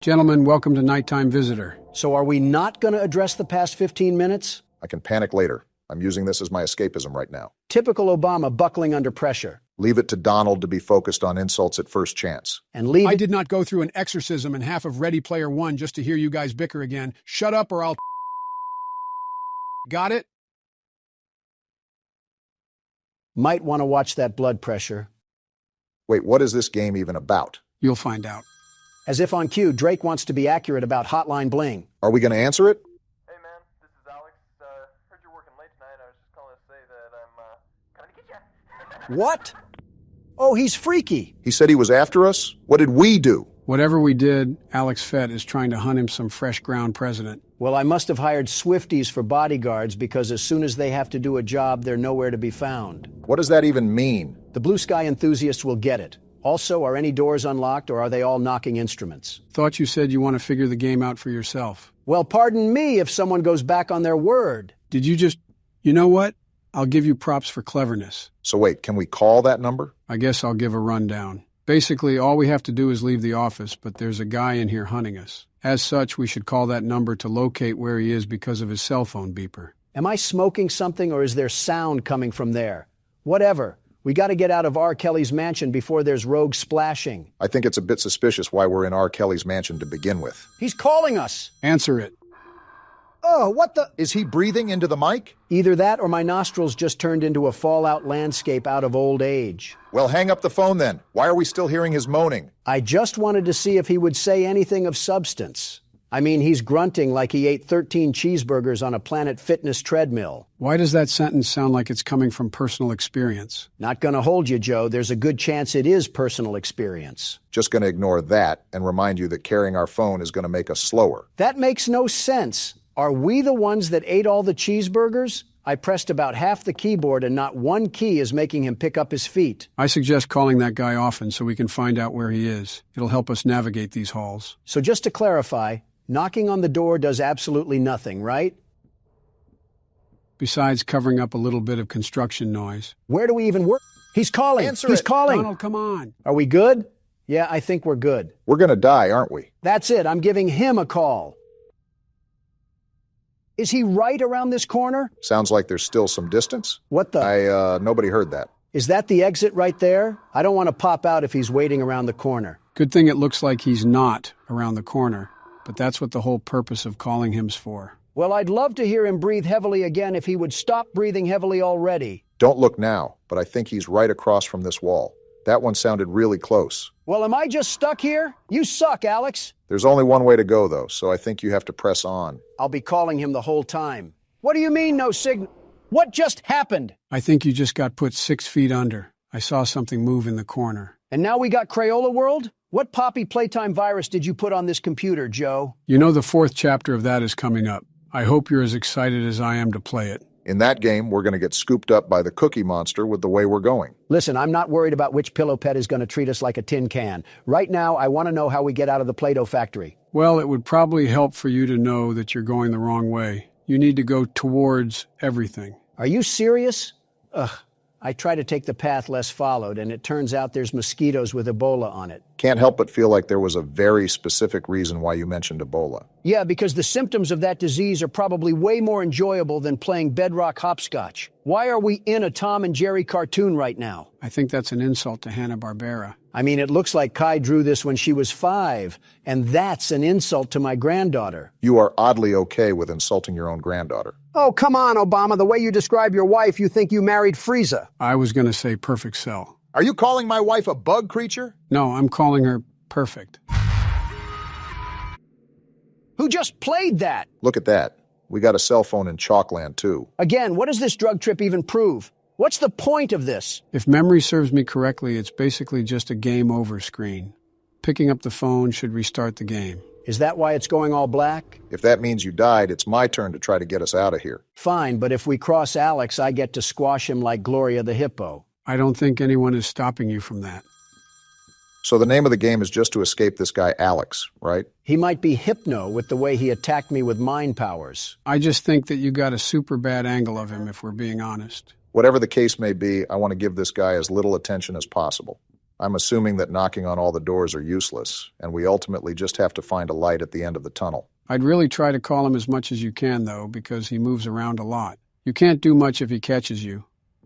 Gentlemen, welcome to Nighttime Visitor. So are we not going to address the past 15 minutes? I can panic later. I'm using this as my escapism right now. Typical Obama buckling under pressure. Leave it to Donald to be focused on insults at first chance. I did not go through an exorcism and half of Ready Player One just to hear you guys bicker again. Shut up or I'll... Got it? Might want to watch that blood pressure. Wait, what is this game even about? You'll find out. As if on cue, Drake wants to be accurate about Hotline Bling. Are we going to answer it? Hey man, this is Alex. Heard you're working late tonight. I was just calling to say that I'm coming to get you. What? Oh, he's freaky. He said he was after us? What did we do? Whatever we did, Alex Fett is trying to hunt him some fresh ground president. Well, I must have hired Swifties for bodyguards because as soon as they have to do a job, they're nowhere to be found. What does that even mean? The blue sky enthusiasts will get it. Also, are any doors unlocked or are they all knocking instruments? Thought you said you want to figure the game out for yourself. Well, pardon me if someone goes back on their word. Did you just... You know what? I'll give you props for cleverness. So wait, can we call that number? I guess I'll give a rundown. Basically, all we have to do is leave the office, but there's a guy in here hunting us. As such, we should call that number to locate where he is because of his cell phone beeper. Am I smoking something or is there sound coming from there? Whatever. We got to get out of R. Kelly's mansion before there's rogue splashing. I think it's a bit suspicious why we're in R. Kelly's mansion to begin with. He's calling us. Answer it. Oh, what the... Is he breathing into the mic? Either that or my nostrils just turned into a fallout landscape out of old age. Well, hang up the phone then. Why are we still hearing his moaning? I just wanted to see if he would say anything of substance. I mean, he's grunting like he ate 13 cheeseburgers on a Planet Fitness treadmill. Why does that sentence sound like it's coming from personal experience? Not gonna hold you, Joe. There's a good chance it is personal experience. Just going to ignore that and remind you that carrying our phone is going to make us slower. That makes no sense. Are we the ones that ate all the cheeseburgers? I pressed about half the keyboard and not one key is making him pick up his feet. I suggest calling that guy often so we can find out where he is. It'll help us navigate these halls. So just to clarify, knocking on the door does absolutely nothing, right? Besides covering up a little bit of construction noise. Where do we even work? He's calling. He's calling. Donald, come on. Are we good? Yeah, I think we're good. We're going to die, aren't we? That's it. I'm giving him a call. Is he right around this corner? Sounds like there's still some distance. What the? Nobody heard that. Is that the exit right there? I don't want to pop out if he's waiting around the corner. Good thing it looks like he's not around the corner, but that's what the whole purpose of calling him's for. Well, I'd love to hear him breathe heavily again if he would stop breathing heavily already. Don't look now, but I think he's right across from this wall. That one sounded really close. Well, am I just stuck here? You suck, Alex. There's only one way to go, though, so I think you have to press on. I'll be calling him the whole time. What do you mean, no signal? What just happened? I think you just got put 6 feet under. I saw something move in the corner. And now we got Crayola World? What Poppy Playtime virus did you put on this computer, Joe? You know the 4th chapter of that is coming up. I hope you're as excited as I am to play it. In that game, we're going to get scooped up by the Cookie Monster with the way we're going. Listen, I'm not worried about which pillow pet is going to treat us like a tin can. Right now, I want to know how we get out of the Play-Doh factory. Well, it would probably help for you to know that you're going the wrong way. You need to go towards everything. Are you serious? Ugh. I try to take the path less followed, and it turns out there's mosquitoes with Ebola on it. Can't help but feel like there was a very specific reason why you mentioned Ebola. Yeah, because the symptoms of that disease are probably way more enjoyable than playing bedrock hopscotch. Why are we in a Tom and Jerry cartoon right now? I think that's an insult to Hanna-Barbera. I mean, it looks like Kai drew this when she was 5, and that's an insult to my granddaughter. You are oddly okay with insulting your own granddaughter. Oh, come on, Obama. The way you describe your wife, you think you married Frieza. I was going to say perfect cell. Are you calling my wife a bug creature? No, I'm calling her perfect. Who just played that? Look at that. We got a cell phone in Chalkland, too. Again, what does this drug trip even prove? What's the point of this? If memory serves me correctly, it's basically just a game over screen. Picking up the phone should restart the game. Is that why it's going all black? If that means you died, it's my turn to try to get us out of here. Fine, but if we cross Alex, I get to squash him like Gloria the Hippo. I don't think anyone is stopping you from that. So the name of the game is just to escape this guy Alex, right? He might be hypno with the way he attacked me with mind powers. I just think that you got a super bad angle of him, if we're being honest. Whatever the case may be, I want to give this guy as little attention as possible. I'm assuming that knocking on all the doors are useless, and we ultimately just have to find a light at the end of the tunnel. I'd really try to call him as much as you can, though, because he moves around a lot. You can't do much if he catches you,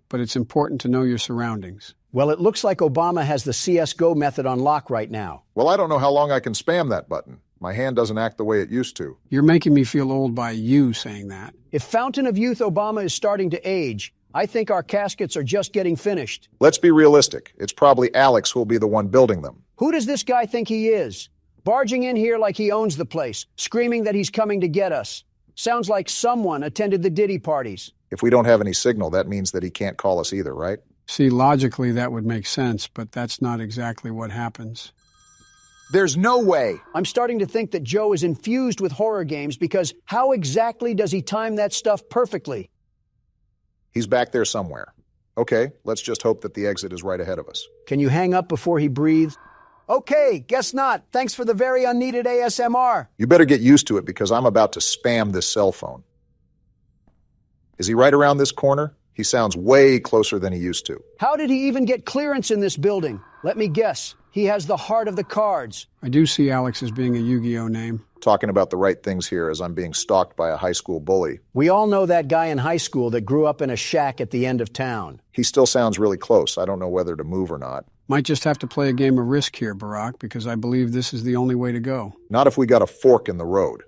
but it's important to know your surroundings. Well, it looks like Obama has the CSGO method on lock right now. Well, I don't know how long I can spam that button. My hand doesn't act the way it used to. You're making me feel old by you saying that. If Fountain of Youth Obama is starting to age, I think our caskets are just getting finished. Let's be realistic. It's probably Alex who'll be the one building them. Who does this guy think he is? Barging in here like he owns the place, screaming that he's coming to get us. Sounds like someone attended the Diddy parties. If we don't have any signal, that means that he can't call us either, right? See, logically that would make sense, but that's not exactly what happens. There's no way. I'm starting to think that Joe is infused with horror games because how exactly does he time that stuff perfectly? He's back there somewhere. Okay, let's just hope that the exit is right ahead of us. Can you hang up before he breathes? Okay, guess not. Thanks for the very unneeded ASMR. You better get used to it because I'm about to spam this cell phone. Is he right around this corner? He sounds way closer than he used to. How did he even get clearance in this building? Let me guess. He has the heart of the cards. I do see Alex as being a Yu-Gi-Oh name. Talking about the right things here as I'm being stalked by a high school bully. We all know that guy in high school that grew up in a shack at the end of town. He still sounds really close. I don't know whether to move or not. Might just have to play a game of Risk here, Barack, because I believe this is the only way to go. Not if we got a fork in the road.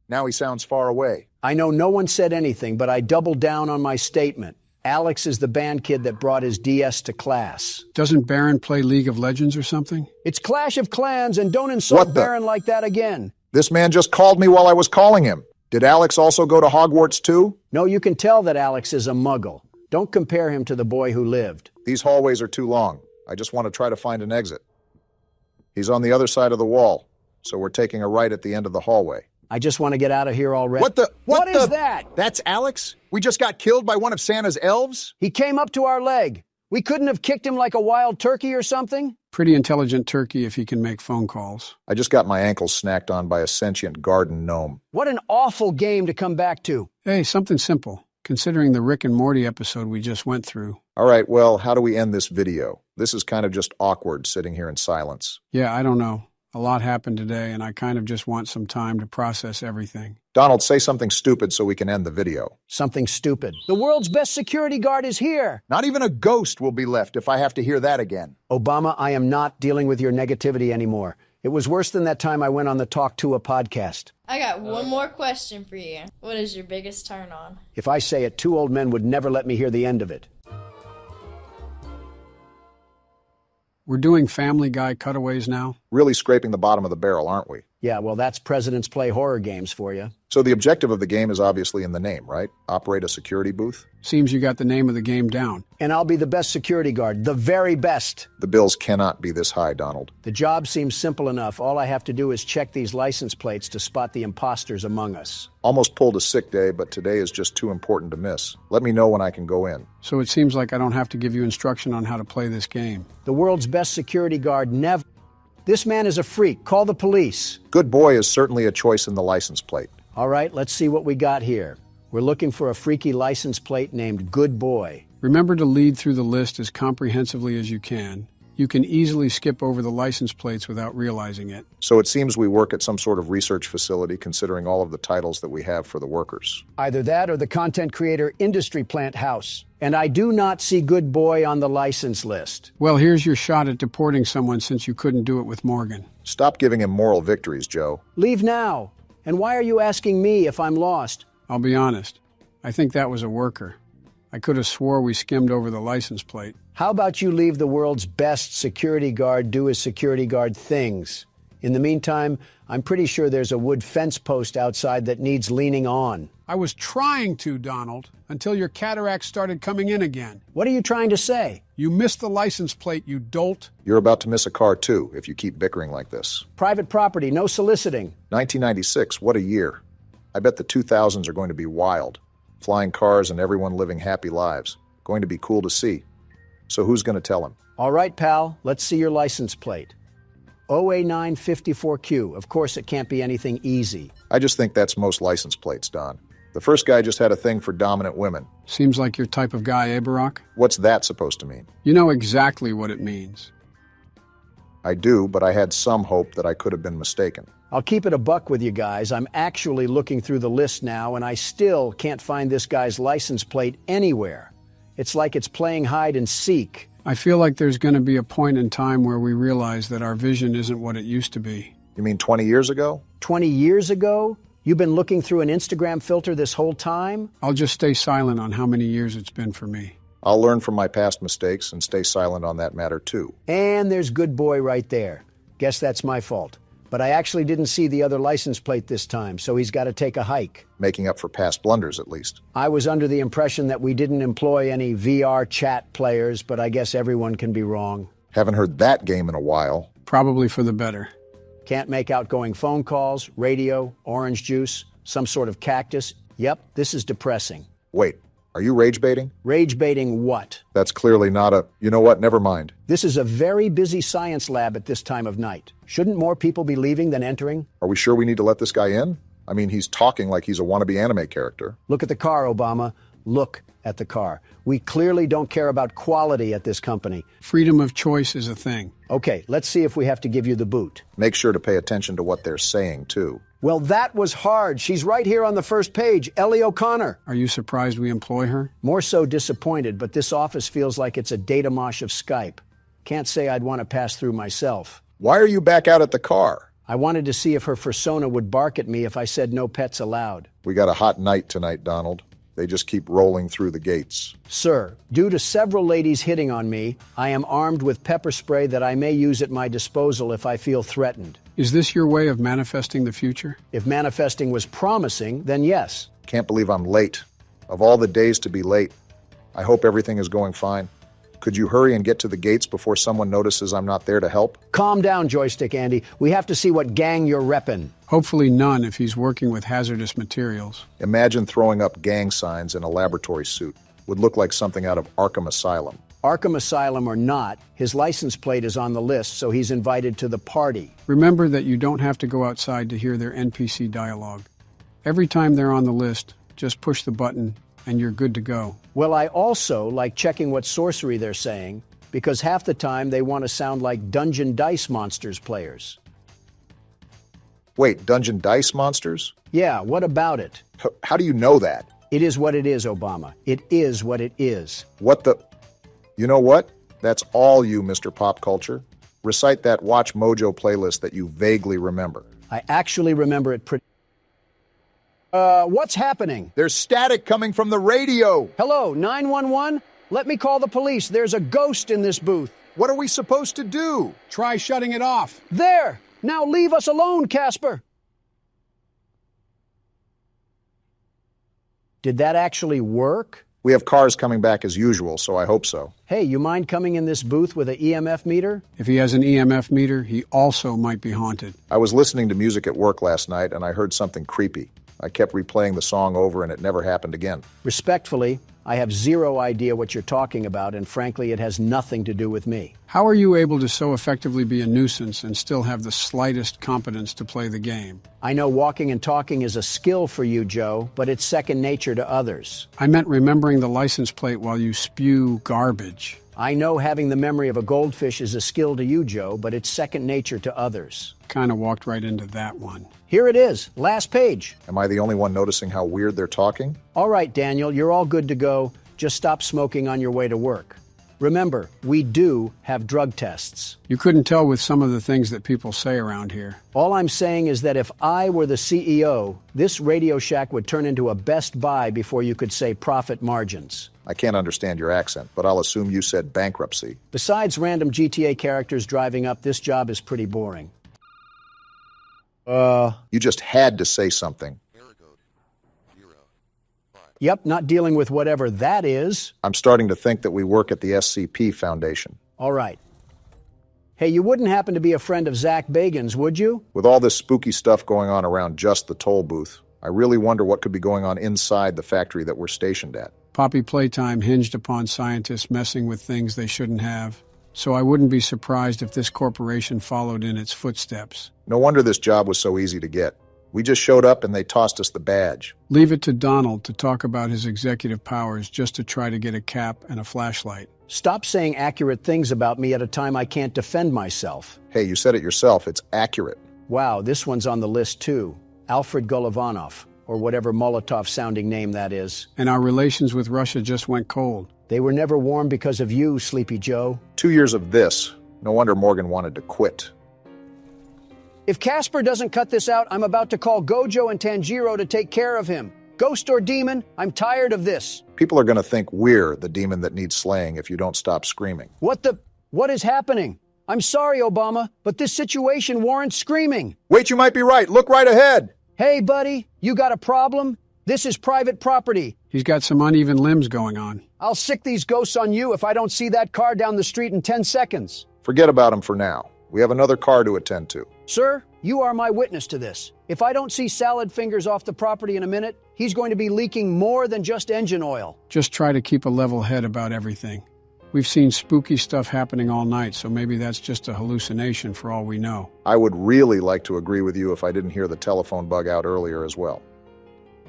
Now he sounds far away. I know no one said anything, but I doubled down on my statement. Alex is the band kid that brought his DS to class. Doesn't Baron play League of Legends or something? It's Clash of Clans, and don't insult Baron like that again. This man just called me while I was calling him. Did Alex also go to Hogwarts too? No, you can tell that Alex is a muggle. Don't compare him to the boy who lived. These hallways are too long. I just want to try to find an exit. He's on the other side of the wall, so we're taking a right at the end of the hallway. I just want to get out of here already. What is that? That's Alex? We just got killed by one of Santa's elves? He came up to our leg. We couldn't have kicked him like a wild turkey or something? Pretty intelligent turkey if he can make phone calls. I just got my ankles snacked on by a sentient garden gnome. What an awful game to come back to. Hey, something simple, considering the Rick and Morty episode we just went through. All right, well, how do we end this video? This is kind of just awkward sitting here in silence. Yeah, I don't know. A lot happened today, and I kind of just want some time to process everything. Donald, say something stupid so we can end the video. Something stupid. The world's best security guard is here. Not even a ghost will be left if I have to hear that again. Obama, I am not dealing with your negativity anymore. It was worse than that time I went on the Talk to a podcast. I got one more question for you. What is your biggest turn on? If I say it, 2 old men would never let me hear the end of it. We're doing Family Guy cutaways now? Really scraping the bottom of the barrel, aren't we? Yeah, well, that's Presidents Play Horror Games for you. So the objective of the game is obviously in the name, right? Operate a security booth? Seems you got the name of the game down. And I'll be the best security guard, the very best. The bills cannot be this high, Donald. The job seems simple enough. All I have to do is check these license plates to spot the imposters among us. Almost pulled a sick day, but today is just too important to miss. Let me know when I can go in. So it seems like I don't have to give you instruction on how to play this game. The world's best security guard never... This man is a freak. Call the police. Good boy is certainly a choice in the license plate. All right, let's see what we got here. We're looking for a freaky license plate named Good Boy. Remember to lead through the list as comprehensively as you can. You can easily skip over the license plates without realizing it. So it seems we work at some sort of research facility considering all of the titles that we have for the workers. Either that or the content creator industry plant house. And I do not see Good Boy on the license list. Well, here's your shot at deporting someone since you couldn't do it with Morgan. Stop giving him moral victories, Joe. Leave now. And why are you asking me if I'm lost? I'll be honest. I think that was a worker. I could have swore we skimmed over the license plate. How about you leave the world's best security guard do his security guard things? In the meantime, I'm pretty sure there's a wood fence post outside that needs leaning on. I was trying to, Donald, until your cataracts started coming in again. What are you trying to say? You missed the license plate, you dolt. You're about to miss a car, too, if you keep bickering like this. Private property, no soliciting. 1996, what a year. I bet the 2000s are going to be wild. Flying cars and everyone living happy lives. Going to be cool to see. So who's going to tell him? All right, pal, let's see your license plate. OA954Q. Of course, it can't be anything easy. I just think that's most license plates, Don. The first guy just had a thing for dominant women. Seems like your type of guy, eh, Barack? What's that supposed to mean? You know exactly what it means. I do, but I had some hope that I could have been mistaken. I'll keep it a buck with you guys. I'm actually looking through the list now, and I still can't find this guy's license plate anywhere. It's like it's playing hide and seek. I feel like there's going to be a point in time where we realize that our vision isn't what it used to be. You mean 20 years ago? 20 years ago? You've been looking through an Instagram filter this whole time? I'll just stay silent on how many years it's been for me. I'll learn from my past mistakes and stay silent on that matter, too. And there's good boy right there. Guess that's my fault. But I actually didn't see the other license plate this time, so he's got to take a hike. Making up for past blunders, at least. I was under the impression that we didn't employ any VR chat players, but I guess everyone can be wrong. Haven't heard that game in a while. Probably for the better. Can't make outgoing phone calls, radio, orange juice, some sort of cactus. Yep, this is depressing. Wait, are you rage baiting? Rage baiting what? That's clearly not a... You know what? Never mind. This is a very busy science lab at this time of night. Shouldn't more people be leaving than entering? Are we sure we need to let this guy in? I mean, he's talking like he's a wannabe anime character. Look at the car, Obama. Look at the car. We clearly don't care about quality at this company. Freedom of choice is a thing. Okay, let's see if we have to give you the boot. Make sure to pay attention to what they're saying, too. Well, that was hard. She's right here on the first page, Ellie O'Connor. Are you surprised we employ her? More so disappointed, but this office feels like it's a data mosh of Skype. Can't say I'd want to pass through myself. Why are you back out at the car? I wanted to see if her fursona would bark at me if I said no pets allowed. We got a hot night tonight, Donald. They just keep rolling through the gates. Sir, due to several ladies hitting on me, I am armed with pepper spray that I may use at my disposal if I feel threatened. Is this your way of manifesting the future? If manifesting was promising, then yes. Can't believe I'm late. Of all the days to be late, I hope everything is going fine. Could you hurry and get to the gates before someone notices I'm not there to help? Calm down, Joystick Andy. We have to see what gang you're reppin'. Hopefully none if he's working with hazardous materials. Imagine throwing up gang signs in a laboratory suit. Would look like something out of Arkham Asylum. Arkham Asylum or not, his license plate is on the list, so he's invited to the party. Remember that you don't have to go outside to hear their NPC dialogue. Every time they're on the list, just push the button and you're good to go. Well, I also like checking what sorcery they're saying, because half the time they want to sound like Dungeon Dice Monsters players. Wait, Dungeon Dice Monsters? Yeah, what about it? How do you know that? It is what it is, Obama. It is what it is. What the... You know what? That's all you, Mr. Pop Culture. Recite that Watch Mojo playlist that you vaguely remember. I actually remember it pretty... What's happening? There's static coming from the radio. Hello, 911? Let me call the police. There's a ghost in this booth. What are we supposed to do? Try shutting it off. There! Now leave us alone, Casper! Did that actually work? We have cars coming back as usual, so I hope so. Hey, you mind coming in this booth with an EMF meter? If he has an EMF meter, he also might be haunted. I was listening to music at work last night, and I heard something creepy. I kept replaying the song over, and it never happened again. Respectfully, I have zero idea what you're talking about, and frankly, it has nothing to do with me. How are you able to so effectively be a nuisance and still have the slightest competence to play the game? I know walking and talking is a skill for you, Joe, but it's second nature to others. I meant remembering the license plate while you spew garbage. I know having the memory of a goldfish is a skill to you, Joe, but it's second nature to others. Kind of walked right into that one. Here it is, last page. Am I the only one noticing how weird they're talking? All right, Daniel, you're all good to go. Just stop smoking on your way to work. Remember, we do have drug tests. You couldn't tell with some of the things that people say around here. All I'm saying is that if I were the CEO, this Radio Shack would turn into a Best Buy before you could say profit margins. I can't understand your accent, but I'll assume you said bankruptcy. Besides random GTA characters driving up, this job is pretty boring. You just had to say something. Yep, not dealing with whatever that is. I'm starting to think that we work at the SCP Foundation. All right. Hey, you wouldn't happen to be a friend of Zach Bagan's, would you? With all this spooky stuff going on around just the toll booth, I really wonder what could be going on inside the factory that we're stationed at. Poppy Playtime hinged upon scientists messing with things they shouldn't have, so I wouldn't be surprised if this corporation followed in its footsteps. No wonder this job was so easy to get. We just showed up and they tossed us the badge. Leave it to Donald to talk about his executive powers just to try to get a cap and a flashlight. Stop saying accurate things about me at a time I can't defend myself. Hey, you said it yourself. It's accurate. Wow, this one's on the list too. Alfred Golovanov, or whatever Molotov-sounding name that is. And our relations with Russia just went cold. They were never warm because of you, Sleepy Joe. 2 years of this. No wonder Morgan wanted to quit. If Casper doesn't cut this out, I'm about to call Gojo and Tanjiro to take care of him. Ghost or demon, I'm tired of this. People are going to think we're the demon that needs slaying if you don't stop screaming. What is happening? I'm sorry, Obama, but this situation warrants screaming. Wait, you might be right. Look right ahead. Hey, buddy, you got a problem? This is private property. He's got some uneven limbs going on. I'll sick these ghosts on you if I don't see that car down the street in 10 seconds. Forget about him for now. We have another car to attend to. Sir, you are my witness to this. If I don't see salad fingers off the property in a minute, he's going to be leaking more than just engine oil. Just try to keep a level head about everything. We've seen spooky stuff happening all night, so maybe that's just a hallucination for all we know. I would really like to agree with you if I didn't hear the telephone bug out earlier as well.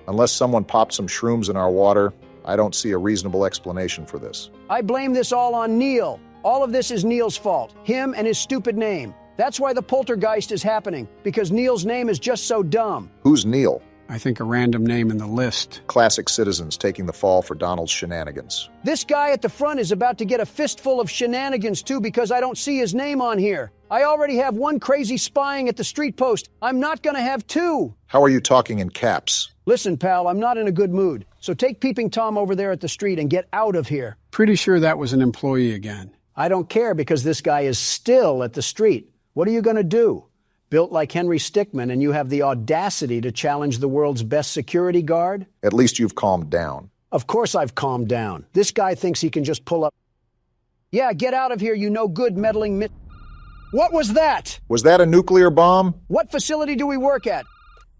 Unless someone popped some shrooms in our water, I don't see a reasonable explanation for this. I blame this all on Neil. All of this is Neil's fault. Him and his stupid name. That's why the poltergeist is happening, because Neil's name is just so dumb. Who's Neil? I think a random name in the list. Classic citizens taking the fall for Donald's shenanigans. This guy at the front is about to get a fistful of shenanigans too because I don't see his name on here. I already have one crazy spying at the street post. I'm not gonna have two. How are you talking in caps? Listen, pal, I'm not in a good mood. So take Peeping Tom over there at the street and get out of here. Pretty sure that was an employee again. I don't care because this guy is still at the street. What are you gonna do? Built like Henry Stickmin, and you have the audacity to challenge the world's best security guard? At least you've calmed down. Of course I've calmed down. This guy thinks he can just pull up. Yeah, get out of here, you no good meddling What was that? Was that a nuclear bomb? What facility do we work at?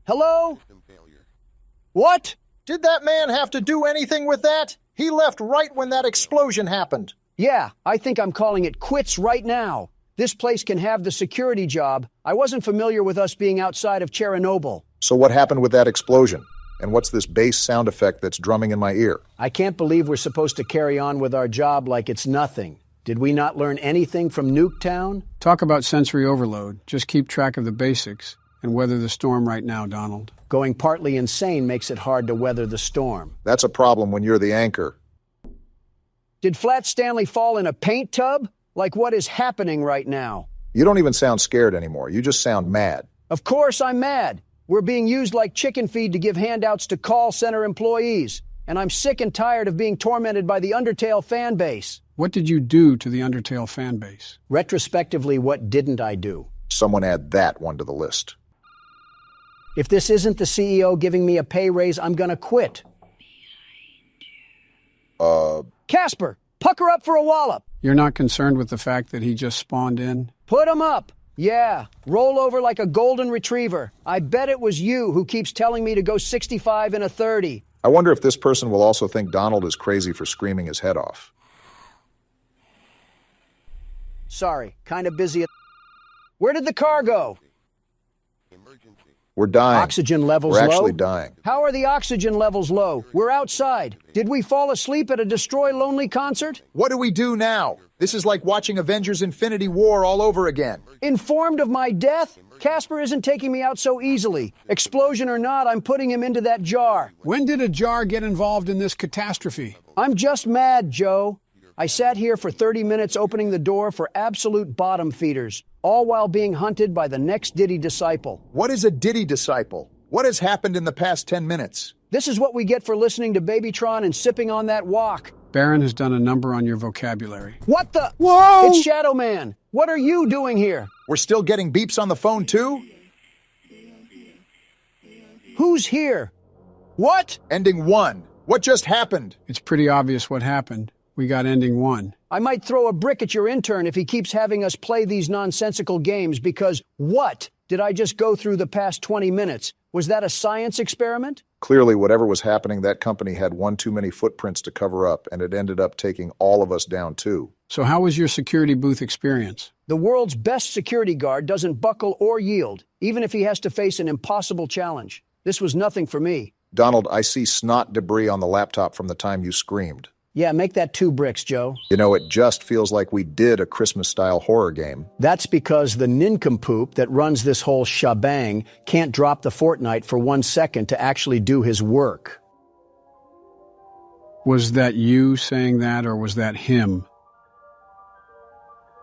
Hello? What? Did that man have to do anything with that? He left right when that explosion happened. Yeah, I think I'm calling it quits right now. This place can have the security job. I wasn't familiar with us being outside of Chernobyl. So what happened with that explosion? And what's this bass sound effect that's drumming in my ear? I can't believe we're supposed to carry on with our job like it's nothing. Did we not learn anything from Nuketown? Talk about sensory overload. Just keep track of the basics and weather the storm right now, Donald. Going partly insane makes it hard to weather the storm. That's a problem when you're the anchor. Did Flat Stanley fall in a paint tub? Like what is happening right now? You don't even sound scared anymore. You just sound mad. Of course I'm mad. We're being used like chicken feed to give handouts to call center employees. And I'm sick and tired of being tormented by the Undertale fan base. What did you do to the Undertale fan base? Retrospectively, what didn't I do? Someone add that one to the list. If this isn't the CEO giving me a pay raise, I'm gonna quit. Casper, pucker up for a wallop. You're not concerned with the fact that he just spawned in? Put him up. Yeah, roll over like a golden retriever. I bet it was you who keeps telling me to go 65 in a 30. I wonder if this person will also think Donald is crazy for screaming his head off. Sorry, kind of busy. Where did the car go? We're dying. Oxygen levels low? We're actually dying. How are the oxygen levels low? We're outside. Did we fall asleep at a Destroy Lonely concert? What do we do now? This is like watching Avengers Infinity War all over again. Informed of my death? Casper isn't taking me out so easily. Explosion or not, I'm putting him into that jar. When did a jar get involved in this catastrophe? I'm just mad, Joe. I sat here for 30 minutes opening the door for absolute bottom feeders, all while being hunted by the next Diddy disciple. What is a Diddy disciple? What has happened in the past 10 minutes? This is what we get for listening to Babytron and sipping on that wok. Baron has done a number on your vocabulary. What the? Whoa! It's Shadow Man. What are you doing here? We're still getting beeps on the phone, too? Who's here? What? Ending 1. What just happened? It's pretty obvious what happened. We got ending 1. I might throw a brick at your intern if he keeps having us play these nonsensical games because what did I just go through the past 20 minutes? Was that a science experiment? Clearly, whatever was happening, that company had one too many footprints to cover up, and it ended up taking all of us down too. So how was your security booth experience? The world's best security guard doesn't buckle or yield, even if he has to face an impossible challenge. This was nothing for me. Donald, I see snot debris on the laptop from the time you screamed. Yeah, make that 2 bricks, Joe. You know, it just feels like we did a Christmas-style horror game. That's because the nincompoop that runs this whole shebang can't drop the Fortnite for 1 second to actually do his work. Was that you saying that, or was that him?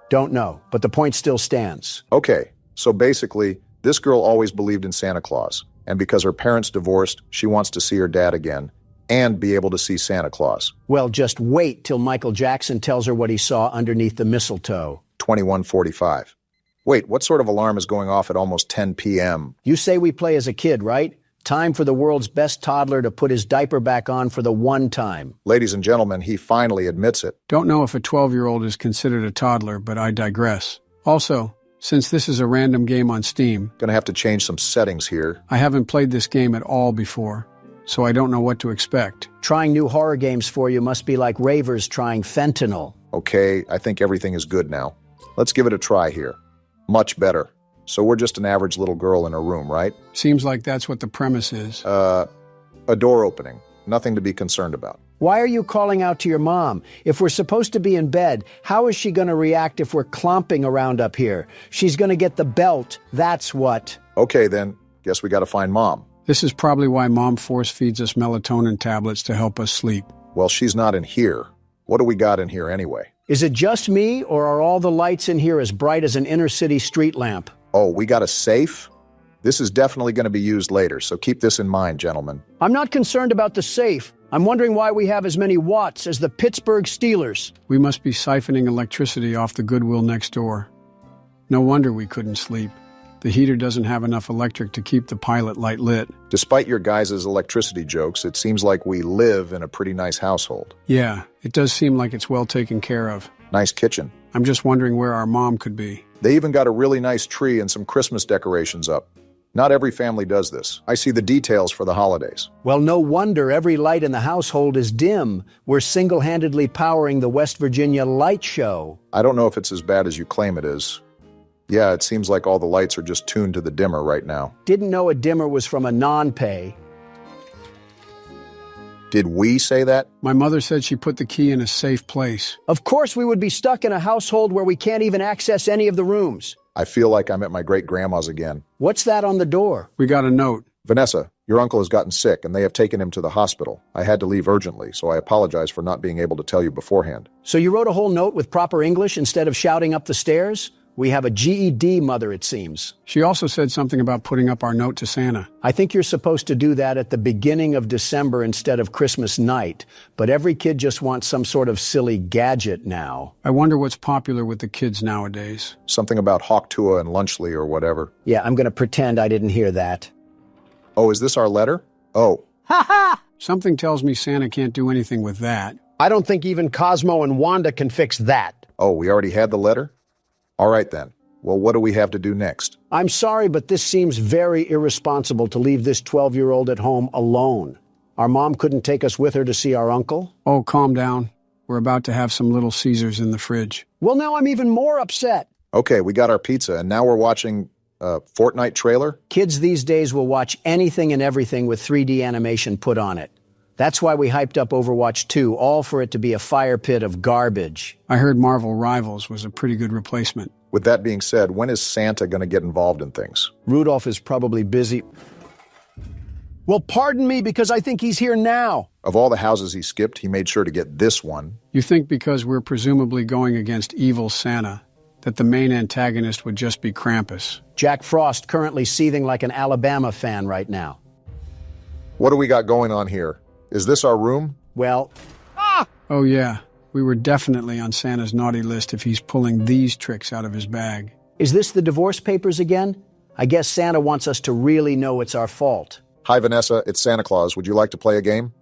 Don't know, but the point still stands. Okay, so basically, this girl always believed in Santa Claus, and because her parents divorced, she wants to see her dad again and be able to see Santa Claus. Well, just wait till Michael Jackson tells her what he saw underneath the mistletoe. 21:45. Wait, what sort of alarm is going off at almost 10 p.m.? You say we play as a kid, right? Time for the world's best toddler to put his diaper back on for the one time. Ladies and gentlemen, he finally admits it. Don't know if a 12-year-old is considered a toddler, but I digress. Also, since this is a random game on Steam, Gonna have to change some settings here. I haven't played this game at all before, so I don't know what to expect. Trying new horror games for you must be like ravers trying fentanyl. Okay, I think everything is good now. Let's give it a try here. Much better. So we're just an average little girl in her room, right? Seems like that's what the premise is. A door opening. Nothing to be concerned about. Why are you calling out to your mom? If we're supposed to be in bed, how is she going to react if we're clomping around up here? She's going to get the belt, that's what. Okay then, guess we gotta find Mom. This is probably why Mom force feeds us melatonin tablets to help us sleep. Well, she's not in here. What do we got in here anyway? Is it just me, or are all the lights in here as bright as an inner-city street lamp? Oh, we got a safe? This is definitely going to be used later, so keep this in mind, gentlemen. I'm not concerned about the safe. I'm wondering why we have as many watts as the Pittsburgh Steelers. We must be siphoning electricity off the Goodwill next door. No wonder we couldn't sleep. The heater doesn't have enough electric to keep the pilot light lit. Despite your guys' electricity jokes, it seems like we live in a pretty nice household. Yeah, it does seem like it's well taken care of. Nice kitchen. I'm just wondering where our mom could be. They even got a really nice tree and some Christmas decorations up. Not every family does this. I see the details for the holidays. Well, no wonder every light in the household is dim. We're single-handedly powering the West Virginia Light Show. I don't know if it's as bad as you claim it is. Yeah, it seems like all the lights are just tuned to the dimmer right now. Didn't know a dimmer was from a non-pay. Did we say that? My mother said she put the key in a safe place. Of course we would be stuck in a household where we can't even access any of the rooms. I feel like I'm at my great-grandma's again. What's that on the door? We got a note. Vanessa, your uncle has gotten sick and they have taken him to the hospital. I had to leave urgently, so I apologize for not being able to tell you beforehand. So you wrote a whole note with proper English instead of shouting up the stairs? We have a GED mother, it seems. She also said something about putting up our note to Santa. I think you're supposed to do that at the beginning of December instead of Christmas night, but every kid just wants some sort of silly gadget now. I wonder what's popular with the kids nowadays. Something about Hawktua and Lunchley or whatever. Yeah, I'm going to pretend I didn't hear that. Oh, is this our letter? Oh. Something tells me Santa can't do anything with that. I don't think even Cosmo and Wanda can fix that. Oh, we already had the letter? All right then. Well, what do we have to do next? I'm sorry, but this seems very irresponsible to leave this 12-year-old at home alone. Our mom couldn't take us with her to see our uncle? Oh, calm down. We're about to have some Little Caesars in the fridge. Well, now I'm even more upset. Okay, we got our pizza, and now we're watching a Fortnite trailer? Kids these days will watch anything and everything with 3D animation put on it. That's why we hyped up Overwatch 2, all for it to be a fire pit of garbage. I heard Marvel Rivals was a pretty good replacement. With that being said, when is Santa going to get involved in things? Rudolph is probably busy. Well, pardon me, because I think he's here now. Of all the houses he skipped, he made sure to get this one. You think because we're presumably going against evil Santa, that the main antagonist would just be Krampus? Jack Frost currently seething like an Alabama fan right now. What do we got going on here? Is this our room? Well, Oh yeah, we were definitely on Santa's naughty list if he's pulling these tricks out of his bag. is this the divorce papers again? I guess Santa wants us to really know it's our fault. Hi, Vanessa. It's Santa Claus. Would you like to play a game?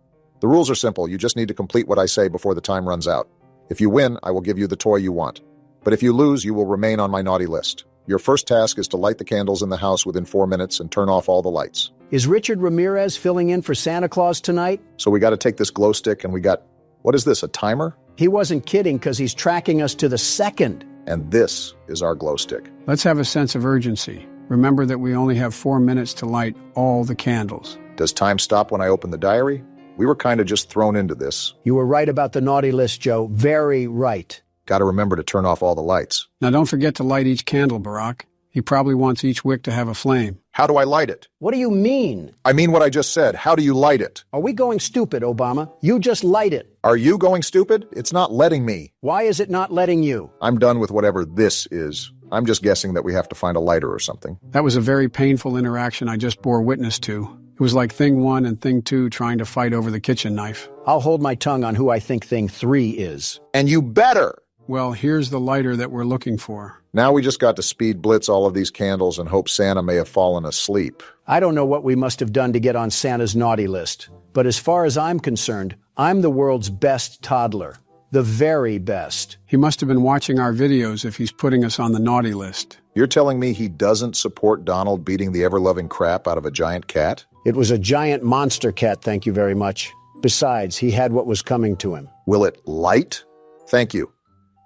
The rules are simple. You just need to complete what I say before the time runs out. If you win, I will give you the toy you want. But if you lose, you will remain on my naughty list. Your first task is to light the candles in the house within 4 minutes and turn off all the lights. Is Richard Ramirez filling in for Santa Claus tonight? So we got to take this glow stick and we got, what is this, a timer? He wasn't kidding because he's tracking us to the second. And this is our glow stick. Let's have a sense of urgency. Remember that we only have 4 minutes to light all the candles. Does time stop when I open the diary? We were kind of just thrown into this. You were right about the naughty list, Joe. Very right. Got to remember to turn off all the lights. Now don't forget to light each candle, Barack. He probably wants each wick to have a flame. How do I light it? What do you mean? I mean what I just said. How do you light it? Are we going stupid, Obama? You just light it. Are you going stupid? It's not letting me. Why is it not letting you? I'm done with whatever this is. I'm just guessing that we have to find a lighter or something. That was a very painful interaction I just bore witness to. It was like Thing 1 and Thing 2 trying to fight over the kitchen knife. I'll hold my tongue on who I think Thing 3 is. And you better! Well, here's the lighter that we're looking for. Now we just got to speed blitz all of these candles and hope Santa may have fallen asleep. I don't know what we must have done to get on Santa's naughty list, but as far as I'm concerned, I'm the world's best toddler. The very best. He must have been watching our videos if he's putting us on the naughty list. You're telling me he doesn't support Donald beating the ever-loving crap out of a giant cat? It was a giant monster cat, thank you very much. Besides, he had what was coming to him. Will it light? Thank you.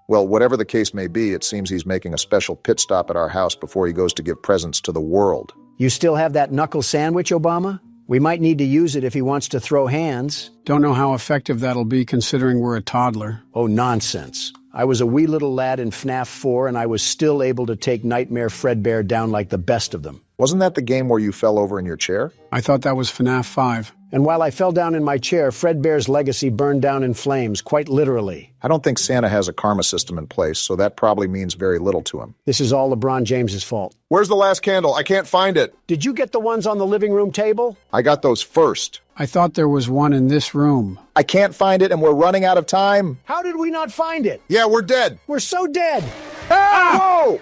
Well, whatever the case may be, it seems he's making a special pit stop at our house before he goes to give presents to the world. You still have that knuckle sandwich, Obama? We might need to use it if he wants to throw hands. Don't know how effective that'll be considering we're a toddler. Oh, nonsense. I was a wee little lad in Fnaf 4 and I was still able to take Nightmare Fredbear down like the best of them. Wasn't that the game where you fell over in your chair? I thought that was Fnaf 5. And while I fell down in my chair, Fredbear's legacy burned down in flames, quite literally. I don't think Santa has a karma system in place, so that probably means very little to him. This is all LeBron James's fault. Where's the last candle? I can't find it. Did you get the ones on the living room table? I got those first. I thought there was one in this room. I can't find it and we're running out of time. How did we not find it? Yeah, we're dead. We're so dead. Whoa!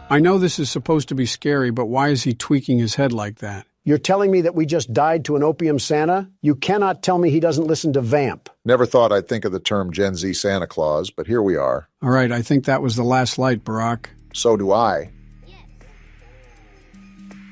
I know this is supposed to be scary, but why is he tweaking his head like that? You're telling me that we just died to an opium Santa? You cannot tell me he doesn't listen to Vamp. Never thought I'd think of the term Gen Z Santa Claus, but here we are. All right, I think that was the last light, Barack. So do I.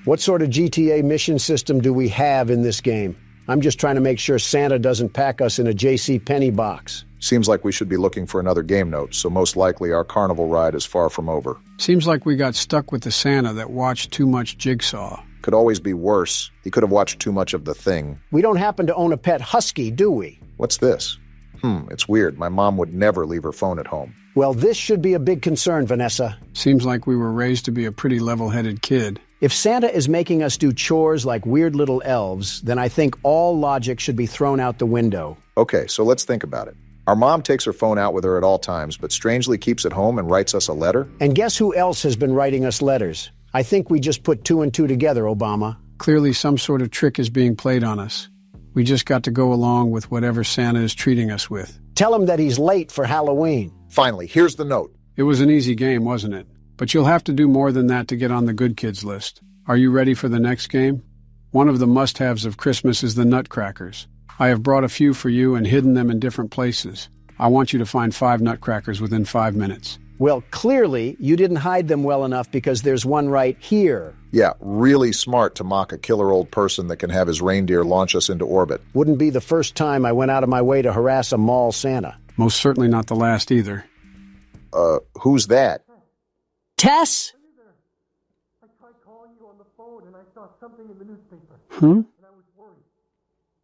What sort of GTA mission system do we have in this game? I'm just trying to make sure Santa doesn't pack us in a JCPenney box. Seems like we should be looking for another game note, so most likely our carnival ride is far from over. Seems like we got stuck with the Santa that watched too much Jigsaw. Could always be worse. He could have watched too much of The Thing. We don't happen to own a pet husky, do we? What's this? It's weird. My mom would never leave her phone at home. Well, this should be a big concern, Vanessa. Seems like we were raised to be a pretty level-headed kid. If Santa is making us do chores like weird little elves, then I think all logic should be thrown out the window. Okay, so let's think about it. Our mom takes her phone out with her at all times, but strangely keeps it home and writes us a letter? And guess who else has been writing us letters? I think we just put 2 and 2 together, Obama. Clearly some sort of trick is being played on us. We just got to go along with whatever Santa is treating us with. Tell him that he's late for Halloween. Finally, here's the note. It was an easy game, wasn't it? But you'll have to do more than that to get on the good kids list. Are you ready for the next game? One of the must-haves of Christmas is the nutcrackers. I have brought a few for you and hidden them in different places. I want you to find 5 nutcrackers within 5 minutes. Well, clearly, you didn't hide them well enough because there's one right here. Yeah, really smart to mock a killer old person that can have his reindeer launch us into orbit. Wouldn't be the first time I went out of my way to harass a mall Santa. Most certainly not the last either. Who's that? Tess? I tried calling you on the phone and I saw something in the newspaper. Hmm? And I was worried.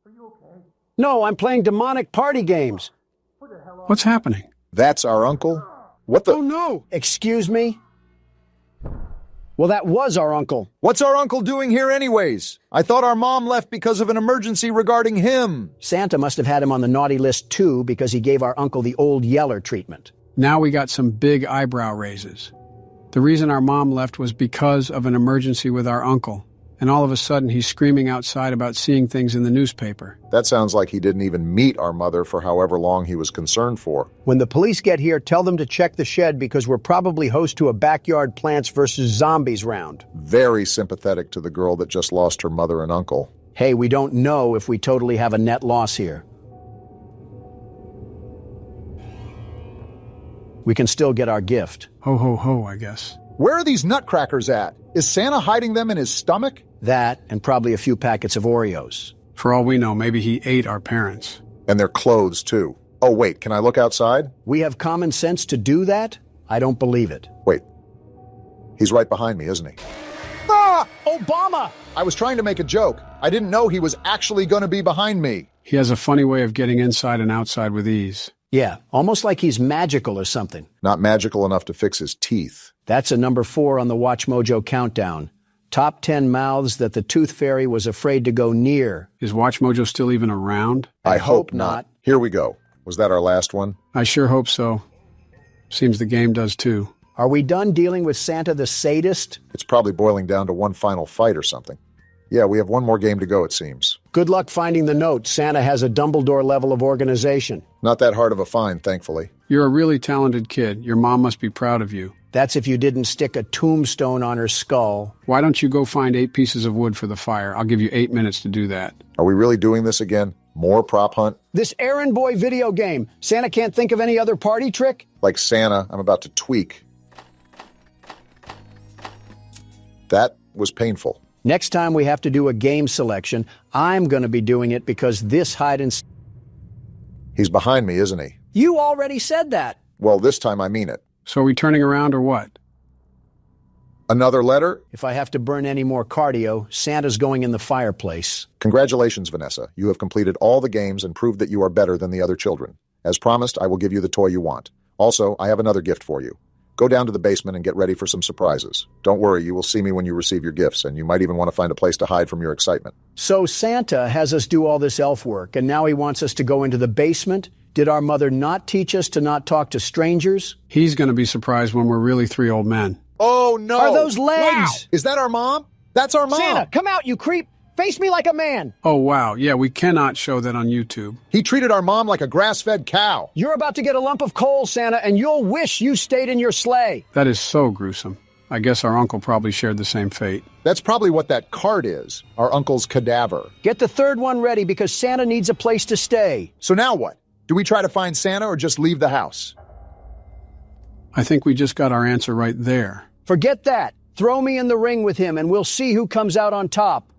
Are you okay? No, I'm playing demonic party games. Who the hell are What's happening? That's our uncle? What the? Oh, no! Excuse me? Well, that was our uncle. What's our uncle doing here anyways? I thought our mom left because of an emergency regarding him. Santa must have had him on the naughty list too because he gave our uncle the old yeller treatment. Now we got some big eyebrow raises. The reason our mom left was because of an emergency with our uncle. And all of a sudden he's screaming outside about seeing things in the newspaper. That sounds like he didn't even meet our mother for however long he was concerned for. When the police get here, tell them to check the shed because we're probably host to a backyard Plants vs. Zombies round. Very sympathetic to the girl that just lost her mother and uncle. Hey, we don't know if we totally have a net loss here. We can still get our gift. Ho, ho, ho, I guess. Where are these nutcrackers at? Is Santa hiding them in his stomach? That, and probably a few packets of Oreos. For all we know, maybe he ate our parents. And their clothes, too. Oh, wait, can I look outside? We have common sense to do that? I don't believe it. Wait. He's right behind me, isn't he? Ah! Obama! I was trying to make a joke. I didn't know he was actually going to be behind me. He has a funny way of getting inside and outside with ease. Yeah, almost like he's magical or something. Not magical enough to fix his teeth. That's a number 4 on the Watch Mojo countdown. Top 10 mouths that the Tooth Fairy was afraid to go near. Is Watch Mojo still even around? I hope not. Here we go. Was that our last one? I sure hope so. Seems the game does too. Are we done dealing with Santa the sadist? It's probably boiling down to one final fight or something. Yeah, we have one more game to go, it seems. Good luck finding the note. Santa has a Dumbledore level of organization. Not that hard of a find, thankfully. You're a really talented kid. Your mom must be proud of you. That's if you didn't stick a tombstone on her skull. Why don't you go find 8 pieces of wood for the fire? I'll give you 8 minutes to do that. Are we really doing this again? More prop hunt? This errand boy video game. Santa can't think of any other party trick? Like Santa, I'm about to tweak. That was painful. Next time we have to do a game selection, I'm going to be doing it because this hide and... He's behind me, isn't he? You already said that. Well, this time I mean it. So are we turning around or what? Another letter? If I have to burn any more cardio, Santa's going in the fireplace. Congratulations, Vanessa. You have completed all the games and proved that you are better than the other children. As promised, I will give you the toy you want. Also, I have another gift for you. Go down to the basement and get ready for some surprises. Don't worry, you will see me when you receive your gifts, and you might even want to find a place to hide from your excitement. So Santa has us do all this elf work, and now he wants us to go into the basement? Did our mother not teach us to not talk to strangers? He's going to be surprised when we're really 3 old men. Oh, no! Are those legs? Wow. Is that our mom? That's our mom! Santa, come out, you creep! Face me like a man! Oh, wow. Yeah, we cannot show that on YouTube. He treated our mom like a grass-fed cow. You're about to get a lump of coal, Santa, and you'll wish you stayed in your sleigh. That is so gruesome. I guess our uncle probably shared the same fate. That's probably what that card is, our uncle's cadaver. Get the third one ready because Santa needs a place to stay. So now what? Do we try to find Santa or just leave the house? I think we just got our answer right there. Forget that. Throw me in the ring with him and we'll see who comes out on top.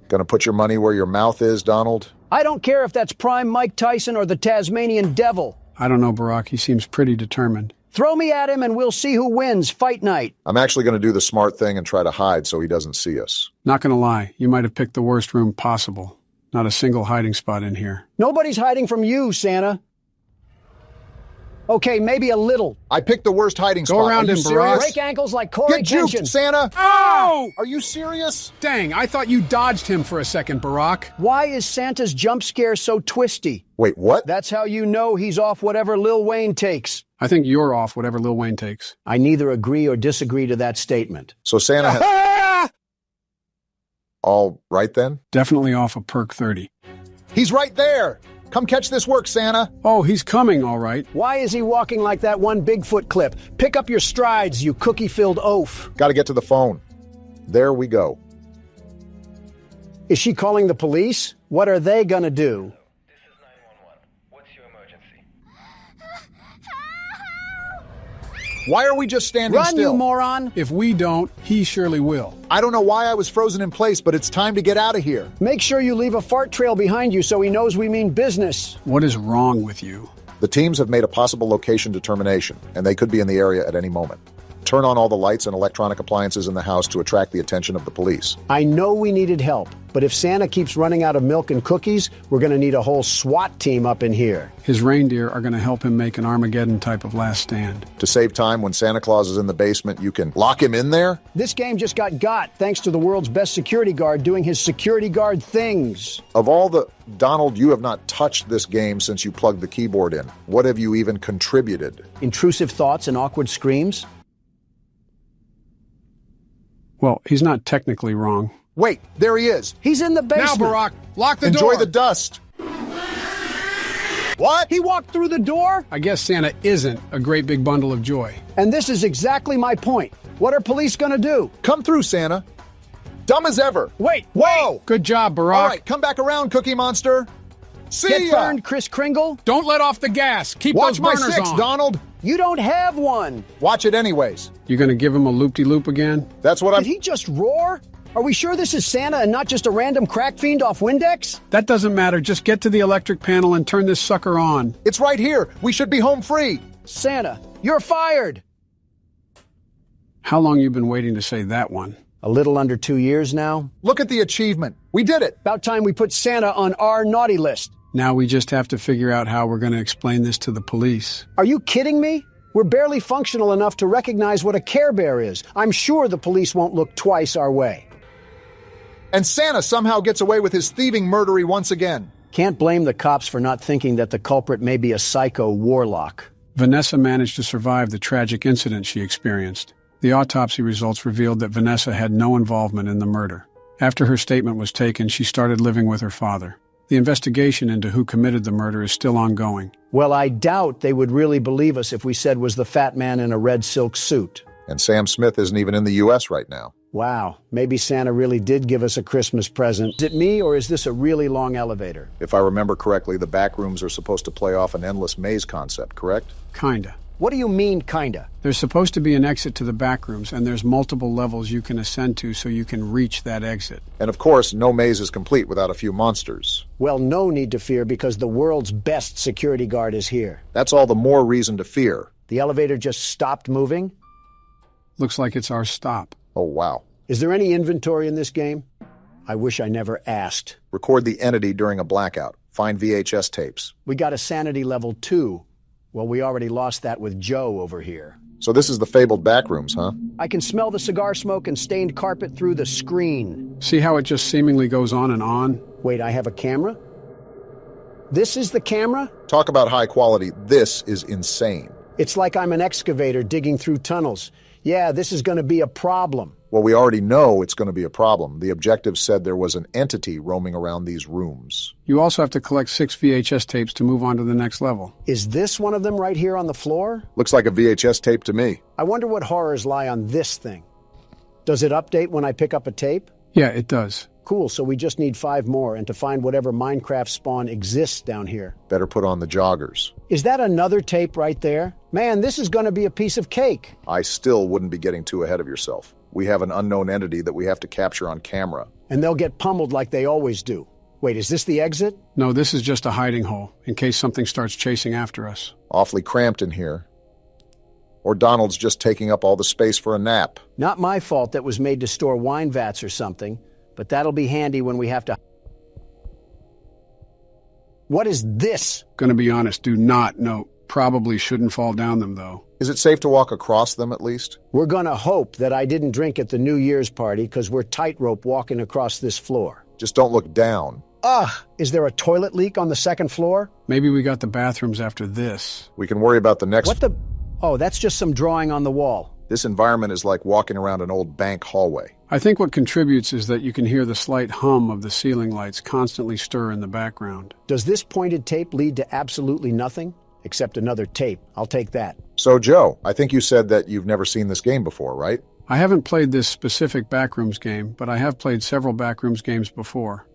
Gonna put your money where your mouth is, Donald? I don't care if that's prime Mike Tyson or the Tasmanian Devil. I don't know, Barack. He seems pretty determined. Throw me at him and we'll see who wins fight night. I'm actually gonna do the smart thing and try to hide so he doesn't see us. Not gonna lie, you might have picked the worst room possible. Not a single hiding spot in here. Nobody's hiding from you, Santa. Okay, maybe a little. I picked the worst hiding spot. Go around Are you him, serious? Break ankles like Corey Get juked, Kenshin. Santa! Oh! Are you serious? Dang, I thought you dodged him for a second, Barack. Why is Santa's jump scare so twisty? Wait, what? That's how you know he's off whatever Lil Wayne takes. I think you're off whatever Lil Wayne takes. I neither agree or disagree to that statement. So Santa has... All right, then? Definitely off a perk 30. He's right there! Come catch this work, Santa! Oh, he's coming, all right. Why is he walking like that one Bigfoot clip? Pick up your strides, you cookie-filled oaf. Gotta get to the phone. There we go. Is she calling the police? What are they gonna do? This is 911. What's your emergency? Why are we just standing Run, still? you moron! If we don't, he surely will. I don't know why I was frozen in place, but it's time to get out of here. Make sure you leave a fart trail behind you so he knows we mean business. What is wrong with you? The teams have made a possible location determination, and they could be in the area at any moment. Turn on all the lights and electronic appliances in the house to attract the attention of the police. I know we needed help, but if Santa keeps running out of milk and cookies, we're gonna need a whole SWAT team up in here. His reindeer are going to help him make an Armageddon type of last stand. To save time, when Santa Claus is in the basement, you can lock him in there? This game just got thanks to the world's best security guard doing his security guard things. Of all the... Donald, you have not touched this game since you plugged the keyboard in. What have you even contributed? Intrusive thoughts and awkward screams? Well, he's not technically wrong. Wait, there he is. He's in the Now, basement. Barack, lock the Enjoy door. the dust. What? He walked through the door? I guess Santa isn't a great big bundle of joy. And this is exactly my point. What are police gonna do? Come through, Santa. Dumb as ever. Wait, Whoa! Good job, Barack. All right, come back around, Cookie Monster. See Get ya! burned, Kris Kringle? Don't let off the gas. Keep Watch those my burners six, on. Donald! You don't have one. Watch it anyways. You gonna give him a loop-de-loop again? That's what I'm... Did he just roar? Are we sure this is Santa and not just a random crack fiend off Windex? That doesn't matter. Just get to the electric panel and turn this sucker on. It's right here. We should be home free. Santa, you're fired. How long you been waiting to say that one? A little under 2 years now. Look at the achievement. We did it. About time we put Santa on our naughty list. Now we just have to figure out how we're gonna explain this to the police. Are you kidding me? We're barely functional enough to recognize what a Care Bear is. I'm sure the police won't look twice our way. And Santa somehow gets away with his thieving murdery once again. Can't blame the cops for not thinking that the culprit may be a psycho warlock. Vanessa managed to survive the tragic incident she experienced. The autopsy results revealed that Vanessa had no involvement in the murder. After her statement was taken, she started living with her father. The investigation into who committed the murder is still ongoing. Well, I doubt they would really believe us if we said was the fat man in a red silk suit. And Sam Smith isn't even in the U.S. right now. Wow, maybe Santa really did give us a Christmas present. Is it me, or is this a really long elevator? If I remember correctly, the Backrooms are supposed to play off an endless maze concept, correct? Kinda. What do you mean, kinda? There's supposed to be an exit to the Backrooms, and there's multiple levels you can ascend to so you can reach that exit. And of course, no maze is complete without a few monsters. Well, no need to fear because the world's best security guard is here. That's all the more reason to fear. The elevator just stopped moving? Looks like it's our stop. Oh, wow. Is there any inventory in this game? I wish I never asked. Record the entity during a blackout. Find VHS tapes. We got a sanity level 2. Well, we already lost that with Joe over here. So this is the fabled Backrooms, huh? I can smell the cigar smoke and stained carpet through the screen. See how it just seemingly goes on and on? Wait, I have a camera? This is the camera? Talk about high quality. This is insane. It's like I'm an excavator digging through tunnels. Yeah, this is going to be a problem. Well, we already know it's going to be a problem. The objective said there was an entity roaming around these rooms. You also have to collect 6 VHS tapes to move on to the next level. Is this one of them right here on the floor? Looks like a VHS tape to me. I wonder what horrors lie on this thing. Does it update when I pick up a tape? Yeah, it does. Cool, so we just need 5 more and to find whatever Minecraft spawn exists down here. Better put on the joggers. Is that another tape right there? Man, this is going to be a piece of cake. I still wouldn't be getting too ahead of yourself. We have an unknown entity that we have to capture on camera. And they'll get pummeled like they always do. Wait, is this the exit? No, this is just a hiding hole, in case something starts chasing after us. Awfully cramped in here. Or Donald's just taking up all the space for a nap. Not my fault that was made to store wine vats or something, but that'll be handy when we have to... What is this? Gonna be honest, do not know. Probably shouldn't fall down them, though. Is it safe to walk across them at least? We're gonna hope that I didn't drink at the New Year's party because we're tightrope walking across this floor. Just don't look down. Ugh! Is there a toilet leak on the second floor? Maybe we got the bathrooms after this. We can worry about the next... What the... Oh, that's just some drawing on the wall. This environment is like walking around an old bank hallway. I think what contributes is that you can hear the slight hum of the ceiling lights constantly stir in the background. Does this pointed tape lead to absolutely nothing? Except another tape. I'll take that. So, Joe, I think you said that you've never seen this game before, right? I haven't played this specific Backrooms game, but I have played several Backrooms games before.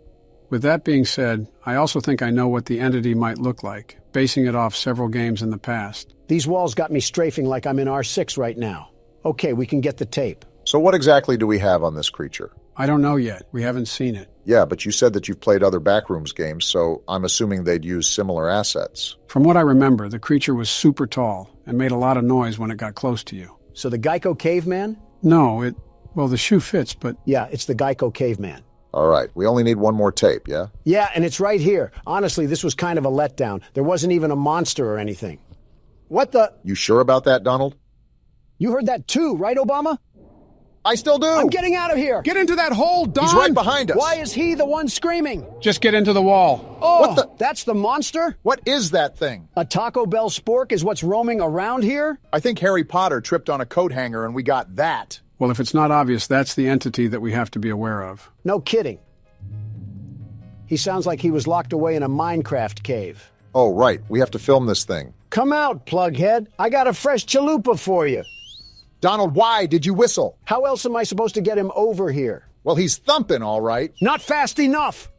With that being said, I also think I know what the entity might look like, basing it off several games in the past. These walls got me strafing like I'm in R6 right now. Okay, we can get the tape. So what exactly do we have on this creature? I don't know yet. We haven't seen it. Yeah, but you said that you've played other Backrooms games, so I'm assuming they'd use similar assets. From what I remember, the creature was super tall and made a lot of noise when it got close to you. So the Geico Caveman? No, well, the shoe fits, but... Yeah, it's the Geico Caveman. All right, we only need one more tape, yeah? Yeah, and it's right here. Honestly, this was kind of a letdown. There wasn't even a monster or anything. What the... You sure about that, Donald? You heard that too, right, Obama? I still do! I'm getting out of here! Get into that hole, Don! He's right behind us! Why is he the one screaming? Just get into the wall. Oh, What the- that's the monster? What is that thing? A Taco Bell spork is what's roaming around here? I think Harry Potter tripped on a coat hanger and we got that. Well, if it's not obvious, that's the entity that we have to be aware of. No kidding. He sounds like he was locked away in a Minecraft cave. Oh, right, we have to film this thing. Come out, plughead. I got a fresh chalupa for you. Donald, why did you whistle? How else am I supposed to get him over here? Well, he's thumping, all right. Not fast enough.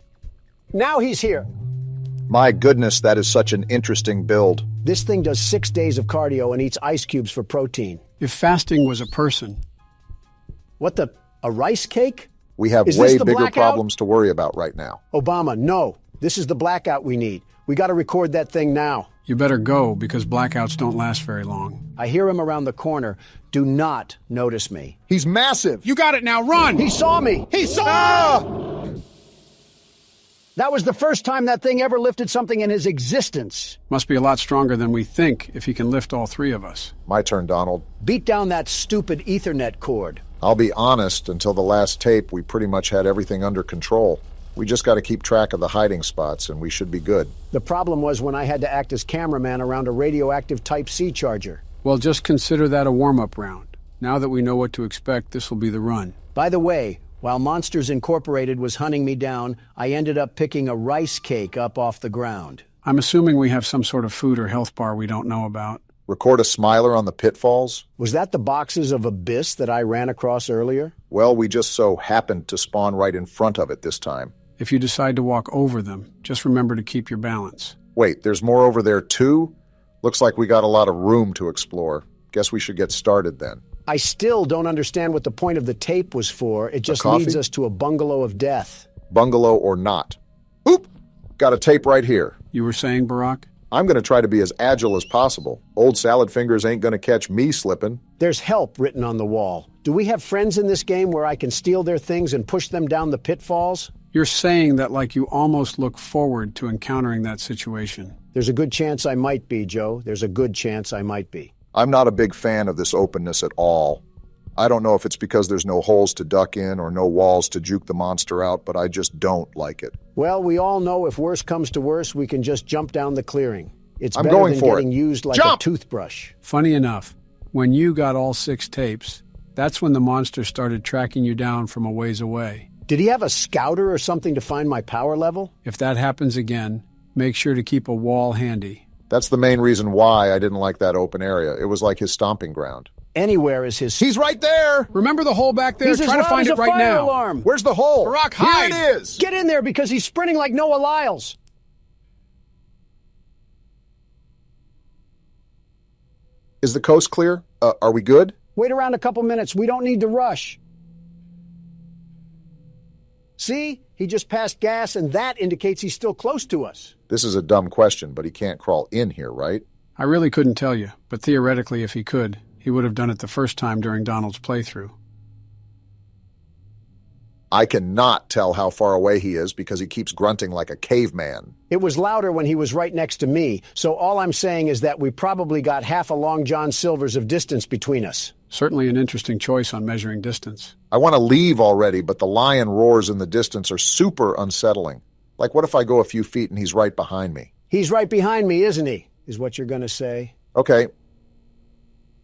Now he's here. My goodness, that is such an interesting build. This thing does 6 days of cardio and eats ice cubes for protein. If fasting was a person, What the? A rice cake? We have Is way this the bigger blackout? problems to worry about right now. Obama, no. This is the blackout we need. We got to record that thing now. you better go because blackouts don't last very long. I hear him around the corner. Do not notice me. He's massive. You got it now, run! He saw me! He saw me! That was the first time that thing ever lifted something in his existence. Must be a lot stronger than we think if he can lift all three of us. My turn, Donald. Beat down that stupid Ethernet cord. I'll be honest, until the last tape, we pretty much had everything under control. We just got to keep track of the hiding spots, and we should be good. The problem was when I had to act as cameraman around a radioactive Type-C charger. Well, just consider that a warm-up round. Now that we know what to expect, this will be the run. By the way, while Monsters Incorporated was hunting me down, I ended up picking a rice cake up off the ground. I'm assuming we have some sort of food or health bar we don't know about. Record a smiler on the pitfalls? Was that the boxes of Abyss that I ran across earlier? Well, we just so happened to spawn right in front of it this time. If you decide to walk over them, just remember to keep your balance. Wait, there's more over there too? Looks like we got a lot of room to explore. Guess we should get started then. I still don't understand what the point of the tape was for. It just coffee? leads us to a bungalow of death. Bungalow or not. Oop! Got a tape right here. You were saying, Barack? I'm going to try to be as agile as possible. Old salad fingers ain't going to catch me slipping. There's help written on the wall. Do we have friends in this game where I can steal their things and push them down the pitfalls? You're saying that like you almost look forward to encountering that situation. There's a good chance I might be, Joe. There's a good chance I might be. I'm not a big fan of this openness at all. I don't know if it's because there's no holes to duck in or no walls to juke the monster out, but I just don't like it. Well, we all know if worse comes to worse, we can just jump down the clearing. It's I'm better going than for getting it. used like Jump! a toothbrush. Funny enough, when you got all 6 tapes, that's when the monster started tracking you down from a ways away. Did he have a scouter or something to find my power level? If that happens again, make sure to keep a wall handy. That's the main reason why I didn't like that open area. It was like his stomping ground. Anywhere is his... He's right there. Remember the hole back there? He's as Try to loud find as it a right fire now. alarm. Where's the hole? Barack, hide! Here it is. Get in there because he's sprinting like Noah Lyles. Is the coast clear? Are we good? Wait around a couple minutes. We don't need to rush. See? He just passed gas, and that indicates he's still close to us. This is a dumb question, but he can't crawl in here, right? I really couldn't tell you, but theoretically, if he could, he would have done it the first time during Donald's playthrough. I cannot tell how far away he is because he keeps grunting like a caveman. It was louder when he was right next to me, so all I'm saying is that we probably got half a Long John Silver's of distance between us. Certainly an interesting choice on measuring distance. I want to leave already, but the lion roars in the distance are super unsettling. Like, what if I go a few feet and he's right behind me? He's right behind me, isn't he? Is what you're going to say. Okay,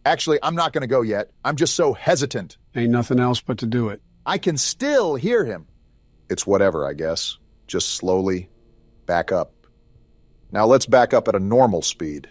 Actually, I'm not going to go yet. I'm just so hesitant. Ain't nothing else but to do it. I can still hear him. it's whatever, I guess. Just slowly back up. Now let's back up at a normal speed.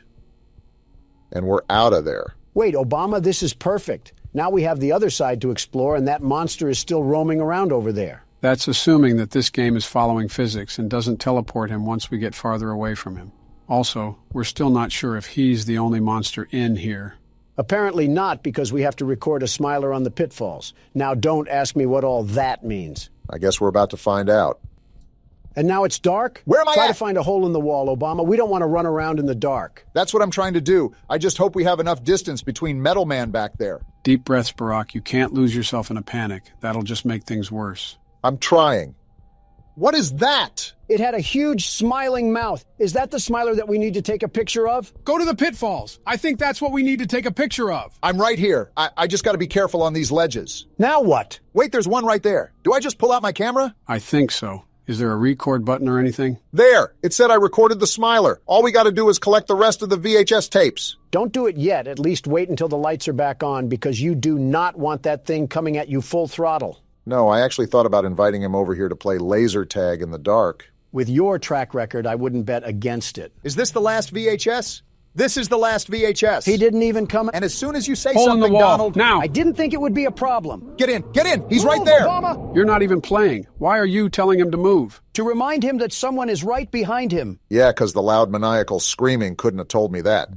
And we're out of there. Wait, Obama, this is perfect. Now we have the other side to explore, and that monster is still roaming around over there. That's assuming that this game is following physics and doesn't teleport him once we get farther away from him. Also, we're still not sure if he's the only monster in here. Apparently not, because we have to record a smiler on the pitfalls. Now don't ask me what all that means. I guess we're about to find out. And now it's dark? Where am I Try at? to find a hole in the wall, Obama. We don't want to run around in the dark. That's what I'm trying to do. I just hope we have enough distance between Metal Man back there. Deep breaths, Barack. You can't lose yourself in a panic. That'll just make things worse. I'm trying. What is that? It had a huge smiling mouth. Is that the smiler that we need to take a picture of? Go to the pitfalls. I think that's what we need to take a picture of. I'm right here. I just got to be careful on these ledges. Now what? Wait, there's one right there. Do I just pull out my camera? I think so. Is there a record button or anything? There! It said I recorded the smiler. All we got to do is collect the rest of the VHS tapes. Don't do it yet. At least wait until the lights are back on, because you do not want that thing coming at you full throttle. No, I actually thought about inviting him over here to play laser tag in the dark. With your track record, I wouldn't bet against it. Is this the last VHS? This is the last VHS. He didn't even come. And as soon as you say Hole in the something, wall. Donald... Now! I didn't think it would be a problem. Get in! Get in! He's right Move, there! Obama! You're not even playing. Why are you telling him to move? To remind him that someone is right behind him. Yeah, 'cause the loud maniacal screaming couldn't have told me that.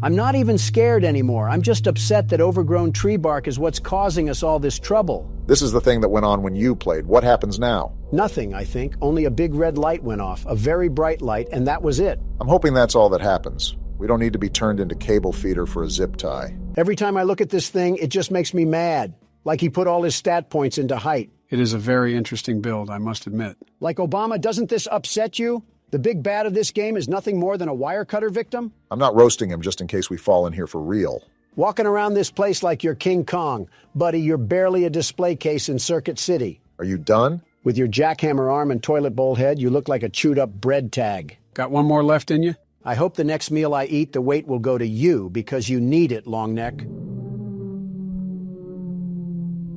I'm not even scared anymore. I'm just upset that overgrown tree bark is what's causing us all this trouble. This is the thing that went on when you played. What happens now? Nothing, I think. Only a big red light went off, a very bright light, and that was it. I'm hoping that's all that happens. We don't need to be turned into cable feeder for a zip tie. Every time I look at this thing, it just makes me mad. Like he put all his stat points into height. It is a very interesting build, I must admit. Like Obama, doesn't this upset you? The big bad of this game is nothing more than a wire cutter victim? I'm not roasting him just in case we fall in here for real. Walking around this place like you're King Kong. Buddy, you're barely a display case in Circuit City. Are you done? With your jackhammer arm and toilet bowl head, you look like a chewed-up bread tag. Got one more left in you? I hope the next meal I eat, the weight will go to you because you need it, long neck.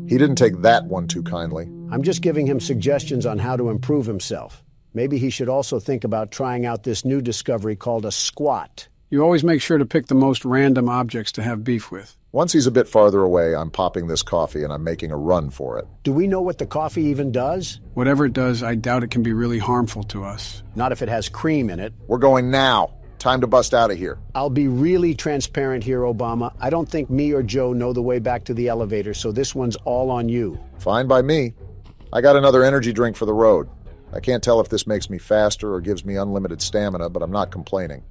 He didn't take that one too kindly. I'm just giving him suggestions on how to improve himself. Maybe he should also think about trying out this new discovery called a squat. You always make sure to pick the most random objects to have beef with. Once he's a bit farther away, I'm popping this coffee and I'm making a run for it. Do we know what the coffee even does? Whatever it does, I doubt it can be really harmful to us. Not if it has cream in it. We're going now. Time to bust out of here. I'll be really transparent here, Obama. I don't think me or Joe know the way back to the elevator, so this one's all on you. Fine by me. I got another energy drink for the road. I can't tell if this makes me faster or gives me unlimited stamina, but I'm not complaining.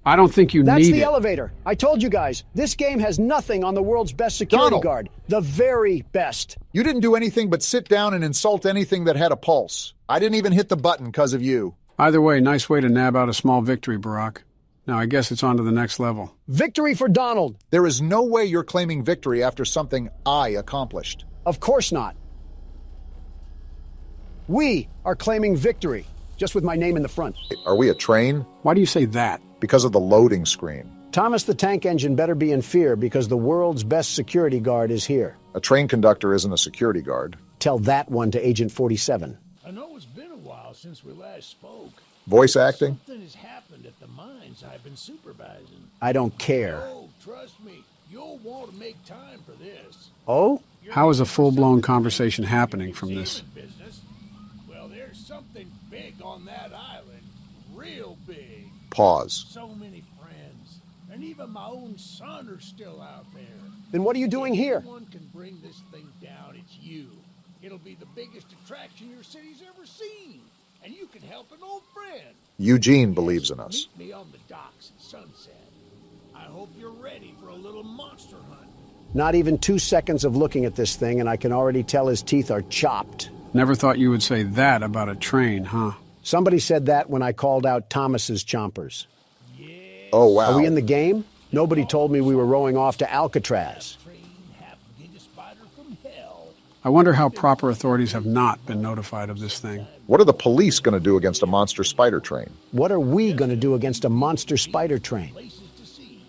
I don't think you That's need the it. elevator. I told you guys, this game has nothing on the world's best security Donald! guard. The very best. You didn't do anything but sit down and insult anything that had a pulse. I didn't even hit the button because of you. Either way, nice way to nab out a small victory, Barack. Now I guess it's on to the next level. Victory for Donald. There is no way you're claiming victory after something I accomplished. Of course not. We are claiming victory, just with my name in the front. Are we a train? Why do you say that? Because of the loading screen. Thomas the Tank Engine better be in fear because the world's best security guard is here. A train conductor isn't a security guard. Tell that one to Agent 47. I know it's been a while since we last spoke. Voice acting? Something has happened at the mines I've been supervising. I don't care. Oh, trust me, you'll want to make time for this. Oh? How is a full-blown conversation happening from this? Business. Well, there's something big on that island. Real big. Pause. So many friends. And even my own son are still out there. Then what are you doing here? If anyone can bring this thing down, it's you. It'll be the biggest attraction your city's ever seen. And you can help an old friend. Eugene believes in us. Meet me on the docks at sunset. I hope you're ready for a little monster hunt. Not even 2 seconds of looking at this thing, and I can already tell his teeth are chopped. Never thought you would say that about a train, huh? Somebody said that when I called out Thomas's chompers. Oh, wow. Are we in the game? Nobody told me we were rowing off to Alcatraz. I wonder how proper authorities have not been notified of this thing. What are the police going to do against a monster spider train? What are we going to do against a monster spider train? Places to see.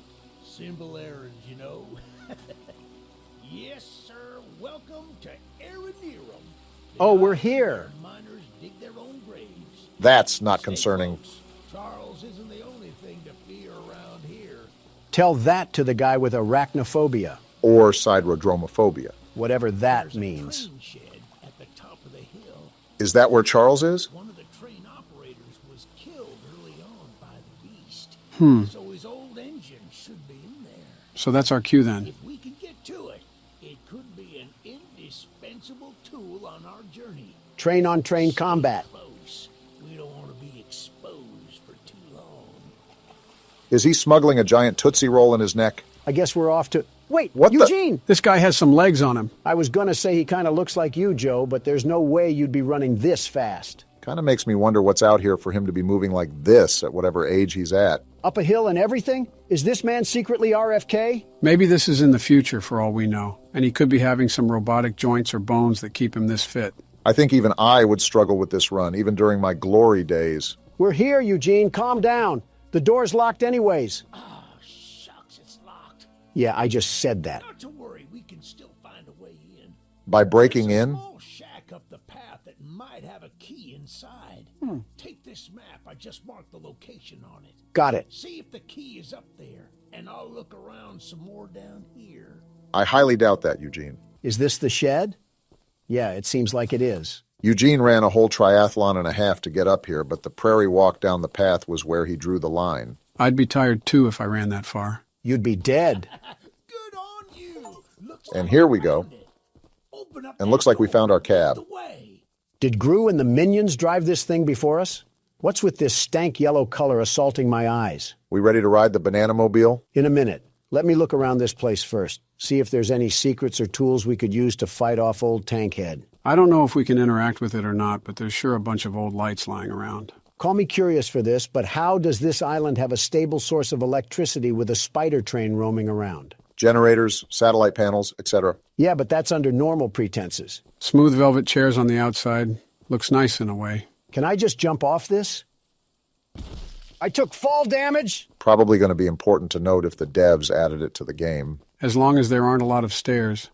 Simple errands, you know. Yes, sir. Welcome to Aranerum. Oh, we're here. Miners dig their own graves. That's not Stay concerning. close. Charles isn't the only thing to fear around here. Tell that to the guy with arachnophobia, Or siderodromophobia. whatever that There's a means. train shed at the top of the hill. Is that where Charles is? One of the train operators was killed early on by the beast. So his old engine should be in there. So that's our cue then. If we can get to it, it could be an indispensable tool on our journey. Train-on-train combat. Close. We don't want to be exposed for too long. Is he smuggling a giant Tootsie Roll in his neck? I guess we're off to... Wait, What the- Eugene! This guy has some legs on him. I was going to say he kind of looks like you, Joe, but there's no way you'd be running this fast. Kind of makes me wonder what's out here for him to be moving like this at whatever age he's at. Up a hill and everything? Is this man secretly RFK? Maybe this is in the future for all we know, and he could be having some robotic joints or bones that keep him this fit. I think even I would struggle with this run, even during my glory days. We're here, Eugene. Calm down. The door's locked anyways. Shucks, it's locked. Yeah, I just said that. Not to worry, we can still find a way in. By breaking There's a in? small shack up the path that might have a key inside. Take this map. I just marked the location on it. Got it. See if the key is up there, and I'll look around some more down here. I highly doubt that, Eugene. Is this the shed? Yeah, it seems like it is. Eugene ran a whole triathlon and a half to get up here, but the prairie walk down the path was where he drew the line. I'd be tired too if I ran that far. You'd be dead. Good on you. Looks And like here you we go. found it. Open up And that looks like we door. found our cab. The way. Did Gru and the minions drive this thing before us? What's with this stank yellow color assaulting my eyes? We ready to ride the banana mobile? In a minute. Let me look around this place first. See if there's any secrets or tools we could use to fight off old Tankhead. I don't know if we can interact with it or not, but there's sure a bunch of old lights lying around. Call me curious for this, but how does this island have a stable source of electricity with a spider train roaming around? Generators, satellite panels, etc. Yeah, but that's under normal pretenses. Smooth velvet chairs on the outside. Looks nice in a way. Can I just jump off this? I took fall damage. Probably going to be important to note if the devs added it to the game. As long as there aren't a lot of stairs.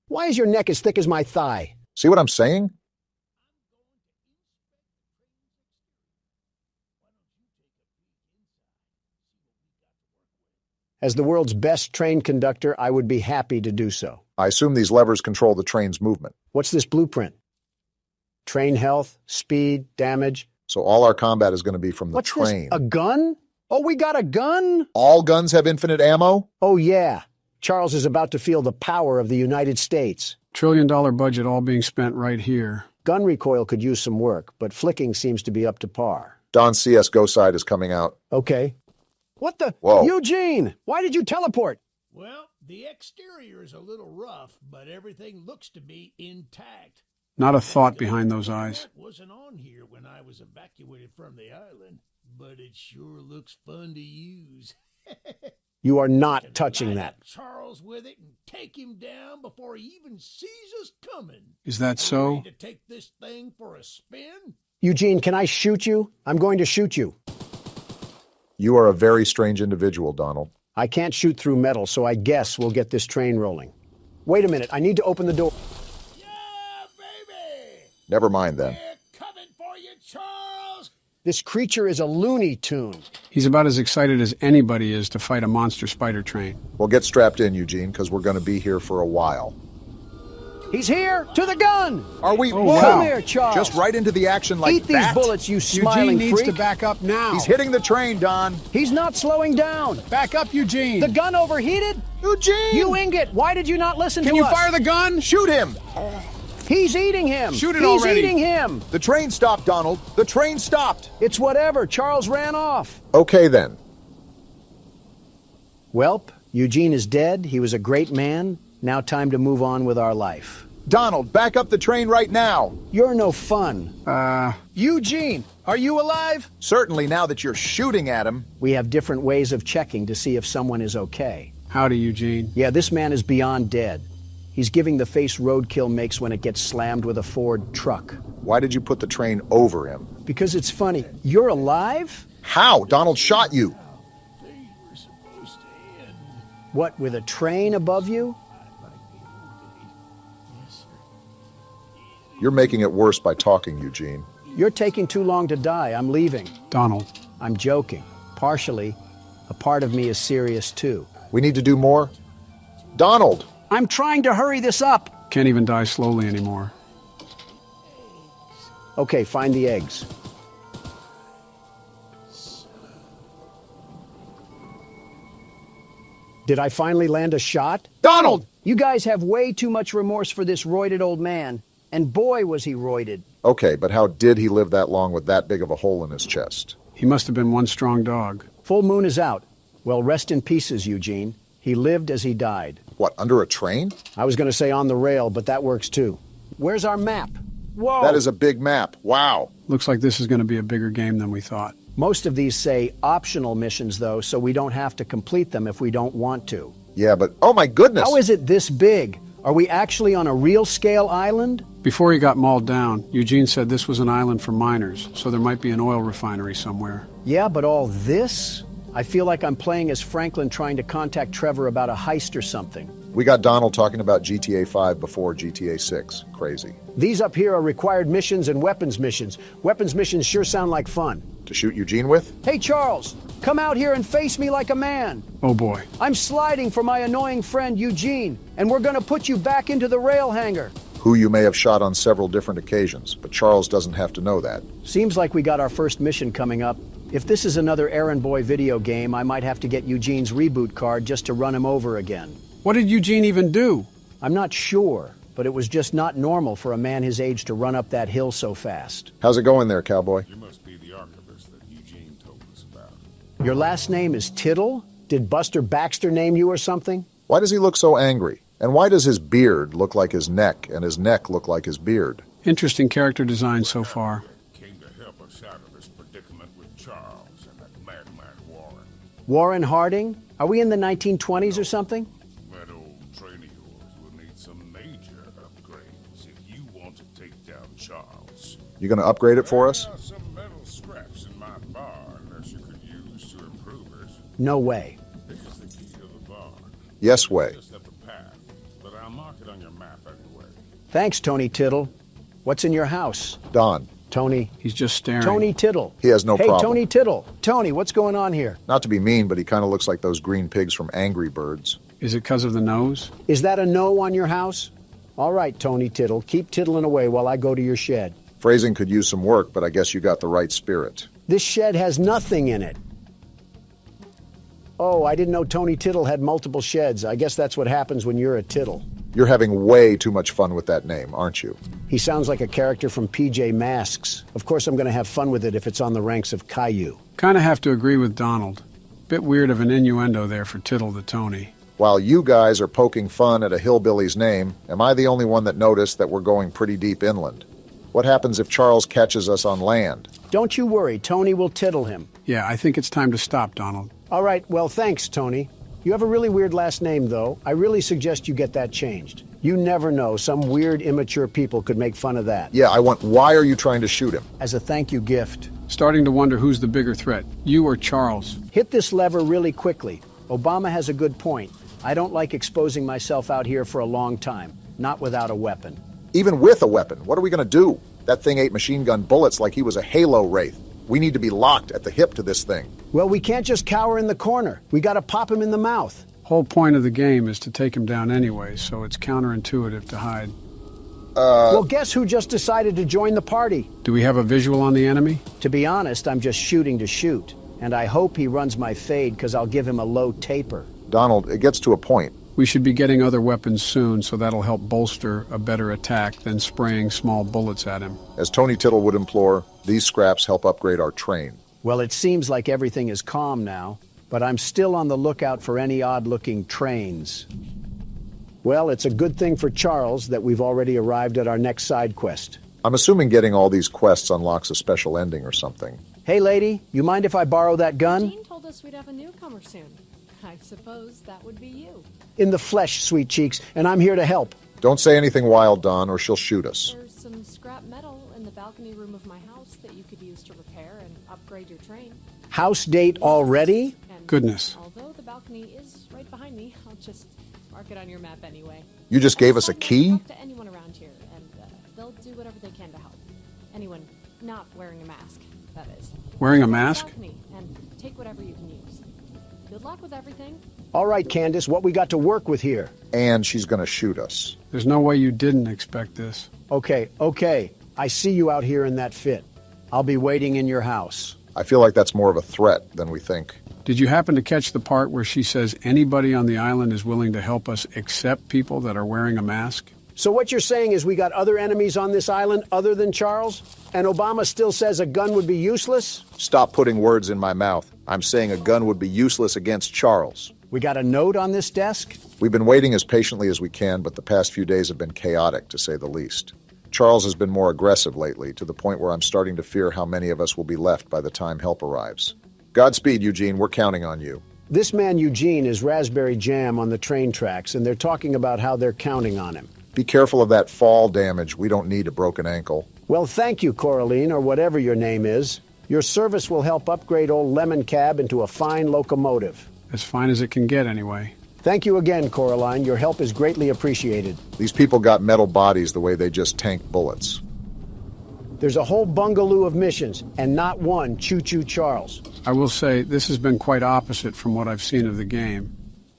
Why is your neck as thick as my thigh? See what I'm saying? As the world's best train conductor, I would be happy to do so. I assume these levers control the train's movement. What's this blueprint? Train health, speed, damage. So all our combat is going to be from the What's train. this? A gun? Oh, we got a gun? All guns have infinite ammo? Oh, yeah. Charles is about to feel the power of the United States. $1 trillion budget all being spent right here. Gun recoil could use some work, but flicking seems to be up to par. Don's CSGO side is coming out. Okay. What the? Whoa. Eugene, why did you teleport? Well, the exterior is a little rough, but everything looks to be intact. Not a thought behind those eyes. That wasn't on here when I was evacuated from the island, but it sure looks fun to use. You are not Can touching light that. up Charles with it and take him down before he even sees us coming. Is that You so? ready to take this thing for a spin? Eugene, can I shoot you? I'm going to shoot you. You are a very strange individual, Donald. I can't shoot through metal, so I guess we'll get this train rolling. Wait a minute, I need to open the door. Yeah, baby! Never mind then. We're coming for you, Charles! This creature is a Looney Tune. He's about as excited as anybody is to fight a monster spider train. Well, get strapped in, Eugene, because we're going to be here for a while. He's here! To the gun! Are we? Oh, Whoa! wow. Come here, Charles. Just right into the action like Eat these that? bullets, you Eugene smiling needs freak. to back up now. He's hitting the train, Don. He's not slowing down. Back up, Eugene. The gun overheated? Eugene! You ingot! Why did you not listen Can to you us? fire the gun? Shoot him! He's eating him! Shoot it He's already. eating him! The train stopped, Donald. The train stopped. It's whatever. Charles ran off. Okay then. Welp, Eugene is dead. He was a great man. Now time to move on with our life. Donald, back up the train right now. You're no fun. Eugene, are you alive? Certainly now that you're shooting at him. We have different ways of checking to see if someone is okay. Howdy, Eugene. Yeah, this man is beyond dead. He's giving the face roadkill makes when it gets slammed with a Ford truck. Why did you put the train over him? Because it's funny. You're alive? How? Donald shot you. They were supposed to end. What, with a train above you? Yes, sir. You're making it worse by talking, Eugene. You're taking too long to die. I'm leaving. Donald. I'm joking. Partially. A part of me is serious too. We need to do more. Donald! I'm trying to hurry this up. Can't even die slowly anymore. Okay, find the eggs. Did I finally land a shot? Donald! You guys have way too much remorse for this roided old man. And boy, was he roided. Okay, but how did he live that long with that big of a hole in his chest? He must have been one strong dog. Full moon is out. Well, rest in pieces, Eugene. He lived as he died. What, under a train? I was going to say on the rail, but that works too. Where's our map? Whoa! That is a big map. Wow. Looks like this is going to be a bigger game than we thought. Most of these say optional missions, though, so we don't have to complete them if we don't want to. Yeah, but oh my goodness! How is it this big? Are we actually on a real-scale island? Before he got mauled down, Eugene said this was an island for miners, so there might be an oil refinery somewhere. Yeah, but all this? I feel like I'm playing as Franklin trying to contact Trevor about a heist or something. We got Donald talking about GTA 5 before GTA 6. Crazy. These up here are required missions and weapons missions. Weapons missions sure sound like fun. To shoot Eugene with? Hey, Charles, come out here and face me like a man. Oh boy. I'm sliding for my annoying friend Eugene, and we're gonna put you back into the rail hangar. Who you may have shot on several different occasions, but Charles doesn't have to know that. Seems like we got our first mission coming up. If this is another errand boy video game, I might have to get Eugene's reboot card just to run him over again. What did Eugene even do? I'm not sure, but it was just not normal for a man his age to run up that hill so fast. How's it going there, cowboy? You must be the archivist that Eugene told us about. Your last name is Tittle? Did Buster Baxter name you or something? Why does he look so angry? And why does his beard look like his neck and his neck look like his beard? Interesting character design so far. Came to help us out of this predicament with Charles and that madman Warren. Warren Harding? Are we in the 1920s or something? That old train of yours will need some major upgrades if you want to take down Charles. You gonna upgrade it for us? There are some metal scraps in my barn that you could use to improve it. No way. This is the key to the barn. Yes way. Just up the path, but I'll mark it on your map anyway. Thanks, Tony Tittle. What's in your house? Don. Tony. He's just staring. Tony Tittle. He has no hey, problem. Tony Tittle. Tony, what's going on here? Not to be mean, but he kind of looks like those green pigs from Angry Birds. Is it because of the nose? Is that a no on your house? All right, Tony Tittle, keep tittling away while I go to your shed. Phrasing could use some work, but I guess you got the right spirit. This shed has nothing in it. Oh, I didn't know Tony Tittle had multiple sheds. I guess that's what happens when you're a Tittle. You're having way too much fun with that name, aren't you? He sounds like a character from PJ Masks. Of course I'm going to have fun with it if it's on the ranks of Caillou. Kind of have to agree with Donald. Bit weird of an innuendo there for Tittle the Tony. While you guys are poking fun at a hillbilly's name, am I the only one that noticed that we're going pretty deep inland? What happens if Charles catches us on land? Don't you worry, Tony will tittle him. Yeah, I think it's time to stop, Donald. All right, well, thanks, Tony. You have a really weird last name, though. I really suggest you get that changed. You never know. Some weird, immature people could make fun of that. Yeah, why are you trying to shoot him? As a thank you gift. Starting to wonder who's the bigger threat, you or Charles. Hit this lever really quickly. Obama has a good point. I don't like exposing myself out here for a long time, not without a weapon. Even with a weapon, what are we going to do? That thing ate machine gun bullets like he was a Halo Wraith. We need to be locked at the hip to this thing. Well, we can't just cower in the corner. We got to pop him in the mouth. Whole point of the game is to take him down anyway, so it's counterintuitive to hide. Well, guess who just decided to join the party? Do we have a visual on the enemy? To be honest, I'm just shooting to shoot. And I hope he runs my fade because I'll give him a low taper. Donald, it gets to a point. We should be getting other weapons soon, so that'll help bolster a better attack than spraying small bullets at him. As Tony Tittle would implore, these scraps help upgrade our train. Well, it seems like everything is calm now, but I'm still on the lookout for any odd-looking trains. Well, it's a good thing for Charles that we've already arrived at our next side quest. I'm assuming getting all these quests unlocks a special ending or something. Hey, lady, you mind if I borrow that gun? Dean told us we'd have a newcomer soon. I suppose that would be you. In the flesh, sweet cheeks, and I'm here to help. Don't say anything wild, Don, or she'll shoot us. There's some scrap metal in the balcony room of my house that you could use to repair and upgrade your train. House date already? And Goodness. although the balcony is right behind me, I'll just mark it on your map anyway. You just gave us a key? Talk to anyone around here, and they'll do whatever they can to help. Anyone not wearing a mask, that is. Wearing a mask? Balcony and take whatever you can use. Good luck with everything. All right, Candace, what we got to work with here? And she's going to shoot us. There's no way you didn't expect this. Okay. I see you out here in that fit. I'll be waiting in your house. I feel like that's more of a threat than we think. Did you happen to catch the part where she says anybody on the island is willing to help us except people that are wearing a mask? So what you're saying is we got other enemies on this island other than Charles? And Obama still says a gun would be useless? Stop putting words in my mouth. I'm saying a gun would be useless against Charles. We got a note on this desk? We've been waiting as patiently as we can, but the past few days have been chaotic, to say the least. Charles has been more aggressive lately, to the point where I'm starting to fear how many of us will be left by the time help arrives. Godspeed, Eugene. We're counting on you. This man Eugene is raspberry jam on the train tracks, and they're talking about how they're counting on him. Be careful of that fall damage. We don't need a broken ankle. Well, thank you, Coraline, or whatever your name is. Your service will help upgrade old Lemon Cab into a fine locomotive. As fine as it can get, anyway. Thank you again, Coraline. Your help is greatly appreciated. These people got metal bodies the way they just tank bullets. There's a whole bungaloo of missions, and not one Choo Charles. I will say, this has been quite opposite from what I've seen of the game.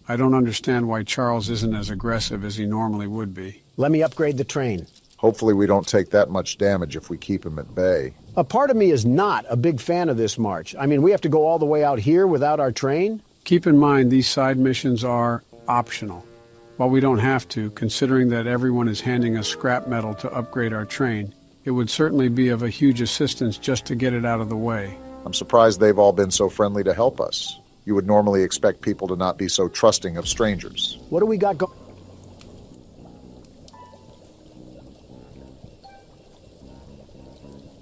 I don't understand why Charles isn't as aggressive as he normally would be. Let me upgrade the train. Hopefully we don't take that much damage if we keep him at bay. A part of me is not a big fan of this march. I mean, we have to go all the way out here without our train? Keep in mind, these side missions are optional. While we don't have to, considering that everyone is handing us scrap metal to upgrade our train, it would certainly be of a huge assistance just to get it out of the way. I'm surprised they've all been so friendly to help us. You would normally expect people to not be so trusting of strangers. What do we got going?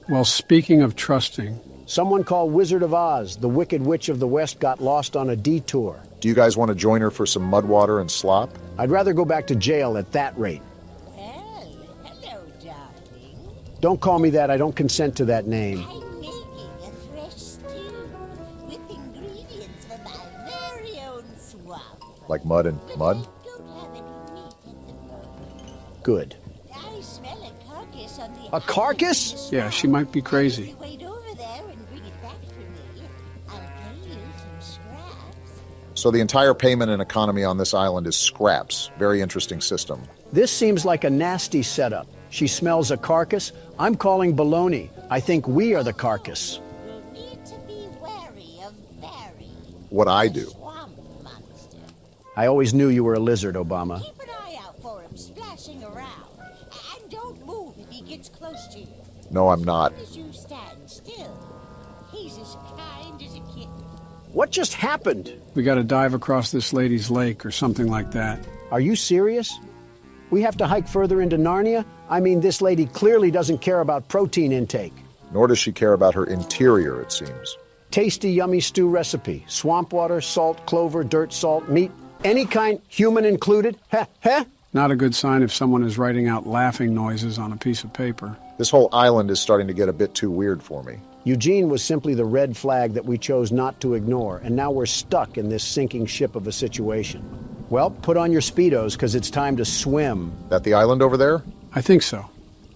Well, speaking of trusting, Someone called Wizard of Oz, the Wicked Witch of the West, got lost on a detour. Do you guys want to join her for some mud water and slop? I'd rather go back to jail at that rate. Well, hello, darling. Don't call me that. I don't consent to that name. I'm making a fresh stew with ingredients from my very own swamp. Like mud and mud? I don't have any meat at the moment. Good. I smell a carcass on the A carcass? yeah, she might be crazy. Wait over there and bring it back for me. I'll pay you some scraps. So the entire payment and economy on this island is scraps. Very interesting system. This seems like a nasty setup. She smells a carcass. I'm calling baloney. I think we are the carcass. You'll need to be wary of Barry, What I the do. swamp monster. I always knew you were a lizard, Obama. Keep an eye out for him splashing around. And don't move if he gets close to you. No, I'm not. As you stand still, he's as kind as a kitten. What just happened? We gotta dive across this lady's lake or something like that. Are you serious? We have to hike further into Narnia? I mean, this lady clearly doesn't care about protein intake. Nor does she care about her interior, it seems. Tasty, yummy stew recipe. Swamp water, salt, clover, dirt, salt, meat. Any kind, human included. Heh, heh. Not a good sign if someone is writing out laughing noises on a piece of paper. This whole island is starting to get a bit too weird for me. Eugene was simply the red flag that we chose not to ignore, and now we're stuck in this sinking ship of a situation. Well, put on your Speedos, because it's time to swim. That the island over there? I think so.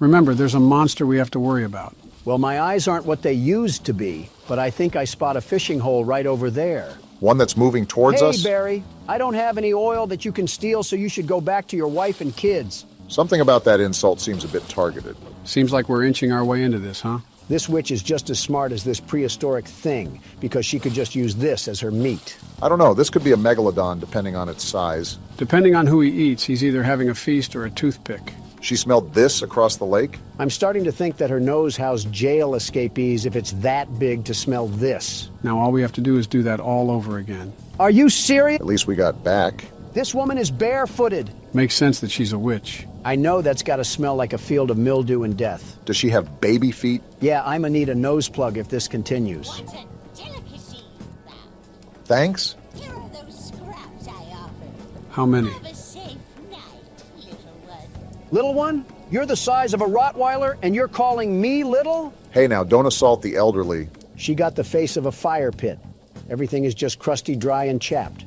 Remember, there's a monster we have to worry about. Well, my eyes aren't what they used to be, but I think I spot a fishing hole right over there. One that's moving towards Hey, us? Barry, I don't have any oil that you can steal, so you should go back to your wife and kids. Something about that insult seems a bit targeted. Seems like we're inching our way into this, huh? This witch is just as smart as this prehistoric thing, because she could just use this as her meat. I don't know, this could be a megalodon depending on its size. Depending on who he eats, he's either having a feast or a toothpick. She smelled this across the lake? I'm starting to think that her nose housed jail escapees if it's that big to smell this. Now all we have to do is do that all over again. Are you serious? At least we got back. This woman is barefooted. Makes sense that she's a witch. I know that's got to smell like a field of mildew and death. Does she have baby feet? Yeah, I'ma need a nose plug if this continues. What a delicacy, Bob. Thanks? Here are those scraps I offered. How many? Have a safe night, little one. Little one, you're the size of a Rottweiler and you're calling me little? Hey now, don't assault the elderly. She got the face of a fire pit. Everything is just crusty, dry, and chapped.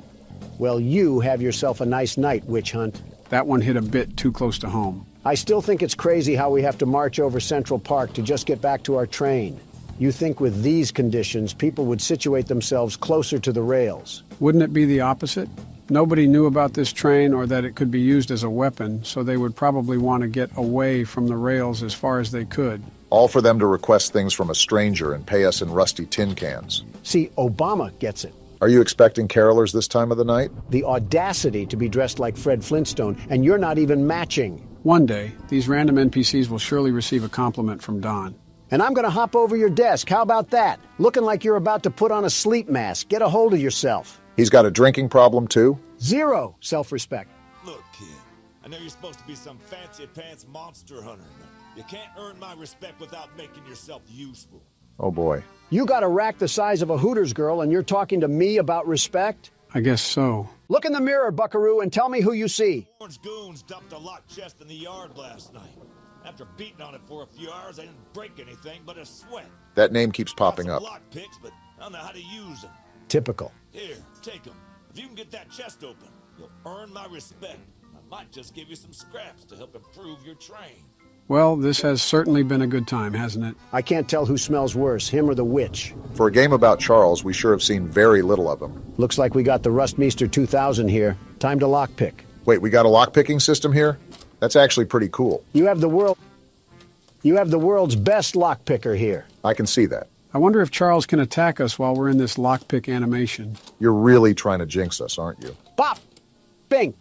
Well, you have yourself a nice night, witch hunt. That one hit a bit too close to home. I still think it's crazy how we have to march over Central Park to just get back to our train. You think with these conditions, people would situate themselves closer to the rails. Wouldn't it be the opposite? Nobody knew about this train or that it could be used as a weapon, so they would probably want to get away from the rails as far as they could. All for them to request things from a stranger and pay us in rusty tin cans. See, Obama gets it. Are you expecting carolers this time of the night? The audacity to be dressed like Fred Flintstone, and you're not even matching. One day, these random NPCs will surely receive a compliment from Don. And I'm gonna hop over your desk. How about that? Looking like you're about to put on a sleep mask. Get a hold of yourself. He's got a drinking problem too? Zero self-respect. Look, kid, I know you're supposed to be some fancy-pants monster hunter, but you can't earn my respect without making yourself useful. Oh boy. You got a rack the size of a Hooters girl, and you're talking to me about respect? I guess so. Look in the mirror, buckaroo, and tell me who you see. Orange goons dumped a locked chest in the yard last night. After beating on it for a few hours, I didn't break anything but a sweat. That name keeps popping up. Lock picks, but I don't know how to use them. Typical. Here, take them. If you can get that chest open, You'll earn my respect. I might just give you some scraps to help improve your train. Well, this has certainly been a good time, hasn't it? I can't tell who smells worse, him or the witch. For a game about Charles, we sure have seen very little of him. Looks like we got the Rustmeister 2000 here. Time to lockpick. Wait, we got a lockpicking system here? That's actually pretty cool. You have the world's best lockpicker here. I can see that. I wonder if Charles can attack us while we're in this lockpick animation. You're really trying to jinx us, aren't you? Bop! Bing!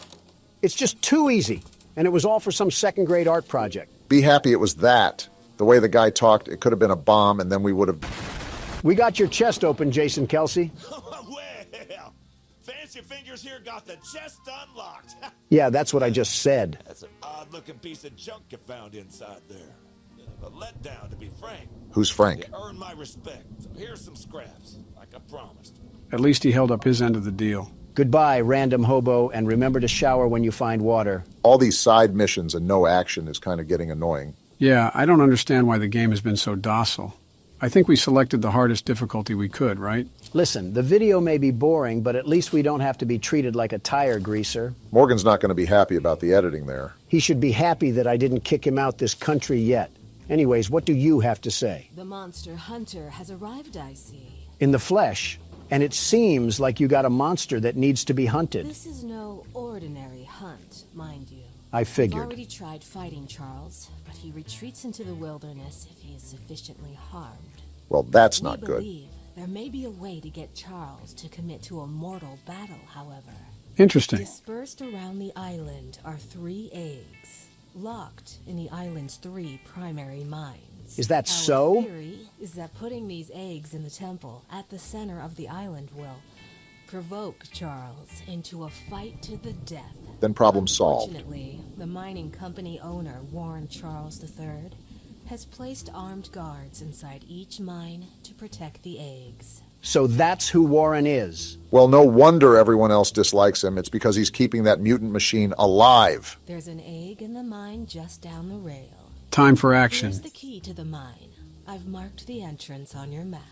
It's just too easy. And it was all for some second-grade art project. Be happy it was that. The way the guy talked, it could have been a bomb, and then we would have... We got your chest open, Jason Kelsey. Well, Fancy Fingers here got the chest unlocked. Yeah, that's what I just said. That's an odd-looking piece of junk you found inside there. Bit of a letdown, to be frank. Who's Frank? You earned my respect, so here's some scraps, like I promised. At least he held up his end of the deal. Goodbye, random hobo, and remember to shower when you find water. All these side missions and no action is kind of getting annoying. Yeah, I don't understand why the game has been so docile. I think we selected the hardest difficulty we could, right? Listen, the video may be boring, but at least we don't have to be treated like a tire greaser. Morgan's not going to be happy about the editing there. He should be happy that I didn't kick him out this country yet. Anyways, what do you have to say? The monster hunter has arrived, I see. In the flesh. And it seems like you got a monster that needs to be hunted. This is no ordinary hunt, mind you. I figured. I've already tried fighting Charles, but he retreats into the wilderness if he is sufficiently harmed. Well, that's not We good. believe there may be a way to get Charles to commit to a mortal battle, however. Interesting. Dispersed around the island are 3 eggs, locked in the island's 3 primary mines. Is that Our so? theory is that putting these eggs in the temple at the center of the island will provoke Charles into a fight to the death. Then problem solved. Fortunately, the mining company owner, Warren Charles III, has placed armed guards inside each mine to protect the eggs. So that's who Warren is. Well, no wonder everyone else dislikes him. It's because he's keeping that mutant machine alive. There's an egg in the mine just down the rail. Time for action. Here's the key to the mine. I've marked the entrance on your map.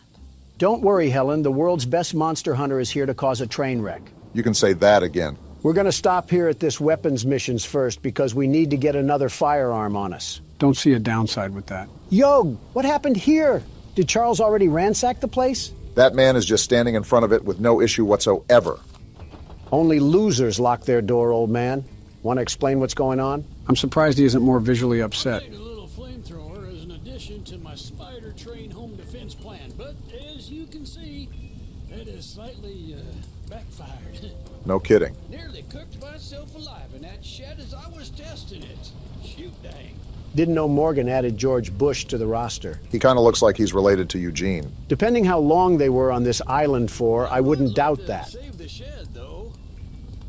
Don't worry, Helen. The world's best monster hunter is here to cause a train wreck. You can say that again. We're going to stop here at this weapons missions first because we need to get another firearm on us. Don't see a downside with that. Yo, what happened here? Did Charles already ransack the place? That man is just standing in front of it with no issue whatsoever. Only losers lock their door, old man. Want to explain what's going on? I'm surprised he isn't more visually upset. A little flamethrower as an addition to my spider train home defense plan, but as you can see, it has slightly backfired. No kidding. Nearly cooked myself alive in that shed as I was testing it. Shoot dang. Didn't know Morgan added George Bush to the roster. He kind of looks like he's related to Eugene. Depending how long they were on this island for, I wouldn't doubt that. Save the shed, though.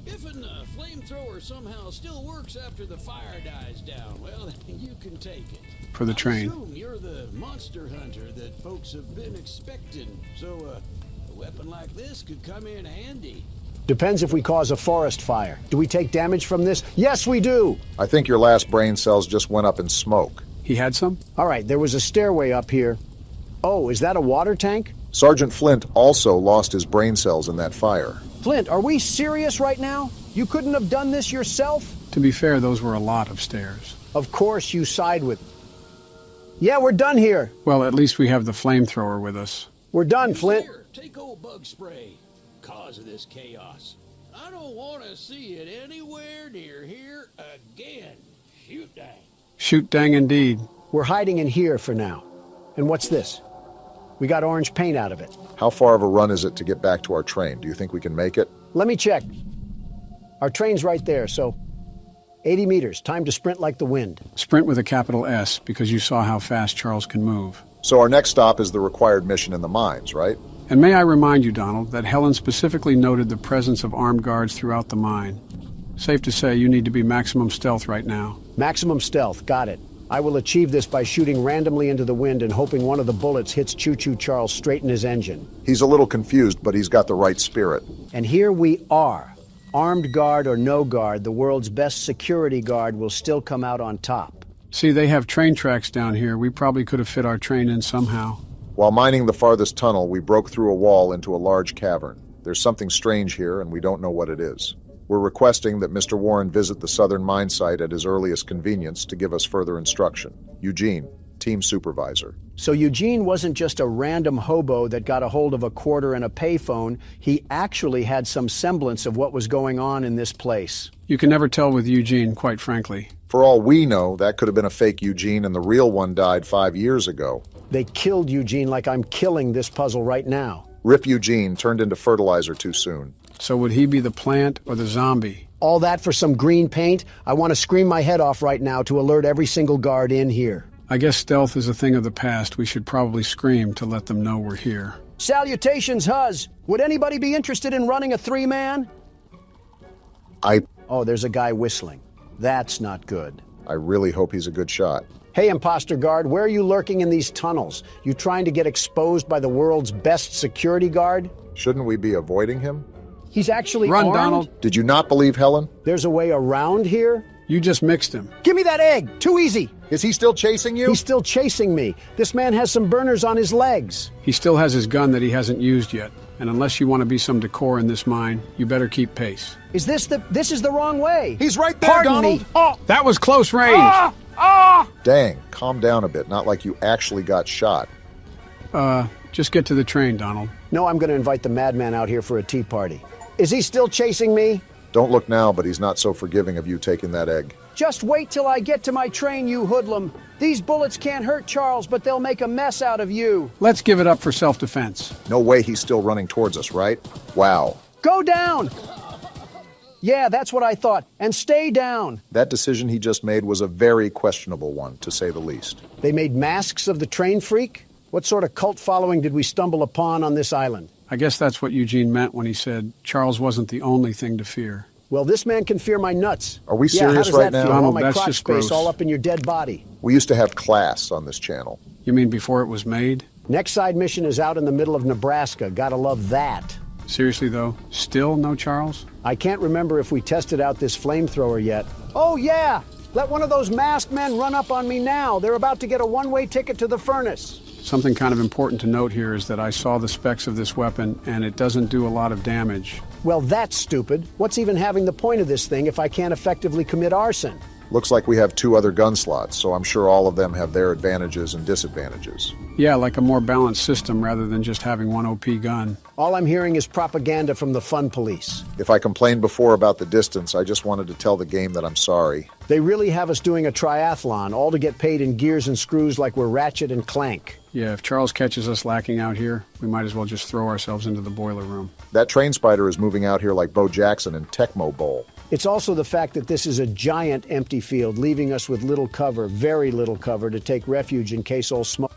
If a flamethrower somehow still works after the fire dies down, well, you can take it. For the train. I assume you're the monster hunter that folks have been expecting, so a weapon like this could come in handy. Depends if we cause a forest fire. Do we take damage from this? Yes, we do! I think your last brain cells just went up in smoke. He had some? All right, there was a stairway up here. Oh, is that a water tank? Sergeant Flint also lost his brain cells in that fire. Flint, are we serious right now? You couldn't have done this yourself? To be fair, those were a lot of stairs. Of course you side with... Yeah, we're done here. Well, at least we have the flamethrower with us. We're done, Flint. Here, take old bug spray. Cause of this chaos. I don't want to see it anywhere near here again. Shoot dang. Shoot dang indeed. We're hiding in here for now. And what's this? We got orange paint out of it. How far of a run is it to get back to our train? Do you think we can make it? Let me check. Our train's right there, so 80 meters. Time to sprint like the wind. Sprint with a capital S, because you saw how fast Charles can move. So our next stop is the required mission in the mines, right? And may I remind you, Donald, that Helen specifically noted the presence of armed guards throughout the mine. Safe to say you need to be maximum stealth right now. Maximum stealth, got it. I will achieve this by shooting randomly into the wind and hoping one of the bullets hits Choo Charles straight in his engine. He's a little confused, but he's got the right spirit. And here we are. Armed guard or no guard, the world's best security guard will still come out on top. See, they have train tracks down here. We probably could have fit our train in somehow. While mining the farthest tunnel, we broke through a wall into a large cavern. There's something strange here, and we don't know what it is. We're requesting that Mr. Warren visit the southern mine site at his earliest convenience to give us further instruction. Eugene, team supervisor. So Eugene wasn't just a random hobo that got a hold of a quarter and a payphone. He actually had some semblance of what was going on in this place. You can never tell with Eugene, quite frankly. For all we know, that could have been a fake Eugene and the real one died 5 years ago. They killed Eugene like I'm killing this puzzle right now. Rip Eugene turned into fertilizer too soon. So would he be the plant or the zombie? All that for some green paint? I want to scream my head off right now to alert every single guard in here. I guess stealth is a thing of the past. We should probably scream to let them know we're here. Salutations, Huz. Would anybody be interested in running a three-man? Oh, there's a guy whistling. That's not good. I really hope he's a good shot. Hey, imposter guard, where are you lurking in these tunnels? You trying to get exposed by the world's best security guard? Shouldn't we be avoiding him? He's actually Run, armed? Donald. Did you not believe Helen? There's a way around here? You just mixed him. Give me that egg! Too easy! Is he still chasing you? He's still chasing me. This man has some burners on his legs. He still has his gun that he hasn't used yet. And unless you want to be some decor in this mine, you better keep pace. This is the wrong way. He's right there, Pardon Donald! me. Oh! That was close range! Dang, calm down a bit. Not like you actually got shot. Just get to the train, Donald. No, I'm going to invite the madman out here for a tea party. Is he still chasing me? Don't look now, but he's not so forgiving of you taking that egg. Just wait till I get to my train, you hoodlum. These bullets can't hurt Charles, but they'll make a mess out of you. Let's give it up for self-defense. No way he's still running towards us, right? Wow. Go down! Yeah, that's what I thought. And stay down. That decision he just made was a very questionable one, to say the least. They made masks of the train freak? What sort of cult following did we stumble upon on this island? I guess that's what Eugene meant when he said Charles wasn't the only thing to fear. Well, this man can fear my nuts. Are we Yeah, serious how does right that now? feel? Donald, All my that's crotch just space gross. all up in your dead body. We used to have class on this channel. You mean before it was made? Next side mission is out in the middle of Nebraska. Gotta love that. Seriously, though? Still no Charles? I can't remember if we tested out this flamethrower yet. Oh, yeah! Let one of those masked men run up on me now. They're about to get a one-way ticket to the furnace. Something kind of important to note here is that I saw the specs of this weapon, and it doesn't do a lot of damage. Well, that's stupid. What's even having the point of this thing if I can't effectively commit arson? Looks like we have 2 other gun slots, so I'm sure all of them have their advantages and disadvantages. Yeah, like a more balanced system rather than just having one OP gun. All I'm hearing is propaganda from the fun police. If I complained before about the distance, I just wanted to tell the game that I'm sorry. They really have us doing a triathlon, all to get paid in gears and screws like we're Ratchet and Clank. Yeah, if Charles catches us lacking out here, we might as well just throw ourselves into the boiler room. That train spider is moving out here like Bo Jackson in Tecmo Bowl. It's also the fact that this is a giant empty field, leaving us with little cover, very little cover, to take refuge in case old smoke.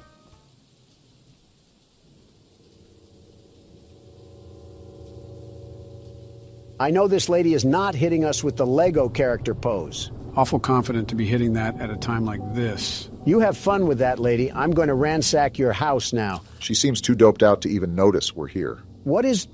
I know this lady is not hitting us with the Lego character pose. Awful confident to be hitting that at a time like this. You have fun with that, lady. I'm going to ransack your house now. She seems too doped out to even notice we're here. What is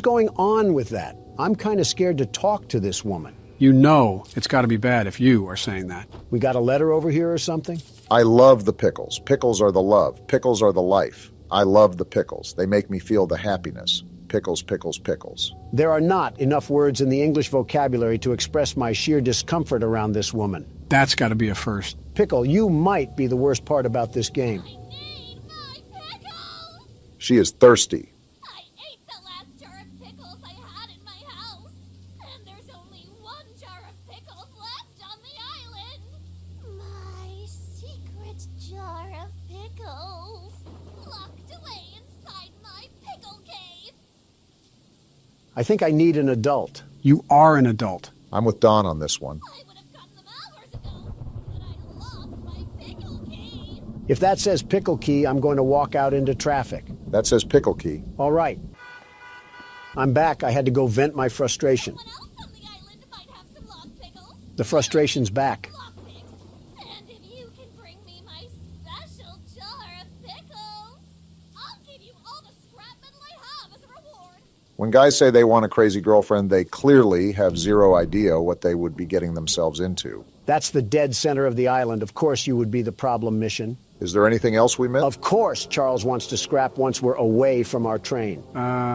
going on with that? I'm kind of scared to talk to this woman. You know it's got to be bad if you are saying that. We got a letter over here or something? I love the pickles. Pickles are the love. Pickles are the life. I love the pickles. They make me feel the happiness. Pickles, pickles, pickles. There are not enough words in the English vocabulary to express my sheer discomfort around this woman. That's got to be a first. Pickle, you might be the worst part about this game. I need my pickles! She is thirsty. I ate the last jar of pickles I had in my house, and there's only 1 jar of pickles left on the island. My secret jar of pickles, locked away inside my pickle cave. I think I need an adult. You are an adult. I'm with Don on this one. I would have gotten them hours ago, but I lost my pickle key. If that says pickle key, I'm going to walk out into traffic. That says pickle key. All right. I'm back. I had to go vent my frustration. Someone else on the island might have some locked pickles. The frustration's back. Lockpicks. And if you can bring me my special jar of pickles, I'll give you all the scrap metal I have as a reward. When guys say they want a crazy girlfriend, they clearly have zero idea what they would be getting themselves into. That's the dead center of the island. Of course you would be the problem mission. Is there anything else we missed? Of course Charles wants to scrap once we're away from our train.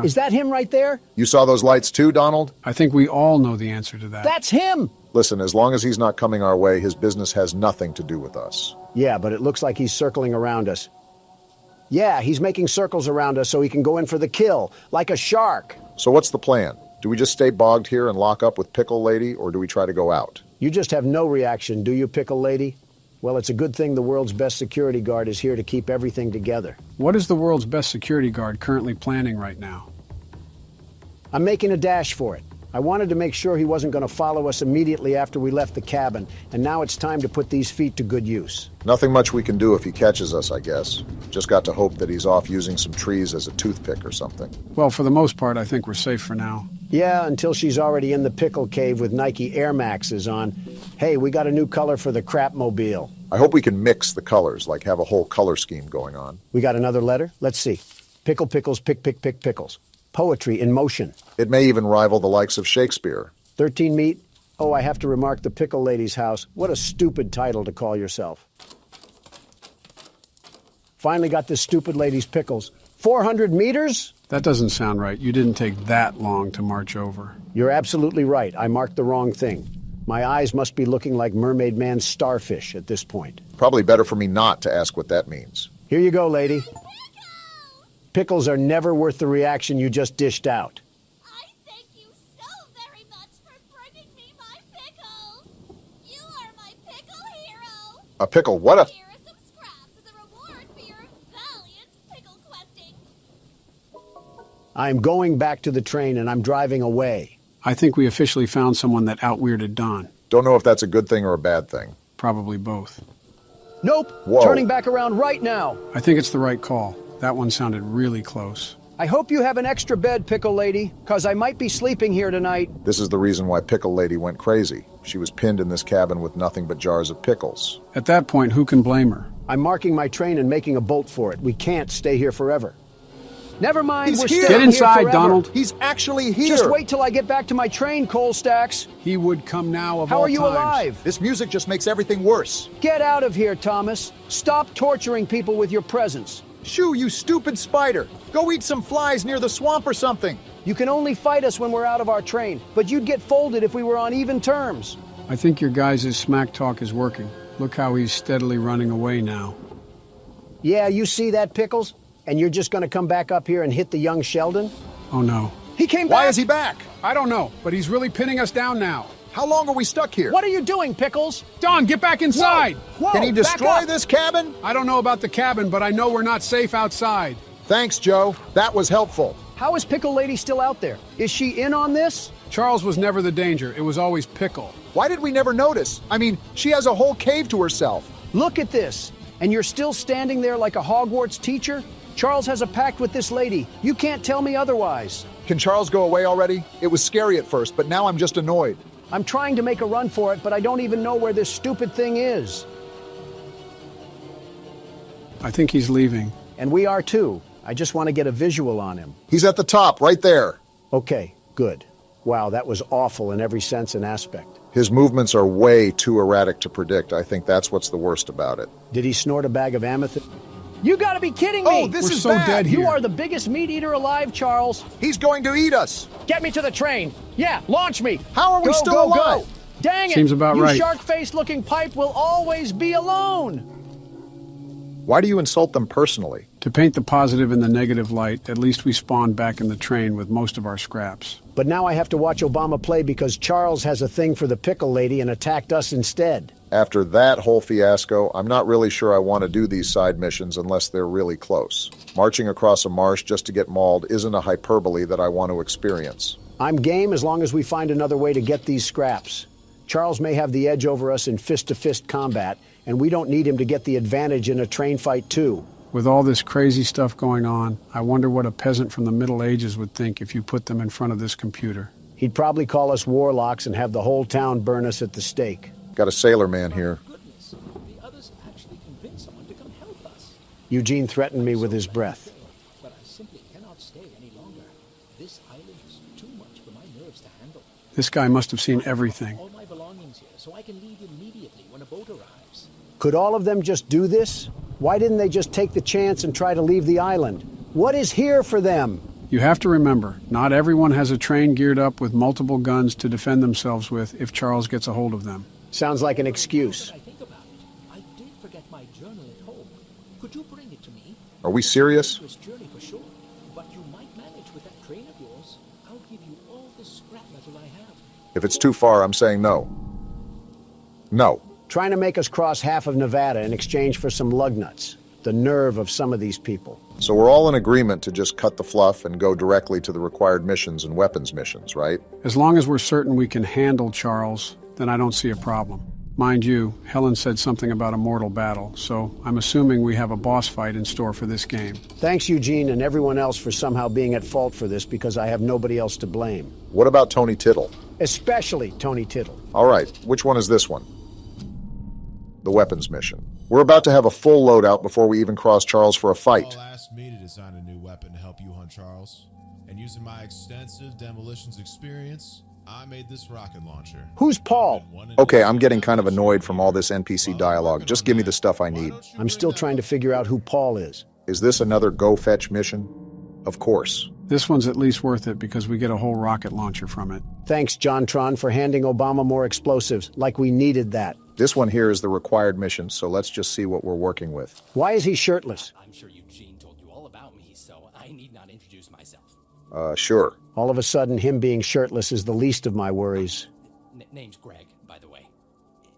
Is that him right there? You saw those lights too, Donald? I think we all know the answer to that. That's him! Listen, as long as he's not coming our way, his business has nothing to do with us. Yeah, but it looks like he's circling around us. Yeah, he's making circles around us so he can go in for the kill, like a shark. So what's the plan? Do we just stay bogged here and lock up with Pickle Lady, or do we try to go out? You just have no reaction, do you, Pickle Lady? Well, it's a good thing the world's best security guard is here to keep everything together. What is the world's best security guard currently planning right now? I'm making a dash for it. I wanted to make sure he wasn't going to follow us immediately after we left the cabin, and now it's time to put these feet to good use. Nothing much we can do if he catches us, I guess. Just got to hope that he's off using some trees as a toothpick or something. Well, for the most part, I think we're safe for now. Yeah, until she's already in the pickle cave with Nike Air Maxes on. Hey, we got a new color for the crapmobile. I hope we can mix the colors, like have a whole color scheme going on. We got another letter? Let's see. Pickle, pickles, pick, pick, pick, pickles. Poetry in motion. It may even rival the likes of Shakespeare. 13 meat? Oh, I have to remark the Pickle Lady's house. What a stupid title to call yourself. Finally got this stupid lady's pickles. 400 meters? That doesn't sound right. You didn't take that long to march over. You're absolutely right. I marked the wrong thing. My eyes must be looking like Mermaid Man's starfish at this point. Probably better for me not to ask what that means. Here you go, lady. Pickles are never worth the reaction you just dished out. I thank you so very much for bringing me my pickles. You are my pickle hero. A pickle? What a... Here are some scraps as a reward for your valiant pickle questing. I'm going back to the train and I'm driving away. I think we officially found someone that out-weirded Don. Don't know if that's a good thing or a bad thing. Probably both. Nope. Whoa. Turning back around right now. I think it's the right call. That one sounded really close. I hope you have an extra bed, Pickle Lady, because I might be sleeping here tonight. This is the reason why Pickle Lady went crazy. She was pinned in this cabin with nothing but jars of pickles. At that point, who can blame her? I'm marking my train and making a bolt for it. We can't stay here forever. Never mind, He's we're here. staying Get inside, here forever. Donald. He's actually here. Just wait till I get back to my train, Coal Stacks. He would come now of How all are you times. alive? This music just makes everything worse. Get out of here, Thomas. Stop torturing people with your presence. Shoo, you stupid spider. Go eat some flies near the swamp or something. You can only fight us when we're out of our train, but you'd get folded if we were on even terms. I think your guys' smack talk is working. Look how he's steadily running away now. Yeah, you see that, Pickles? And you're just going to come back up here and hit the young Sheldon? Oh no. He came back! Why is he back? I don't know, but he's really pinning us down now. How long are we stuck here? What are you doing, Pickles? Don, get back inside! Whoa, Can he back destroy up. this cabin? I don't know about the cabin, but I know we're not safe outside. Thanks, Joe. That was helpful. How is Pickle Lady still out there? Is she in on this? Charles was never the danger. It was always Pickle. Why did we never notice? I mean, she has a whole cave to herself. Look at this. And you're still standing there like a Hogwarts teacher? Charles has a pact with this lady. You can't tell me otherwise. Can Charles go away already? It was scary at first, but now I'm just annoyed. I'm trying to make a run for it, but I don't even know where this stupid thing is. I think he's leaving. And we are too. I just want to get a visual on him. He's at the top, right there. Okay, good. Wow, that was awful in every sense and aspect. His movements are way too erratic to predict. I think that's what's the worst about it. Did he snort a bag of amethyst? You gotta be kidding me! Oh, this We're is so bad. dead here. You are the biggest meat eater alive, Charles. He's going to eat us. Get me to the train. Yeah, launch me. How are we Go, still go, alive? Go. Dang it! Seems about you right. shark-faced looking pipe will always be alone. Why do you insult them personally? To paint the positive in the negative light, at least we spawned back in the train with most of our scraps. But now I have to watch Obama play because Charles has a thing for the Pickle Lady and attacked us instead. After that whole fiasco, I'm not really sure I want to do these side missions unless they're really close. Marching across a marsh just to get mauled isn't a hyperbole that I want to experience. I'm game as long as we find another way to get these scraps. Charles may have the edge over us in fist-to-fist combat, and we don't need him to get the advantage in a train fight too. With all this crazy stuff going on, I wonder what a peasant from the Middle Ages would think if you put them in front of this computer. He'd probably call us warlocks and have the whole town burn us at the stake. Got a sailor man here. Goodness, the others actually convinced someone to come help us. Eugene threatened me with his breath. But I simply cannot stay any longer. This island is too much for my nerves to handle. This guy must have seen everything. All my belongings here, so I can leave immediately when a boat arrives. Could all of them just do this? Why didn't they just take the chance and try to leave the island? What is here for them? You have to remember, not everyone has a train geared up with multiple guns to defend themselves with if Charles gets a hold of them. Sounds like an excuse. I think about it. I did forget my journal at home. Could you bring it to me? Are we serious? This journey for sure, but you might manage with that train of yours. I'll give you all the scrap metal I have. If it's too far, I'm saying no. No. Trying to make us cross half of Nevada in exchange for some lug nuts. The nerve of some of these people. So we're all in agreement to just cut the fluff and go directly to the required missions and weapons missions, right? As long as we're certain we can handle Charles, then I don't see a problem. Mind you, Helen said something about a mortal battle, so I'm assuming we have a boss fight in store for this game. Thanks, Eugene, and everyone else for somehow being at fault for this because I have nobody else to blame. What about Tony Tittle? Especially Tony Tittle. All right, which one is this one? The weapons mission. We're about to have a full loadout before we even cross Charles for a fight. Paul asked me to design a new weapon to help you hunt Charles. And using my extensive demolitions experience, I made this rocket launcher. Who's Paul? Okay, I'm getting kind of annoyed from all this NPC dialogue. Just give me the stuff I need. I'm still trying to figure out who Paul is. Is this another go fetch mission? Of course. This one's at least worth it because we get a whole rocket launcher from it. Thanks, John Tron, for handing Obama more explosives, like we needed that. This one here is the required mission, so let's just see what we're working with. Why is he shirtless? I'm sure Eugene told you all about me, so I need not introduce myself. Sure. All of a sudden, him being shirtless is the least of my worries. Name's Greg, by the way.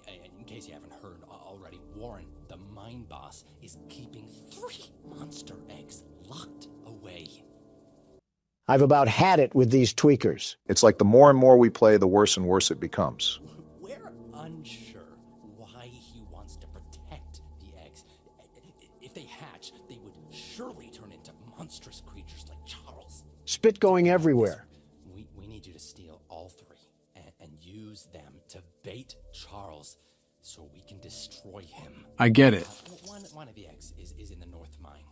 In case you haven't heard already, Warren, the mine boss, is keeping 3 monster eggs locked away. I've about had it with these tweakers. It's like the more and more we play, the worse and worse it becomes. We're unsure why he wants to protect the eggs. If they hatch, they would surely turn into monstrous creatures like Charles. Spit going everywhere. We need you to steal all 3 and use them to bait Charles so we can destroy him. I get it. One of the eggs is in the north mine.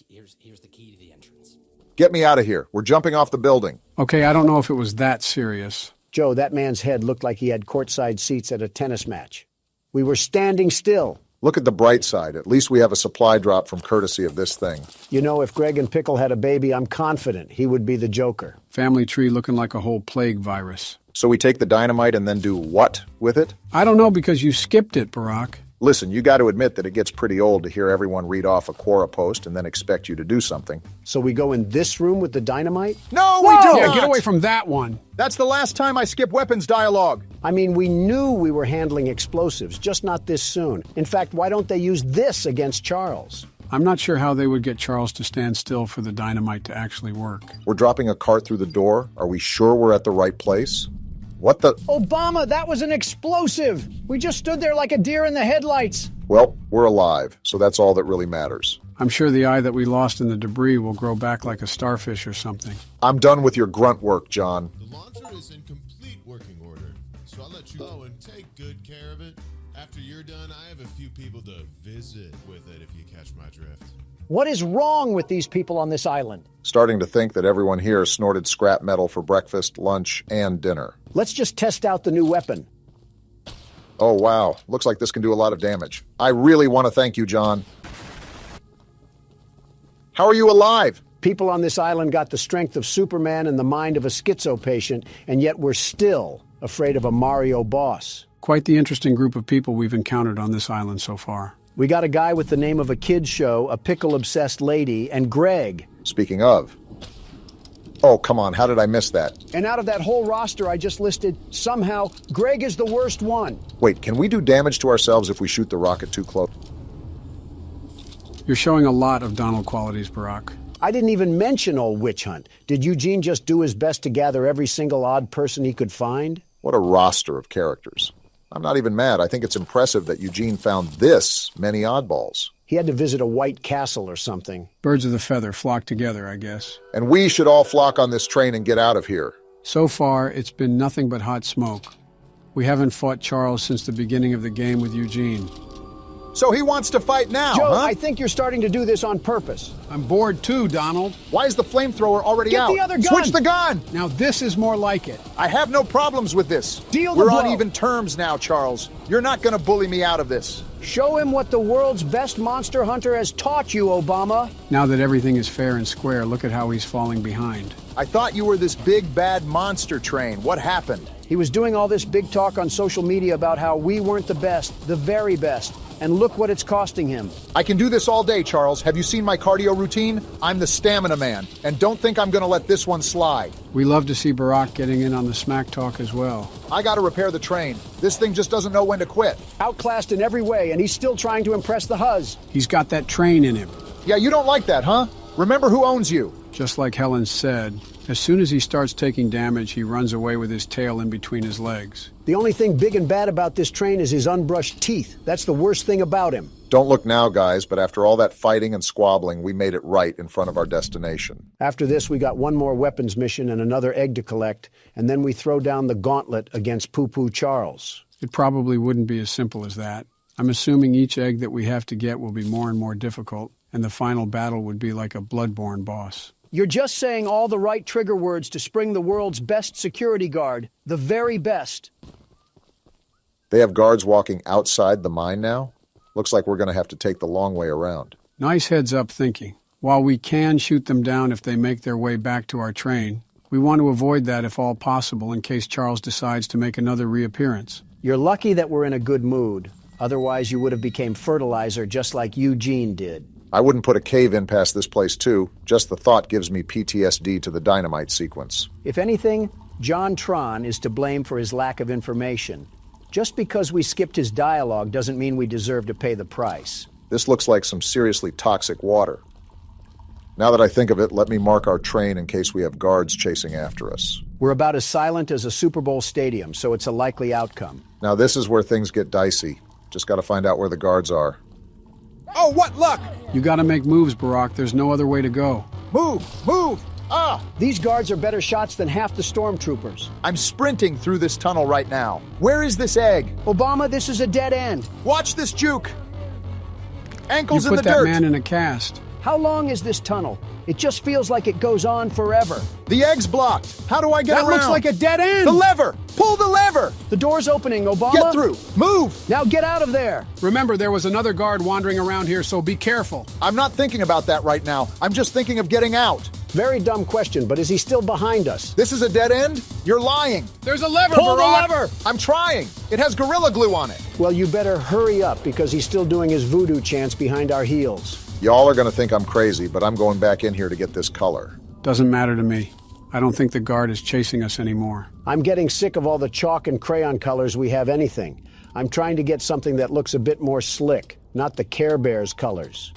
Here's the key to the entrance. Get me out of here. We're jumping off the building. Okay, I don't know if it was that serious. Joe, that man's head looked like he had courtside seats at a tennis match. We were standing still. Look at the bright side. At least we have a supply drop from courtesy of this thing. You know, if Greg and Pickle had a baby, I'm confident he would be the Joker. Family tree looking like a whole plague virus. So we take the dynamite and then do what with it? I don't know because you skipped it, Barack. Listen, you got to admit that it gets pretty old to hear everyone read off a Quora post and then expect you to do something. So we go in this room with the dynamite? No, we don't! Yeah, get away from that one. That's the last time I skip weapons dialogue. I mean, we knew we were handling explosives, just not this soon. In fact, why don't they use this against Charles? I'm not sure how they would get Charles to stand still for the dynamite to actually work. We're dropping a cart through the door. Are we sure we're at the right place? What the? Obama, that was an explosive! We just stood there like a deer in the headlights. Well, we're alive, so that's all that really matters. I'm sure the eye that we lost in the debris will grow back like a starfish or something. I'm done with your grunt work, John. The launcher is in complete working order, so I'll let you go and take good care of it. After you're done, I have a few people to visit with it, if you catch my drift. What is wrong with these people on this island? Starting to think that everyone here snorted scrap metal for breakfast, lunch, and dinner. Let's just test out the new weapon. Oh, wow. Looks like this can do a lot of damage. I really want to thank you, John. How are you alive? People on this island got the strength of Superman and the mind of a schizo patient, and yet we're still afraid of a Mario boss. Quite the interesting group of people we've encountered on this island so far. We got a guy with the name of a kid's show, a pickle-obsessed lady, and Greg. Speaking of. Oh, come on, how did I miss that? And out of that whole roster I just listed, somehow, Greg is the worst one. Wait, can we do damage to ourselves if we shoot the rocket too close? You're showing a lot of Donald qualities, Barack. I didn't even mention old Witch Hunt. Did Eugene just do his best to gather every single odd person he could find? What a roster of characters. I'm not even mad. I think it's impressive that Eugene found this many oddballs. He had to visit a white castle or something. Birds of the feather flock together, I guess. And we should all flock on this train and get out of here. So far, it's been nothing but hot smoke. We haven't fought Charles since the beginning of the game with Eugene. So he wants to fight now, Joe, huh? I think you're starting to do this on purpose. I'm bored too, Donald. Why is the flamethrower already out? Get the other gun! Switch the gun! Now this is more like it. I have no problems with this. Deal the We're blow. on even terms now, Charles. You're not going to bully me out of this. Show him what the world's best monster hunter has taught you, Obama. Now that everything is fair and square, look at how he's falling behind. I thought you were this big bad monster train. What happened? He was doing all this big talk on social media about how we weren't the best, the very best. And look what it's costing him. I can do this all day, Charles. Have you seen my cardio routine? I'm the stamina man. And don't think I'm gonna let this one slide. We love to see Barack getting in on the smack talk as well. I gotta repair the train. This thing just doesn't know when to quit. Outclassed in every way, and he's still trying to impress the Huz. He's got that train in him. Yeah, you don't like that, huh? Remember who owns you. Just like Helen said, as soon as he starts taking damage, he runs away with his tail in between his legs. The only thing big and bad about this train is his unbrushed teeth. That's the worst thing about him. Don't look now, guys, but after all that fighting and squabbling, we made it right in front of our destination. After this, we got one more weapons mission and another egg to collect, and then we throw down the gauntlet against Poo-Poo Charles. It probably wouldn't be as simple as that. I'm assuming each egg that we have to get will be more and more difficult, and the final battle would be like a bloodborne boss. You're just saying all the right trigger words to spring the world's best security guard. The very best. They have guards walking outside the mine now? Looks like we're going to have to take the long way around. Nice heads-up thinking. While we can shoot them down if they make their way back to our train, we want to avoid that if all possible in case Charles decides to make another reappearance. You're lucky that we're in a good mood. Otherwise, you would have become fertilizer just like Eugene did. I wouldn't put a cave in past this place, too. Just the thought gives me PTSD to the dynamite sequence. If anything, John Tron is to blame for his lack of information. Just because we skipped his dialogue doesn't mean we deserve to pay the price. This looks like some seriously toxic water. Now that I think of it, let me mark our train in case we have guards chasing after us. We're about as silent as a Super Bowl stadium, so it's a likely outcome. Now this is where things get dicey. Just gotta find out where the guards are. Oh, what luck! You gotta make moves, Barack. There's no other way to go. Move! Move! Ah! These guards are better shots than half the stormtroopers. I'm sprinting through this tunnel right now. Where is this egg? Obama, this is a dead end. Watch this juke! Ankles You in the put that dirt! man in a cast. How long is this tunnel? It just feels like it goes on forever. The egg's blocked. How do I get around? That looks like a dead end. The lever! Pull the lever! The door's opening, Obama. Get through! Move! Now get out of there! Remember, there was another guard wandering around here, so be careful. I'm not thinking about that right now. I'm just thinking of getting out. Very dumb question, but is he still behind us? This is a dead end? You're lying. There's a lever, Pull Barack. the lever! I'm trying. It has Gorilla Glue on it. Well, you better hurry up because he's still doing his voodoo chants behind our heels. Y'all are gonna think I'm crazy, but I'm going back in here to get this color. Doesn't matter to me. I don't think the guard is chasing us anymore. I'm getting sick of all the chalk and crayon colors we have anything. I'm trying to get something that looks a bit more slick, not the Care Bears colors.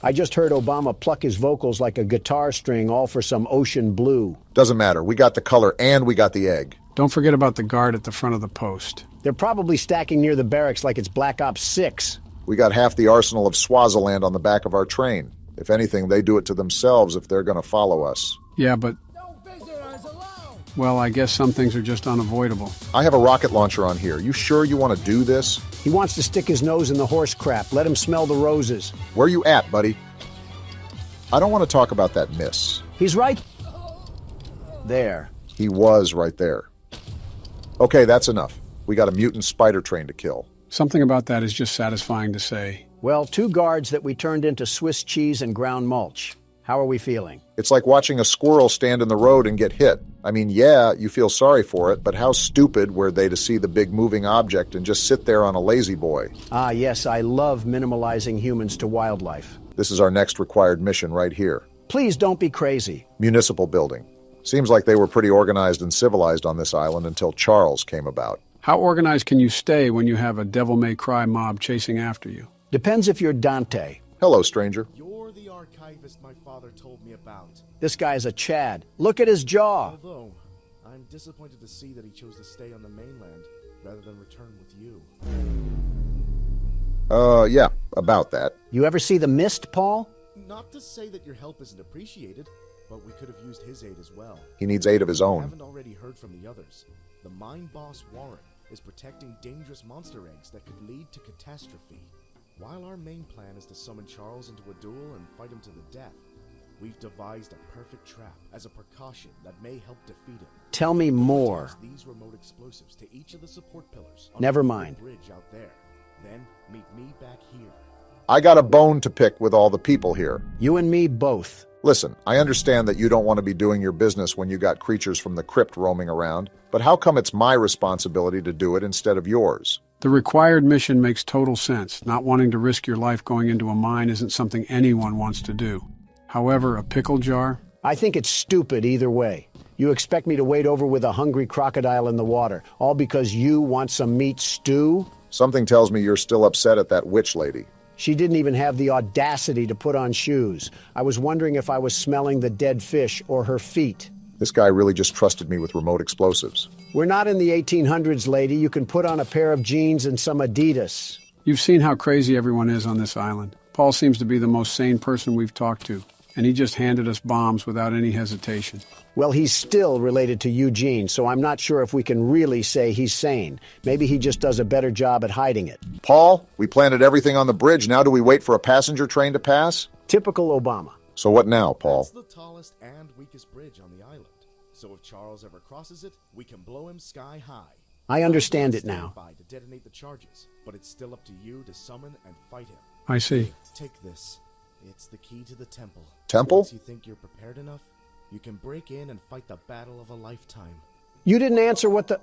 I just heard Obama pluck his vocals like a guitar string, all for some ocean blue. Doesn't matter. We got the color and we got the egg. Don't forget about the guard at the front of the post. They're probably stacking near the barracks like it's Black Ops 6. We got half the arsenal of Swaziland on the back of our train. If anything, they do it to themselves if they're going to follow us. Yeah, but... Well, I guess some things are just unavoidable. I have a rocket launcher on here. You sure you want to do this? He wants to stick his nose in the horse crap. Let him smell the roses. Where you at, buddy? I don't want to talk about that miss. He's right there. He was right there. Okay, that's enough. We got a mutant spider train to kill. Something about that is just satisfying to say. Well, 2 guards that we turned into Swiss cheese and ground mulch. How are we feeling? It's like watching a squirrel stand in the road and get hit. I mean, yeah, you feel sorry for it, but how stupid were they to see the big moving object and just sit there on a lazy boy? Ah, yes, I love minimalizing humans to wildlife. This is our next required mission right here. Please don't be crazy. Municipal building. Seems like they were pretty organized and civilized on this island until Charles came about. How organized can you stay when you have a devil-may-cry mob chasing after you? Depends if you're Dante. Hello, stranger. You're the archivist my father told me about. This guy's a Chad. Look at his jaw. Although, I'm disappointed to see that he chose to stay on the mainland rather than return with you. Yeah, about that. You ever see The Mist, Paul? Not to say that your help isn't appreciated, but we could have used his aid as well. He needs aid of his I own. haven't already heard from the others. The mine boss, Warren, is protecting dangerous monster eggs that could lead to catastrophe. While our main plan is to summon Charles into a duel and fight him to the death, we've devised a perfect trap as a precaution that may help defeat him. Tell me more. These remote explosives to each of the support pillars. on Never the mind. bridge out there. Then meet me back here. I got a bone to pick with all the people here. You and me both. Listen, I understand that you don't want to be doing your business when you got creatures from the crypt roaming around, but how come it's my responsibility to do it instead of yours? The required mission makes total sense. Not wanting to risk your life going into a mine isn't something anyone wants to do. However, a pickle jar? I think it's stupid either way. You expect me to wade over with a hungry crocodile in the water, all because you want some meat stew? Something tells me you're still upset at that witch lady. She didn't even have the audacity to put on shoes. I was wondering if I was smelling the dead fish or her feet. This guy really just trusted me with remote explosives. We're not in the 1800s, lady. You can put on a pair of jeans and some Adidas. You've seen how crazy everyone is on this island. Paul seems to be the most sane person we've talked to, and he just handed us bombs without any hesitation. Well, he's still related to Eugene, so I'm not sure if we can really say he's sane. Maybe he just does a better job at hiding it. Paul, we planted everything on the bridge. Now do we wait for a passenger train to pass? Typical Obama. So what now, Paul? That's the tallest and weakest bridge on the island. So if Charles ever crosses it, we can blow him sky high. I understand it now. By to detonate the charges, but it's still up to you to summon and fight him. I see. Take this. It's the key to the temple. Temple? Once you think you're prepared enough, you can break in and fight the battle of a lifetime. You didn't answer what the...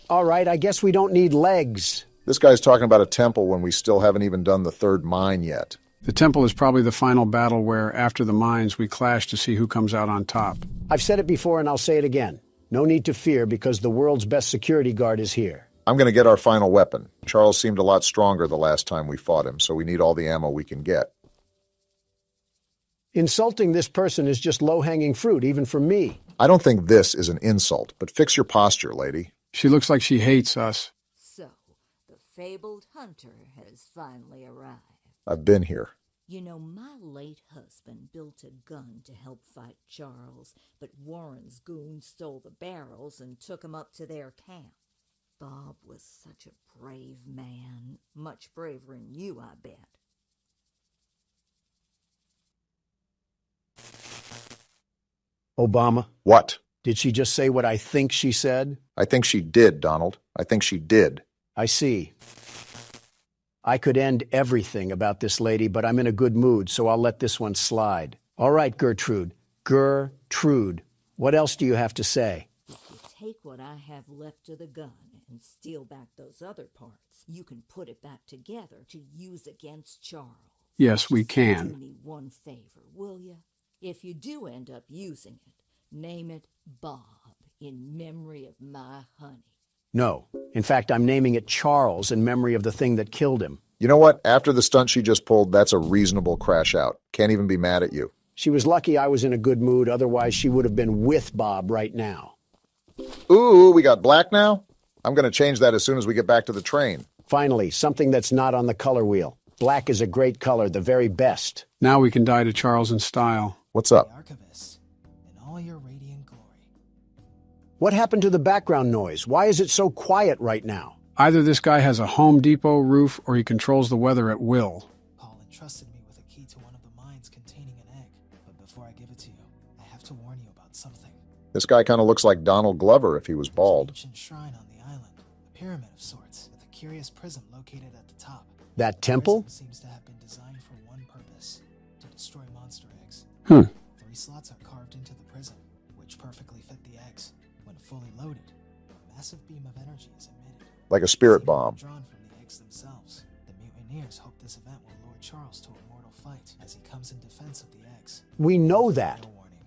All right, I guess we don't need legs. This guy's talking about a temple when we still haven't even done the third mine yet. The temple is probably the final battle where, after the mines, we clash to see who comes out on top. I've said it before and I'll say it again. No need to fear because the world's best security guard is here. I'm going to get our final weapon. Charles seemed a lot stronger the last time we fought him, so we need all the ammo we can get. Insulting this person is just low-hanging fruit, even for me. I don't think this is an insult, but fix your posture, lady. She looks like she hates us. So, the fabled hunter has finally arrived. I've been here. You know, my late husband built a gun to help fight Charles, but Warren's goons stole the barrels and took him up to their camp. Bob was such a brave man. Much braver than you, I bet. Obama? What? Did she just say what I think she said? I think she did, Donald. I think she did. I see. I could end everything about this lady, but I'm in a good mood, so I'll let this one slide. All right, Gertrude. Gertrude. What else do you have to say? If you take what I have left of the gun and steal back those other parts, you can put it back together to use against Charles. Yes, we Do can. me one favor, will you? If you do end up using it, name it Bob in memory of my honey. No. In fact, I'm naming it Charles in memory of the thing that killed him. You know what? After the stunt she just pulled, that's a reasonable crash out. Can't even be mad at you. She was lucky I was in a good mood, otherwise she would have been with Bob right now. Ooh, we got black now? I'm going to change that as soon as we get back to the train. Finally, something that's not on the color wheel. Black is a great color, the very best. Now we can die to Charles in style. What's up? Archivist, in all your radiant glory. What happened to the background noise? Why is it so quiet right now? Either this guy has a Home Depot roof or he controls the weather at will. Paul entrusted me with a key to one of the mines containing an egg. But before I give it to you, I have to warn you about something. This guy kind of looks like Donald Glover if he was bald. There's an ancient shrine on the island, a pyramid of sorts, with a curious prism located at the top. That temple? The prism seems to have been designed for one purpose, to destroy monster eggs. 3 slots are carved into the prism, which perfectly fit the eggs. When fully loaded, a massive beam of energy is emitted. Like a spirit bomb. Drawn from the eggs themselves. The mutineers hope this event will lure Charles to a mortal fight as he comes in defense of the eggs. We know that. No warning.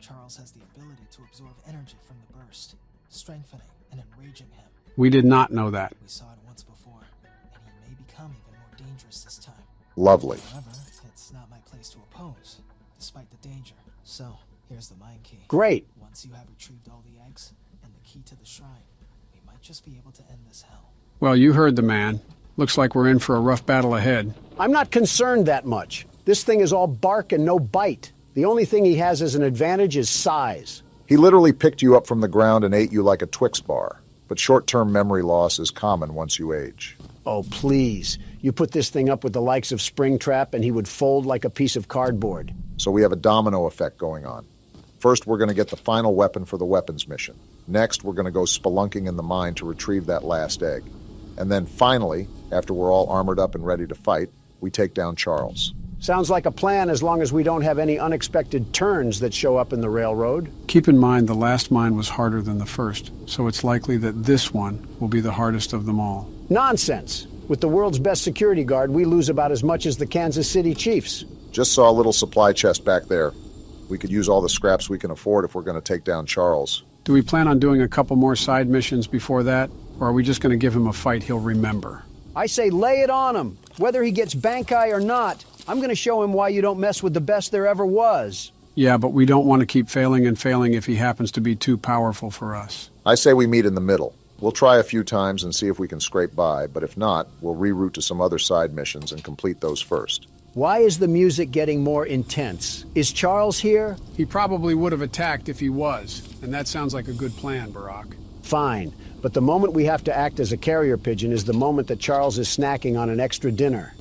Charles has the ability to absorb energy from the burst, strengthening and enraging him. We did not know that. We saw it once before, and he may become even more dangerous this time. Lovely. However, it's not my place to oppose, despite the danger. So, here's the mine key. Great. Once you have retrieved all the eggs and the key to the shrine, we might just be able to end this hell. Well, you heard the man. Looks like we're in for a rough battle ahead. I'm not concerned that much. This thing is all bark and no bite. The only thing he has as an advantage is size. He literally picked you up from the ground and ate you like a Twix bar. But short-term memory loss is common once you age. Oh, please. You put this thing up with the likes of Springtrap and he would fold like a piece of cardboard. So we have a domino effect going on. First, we're going to get the final weapon for the weapons mission. Next, we're going to go spelunking in the mine to retrieve that last egg. And then finally, after we're all armored up and ready to fight, we take down Charles. Sounds like a plan as long as we don't have any unexpected turns that show up in the railroad. Keep in mind the last mine was harder than the first, so it's likely that this one will be the hardest of them all. Nonsense! With the world's best security guard, we lose about as much as the Kansas City Chiefs. Just saw a little supply chest back there. We could use all the scraps we can afford if we're going to take down Charles. Do we plan on doing a couple more side missions before that, or are we just going to give him a fight he'll remember? I say lay it on him. Whether he gets bank-eye or not, I'm going to show him why you don't mess with the best there ever was. Yeah, but we don't want to keep failing and failing if he happens to be too powerful for us. I say we meet in the middle. We'll try a few times and see if we can scrape by, but if not, we'll reroute to some other side missions and complete those first. Why is the music getting more intense? Is Charles here? He probably would have attacked if he was, and that sounds like a good plan, Barack. Fine, but the moment we have to act as a carrier pigeon is the moment that Charles is snacking on an extra dinner.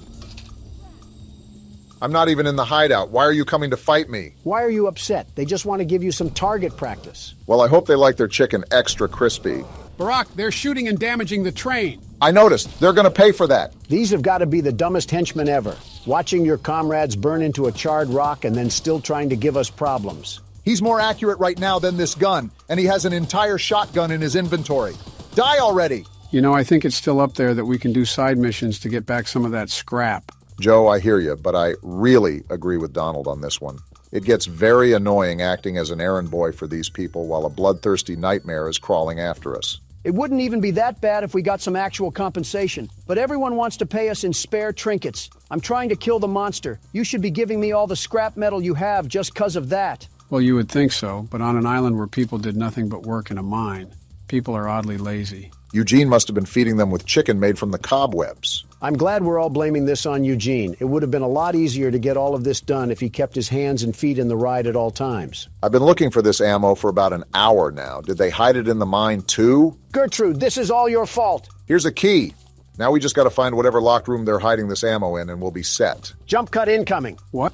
I'm not even in the hideout. Why are you coming to fight me? Why are you upset? They just want to give you some target practice. Well, I hope they like their chicken extra crispy. Barack, they're shooting and damaging the train. I noticed. They're going to pay for that. These have got to be the dumbest henchmen ever. Watching your comrades burn into a charred rock and then still trying to give us problems. He's more accurate right now than this gun, and he has an entire shotgun in his inventory. Die already! You know, I think it's still up there that we can do side missions to get back some of that scrap. Joe, I hear you, but I really agree with Donald on this one. It gets very annoying acting as an errand boy for these people while a bloodthirsty nightmare is crawling after us. It wouldn't even be that bad if we got some actual compensation, but everyone wants to pay us in spare trinkets. I'm trying to kill the monster. You should be giving me all the scrap metal you have just 'cause of that. Well, you would think so, but on an island where people did nothing but work in a mine, people are oddly lazy. Eugene must have been feeding them with chicken made from the cobwebs. I'm glad we're all blaming this on Eugene. It would have been a lot easier to get all of this done if he kept his hands and feet in the ride at all times. I've been looking for this ammo for about an hour now. Did they hide it in the mine too? Gertrude, this is all your fault. Here's a key. Now we just got to find whatever locked room they're hiding this ammo in and we'll be set. Jump cut incoming. What?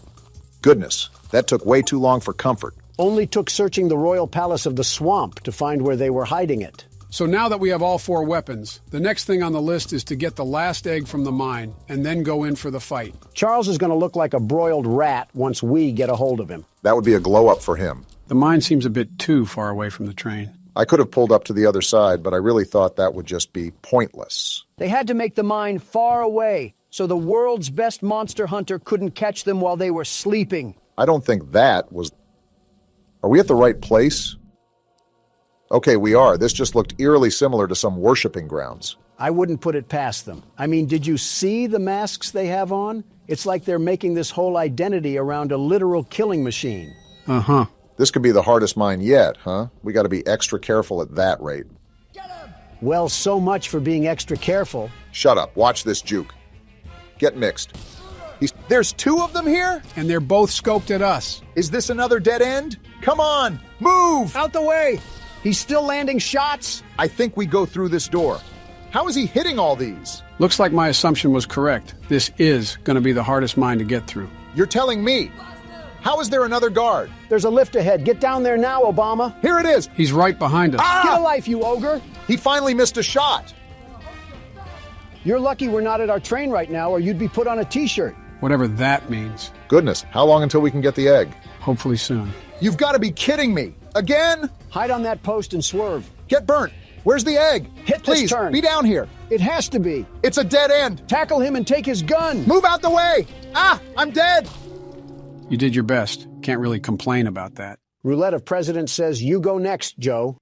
Goodness, that took way too long for comfort. Only took searching the royal palace of the swamp to find where they were hiding it. So now that we have all 4 weapons, the next thing on the list is to get the last egg from the mine and then go in for the fight. Charles is going to look like a broiled rat once we get a hold of him. That would be a glow-up for him. The mine seems a bit too far away from the train. I could have pulled up to the other side, but I really thought that would just be pointless. They had to make the mine far away, so the world's best monster hunter couldn't catch them while they were sleeping. I don't think that was... Are we at the right place? Okay, we are. This just looked eerily similar to some worshipping grounds. I wouldn't put it past them. I mean, did you see the masks they have on? It's like they're making this whole identity around a literal killing machine. Uh-huh. This could be the hardest mine yet, huh? We got to be extra careful at that rate. Well, so much for being extra careful. Shut up. Watch this juke. Get mixed. There's 2 of them here? And they're both scoped at us. Is this another dead end? Come on, move! Out the way! He's still landing shots? I think we go through this door. How is he hitting all these? Looks like my assumption was correct. This is going to be the hardest mine to get through. You're telling me. How is there another guard? There's a lift ahead. Get down there now, Obama. Here it is. He's right behind us. Get a life, you ogre. He finally missed a shot. You're lucky we're not at our train right now, or you'd be put on a t-shirt. Whatever that means. Goodness, how long until we can get the egg? Hopefully soon. You've got to be kidding me. Again? Hide on that post and swerve. Get burnt. Where's the egg? Hit Please, this turn. Be down here. It has to be. It's a dead end. Tackle him and take his gun. Move out the way. Ah, I'm dead. You did your best. Can't really complain about that. Roulette of President says you go next, Joe.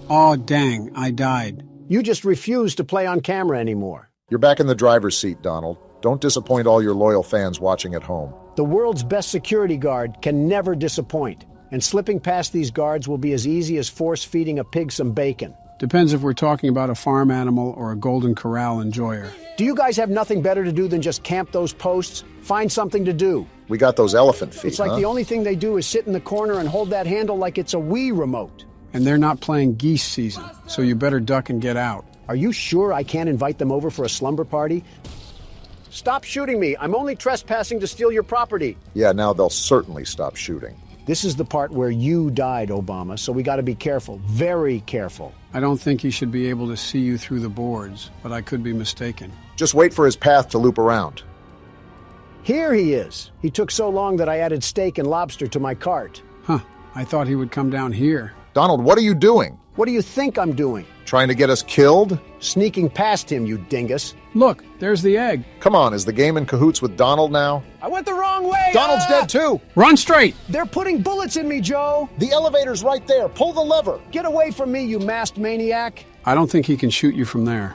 Aw, dang, I died. You just refuse to play on camera anymore. You're back in the driver's seat, Donald. Don't disappoint all your loyal fans watching at home. The world's best security guard can never disappoint. And slipping past these guards will be as easy as force-feeding a pig some bacon. Depends if we're talking about a farm animal or a Golden Corral enjoyer. Do you guys have nothing better to do than just camp those posts? Find something to do. We got those elephant feet, It's like the only thing they do is sit in the corner and hold that handle like it's a Wii remote. And they're not playing geese season, so you better duck and get out. Are you sure I can't invite them over for a slumber party? Stop shooting me. I'm only trespassing to steal your property. Yeah, now they'll certainly stop shooting. This is the part where you died, Obama, so we gotta be careful, very careful. I don't think he should be able to see you through the boards, but I could be mistaken. Just wait for his path to loop around. Here he is. He took so long that I added steak and lobster to my cart. Huh, I thought he would come down here. Donald, what are you doing? What do you think I'm doing? Trying to get us killed? Sneaking past him, you dingus. Look, there's the egg. Come on, is the game in cahoots with Donald now? I went the wrong way! Donald's dead too! Run straight! They're putting bullets in me, Joe! The elevator's right there. Pull the lever. Get away from me, you masked maniac! I don't think he can shoot you from there.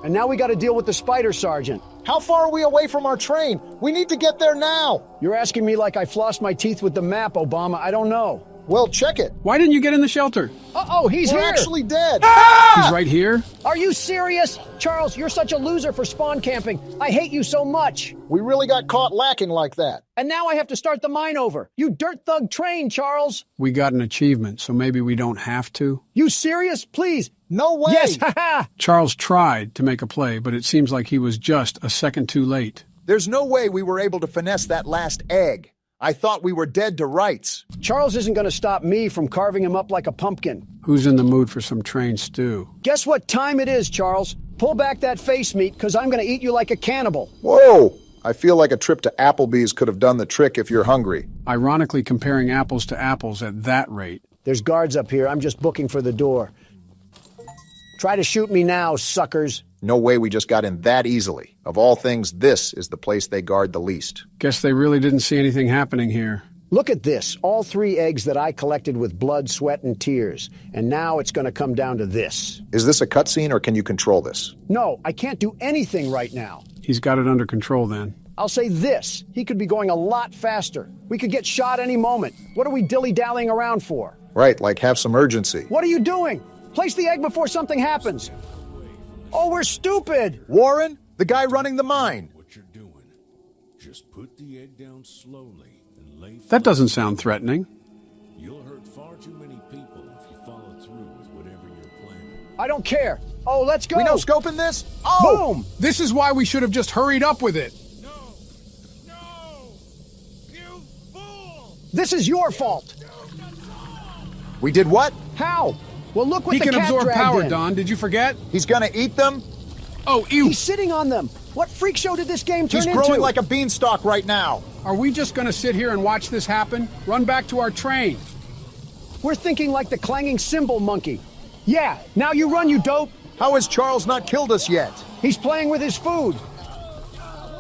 And now we gotta deal with the spider sergeant. How far are we away from our train? We need to get there now. You're asking me like I flossed my teeth with the map, Obama. I don't know. Well, check it. Why didn't you get in the shelter? Uh-oh, he's We're here! actually dead. He's right here? Are you serious? Charles, you're such a loser for spawn camping. I hate you so much. We really got caught lacking like that. And now I have to start the mine over. You dirt thug train, Charles. We got an achievement, so maybe we don't have to. You serious? Please. No way. Yes, haha. Charles tried to make a play, but it seems like he was just a second too late. There's no way we were able to finesse that last egg. I thought we were dead to rights. Charles isn't going to stop me from carving him up like a pumpkin. Who's in the mood for some train stew? Guess what time it is, Charles? Pull back that face meat, because I'm going to eat you like a cannibal. Whoa! I feel like a trip to Applebee's could have done the trick if you're hungry. Ironically, comparing apples to apples at that rate. There's guards up here. I'm just booking for the door. Try to shoot me now, suckers. No way we just got in that easily. Of all things, this is the place they guard the least. Guess they really didn't see anything happening here. Look at this. All 3 eggs that I collected with blood, sweat, and tears. And now it's going to come down to this. Is this a cutscene or can you control this? No, I can't do anything right now. He's got it under control then. I'll say this. He could be going a lot faster. We could get shot any moment. What are we dilly-dallying around for? Right, like have some urgency. What are you doing? Place the egg before something happens. Oh, we're stupid! Warren, the guy running the mine. What you're doing. Just put the egg down slowly and lay That doesn't sound threatening. You'll hurt far too many people if you follow through with whatever you're planning. I don't care. Oh, let's go! We no scoping this? Oh! Boom! This is why we should have just hurried up with it. No! You fool! This is your fault! We did what? How? Well, look what He the can cat absorb dragged power, in. Don. Did you forget? He's gonna eat them? Oh, ew! He's sitting on them. What freak show did this game turn He's into? growing like a beanstalk right now. Are we just gonna sit here and watch this happen? Run back to our train. We're thinking like the clanging cymbal monkey. Yeah, now you run, you dope. How has Charles not killed us yet? He's playing with his food.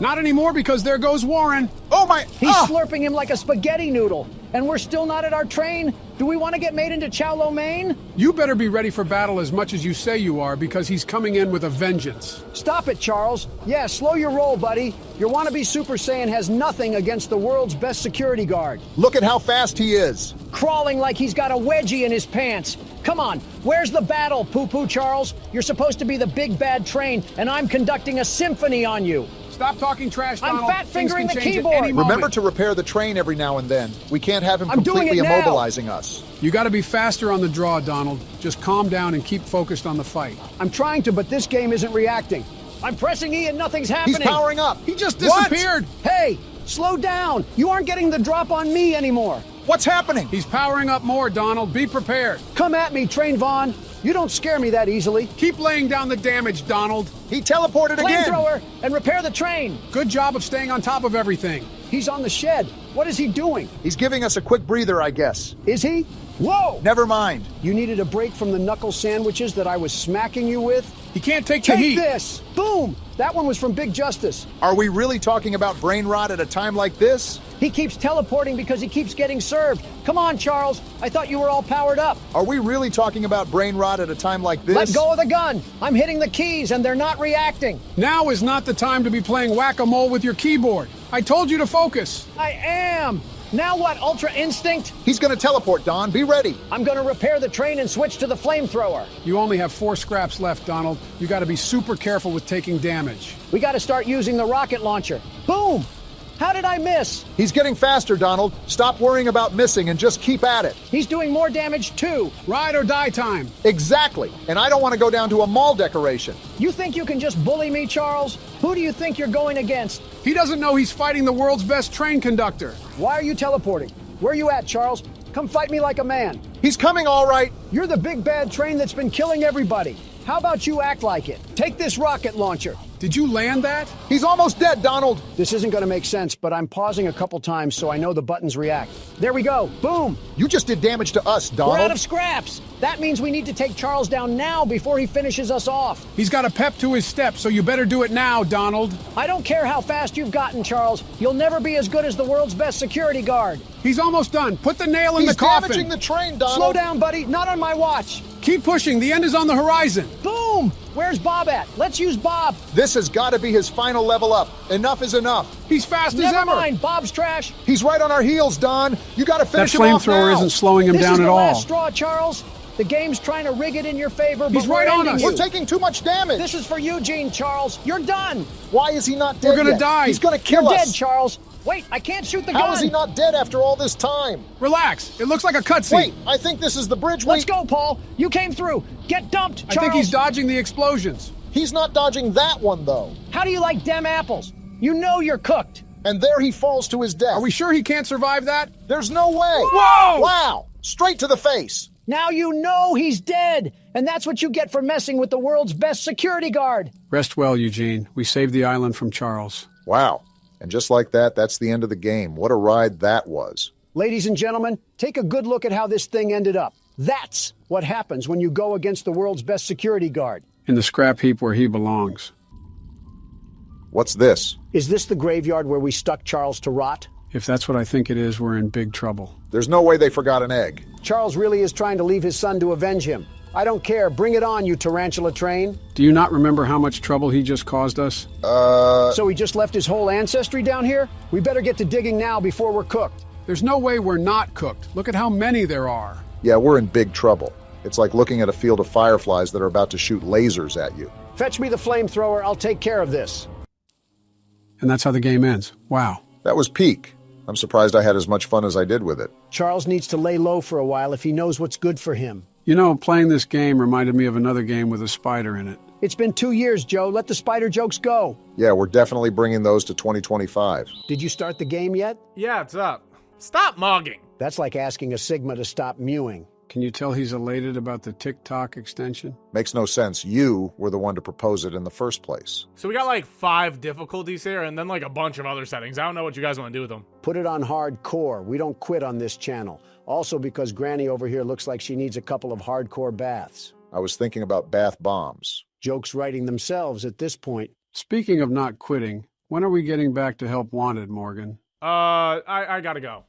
Not anymore because there goes Warren. Oh my! He's slurping him like a spaghetti noodle. And we're still not at our train? Do we want to get made into chow lo mein? You better be ready for battle as much as you say you are because he's coming in with a vengeance. Stop it, Charles. Yeah, slow your roll, buddy. Your wannabe Super Saiyan has nothing against the world's best security guard. Look at how fast he is. Crawling like he's got a wedgie in his pants. Come on, where's the battle, Poo-Poo Charles? You're supposed to be the big bad train, and I'm conducting a symphony on you. Stop talking trash, Donald. I'm fat-fingering Things the can change keyboard. at any moment. Remember to repair the train every now and then. We can't have him I'm doing completely it now. immobilizing us. You gotta be faster on the draw, Donald. Just calm down and keep focused on the fight. I'm trying to, but this game isn't reacting. I'm pressing E and nothing's happening. He's powering up. He just disappeared. Hey, slow down. You aren't getting the drop on me anymore. What's happening? He's powering up more, Donald. Be prepared. Come at me, Train Vaughn. You don't scare me that easily. Keep laying down the damage, Donald. He teleported again. Flamethrower and repair the train. Good job of staying on top of everything. He's on the shed. What is he doing? He's giving us a quick breather, I guess. Is he? Whoa! Never mind. You needed a break from the knuckle sandwiches that I was smacking you with? He can't take the heat. Take this! Boom! That one was from Big Justice. Are we really talking about brain rot at a time like this? He keeps teleporting because he keeps getting served. Come on, Charles. I thought you were all powered up. Are we really talking about brain rot at a time like this? Let go of the gun. I'm hitting the keys and they're not reacting. Now is not the time to be playing whack-a-mole with your keyboard. I told you to focus. I am. Now what, Ultra Instinct? He's gonna teleport, Don. Be ready. I'm gonna repair the train and switch to the flamethrower. You only have 4 scraps left, Donald. You gotta be super careful with taking damage. We gotta start using the rocket launcher. Boom! How did I miss? He's getting faster, Donald. Stop worrying about missing and just keep at it. He's doing more damage too. Ride or die time. Exactly. And I don't want to go down to a mall decoration. You think you can just bully me, Charles? Who do you think you're going against? He doesn't know he's fighting the world's best train conductor. Why are you teleporting? Where you at, Charles? Come fight me like a man. He's coming all right. You're the big bad train that's been killing everybody. How about you act like it? Take this rocket launcher. Did you land that? He's almost dead, Donald. This isn't going to make sense, but I'm pausing a couple times so I know the buttons react. There we go. Boom. You just did damage to us, Donald. We're out of scraps. That means we need to take Charles down now before he finishes us off. He's got a pep to his step, so you better do it now, Donald. I don't care how fast you've gotten, Charles. You'll never be as good as the world's best security guard. He's almost done. Put the nail in the coffin. He's damaging the train, Donald. Slow down, buddy. Not on my watch. Keep pushing. The end is on the horizon. Boom! Where's Bob at? Let's use Bob. This has got to be his final level up. Enough is enough. He's fast as Never ever. mind. Bob's trash. He's right on our heels, Don. You got to finish him off now. That flamethrower isn't slowing him down at all. This is the last straw, Charles. The game's trying to rig it in your favor, but He's right on us. We're taking too much damage. This is for Eugene, Charles. You're done. Why is he not dead We're gonna yet? die. He's going to kill You're us. dead, Charles. Wait, I can't shoot the gun. How is he not dead after all this time? Relax. It looks like a cutscene. Wait, I think this is the bridge. Let's go, Paul. You came through. Get dumped, Charles. I think he's dodging the explosions. He's not dodging that one, though. How do you like dem apples? You know you're cooked. And there he falls to his death. Are we sure he can't survive that? There's no way. Whoa! Wow! Straight to the face. Now you know he's dead, and that's what you get for messing with the world's best security guard. Rest well, Eugene. We saved the island from Charles. Wow. And just like that, that's the end of the game. What a ride that was. Ladies and gentlemen, take a good look at how this thing ended up. That's what happens when you go against the world's best security guard. In the scrap heap where he belongs. What's this? Is this the graveyard where we stuck Charles to rot? If that's what I think it is, we're in big trouble. There's no way they forgot an egg. Charles really is trying to leave his son to avenge him. I don't care. Bring it on, you tarantula train. Do you not remember how much trouble he just caused us? So he just left his whole ancestry down here? We better get to digging now before we're cooked. There's no way we're not cooked. Look at how many there are. Yeah, we're in big trouble. It's like looking at a field of fireflies that are about to shoot lasers at you. Fetch me the flamethrower. I'll take care of this. And that's how the game ends. Wow. That was peak. I'm surprised I had as much fun as I did with it. Charles needs to lay low for a while if he knows what's good for him. You know, playing this game reminded me of another game with a spider in it. It's been 2 years, Joe. Let the spider jokes go. Yeah, we're definitely bringing those to 2025. Did you start the game yet? Yeah, it's up. Stop mogging. That's like asking a Sigma to stop mewing. Can you tell he's elated about the TikTok extension? Makes no sense. You were the one to propose it in the first place. So we got like 5 difficulties here and then like a bunch of other settings. I don't know what you guys want to do with them. Put it on hardcore. We don't quit on this channel. Also because Granny over here looks like she needs a couple of hardcore baths. I was thinking about bath bombs. Jokes writing themselves at this point. Speaking of not quitting, when are we getting back to Help Wanted, Morgan? I gotta go.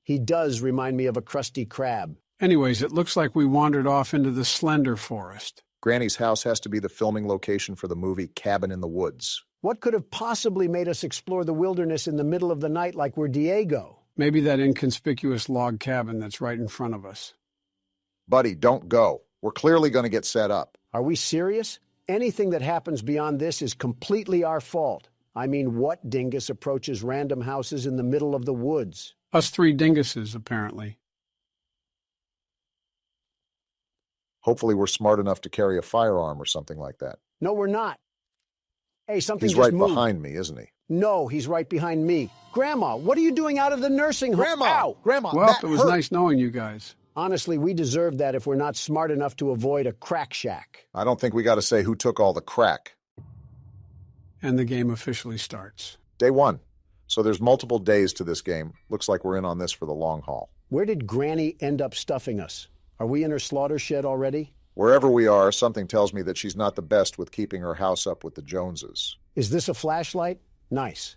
He does remind me of a crusty crab. Anyways, it looks like we wandered off into the Slender Forest. Granny's house has to be the filming location for the movie Cabin in the Woods. What could have possibly made us explore the wilderness in the middle of the night like we're Diego? Maybe that inconspicuous log cabin that's right in front of us. Buddy, don't go. We're clearly going to get set up. Are we serious? Anything that happens beyond this is completely our fault. I mean, what dingus approaches random houses in the middle of the woods? Us 3 dinguses, apparently. Hopefully we're smart enough to carry a firearm or something like that. No, we're not. Hey, something He's just right moved. behind me, isn't he? No, he's right behind me. Grandma, what are you doing out of the nursing home? Grandma! Ow! Grandma, Well, that it was hurt. nice knowing you guys. Honestly, we deserve that if we're not smart enough to avoid a crack shack. I don't think we got to say who took all the crack. And the game officially starts. Day 1. So there's multiple days to this game. Looks like we're in on this for the long haul. Where did Granny end up stuffing us? Are we in her slaughter shed already? Wherever we are, something tells me that she's not the best with keeping her house up with the Joneses. Is this a flashlight? Nice.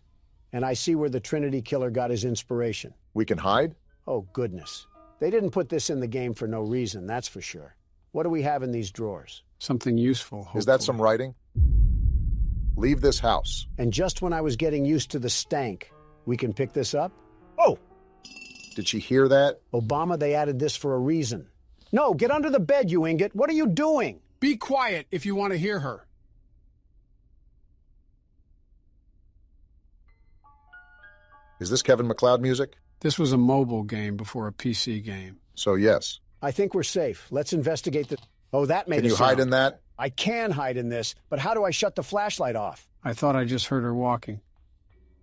And I see where the Trinity Killer got his inspiration. We can hide? Oh, goodness. They didn't put this in the game for no reason, that's for sure. What do we have in these drawers? Something useful, hopefully. Is that some writing? Leave this house. And just when I was getting used to the stank, we can pick this up? Oh! Did she hear that? Obama, they added this for a reason. No, get under the bed, you ingot. What are you doing? Be quiet if you want to hear her. Is this Kevin MacLeod music? This was a mobile game before a PC game. So yes. I think we're safe. Let's investigate the... Oh, that made Can a you sound. hide in that? I can hide in this, but how do I shut the flashlight off? I thought I just heard her walking.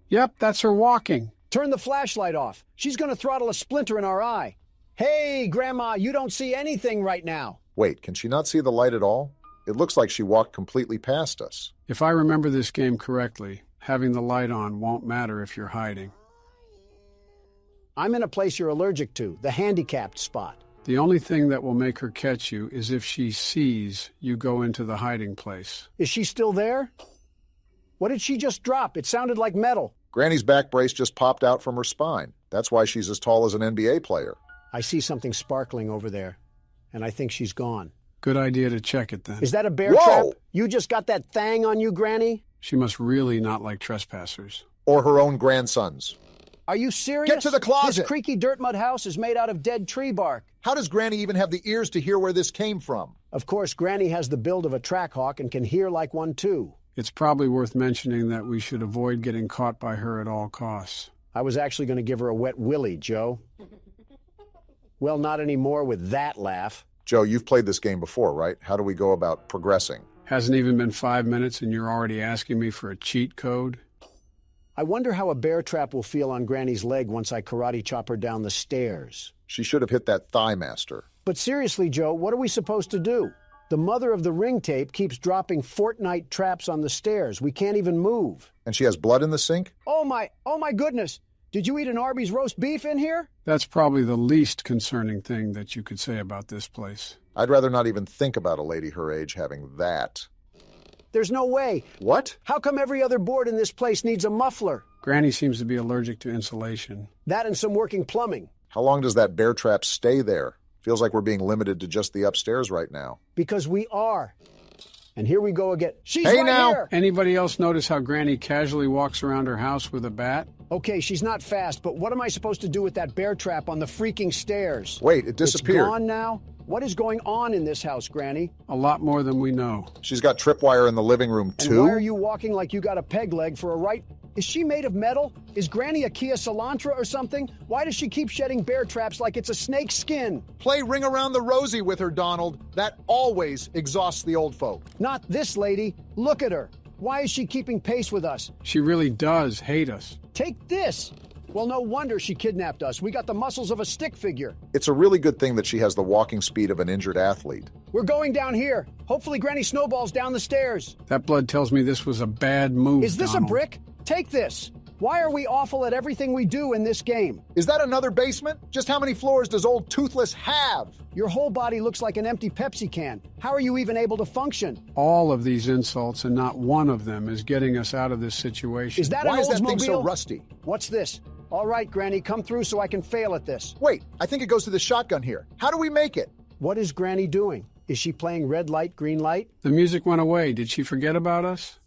Yep, that's her walking. Turn the flashlight off. She's going to throttle a splinter in our eye. Hey, Grandma, you don't see anything right now. Wait, can she not see the light at all? It looks like she walked completely past us. If I remember this game correctly, having the light on won't matter if you're hiding. I'm in a place you're allergic to, the handicapped spot. The only thing that will make her catch you is if she sees you go into the hiding place. Is she still there? What did she just drop? It sounded like metal. Granny's back brace just popped out from her spine. That's why she's as tall as an NBA player. I see something sparkling over there, and I think she's gone. Good idea to check it then. Is that a bear trap? You just got that thang on you, Granny? She must really not like trespassers. Or her own grandsons. Are you serious? Get to the closet! This creaky dirt mud house is made out of dead tree bark. How does Granny even have the ears to hear where this came from? Of course, Granny has the build of a trackhawk and can hear like one too. It's probably worth mentioning that we should avoid getting caught by her at all costs. I was actually going to give her a wet willy, Joe. Well, not anymore with that laugh. Joe, you've played this game before, right? How do we go about progressing? Hasn't even been 5 minutes and you're already asking me for a cheat code? I wonder how a bear trap will feel on Granny's leg once I karate chop her down the stairs. She should have hit that thigh master. But seriously, Joe, what are we supposed to do? The mother of the ring tape keeps dropping Fortnite traps on the stairs. We can't even move. And she has blood in the sink? Oh my goodness. Did you eat an Arby's roast beef in here? That's probably the least concerning thing that you could say about this place. I'd rather not even think about a lady her age having that. There's no way. What? How come every other board in this place needs a muffler? Granny seems to be allergic to insulation. That and some working plumbing. How long does that bear trap stay there? Feels like we're being limited to just the upstairs right now. Because we are. And here we go again. She's hey right now! Here! Anybody else notice how Granny casually walks around her house with a bat? Okay, she's not fast, but what am I supposed to do with that bear trap on the freaking stairs? Wait, it disappeared. It's gone now? What is going on in this house, Granny? A lot more than we know. She's got tripwire in the living room, too? And why are you walking like you got a peg leg for a right? Is she made of metal? Is Granny a Kia Elantra or something? Why does she keep shedding bear traps like it's a snake's skin? Play Ring Around the Rosie with her, Donald. That always exhausts the old folk. Not this lady. Look at her. Why is she keeping pace with us? She really does hate us. Take this. Well, no wonder she kidnapped us. We got the muscles of a stick figure. It's a really good thing that she has the walking speed of an injured athlete. We're going down here. Hopefully Granny snowballs down the stairs. That blood tells me this was a bad move, Is this Donald. a brick? Take this. Why are we awful at everything we do in this game? Is that another basement? Just how many floors does old Toothless have? Your whole body looks like an empty Pepsi can. How are you even able to function? All of these insults and not one of them is getting us out of this situation. Is that Why an is that thing Oldsmobile? so rusty? What's this? All right, Granny, come through so I can fail at this. Wait, I think it goes to the shotgun here. How do we make it? What is Granny doing? Is she playing red light, green light? The music went away. Did she forget about us?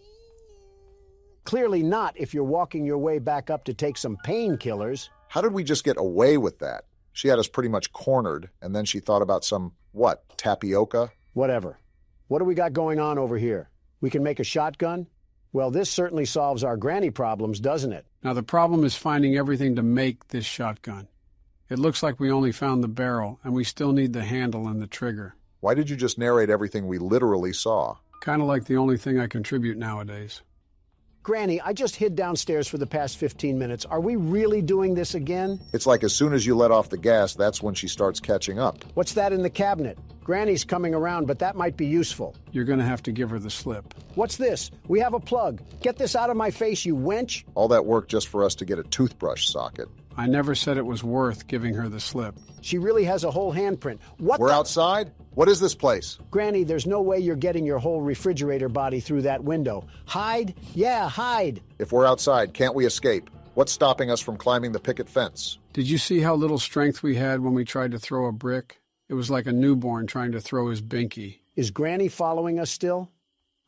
Clearly not if you're walking your way back up to take some painkillers. How did we just get away with that? She had us pretty much cornered, and then she thought about some, what, tapioca? Whatever. What do we got going on over here? We can make a shotgun? Well, this certainly solves our Granny problems, doesn't it? Now, the problem is finding everything to make this shotgun. It looks like we only found the barrel, and we still need the handle and the trigger. Why did you just narrate everything we literally saw? Kind of like the only thing I contribute nowadays. Granny, I just hid downstairs for the past 15 minutes. Are we really doing this again? It's like as soon as you let off the gas, that's when she starts catching up. What's that in the cabinet? Granny's coming around, but that might be useful. You're going to have to give her the slip. What's this? We have a plug. Get this out of my face, you wench. All that work just for us to get a toothbrush socket. I never said it was worth giving her the slip. She really has a whole handprint. We're outside? What is this place? Granny, there's no way you're getting your whole refrigerator body through that window. Hide? Yeah, hide. If we're outside, can't we escape? What's stopping us from climbing the picket fence? Did you see how little strength we had when we tried to throw a brick? It was like a newborn trying to throw his binky. Is Granny following us still?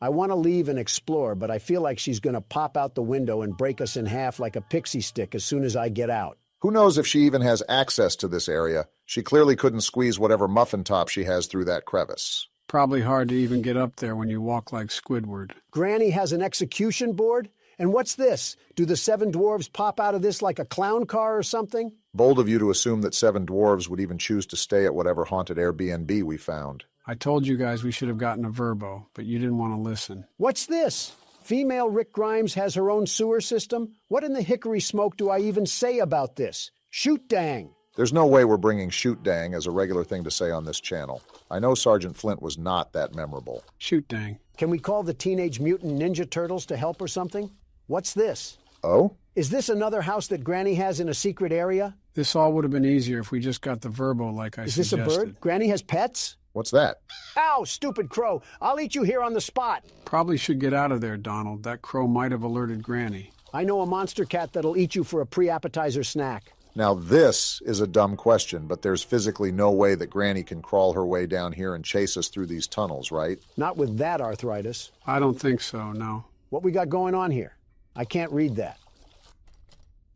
I want to leave and explore, but I feel like she's going to pop out the window and break us in half like a pixie stick as soon as I get out. Who knows if she even has access to this area? She clearly couldn't squeeze whatever muffin top she has through that crevice. Probably hard to even get up there when you walk like Squidward. Granny has an execution board? And what's this? Do the 7 dwarves pop out of this like a clown car or something? Bold of you to assume that 7 dwarves would even choose to stay at whatever haunted Airbnb we found. I told you guys we should have gotten a Verbo, but you didn't want to listen. What's this? Female Rick Grimes has her own sewer system? What in the hickory smoke do I even say about this? Shoot dang! There's no way we're bringing shoot dang as a regular thing to say on this channel. I know Sergeant Flint was not that memorable. Shoot dang. Can we call the Teenage Mutant Ninja Turtles to help or something? What's this? Oh? Is this another house that Granny has in a secret area? This all would have been easier if we just got the verbo like I suggested. Is this a bird? Granny has pets? What's that? Ow, stupid crow. I'll eat you here on the spot. Probably should get out of there, Donald. That crow might have alerted Granny. I know a monster cat that'll eat you for a pre-appetizer snack. Now this is a dumb question, but there's physically no way that Granny can crawl her way down here and chase us through these tunnels, right? Not with that arthritis. I don't think so, no. What we got going on here? I can't read that.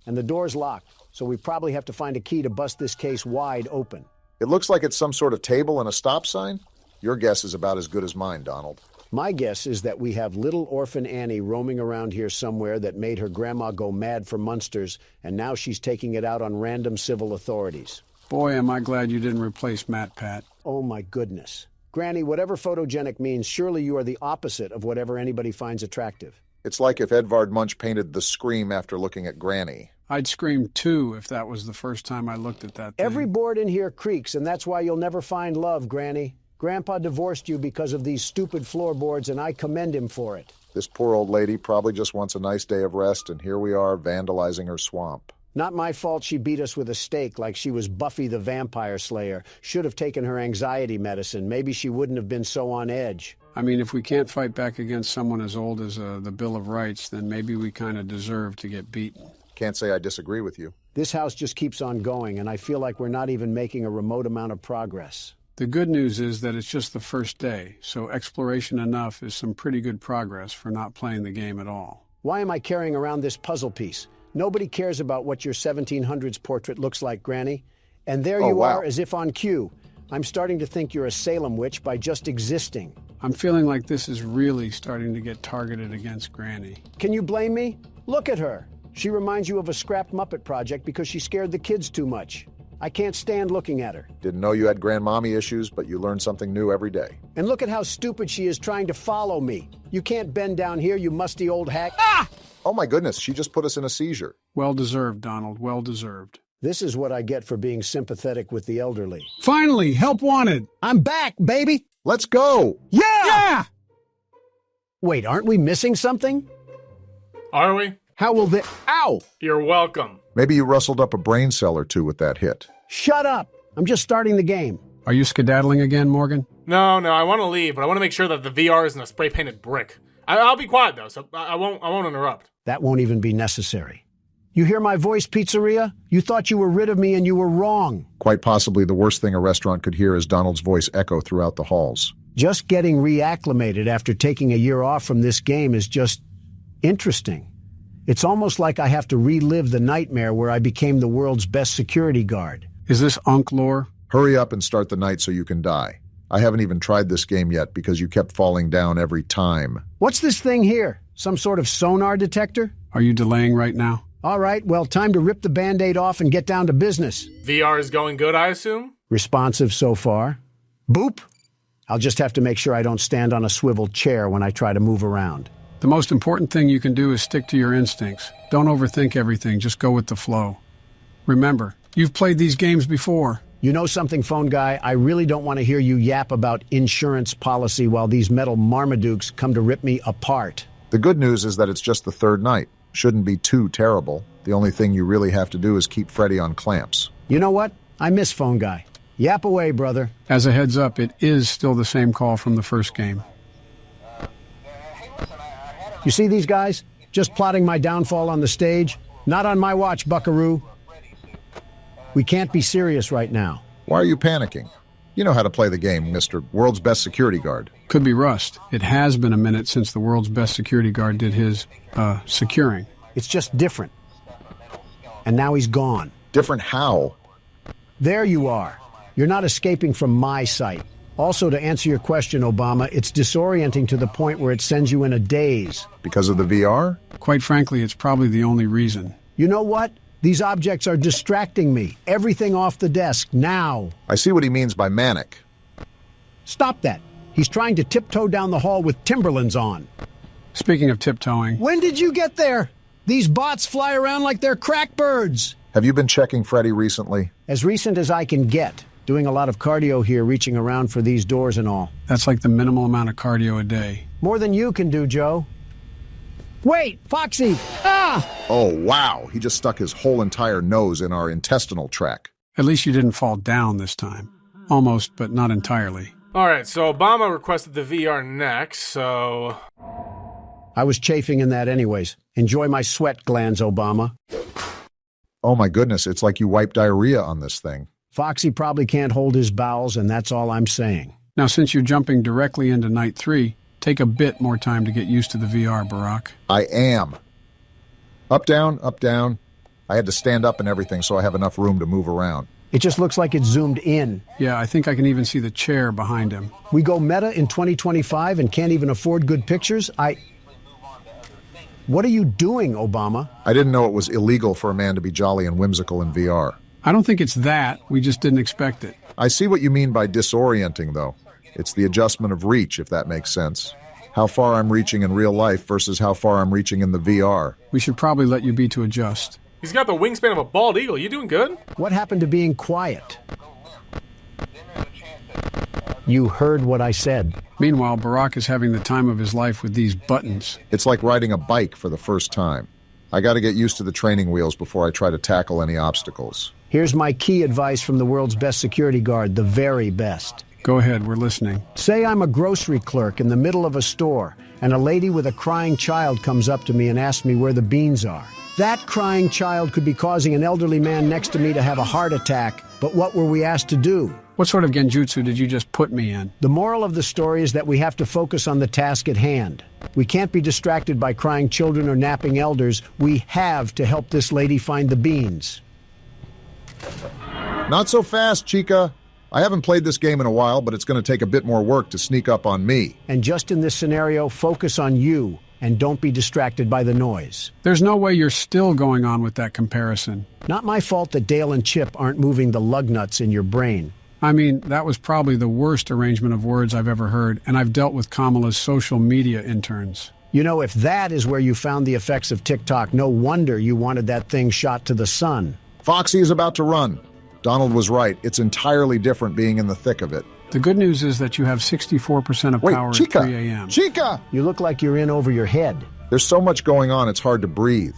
And the door's locked, so we probably have to find a key to bust this case wide open. It looks like it's some sort of table and a stop sign. Your guess is about as good as mine, Donald. My guess is that we have little orphan Annie roaming around here somewhere that made her grandma go mad for monsters, and now she's taking it out on random civil authorities. Boy, am I glad you didn't replace Matt Pat. Oh, my goodness. Granny, whatever photogenic means, surely you are the opposite of whatever anybody finds attractive. It's like if Edvard Munch painted the Scream after looking at Granny. I'd scream too if that was the first time I looked at that thing. Every board in here creaks, and that's why you'll never find love, Granny. Grandpa divorced you because of these stupid floorboards, and I commend him for it. This poor old lady probably just wants a nice day of rest, and here we are vandalizing her swamp. Not my fault she beat us with a stake like she was Buffy the Vampire Slayer. Should have taken her anxiety medicine. Maybe she wouldn't have been so on edge. I mean, if we can't fight back against someone as old as the Bill of Rights, then maybe we kind of deserve to get beaten. Can't say I disagree with you. This house just keeps on going, and I feel like we're not even making a remote amount of progress. The good news is that it's just the first day, so exploration enough is some pretty good progress for not playing the game at all. Why am I carrying around this puzzle piece? Nobody cares about what your 1700s portrait looks like, Granny. And there you are, as if on cue. I'm starting to think you're a Salem witch by just existing. I'm feeling like this is really starting to get targeted against Granny. Can you blame me? Look at her. She reminds you of a scrapped Muppet project because she scared the kids too much. I can't stand looking at her. Didn't know you had grandmommy issues, but you learn something new every day. And look at how stupid she is trying to follow me. You can't bend down here, you musty old hack. Ah! Oh my goodness, she just put us in a seizure. Well deserved, Donald, well deserved. This is what I get for being sympathetic with the elderly. Finally, help wanted. I'm back, baby. Let's go. Yeah! Wait, aren't we missing something? Are we? How will the... Ow! You're welcome. Maybe you rustled up a brain cell or two with that hit. Shut up! I'm just starting the game. Are you skedaddling again, Morgan? No, I want to leave, but I want to make sure that the VR isn't a spray-painted brick. I'll be quiet, though, so I won't interrupt. That won't even be necessary. You hear my voice, pizzeria? You thought you were rid of me and you were wrong. Quite possibly the worst thing a restaurant could hear is Donald's voice echo throughout the halls. Just getting reacclimated after taking a year off from this game is just interesting. It's almost like I have to relive the nightmare where I became the world's best security guard. Is this Unk lore? Hurry up and start the night so you can die. I haven't even tried this game yet because you kept falling down every time. What's this thing here? Some sort of sonar detector? Are you delaying right now? All right, well, time to rip the Band-Aid off and get down to business. VR is going good, I assume? Responsive so far. Boop. I'll just have to make sure I don't stand on a swivel chair when I try to move around. The most important thing you can do is stick to your instincts. Don't overthink everything, just go with the flow. Remember, you've played these games before. You know something, phone guy? I really don't want to hear you yap about insurance policy while these metal Marmadukes come to rip me apart. The good news is that it's just the third night. Shouldn't be too terrible. The only thing you really have to do is keep Freddy on clamps. You know what? I miss phone guy. Yap away, brother. As a heads up, it is still the same call from the first game. You see these guys? Just plotting my downfall on the stage? Not on my watch, buckaroo. We can't be serious right now. Why are you panicking? You know how to play the game, Mr. World's Best Security Guard. Could be rust. It has been a minute since the world's best security guard did his, securing. It's just different. And now he's gone. Different how? There you are. You're not escaping from my sight. Also, to answer your question, Obama, it's disorienting to the point where it sends you in a daze. Because of the VR? Quite frankly, it's probably the only reason. You know what? These objects are distracting me. Everything off the desk, now. I see what he means by manic. Stop that. He's trying to tiptoe down the hall with Timberlands on. Speaking of tiptoeing, When did you get there? These bots fly around like they're crack birds. Have you been checking Freddy recently? As recent as I can get. Doing a lot of cardio here, reaching around for these doors and all. that's like the minimal amount of cardio a day. More than you can do, Joe. Wait, Foxy! Ah! Oh, wow. He just stuck his whole entire nose in our intestinal tract. At least you didn't fall down this time. Almost, but not entirely. Alright, so Obama requested the VR next, so... I was chafing in that anyways. Enjoy my sweat glands, Obama. Oh my goodness, it's like you wiped diarrhea on this thing. Foxy probably can't hold his bowels, and that's all I'm saying. Now, since you're jumping directly into night 3, take a bit more time to get used to the VR, Barack. I am. Up, down, up, down. I had to stand up and everything so I have enough room to move around. It just looks like it's zoomed in. Yeah, I think I can even see the chair behind him. We go meta in 2025 and can't even afford good pictures? What are you doing, Obama? I didn't know it was illegal for a man to be jolly and whimsical in VR. I don't think it's that. We just didn't expect it. I see what you mean by disorienting, though. It's the adjustment of reach, if that makes sense. How far I'm reaching in real life versus how far I'm reaching in the VR. We should probably let you be to adjust. He's got the wingspan of a bald eagle. You doing good? What happened to being quiet? You heard what I said. Meanwhile, Barack is having the time of his life with these buttons. It's like riding a bike for the first time. I gotta get used to the training wheels before I try to tackle any obstacles. Here's my key advice from the world's best security guard, the very best. Go ahead, we're listening. Say I'm a grocery clerk in the middle of a store, and a lady with a crying child comes up to me and asks me where the beans are. That crying child could be causing an elderly man next to me to have a heart attack, but what were we asked to do? What sort of genjutsu did you just put me in? The moral of the story is that we have to focus on the task at hand. We can't be distracted by crying children or napping elders. We have to help this lady find the beans. Not so fast, Chica. I haven't played this game in a while, but it's going to take a bit more work to sneak up on me. And just in this scenario, focus on you, and don't be distracted by the noise. There's no way you're still going on with that comparison. Not my fault that Dale and Chip aren't moving the lug nuts in your brain. I mean, that was probably the worst arrangement of words I've ever heard, and I've dealt with Kamala's social media interns. You know, if that is where you found the effects of TikTok, no wonder you wanted that thing shot to the sun. Foxy is about to run. Donald was right. It's entirely different being in the thick of it. The good news is that you have 64% of power Chica! at 3 a.m. Chica! You look like you're in over your head. There's so much going on, it's hard to breathe.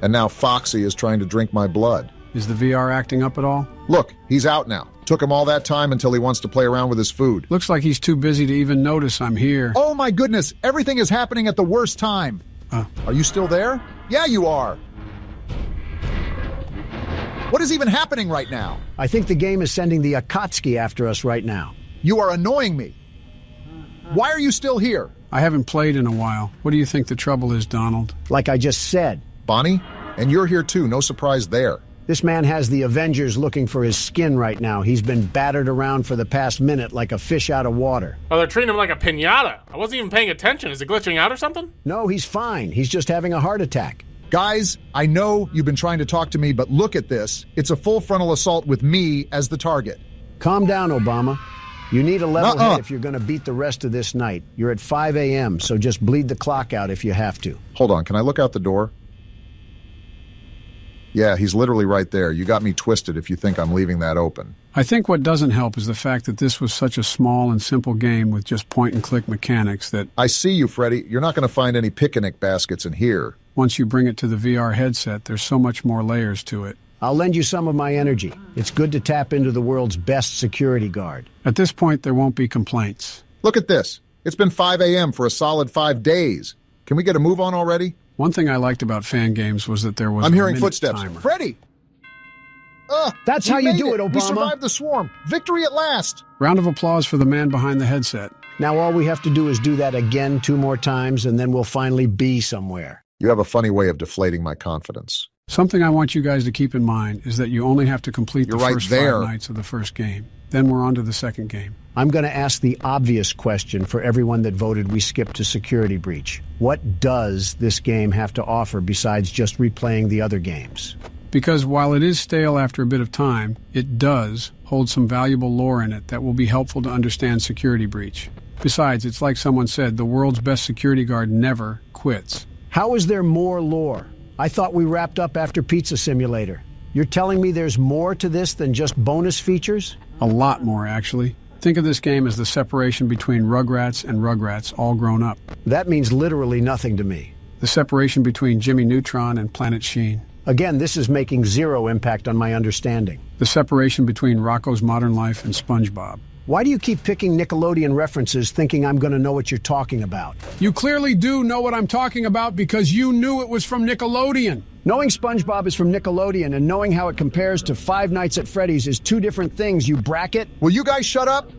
And now Foxy is trying to drink my blood. Is the VR acting up at all? Look, he's out now. Took him all that time until he wants to play around with his food. Looks like he's too busy to even notice I'm here. Oh my goodness, everything is happening at the worst time. Are you still there? Yeah, you are. What is even happening right now? I think the game is sending the Akatsuki after us right now. You are annoying me. Why are you still here? I haven't played in a while. What do you think the trouble is, Donald? Like I just said. Bonnie? And you're here too, no surprise there. This man has the Avengers looking for his skin right now. He's been battered around for the past minute like a fish out of water. Oh, they're treating him like a piñata. I wasn't even paying attention. Is it glitching out or something? No, he's fine. He's just having a heart attack. Guys, I know you've been trying to talk to me, but look at this. It's a full frontal assault with me as the target. Calm down, Obama. You need a level head if you're going to beat the rest of this night. You're at 5 a.m., so just bleed the clock out if you have to. Hold on, can I look out the door? Yeah, he's literally right there. You got me twisted if you think I'm leaving that open. I think what doesn't help is the fact that this was such a small and simple game with just point-and-click mechanics that... I see you, Freddy. You're not going to find any picnic baskets in here. Once you bring it to the VR headset, there's so much more layers to it. I'll lend you some of my energy. It's good to tap into the world's best security guard. At this point, there won't be complaints. Look at this. It's been 5 a.m. for a solid 5 days. Can we get a move on already? One thing I liked about fan games was that there was I'm a hearing minute footsteps. timer. Freddy! That's how you do it, Obama. We survived the swarm. Victory at last. Round of applause for the man behind the headset. Now all we have to do is do that again 2 more times, and then we'll finally be somewhere. You have a funny way of deflating my confidence. Something I want you guys to keep in mind is that you only have to complete the first 5 nights of the first game. Then we're on to the second game. I'm going to ask the obvious question for everyone that voted we skip to Security Breach. What does this game have to offer besides just replaying the other games? Because while it is stale after a bit of time, it does hold some valuable lore in it that will be helpful to understand Security Breach. Besides, it's like someone said, the world's best security guard never quits. How is there more lore? I thought we wrapped up after Pizza Simulator. You're telling me there's more to this than just bonus features? A lot more, actually. Think of this game as the separation between Rugrats and Rugrats all grown up. That means literally nothing to me. The separation between Jimmy Neutron and Planet Sheen. Again, this is making zero impact on my understanding. The separation between Rocco's Modern Life and SpongeBob. Why do you keep picking Nickelodeon references thinking I'm going to know what you're talking about? You clearly do know what I'm talking about because you knew it was from Nickelodeon. Knowing SpongeBob is from Nickelodeon and knowing how it compares to Five Nights at Freddy's is two different things, you bracket. Will you guys shut up?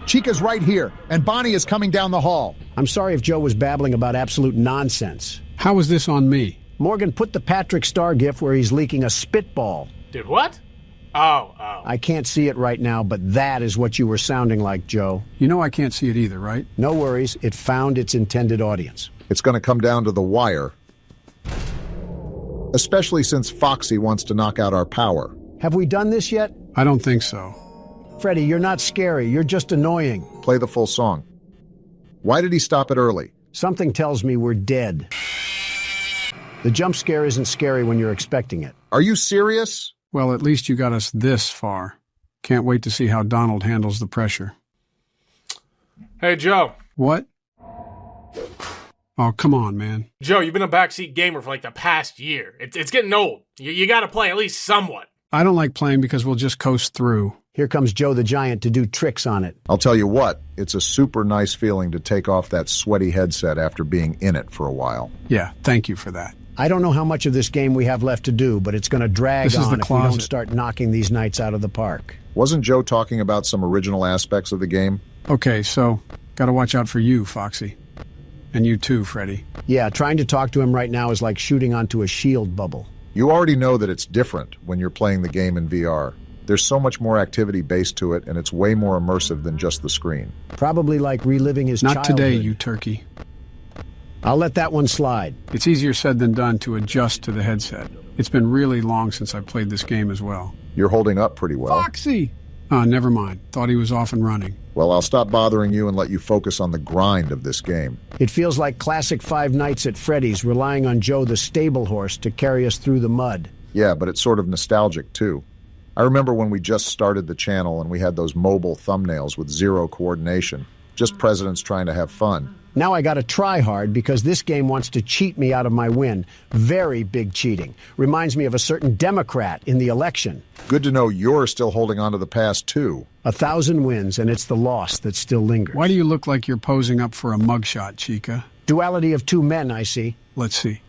Chica's right here, and Bonnie is coming down the hall. I'm sorry if Joe was babbling about absolute nonsense. How is this on me? Morgan, put the Patrick Star gif where he's leaking a spitball. Did what? Oh. I can't see it right now, but that is what you were sounding like, Joe. You know I can't see it either, right? No worries, it found its intended audience. It's going to come down to the wire. Especially since Foxy wants to knock out our power. Have we done this yet? I don't think so. Freddy, you're not scary, you're just annoying. Play the full song. Why did he stop it early? Something tells me we're dead. The jump scare isn't scary when you're expecting it. Are you serious? Well, at least you got us this far. Can't wait to see how Donald handles the pressure. Hey, Joe. What? Oh, come on, man. Joe, you've been a backseat gamer for like the past year. It's getting old. You gotta play at least somewhat. I don't like playing because we'll just coast through. Here comes Joe the Giant to do tricks on it. I'll tell you what, it's a super nice feeling to take off that sweaty headset after being in it for a while. Yeah, thank you for that. I don't know how much of this game we have left to do, but it's going to drag on if we don't start knocking these nights out of the park. Wasn't Joe talking about some original aspects of the game? Okay, so, gotta watch out for you, Foxy. And you too, Freddy. Yeah, trying to talk to him right now is like shooting onto a shield bubble. You already know that it's different when you're playing the game in VR. There's so much more activity based to it, and it's way more immersive than just the screen. Probably like reliving his childhood. Not today, you turkey. I'll let that one slide. It's easier said than done to adjust to the headset. It's been really long since I played this game as well. You're holding up pretty well. Foxy! Oh, never mind. Thought he was off and running. Well, I'll stop bothering you and let you focus on the grind of this game. It feels like classic Five Nights at Freddy's, relying on Joe the stable horse to carry us through the mud. Yeah, but it's sort of nostalgic, too. I remember when we just started the channel and we had those mobile thumbnails with zero coordination. Just presidents trying to have fun. Now I gotta try hard because this game wants to cheat me out of my win. Very big cheating. Reminds me of a certain Democrat in the election. Good to know you're still holding on to the past, too. 1,000 wins, and it's the loss that still lingers. Why do you look like you're posing up for a mugshot, Chica? Duality of two men, I see. Let's see.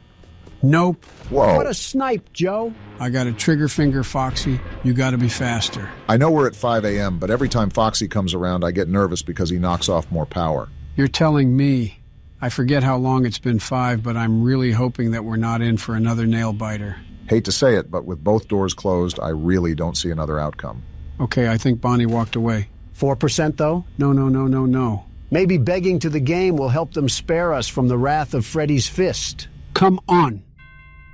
Nope. Whoa. What a snipe, Joe. I got a trigger finger, Foxy. You gotta be faster. I know we're at 5 a.m., but every time Foxy comes around, I get nervous because he knocks off more power. You're telling me. I forget how long it's been 5, but I'm really hoping that we're not in for another nail-biter. Hate to say it, but with both doors closed, I really don't see another outcome. Okay, I think Bonnie walked away. 4% though? No. Maybe begging to the game will help them spare us from the wrath of Freddy's fist. Come on.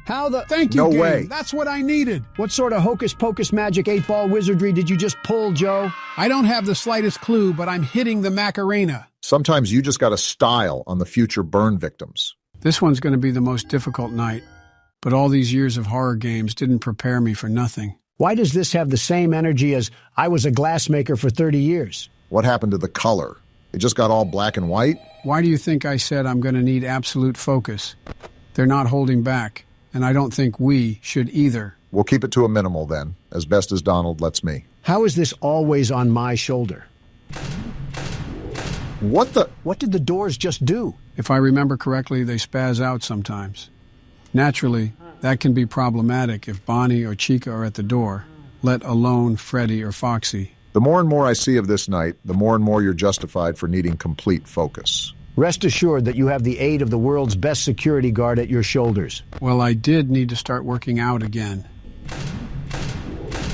How the... Thank you, No game. way. That's what I needed. What sort of hocus-pocus magic 8-ball wizardry did you just pull, Joe? I don't have the slightest clue, but I'm hitting the Macarena. Sometimes you just got to style on the future burn victims. This one's going to be the most difficult night, but all these years of horror games didn't prepare me for nothing. Why does this have the same energy as I was a glassmaker for 30 years? What happened to the color? It just got all black and white? Why do you think I said I'm going to need absolute focus? They're not holding back, and I don't think we should either. We'll keep it to a minimal then, as best as Donald lets me. How is this always on my shoulder? What the? What did the doors just do? If I remember correctly, they spaz out sometimes. Naturally, that can be problematic if Bonnie or Chica are at the door, let alone Freddy or Foxy. The more and more I see of this night, the more and more you're justified for needing complete focus. Rest assured that you have the aid of the world's best security guard at your shoulders. Well, I did need to start working out again.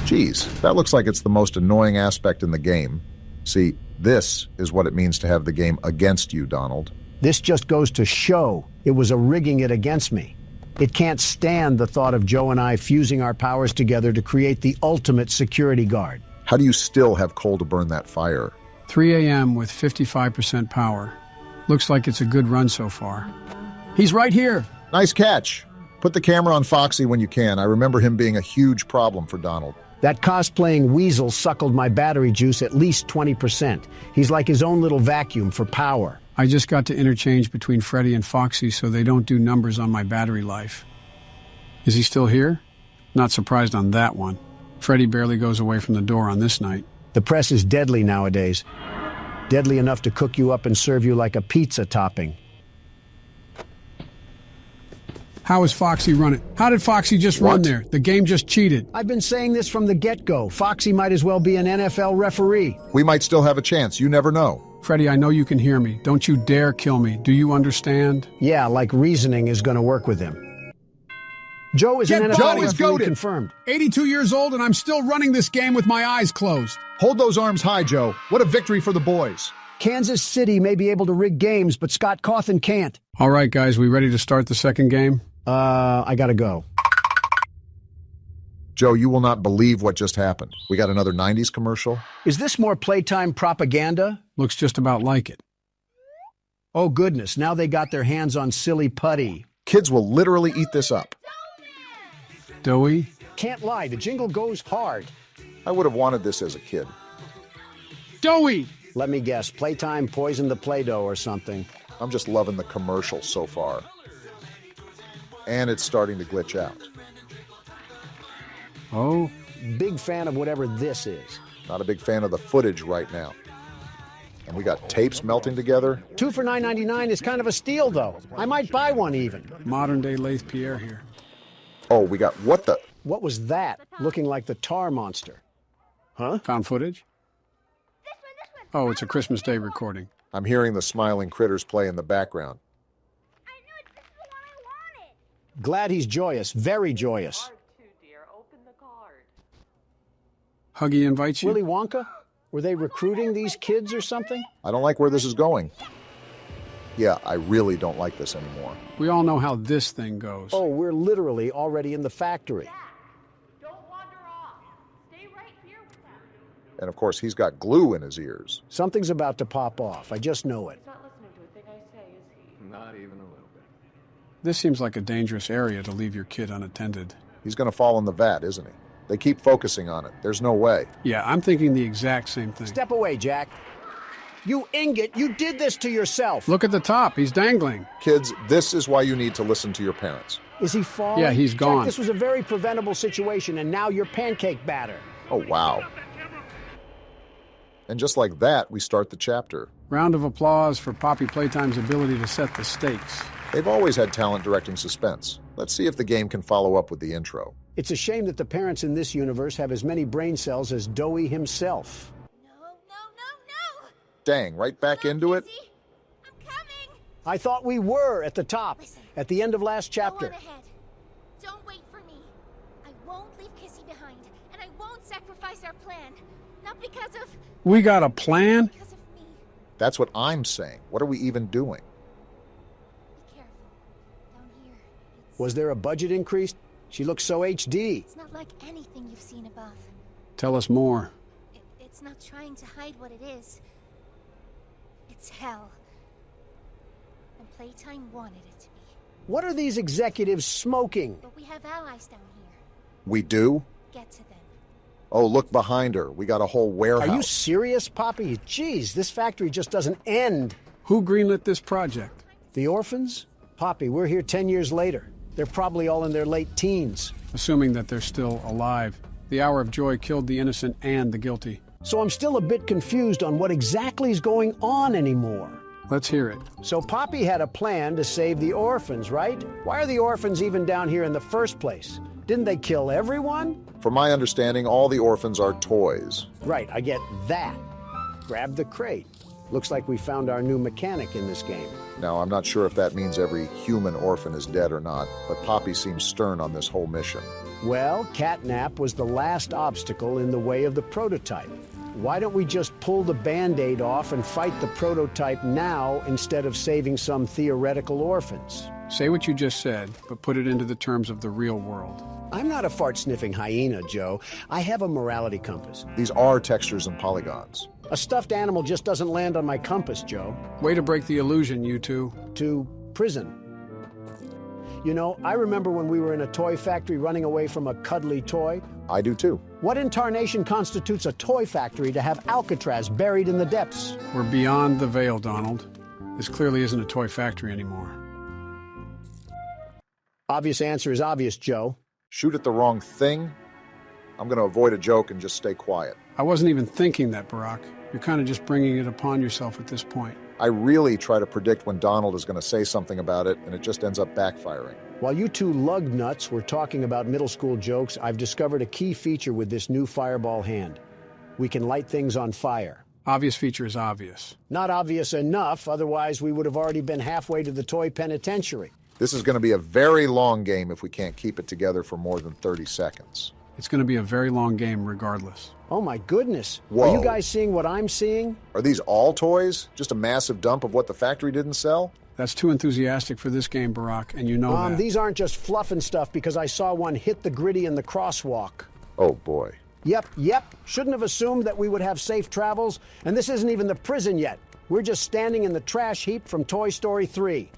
Geez, that looks like it's the most annoying aspect in the game. See, this is what it means to have the game against you, Donald. This just goes to show it was a rigging it against me. It can't stand the thought of Joe and I fusing our powers together to create the ultimate security guard. How do you still have coal to burn that fire? 3 a.m. with 55% power. Looks like it's a good run so far. He's right here. Nice catch. Put the camera on Foxy when you can. I remember him being a huge problem for Donald. That cosplaying weasel suckled my battery juice at least 20%. He's like his own little vacuum for power. I just got to interchange between Freddy and Foxy so they don't do numbers on my battery life. Is he still here? Not surprised on that one. Freddy barely goes away from the door on this night. The press is deadly nowadays. Deadly enough to cook you up and serve you like a pizza topping. How is Foxy running? How did Foxy just run there? The game just cheated. I've been saying this from the get-go. Foxy might as well be an NFL referee. We might still have a chance. You never know. Freddy, I know you can hear me. Don't you dare kill me. Do you understand? Yeah, like reasoning is going to work with him. Joe is an NFL referee confirmed. 82 years old and I'm still running this game with my eyes closed. Hold those arms high, Joe. What a victory for the boys. Kansas City may be able to rig games, but Scott Cawthon can't. All right, guys, we ready to start the second game? I gotta go. Joe, you will not believe what just happened. We got another 90s commercial. Is this more playtime propaganda? Looks just about like it. Oh, goodness, now they got their hands on silly putty. Kids will literally eat this up. Doughy? Can't lie, the jingle goes hard. I would have wanted this as a kid. Doughy! Let me guess, Playtime poisoned the Play-Doh or something. I'm just loving the commercial so far. And it's starting to glitch out. Oh? Big fan of whatever this is. Not a big fan of the footage right now. And we got tapes melting together. 2 for $9.99 is kind of a steal, though. I might buy one even. Modern-day Lathe Pierre here. Oh, we got what the... What was that? Looking like the tar monster. Huh? Found footage? Oh, it's a Christmas Day recording. I'm hearing the smiling critters play in the background. Glad he's joyous, very joyous. Huggy invites you? Willy Wonka? Were they recruiting these kids or something? I don't like where this is going. Yeah, I really don't like this anymore. We all know how this thing goes. Oh, we're literally already in the factory. And of course, he's got glue in his ears. Something's about to pop off. I just know it. Not listening to a thing I say, is he? Not even a little bit. This seems like a dangerous area to leave your kid unattended. He's going to fall in the vat, isn't he? They keep focusing on it. There's no way. Yeah, I'm thinking the exact same thing. Step away, Jack. You ingot, you did this to yourself. Look at the top. He's dangling. Kids, this is why you need to listen to your parents. Is he falling? Yeah, he's gone. Jack, this was a very preventable situation, and now you're pancake batter. Oh, wow. And just like that, we start the chapter. Round of applause for Poppy Playtime's ability to set the stakes. They've always had talent directing suspense. Let's see if the game can follow up with the intro. It's a shame that the parents in this universe have as many brain cells as Doughy himself. No. Dang, right back into it? I'm coming. I thought we were at the top, at the end of last chapter. Go on ahead. Don't wait for me. I won't leave Kissy behind, and I won't sacrifice our plan. Not because of... We got a plan? Because of me. That's what I'm saying. What are we even doing? Be careful. Down here, Was there a budget increase? She looks so HD. It's not like anything you've seen above. Tell us more. It's not trying to hide what it is. It's hell. And Playtime wanted it to be. What are these executives smoking? But we have allies down here. We do? Get to them. Oh, look behind her. We got a whole warehouse. Are you serious, Poppy? Jeez, this factory just doesn't end. Who greenlit this project? The orphans? Poppy, we're here 10 years later. They're probably all in their late teens. Assuming that they're still alive. The hour of joy killed the innocent and the guilty. So I'm still a bit confused on what exactly is going on anymore. Let's hear it. So Poppy had a plan to save the orphans, right? Why are the orphans even down here in the first place? Didn't they kill everyone? From my understanding, all the orphans are toys. Right, I get that. Grab the crate. Looks like we found our new mechanic in this game. Now, I'm not sure if that means every human orphan is dead or not, but Poppy seems stern on this whole mission. Well, catnap was the last obstacle in the way of the prototype. Why don't we just pull the Band-Aid off and fight the prototype now instead of saving some theoretical orphans? Say what you just said, but put it into the terms of the real world. I'm not a fart-sniffing hyena, Joe. I have a morality compass. These are textures and polygons. A stuffed animal just doesn't land on my compass, Joe. Way to break the illusion, you two. To prison. You know, I remember when we were in a toy factory running away from a cuddly toy. I do too. What in tarnation constitutes a toy factory to have Alcatraz buried in the depths? We're beyond the veil, Donald. This clearly isn't a toy factory anymore. Obvious answer is obvious, Joe. Shoot at the wrong thing? I'm going to avoid a joke and just stay quiet. I wasn't even thinking that, Barack. You're kind of just bringing it upon yourself at this point. I really try to predict when Donald is going to say something about it, and it just ends up backfiring. While you two lug nuts were talking about middle school jokes, I've discovered a key feature with this new fireball hand. We can light things on fire. Obvious feature is obvious. Not obvious enough, otherwise we would have already been halfway to the toy penitentiary. This is going to be a very long game if we can't keep it together for more than 30 seconds. It's going to be a very long game regardless. Oh my goodness. Whoa. Are you guys seeing what I'm seeing? Are these all toys? Just a massive dump of what the factory didn't sell? That's too enthusiastic for this game, Barack, and you know that. These aren't just fluff and stuff because I saw one hit the gritty in the crosswalk. Oh boy. Yep. Shouldn't have assumed that we would have safe travels. And this isn't even the prison yet. We're just standing in the trash heap from Toy Story 3.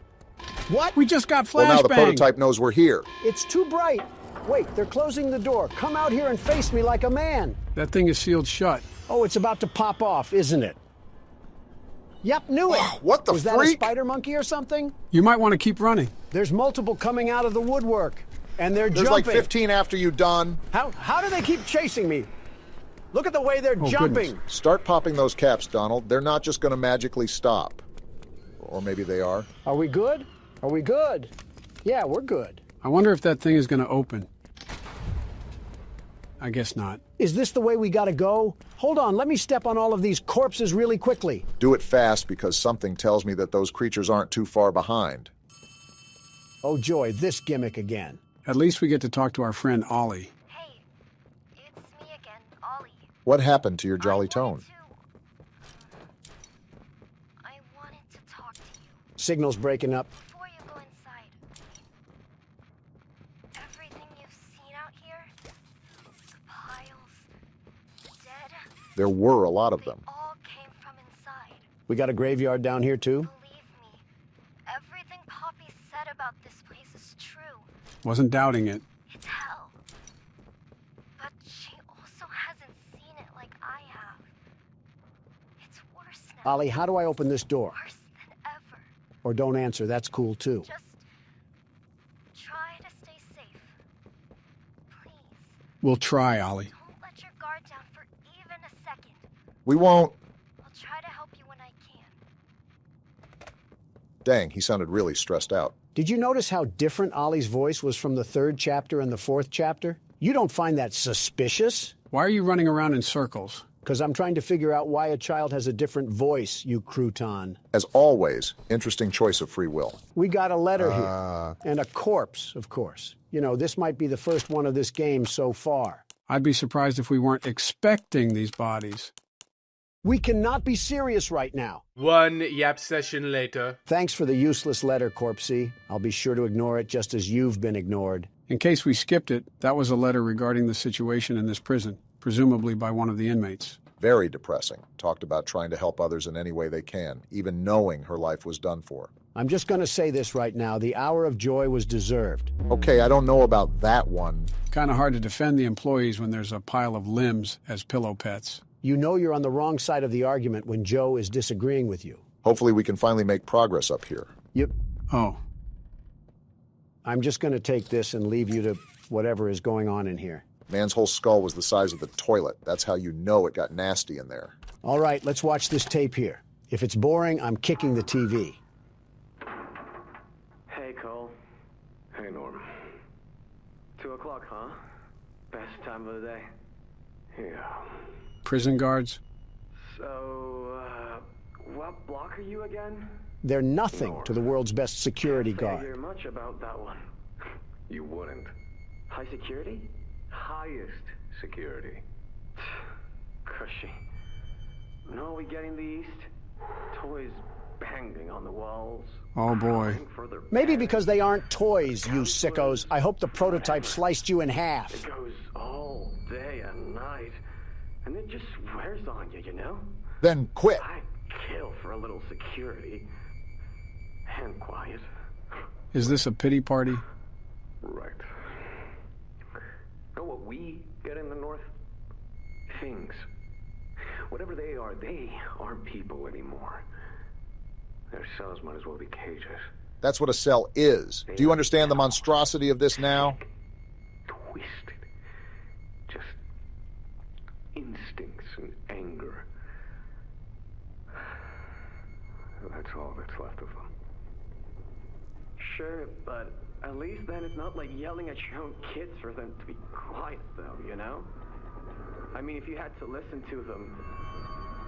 What? We just got flashbang. Well, now the prototype knows we're here. It's too bright. Wait, they're closing the door. Come out here and face me like a man. That thing is sealed shut. Oh, it's about to pop off, isn't it? Yep, knew it. What the Was freak? that a spider monkey or something? You might want to keep running. There's multiple coming out of the woodwork, and they're There's jumping. like 15 after you, Don. How do they keep chasing me? Look at the way they're jumping. Goodness. Start popping those caps, Donald. They're not just going to magically stop. Or maybe they are. Are we good? Are we good? Yeah, we're good. I wonder if that thing is going to open. I guess not. Is this the way we gotta go? Hold on, let me step on all of these corpses really quickly. Do it fast because something tells me that those creatures aren't too far behind. Oh joy, this gimmick again. At least we get to talk to our friend Ollie. Hey, it's me again, Ollie. What happened to your jolly tone? I wanted to talk to you. Signal's breaking up. Before you go inside, everything you've seen out here, the piles, dead, There were a lot of them. all came from inside. We got a graveyard down here too? Believe me, everything Poppy said about this place is true. Wasn't doubting it. It's hell. But she also hasn't seen it like I have. It's worse now. Ollie, how do I open this door? Worse than ever. Or don't answer, that's cool too. Just try to stay safe. Please. We'll try, Ollie. Don't let your guard down for even a second. We won't. I'll try to help you when I can. Dang, he sounded really stressed out. Did you notice how different Ollie's voice was from the 3rd chapter and the 4th chapter? You don't find that suspicious? Why are you running around in circles? Because I'm trying to figure out why a child has a different voice, you crouton. As always, interesting choice of free will. We got a letter here. And a corpse, of course. You know, this might be the first one of this game so far. I'd be surprised if we weren't expecting these bodies. We cannot be serious right now. One yap session later. Thanks for the useless letter, Corpsey. I'll be sure to ignore it just as you've been ignored. In case we skipped it, that was a letter regarding the situation in this prison, presumably by one of the inmates. Very depressing. Talked about trying to help others in any way they can, even knowing her life was done for. I'm just going to say this right now. The hour of joy was deserved. Okay, I don't know about that one. Kind of hard to defend the employees when there's a pile of limbs as pillow pets. You know you're on the wrong side of the argument when Joe is disagreeing with you. Hopefully we can finally make progress up here. Oh. I'm just going to take this and leave you to whatever is going on in here. Man's whole skull was the size of the toilet. That's how you know it got nasty in there. All right, let's watch this tape here. If it's boring, I'm kicking the TV. Hey, Cole. Hey, Norm. 2 o'clock, huh? Best time of the day. Yeah. Prison guards? So, what block are you again? They're nothing to the world's best security Can't guard. hear much about that one. You wouldn't. High security? Highest security. Cushy. No, we getting the East? Toys banging on the walls. Oh boy. Maybe because they aren't toys, you sickos. I hope the prototype sliced you in half. It goes all day and night, and it just wears on you, you know? Then quit. I'd kill for a little security. And quiet. Is this a pity party? Right. Know what we get in the North? Things. Whatever they aren't people anymore. Their cells might as well be cages. That's what a cell is. Do you understand the monstrosity of this now? Twisted. Just instincts and anger. That's all that's left of them. Sure, but at least then it's not like yelling at your own kids for them to be quiet, though, you know? I mean, if you had to listen to them...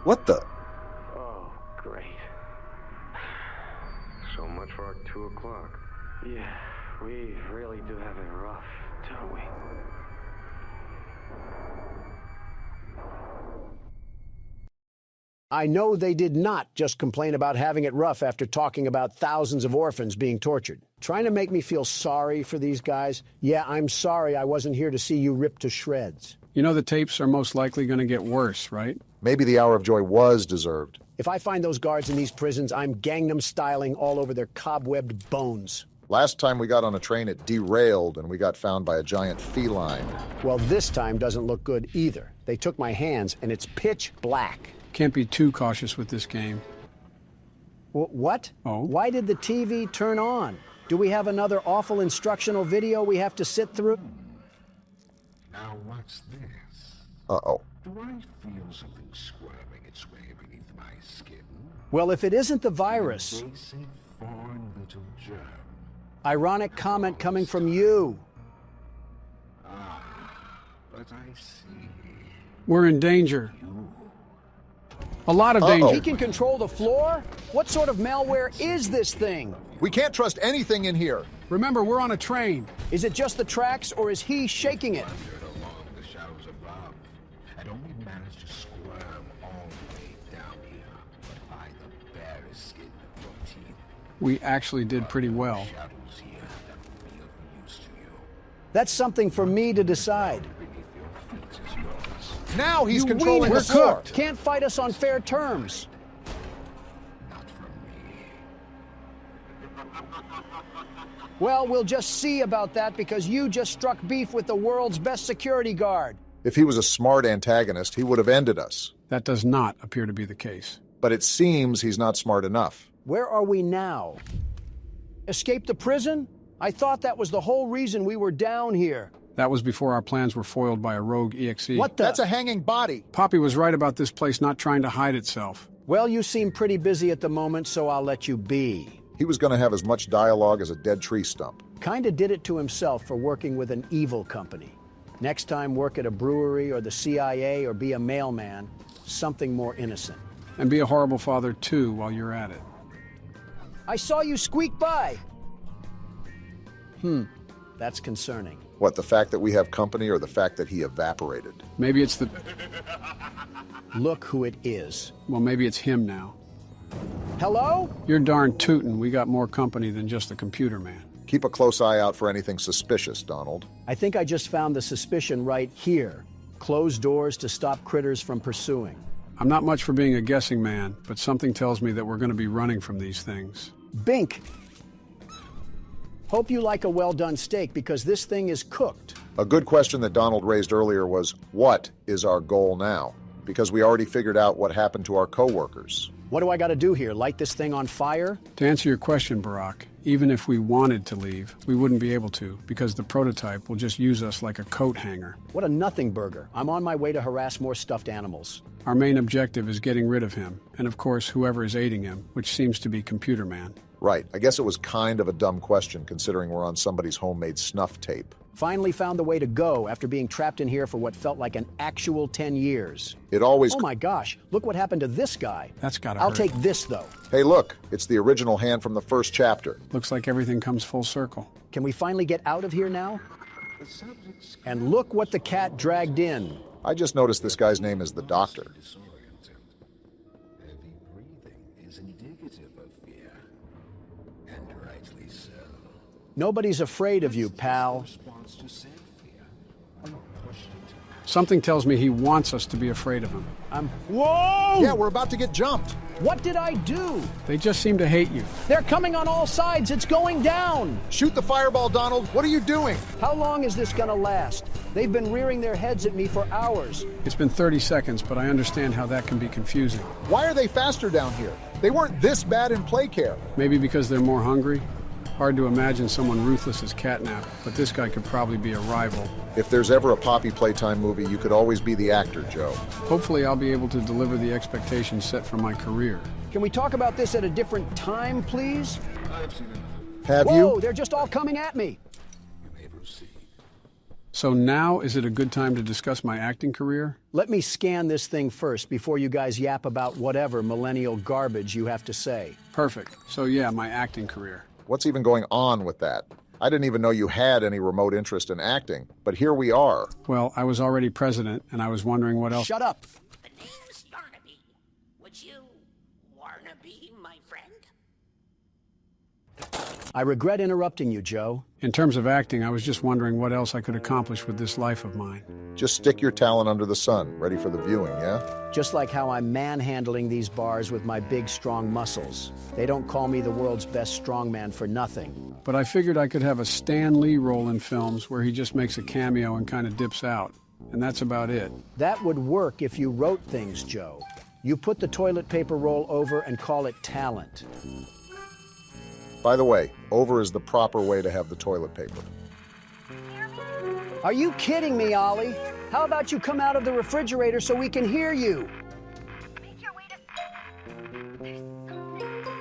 What the? Oh, great. So much for our 2 o'clock. Yeah, we really do have it rough, don't we? I know they did not just complain about having it rough after talking about thousands of orphans being tortured. Trying to make me feel sorry for these guys? Yeah, I'm sorry I wasn't here to see you ripped to shreds. You know the tapes are most likely going to get worse, right? Maybe the hour of joy was deserved. If I find those guards in these prisons, I'm Gangnam styling all over their cobwebbed bones. Last time we got on a train, it derailed and we got found by a giant feline. Well, this time doesn't look good either. They took my hands and it's pitch black. Can't be too cautious with this game. What? Oh? Why did the TV turn on? Do we have another awful instructional video we have to sit through? Now what's this? Uh-oh. Do I feel something squirming its way beneath my skin? Well, if it isn't the virus. An invasive foreign little germ. Ironic comment coming from you. Ah, but I see. We're in danger. A lot of danger. He can control the floor? What sort of malware is this thing? We can't trust anything in here. Remember, we're on a train. Is it just the tracks, or is he shaking it? Along the shadows above, and only managed to squirm all the way down here, but by the barest skin of your teeth. We actually did pretty well. Shadows here that feel of use to you. That's something for me to decide. Now he's You controlling weenie. the floor. Cooked. Can't fight us on fair terms. Well, we'll just see about that because you just struck beef with the world's best security guard. If he was a smart antagonist, he would have ended us. That does not appear to be the case. But it seems he's not smart enough. Where are we now? Escape the prison? I thought that was the whole reason we were down here. That was before our plans were foiled by a rogue EXE. What the? That's a hanging body. Poppy was right about this place not trying to hide itself. Well, you seem pretty busy at the moment, so I'll let you be. He was going to have as much dialogue as a dead tree stump. Kinda did it to himself for working with an evil company. Next time, work at a brewery or the CIA or be a mailman. Something more innocent. And be a horrible father, too, while you're at it. I saw you squeak by. That's concerning. What, the fact that we have company or the fact that he evaporated? Maybe it's the... Look who it is. Well, maybe it's him now. Hello? You're darn tootin'. We got more company than just the computer man. Keep a close eye out for anything suspicious, Donald. I think I just found the suspicion right here. Close doors to stop critters from pursuing. I'm not much for being a guessing man, but something tells me that we're going to be running from these things. Bink! Hope you like a well-done steak because this thing is cooked. A good question that Donald raised earlier was, what is our goal now? Because we already figured out what happened to our co-workers. What do I got to do here? Light this thing on fire? To answer your question, Barack, even if we wanted to leave, we wouldn't be able to because the prototype will just use us like a coat hanger. What a nothing burger. I'm on my way to harass more stuffed animals. Our main objective is getting rid of him, and of course, whoever is aiding him, which seems to be Computer Man. Right. I guess it was kind of a dumb question considering we're on somebody's homemade snuff tape. Finally found the way to go after being trapped in here for what felt like an actual 10 years. It always... Oh my gosh, look what happened to this guy. That's gotta I'll hurt. take this, though. Hey, look, it's the original hand from the first chapter. Looks like everything comes full circle. Can we finally get out of here now? And look what the cat dragged in. I just noticed this guy's name is the Doctor. Heavy breathing is indicative of Nobody's afraid of you, pal. Something tells me he wants us to be afraid of him. Whoa! Yeah, we're about to get jumped. What did I do? They just seem to hate you. They're coming on all sides. It's going down. Shoot the fireball, Donald. What are you doing? How long is this gonna last? They've been rearing their heads at me for hours. It's been 30 seconds, but I understand how that can be confusing. Why are they faster down here? They weren't this bad in play care. Maybe because they're more hungry? Hard to imagine someone ruthless as Catnap, but this guy could probably be a rival. If there's ever a Poppy Playtime movie, you could always be the actor, Joe. Hopefully I'll be able to deliver the expectations set for my career. Can we talk about this at a different time, please? Have Whoa, you? they're just all coming at me. So now is it a good time to discuss my acting career? Let me scan this thing first before you guys yap about whatever millennial garbage you have to say. Perfect. So yeah, my acting career. What's even going on with that? I didn't even know you had any remote interest in acting, but here we are. Well, I was already president, and I was wondering what else. Shut up! The name's Yarnaby. Would you wanna be my friend? I regret interrupting you, Joe. In terms of acting, I was just wondering what else I could accomplish with this life of mine. Just stick your talent under the sun, ready for the viewing, yeah? Just like how I'm manhandling these bars with my big, strong muscles. They don't call me the world's best strongman for nothing. But I figured I could have a Stan Lee role in films where he just makes a cameo and kind of dips out. And that's about it. That would work if you wrote things, Joe. You put the toilet paper roll over and call it talent. By the way, over is the proper way to have the toilet paper. Are you kidding me, Ollie? How about you come out of the refrigerator so we can hear you?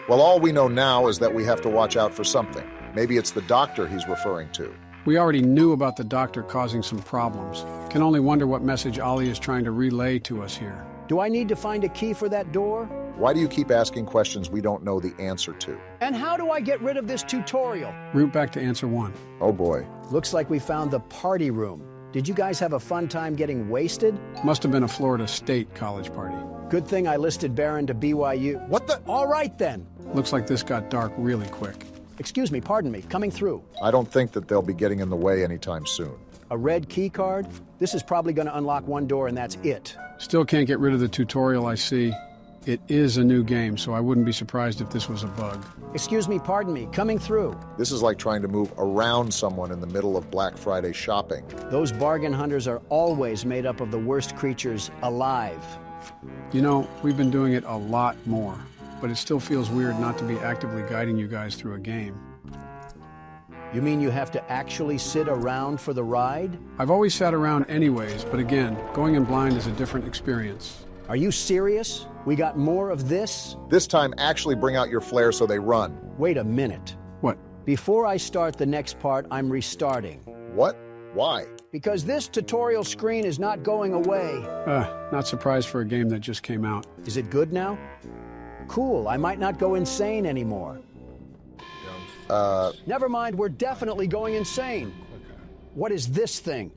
Well, all we know now is that we have to watch out for something. Maybe it's the doctor he's referring to. We already knew about the doctor causing some problems. Can only wonder what message Ollie is trying to relay to us here. Do I need to find a key for that door? Why do you keep asking questions we don't know the answer to? And how do I get rid of this tutorial? Root back to answer 1. Oh boy. Looks like we found the party room. Did you guys have a fun time getting wasted? Must have been a Florida State college party. Good thing I listed Barron to BYU. What the? All right then. Looks like this got dark really quick. Excuse me, pardon me, coming through. I don't think that they'll be getting in the way anytime soon. A red key card? This is probably going to unlock one door and that's it. Still can't get rid of the tutorial I see. It is a new game, so I wouldn't be surprised if this was a bug. Excuse me, pardon me, coming through. This is like trying to move around someone in the middle of Black Friday shopping. Those bargain hunters are always made up of the worst creatures alive. You know, we've been doing it a lot more, but it still feels weird not to be actively guiding you guys through a game. You mean you have to actually sit around for the ride? I've always sat around anyways, but again, going in blind is a different experience. Are you serious? We got more of this? This time, actually bring out your flare so they run. Wait a minute. What? Before I start the next part, I'm restarting. What? Why? Because this tutorial screen is not going away. Not surprised for a game that just came out. Is it good now? Cool, I might not go insane anymore. Never mind, we're definitely going insane. What is this thing?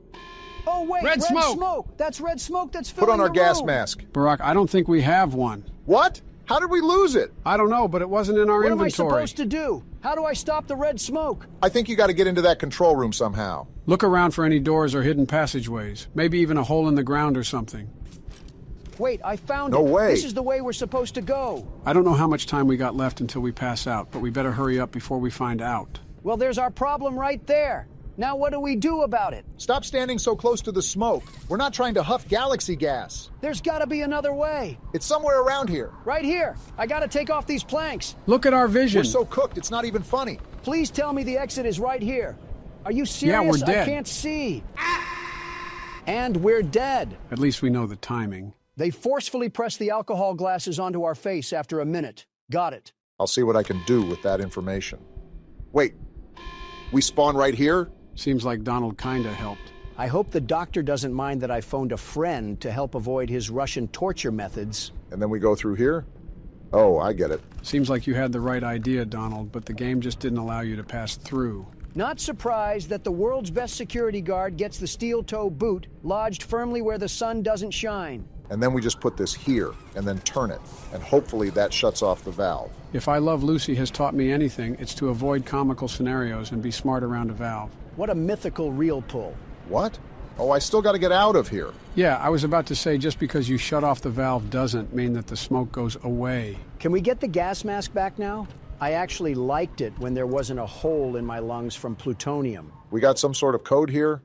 Oh, wait, red smoke! That's red smoke that's filling Put on our the gas room. mask. Barack, I don't think we have one. What? How did we lose it? I don't know, but it wasn't in our What inventory. am I supposed to do? How do I stop the red smoke? I think you got to get into that control room somehow. Look around for any doors or hidden passageways. Maybe even a hole in the ground or something. Wait, I found it. No way. This is the way we're supposed to go. I don't know how much time we got left until we pass out, but we better hurry up before we find out. Well, there's our problem right there. Now what do we do about it? Stop standing so close to the smoke. We're not trying to huff galaxy gas. There's got to be another way. It's somewhere around here. Right here. I got to take off these planks. Look at our vision. We're so cooked, it's not even funny. Please tell me the exit is right here. Are you serious? Yeah, we're dead. I can't see. And we're dead. At least we know the timing. They forcefully pressed the alcohol glasses onto our face after a minute. Got it. I'll see what I can do with that information. Wait, we spawn right here? Seems like Donald kinda helped. I hope the doctor doesn't mind that I phoned a friend to help avoid his Russian torture methods. And then we go through here? Oh, I get it. Seems like you had the right idea, Donald, but the game just didn't allow you to pass through. Not surprised that the world's best security guard gets the steel-toe boot lodged firmly where the sun doesn't shine. And then we just put this here, and then turn it, and hopefully that shuts off the valve. If I Love Lucy has taught me anything, it's to avoid comical scenarios and be smart around a valve. What a mythical reel pull. What? Oh, I still got to get out of here. Yeah, I was about to say just because you shut off the valve doesn't mean that the smoke goes away. Can we get the gas mask back now? I actually liked it when there wasn't a hole in my lungs from plutonium. We got some sort of code here?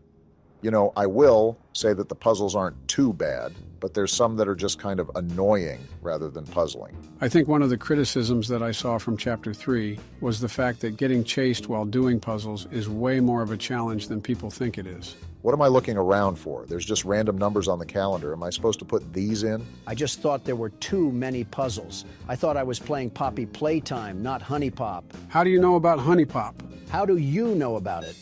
You know, I will say that the puzzles aren't too bad, but there's some that are just kind of annoying rather than puzzling. I think one of the criticisms that I saw from Chapter 3 was the fact that getting chased while doing puzzles is way more of a challenge than people think it is. What am I looking around for? There's just random numbers on the calendar. Am I supposed to put these in? I just thought there were too many puzzles. I thought I was playing Poppy Playtime, not Honey Pop. How do you know about Honey Pop? How do you know about it?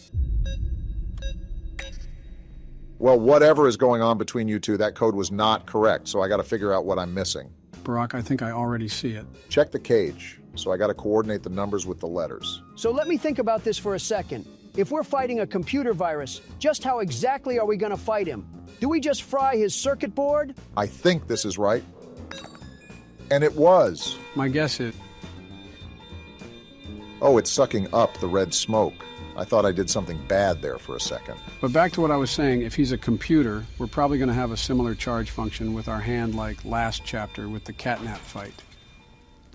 Well, whatever is going on between you two, that code was not correct, so I got to figure out what I'm missing. Barack, I think I already see it. Check the cage, so I got to coordinate the numbers with the letters. So let me think about this for a second. If we're fighting a computer virus, just how exactly are we going to fight him? Do we just fry his circuit board? I think this is right. And it was. My guess is... Oh, it's sucking up the red smoke. I thought I did something bad there for a second. But back to what I was saying, if he's a computer, we're probably going to have a similar charge function with our hand like last chapter with the catnap fight.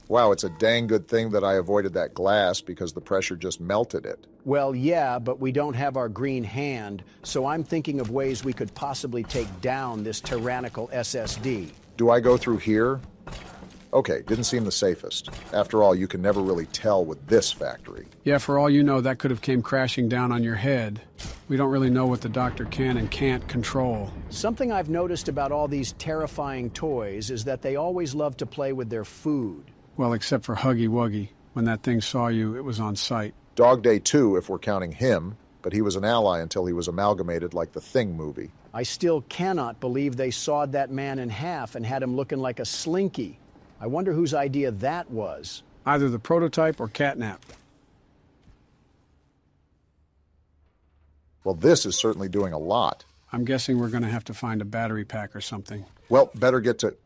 Wow, it's a dang good thing that I avoided that glass because the pressure just melted it. Well, yeah, but we don't have our green hand, so I'm thinking of ways we could possibly take down this tyrannical SSD. Do I go through here? Okay, didn't seem the safest. After all, you can never really tell with this factory. Yeah, for all you know, that could have came crashing down on your head. We don't really know what the doctor can and can't control. Something I've noticed about all these terrifying toys is that they always love to play with their food. Well, except for Huggy Wuggy. When that thing saw you, it was on sight. Dog Day 2, if we're counting him, but he was an ally until he was amalgamated like the Thing movie. I still cannot believe they sawed that man in half and had him looking like a slinky. I wonder whose idea that was. Either the prototype or catnap. Well, this is certainly doing a lot. I'm guessing we're going to have to find a battery pack or something. Well, better get to...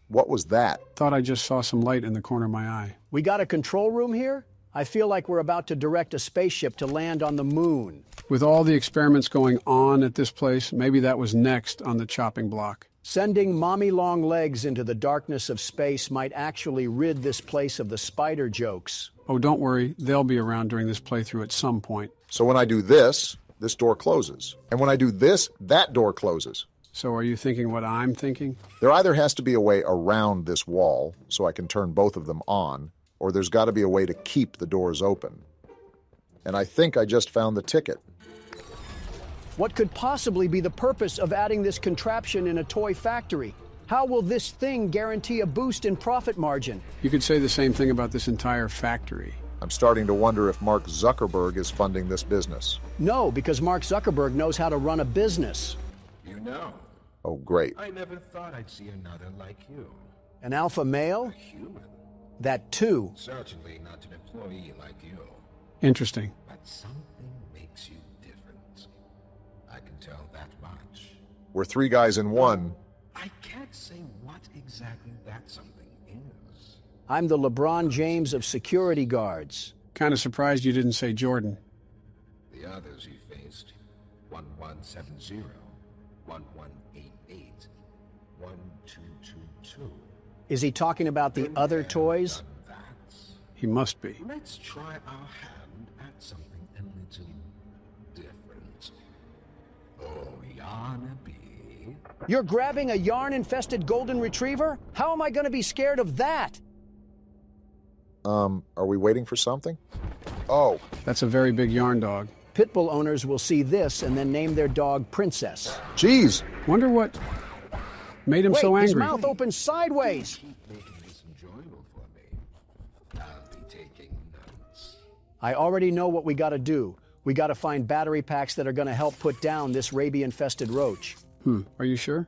What was that? Thought I just saw some light in the corner of my eye. We got a control room here? I feel like we're about to direct a spaceship to land on the moon. With all the experiments going on at this place, maybe that was next on the chopping block. Sending mommy long legs into the darkness of space might actually rid this place of the spider jokes. Oh, don't worry. They'll be around during this playthrough at some point. So when I do this, this door closes. And when I do this, that door closes. So are you thinking what I'm thinking? There either has to be a way around this wall so I can turn both of them on, or there's got to be a way to keep the doors open. And I think I just found the ticket. What could possibly be the purpose of adding this contraption in a toy factory? How will this thing guarantee a boost in profit margin? You could say the same thing about this entire factory. I'm starting to wonder if Mark Zuckerberg is funding this business. No, because Mark Zuckerberg knows how to run a business. You know. Oh, great. I never thought I'd see another like you. An alpha male? A human. That too. Certainly not an employee like you. Interesting. But something makes you different. I can tell that much. We're three guys in one. I can't say what exactly that something is. I'm the LeBron James of security guards. Kind of surprised you didn't say Jordan. The others you faced, 1170, 1188, 1222. Is he talking about the other toys? He must be. Let's try our hand at something a little different. Oh, Yarnaby. You're grabbing a yarn-infested golden retriever? How am I going to be scared of that? Are we waiting for something? Oh. That's a very big yarn dog. Pitbull owners will see this and then name their dog Princess. Jeez. Wonder what made him so angry. His mouth opens sideways. Making this enjoyable for me. I'll be taking notes. I already know what we got to do. We got to find battery packs that are going to help put down this rabies-infested roach. Are you sure?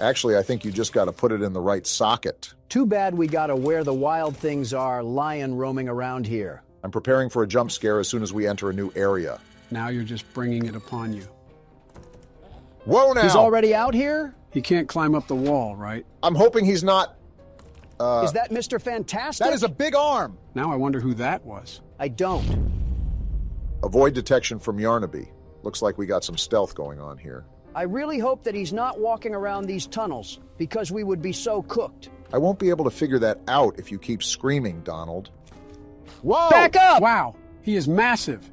Actually, I think you just got to put it in the right socket. Too bad we got to where the wild things are lying roaming around here. I'm preparing for a jump scare as soon as we enter a new area. Now you're just bringing it upon you. Whoa now! He's already out here? He can't climb up the wall, right? I'm hoping he's not... Is that Mr. Fantastic? That is a big arm! Now I wonder who that was. I don't. Avoid detection from Yarnaby. Looks like we got some stealth going on here. I really hope that he's not walking around these tunnels, because we would be so cooked. I won't be able to figure that out if you keep screaming, Donald. Whoa! Back up! Wow, he is massive.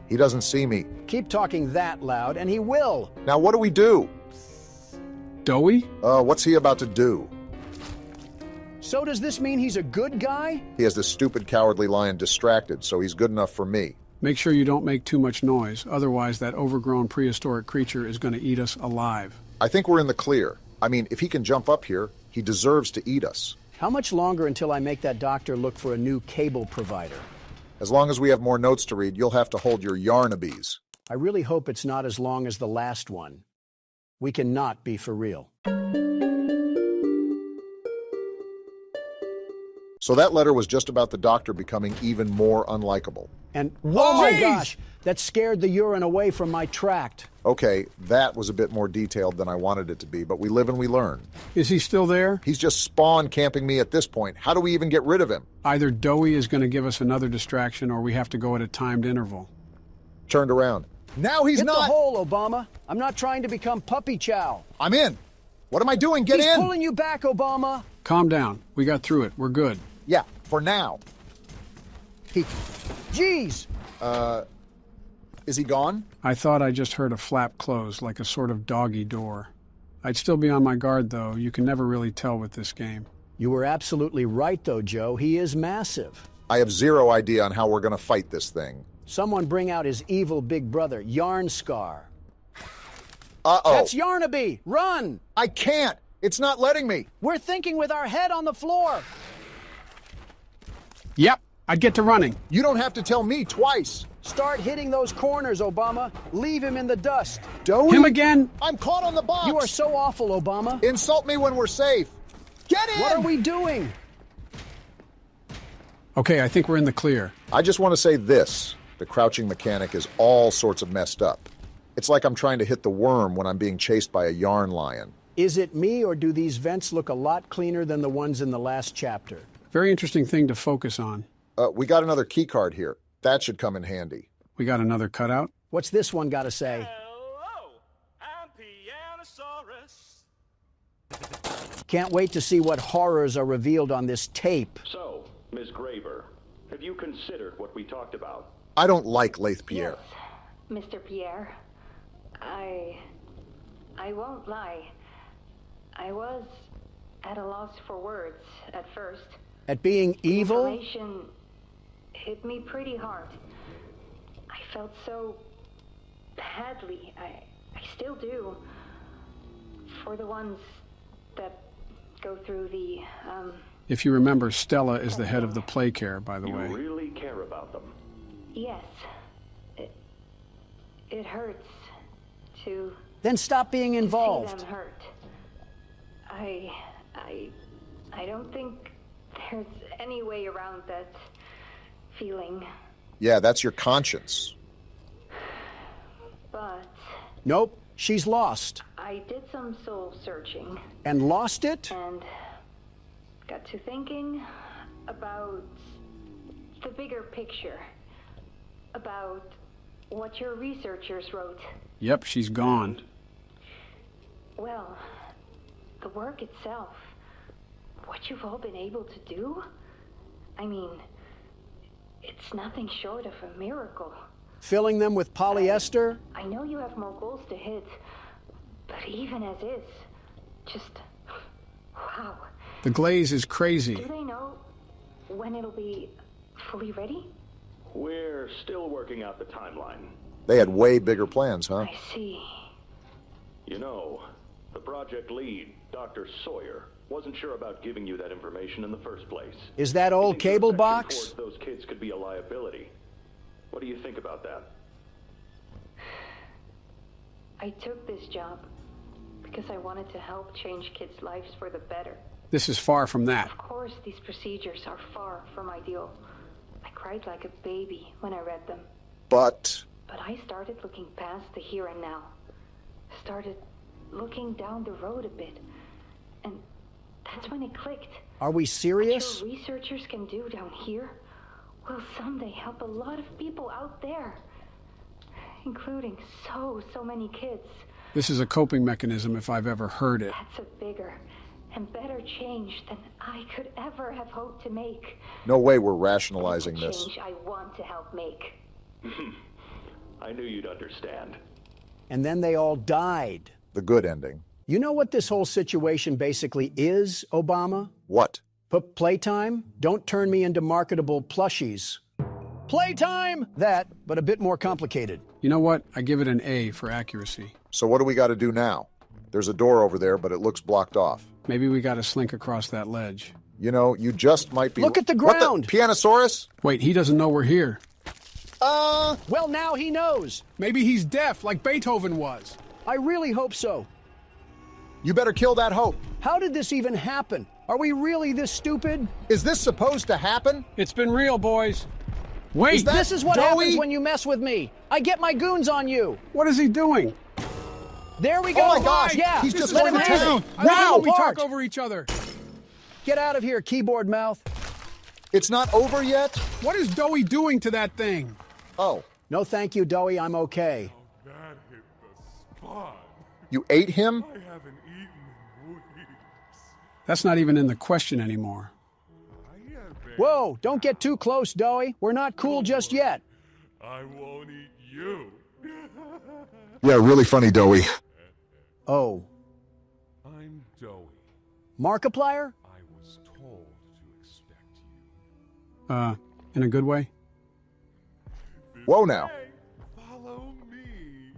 He doesn't see me. Keep talking that loud, and he will. Now what do we do? Doughy? What's he about to do? So does this mean he's a good guy? He has this stupid cowardly lion distracted, so he's good enough for me. Make sure you don't make too much noise, otherwise that overgrown prehistoric creature is going to eat us alive. I think we're in the clear. I mean, if he can jump up here, he deserves to eat us. How much longer until I make that doctor look for a new cable provider? As long as we have more notes to read, you'll have to hold your Yarnabies. I really hope it's not as long as the last one. We cannot be for real. So that letter was just about the doctor becoming even more unlikable. And, oh my gosh, that scared the urine away from my tract. Okay, that was a bit more detailed than I wanted it to be, but we live and we learn. Is he still there? He's just spawn camping me at this point. How do we even get rid of him? Either Doughy is going to give us another distraction or we have to go at a timed interval. Turned around. Now he's Hit not... the hole, Obama. I'm not trying to become Puppy Chow. I'm in. What am I doing? Get in! He's pulling you back, Obama. Calm down. We got through it. We're good. Yeah, for now. Jeez! Is he gone? I thought I just heard a flap close, like a sort of doggy door. I'd still be on my guard, though. You can never really tell with this game. You were absolutely right, though, Joe. He is massive. I have zero idea on how we're going to fight this thing. Someone bring out his evil big brother, Yarn Scar. Uh-oh. That's Yarnaby! Run! I can't! It's not letting me! We're thinking with our head on the floor! Yep, I'd get to running. You don't have to tell me twice! Start hitting those corners, Obama. Leave him in the dust. Doughy? Him again? I'm caught on the box! You are so awful, Obama. Insult me when we're safe! Get in! What are we doing? Okay, I think we're in the clear. I just want to say this. The crouching mechanic is all sorts of messed up. It's like I'm trying to hit the worm when I'm being chased by a yarn lion. Is it me, or do these vents look a lot cleaner than the ones in the last chapter? Very interesting thing to focus on. We got another key card here. That should come in handy. We got another cutout? What's this one got to say? Hello, I'm Pianosaurus. Can't wait to see what horrors are revealed on this tape. So, Ms. Graver, have you considered what we talked about? I don't like Lathe Pierre. Yes, Mr. Pierre. I won't lie. I was at a loss for words at first. At being evil? Information hit me pretty hard. I felt so badly. I still do. For the ones that go through the, If you remember, Stella is the head of the play care, by the way. You really care about them? Yes. It hurts to... Then stop being involved. See them hurt. I don't think there's any way around that feeling. Yeah, that's your conscience. But... Nope, she's lost. I did some soul searching. And lost it? And got to thinking about the bigger picture. About what your researchers wrote. Yep, she's gone. Well, the work itself, what you've all been able to do, I mean, it's nothing short of a miracle. Filling them with polyester? I know you have more goals to hit, but even as is, just, wow. The glaze is crazy. Do they know when it'll be fully ready? We're still working out the timeline. They had way bigger plans, huh? I see. You know, the project lead, Dr. Sawyer, wasn't sure about giving you that information in the first place. Is that old cable box? Those kids could be a liability. What do you think about that? I took this job because I wanted to help change kids' lives for the better. This is far from that. Of course, these procedures are far from ideal. I cried like a baby when I read them. But I started looking past the here and now. Started looking down the road a bit. And that's when it clicked. Are we serious? What your researchers can do down here will someday help a lot of people out there. Including so many kids. This is a coping mechanism if I've ever heard it. That's a bigger and better change than I could ever have hoped to make. no way we're rationalizing It's a this. change I want to help make. I knew you'd understand. And then they all died. The good ending. You know what this whole situation basically is, Obama? What? Playtime? Don't turn me into marketable plushies. Playtime! That, but a bit more complicated. You know what? I give it an A for accuracy. So what do we got to do now? There's a door over there, but it looks blocked off. Maybe we got to slink across that ledge. You know, you just might be... Look at the ground! What the? Pianosaurus? Wait, he doesn't know we're here. Well, now he knows. Maybe he's deaf, like Beethoven was. I really hope so. You better kill that hope. How did this even happen? Are we really this stupid? Is this supposed to happen? It's been real, boys. Wait! This is what Joey? happens when you mess with me. I get my goons on you. What is he doing? There we go. Oh my gosh, Yeah, he's just let going him to have town. it. Wow! Rip We him talk apart. over each other. Get out of here, keyboard mouth. It's not over yet? What is Doey doing to that thing? Oh. No, thank you, Doey. I'm okay. That hit the spot. You ate him? I haven't eaten in weeks. That's not even in the question anymore. Whoa, don't get too close, Doey. We're not cool just yet. I won't eat you. Yeah, really funny, Doey. Oh. I'm Doey. Markiplier? I was told to expect you. In a good way? Whoa now. Follow me.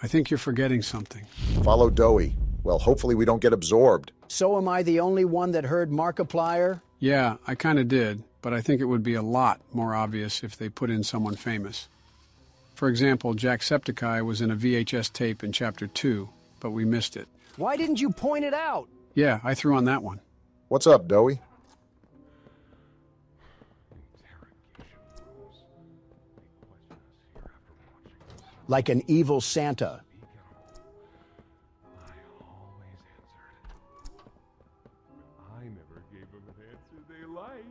I think you're forgetting something. Follow Doey. Well, hopefully we don't get absorbed. So am I the only one that heard Markiplier? Yeah, I kind of did, but I think it would be a lot more obvious if they put in someone famous. For example, Jacksepticeye was in a VHS tape in Chapter 2, but we missed it. Why didn't you point it out? Yeah, I threw on that one. What's up, Doey? Like an evil Santa. I never gave them an answer they liked.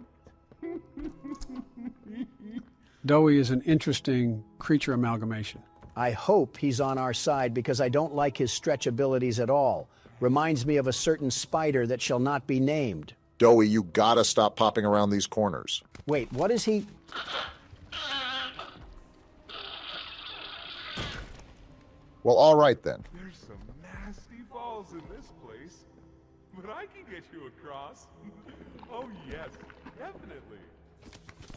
Doey is an interesting creature amalgamation. I hope he's on our side because I don't like his stretch abilities at all. Reminds me of a certain spider that shall not be named. Doey, you gotta stop popping around these corners. Wait, what is he? Well, all right then. There's some nasty falls in this place, but I can get you across. Oh yes, definitely.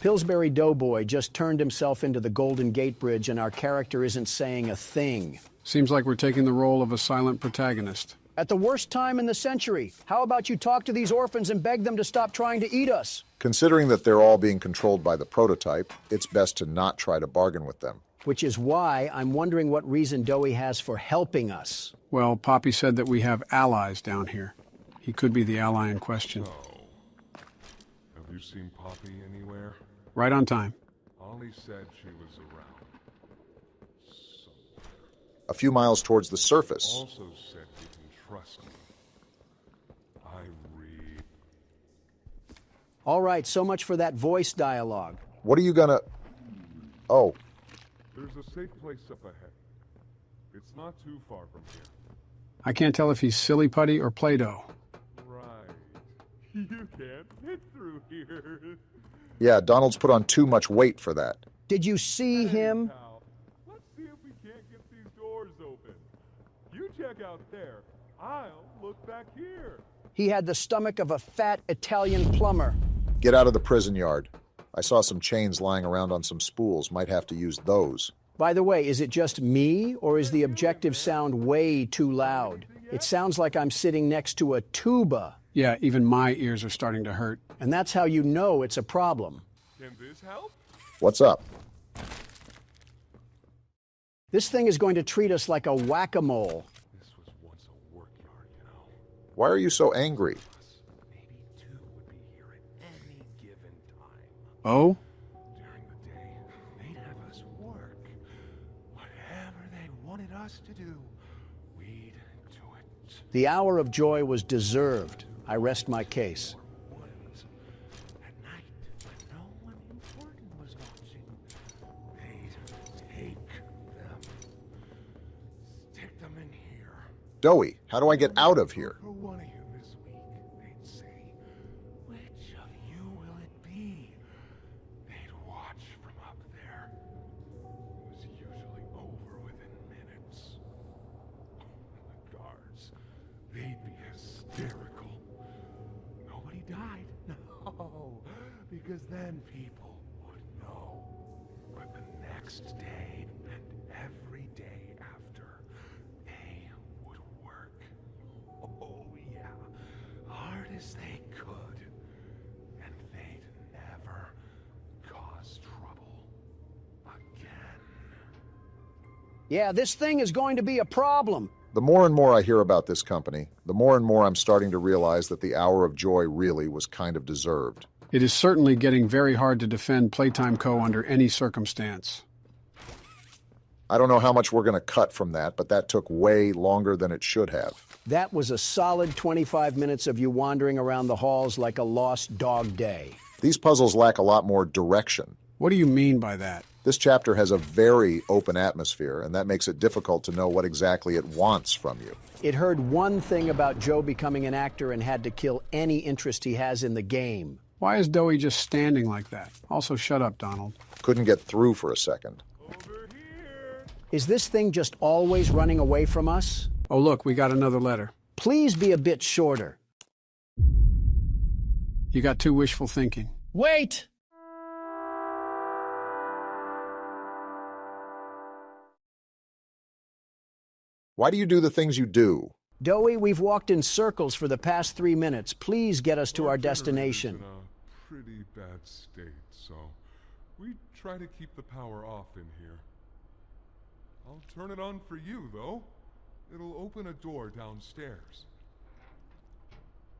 Pillsbury Doughboy just turned himself into the Golden Gate Bridge and our character isn't saying a thing. Seems like we're taking the role of a silent protagonist. At the worst time in the century, how about you talk to these orphans and beg them to stop trying to eat us? Considering that they're all being controlled by the prototype, it's best to not try to bargain with them. Which is why I'm wondering what reason Doey has for helping us. Well, Poppy said that we have allies down here. He could be the ally in question. So, have you seen Poppy anywhere? Right on time. Ollie said she was around. A few miles towards the surface. Also said you can trust me. I read. All right, so much for that voice dialogue. What are you gonna... Oh. There's a safe place up ahead. It's not too far from here. I can't tell if he's silly putty or Play-Doh. Right. You can't fit through here. Yeah, Donald's put on too much weight for that. Did you see him? Pal, let's see if we can't get these doors open. You check out there. I'll look back here. He had the stomach of a fat Italian plumber. Get out of the prison yard. I saw some chains lying around on some spools. Might have to use those. By the way, is it just me, or is the objective sound way too loud? It sounds like I'm sitting next to a tuba. Yeah, even my ears are starting to hurt. And that's how you know it's a problem. Can this help? What's up? This thing is going to treat us like a whack-a-mole. This was once a work yard, you know. Why are you so angry? Oh? During the day, they'd have us work. Whatever they wanted us to do, we'd do it. The hour of joy was deserved. I rest my case. At night, when no one important was watching, they'd take them. Stick them in here. Dowie, how do I get out of here? For one of you this week, they'd say, which of you will it be? They'd watch from up there. It was usually over within minutes. The guards, they'd be hysterical. Nobody died. No, because then people would know. But the next day and every day after, they would work. Oh, yeah. Hard as they could. And they'd never cause trouble again. Yeah, this thing is going to be a problem. The more and more I hear about this company, the more and more I'm starting to realize that the hour of joy really was kind of deserved. It is certainly getting very hard to defend Playtime Co. under any circumstance. I don't know how much we're going to cut from that, but that took way longer than it should have. That was a solid 25 minutes of you wandering around the halls like a lost dog day. These puzzles lack a lot more direction. What do you mean by that? This chapter has a very open atmosphere, and that makes it difficult to know what exactly it wants from you. It heard one thing about Joe becoming an actor and had to kill any interest he has in the game. Why is Dowie just standing like that? Also, shut up, Donald. Couldn't get through for a second. Is this thing just always running away from us? Oh, look, we got another letter. Please be a bit shorter. You got too wishful thinking. Wait! Why do you do the things you do? Dowie, we've walked in circles for the past 3 minutes. Please get us to our destination. In a pretty bad state, so we try to keep the power off in here. I'll turn it on for you, though. It'll open a door downstairs.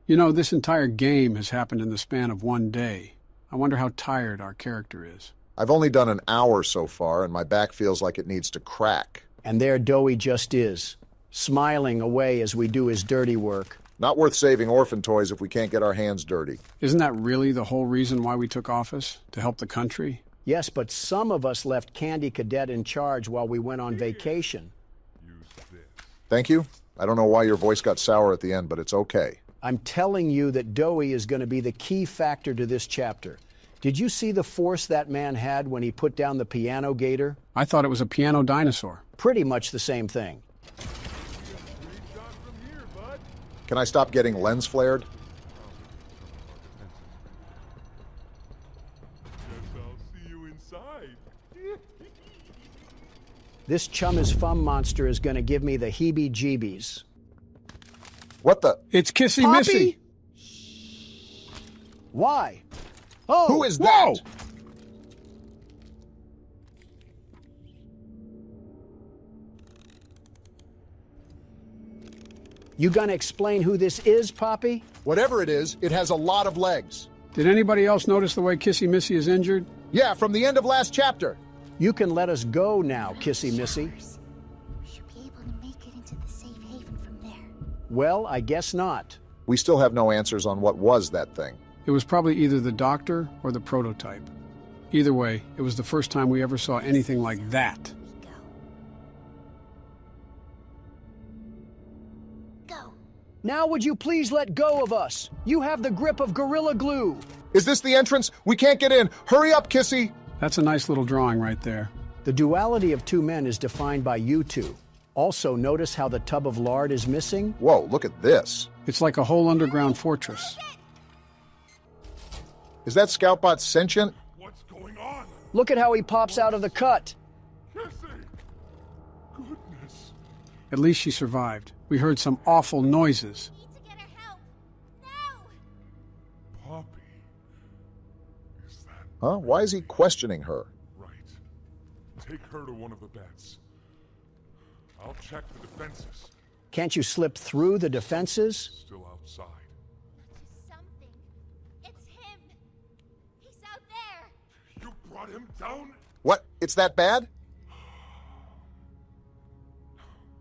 You know, this entire game has happened in the span of one day. I wonder how tired our character is. I've only done an hour so far, and my back feels like it needs to crack. And there Dowie just is, smiling away as we do his dirty work. Not worth saving orphan toys if we can't get our hands dirty. Isn't that really the whole reason why we took office? To help the country? Yes, but some of us left Candy Cadet in charge while we went on vacation. Thank you. I don't know why your voice got sour at the end, but it's okay. I'm telling you that Dowie is going to be the key factor to this chapter. Did you see the force that man had when he put down the piano gator? I thought it was a piano dinosaur. Pretty much the same thing. Can I stop getting lens flared? This Chum is Fum monster is going to give me the heebie-jeebies. What the? It's Kissy Missy. Why? Oh, who is that? You gonna explain who this is, Poppy? Whatever it is, it has a lot of legs. Did anybody else notice the way Kissy Missy is injured? Yeah, from the end of last chapter. You can let us go now, Kissy Missy. We should be able to make it into the safe haven from there. Well, I guess not. We still have no answers on what was that thing. It was probably either the doctor or the prototype. Either way, it was the first time we ever saw anything like that. Go. Now would you please let go of us? You have the grip of Gorilla Glue. Is this the entrance? We can't get in. Hurry up, Kissy. That's a nice little drawing right there. The duality of two men is defined by you two. Also, notice how the tub of lard is missing? Whoa, look at this. It's like a whole underground fortress. Is that Scoutbot sentient? What's going on? Look at how he pops out of the cut. Goodness. At least she survived. We heard some awful noises. We need to get her help. Now! Poppy. Is that... Huh? Why is he questioning her? Right. Take her to one of the beds. I'll check the defenses. Can't you slip through the defenses? Still out outside. To something. It's him. He's out there. You brought him down? What? It's that bad?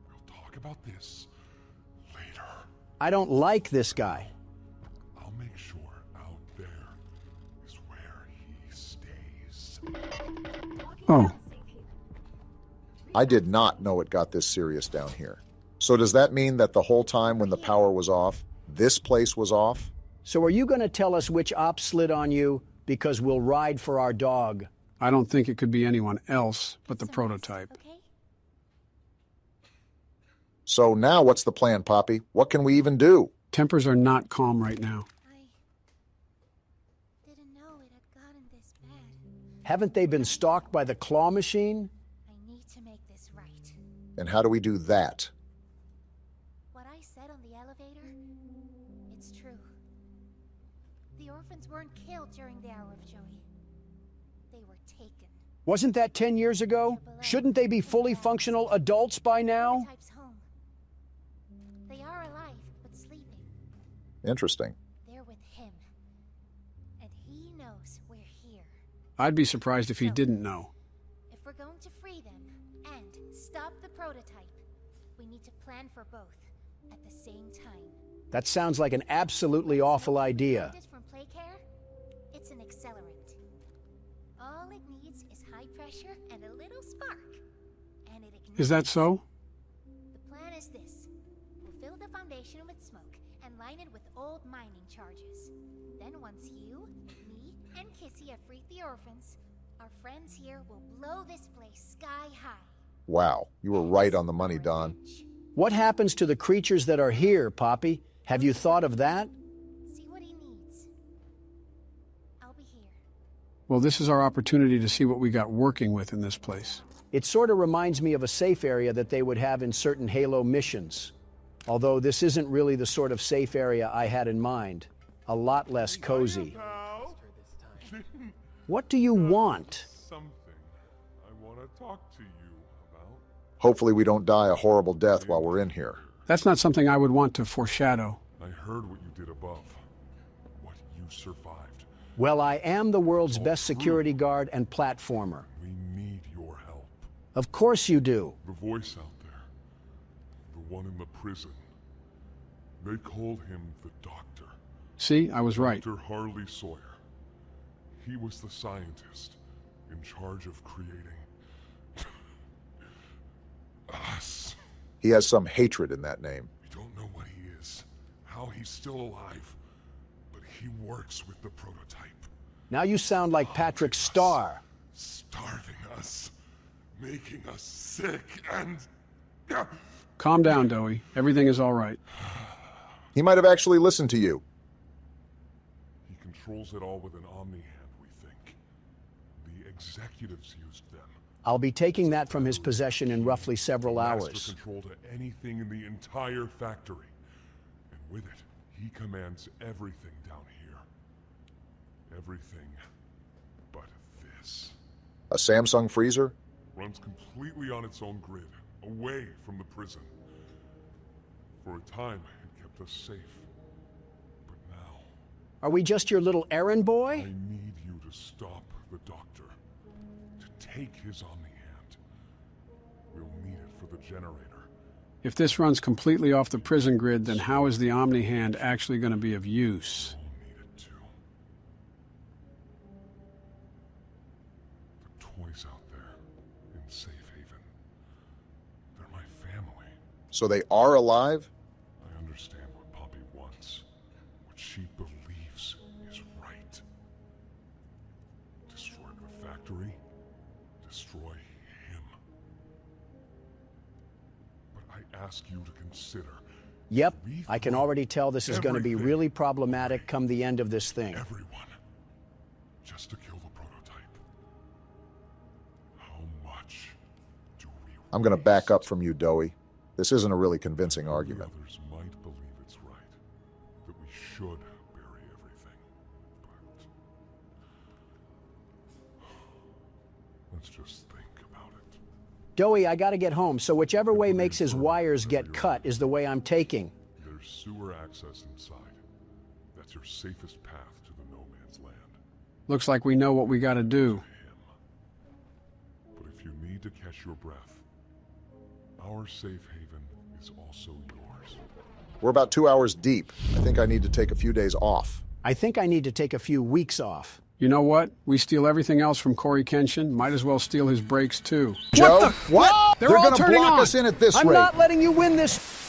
We'll talk about this later. I don't like this guy. I'll make sure out there is where he stays. Oh, I did not know it got this serious down here. So does that mean that the whole time when the power was off, this place was off? So are you going to tell us which op slid on you? Because we'll ride for our dog. I don't think it could be anyone else but the prototype. So now what's the plan, Poppy? What can we even do? Tempers are not calm right now. Didn't know it had gotten this bad. Haven't they been stalked by the claw machine? I need to make this right. And how do we do that? What I said on the elevator, it's true. The orphans weren't killed during the hour of Joey. They were taken. Wasn't that 10 years ago? Shouldn't they be fully functional adults by now? Prototype's home. They are alive, but sleeping. Interesting. They're with him. And he knows we're here. I'd be surprised if he didn't know. If we're going to free them and stop the prototype, we need to plan for both at the same time. That sounds like an absolutely awful idea. From play care, it's an accelerant. All it needs is high pressure and a little spark. And it ignites. Is that so? The plan is this. We'll fill the foundation with smoke and line it with old mining charges. Then once you, me, and Kissy have freed the orphans, our friends here will blow this place sky high. Wow, you were right on the money, Don. What happens to the creatures that are here, Poppy? Have you thought of that? See what he needs. I'll be here. Well, this is our opportunity to see what we got working with in this place. It sort of reminds me of a safe area that they would have in certain Halo missions. Although this isn't really the sort of safe area I had in mind. A lot less cozy. What do you want? Something I want to talk to you about. Hopefully we don't die a horrible death while we're in here. That's not something I would want to foreshadow. I heard what you did above. What you survived. Well, I am the world's best security guard and platformer. We need your help. Of course you do. The voice out there. The one in the prison. They called him the Doctor. See, I was right. Dr. Harley Sawyer. He was the scientist in charge of creating us. He has some hatred in that name. We don't know what he is, how he's still alive, but he works with the prototype. Now you sound like Patrick Starr. Starving us, making us sick, and... Calm down, Dowie. Everything is all right. He might have actually listened to you. He controls it all with an Omni hand, we think. The executives used them. I'll be taking that from his possession in roughly several hours. Master control to anything in the entire factory. And with it, he commands everything down here. Everything but this. A Samsung freezer? Runs completely on its own grid, away from the prison. For a time, it kept us safe. But now... Are we just your little errand boy? I need you to stop the Doctor. To take his Omni hand. We'll need it for the generator. If this runs completely off the prison grid, then how is the Omni hand actually going to be of use? We'll need it too. The toys out there in Safe Haven. They're my family. So they are alive? I understand what Poppy wants. What she believes is right. Destroy the factory. Destroy him. But I ask you to consider... Yep, I can already tell this is going to be really problematic come the end of this thing. Everyone. Just to kill the prototype. How much do we... I'm going to back up from you, Dowie. This isn't a really convincing argument. Others might believe it's right. That we should bury everything. But... let's just think about it. Dowie, I gotta get home, so whichever way makes his wires get cut is the way I'm taking. There's There's sewer access inside. That's your safest path to the no man's land. Looks like we know what we gotta do. But if you need to catch your breath, our safe haven is also yours. We're about 2 hours deep. I think I need to take a few days off. I think I need to take a few weeks off. You know what? We steal everything else from Corey Kenshin. Might as well steal his brakes, too. Joe, what? They're They're all going to turning block on. us in at this I'm rate. not letting you win this.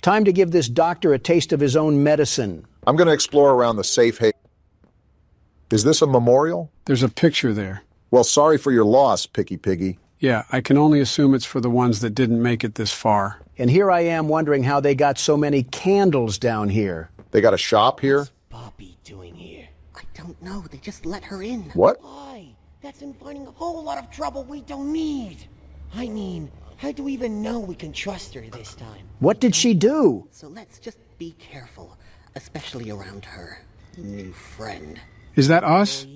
Time to give this doctor a taste of his own medicine. I'm going to explore around the safe haven. Is this a memorial? There's a picture there. Well, sorry for your loss, Picky Piggy. Yeah, I can only assume it's for the ones that didn't make it this far. And here I am wondering how they got so many candles down here. They got a shop here? Poppy doing here? I don't know. They just let her in. What? Why? That's inviting a whole lot of trouble we don't need. I mean, how do we even know we can trust her this time? What did she do? So let's just be careful, especially around her new friend. Is that us?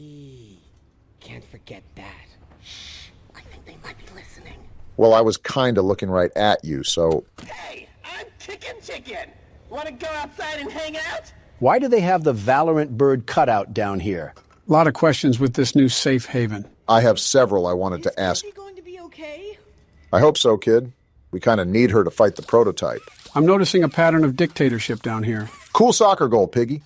Can't forget that. Shh. I think they might be listening. Well, I was kind of looking right at you, so... Hey, I'm Chicken. Want to go outside and hang out? Why do they have the Valorant bird cutout down here? A lot of questions with this new safe haven. I have several I wanted to ask. Is she going to be okay? I hope so, kid. We kind of need her to fight the prototype. I'm noticing a pattern of dictatorship down here. Cool soccer goal, Piggy.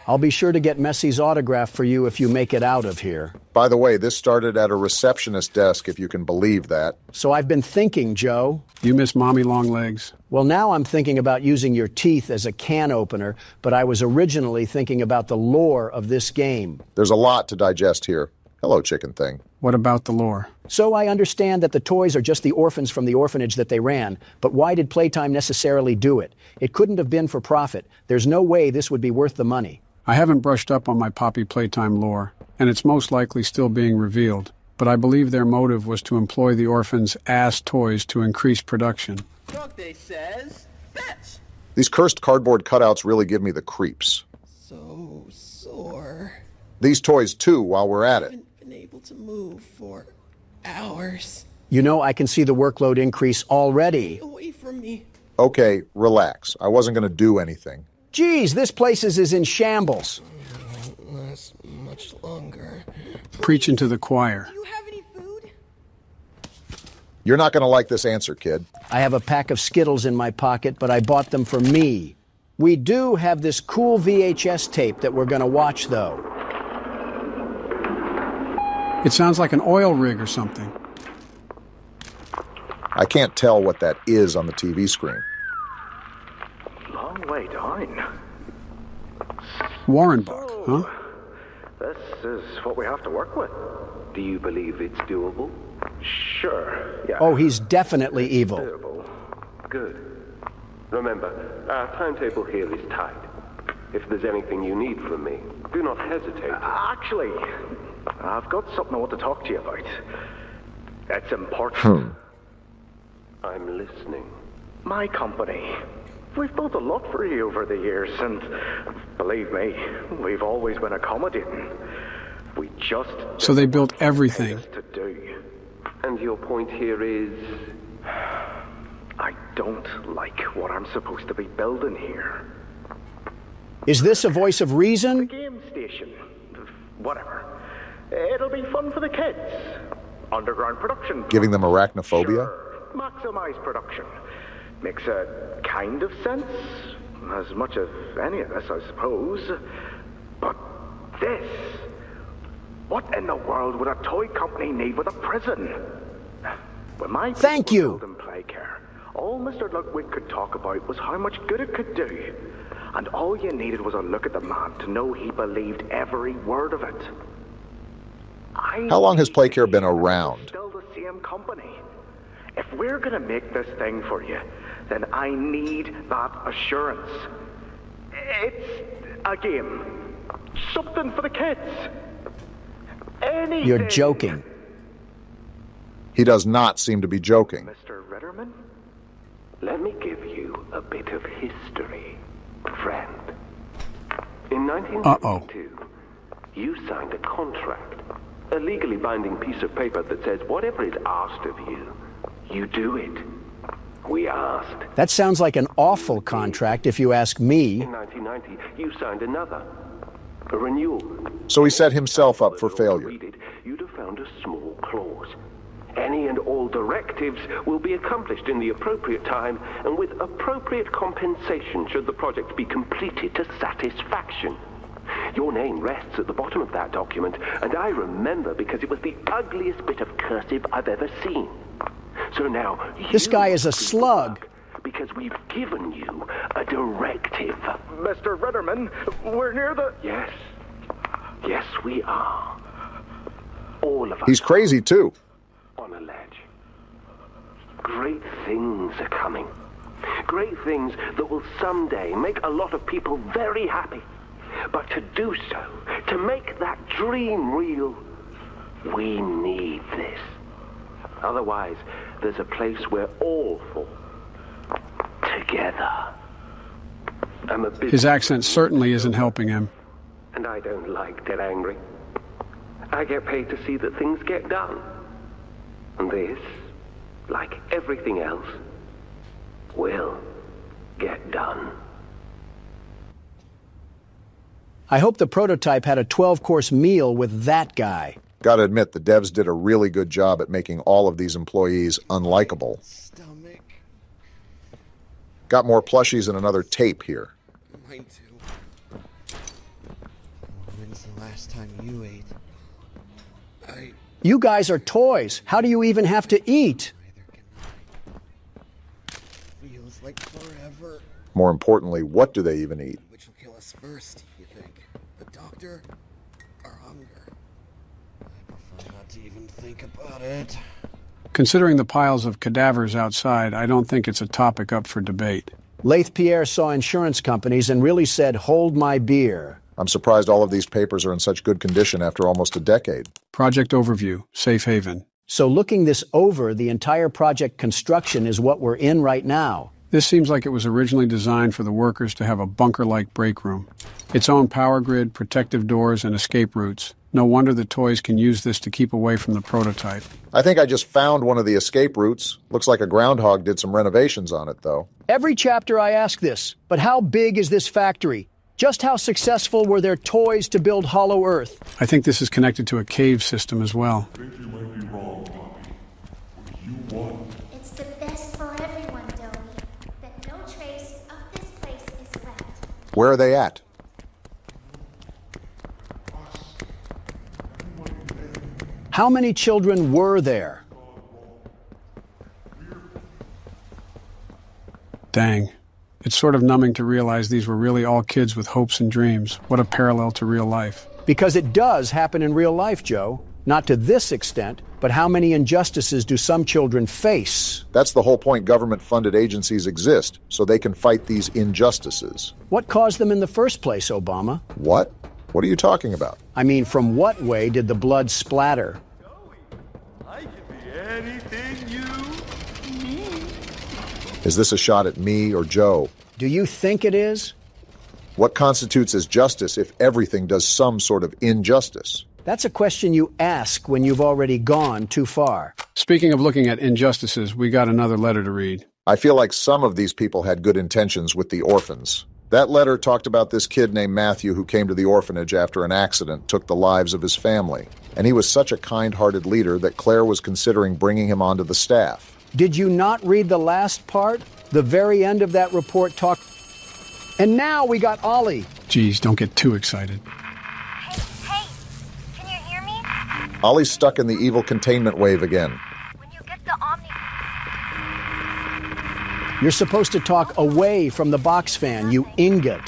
I'll be sure to get Messi's autograph for you if you make it out of here. By the way, this started at a receptionist desk, if you can believe that. So I've been thinking, Joe. You miss Mommy Longlegs. Well, now I'm thinking about using your teeth as a can opener, but I was originally thinking about the lore of this game. There's a lot to digest here. Hello, chicken thing. What about the lore? So I understand that the toys are just the orphans from the orphanage that they ran, but why did Playtime necessarily do it? It couldn't have been for profit. There's no way this would be worth the money. I haven't brushed up on my Poppy Playtime lore, and it's most likely still being revealed, but I believe their motive was to employ the orphans' ass toys to increase production. Look, they says, fetch. These cursed cardboard cutouts really give me the creeps. So sore. These toys, too, while we're at it. Haven't been able to move for hours. You know, I can see the workload increase already. Away from me. Okay, relax. I wasn't going to do anything. Geez, this place is in shambles. Won't last much longer. Preaching to the choir. Do you have any food? You're not going to like this answer, kid. I have a pack of Skittles in my pocket, but I bought them for me. We do have this cool VHS tape that we're going to watch, though. It sounds like an oil rig or something. I can't tell what that is on the TV screen. Long way down. Warrenbuck, huh? This is what we have to work with. Do you believe it's doable? Sure, yeah. Oh, he's definitely evil. Doable. Good. Remember, our timetable here is tight. If there's anything you need from me, do not hesitate. Actually, I've got something I want to talk to you about. It's important. I'm listening. My company. We've built a lot for you over the years, and believe me, we've always been accommodating. We just... So they built everything. ...to do. And your point here is... I don't like what I'm supposed to be building here. Is this a voice of reason? Game station. Whatever. It'll be fun for the kids. Underground production. Giving them arachnophobia? Sure. Maximize production. Makes a kind of sense. As much as any of this, I suppose. But this... What in the world would a toy company need with a prison? When my Thank you. building Playcare, all Mr. Ludwig could talk about was how much good it could do. And all you needed was a look at the man to know he believed every word of it. How long has Playcare been around? Still the same company. If we're gonna make this thing for you, then I need that assurance. It's a game. Something for the kids. Anything. You're joking. He does not seem to be joking. Mr. Ritterman? Let me give you a bit of history, friend. In 1972, you signed a contract, a legally binding piece of paper that says whatever is asked of you, you do it. We asked. That sounds like an awful contract if you ask me. In 1990, you signed another. A renewal. So he set himself up for failure. You'd have found a small clause. Any and all directives will be accomplished in the appropriate time and with appropriate compensation should the project be completed to satisfaction. Your name rests at the bottom of that document, and I remember because it was the ugliest bit of cursive I've ever seen. So now... This guy is a slug. Because we've given you a directive. Mr. Ritterman, we're near the... Yes. Yes, we are. All of us. He's crazy, too. On a ledge. Great things are coming. Great things that will someday make a lot of people very happy. But to do so, to make that dream real, we need this. Otherwise, there's a place where all fall together. His accent certainly isn't helping him. And I don't like dead angry. I get paid to see that things get done. And this, like everything else, will get done. I hope the prototype had a 12-course meal with that guy. Gotta admit, the devs did a really good job at making all of these employees unlikable. Stomach. Got more plushies and another tape here. Mine too. When's the last time you ate? You guys are toys. How do you even have to eat? Feels like forever. More importantly, what do they even eat? Which will kill us first, you think? The doctor or hunger? I prefer not to even think about it. Considering the piles of cadavers outside, I don't think it's a topic up for debate. Lathe Pierre saw insurance companies and really said, "Hold my beer." I'm surprised all of these papers are in such good condition after almost a decade. Project overview, safe haven. So looking this over, the entire project construction is what we're in right now. This seems like it was originally designed for the workers to have a bunker-like break room. Its own power grid, protective doors, and escape routes. No wonder the toys can use this to keep away from the prototype. I think I just found one of the escape routes. Looks like a groundhog did some renovations on it, though. Every chapter I ask this, but how big is this factory? Just how successful were their toys to build Hollow Earth? I think this is connected to a cave system as well. I think you might be wrong, Poppy. What you want? It's the best for everyone, Dowie. That no trace of this place is left. Where are they at? How many children were there? Dang. It's sort of numbing to realize these were really all kids with hopes and dreams. What a parallel to real life. Because it does happen in real life, Joe. Not to this extent, but how many injustices do some children face? That's the whole point government-funded agencies exist, so they can fight these injustices. What caused them in the first place, Obama? What? What are you talking about? I mean, from what way did the blood splatter? I can be anything you need. Is this a shot at me or Joe? Do you think it is? What constitutes as justice if everything does some sort of injustice? That's a question you ask when you've already gone too far. Speaking of looking at injustices, we got another letter to read. I feel like some of these people had good intentions with the orphans. That letter talked about this kid named Matthew who came to the orphanage after an accident took the lives of his family. And he was such a kind-hearted leader that Claire was considering bringing him onto the staff. Did you not read the last part? The very end of that report talked... And now we got Ollie. Geez, don't get too excited. Hey, can you hear me? Ollie's stuck in the evil containment wave again. When you get the Omni... You're supposed to talk away from the box fan, you ingot.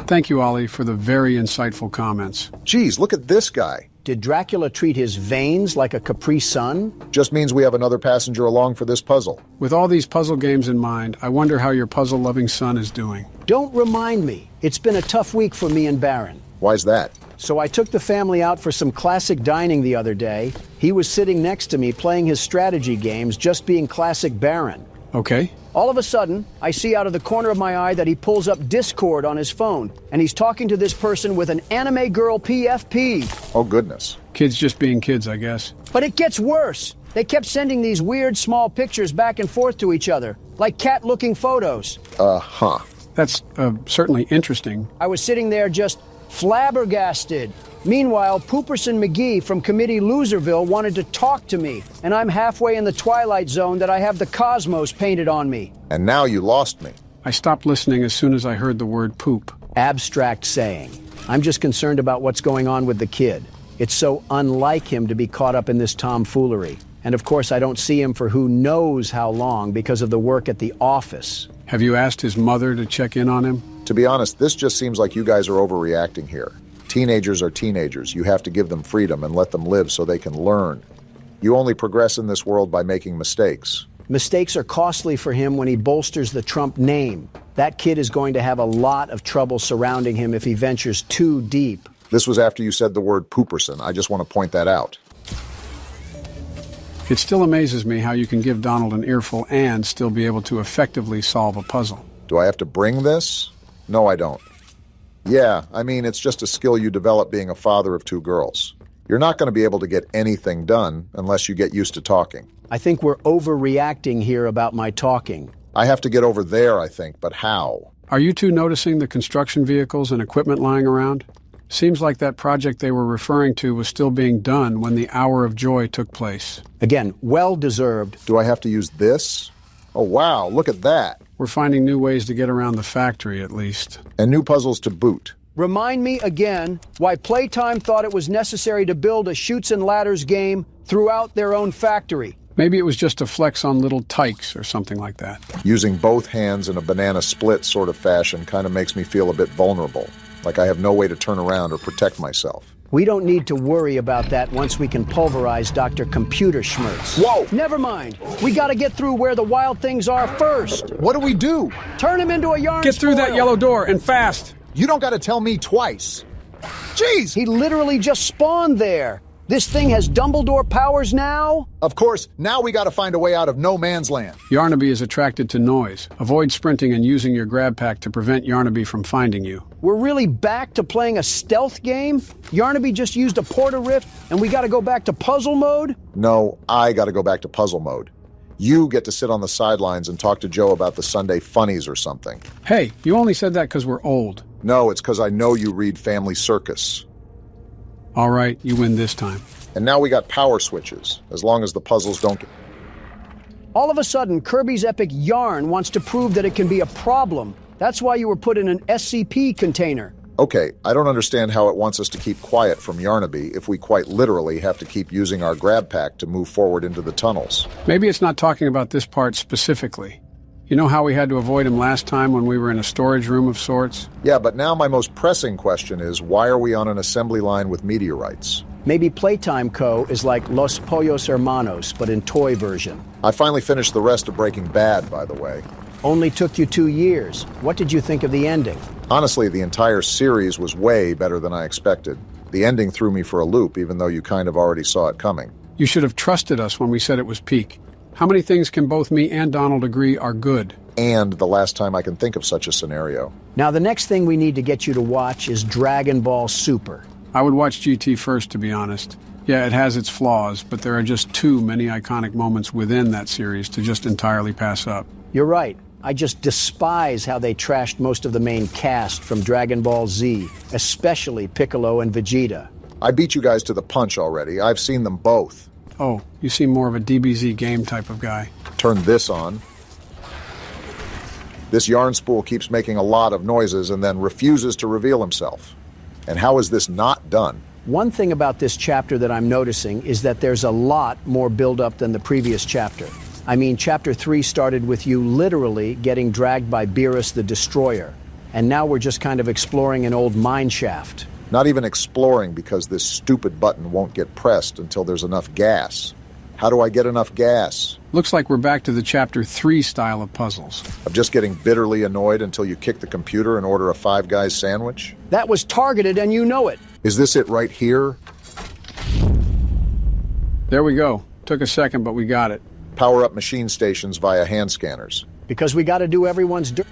Thank you, Ollie, for the very insightful comments. Geez, look at this guy. Did Dracula treat his veins like a Capri Sun? Just means we have another passenger along for this puzzle. With all these puzzle games in mind, I wonder how your puzzle-loving son is doing. Don't remind me. It's been a tough week for me and Baron. Why's that? So I took the family out for some classic dining the other day. He was sitting next to me playing his strategy games, just being classic Baron. Okay. All of a sudden, I see out of the corner of my eye that he pulls up Discord on his phone, and he's talking to this person with an anime girl PFP. Oh, goodness. Kids just being kids, I guess. But it gets worse. They kept sending these weird small pictures back and forth to each other, like cat-looking photos. Huh. That's certainly interesting. I was sitting there just flabbergasted. Meanwhile, Pooperson McGee from Committee Loserville wanted to talk to me, and I'm halfway in the Twilight Zone that I have the cosmos painted on me. And now you lost me. I stopped listening as soon as I heard the word poop. Abstract saying. I'm just concerned about what's going on with the kid. It's so unlike him to be caught up in this tomfoolery. And of course, I don't see him for who knows how long because of the work at the office. Have you asked his mother to check in on him? To be honest, this just seems like you guys are overreacting here. Teenagers are teenagers. You have to give them freedom and let them live so they can learn. You only progress in this world by making mistakes. Mistakes are costly for him when he bolsters the Trump name. That kid is going to have a lot of trouble surrounding him if he ventures too deep. This was after you said the word Pooperson. I just want to point that out. It still amazes me how you can give Donald an earful and still be able to effectively solve a puzzle. Do I have to bring this? No, I don't. Yeah, I mean, it's just a skill you develop being a father of two girls. You're not going to be able to get anything done unless you get used to talking. I think we're overreacting here about my talking. I have to get over there, I think, but how? Are you two noticing the construction vehicles and equipment lying around? Seems like that project they were referring to was still being done when the hour of joy took place. Again, well-deserved. Do I have to use this? Oh, wow, look at that. We're finding new ways to get around the factory, at least. And new puzzles to boot. Remind me again why Playtime thought it was necessary to build a Chutes and Ladders game throughout their own factory. Maybe it was just a flex on little tykes or something like that. Using both hands in a banana split sort of fashion kind of makes me feel a bit vulnerable, like I have no way to turn around or protect myself. We don't need to worry about that once we can pulverize Dr. Computer Schmertz. Whoa! Never mind. We gotta get through where the wild things are first. What do we do? Turn him into a yarn Get through spoil. that yellow door, and fast! You don't gotta tell me twice. Jeez! He literally just spawned there. This thing has Dumbledore powers now? Of course, now we gotta find a way out of no man's land. Yarnaby is attracted to noise. Avoid sprinting and using your grab pack to prevent Yarnaby from finding you. We're really back to playing a stealth game? Yarnaby just used a porta rift, and we gotta go back to puzzle mode? No, I gotta go back to puzzle mode. You get to sit on the sidelines and talk to Joe about the Sunday funnies or something. Hey, you only said that because we're old. No, it's because I know you read Family Circus. All right, you win this time. And now we got power switches, as long as the puzzles don't get... All of a sudden, Kirby's Epic Yarn wants to prove that it can be a problem. That's why you were put in an SCP container. Okay, I don't understand how it wants us to keep quiet from Yarnaby if we quite literally have to keep using our grab pack to move forward into the tunnels. Maybe it's not talking about this part specifically. You know how we had to avoid him last time when we were in a storage room of sorts? Yeah, but now my most pressing question is, why are we on an assembly line with meteorites? Maybe Playtime Co. is like Los Pollos Hermanos, but in toy version. I finally finished the rest of Breaking Bad, by the way. Only took you 2 years. What did you think of the ending? Honestly, the entire series was way better than I expected. The ending threw me for a loop, even though you kind of already saw it coming. You should have trusted us when we said it was peak. How many things can both me and Donald agree are good? And the last time I can think of such a scenario. Now, the next thing we need to get you to watch is Dragon Ball Super. I would watch GT first, to be honest. Yeah, it has its flaws, but there are just too many iconic moments within that series to just entirely pass up. You're right. I just despise how they trashed most of the main cast from Dragon Ball Z, especially Piccolo and Vegeta. I beat you guys to the punch already. I've seen them both. Oh, you seem more of a DBZ game type of guy. Turn this on. This yarn spool keeps making a lot of noises and then refuses to reveal himself. And how is this not done? One thing about this chapter that I'm noticing is that there's a lot more build-up than the previous chapter. I mean, Chapter 3 started with you literally getting dragged by Beerus the Destroyer. And now we're just kind of exploring an old mine shaft. Not even exploring because this stupid button won't get pressed until there's enough gas. How do I get enough gas? Looks like we're back to the Chapter 3 style of puzzles. Of just getting bitterly annoyed until you kick the computer and order a Five Guys sandwich? That was targeted and you know it. Is this it right here? There we go. Took a second, but we got it. Power up machine stations via hand scanners. Because we gotta do everyone's dirt.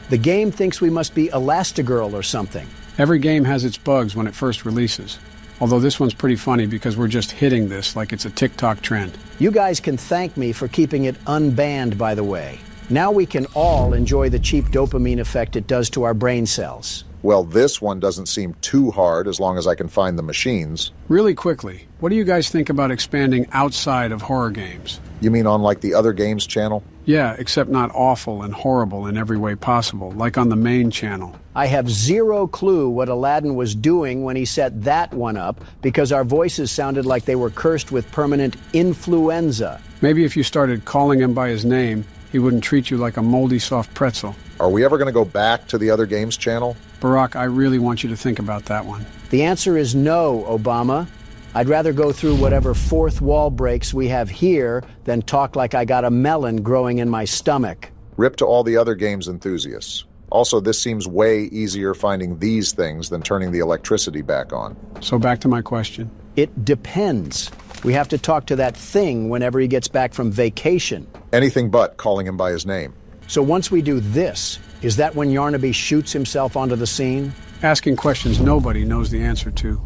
The game thinks we must be Elastigirl or something. Every game has its bugs when it first releases. Although this one's pretty funny because we're just hitting this like it's a TikTok trend. You guys can thank me for keeping it unbanned, by the way. Now we can all enjoy the cheap dopamine effect it does to our brain cells. Well, this one doesn't seem too hard as long as I can find the machines. Really quickly, what do you guys think about expanding outside of horror games? You mean on like the other games channel? Yeah, except not awful and horrible in every way possible, like on the main channel. I have zero clue what Aladdin was doing when he set that one up, because our voices sounded like they were cursed with permanent influenza. Maybe if you started calling him by his name, he wouldn't treat you like a moldy soft pretzel. Are we ever going to go back to the other games channel? Barack, I really want you to think about that one. The answer is no, Obama. I'd rather go through whatever fourth wall breaks we have here than talk like I got a melon growing in my stomach. Rip to all the other games enthusiasts. Also, this seems way easier finding these things than turning the electricity back on. So back to my question. It depends. We have to talk to that thing whenever he gets back from vacation. Anything but calling him by his name. So once we do this, is that when Yarnaby shoots himself onto the scene? Asking questions nobody knows the answer to.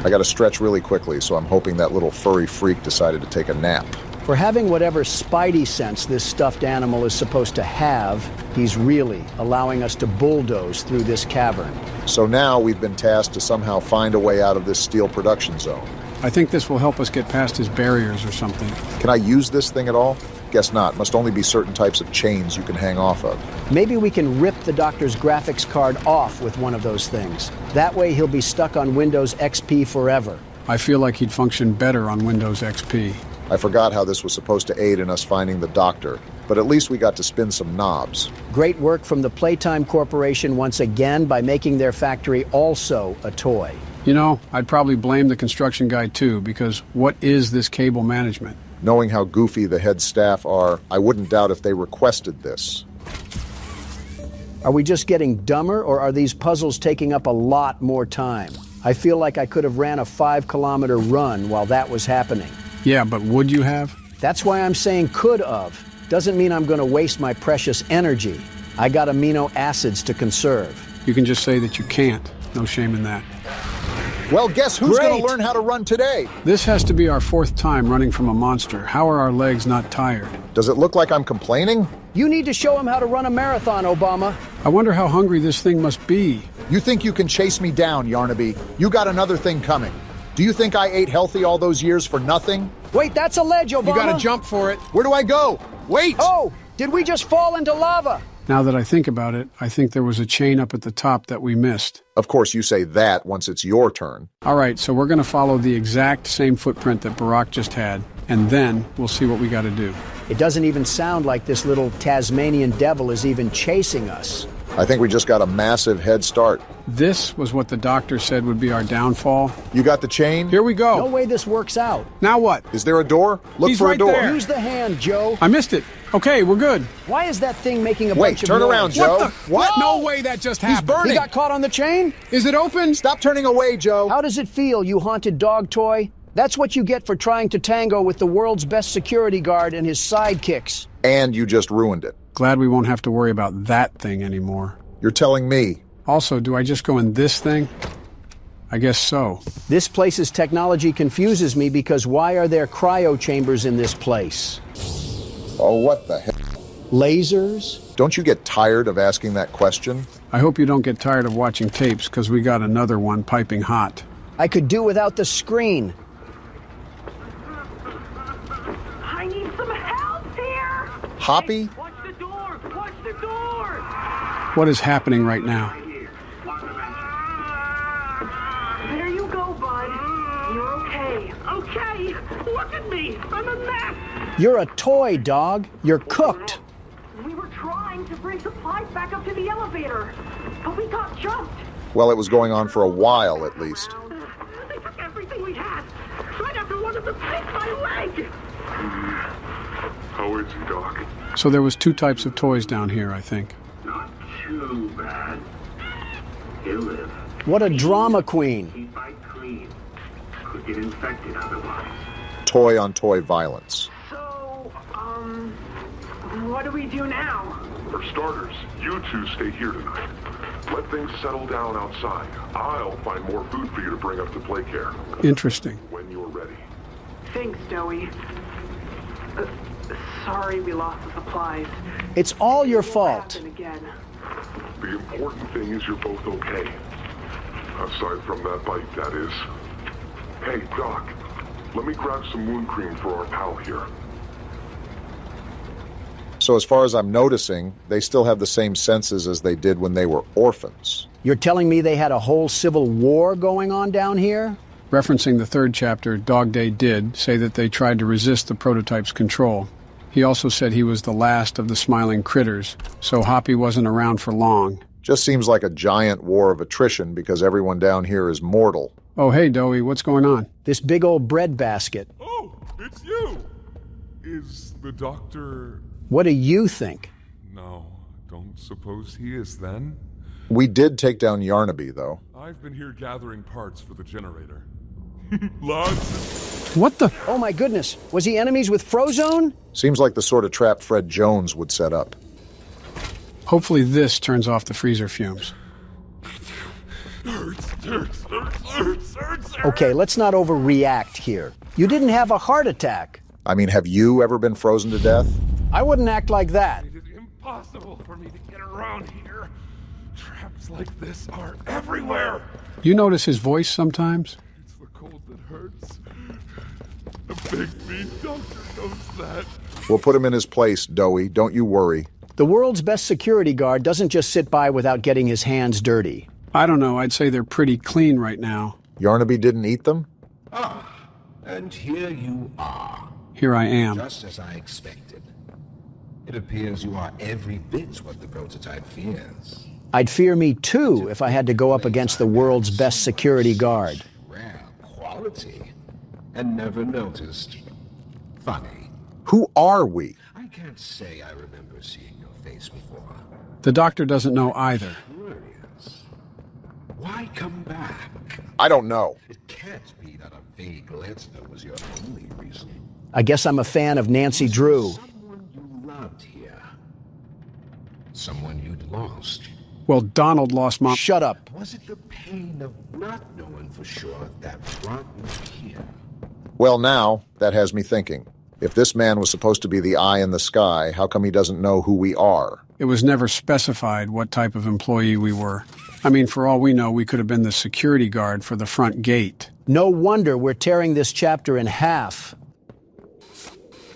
I gotta stretch really quickly, so I'm hoping that little furry freak decided to take a nap. For having whatever spidey sense this stuffed animal is supposed to have, he's really allowing us to bulldoze through this cavern. So now we've been tasked to somehow find a way out of this steel production zone. I think this will help us get past his barriers or something. Can I use this thing at all? Guess not. Must only be certain types of chains you can hang off of. Maybe we can rip the doctor's graphics card off with one of those things. That way he'll be stuck on Windows XP forever. I feel like he'd function better on Windows XP. I forgot how this was supposed to aid in us finding the doctor, but at least we got to spin some knobs. Great work from the Playtime Corporation once again by making their factory also a toy. You know, I'd probably blame the construction guy too, because what is this cable management? Knowing how goofy the head staff are, I wouldn't doubt if they requested this. Are we just getting dumber, or are these puzzles taking up a lot more time? I feel like I could have ran a 5-kilometer run while that was happening. Yeah, but would you have? That's why I'm saying could have. Doesn't mean I'm going to waste my precious energy. I got amino acids to conserve. You can just say that you can't. No shame in that. Well, guess who's going to learn how to run today? This has to be our 4th time running from a monster. How are our legs not tired? Does it look like I'm complaining? You need to show him how to run a marathon, Obama. I wonder how hungry this thing must be. You think you can chase me down, Yarnaby? You got another thing coming. Do you think I ate healthy all those years for nothing? Wait, that's a ledge, Obama. You gotta jump for it. Where do I go? Wait! Oh, did we just fall into lava? Now that I think about it, I think there was a chain up at the top that we missed. Of course, you say that once it's your turn. All right, so we're gonna follow the exact same footprint that Barack just had, and then we'll see what we gotta do. It doesn't even sound like this little Tasmanian devil is even chasing us. I think we just got a massive head start. This was what the doctor said would be our downfall. You got the chain? Here we go. No way this works out. Now what? Is there a door? Look He's for right a door. there. Use the hand, Joe. I missed it. Okay, we're good. Why is that thing making a Wait, bunch of turn noise? around, Joe. What? No way that just happened. He's burning. He got caught on the chain? Is it open? Stop turning away, Joe. How does it feel, you haunted dog toy? That's what you get for trying to tango with the world's best security guard and his sidekicks. And you just ruined it. Glad we won't have to worry about that thing anymore. You're telling me. Also, do I just go in this thing? I guess so. This place's technology confuses me because why are there cryo chambers in this place? Oh, what the heck? Lasers? Don't you get tired of asking that question? I hope you don't get tired of watching tapes, because we got another one piping hot. I could do without the screen. I need some help here! Hoppy? Watch the door! Watch the door! What is happening right now? There you go, bud. You're okay. Okay! Look at me! I'm a mess! You're a toy, dog. You're cooked. We were trying to bring supplies back up to the elevator, but we got jumped. Well, it was going on for a while, at least. They took everything we had. Right after one of them bit my leg! How is he, Doc? So there was 2 types of toys down here, I think. Not too bad. He'll live. What a drama queen. Keep it clean. Could get infected otherwise. Toy-on-toy violence. So, what do we do now? For starters, you two stay here tonight. Let things settle down outside. I'll find more food for you to bring up to play care. Interesting. When you're ready. Thanks, Joey. Sorry we lost the supplies. It's all your fault. Again. The important thing is you're both okay. Aside from that bite, that is. Hey, Doc. Let me grab some wound cream for our pal here. So as far as I'm noticing, they still have the same senses as they did when they were orphans. You're telling me they had a whole civil war going on down here? Referencing the third chapter, Dog Day did say that they tried to resist the prototype's control. He also said he was the last of the smiling critters, so Hoppy wasn't around for long. Just seems like a giant war of attrition because everyone down here is mortal. Oh, hey, Doey, what's going on? This big old bread basket. Oh, it's you! Is the doctor... What do you think? No, don't suppose he is then? We did take down Yarnaby, though. I've been here gathering parts for the generator. Lots. What the? Oh my goodness, was he enemies with Frozone? Seems like the sort of trap Fred Jones would set up. Hopefully this turns off the freezer fumes. Hurts. Okay, let's not overreact here. You didn't have a heart attack. I mean, have you ever been frozen to death? I wouldn't act like that. It is impossible for me to get around here. Traps like this are everywhere. You notice his voice sometimes? It's the cold that hurts. The big mean doctor knows that. We'll put him in his place, Doey. Don't you worry. The world's best security guard doesn't just sit by without getting his hands dirty. I don't know. I'd say they're pretty clean right now. Yarnaby didn't eat them? Ah, and here you are. Here I am. Just as I expected. It appears you are every bit what the prototype fears. I'd fear me too if I had to go up against the world's best security guard. Rare quality. And never noticed. Funny. Who are we? I can't say I remember seeing your face before. The doctor doesn't know either. Curious. Why come back? I don't know. It can't be that a vague letter was your only reason. I guess I'm a fan of Nancy Drew. Someone you loved here. Someone you'd lost. Well, Donald lost Mom. Shut up. Was it the pain of not knowing for sure that brought you here? Well, now, that has me thinking. If this man was supposed to be the eye in the sky, how come he doesn't know who we are? It was never specified what type of employee we were. I mean, for all we know, we could have been the security guard for the front gate. No wonder we're tearing this chapter in half.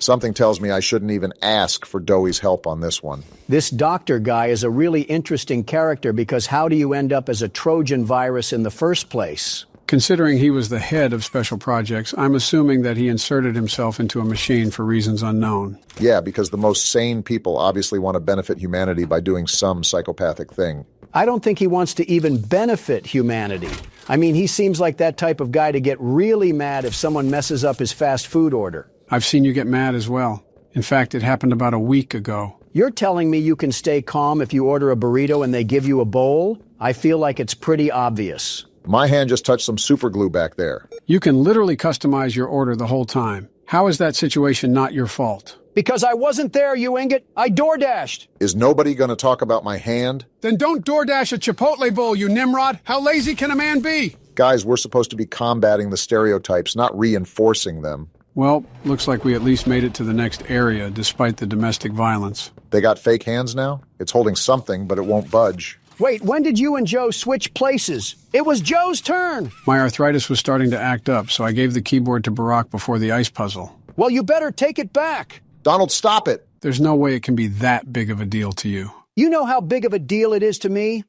Something tells me I shouldn't even ask for Doey's help on this one. This doctor guy is a really interesting character because how do you end up as a Trojan virus in the first place? Considering he was the head of special projects, I'm assuming that he inserted himself into a machine for reasons unknown. Yeah, because the most sane people obviously want to benefit humanity by doing some psychopathic thing. I don't think he wants to even benefit humanity. I mean, he seems like that type of guy to get really mad if someone messes up his fast food order. I've seen you get mad as well. In fact, it happened about a week ago. You're telling me you can stay calm if you order a burrito and they give you a bowl? I feel like it's pretty obvious. My hand just touched some super glue back there. You can literally customize your order the whole time. How is that situation not your fault? Because I wasn't there, you ingot. I DoorDashed. Is nobody going to talk about my hand? Then don't DoorDash a Chipotle bowl, you Nimrod. How lazy can a man be? Guys, we're supposed to be combating the stereotypes, not reinforcing them. Well, looks like we at least made it to the next area, despite the domestic violence. They got fake hands now? It's holding something, but it won't budge. Wait, when did you and Joe switch places? It was Joe's turn! My arthritis was starting to act up, so I gave the keyboard to Barack before the ice puzzle. Well, you better take it back. Donald, stop it! There's no way it can be that big of a deal to you. You know how big of a deal it is to me?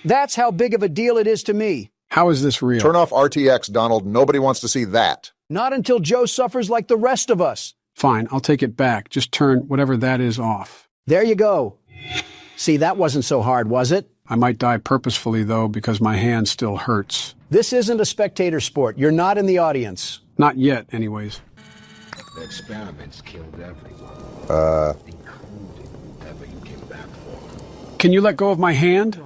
That's how big of a deal it is to me. How is this real? Turn off RTX, Donald. Nobody wants to see that. Not until Joe suffers like the rest of us. Fine, I'll take it back. Just turn whatever that is off. There you go. See, that wasn't so hard, was it? I might die purposefully, though, because my hand still hurts. This isn't a spectator sport. You're not in the audience. Not yet, anyways. The experiments killed everyone. Including whoever you came back for. Can you let go of my hand?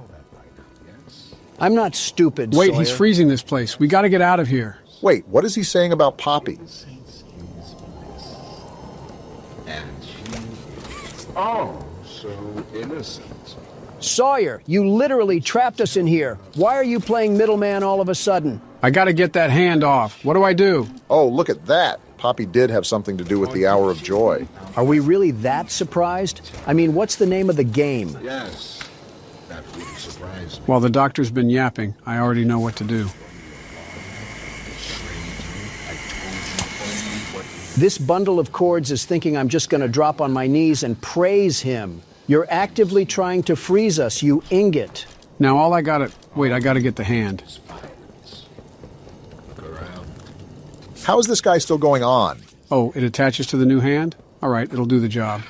I'm not stupid, Wait, Sawyer. He's freezing this place. We gotta get out of here. Wait, what is he saying about Poppy? Oh, So innocent. Sawyer, you literally trapped us in here. Why are you playing middleman all of a sudden? I gotta get that hand off. What do I do? Oh, look at that. Poppy did have something to do with the Hour of Joy. Are we really that surprised? I mean, what's the name of the game? Yes. That really surprised me. While the doctor's been yapping, I already know what to do. This bundle of cords is thinking I'm just going to drop on my knees and praise him. You're actively trying to freeze us, you ingot. Now all I gotta... Wait, I gotta get the hand. How is this guy still going on? Oh, it attaches to the new hand? All right, it'll do the job.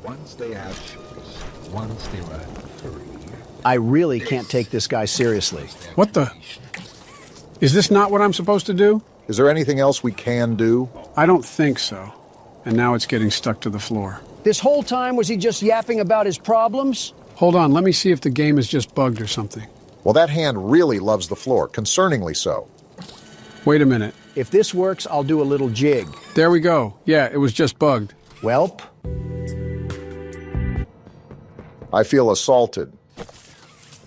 Once they have shoes, once they run free. I really can't take this guy seriously. What the... Is this not what I'm supposed to do? Is there anything else we can do? I don't think so. And now it's getting stuck to the floor. This whole time, was he just yapping about his problems? Hold on, let me see if the game is just bugged or something. Well, that hand really loves the floor, concerningly so. Wait a minute. If this works, I'll do a little jig. There we go. Yeah, it was just bugged. Welp. I feel assaulted.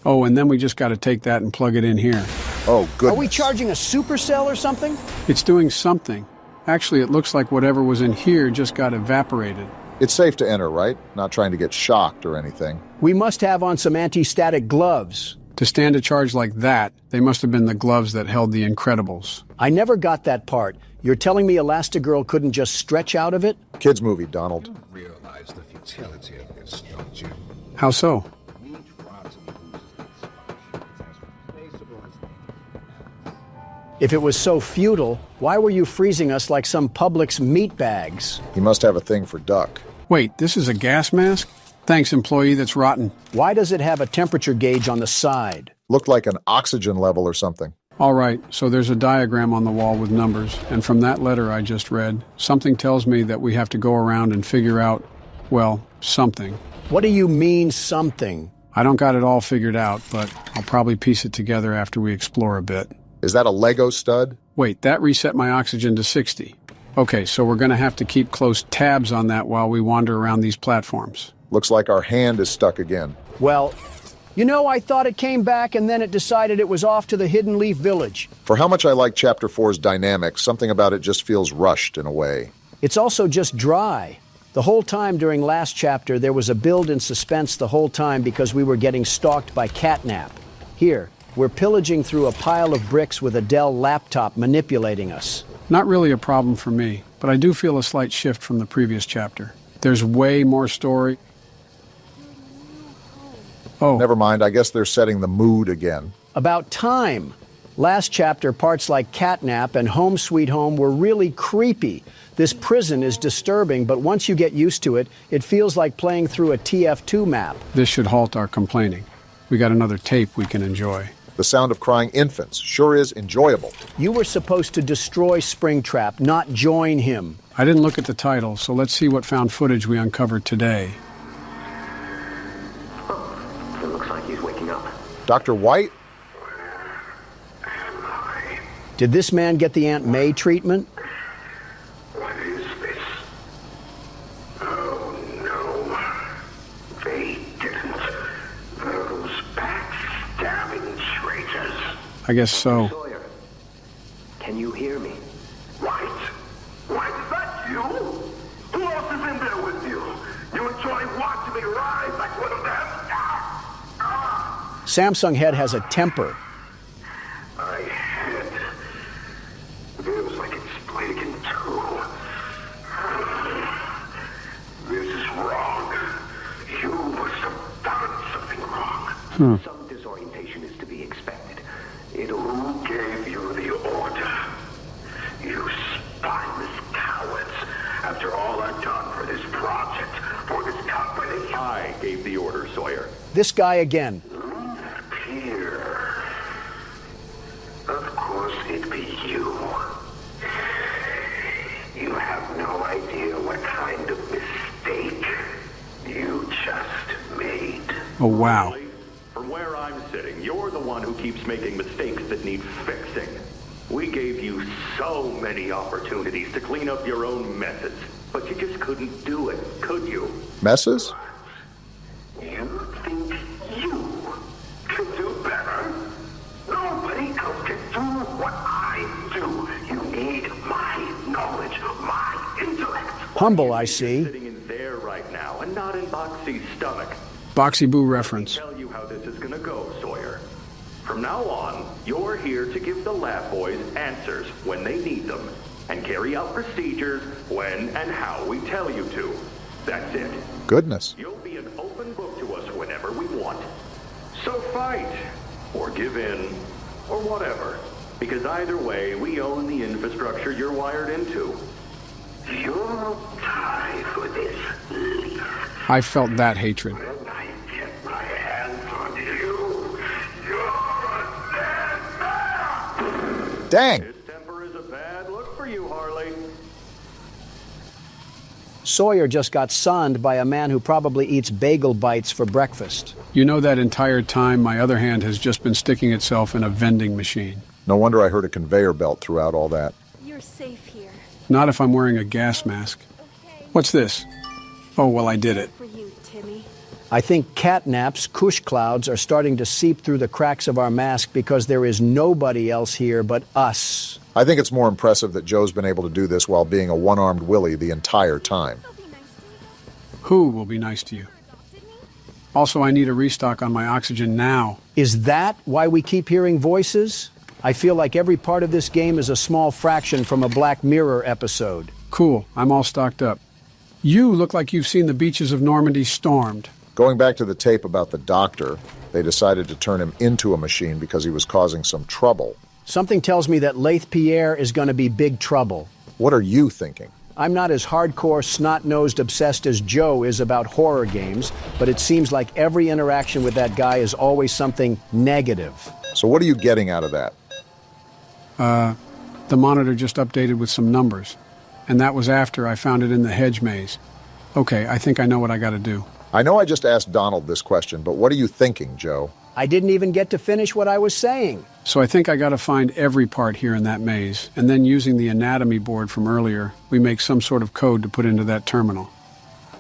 Oh, and then we just got to take that and plug it in here. Oh, goodness. Are we charging a supercell or something? It's doing something. Actually, it looks like whatever was in here just got evaporated. It's safe to enter, right? Not trying to get shocked or anything. We must have on some anti-static gloves. To stand a charge like that, they must have been the gloves that held the Incredibles. I never got that part. You're telling me Elastigirl couldn't just stretch out of it? Kids movie, Donald. You don't realize the futility of this, don't you? How so? If it was so futile, why were you freezing us like some Publix meat bags? He must have a thing for duck. Wait, this is a gas mask? Thanks, employee that's rotten. Why does it have a temperature gauge on the side? Looked like an oxygen level or something. All right, so there's a diagram on the wall with numbers, and from that letter I just read, something tells me that we have to go around and figure out, well, something. What do you mean, something? I don't got it all figured out, but I'll probably piece it together after we explore a bit. Is that a Lego stud? Wait, that reset my oxygen to 60. Okay, so we're going to have to keep close tabs on that while we wander around these platforms. Looks like our hand is stuck again. Well, you know, I thought it came back and then it decided it was off to the Hidden Leaf Village. For how much I like Chapter 4's dynamics, something about it just feels rushed in a way. It's also just dry. The whole time during last chapter, there was a build in suspense the whole time because we were getting stalked by Catnap. Here, we're pillaging through a pile of bricks with a Dell laptop manipulating us. Not really a problem for me, but I do feel a slight shift from the previous chapter. There's way more story. Oh. Never mind, I guess they're setting the mood again. About time. Last chapter, parts like Catnap and Home Sweet Home were really creepy. This prison is disturbing, but once you get used to it, it feels like playing through a TF2 map. This should halt our complaining. We got another tape we can enjoy. The sound of crying infants sure is enjoyable. You were supposed to destroy Springtrap, not join him. I didn't look at the title, so let's see what found footage we uncovered today. Oh, it looks like he's waking up. Dr. White? Did this man get the Aunt May treatment? What is this? Oh no. They didn't. Those backstabbing traitors. I guess so. Sawyer, can you hear me? White? White, is that you? Who else is in there with you? You enjoy watching me rise like one of them? Samsung Head has a temper. My head. It was like it's split in two. This is wrong. You must have done something wrong. Some disorientation is to be expected. Who gave you the order? You spineless cowards. After all I've done for this project, for this company. I gave the order, Sawyer. This guy again. Here. Of course it'd be you. You have no idea what kind of mistake you just made. Oh, wow. From where I'm sitting, you're the one who keeps making mistakes that need fixing. We gave you so many opportunities to clean up your own messes, but you just couldn't do it, could you? Messes? Humble, I see. Sitting in there right now, and not in Boxy's stomach. Boxy Boo reference. Tell you how this is gonna go, Sawyer. From now on, you're here to give the lab boys answers when they need them, and carry out procedures when and how we tell you to. That's it. Goodness. You'll be an open book to us whenever we want. So fight, or give in, or whatever. Because either way, we own the infrastructure you're wired into. You'll die for this leaf. I felt that hatred. When I get my hands on you, you're a dead man! Dang! His temper is a bad look for you, Harley. Sawyer just got sunned by a man who probably eats bagel bites for breakfast. You know that entire time my other hand has just been sticking itself in a vending machine. No wonder I heard a conveyor belt throughout all that. You're safe here. Not if I'm wearing a gas mask. What's this? Oh, well, I did it. For you, Timmy. I think catnaps, cush clouds, are starting to seep through the cracks of our mask because there is nobody else here but us. I think it's more impressive that Joe's been able to do this while being a one-armed Willie the entire time. Who will be nice to you? Also, I need a restock on my oxygen now. Is that why we keep hearing voices? I feel like every part of this game is a small fraction from a Black Mirror episode. Cool, I'm all stocked up. You look like you've seen the beaches of Normandy stormed. Going back to the tape about the doctor, they decided to turn him into a machine because he was causing some trouble. Something tells me that Laith Pierre is going to be big trouble. What are you thinking? I'm not as hardcore, snot-nosed obsessed as Joe is about horror games, but it seems like every interaction with that guy is always something negative. So what are you getting out of that? The monitor just updated with some numbers, and that was after I found it in the hedge maze. Okay, I think I know what I gotta do. I know I just asked Donald this question, but what are you thinking, Joe? I didn't even get to finish what I was saying. So I think I gotta find every part here in that maze, and then using the anatomy board from earlier, we make some sort of code to put into that terminal.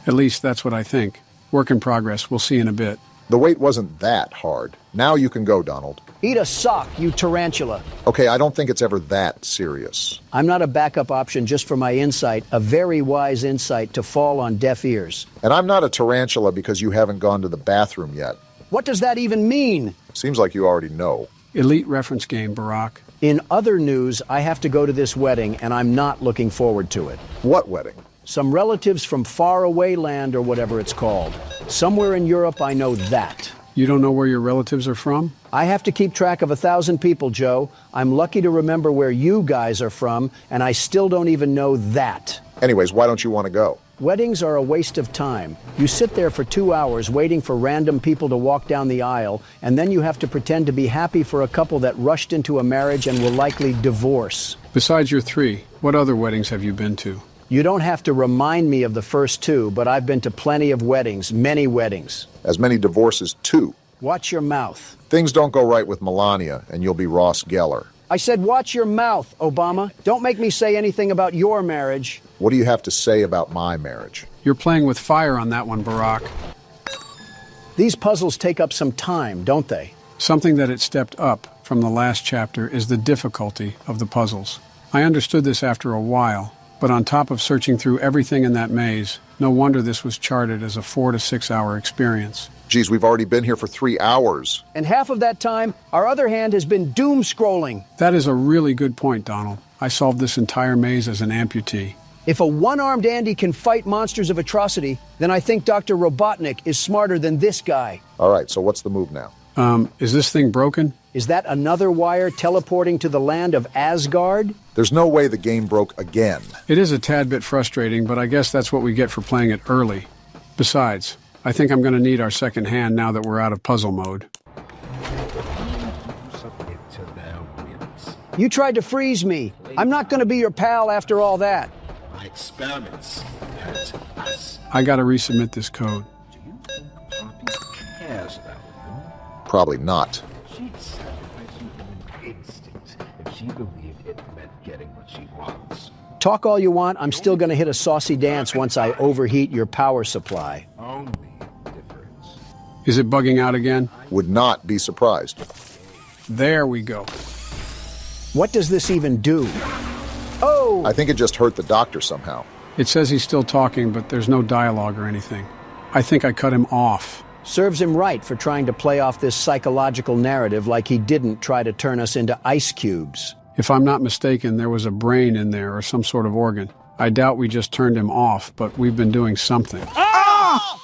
At least that's what I think. Work in progress, we'll see in a bit. The wait wasn't that hard. Now you can go, Donald. Eat a sock, you tarantula. Okay, I don't think it's ever that serious. I'm not a backup option just for my insight, a very wise insight to fall on deaf ears. And I'm not a tarantula because you haven't gone to the bathroom yet. What does that even mean? Seems like you already know. Elite reference game, Barack. In other news, I have to go to this wedding, and I'm not looking forward to it. What wedding? Some relatives from faraway land or whatever it's called. Somewhere in Europe, I know that. You don't know where your relatives are from? I have to keep track of 1,000 people, Joe. I'm lucky to remember where you guys are from, and I still don't even know that. Anyways, why don't you want to go? Weddings are a waste of time. You sit there for 2 hours waiting for random people to walk down the aisle, and then you have to pretend to be happy for a couple that rushed into a marriage and will likely divorce. Besides your 3, what other weddings have you been to? You don't have to remind me of the first 2, but I've been to plenty of weddings, many weddings. As many divorces, too. Watch your mouth. Things don't go right with Melania, and you'll be Ross Geller. I said watch your mouth, Obama. Don't make me say anything about your marriage. What do you have to say about my marriage? You're playing with fire on that one, Barack. These puzzles take up some time, don't they? Something that it stepped up from the last chapter is the difficulty of the puzzles. I understood this after a while, but on top of searching through everything in that maze, no wonder this was charted as a 4 to 6 hour experience. Geez, we've already been here for 3 hours. And half of that time, our other hand has been doom scrolling. That is a really good point, Donald. I solved this entire maze as an amputee. If a one-armed Andy can fight monsters of atrocity, then I think Dr. Robotnik is smarter than this guy. All right, so what's the move now? Is this thing broken? Is that another wire teleporting to the land of Asgard? There's no way the game broke again. It is a tad bit frustrating, but I guess that's what we get for playing it early. Besides, I think I'm going to need our second hand now that we're out of puzzle mode. You tried to freeze me. I'm not going to be your pal after all that. My experiments hurt us. I got to resubmit this code. Do you think Poppy cares about you? Probably not. She'd sacrifice human instinct if she believed it meant getting what she wants. Talk all you want, I'm still going to hit a saucy dance once I overheat your power supply. Only difference. Is it bugging out again? Would not be surprised. There we go. What does this even do? Oh! I think it just hurt the doctor somehow. It says he's still talking, but there's no dialogue or anything. I think I cut him off. Serves him right for trying to play off this psychological narrative like he didn't try to turn us into ice cubes. If I'm not mistaken, there was a brain in there or some sort of organ. I doubt we just turned him off, but we've been doing something. Ah!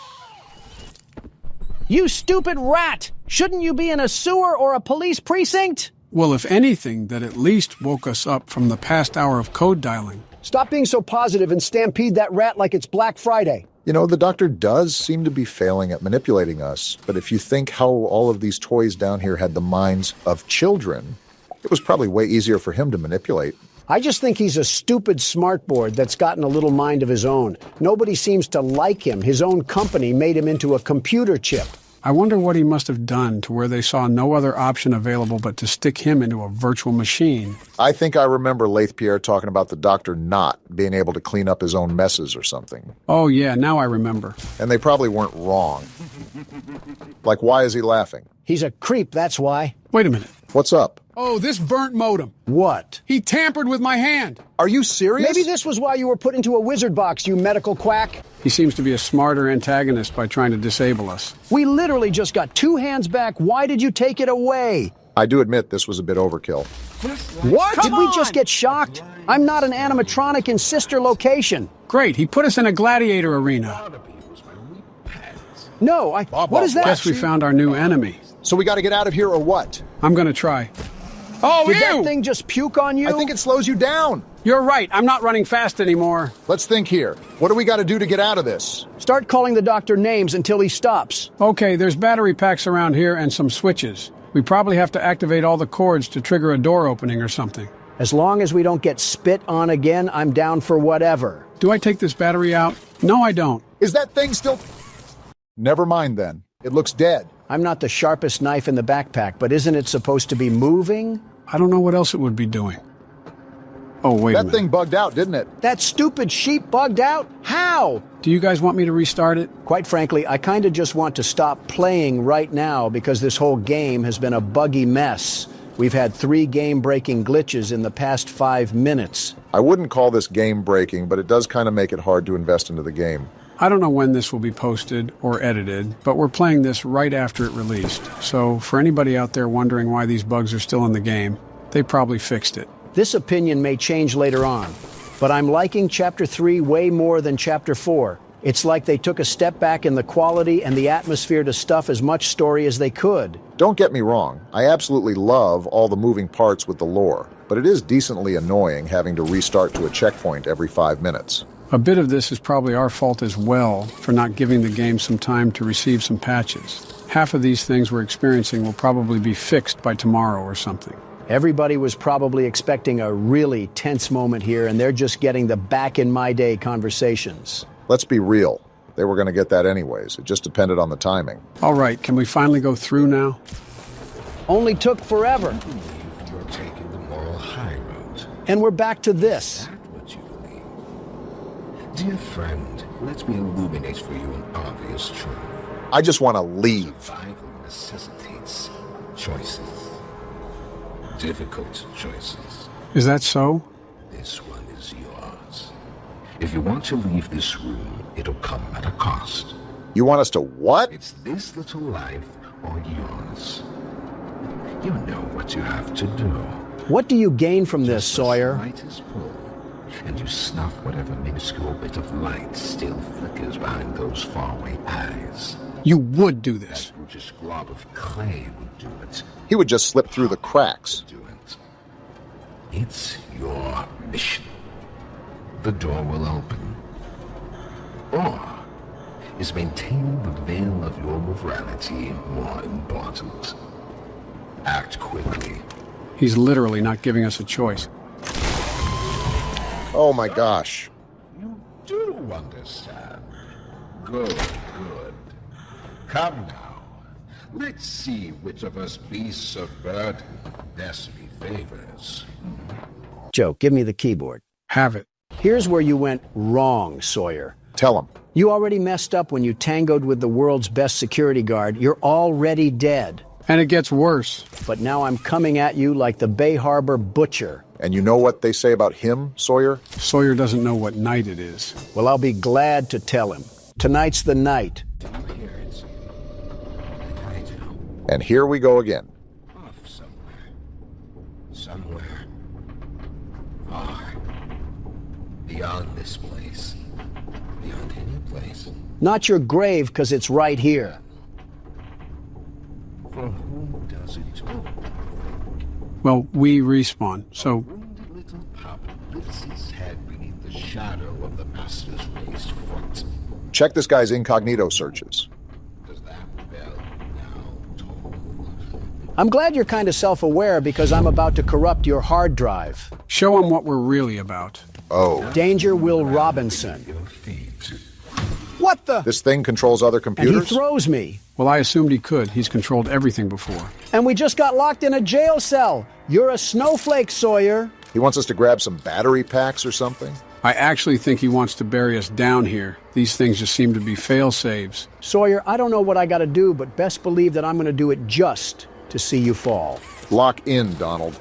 You stupid rat! Shouldn't you be in a sewer or a police precinct? Well, if anything, that at least woke us up from the past hour of code dialing. Stop being so positive and stampede that rat like it's Black Friday. You know, the doctor does seem to be failing at manipulating us, but if you think how all of these toys down here had the minds of children, it was probably way easier for him to manipulate. I just think he's a stupid smartboard that's gotten a little mind of his own. Nobody seems to like him. His own company made him into a computer chip. I wonder what he must have done to where they saw no other option available but to stick him into a virtual machine. I think I remember Laith Pierre talking about the doctor not being able to clean up his own messes or something. Oh yeah, now I remember. And they probably weren't wrong. Like, why is he laughing? He's a creep, that's why. Wait a minute. What's up? Oh, this burnt modem. What? He tampered with my hand. Are you serious? Maybe this was why you were put into a wizard box, you medical quack. He seems to be a smarter antagonist by trying to disable us. We literally just got 2 hands back. Why did you take it away? I do admit this was a bit overkill. What? Did we just get shocked? I'm not an animatronic in sister location. Great, he put us in a gladiator arena. No, what is that? Guess we found our new enemy. So we got to get out of here or what? I'm gonna try. Oh, Did that thing just puke on you? I think it slows you down. You're right. I'm not running fast anymore. Let's think here. What do we got to do to get out of this? Start calling the doctor names until he stops. Okay, there's battery packs around here and some switches. We probably have to activate all the cords to trigger a door opening or something. As long as we don't get spit on again, I'm down for whatever. Do I take this battery out? No, I don't. Is that thing still... Never mind then. It looks dead. I'm not the sharpest knife in the backpack, but isn't it supposed to be moving? I don't know what else it would be doing. Oh, wait a minute. That thing bugged out, didn't it? That stupid sheep bugged out? How? Do you guys want me to restart it? Quite frankly, I kind of just want to stop playing right now because this whole game has been a buggy mess. We've had 3 game-breaking glitches in the past 5 minutes. I wouldn't call this game-breaking, but it does kind of make it hard to invest into the game. I don't know when this will be posted or edited, but we're playing this right after it released. So for anybody out there wondering why these bugs are still in the game, they probably fixed it. This opinion may change later on, but I'm liking Chapter 3 way more than Chapter 4. It's like they took a step back in the quality and the atmosphere to stuff as much story as they could. Don't get me wrong, I absolutely love all the moving parts with the lore, but it is decently annoying having to restart to a checkpoint every 5 minutes. A bit of this is probably our fault as well for not giving the game some time to receive some patches. Half of these things we're experiencing will probably be fixed by tomorrow or something. Everybody was probably expecting a really tense moment here, and they're just getting the back-in-my-day conversations. Let's be real. They were going to get that anyways. It just depended on the timing. All right, can we finally go through now? Only took forever. You're taking the moral high road. And we're back to this. Dear friend, let me illuminate for you an obvious truth. I just want to leave. Survival necessitates choices. Difficult choices. Is that so? This one is yours. If you want to leave this room, it'll come at a cost. You want us to what? It's this little life or yours. You know what you have to do. What do you gain from this, Sawyer? And you snuff whatever minuscule bit of light still flickers behind those faraway eyes. You would do this. That just glob of clay would do it. He would just slip through the cracks. It's your mission. The door will open. Or is maintaining the veil of your morality more important? Act quickly. He's literally not giving us a choice. Oh my gosh. You do understand. Good. Come now. Let's see which of us beasts of burden Destiny favors. Joe, give me the keyboard. Have it. Here's where you went wrong, Sawyer. Tell him. You already messed up when you tangoed with the world's best security guard. You're already dead. And it gets worse. But now I'm coming at you like the Bay Harbor butcher. And you know what they say about him, Sawyer? Sawyer doesn't know what night it is. Well, I'll be glad to tell him. Tonight's the night. And here we go again. Off somewhere. Far. Beyond this place. Beyond any place. Not your grave, because it's right here. For whom does it talk? Well, we respawn, so... Wounded little pup lifts his head beneath the shadow of the master's raised foot. Check this guy's incognito searches. Does that bell now toll? I'm glad you're kind of self-aware because I'm about to corrupt your hard drive. Show him what we're really about. Oh. Danger Will Robinson. What the? This thing controls other computers? And he throws me. Well, I assumed he could. He's controlled everything before. And we just got locked in a jail cell. You're a snowflake, Sawyer. He wants us to grab some battery packs or something? I actually think he wants to bury us down here. These things just seem to be fail-safes. Sawyer, I don't know what I gotta do, but best believe that I'm gonna do it just to see you fall. Lock in, Donald.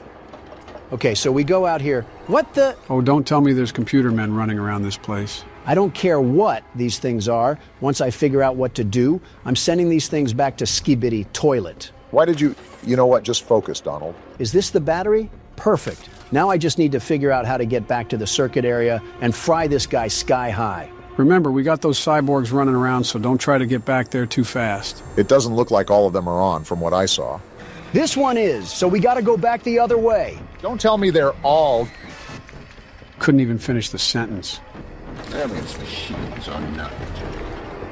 Okay, so we go out here. What the? Oh, don't tell me there's computer men running around this place. I don't care what these things are. Once I figure out what to do, I'm sending these things back to Skibidi Toilet. Why did you... You know what? Just focus, Donald. Is this the battery? Perfect. Now I just need to figure out how to get back to the circuit area and fry this guy sky high. Remember, we got those cyborgs running around, so don't try to get back there too fast. It doesn't look like all of them are on, from what I saw. This one is, so we gotta go back the other way. Don't tell me they're all... Couldn't even finish the sentence. Emmy's machines are not.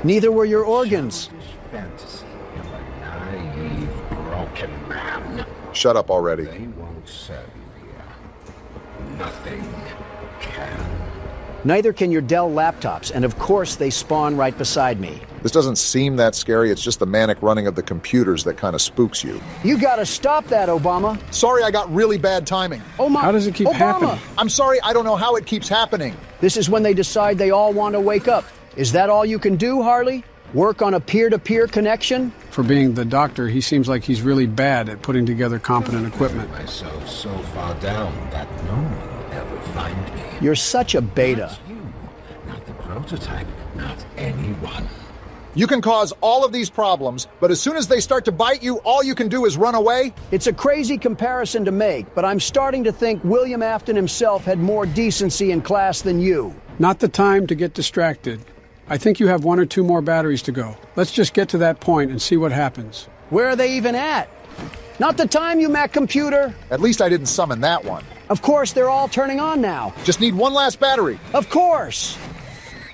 Neither were your organs. Fantasy of a naive, broken man. Shut up already. They won't serve you here. Nothing can. Neither can your Dell laptops, and of course they spawn right beside me. This doesn't seem that scary. It's just the manic running of the computers that kind of spooks you. You gotta stop that, Obama. Sorry, I got really bad timing. Oh my... How does it keep happening? I'm sorry, I don't know how it keeps happening. This is when they decide they all want to wake up. Is that all you can do, Harley? Work on a peer-to-peer connection? For being the doctor, he seems like he's really bad at putting together competent equipment. Myself so far down that no one will ever find me. You're such a beta. Not you, not the prototype, not anyone. You can cause all of these problems, but as soon as they start to bite you, all you can do is run away? It's a crazy comparison to make, but I'm starting to think William Afton himself had more decency and class than you. Not the time to get distracted. I think you have 1 or 2 more batteries to go. Let's just get to that point and see what happens. Where are they even at? Not the time, you Mac computer. At least I didn't summon that one. Of course, they're all turning on now. Just need one last battery. Of course.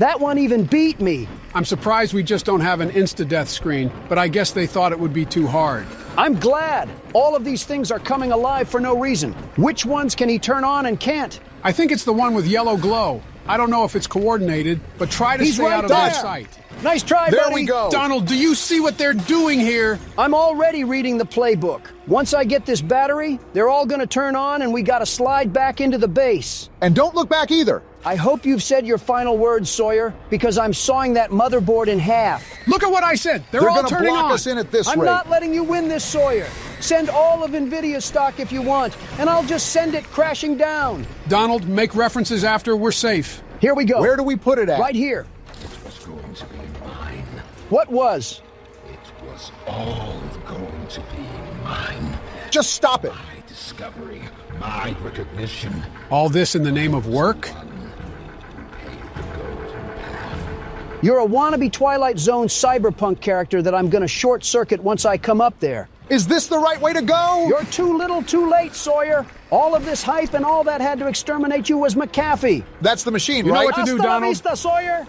That one even beat me. I'm surprised we just don't have an insta-death screen, but I guess they thought it would be too hard. I'm glad. All of these things are coming alive for no reason. Which ones can he turn on and can't? I think it's the one with yellow glow. I don't know if it's coordinated, but try to stay out of their sight. Nice try, There buddy. we go. Donald, do you see what they're doing here? I'm already reading the playbook. Once I get this battery, they're all gonna turn on and we gotta slide back into the base. And don't look back either. I hope you've said your final words, Sawyer, because I'm sawing that motherboard in half. Look at what I said. They're all gonna turning block on. us in at this I'm rate. not letting you win this, Sawyer. Send all of NVIDIA's stock if you want, and I'll just send it crashing down. Donald, make references after we're safe. Here we go. Where do we put it at? Right here. It was going to be mine. What was? It was all going to be mine. Just stop it. My discovery, my recognition. All this in the name of work? You're a wannabe Twilight Zone cyberpunk character that I'm gonna short-circuit once I come up there. Is this the right way to go? You're too little too late, Sawyer. All of this hype and all that had to exterminate you was McAfee. That's the machine, You know right? what to do, Hasta la Donald. vista, Sawyer.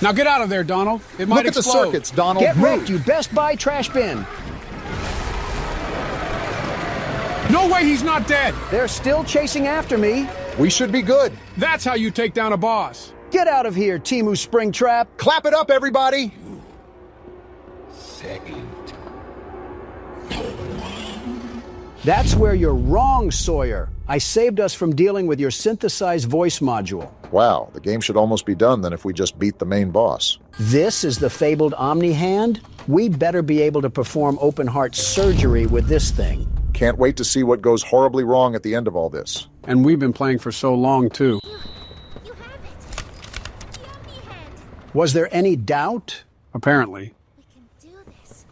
Now get out of there, Donald. It might Look at the explode. circuits, Donald. Get Move. wrecked, you Best Buy trash bin. No way he's not dead. They're still chasing after me. We should be good. That's how you take down a boss. Get out of here, Timu Springtrap. Clap it up, everybody. Saved. That's where you're wrong, Sawyer. I saved us from dealing with your synthesized voice module. Wow, the game should almost be done then if we just beat the main boss. This is the fabled Omni Hand? We better be able to perform open heart surgery with this thing. Can't wait to see what goes horribly wrong at the end of all this. And we've been playing for so long, too. You have it. Yummy head. Was there any doubt? Apparently. We can do this.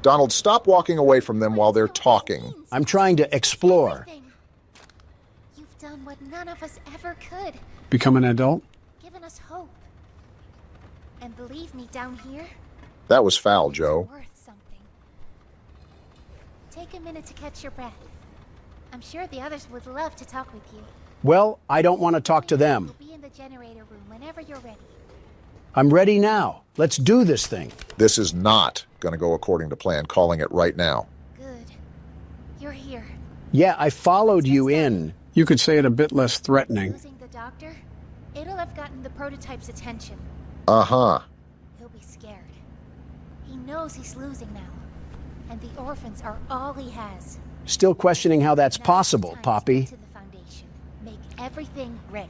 Donald, stop walking away from them while they're talking. I'm trying to explore. You've done what none of us ever could. Become an adult? Given us hope. And believe me, down here, That was foul, Joe. worth something. Take a minute to catch your breath. I'm sure the others would love to talk with you. Well, I don't want to talk to them. We'll be in the generator room whenever you're ready. I'm ready now. Let's do this thing. This is not going to go according to plan, calling it right now. Good. You're here. Yeah, I followed you in. You could say it a bit less threatening. Losing the doctor? It'll have gotten the prototype's attention. Uh-huh. He'll be scared. He knows he's losing now. And the orphans are all he has. Still questioning how that's possible, Poppy. To the Foundation. Make everything ready.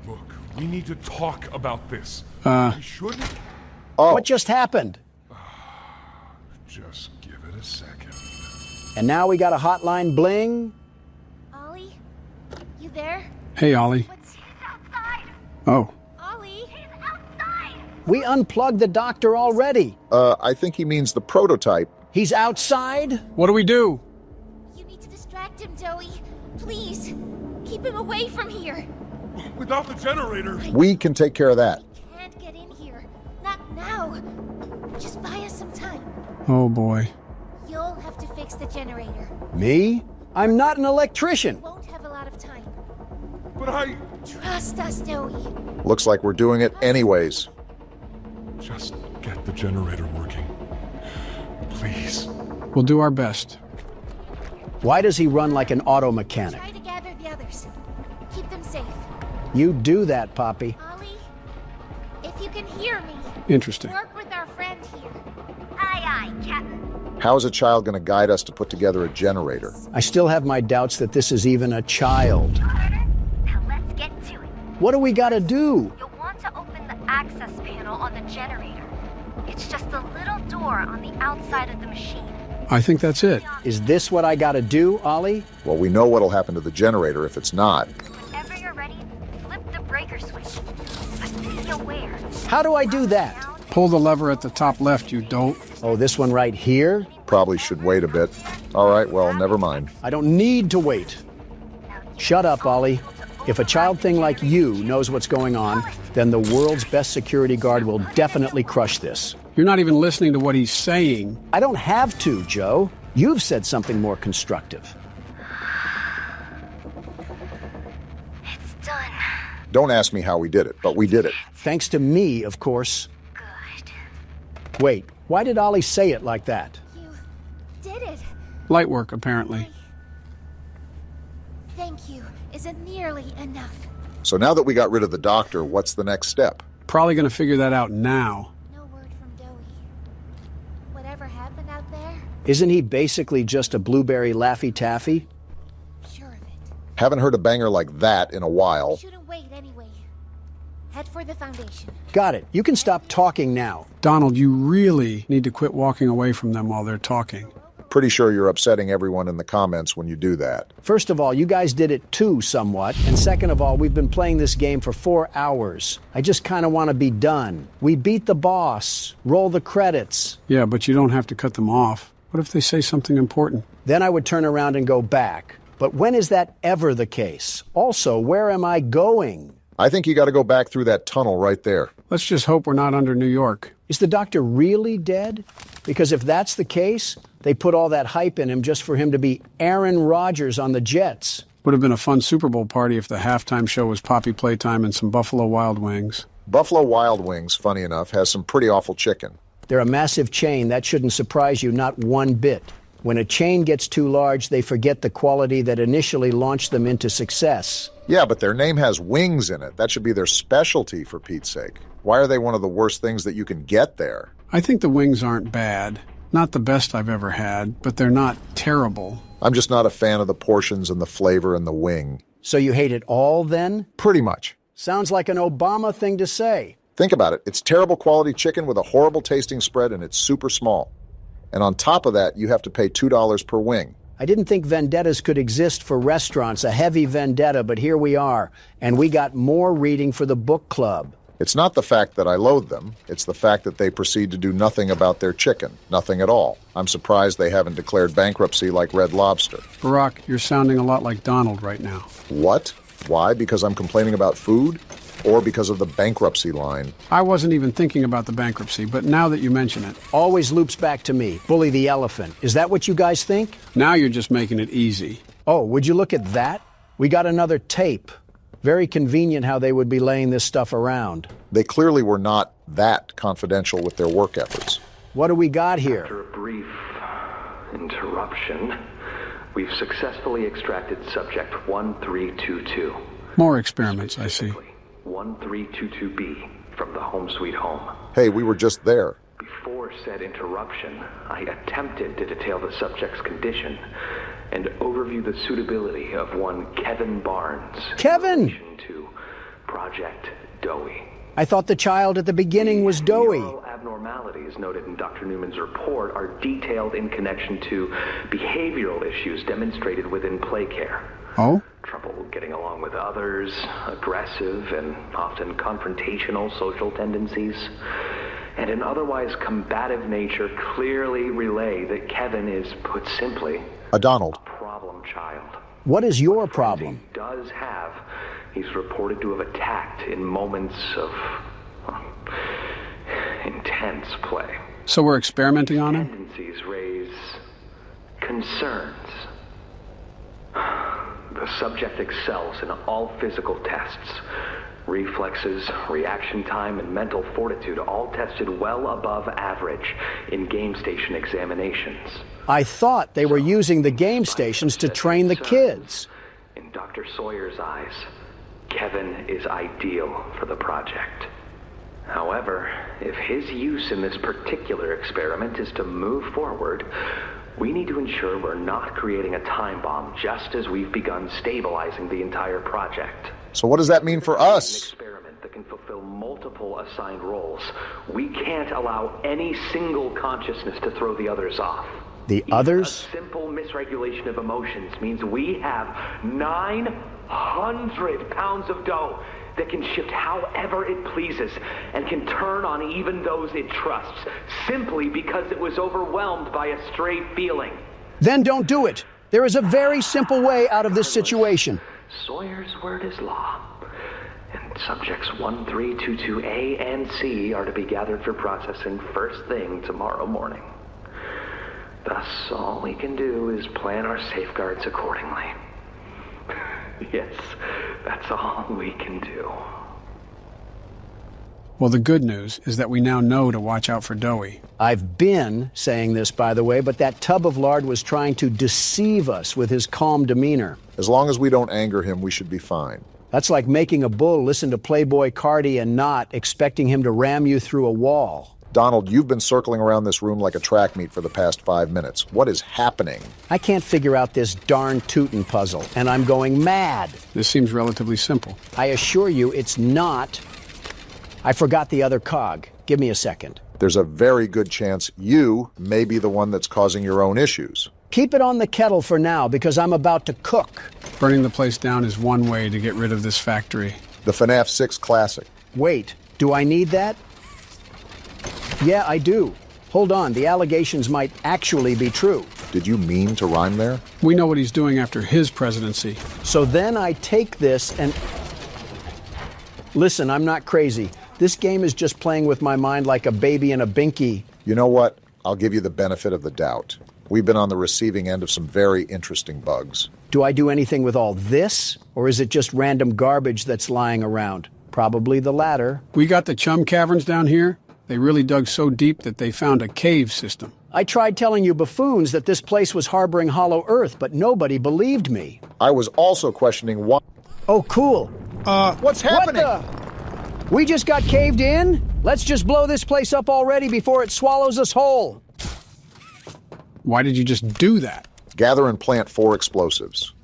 Look, we need to talk about this. Uh. We shouldn't. Oh. What just happened? Just give it a second. And now we got a hotline bling? Ollie? You there? Hey, Ollie. What's outside? Oh. Ollie? He's outside! We unplugged the doctor already. I think he means the prototype. He's outside? What do we do? You need to distract him, Joey. Please. Keep him away from here. Without the generator. We can take care of that. Can't get in here. Not now. Just buy us some time. Oh, boy. You'll have to fix the generator. Me? I'm not an electrician. Won't have a lot of time. But I... Trust us, Joey. Looks like we're doing it anyways. Just get the generator working. Please. We'll do our best. Why does he run like an auto mechanic? Try to gather the others. Keep them safe. You do that, Poppy. Ollie, if you can hear me, Interesting. work with our friend here. Aye, aye, Captain. How is a child going to guide us to put together a generator? I still have my doubts that this is even a child. Now let's get to it. What do we gotta do? You'll want to open the access panel on the generator. It's just a little door on the outside of the machine. I think that's it. Is this what I gotta do, Ollie? Well, we know what'll happen to the generator if it's not. Whenever you're ready, flip the breaker switch. But be aware. How do I do that? Pull the lever at the top left, you dope. Oh, this one right here? Probably should wait a bit. All right, well, never mind. I don't need to wait. Shut up, Ollie. If a child thing like you knows what's going on, then the world's best security guard will definitely crush this. You're not even listening to what he's saying. I don't have to, Joe. You've said something more constructive. It's done. Don't ask me how we did it, but we did it. Thanks to me, of course. Good. Wait, why did Ollie say it like that? You did it. Light work, apparently. Thank you. Isn't nearly enough. So now that we got rid of the doctor, what's the next step? Probably going to figure that out now. No word from Joey. Whatever happened out there? Isn't he basically just a blueberry Laffy Taffy? Sure of it. Haven't heard a banger like that in a while. Shouldn't wait anyway. Head for the Foundation. Got it. You can stop talking now. Donald, you really need to quit walking away from them while they're talking. Pretty sure you're upsetting everyone in the comments when you do that. First of all, you guys did it too, somewhat. And second of all, we've been playing this game for 4 hours. I just kind of want to be done. We beat the boss. Roll the credits. Yeah, but you don't have to cut them off. What if they say something important? Then I would turn around and go back. But when is that ever the case? Also, where am I going? I think you got to go back through that tunnel right there. Let's just hope we're not under New York. Is the doctor really dead? Because if that's the case, they put all that hype in him just for him to be Aaron Rodgers on the Jets. Would have been a fun Super Bowl party if the halftime show was Poppy Playtime and some Buffalo Wild Wings. Buffalo Wild Wings, funny enough, has some pretty awful chicken. They're a massive chain. That shouldn't surprise you, not one bit. When a chain gets too large, they forget the quality that initially launched them into success. Yeah, but their name has wings in it. That should be their specialty, for Pete's sake. Why are they one of the worst things that you can get there? I think the wings aren't bad. Not the best I've ever had, but they're not terrible. I'm just not a fan of the portions and the flavor and the wing. So you hate it all, then? Pretty much. Sounds like an Obama thing to say. Think about it. It's terrible quality chicken with a horrible tasting spread, and it's super small. And on top of that, you have to pay $2 per wing. I didn't think vendettas could exist for restaurants, a heavy vendetta, but here we are, and we got more reading for the book club. It's not the fact that I loathe them, it's the fact that they proceed to do nothing about their chicken, nothing at all. I'm surprised they haven't declared bankruptcy like Red Lobster. Barack, you're sounding a lot like Donald right now. What? Why? Because I'm complaining about food? Or because of the bankruptcy line? I wasn't even thinking about the bankruptcy, but now that you mention it... Always loops back to me. Bully the elephant. Is that what you guys think? Now you're just making it easy. Oh, would you look at that? We got another tape. Very convenient how they would be laying this stuff around. They clearly were not that confidential with their work efforts. What do we got here? After a brief interruption, we've successfully extracted subject 1322. More experiments, I see. 1322B from the Home Sweet Home. Hey, we were just there. Before said interruption, I attempted to detail the subject's condition and overview the suitability of one Kevin Barnes. Kevin! In relation to Project Doughy. I thought the child at the beginning was doughy. Neural abnormalities noted in Dr. Newman's report are detailed in connection to behavioral issues demonstrated within play care. Oh? Trouble getting along with others, aggressive and often confrontational social tendencies, and an otherwise combative nature clearly relay that Kevin is, put simply, a Donald. A problem child. What is your problem? He does have. He's reported to have attacked in moments of intense play. So we're experimenting on him? Tendencies raise concerns. The subject excels in all physical tests. Reflexes, reaction time, and mental fortitude all tested well above average in game station examinations. I thought they were using the game stations to train the kids. In Dr. Sawyer's eyes, Kevin is ideal for the project. However, if his use in this particular experiment is to move forward, we need to ensure we're not creating a time bomb just as we've begun stabilizing the entire project. So what does that mean for us? An experiment that can fulfill multiple assigned roles. We can't allow any single consciousness to throw the others off. The others? A simple misregulation of emotions means we have 900 pounds of dough that can shift however it pleases and can turn on even those it trusts, simply because it was overwhelmed by a stray feeling. Then don't do it. There is a very simple way out of this situation. Sawyer's word is law. And subjects 1322A and C are to be gathered for processing first thing tomorrow morning. Thus, all we can do is plan our safeguards accordingly. Yes, that's all we can do. Well, the good news is that we now know to watch out for Doughy. I've been saying this, by the way, but that tub of lard was trying to deceive us with his calm demeanor. As long as we don't anger him, we should be fine. That's like making a bull listen to Playboy Cardi and not expecting him to ram you through a wall. Donald, you've been circling around this room like a track meet for the past 5 minutes. What is happening? I can't figure out this darn Tootin' puzzle, and I'm going mad. This seems relatively simple. I assure you it's not. I forgot the other cog. Give me a second. There's a very good chance you may be the one that's causing your own issues. Keep it on the kettle for now, because I'm about to cook. Burning the place down is one way to get rid of this factory. The Fnaf 6 Classic. Wait, do I need that? Yeah, I do. Hold on, the allegations might actually be true. Did you mean to rhyme there? We know what he's doing after his presidency. So then I take this and... Listen, I'm not crazy. This game is just playing with my mind like a baby in a binky. You know what? I'll give you the benefit of the doubt. We've been on the receiving end of some very interesting bugs. Do I do anything with all this? Or is it just random garbage that's lying around? Probably the latter. We got the chum caverns down here. They really dug so deep that they found a cave system. I tried telling you buffoons that this place was harboring hollow earth, but nobody believed me. I was also questioning why... Oh, cool. What's happening? What the... We just got caved in? Let's just blow this place up already before it swallows us whole. Why did you just do that? Gather and plant 4 explosives.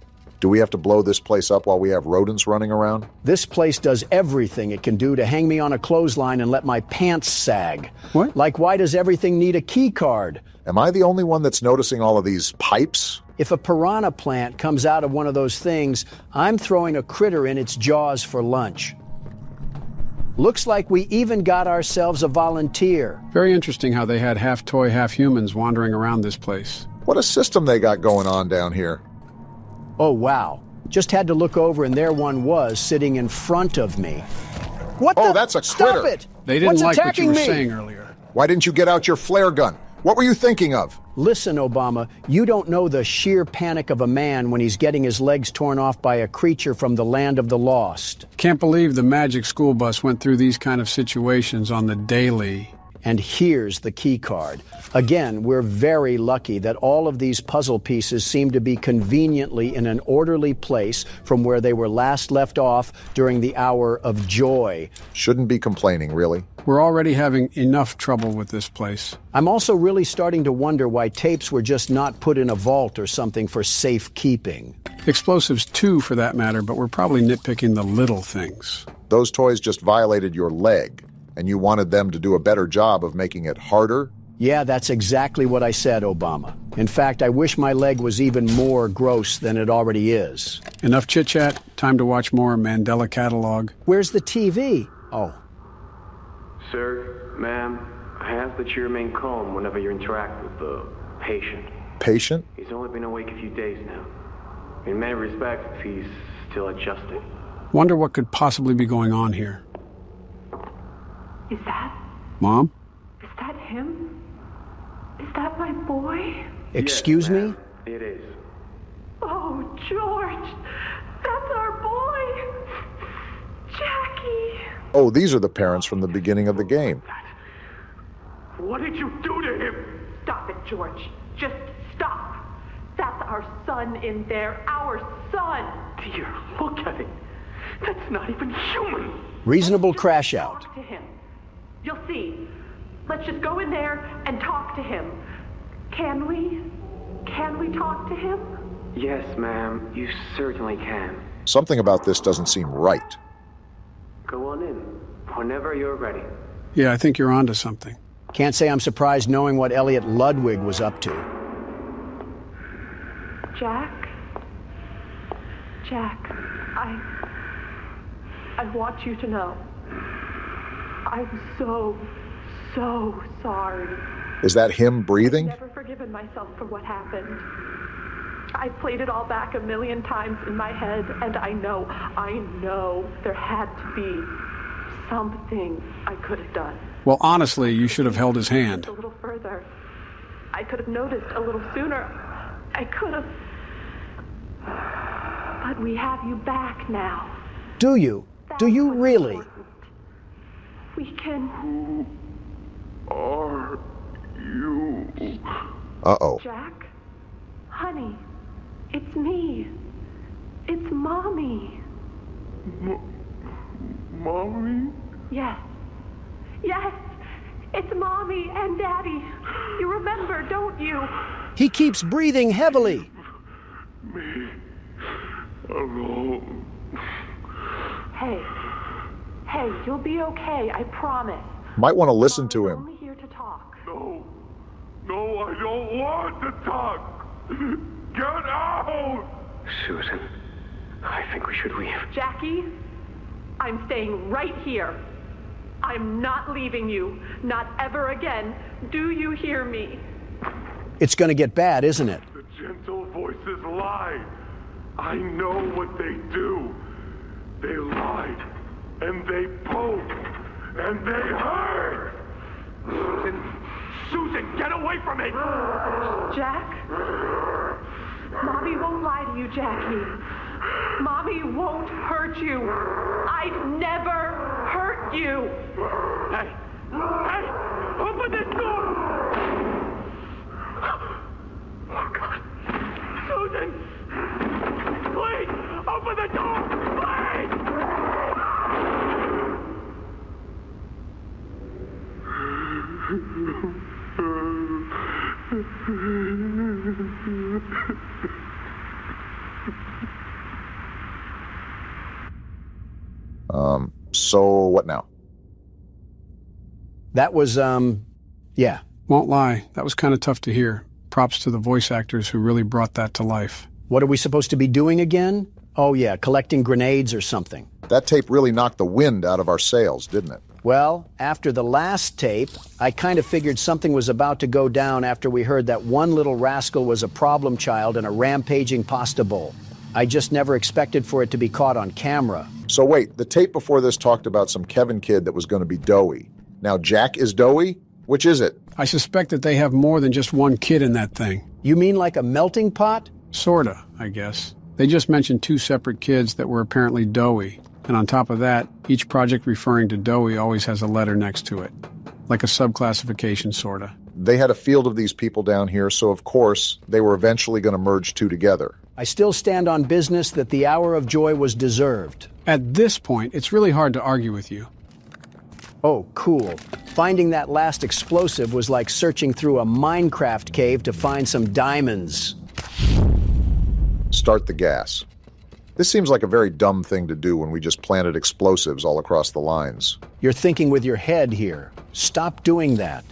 Do we have to blow this place up while we have rodents running around? This place does everything it can do to hang me on a clothesline and let my pants sag. What? Like, why does everything need a key card? Am I the only one that's noticing all of these pipes? If a piranha plant comes out of one of those things, I'm throwing a critter in its jaws for lunch. Looks like we even got ourselves a volunteer. Very interesting how they had half toy, half humans wandering around this place. What a system they got going on down here. Oh, wow. Just had to look over and there one was sitting in front of me. What the? Oh, that's a critter. Stop it! They didn't What's like what you were attacking me? saying earlier. Why didn't you get out your flare gun? What were you thinking of? Listen, Obama, you don't know the sheer panic of a man when he's getting his legs torn off by a creature from the land of the lost. Can't believe the magic school bus went through these kind of situations on the daily. And here's the key card. Again, we're very lucky that all of these puzzle pieces seem to be conveniently in an orderly place from where they were last left off during the hour of joy. Shouldn't be complaining, really. We're already having enough trouble with this place. I'm also really starting to wonder why tapes were just not put in a vault or something for safekeeping. Explosives too, for that matter, but we're probably nitpicking the little things. Those toys just violated your leg, and you wanted them to do a better job of making it harder? Yeah, that's exactly what I said, Obama. In fact, I wish my leg was even more gross than it already is. Enough chit-chat. Time to watch more Mandela Catalog. Where's the TV? Oh. Sir, ma'am, I ask that you remain calm whenever you interact with the patient. Patient? He's only been awake a few days now. In many respects, he's still adjusting. Wonder what could possibly be going on here. Is that? Mom? Is that him? Is that my boy? Excuse me? It is. Oh, George! That's our boy! Jackie! Oh, these are the parents from the beginning of the game. What did you do to him? Stop it, George. Just stop. That's our son in there. Our son! Dear, look at it. That's not even human. Reasonable crash out. Talk to him. You'll see. Let's just go in there and talk to him. Can we? Can we talk to him? Yes, ma'am. You certainly can. Something about this doesn't seem right. Go on in. Whenever you're ready. Yeah, I think you're onto something. Can't say I'm surprised knowing what Elliot Ludwig was up to. Jack? Jack, I want you to know. I'm so sorry. Is that him breathing? I've never forgiven myself for what happened. I played it all back a million times in my head, and I know there had to be something I could have done. Well, honestly, you should have held his hand. A little further. I could have noticed a little sooner. I could have. But we have you back now. Do you? Do you really? We can. Who are you? Uh-oh. Jack? Honey, it's me. It's Mommy. Mommy? Yes. Yes! It's Mommy and Daddy. You remember, don't you? He keeps breathing heavily. Me alone. Hey, you'll be okay, I promise. Might want to listen to him. I'm only here to talk. No, I don't want to talk. Get out! Susan, I think we should leave. Jackie, I'm staying right here. I'm not leaving you. Not ever again. Do you hear me? It's going to get bad, isn't it? The gentle voices lie. I know what they do. They lie, and they poke, and they hurt. Susan, get away from me! Jack? Mommy won't lie to you, Jackie. Mommy won't hurt you. I'd never hurt you. Hey, open this door! Oh, God. Susan! Please, open the door! So what now? That was, yeah. Won't lie, that was kind of tough to hear. Props to the voice actors who really brought that to life. What are we supposed to be doing again? Oh yeah, collecting grenades or something. That tape really knocked the wind out of our sails, didn't it? Well, after the last tape, I kind of figured something was about to go down after we heard that one little rascal was a problem child in a rampaging pasta bowl. I just never expected for it to be caught on camera. So wait, the tape before this talked about some Kevin kid that was going to be doughy. Now Jack is doughy? Which is it? I suspect that they have more than just one kid in that thing. You mean like a melting pot? Sorta, I guess. They just mentioned 2 separate kids that were apparently doughy. And on top of that, each project referring to doughy always has a letter next to it. Like a subclassification, sorta. They had a field of these people down here, so of course, they were eventually going to merge 2 together. I still stand on business that the hour of joy was deserved. At this point, it's really hard to argue with you. Oh, cool. Finding that last explosive was like searching through a Minecraft cave to find some diamonds. Start the gas. This seems like a very dumb thing to do when we just planted explosives all across the lines. You're thinking with your head here. Stop doing that.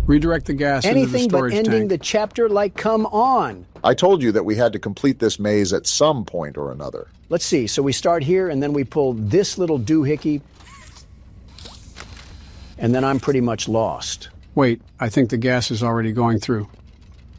Redirect the gas into the storage tank. Anything but ending the chapter, like, come on. I told you that we had to complete this maze at some point or another. Let's see, so we start here and then we pull this little doohickey, and then I'm pretty much lost. Wait, I think the gas is already going through.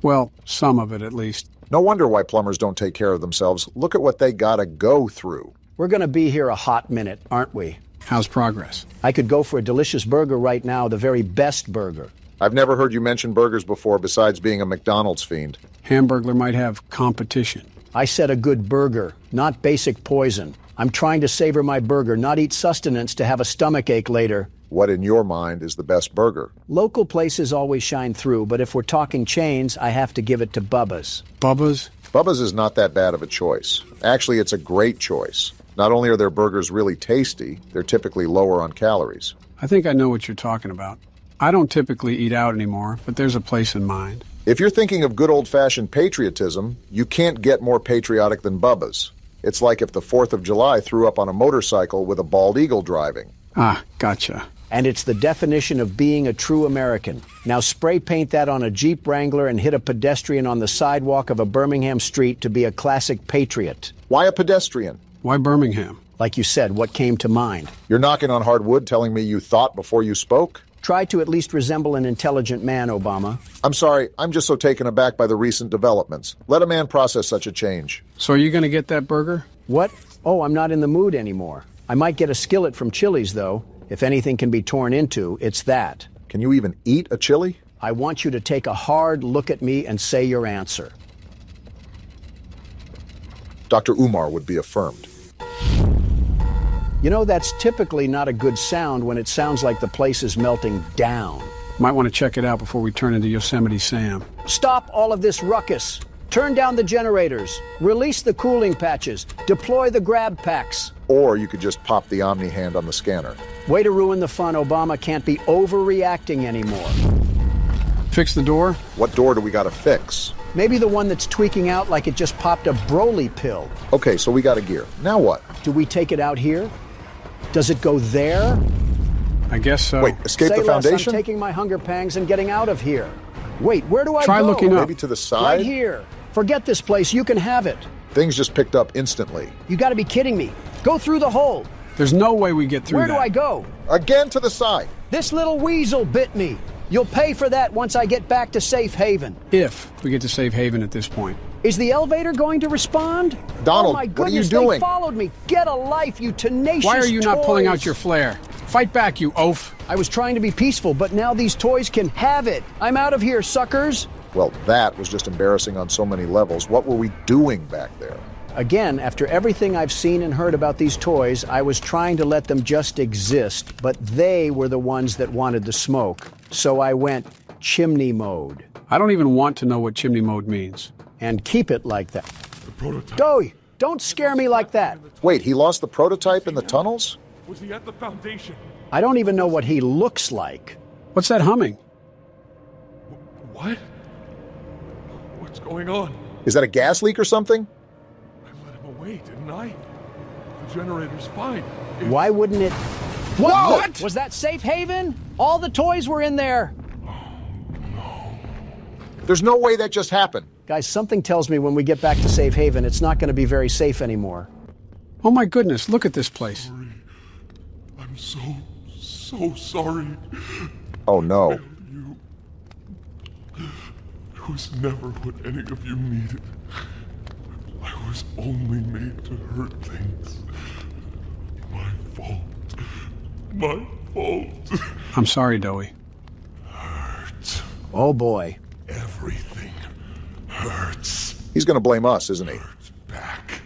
Well, some of it at least. No wonder why plumbers don't take care of themselves. Look at what they gotta go through. We're gonna be here a hot minute, aren't we? How's progress? I could go for a delicious burger right now, the very best burger. I've never heard you mention burgers before besides being a McDonald's fiend. Hamburglar might have competition. I said a good burger, not basic poison. I'm trying to savor my burger, not eat sustenance to have a stomachache later. What in your mind is the best burger? Local places always shine through, but if we're talking chains, I have to give it to Bubba's. Bubba's? Bubba's is not that bad of a choice. Actually, it's a great choice. Not only are their burgers really tasty, they're typically lower on calories. I think I know what you're talking about. I don't typically eat out anymore, but there's a place in mind. If you're thinking of good old-fashioned patriotism, you can't get more patriotic than Bubba's. It's like if the 4th of July threw up on a motorcycle with a bald eagle driving. Ah, gotcha. And it's the definition of being a true American. Now spray paint that on a Jeep Wrangler and hit a pedestrian on the sidewalk of a Birmingham street to be a classic patriot. Why a pedestrian? Why Birmingham? Like you said, what came to mind? You're knocking on hard wood telling me you thought before you spoke? Try to at least resemble an intelligent man, Obama. I'm sorry, I'm just so taken aback by the recent developments. Let a man process such a change. So are you going to get that burger? What? Oh, I'm not in the mood anymore. I might get a skillet from Chili's, though. If anything can be torn into, it's that. Can you even eat a chili? I want you to take a hard look at me and say your answer. Dr. Umar would be affirmed. You know, that's typically not a good sound when it sounds like the place is melting down. Might want to check it out before we turn into Yosemite Sam. Stop all of this ruckus. Turn down the generators. Release the cooling patches. Deploy the grab packs. Or you could just pop the Omni hand on the scanner. Way to ruin the fun. Obama can't be overreacting anymore. Fix the door? What door do we gotta fix? Maybe the one that's tweaking out like it just popped a Broly pill. Okay, so we got a gear. Now what? Do we take it out here? Does it go there? I guess so. Wait, escape Say the foundation? Less, I'm taking my hunger pangs and getting out of here. Wait, where do I Try go? looking up. Maybe to the side? Right here. Forget this place. You can have it. Things just picked up instantly. You gotta be kidding me. Go through the hole. There's no way we get through Where that. do I go? Again to the side. This little weasel bit me. You'll pay for that once I get back to safe haven. If we get to safe haven at this point. Is the elevator going to respond? Donald, oh my what are you goodness, doing? They followed me. Get a life, you tenacious Why are you not toys. pulling out your flare? Fight back, you oaf. I was trying to be peaceful, but now these toys can have it. I'm out of here, suckers. Well, that was just embarrassing on so many levels. What were we doing back there? Again, after everything I've seen and heard about these toys, I was trying to let them just exist, but they were the ones that wanted the smoke. So I went chimney mode. I don't even want to know what chimney mode means. And keep it like that. The prototype. Doey, don't scare me like that. Wait, he lost the prototype in the tunnels? Was he at the foundation? I don't even know what he looks like. What's that humming? What? What's going on? Is that a gas leak or something? I let him away, didn't I? The generator's fine. Why wouldn't it... What? Was that safe haven? All the toys were in there. There's no way that just happened. Guys, something tells me when we get back to Safe Haven, it's not going to be very safe anymore. Oh my goodness, look at this place. I'm so sorry. Oh no. It was never what any of you needed. I was only made to hurt things. My fault. My fault. I'm sorry, Doey. Hurt. Oh boy. Everything hurts. He's gonna blame us, isn't he? Back.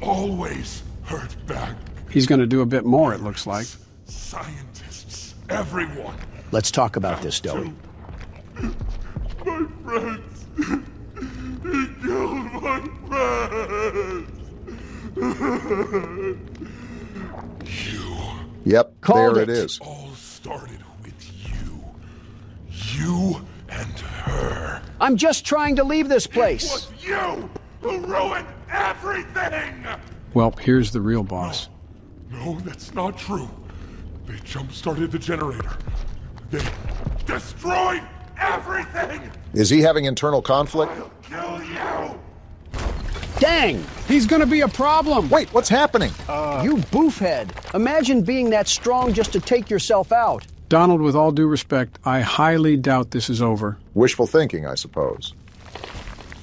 Always hurt back. He's going to do a bit more, it looks like. Scientists. Everyone. Let's talk about this, Doey. My friends. He killed my friends. You. Yep, Called there it. it is. All started with you. You and her. I'm just trying to leave this place. It was you who ruined everything! Well, here's the real boss. No, that's not true. They jump-started the generator. They destroyed everything! Is he having internal conflict? Kill you! Dang! He's gonna be a problem! Wait, what's happening? You boofhead. Imagine being that strong just to take yourself out. Donald, with all due respect, I highly doubt this is over. Wishful thinking, I suppose.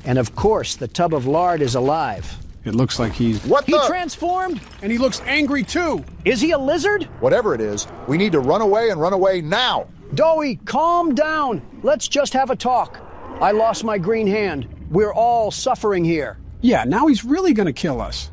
And of course, the tub of lard is alive. It looks like he's... What He transformed? And he looks angry too! Is he a lizard? Whatever it is, we need to run away and run away now! Doey, calm down. Let's just have a talk. I lost my green hand. We're all suffering here. Yeah, now he's really gonna kill us.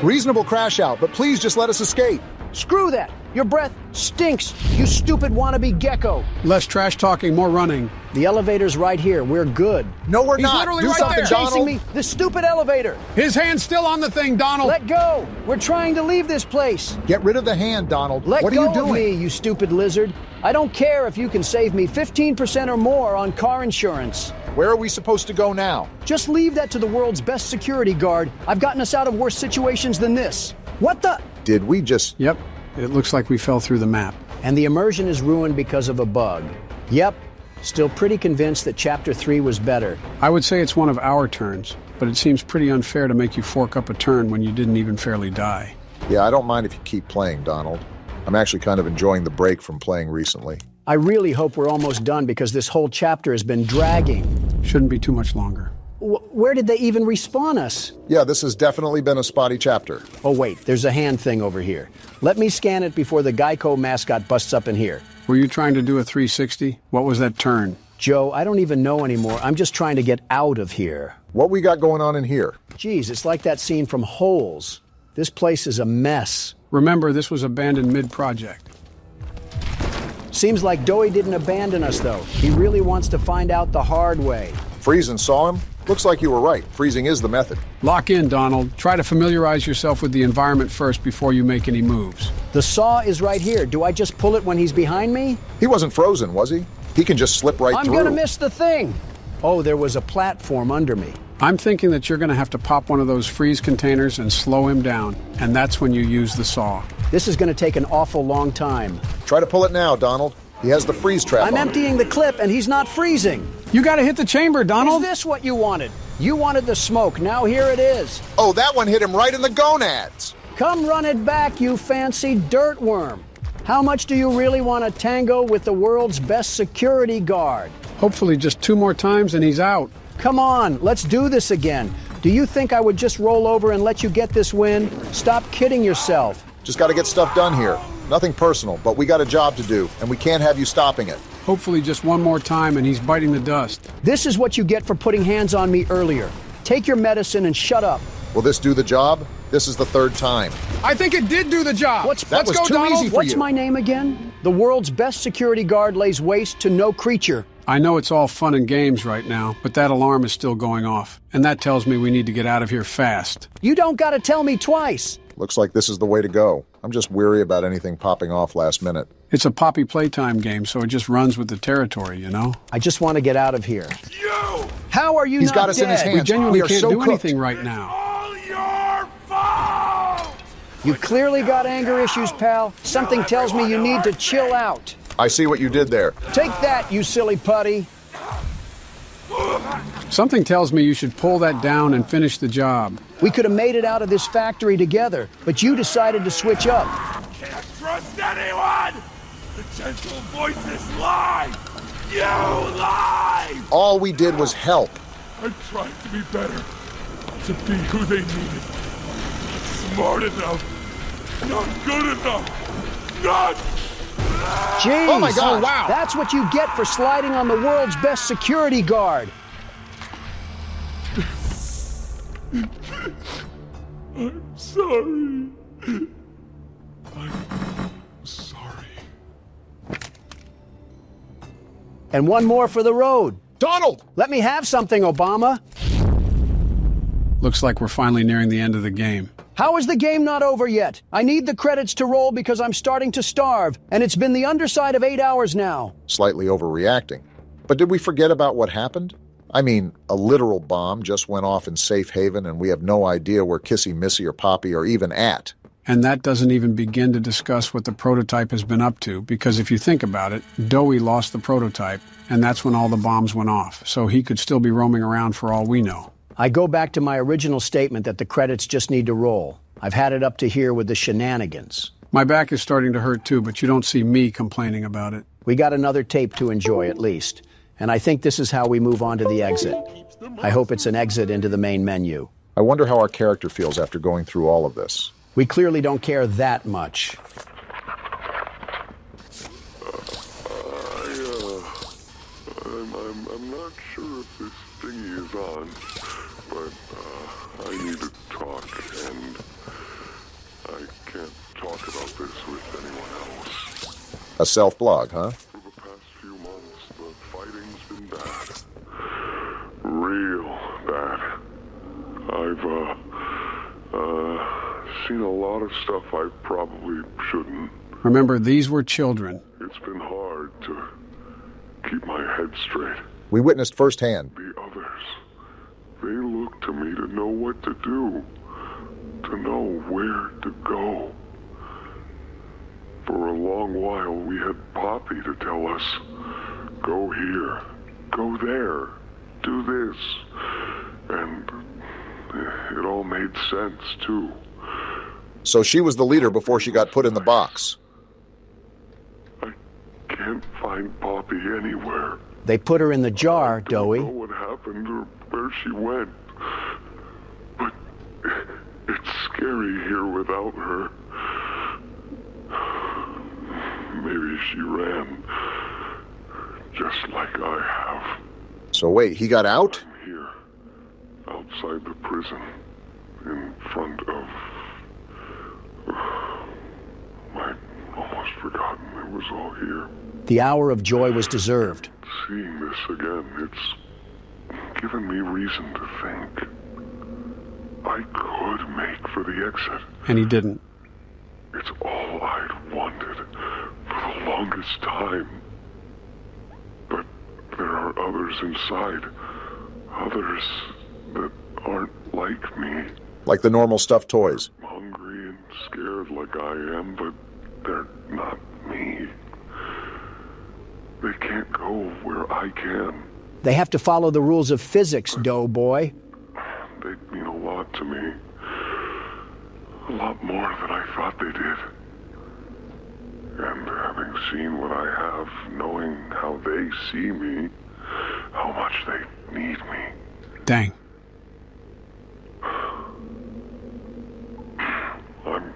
Reasonable crash out, but please just let us escape. Screw that. Your breath stinks, you stupid wannabe gecko. Less trash talking, more running. The elevator's right here. We're good. No, we're He's not. literally Do right something, there. Chasing Donald. me, the stupid elevator. His hand's still on the thing, Donald! Let go. We're trying to leave this place. Get rid of the hand, Donald. Let what go are you doing? of me, you stupid lizard. I don't care if you can save me 15% or more on car insurance. Where are we supposed to go now? Just leave that to the world's best security guard. I've gotten us out of worse situations than this. What the? Did we just... Yep, it looks like we fell through the map. And the immersion is ruined because of a bug. Yep, still pretty convinced that Chapter 3 was better. I would say it's one of our turns, but it seems pretty unfair to make you fork up a turn when you didn't even fairly die. Yeah, I don't mind if you keep playing, Donald. I'm actually kind of enjoying the break from playing recently. I really hope we're almost done because this whole chapter has been dragging. Shouldn't be too much longer. Where did they even respawn us? Yeah, this has definitely been a spotty chapter. Oh wait, there's a hand thing over here. Let me scan it before the Geico mascot busts up in here. Were you trying to do a 360? What was that turn? Joe, I don't even know anymore. I'm just trying to get out of here. What we got going on in here? Geez, it's like that scene from Holes. This place is a mess. Remember, this was abandoned mid-project. Seems like Doey didn't abandon us, though. He really wants to find out the hard way. Freezing saw him? Looks like you were right. Freezing is the method. Lock in, Donald. Try to familiarize yourself with the environment first before you make any moves. The saw is right here. Do I just pull it when he's behind me? He wasn't frozen, was he? He can just slip right through. I'm gonna miss the thing. Oh, there was a platform under me. I'm thinking that you're gonna have to pop one of those freeze containers and slow him down, and that's when you use the saw. This is gonna take an awful long time. Try to pull it now, Donald. He has the freeze trap I'm on emptying the clip and he's not freezing. You gotta hit the chamber, Donald. Is this what you wanted? You wanted the smoke, now here it is. Oh, that one hit him right in the gonads. Come run it back, you fancy dirtworm. How much do you really want to tango with the world's best security guard? Hopefully just 2 more times and he's out. Come on, let's do this again. Do you think I would just roll over and let you get this win? Stop kidding yourself. Just got to get stuff done here. Nothing personal, but we got a job to do, and we can't have you stopping it. Hopefully just 1 more time and he's biting the dust. This is what you get for putting hands on me earlier. Take your medicine and shut up. Will this do the job? This is the 3rd time. I think it did do the job. Let's was go, too Donald. easy for What's you. my name again? The world's best security guard lays waste to no creature. I know it's all fun and games right now, but that alarm is still going off. And that tells me we need to get out of here fast. You don't gotta tell me twice. Looks like this is the way to go. I'm just weary about anything popping off last minute. It's a Poppy Playtime game, so it just runs with the territory, you know? I just want to get out of here. You! How are you He's not got us dead? in his hands. We genuinely We are can't so do cooked. anything right now. All your fault! You clearly got anger issues, pal. Something tells me you need to chill out. I see what you did there. Take that, you silly putty. Something tells me you should pull that down and finish the job. We could have made it out of this factory together, but you decided to switch up. Can't trust anyone! The gentle voices lie! You lie! All we did was help. I tried to be better, to be who they needed. Not smart enough, not good enough, not... Jeez! Oh my God! Wow! That's what you get for sliding on the world's best security guard. I'm sorry. I'm sorry. And one more for the road. Donald! Let me have something, Obama. Looks like we're finally nearing the end of the game. How is the game not over yet? I need the credits to roll because I'm starting to starve, and it's been the underside of 8 hours now. Slightly overreacting. But did we forget about what happened? I mean, a literal bomb just went off in Safe Haven, and we have no idea where Kissy, Missy, or Poppy are even at. And that doesn't even begin to discuss what the prototype has been up to, because if you think about it, Doey lost the prototype, and that's when all the bombs went off, so he could still be roaming around for all we know. I go back to my original statement that the credits just need to roll. I've had it up to here with the shenanigans. My back is starting to hurt too, but you don't see me complaining about it. We got another tape to enjoy at least, and I think this is how we move on to the exit. I hope it's an exit into the main menu. I wonder how our character feels after going through all of this. We clearly don't care that much. I'm not sure if this thingy is on, but I need to talk, and I can't talk about this with anyone else. A self-blog, huh? For the past few months, the fighting's been bad. Real bad. I've, seen a lot of stuff I probably shouldn't. Remember, these were children. It's been hard to keep my head straight. We witnessed firsthand. The others, they look to me to know what to do, to know where to go. For a long while, we had Poppy to tell us, go here, go there, do this. And it all made sense, too. So she was the leader before she got put in the box. I can't find Poppy anywhere. They put her in the jar, Doey. I don't know what happened or where she went. But it's scary here without her. Maybe she ran, just like I have. So wait, he got out? I'm here, outside the prison, in front of... I'd almost forgotten it was all here. The hour of joy was deserved. Seeing this again, it's given me reason to think I could make for the exit. And he didn't. It's all I'd wanted for the longest time. But there are others inside. Others that aren't like me. Like the normal stuffed toys. Hungry and scared like I am, but they're not me. They can't go where I can. They have to follow the rules of physics, Doughboy. They mean a lot to me. A lot more than I thought they did. And having seen what I have, knowing how they see me, how much they need me. Dang. I'm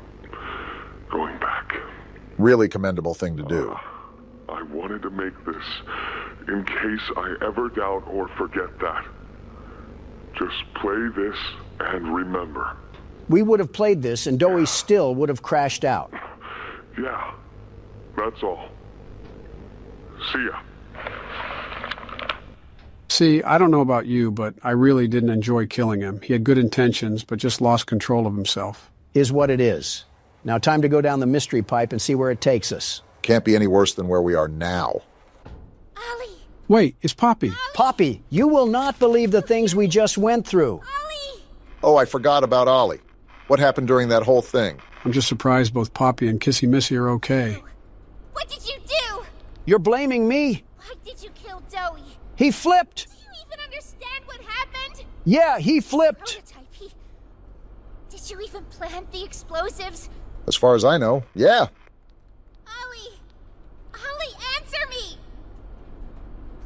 going back. Really commendable thing to do. I wanted to make this in case I ever doubt or forget that. Just play this and remember. We would have played this and Doey still would have crashed out. Yeah, that's all. See ya. See, I don't know about you, but I really didn't enjoy killing him. He had good intentions, but just lost control of himself. Is what it is. Now time to go down the mystery pipe and see where it takes us. Can't be any worse than where we are now. Ollie! Wait, it's Poppy. Poppy, you will not believe the things we just went through. Ollie! Oh, I forgot about Ollie. What happened during that whole thing? I'm just surprised both Poppy and Kissy Missy are okay. What did you do? You're blaming me. Why did you kill Doey? He flipped. Do you even understand what happened? Yeah, he flipped. Prototype. Did you even plant the explosives? As far as I know, yeah. Ollie, answer me!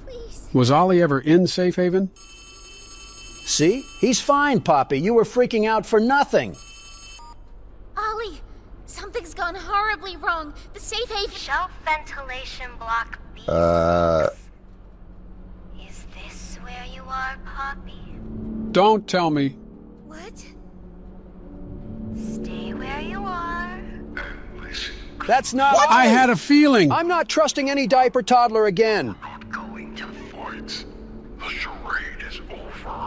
Please. Was Ollie ever in Safe Haven? See? He's fine, Poppy. You were freaking out for nothing. Ollie, something's gone horribly wrong. The safe haven... Shelf ventilation block B. Is this where you are, Poppy? Don't tell me. What? Stay where you are. That's not... What? I had a feeling. I'm not trusting any diaper toddler again.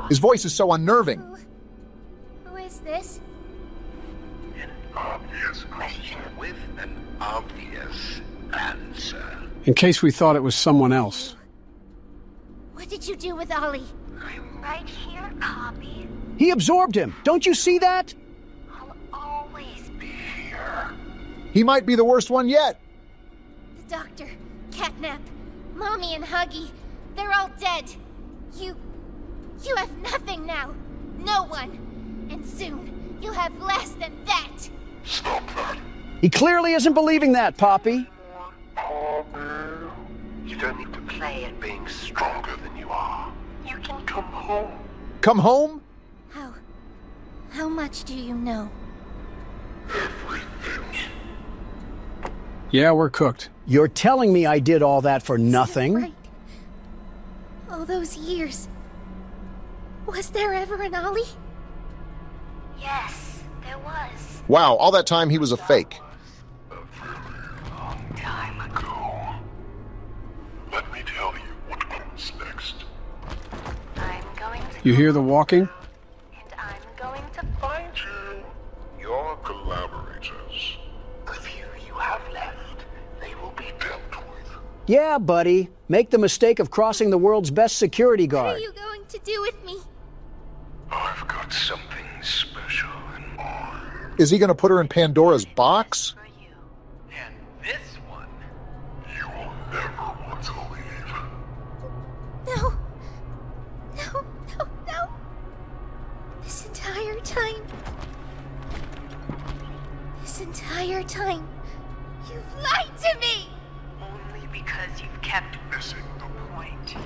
His voice is so unnerving. Who is this? Obvious question with an obvious answer. In case we thought it was someone else. What did you do with Ollie? I'm right here, Poppy. He absorbed him. Don't you see that? I'll always be here. He might be the worst one yet. The doctor, Catnap, Mommy and Huggy, they're all dead. You have nothing now. No one. And soon, you'll have less than that. Stop that. He clearly isn't believing that, Poppy. You don't need to play at being stronger than you are. You can come home. Come home? How much do you know? Yeah, we're cooked. You're telling me I did all that for nothing? Right. All those years. Was there ever an Ollie? Yes, there was. Wow, all that time he was a fake. Long time ago. Let me tell you what comes next. I'm going to... You hear the walking? And I'm going to find you. Your collaborators, the few you have left, they will be dealt with. Yeah, buddy. Make the mistake of crossing the world's best security guard. What are you going to do with me? I've got something special in mind. Is he going to put her in Pandora's box? And this one, you will never want to leave. No. This entire time, you've lied to me! Only because you've kept missing the point.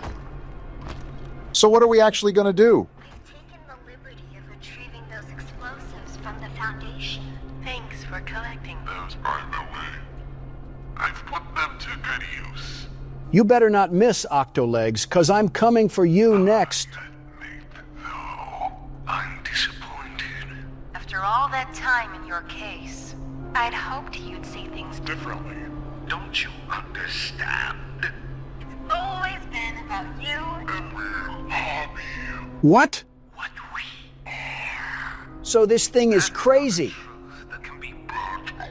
So what are we actually going to do? I've taken the liberty of retrieving those explosives from the Foundation. Thanks for collecting those, by the way. I've put them to good use. You better not miss, Octolegs, 'cause I'm coming for you next. I'm disappointed. After all that time in your case, I'd hoped you'd see things differently. Don't you understand? It's always been about you and we'll harm you. What? What we are. So this thing is crazy. That can be brought away.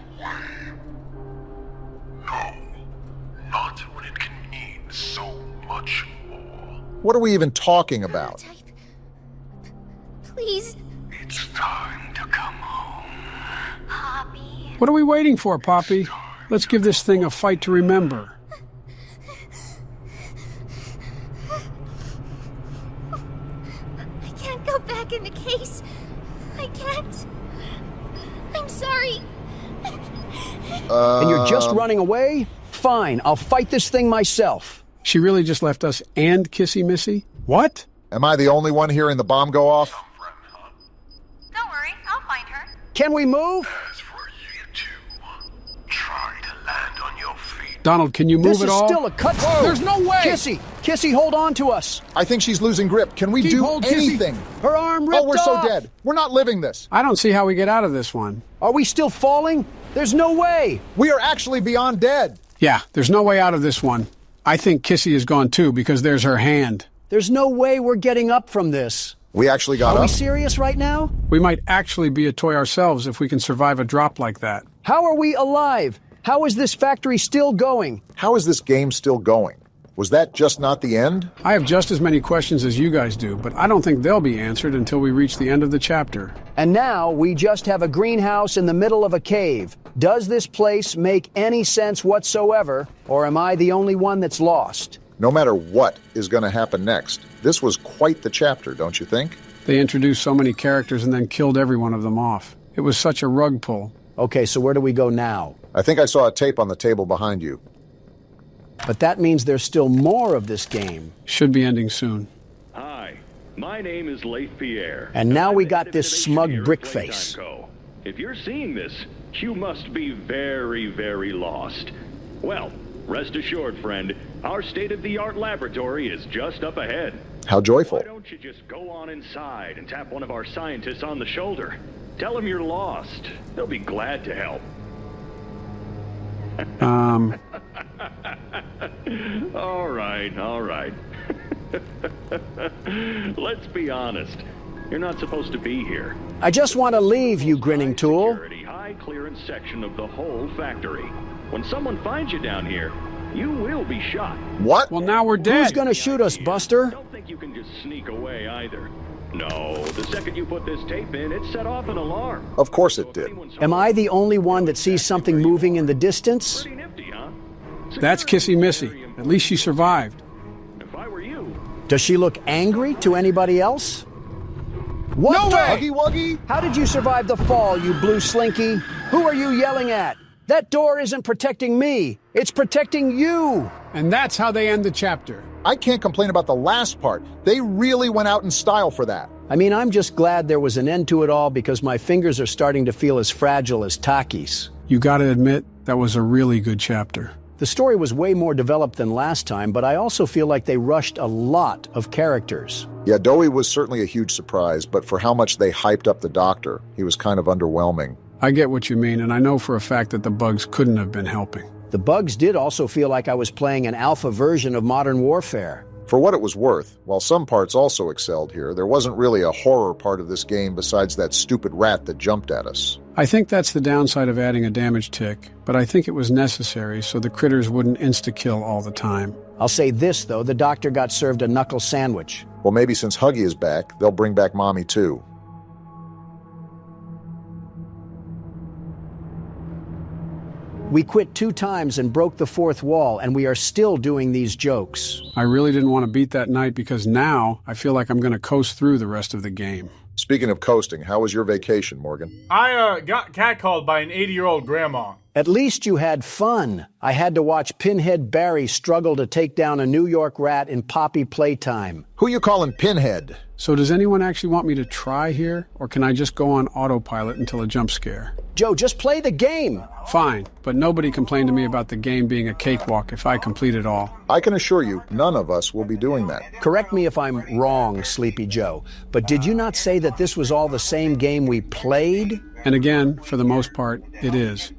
No, not when it can mean so much more. What are we even talking about? Please. It's time to come home. Poppy. What are we waiting for, Poppy? Let's give this thing a fight to remember. I can't go back in the case. I can't. I'm sorry. And you're just running away? Fine, I'll fight this thing myself. She really just left us and Kissy Missy? What? Am I the only one hearing the bomb go off? Don't worry, I'll find her. Can we move? As for you two, try to land on your feet. Donald, can you move This at is all? still a cut. Whoa. There's no way! Kissy, hold on to us. I think she's losing grip. Can we Keep do hold, Kissy. anything? Her arm ripped Oh, we're off. so dead. We're not living this. I don't see how we get out of this one. Are we still falling? There's no way. We are actually beyond dead. Yeah, there's no way out of this one. I think Kissy is gone too because there's her hand. There's no way we're getting up from this. We actually got Are up. we serious right now? We might actually be a toy ourselves if we can survive a drop like that. How are we alive? How is this factory still going? How is this game still going? Was that just not the end? I have just as many questions as you guys do, but I don't think they'll be answered until we reach the end of the chapter. And now we just have a greenhouse in the middle of a cave. Does this place make any sense whatsoever, or am I the only one that's lost? No matter what is going to happen next, this was quite the chapter, don't you think? They introduced so many characters and then killed every one of them off. It was such a rug pull. Okay, so where do we go now? I think I saw a tape on the table behind you. But that means there's still more of this game. Should be ending soon. Hi, my name is Leif Pierre. And now we got this smug brickface. If you're seeing this, you must be very, very lost. Well, rest assured, friend, our state-of-the-art laboratory is just up ahead. How joyful. Why don't you just go on inside and tap one of our scientists on the shoulder? Tell them you're lost. They'll be glad to help. All right. Let's be honest. You're not supposed to be here. I just want to leave, you grinning tool. High clearance section of the whole factory. When someone finds you down here, you will be shot. What? Well, now we're dead. Who's gonna shoot us, Buster? Don't think you can just sneak away either. No, the second you put this tape in, it set off an alarm. Of course it did. Am I the only one that sees something moving in the distance? That's Kissy Missy. At least she survived. If I were you... Does she look angry to anybody else? What No the? way! Huggy Wuggy? How did you survive the fall, you blue slinky? Who are you yelling at? That door isn't protecting me. It's protecting you. And that's how they end the chapter. I can't complain about the last part. They really went out in style for that. I mean, I'm just glad there was an end to it all because my fingers are starting to feel as fragile as Taki's. You gotta admit, that was a really good chapter. The story was way more developed than last time, but I also feel like they rushed a lot of characters. Yeah, Dowie was certainly a huge surprise, but for how much they hyped up the Doctor, he was kind of underwhelming. I get what you mean, and I know for a fact that the bugs couldn't have been helping. The bugs did also feel like I was playing an alpha version of Modern Warfare. For what it was worth, while some parts also excelled here, there wasn't really a horror part of this game besides that stupid rat that jumped at us. I think that's the downside of adding a damage tick, but I think it was necessary so the critters wouldn't insta-kill all the time. I'll say this, though, the Doctor got served a knuckle sandwich. Well, maybe since Huggy is back, they'll bring back Mommy too. We quit 2 times and broke the 4th wall, and we are still doing these jokes. I really didn't want to beat that night because now I feel like I'm going to coast through the rest of the game. Speaking of coasting, how was your vacation, Morgan? I got catcalled by an 80-year-old grandma. At least you had fun. I had to watch Pinhead Barry struggle to take down a New York rat in Poppy Playtime. Who you calling Pinhead? So does anyone actually want me to try here, or can I just go on autopilot until a jump scare? Joe, just play the game. Fine, but nobody complained to me about the game being a cakewalk if I complete it all. I can assure you, none of us will be doing that. Correct me if I'm wrong, Sleepy Joe, but did you not say that this was all the same game we played? And again, for the most part, it is.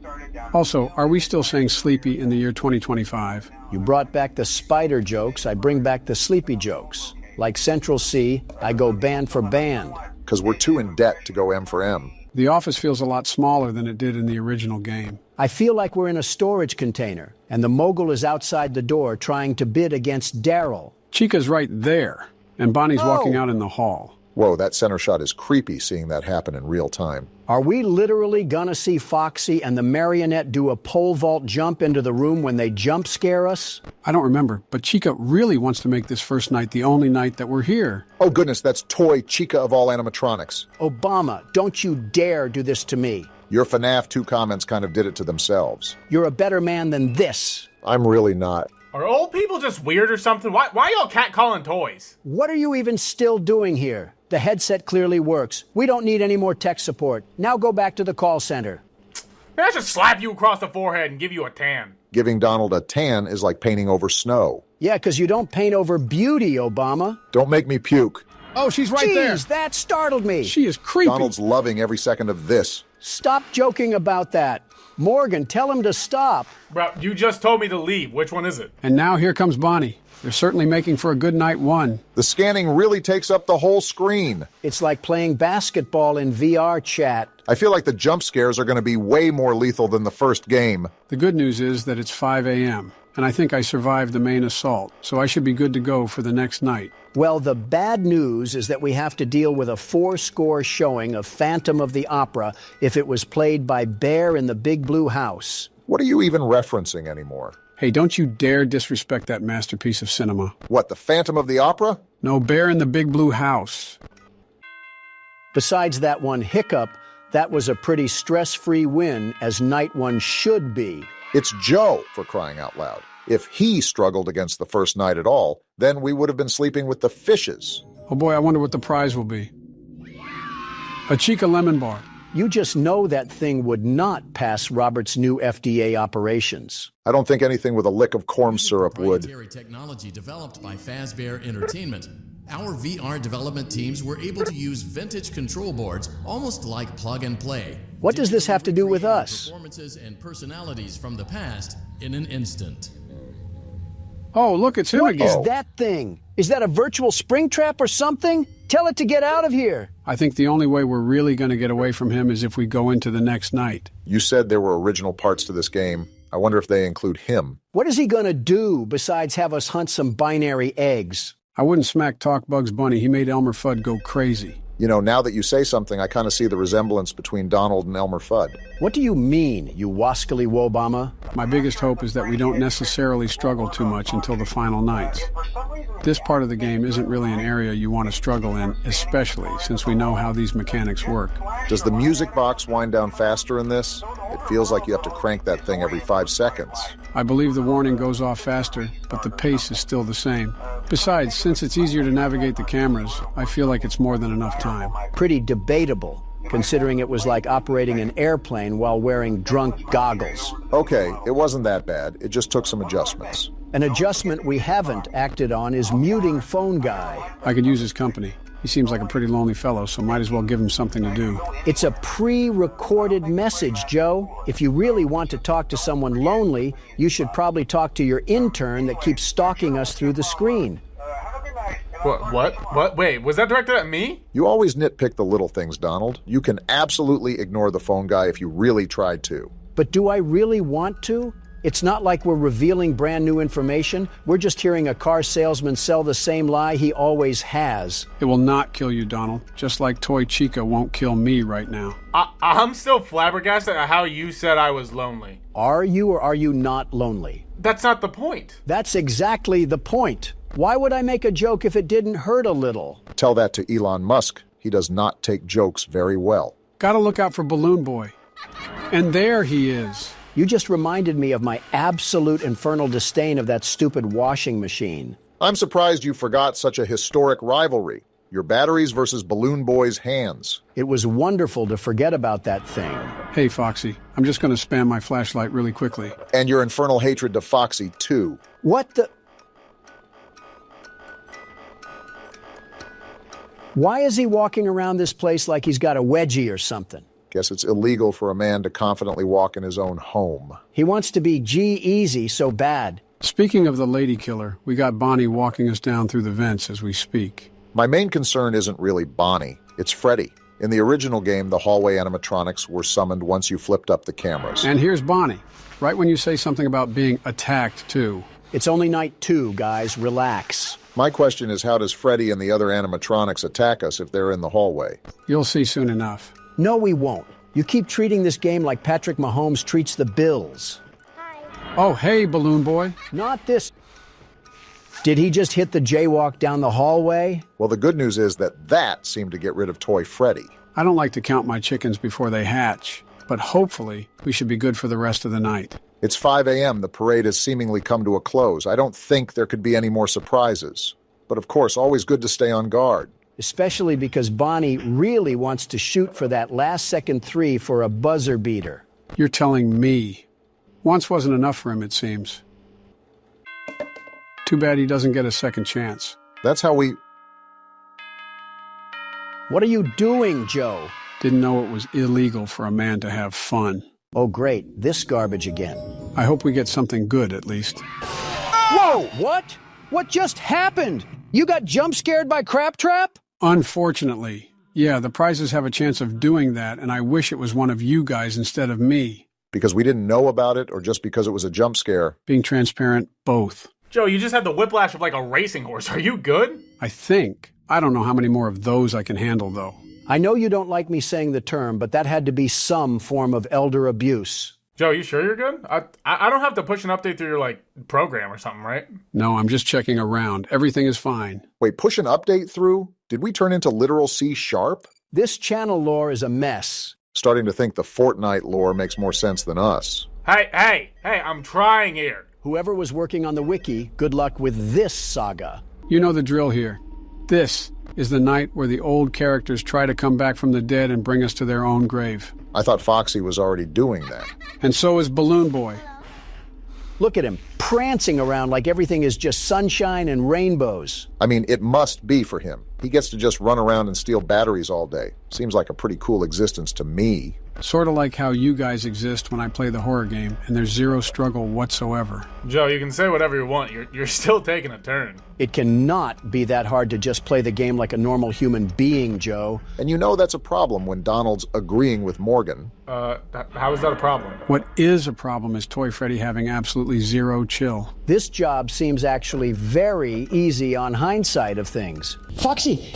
Also, are we still saying sleepy in the year 2025? You brought back the spider jokes, I bring back the sleepy jokes. Like Central C, I go band for band. Because we're too in debt to go M for M. The office feels a lot smaller than it did in the original game. I feel like we're in a storage container, and the mogul is outside the door trying to bid against Daryl. Chica's right there, and Bonnie's walking out in the hall. Whoa, that center shot is creepy seeing that happen in real time. Are we literally gonna see Foxy and the marionette do a pole vault jump into the room when they jump scare us? I don't remember, but Chica really wants to make this first night the only night that we're here. Oh goodness, that's Toy Chica of all animatronics. Obama, don't you dare do this to me. Your Fnaf 2 comments kind of did it to themselves. You're a better man than this. I'm really not. Are old people just weird or something? Why y'all catcalling toys? What are you even still doing here? The headset clearly works. We don't need any more tech support. Now go back to the call center. Man, I should slap you across the forehead and give you a tan. Giving Donald a tan is like painting over snow. Yeah, because you don't paint over beauty, Obama. Don't make me puke. Oh, she's right there. Jeez, that startled me. She is creepy. Donald's loving every second of this. Stop joking about that. Morgan, tell him to stop. Bro, you just told me to leave. Which one is it? And now here comes Bonnie. They're certainly making for a good night one. The scanning really takes up the whole screen. It's like playing basketball in VR chat. I feel like the jump scares are going to be way more lethal than the first game. The good news is that it's 5 a.m., and I think I survived the main assault, so I should be good to go for the next night. Well, the bad news is that we have to deal with a 4-score showing of Phantom of the Opera if it was played by Bear in the Big Blue House. What are you even referencing anymore? Hey, don't you dare disrespect that masterpiece of cinema. What, the Phantom of the Opera? No, Bear in the Big Blue House. Besides that one hiccup, that was a pretty stress-free win, as night one should be. It's Joe, for crying out loud. If he struggled against the first night at all, then we would have been sleeping with the fishes. Oh boy, I wonder what the prize will be. A Chica lemon bar. You just know that thing would not pass Robert's new FDA operations. I don't think anything with a lick of corn syrup would. Proprietary technology developed by Fazbear Entertainment. Our VR development teams were able to use vintage control boards, almost like plug and play. What does this have to do with us? Performances and personalities from the past in an instant. Oh, look, it's him again. What is that thing? Is that a virtual spring trap or something? Tell it to get out of here. I think the only way we're really going to get away from him is if we go into the next night. You said there were original parts to this game. I wonder if they include him. What is he going to do besides have us hunt some binary eggs? I wouldn't smack talk Bugs Bunny. He made Elmer Fudd go crazy. You know, now that you say something, I kind of see the resemblance between Donald and Elmer Fudd. What do you mean, you wascally wobama? My biggest hope is that we don't necessarily struggle too much until the final nights. This part of the game isn't really an area you want to struggle in, especially since we know how these mechanics work. Does the music box wind down faster in this? It feels like you have to crank that thing every 5 seconds. I believe the warning goes off faster, but the pace is still the same. Besides, since it's easier to navigate the cameras, I feel like it's more than enough time. Pretty debatable, considering it was like operating an airplane while wearing drunk goggles. Okay, it wasn't that bad. It just took some adjustments. An adjustment we haven't acted on is muting Phone Guy. I could use his company. He seems like a pretty lonely fellow, so might as well give him something to do. It's a pre-recorded message, Joe. If you really want to talk to someone lonely, you should probably talk to your intern that keeps stalking us through the screen. What? Wait, was that directed at me? You always nitpick the little things, Donald. You can absolutely ignore the phone guy if you really tried to. But do I really want to? It's not like we're revealing brand new information. We're just hearing a car salesman sell the same lie he always has. It will not kill you, Donald, just like Toy Chica won't kill me right now. I'm still flabbergasted at how you said I was lonely. Are you or are you not lonely? That's not the point. That's exactly the point. Why would I make a joke if it didn't hurt a little? Tell that to Elon Musk. He does not take jokes very well. Gotta look out for Balloon Boy. And there he is. You just reminded me of my absolute infernal disdain of that stupid washing machine. I'm surprised you forgot such a historic rivalry. Your batteries versus Balloon Boy's hands. It was wonderful to forget about that thing. Hey, Foxy, I'm just going to spam my flashlight really quickly. And your infernal hatred to Foxy, too. What the... Why is he walking around this place like he's got a wedgie or something? Guess it's illegal for a man to confidently walk in his own home. He wants to be G-Easy so bad. Speaking of the lady killer, we got Bonnie walking us down through the vents as we speak. My main concern isn't really Bonnie, it's Freddy. In the original game, the hallway animatronics were summoned once you flipped up the cameras. And here's Bonnie, right when you say something about being attacked, too. It's only night 2, guys. Relax. My question is, how does Freddy and the other animatronics attack us if they're in the hallway? You'll see soon enough. No, we won't. You keep treating this game like Patrick Mahomes treats the Bills. Oh, hey, Balloon Boy. Not this. Did he just hit the jaywalk down the hallway? Well, the good news is that seemed to get rid of Toy Freddy. I don't like to count my chickens before they hatch, but hopefully we should be good for the rest of the night. It's 5 a.m. The parade has seemingly come to a close. I don't think there could be any more surprises. But of course, always good to stay on guard. Especially because Bonnie really wants to shoot for that last-second 3 for a buzzer beater. You're telling me. Once wasn't enough for him, it seems. Too bad he doesn't get a second chance. That's how we... What are you doing, Joe? Didn't know it was illegal for a man to have fun. Oh, great. This garbage again. I hope we get something good, at least. Whoa! What? What just happened? You got jump-scared by Crab Trap? Unfortunately. Yeah, the prizes have a chance of doing that, and I wish it was one of you guys instead of me. Because we didn't know about it, or just because it was a jump scare? Being transparent, both. Joe, you just had the whiplash of like a racing horse. Are you good? I think. I don't know how many more of those I can handle, though. I know you don't like me saying the term, but that had to be some form of elder abuse. Joe, you sure you're good? I don't have to push an update through your, program or something, right? No, I'm just checking around. Everything is fine. Wait, push an update through? Did we turn into literal C#? This channel lore is a mess. Starting to think the Fortnite lore makes more sense than us. Hey, I'm trying here. Whoever was working on the wiki, good luck with this saga. You know the drill here. This is the night where the old characters try to come back from the dead and bring us to their own grave. I thought Foxy was already doing that. And so is Balloon Boy. Look at him, prancing around like everything is just sunshine and rainbows. I mean, it must be for him. He gets to just run around and steal batteries all day. Seems like a pretty cool existence to me. Sort of like how you guys exist when I play the horror game, and there's zero struggle whatsoever. Joe, you can say whatever you want. You're still taking a turn. It cannot be that hard to just play the game like a normal human being, Joe. And you know that's a problem when Donald's agreeing with Morgan. How is that a problem? What is a problem is Toy Freddy having absolutely zero chill. This job seems actually very easy on hindsight of things. Foxy!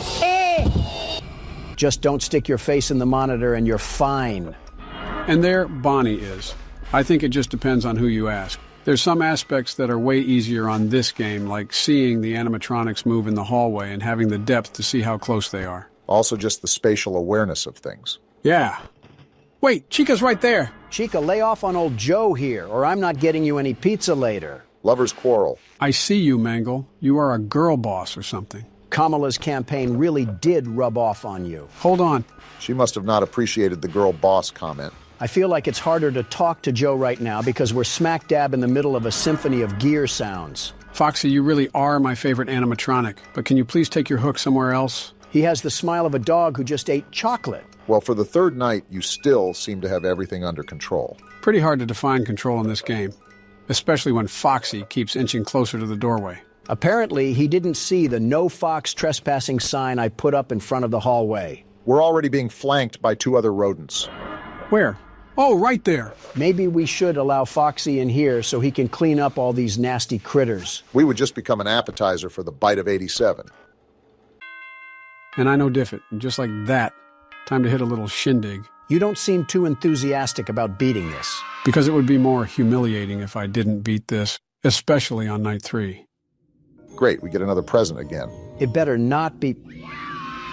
Just don't stick your face in the monitor and you're fine. And there Bonnie is. I think it just depends on who you ask. There's some aspects that are way easier on this game, like seeing the animatronics move in the hallway and having the depth to see how close they are. Also just the spatial awareness of things. Yeah. Wait, Chica's right there. Chica, lay off on old Joe here, or I'm not getting you any pizza later. Lovers quarrel. I see you, Mangle. You are a girl boss or something. Kamala's campaign really did rub off on you. Hold on. She must have not appreciated the girl boss comment. I feel like it's harder to talk to Joe right now because we're smack dab in the middle of a symphony of gear sounds. Foxy, you really are my favorite animatronic, but can you please take your hook somewhere else? He has the smile of a dog who just ate chocolate. Well, for the third night, you still seem to have everything under control. Pretty hard to define control in this game, especially when Foxy keeps inching closer to the doorway. Apparently, he didn't see the no fox trespassing sign I put up in front of the hallway. We're already being flanked by 2 other rodents. Where? Oh, right there. Maybe we should allow Foxy in here so he can clean up all these nasty critters. We would just become an appetizer for the bite of 87. And I know Diffit, and just like that, time to hit a little shindig. You don't seem too enthusiastic about beating this. Because it would be more humiliating if I didn't beat this, especially on night 3. Great, we get another present again. It better not be...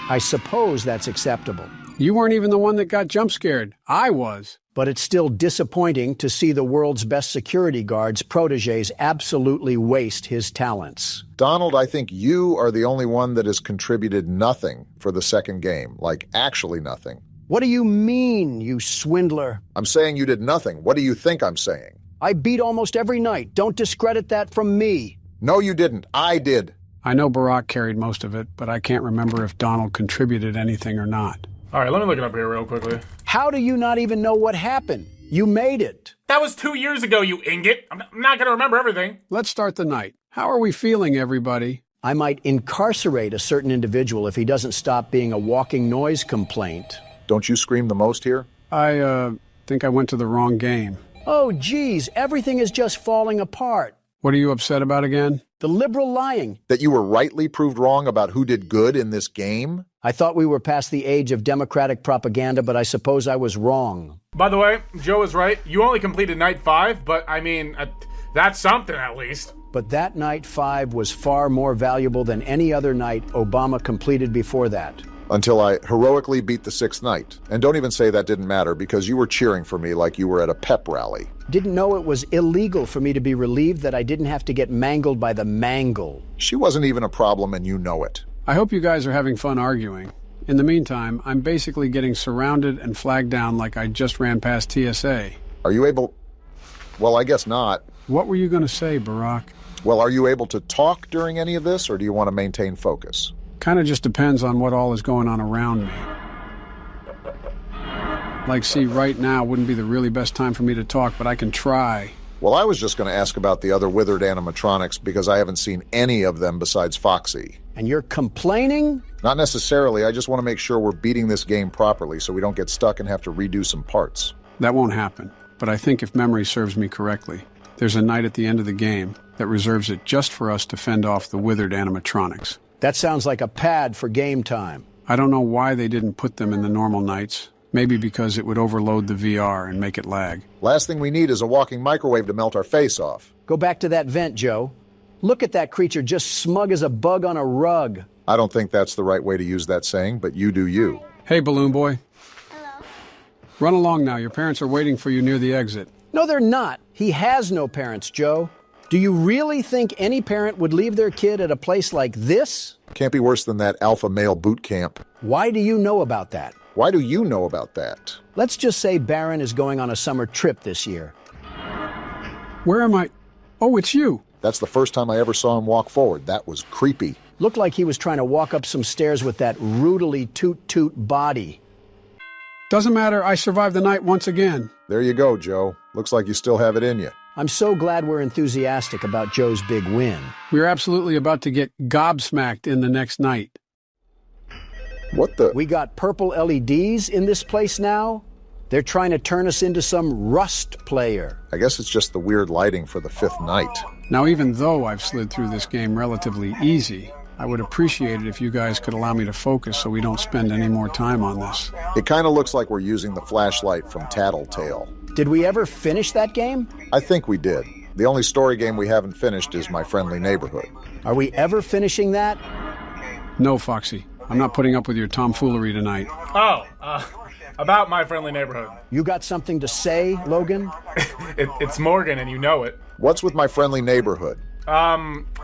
I suppose that's acceptable. You weren't even the one that got jump scared. I was. But it's still disappointing to see the world's best security guard's protégés absolutely waste his talents. Donald, I think you are the only one that has contributed nothing for the second game. Like, actually nothing. What do you mean, you swindler? I'm saying you did nothing. What do you think I'm saying? I beat almost every night. Don't discredit that from me. No, you didn't. I did. I know Barack carried most of it, but I can't remember if Donald contributed anything or not. All right, let me look it up here real quickly. How do you not even know what happened? You made it. That was 2 years ago, you ingot. I'm not going to remember everything. Let's start the night. How are we feeling, everybody? I might incarcerate a certain individual if he doesn't stop being a walking noise complaint. Don't you scream the most here? I think I went to the wrong game. Oh, geez, everything is just falling apart. What are you upset about again? The liberal lying. That you were rightly proved wrong about who did good in this game? I thought we were past the age of democratic propaganda, but I suppose I was wrong. By the way, Joe is right. You only completed night 5, but I mean, that's something at least. But that night 5 was far more valuable than any other night Obama completed before that. Until I heroically beat the 6th night. And don't even say that didn't matter, because you were cheering for me like you were at a pep rally. Didn't know it was illegal for me to be relieved that I didn't have to get mangled by the mangle. She wasn't even a problem, and you know it. I hope you guys are having fun arguing. In the meantime, I'm basically getting surrounded and flagged down like I just ran past TSA. Are you able... Well, I guess not. What were you going to say, Barack? Well, are you able to talk during any of this, or do you want to maintain focus? Kind of just depends on what all is going on around me. Like, see, right now wouldn't be the really best time for me to talk, but I can try. Well, I was just going to ask about the other withered animatronics because I haven't seen any of them besides Foxy. And you're complaining? Not necessarily. I just want to make sure we're beating this game properly so we don't get stuck and have to redo some parts. That won't happen. But I think if memory serves me correctly, there's a night at the end of the game that reserves it just for us to fend off the withered animatronics. That sounds like a pad for game time. I don't know why they didn't put them in the normal nights. Maybe because it would overload the VR and make it lag. Last thing we need is a walking microwave to melt our face off. Go back to that vent, Joe. Look at that creature just smug as a bug on a rug. I don't think that's the right way to use that saying, but you do you. Hey, Balloon Boy. Run along now. Your parents are waiting for you near the exit. No, they're not. He has no parents, Joe. Do you really think any parent would leave their kid at a place like this? Can't be worse than that alpha male boot camp. Why do you know about that? Why do you know about that? Let's just say Baron is going on a summer trip this year. Where am I? Oh, it's you. That's the first time I ever saw him walk forward. That was creepy. Looked like he was trying to walk up some stairs with that rudely toot-toot body. Doesn't matter. I survived the night once again. There you go, Joe. Looks like you still have it in you. I'm so glad we're enthusiastic about Joe's big win. We're absolutely about to get gobsmacked in the next night. What the? We got purple LEDs in this place now? They're trying to turn us into some Rust player. I guess it's just the weird lighting for the fifth night. Now, even though I've slid through this game relatively easy, I would appreciate it if you guys could allow me to focus so we don't spend any more time on this. It kind of looks like we're using the flashlight from Tattletale. Did we ever finish that game? I think we did. The only story game we haven't finished is My Friendly Neighborhood. Are we ever finishing that? No, Foxy. I'm not putting up with your tomfoolery tonight. Oh, about My Friendly Neighborhood. You got something to say, Logan? It's Morgan, and you know it. What's with My Friendly Neighborhood?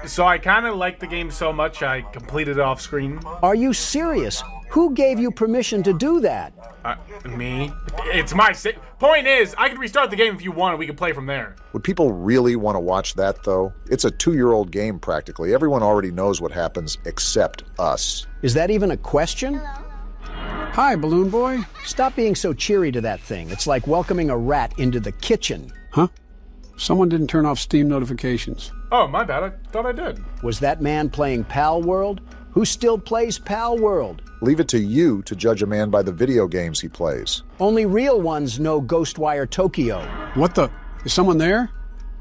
So I kind of liked the game so much I completed it off screen. Are you serious? Who gave you permission to do that? Me. It's my point is, I could restart the game if you want and we could play from there. Would people really want to watch that, though? It's a 2-year-old game, practically. Everyone already knows what happens except us. Is that even a question? Hi, Balloon Boy. Stop being so cheery to that thing. It's like welcoming a rat into the kitchen. Huh? Someone didn't turn off Steam notifications. Oh, my bad. I thought I did. Was that man playing Pal World? Who still plays Pal World? Leave it to you to judge a man by the video games he plays. Only real ones know Ghostwire Tokyo. What the? Is someone there?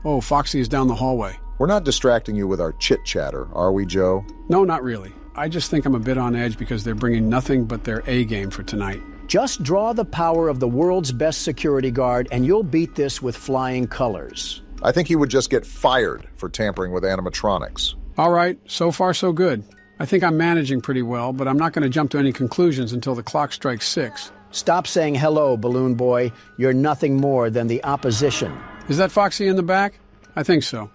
Oh, Foxy is down the hallway. We're not distracting you with our chit-chatter, are we, Joe? No, not really. I just think I'm a bit on edge because they're bringing nothing but their A game for tonight. Just draw the power of the world's best security guard and you'll beat this with flying colors. I think he would just get fired for tampering with animatronics. All right, so far so good. I think I'm managing pretty well, but I'm not going to jump to any conclusions until the clock strikes 6. Stop saying hello, Balloon Boy. You're nothing more than the opposition. Is that Foxy in the back? I think so.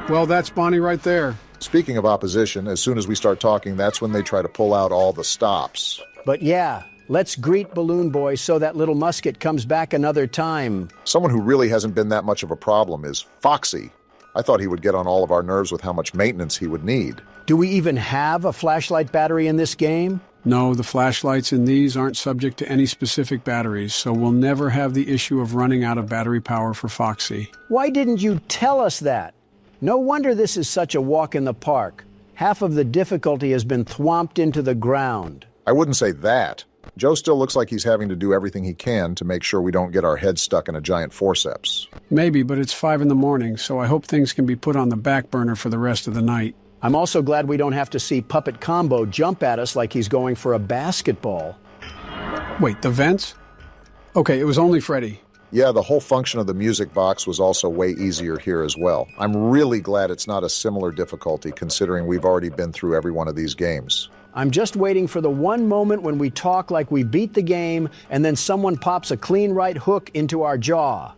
Well, that's Bonnie right there. Speaking of opposition, as soon as we start talking, that's when they try to pull out all the stops. But yeah, let's greet Balloon Boy so that little musket comes back another time. Someone who really hasn't been that much of a problem is Foxy. I thought he would get on all of our nerves with how much maintenance he would need. Do we even have a flashlight battery in this game? No, the flashlights in these aren't subject to any specific batteries, so we'll never have the issue of running out of battery power for Foxy. Why didn't you tell us that? No wonder this is such a walk in the park. Half of the difficulty has been thwomped into the ground. I wouldn't say that. Joe still looks like he's having to do everything he can to make sure we don't get our heads stuck in a giant forceps. Maybe, but it's 5 in the morning, so I hope things can be put on the back burner for the rest of the night. I'm also glad we don't have to see Puppet Combo jump at us like he's going for a basketball. Wait, the vents? Okay, it was only Freddy. Yeah, the whole function of the music box was also way easier here as well. I'm really glad it's not a similar difficulty considering we've already been through every one of these games. I'm just waiting for the one moment when we talk like we beat the game and then someone pops a clean right hook into our jaw.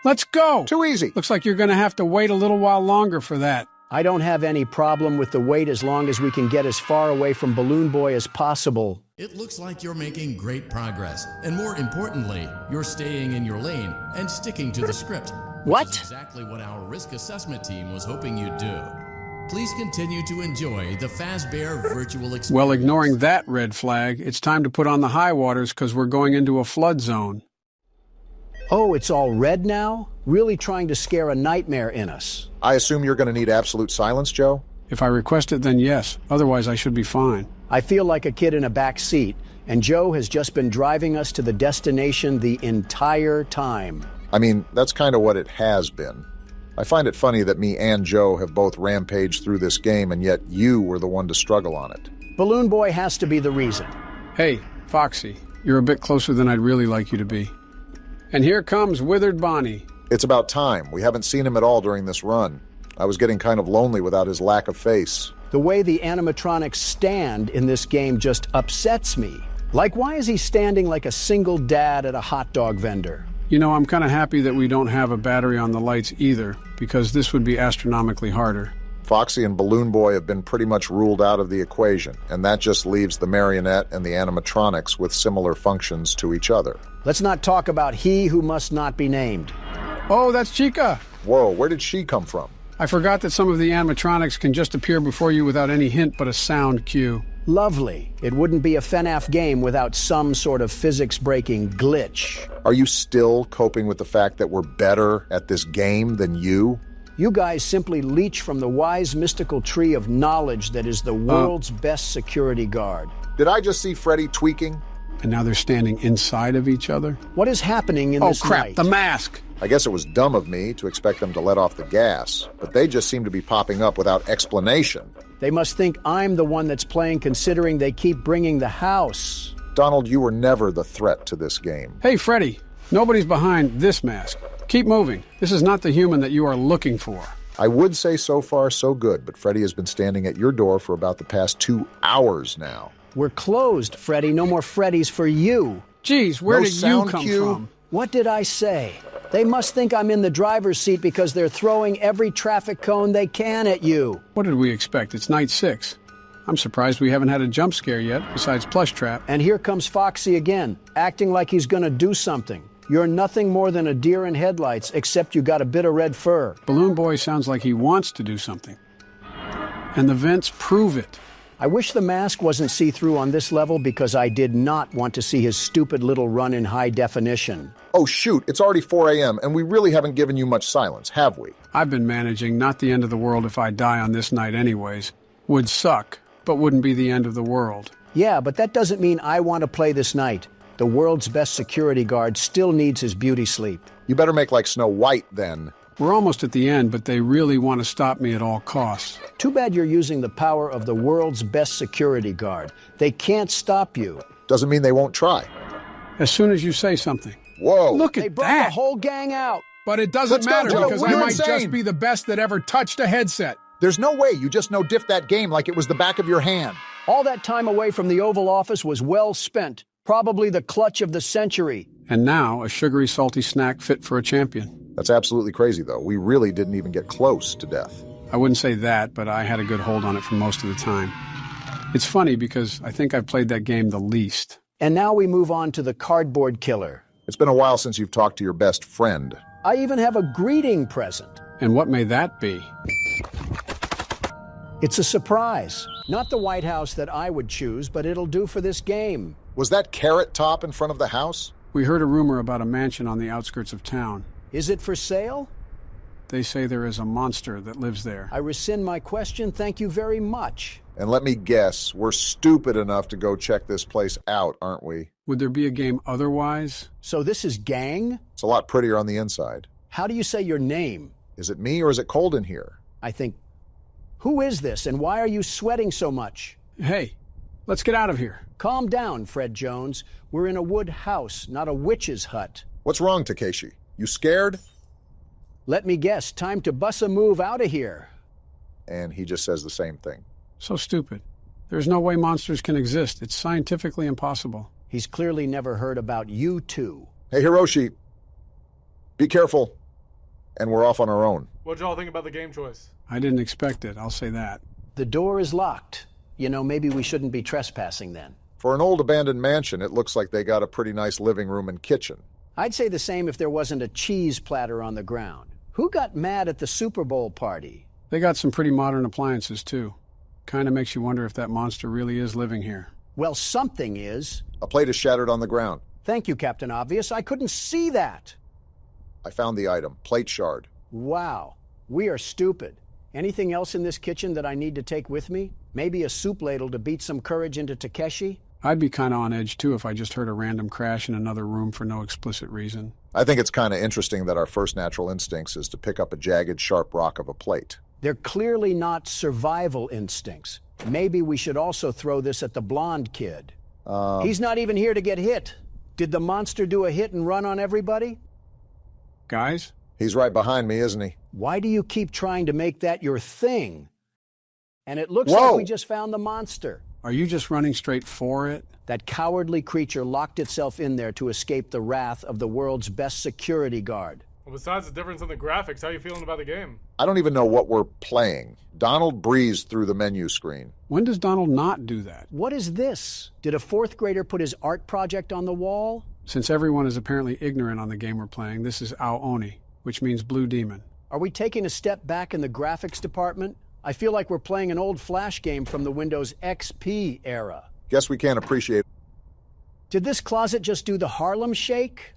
Let's go! Too easy. Looks like you're going to have to wait a little while longer for that. I don't have any problem with the wait as long as we can get as far away from Balloon Boy as possible. It looks like you're making great progress, and more importantly, you're staying in your lane and sticking to the script. What? Which is exactly what our risk assessment team was hoping you'd do. Please continue to enjoy the Fazbear virtual experience. Well, ignoring that red flag, it's time to put on the high waters because we're going into a flood zone. Oh, it's all red now? Really trying to scare a nightmare in us. I assume you're going to need absolute silence, Joe? If I request it, then yes. Otherwise, I should be fine. I feel like a kid in a back seat, and Joe has just been driving us to the destination the entire time. I mean, that's kind of what it has been. I find it funny that me and Joe have both rampaged through this game, and yet you were the one to struggle on it. Balloon Boy has to be the reason. Hey, Foxy, you're a bit closer than I'd really like you to be. And here comes Withered Bonnie. It's about time. We haven't seen him at all during this run. I was getting kind of lonely without his lack of face. The way the animatronics stand in this game just upsets me. Like, why is he standing like a single dad at a hot dog vendor? You know, I'm kind of happy that we don't have a battery on the lights either, because this would be astronomically harder. Foxy and Balloon Boy have been pretty much ruled out of the equation, and that just leaves the marionette and the animatronics with similar functions to each other. Let's not talk about he who must not be named. Oh, that's Chica! Whoa, where did she come from? I forgot that some of the animatronics can just appear before you without any hint but a sound cue. Lovely. It wouldn't be a Fnaf game without some sort of physics-breaking glitch. Are you still coping with the fact that we're better at this game than you? You guys simply leech from the wise mystical tree of knowledge that is the world's best security guard. Did I just see Freddy tweaking? And now they're standing inside of each other? What is happening in this night? Oh crap, night? the mask! I guess it was dumb of me to expect them to let off the gas, but they just seem to be popping up without explanation. They must think I'm the one that's playing, considering they keep bringing the house. Donald, you were never the threat to this game. Hey, Freddy, nobody's behind this mask. Keep moving. This is not the human that you are looking for. I would say so far so good, but Freddy has been standing at your door for about the past 2 hours now. We're closed, Freddy. No more Freddys for you. Geez, where did you come from? What did I say? They must think I'm in the driver's seat because they're throwing every traffic cone they can at you. What did we expect? It's night 6. I'm surprised we haven't had a jump scare yet, besides Plush Trap. And here comes Foxy again, acting like he's gonna do something. You're nothing more than a deer in headlights, except you got a bit of red fur. Balloon Boy sounds like he wants to do something. And the vents prove it. I wish the mask wasn't see-through on this level because I did not want to see his stupid little run in high definition. Oh shoot, it's already 4 a.m. and we really haven't given you much silence, have we? I've been managing, not the end of the world if I die on this night anyways. Would suck, but wouldn't be the end of the world. Yeah, but that doesn't mean I want to play this night. The world's best security guard still needs his beauty sleep. You better make like Snow White then. We're almost at the end, but they really want to stop me at all costs. Too bad you're using the power of the world's best security guard. They can't stop you. Doesn't mean they won't try. As soon as you say something. Whoa! Look at They brought that! the whole gang out. But it doesn't matter because I You're might insane. just be the best that ever touched a headset. There's no way you just no-diff that game like it was the back of your hand. All that time away from the Oval Office was well spent. Probably the clutch of the century. And now, a sugary, salty snack fit for a champion. That's absolutely crazy, though. We really didn't even get close to death. I wouldn't say that, but I had a good hold on it for most of the time. It's funny because I think I've played that game the least. And now we move on to the cardboard killer. It's been a while since you've talked to your best friend. I even have a greeting present. And what may that be? It's a surprise. Not the White House that I would choose, but it'll do for this game. Was that Carrot Top in front of the house? We heard a rumor about a mansion on the outskirts of town. Is it for sale? They say there is a monster that lives there. I rescind my question. Thank you very much. And let me guess, we're stupid enough to go check this place out, aren't we? Would there be a game otherwise? So this is gang? It's a lot prettier on the inside. How do you say your name? Is it me or is it cold in here? I think... Who is this and why are you sweating so much? Hey, let's get out of here. Calm down, Fred Jones. We're in a wood house, not a witch's hut. What's wrong, Takeshi? You scared? Let me guess, time to bust a move out of here. And he just says the same thing. So stupid. There's no way monsters can exist. It's scientifically impossible. He's clearly never heard about you two. Hey, Hiroshi. Be careful. And we're off on our own. What'd y'all think about the game choice? I didn't expect it, I'll say that. The door is locked. You know, maybe we shouldn't be trespassing then. For an old abandoned mansion, it looks like they got a pretty nice living room and kitchen. I'd say the same if there wasn't a cheese platter on the ground. Who got mad at the Super Bowl party? They got some pretty modern appliances, too. Kinda makes you wonder if that monster really is living here. Well, something is. A plate is shattered on the ground. Thank you, Captain Obvious. I couldn't see that. I found the item. Plate shard. Wow. We are stupid. Anything else in this kitchen that I need to take with me? Maybe a soup ladle to beat some courage into Takeshi? I'd be kinda on edge, too, if I just heard a random crash in another room for no explicit reason. I think it's kinda interesting that our first natural instincts is to pick up a jagged, sharp rock of a plate. They're clearly not survival instincts. Maybe we should also throw this at the blonde kid. He's not even here to get hit. Did the monster do a hit and run on everybody? Guys? He's right behind me, isn't he? Why do you keep trying to make that your thing? And it looks Whoa! like we just found the monster. Are you just running straight for it? That cowardly creature locked itself in there to escape the wrath of the world's best security guard. Well, besides the difference in the graphics, how are you feeling about the game? I don't even know what we're playing. Donald breezed through the menu screen. When does Donald not do that? What is this? Did a fourth grader put his art project on the wall? Since everyone is apparently ignorant on the game we're playing, this is Ao-Oni, which means Blue Demon. Are we taking a step back in the graphics department? I feel like we're playing an old Flash game from the Windows XP era. Guess we can't appreciate... Did this closet just do the Harlem Shake?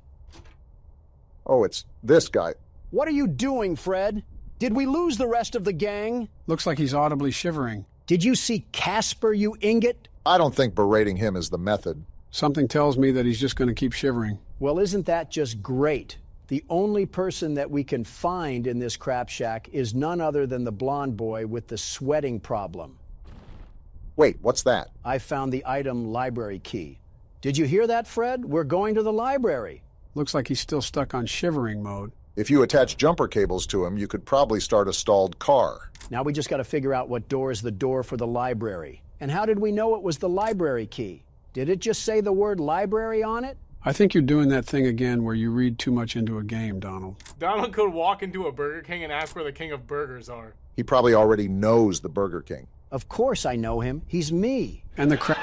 Oh, it's this guy. What are you doing, Fred? Did we lose the rest of the gang? Looks like he's audibly shivering. Did you see Casper, you ingot? I don't think berating him is the method. Something tells me that he's just going to keep shivering. Well, isn't that just great? The only person that we can find in this crap shack is none other than the blonde boy with the sweating problem. Wait, what's that? I found the item library key. Did you hear that, Fred? We're going to the library. Looks like he's still stuck on shivering mode. If you attach jumper cables to him, you could probably start a stalled car. Now we just got to figure out what door is the door for the library. And how did we know it was the library key? Did it just say the word library on it? I think you're doing that thing again where you read too much into a game, Donald. Donald could walk into a Burger King and ask where the king of burgers are. He probably already knows the Burger King. Of course I know him. He's me. And the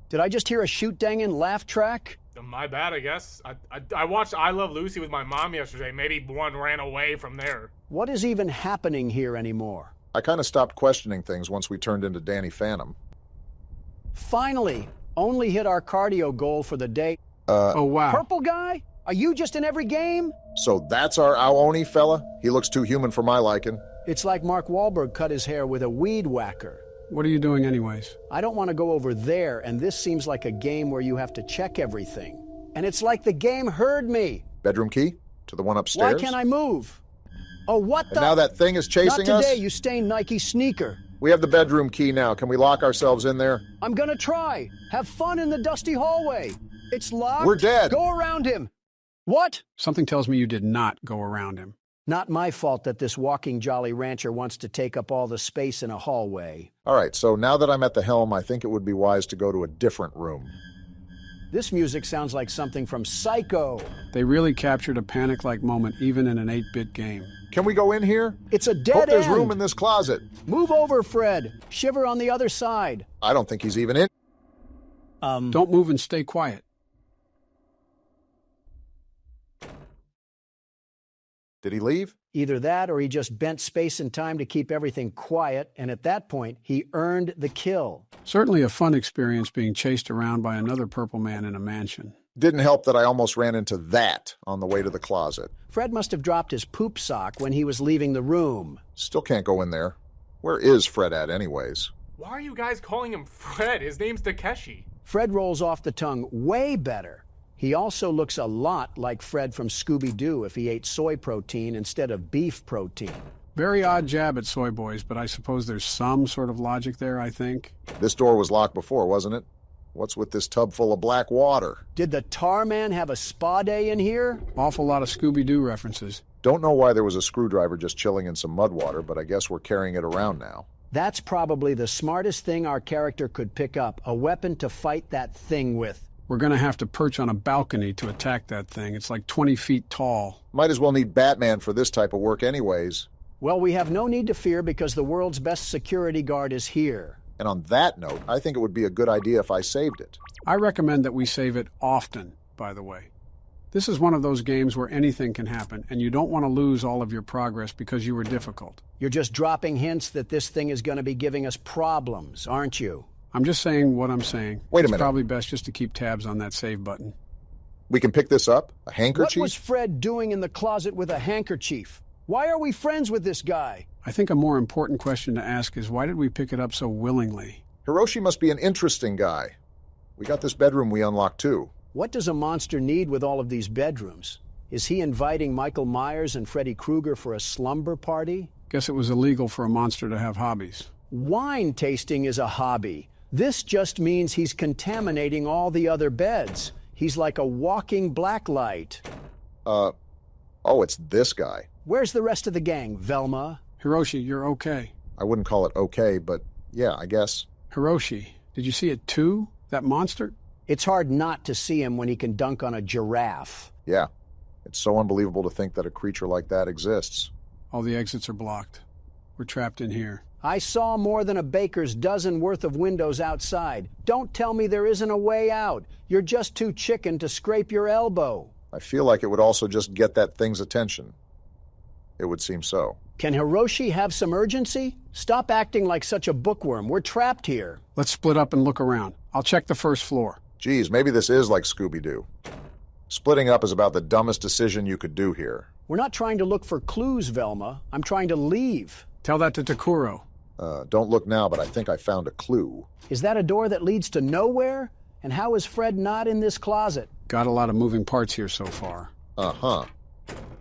Did I just hear a shoot-dangin' laugh track? My bad, I guess. I watched I Love Lucy with my mom yesterday. Maybe one ran away from there. What is even happening here anymore? I kind of stopped questioning things once we turned into Danny Phantom. Finally, only hit our cardio goal for the day. Oh, wow. Purple guy? Are you just in every game? So that's our Ao-Oni fella? He looks too human for my liking. It's like Mark Wahlberg cut his hair with a weed whacker. What are you doing anyways? I don't want to go over there, and this seems like a game where you have to check everything. And it's like the game heard me. Bedroom key? To the one upstairs? Why can't I move? Oh, what the? And now that thing is chasing us? Not today, you stained Nike sneaker. We have the bedroom key now. Can we lock ourselves in there? I'm gonna try. Have fun in the dusty hallway. It's locked. We're dead. Go around him. What? Something tells me you did not go around him. Not my fault that this walking Jolly Rancher wants to take up all the space in a hallway. All right, so now that I'm at the helm, I think it would be wise to go to a different room. This music sounds like something from Psycho. They really captured a panic-like moment even in an 8-bit game. Can we go in here? It's a dead Hope there's end. room in this closet. Move over, Fred. Shiver on the other side. I don't think he's even in. Don't move and stay quiet. Did he leave? Either that or he just bent space and time to keep everything quiet, and at that point, he earned the kill. Certainly a fun experience being chased around by another purple man in a mansion. Didn't help that I almost ran into that on the way to the closet. Fred must have dropped his poop sock when he was leaving the room. Still can't go in there. Where is Fred at anyways? Why are you guys calling him Fred? His name's Takeshi. Fred rolls off the tongue way better. He also looks a lot like Fred from Scooby-Doo if he ate soy protein instead of beef protein. Very odd jab at soy boys, but I suppose there's some sort of logic there, I think. This door was locked before, wasn't it? What's with this tub full of black water? Did the tar man have a spa day in here? Awful lot of Scooby-Doo references. Don't know why there was a screwdriver just chilling in some mud water, but I guess we're carrying it around now. That's probably the smartest thing our character could pick up, a weapon to fight that thing with. We're going to have to perch on a balcony to attack that thing. It's like 20 feet tall. Might as well need Batman for this type of work anyways. Well, we have no need to fear because the world's best security guard is here. And on that note, I think it would be a good idea if I saved it. I recommend that we save it often, by the way. This is one of those games where anything can happen, and you don't want to lose all of your progress because you were difficult. You're just dropping hints that this thing is going to be giving us problems, aren't you? I'm just saying what I'm saying. Wait a minute. It's probably best just to keep tabs on that save button. We can pick this up? A handkerchief? What was Fred doing in the closet with a handkerchief? Why are we friends with this guy? I think a more important question to ask is why did we pick it up so willingly? Hiroshi must be an interesting guy. We got this bedroom we unlocked too. What does a monster need with all of these bedrooms? Is he inviting Michael Myers and Freddy Krueger for a slumber party? Guess it was illegal for a monster to have hobbies. Wine tasting is a hobby. This just means he's contaminating all the other beds. He's like a walking blacklight. Oh, it's this guy. Where's the rest of the gang, Velma? Hiroshi, you're okay. I wouldn't call it okay, but yeah, I guess. Hiroshi, did you see it too? That monster? It's hard not to see him when he can dunk on a giraffe. Yeah. It's so unbelievable to think that a creature like that exists. All the exits are blocked. We're trapped in here. I saw more than a baker's dozen worth of windows outside. Don't tell me there isn't a way out. You're just too chicken to scrape your elbow. I feel like it would also just get that thing's attention. It would seem so. Can Hiroshi have some urgency? Stop acting like such a bookworm. We're trapped here. Let's split up and look around. I'll check the first floor. Geez, maybe this is like Scooby-Doo. Splitting up is about the dumbest decision you could do here. We're not trying to look for clues, Velma. I'm trying to leave. Tell that to Takuro. Don't look now, but I think I found a clue. Is that a door that leads to nowhere? And how is Fred not in this closet? Got a lot of moving parts here so far. Uh-huh.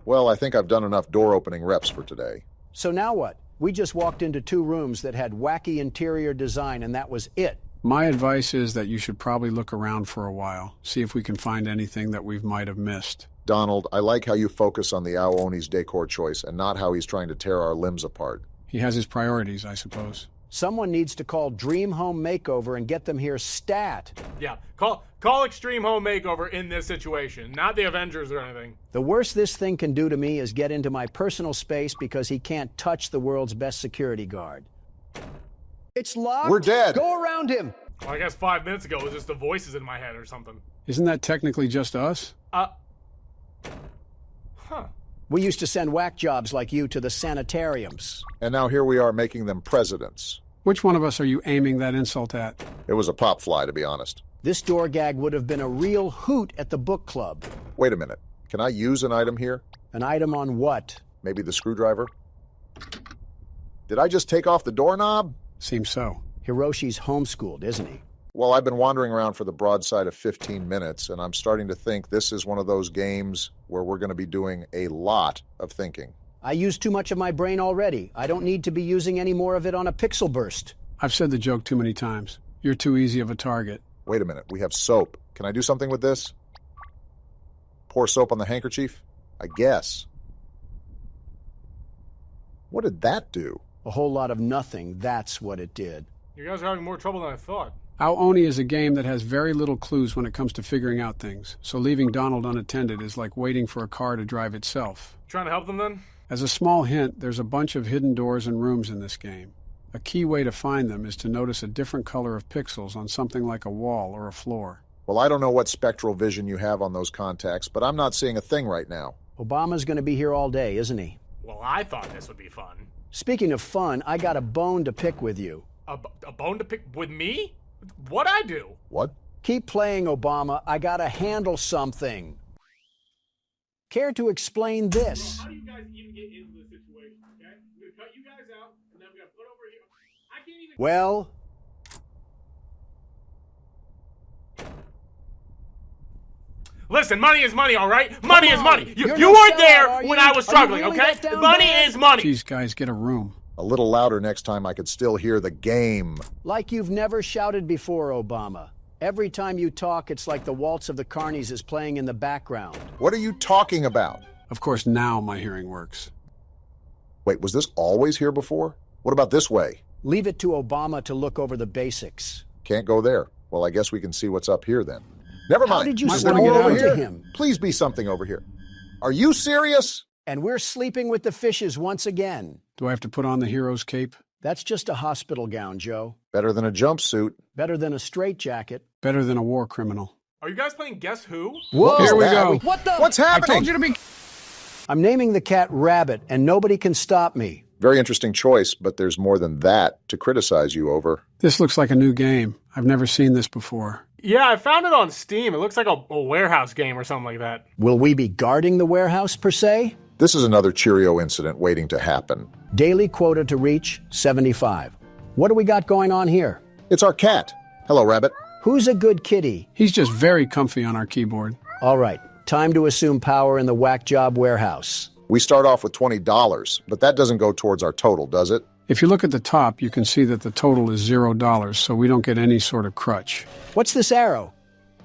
Well, I think I've done enough door-opening reps for today. So now what? We just walked into 2 rooms that had wacky interior design, and that was it. My advice is that you should probably look around for a while, see if we can find anything that we might have missed. Donald, I like how you focus on the Aooni's decor choice and not how he's trying to tear our limbs apart. He has his priorities, I suppose. Someone needs to call Dream Home Makeover and get them here stat. Yeah, call Extreme Home Makeover in this situation, not the Avengers or anything. The worst this thing can do to me is get into my personal space because he can't touch the world's best security guard. It's locked. We're dead. Go around him. Well, I guess 5 minutes ago it was just the voices in my head or something. Isn't that technically just us? We used to send whack jobs like you to the sanitariums. And now here we are making them presidents. Which one of us are you aiming that insult at? It was a pop fly, to be honest. This door gag would have been a real hoot at the book club. Wait a minute. Can I use an item here? An item on what? Maybe the screwdriver? Did I just take off the doorknob? Seems so. Hiroshi's homeschooled, isn't he? Well, I've been wandering around for the broadside of 15 minutes, and I'm starting to think this is one of those games where we're going to be doing a lot of thinking. I use too much of my brain already. I don't need to be using any more of it on a pixel burst. I've said the joke too many times. You're too easy of a target. Wait a minute. We have soap. Can I do something with this? Pour soap on the handkerchief? I guess. What did that do? A whole lot of nothing. That's what it did. You guys are having more trouble than I thought. Aoni is a game that has very little clues when it comes to figuring out things, so leaving Donald unattended is like waiting for a car to drive itself. Trying to help them then? As a small hint, there's a bunch of hidden doors and rooms in this game. A key way to find them is to notice a different color of pixels on something like a wall or a floor. Well, I don't know what spectral vision you have on those contacts, but I'm not seeing a thing right now. Obama's going to be here all day, isn't he? Well, I thought this would be fun. Speaking of fun, I got a bone to pick with you. A bone to pick with me? What'd I do? What? Keep playing, Obama. I gotta handle something. Care to explain this? How do you guys even get into this situation, okay? I'm gonna cut you guys out, and then I'm gonna put over here. I can't even... Well... Listen, money is money, all right? Money is money. You weren't there when I was struggling, okay? Money is money. Jeez, guys, get a room. A little louder next time I could still hear the game. Like you've never shouted before, Obama. Every time you talk, it's like the Waltz of the Carnies is playing in the background. What are you talking about? Of course, now my hearing works. Wait, was this always here before? What about this way? Leave it to Obama to look over the basics. Can't go there. Well, I guess we can see what's up here then. Never mind. How did you Is stumble there more over into here? him? Please be something over here. Are you serious? And we're sleeping with the fishes once again. Do I have to put on the hero's cape? That's just a hospital gown, Joe. Better than a jumpsuit. Better than a straitjacket. Better than a war criminal. Are you guys playing Guess Who? Whoa! Here we go. What the? What's happening? I told you to be... I'm naming the cat Rabbit, and nobody can stop me. Very interesting choice, but there's more than that to criticize you over. This looks like a new game. I've never seen this before. Yeah, I found it on Steam. It looks like a warehouse game or something like that. Will we be guarding the warehouse, per se? This is another Cheerio incident waiting to happen. Daily quota to reach, 75. What do we got going on here? It's our cat. Hello, Rabbit. Who's a good kitty? He's just very comfy on our keyboard. All right, time to assume power in the whack job warehouse. We start off with $20, but that doesn't go towards our total, does it? If you look at the top, you can see that the total is $0, so we don't get any sort of crutch. What's this arrow?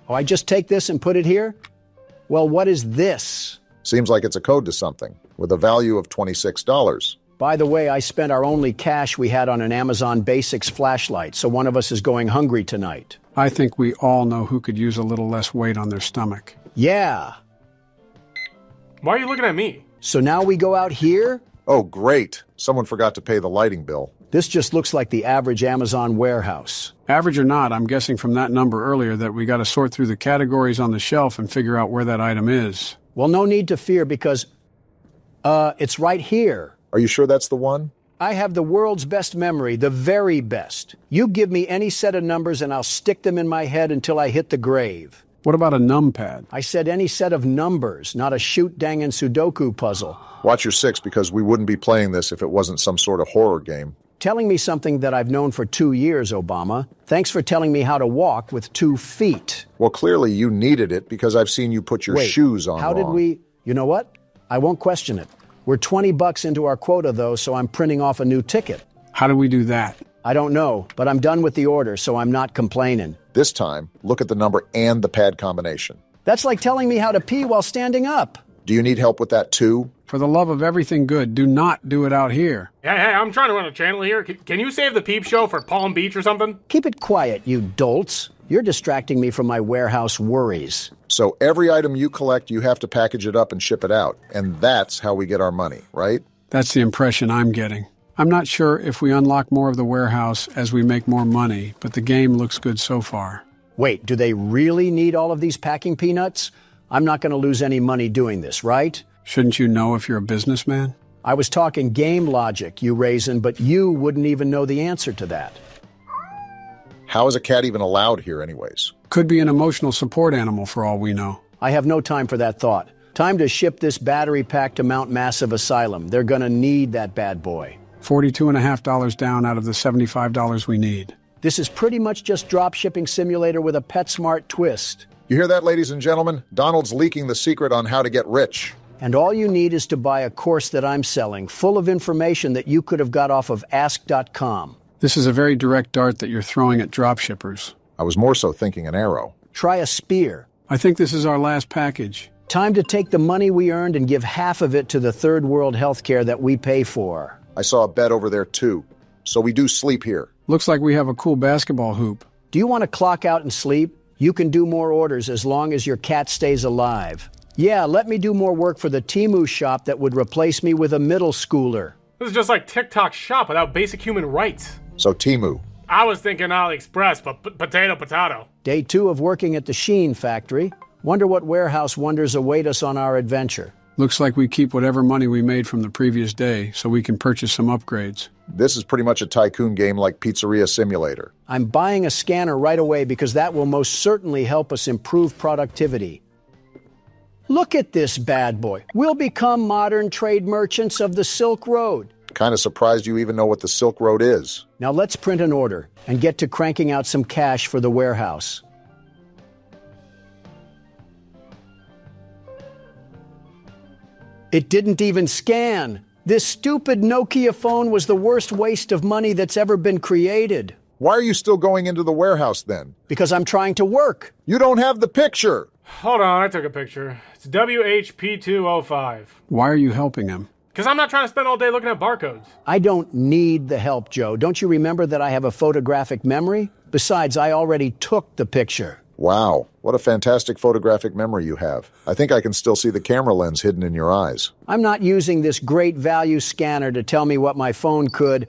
Oh, I just take this and put it here? Well, what is this? Seems like it's a code to something, with a value of $26. By the way, I spent our only cash we had on an Amazon Basics flashlight, so one of us is going hungry tonight. I think we all know who could use a little less weight on their stomach. Yeah. Why are you looking at me? So now we go out here? Oh, great. Someone forgot to pay the lighting bill. This just looks like the average Amazon warehouse. Average or not, I'm guessing from that number earlier that we got to sort through the categories on the shelf and figure out where that item is. Well, no need to fear because, it's right here. Are you sure that's the one? I have the world's best memory, the very best. You give me any set of numbers and I'll stick them in my head until I hit the grave. What about a numpad? I said any set of numbers, not a shoot-dangin' Sudoku puzzle. Watch your six, because we wouldn't be playing this if it wasn't some sort of horror game. Telling me something that I've known for 2 years, Obama. Thanks for telling me how to walk with 2 feet. Well, clearly you needed it because I've seen you put your shoes on How did wrong. we... You know what? I won't question it. We're $20 into our quota, though, so I'm printing off a new ticket. How do we do that? I don't know, but I'm done with the order, so I'm not complaining. This time, look at the number and the pad combination. That's like telling me how to pee while standing up. Do you need help with that too? For the love of everything good, do not do it out here. Hey, I'm trying to run a channel here. Can you save the Peep Show for Palm Beach or something? Keep it quiet, you dolts. You're distracting me from my warehouse worries. So every item you collect, you have to package it up and ship it out. And that's how we get our money, right? That's the impression I'm getting. I'm not sure if we unlock more of the warehouse as we make more money, but the game looks good so far. Wait, do they really need all of these packing peanuts? I'm not going to lose any money doing this, right? Shouldn't you know if you're a businessman? I was talking game logic, you raisin, but you wouldn't even know the answer to that. How is a cat even allowed here anyways? Could be an emotional support animal for all we know. I have no time for that thought. Time to ship this battery pack to Mount Massive Asylum. They're going to need that bad boy. $42.50 down out of the $75 we need. This is pretty much just drop shipping simulator with a PetSmart twist. You hear that, ladies and gentlemen? Donald's leaking the secret on how to get rich. And all you need is to buy a course that I'm selling, full of information that you could have got off of ask.com. This is a very direct dart that you're throwing at dropshippers. I was more so thinking an arrow. Try a spear. I think this is our last package. Time to take the money we earned and give half of it to the third world healthcare that we pay for. I saw a bed over there too. So we do sleep here. Looks like we have a cool basketball hoop. Do you want to clock out and sleep? You can do more orders as long as your cat stays alive. Yeah, let me do more work for the Temu shop that would replace me with a middle schooler. This is just like TikTok shop without basic human rights. So Temu. I was thinking AliExpress, but potato. Day 2 of working at the Sheen factory. Wonder what warehouse wonders await us on our adventure. Looks like we keep whatever money we made from the previous day so we can purchase some upgrades. This is pretty much a tycoon game like Pizzeria Simulator. I'm buying a scanner right away because that will most certainly help us improve productivity. Look at this bad boy. We'll become modern trade merchants of the Silk Road. Kind of surprised you even know what the Silk Road is. Now let's print an order and get to cranking out some cash for the warehouse. It didn't even scan. This stupid Nokia phone was the worst waste of money that's ever been created. Why are you still going into the warehouse then? Because I'm trying to work. You don't have the picture. Hold on, I took a picture. It's WHP205. Why are you helping him? Because I'm not trying to spend all day looking at barcodes. I don't need the help, Joe. Don't you remember that I have a photographic memory? Besides, I already took the picture. Wow, what a fantastic photographic memory you have. I think I can still see the camera lens hidden in your eyes. I'm not using this great value scanner to tell me what my phone could...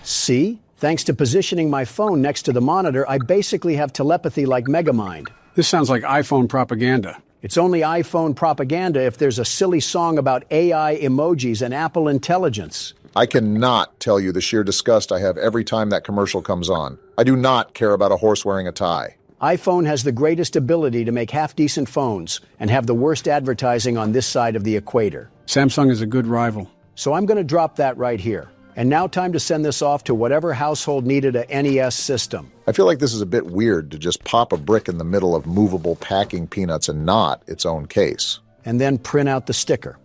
See? Thanks to positioning my phone next to the monitor, I basically have telepathy like Megamind. This sounds like iPhone propaganda. It's only iPhone propaganda if there's a silly song about AI emojis and Apple intelligence. I cannot tell you the sheer disgust I have every time that commercial comes on. I do not care about a horse wearing a tie. iPhone has the greatest ability to make half-decent phones and have the worst advertising on this side of the equator. Samsung is a good rival. So I'm going to drop that right here. And now time to send this off to whatever household needed a NES system. I feel like this is a bit weird to just pop a brick in the middle of movable packing peanuts and not its own case. And then print out the sticker.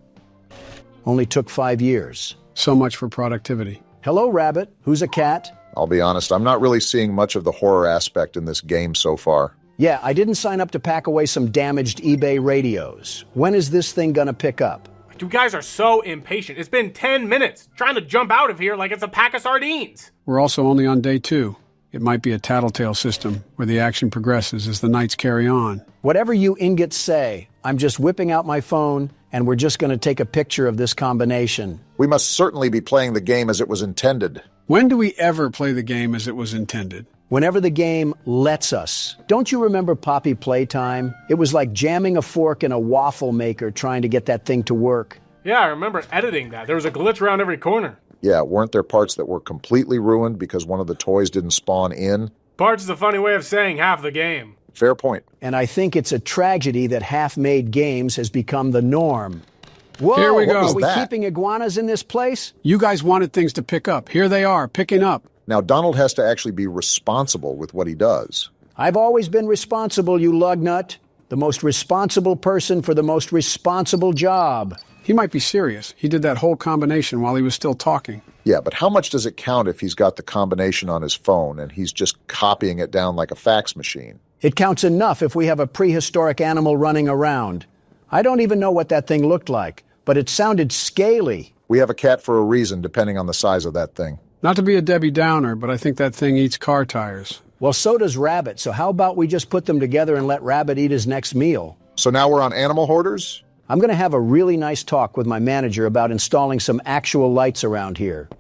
Only took 5 years. So much for productivity. Hello, Rabbit. Who's a cat? I'll be honest, I'm not really seeing much of the horror aspect in this game so far. Yeah, I didn't sign up to pack away some damaged eBay radios. When is this thing gonna pick up? I You guys are so impatient. It's been 10 minutes trying to jump out of here like it's a pack of sardines. We're also only on day 2. It might be a tattletale system where the action progresses as the nights carry on. Whatever you ingots say, I'm just whipping out my phone, and we're just going to take a picture of this combination. We must certainly be playing the game as it was intended. When do we ever play the game as it was intended? Whenever the game lets us. Don't you remember Poppy Playtime? It was like jamming a fork in a waffle maker trying to get that thing to work. Yeah, I remember editing that. There was a glitch around every corner. Yeah, weren't there parts that were completely ruined because one of the toys didn't spawn in? Parts is a funny way of saying half the game. Fair point. And I think it's a tragedy that half-made games has become the norm. Whoa, Here we go. Are we keeping iguanas in this place? You guys wanted things to pick up. Here they are, picking up. Now, Donald has to actually be responsible with what he does. I've always been responsible, you lugnut. The most responsible person for the most responsible job. He might be serious. He did that whole combination while he was still talking. Yeah, but how much does it count if he's got the combination on his phone and he's just copying it down like a fax machine? It counts enough if we have a prehistoric animal running around. I don't even know what that thing looked like, but it sounded scaly. We have a cat for a reason, depending on the size of that thing. Not to be a Debbie Downer, but I think that thing eats car tires. Well, so does Rabbit, so how about we just put them together and let Rabbit eat his next meal? So now we're on Animal Hoarders? I'm going to have a really nice talk with my manager about installing some actual lights around here.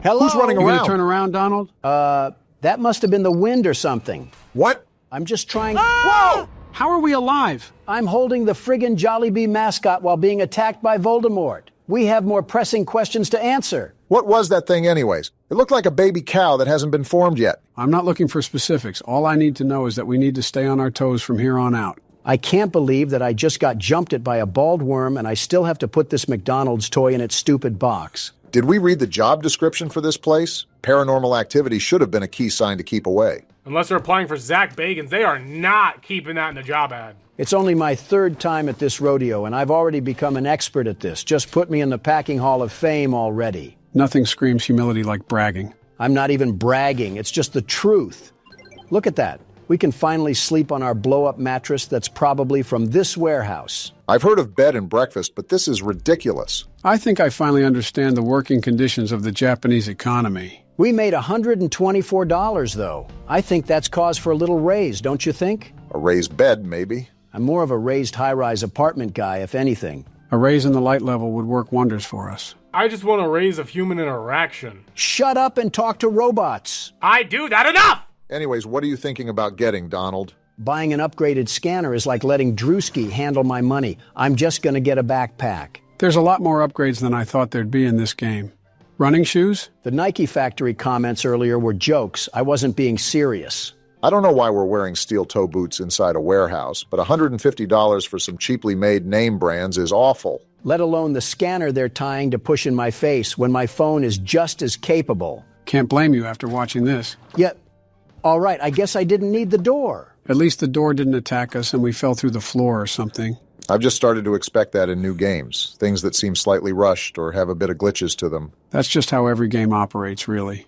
Hello? Who's running You around? gonna turn around, Donald? That must have been the wind or something. What? I'm just trying... Whoa! How are we alive? I'm holding the friggin' Jollibee mascot while being attacked by Voldemort. We have more pressing questions to answer. What was that thing anyways? It looked like a baby cow that hasn't been formed yet. I'm not looking for specifics. All I need to know is that we need to stay on our toes from here on out. I can't believe that I just got jumped at by a bald worm and I still have to put this McDonald's toy in its stupid box. Did we read the job description for this place? Paranormal activity should have been a key sign to keep away. Unless they're applying for Zach Bagans, they are not keeping that in the job ad. It's only my 3rd time at this rodeo, and I've already become an expert at this. Just put me in the Packing Hall of Fame already. Nothing screams humility like bragging. I'm not even bragging. It's just the truth. Look at that. We can finally sleep on our blow-up mattress that's probably from this warehouse. I've heard of bed and breakfast, but this is ridiculous. I think I finally understand the working conditions of the Japanese economy. We made $124, though. I think that's cause for a little raise, don't you think? A raised bed, maybe. I'm more of a raised high-rise apartment guy, if anything. A raise in the light level would work wonders for us. I just want a raise of human interaction. Shut up and talk to robots. I do that enough! Anyways, what are you thinking about getting, Donald? Buying an upgraded scanner is like letting Drewski handle my money. I'm just going to get a backpack. There's a lot more upgrades than I thought there'd be in this game. Running shoes? The Nike factory comments earlier were jokes. I wasn't being serious. I don't know why we're wearing steel-toe boots inside a warehouse, but $150 for some cheaply made name brands is awful. Let alone the scanner they're tying to push in my face when my phone is just as capable. Can't blame you after watching this. Yet, all right, I guess I didn't need the door. At least the door didn't attack us and we fell through the floor or something. I've just started to expect that in new games, things that seem slightly rushed or have a bit of glitches to them. That's just how every game operates, really.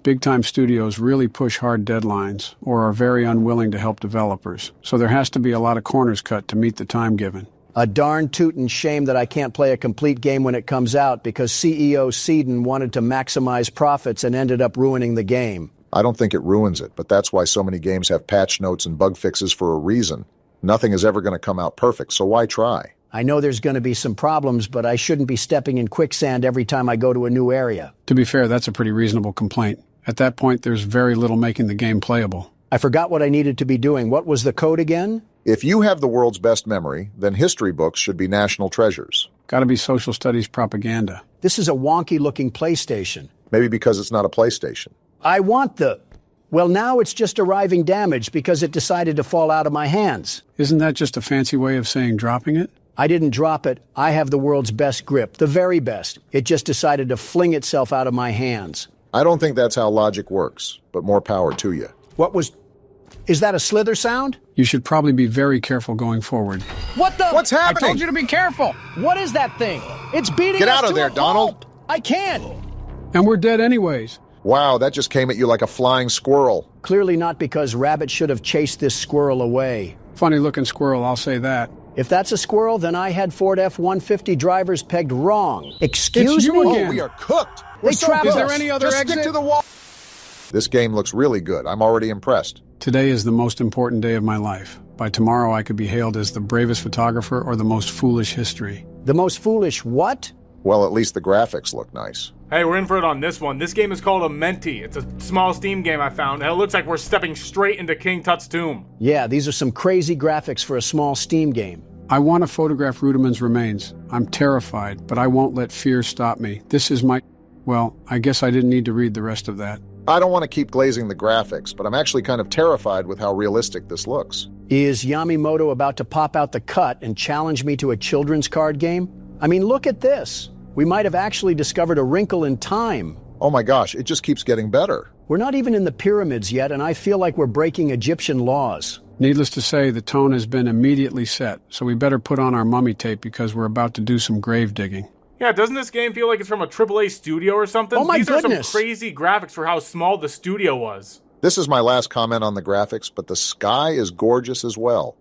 Big-time studios really push hard deadlines or are very unwilling to help developers, so there has to be a lot of corners cut to meet the time given. A darn tootin' shame that I can't play a complete game when it comes out because CEO Seedon wanted to maximize profits and ended up ruining the game. I don't think it ruins it, but that's why so many games have patch notes and bug fixes for a reason. Nothing is ever going to come out perfect, so why try? I know there's going to be some problems, but I shouldn't be stepping in quicksand every time I go to a new area. To be fair, that's a pretty reasonable complaint. At that point, there's very little making the game playable. I forgot what I needed to be doing. What was the code again? If you have the world's best memory, then history books should be national treasures. Gotta be social studies propaganda. This is a wonky-looking PlayStation. Maybe because it's not a PlayStation. I want the... Well, now it's just arriving damaged because it decided to fall out of my hands. Isn't that just a fancy way of saying dropping it? I didn't drop it. I have the world's best grip, the very best. It just decided to fling itself out of my hands. I don't think that's how logic works, but more power to you. What was... Is that a slither sound? You should probably be very careful going forward. What the... What's happening? I told you to be careful! What is that thing? It's beating Get us out of to there, a Donald! pulp. I can't! And we're dead anyways. Wow, that just came at you like a flying squirrel. Clearly not because Rabbit should have chased this squirrel away. Funny-looking squirrel, I'll say that. If that's a squirrel, then I had Ford F-150 drivers pegged wrong. Excuse me? Oh, we are cooked. We're so trapped good. us. Is there any other Just exit? stick to the wall. This game looks really good. I'm already impressed. Today is the most important day of my life. By tomorrow, I could be hailed as the bravest photographer or the most foolish history. The most foolish what? Well, at least the graphics look nice. Hey, we're in for it on this one. This game is called Amenti. It's a small Steam game I found, and it looks like we're stepping straight into King Tut's tomb. Yeah, these are some crazy graphics for a small Steam game. I want to photograph Rudiman's remains. I'm terrified, but I won't let fear stop me. This is my... Well, I guess I didn't need to read the rest of that. I don't want to keep glazing the graphics, but I'm actually kind of terrified with how realistic this looks. Is Yamimoto about to pop out the cut and challenge me to a children's card game? I mean, look at this. We might have actually discovered a wrinkle in time. Oh my gosh, it just keeps getting better. We're not even in the pyramids yet, and I feel like we're breaking Egyptian laws. Needless to say, the tone has been immediately set, so we better put on our mummy tape because we're about to do some grave digging. Yeah, doesn't this game feel like it's from a AAA studio or something? Oh my These goodness. are some crazy graphics for how small the studio was. This is my last comment on the graphics, but the sky is gorgeous as well.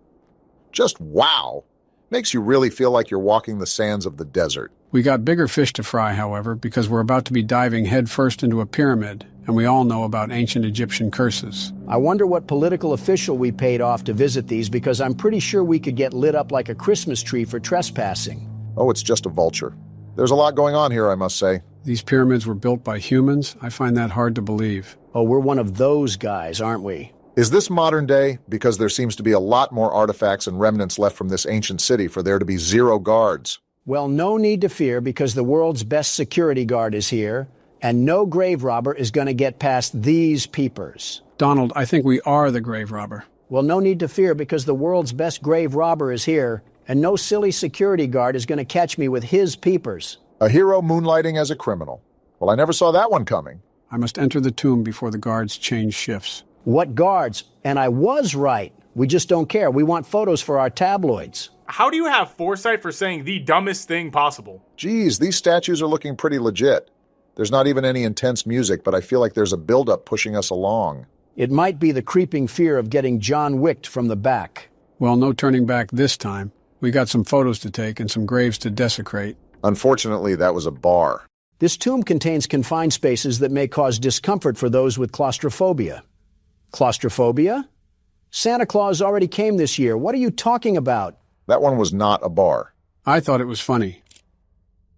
Just wow! Makes you really feel like you're walking the sands of the desert. We got bigger fish to fry, however, because we're about to be diving headfirst into a pyramid, and we all know about ancient Egyptian curses. I wonder what political official we paid off to visit these, because I'm pretty sure we could get lit up like a Christmas tree for trespassing. Oh, it's just a vulture. There's a lot going on here, I must say. These pyramids were built by humans? I find that hard to believe. Oh, we're one of those guys, aren't we? Is this modern day? Because there seems to be a lot more artifacts and remnants left from this ancient city for there to be 0 guards. Well, no need to fear, because the world's best security guard is here, and no grave robber is going to get past these peepers. Donald, I think we are the grave robber. Well, no need to fear, because the world's best grave robber is here, and no silly security guard is going to catch me with his peepers. A hero moonlighting as a criminal. Well, I never saw that one coming. I must enter the tomb before the guards change shifts. What guards? And I was right. We just don't care. We want photos for our tabloids. How do you have foresight for saying the dumbest thing possible? Geez, these statues are looking pretty legit. There's not even any intense music, but I feel like there's a buildup pushing us along. It might be the creeping fear of getting John Wicked from the back. Well, no turning back this time. We got some photos to take and some graves to desecrate. Unfortunately, that was a bar. This tomb contains confined spaces that may cause discomfort for those with claustrophobia. Claustrophobia? Santa Claus already came this year. What are you talking about? That one was not a bar. I thought it was funny.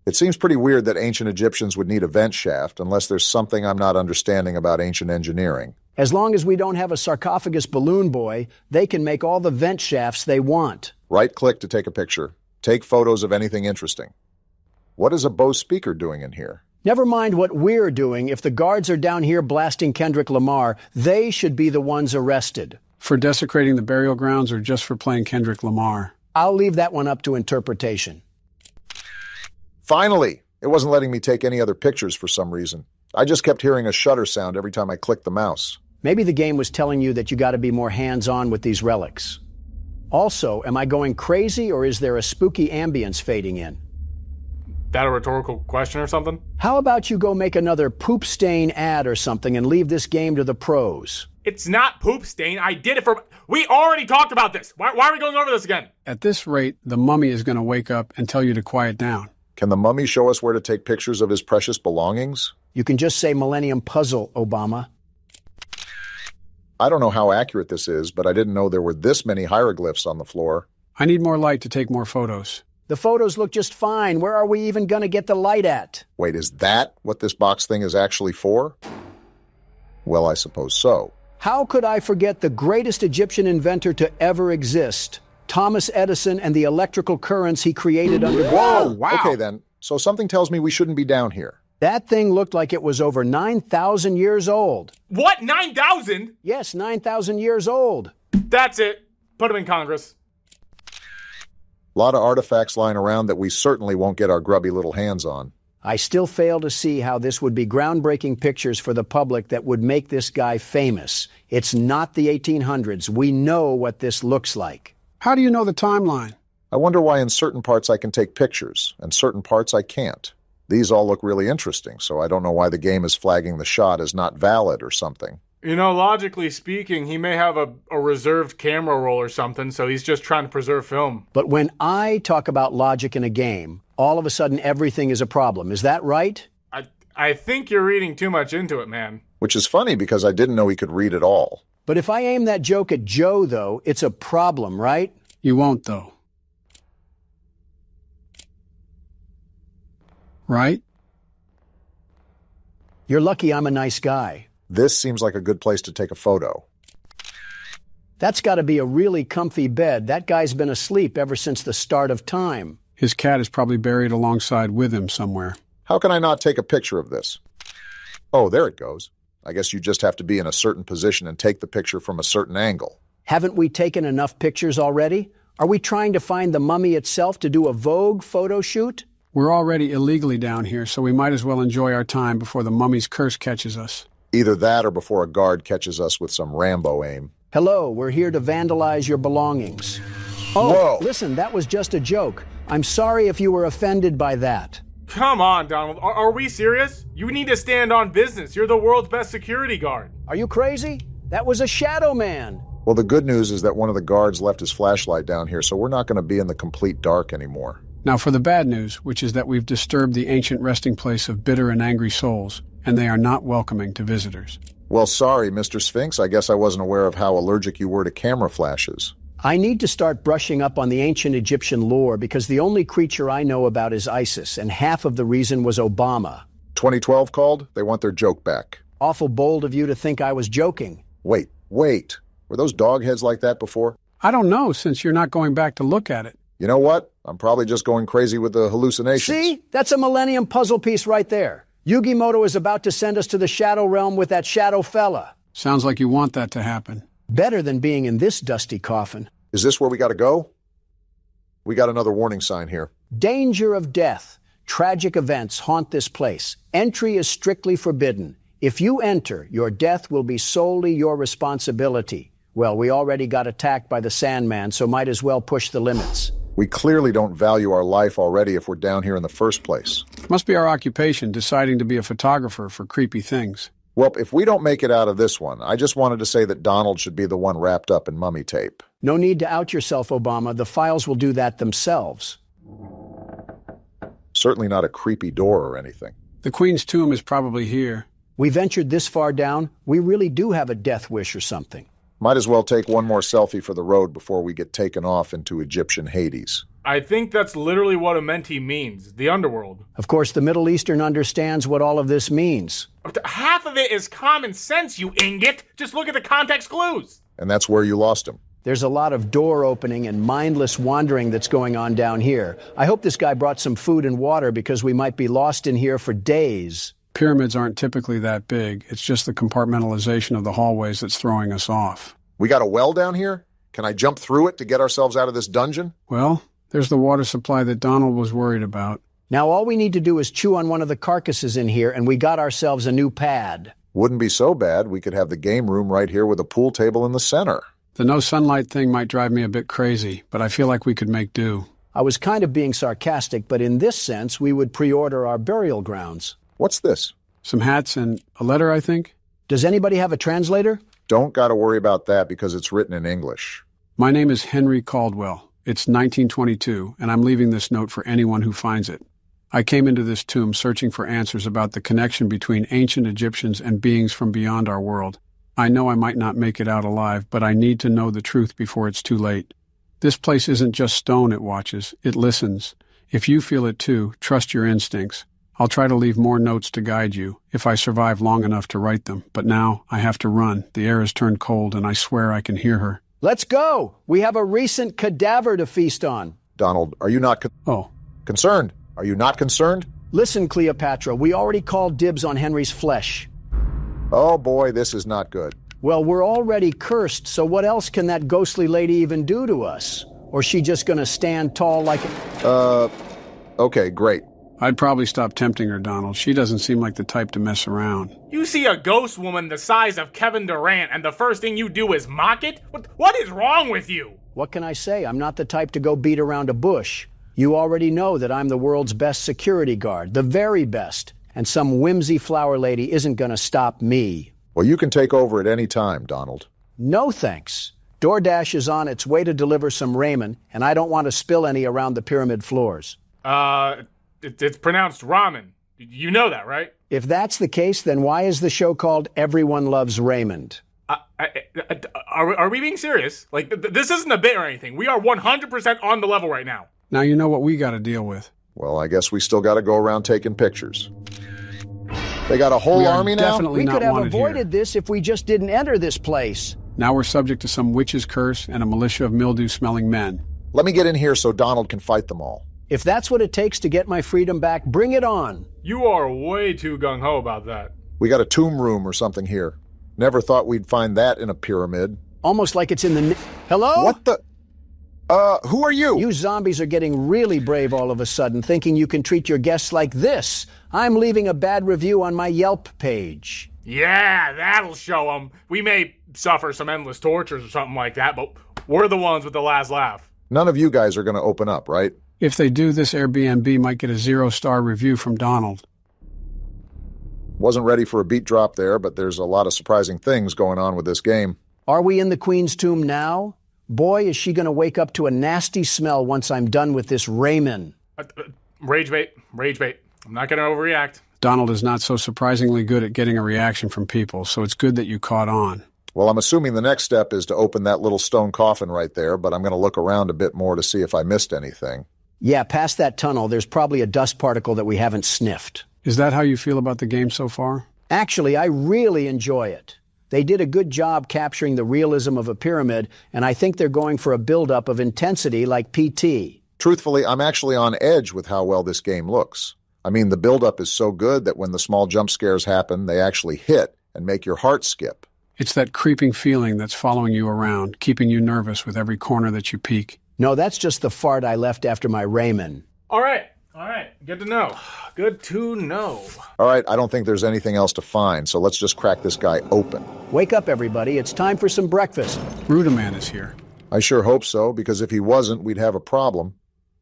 It seems pretty weird that ancient Egyptians would need a vent shaft unless there's something I'm not understanding about ancient engineering. As long as we don't have a sarcophagus balloon boy, they can make all the vent shafts they want. Right-click to take a picture. Take photos of anything interesting. What is a Bose speaker doing in here? Never mind what we're doing. If the guards are down here blasting Kendrick Lamar, they should be the ones arrested. For desecrating the burial grounds or just for playing Kendrick Lamar? I'll leave that one up to interpretation. Finally! It wasn't letting me take any other pictures for some reason. I just kept hearing a shutter sound every time I clicked the mouse. Maybe the game was telling you that you got to be more hands-on with these relics. Also, am I going crazy, or is there a spooky ambience fading in? That a rhetorical question or something? How about you go make another poop stain ad or something and leave this game to the pros? It's not poop stain. I did it for... We already talked about this. Why are we going over this again? At this rate, the mummy is going to wake up and tell you to quiet down. Can the mummy show us where to take pictures of his precious belongings? You can just say Millennium Puzzle, Obama. I don't know how accurate this is, but I didn't know there were this many hieroglyphs on the floor. I need more light to take more photos. The photos look just fine. Where are we even going to get the light at? Wait, is that what this box thing is actually for? Well, I suppose so. How could I forget the greatest Egyptian inventor to ever exist? Thomas Edison and the electrical currents he created under... Whoa! Wow! Okay, then. So something tells me we shouldn't be down here. That thing looked like it was over 9,000 years old. What? 9,000? Yes, 9,000 years old. That's it. Put him in Congress. A lot of artifacts lying around that we certainly won't get our grubby little hands on. I still fail to see how this would be groundbreaking pictures for the public that would make this guy famous. It's not the 1800s. We know what this looks like. How do you know the timeline? I wonder why in certain parts I can take pictures and certain parts I can't. These all look really interesting, so I don't know why the game is flagging the shot as not valid or something. You know, logically speaking, he may have a reserved camera roll or something, so he's just trying to preserve film. But when I talk about logic in a game, all of a sudden everything is a problem. Is that right? I think you're reading too much into it, man. Which is funny because I didn't know he could read at all. But if I aim that joke at Joe, though, it's a problem, right? You won't, though. Right? You're lucky I'm a nice guy. This seems like a good place to take a photo. That's got to be a really comfy bed. That guy's been asleep ever since the start of time. His cat is probably buried alongside with him somewhere. How can I not take a picture of this? Oh, there it goes. I guess you just have to be in a certain position and take the picture from a certain angle. Haven't we taken enough pictures already? Are we trying to find the mummy itself to do a Vogue photo shoot? We're already illegally down here, so we might as well enjoy our time before the mummy's curse catches us. Either that or before a guard catches us with some Rambo aim. Hello, we're here to vandalize your belongings. Oh, whoa! Listen, that was just a joke. I'm sorry if you were offended by that. Come on, Donald. Are we serious? You need to stand on business. You're the world's best security guard. Are you crazy? That was a shadow man. Well, the good news is that one of the guards left his flashlight down here, so we're not going to be in the complete dark anymore. Now for the bad news, which is that we've disturbed the ancient resting place of bitter and angry souls, and they are not welcoming to visitors. Well, sorry, Mr. Sphinx. I guess I wasn't aware of how allergic you were to camera flashes. I need to start brushing up on the ancient Egyptian lore because the only creature I know about is ISIS, and half of the reason was Obama. 2012 called? They want their joke back. Awful bold of you to think I was joking. Wait. Were those dog heads like that before? I don't know, since you're not going back to look at it. You know what? I'm probably just going crazy with the hallucinations. See? That's a Millennium puzzle piece right there. Yugimoto is about to send us to the Shadow Realm with that shadow fella. Sounds like you want that to happen. Better than being in this dusty coffin. Is this where we gotta go? We got another warning sign here. Danger of death. Tragic events haunt this place. Entry is strictly forbidden. If you enter, your death will be solely your responsibility. Well, we already got attacked by the Sandman, so might as well push the limits. We clearly don't value our life already if we're down here in the first place. Must be our occupation, deciding to be a photographer for creepy things. Well, if we don't make it out of this one, I just wanted to say that Donald should be the one wrapped up in mummy tape. No need to out yourself, Obama. The files will do that themselves. Certainly not a creepy door or anything. The Queen's tomb is probably here. We ventured this far down. We really do have a death wish or something. Might as well take one more selfie for the road before we get taken off into Egyptian Hades. I think that's literally what Amenti means, the underworld. Of course, the Middle Eastern understands what all of this means. Half of it is common sense, you ingot. Just look at the context clues. And that's where you lost him. There's a lot of door opening and mindless wandering that's going on down here. I hope this guy brought some food and water because we might be lost in here for days. Pyramids aren't typically that big. It's just the compartmentalization of the hallways that's throwing us off. We got a well down here? Can I jump through it to get ourselves out of this dungeon? Well, there's the water supply that Donald was worried about. Now all we need to do is chew on one of the carcasses in here and we got ourselves a new pad. Wouldn't be so bad. We could have the game room right here with a pool table in the center. The no sunlight thing might drive me a bit crazy, but I feel like we could make do. I was kind of being sarcastic, but in this sense, we would pre-order our burial grounds. What's this? Some hats and a letter, I think. Does anybody have a translator? Don't gotta worry about that because it's written in English. My name is Henry Caldwell. It's 1922, and I'm leaving this note for anyone who finds it. I came into this tomb searching for answers about the connection between ancient Egyptians and beings from beyond our world. I know I might not make it out alive, but I need to know the truth before it's too late. This place isn't just stone it watches, it listens. If you feel it too, trust your instincts. I'll try to leave more notes to guide you, if I survive long enough to write them. But now, I have to run. The air has turned cold, and I swear I can hear her. Let's go! We have a recent cadaver to feast on. Donald, are you not concerned? Are you not concerned? Listen, Cleopatra, we already called dibs on Henry's flesh. Oh boy, this is not good. Well, we're already cursed, so what else can that ghostly lady even do to us? Or is she just gonna stand tall like a... Okay, great. I'd probably stop tempting her, Donald. She doesn't seem like the type to mess around. You see a ghost woman the size of Kevin Durant, and the first thing you do is mock it? What is wrong with you? What can I say? I'm not the type to go beat around a bush. You already know that I'm the world's best security guard, the very best. And some whimsy flower lady isn't gonna stop me. Well, you can take over at any time, Donald. No thanks. DoorDash is on its way to deliver some ramen, and I don't want to spill any around the pyramid floors. It's pronounced ramen. You know that, right? If that's the case, then why is the show called Everyone Loves Raymond? Are we being serious? Like, this isn't a bit or anything. We are 100% on the level right now. Now you know what we got to deal with. Well, I guess we still got to go around taking pictures. They got a whole army now? We could have avoided this if we just didn't enter this place. Now we're subject to some witch's curse and a militia of mildew-smelling men. Let me get in here so Donald can fight them all. If that's what it takes to get my freedom back, bring it on. You are way too gung-ho about that. We got a tomb room or something here. Never thought we'd find that in a pyramid. Almost like it's in the... Hello? What the... who are you? You zombies are getting really brave all of a sudden, thinking you can treat your guests like this. I'm leaving a bad review on my Yelp page. Yeah, that'll show them. We may suffer some endless tortures or something like that, but we're the ones with the last laugh. None of you guys are going to open up, right? If they do, this Airbnb might get a 0-star review from Donald. Wasn't ready for a beat drop there, but there's a lot of surprising things going on with this game. Are we in the Queen's tomb now? Boy, is she going to wake up to a nasty smell once I'm done with this ramen. Rage bait. I'm not going to overreact. Donald is not so surprisingly good at getting a reaction from people, so it's good that you caught on. Well, I'm assuming the next step is to open that little stone coffin right there, but I'm going to look around a bit more to see if I missed anything. Yeah, past that tunnel, there's probably a dust particle that we haven't sniffed. Is that how you feel about the game so far? Actually, I really enjoy it. They did a good job capturing the realism of a pyramid, and I think they're going for a buildup of intensity like PT. Truthfully, I'm actually on edge with how well this game looks. I mean, the buildup is so good that when the small jump scares happen, they actually hit and make your heart skip. It's that creeping feeling that's following you around, keeping you nervous with every corner that you peek. No, that's just the fart I left after my ramen. All right. Good to know. All right, I don't think there's anything else to find, so let's just crack this guy open. Wake up, everybody. It's time for some breakfast. Rudaman is here. I sure hope so, because if he wasn't, we'd have a problem.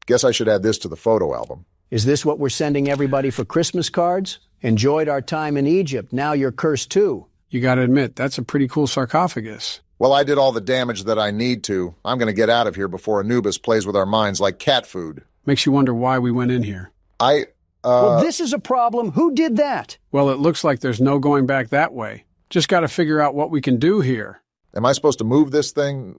Guess I should add this to the photo album. Is this what we're sending everybody for Christmas cards? Enjoyed our time in Egypt. Now you're cursed too. You gotta admit, that's a pretty cool sarcophagus. Well, I did all the damage that I need to. I'm gonna get out of here before Anubis plays with our minds like cat food. Makes you wonder why we went in here. Well, this is a problem. Who did that? Well, it looks like there's no going back that way. Just gotta figure out what we can do here. Am I supposed to move this thing?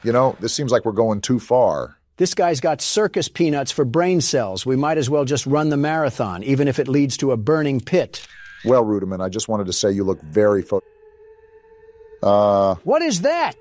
You know, this seems like we're going too far. This guy's got circus peanuts for brain cells. We might as well just run the marathon, even if it leads to a burning pit. Well, Rudiman, I just wanted to say you look very What is that?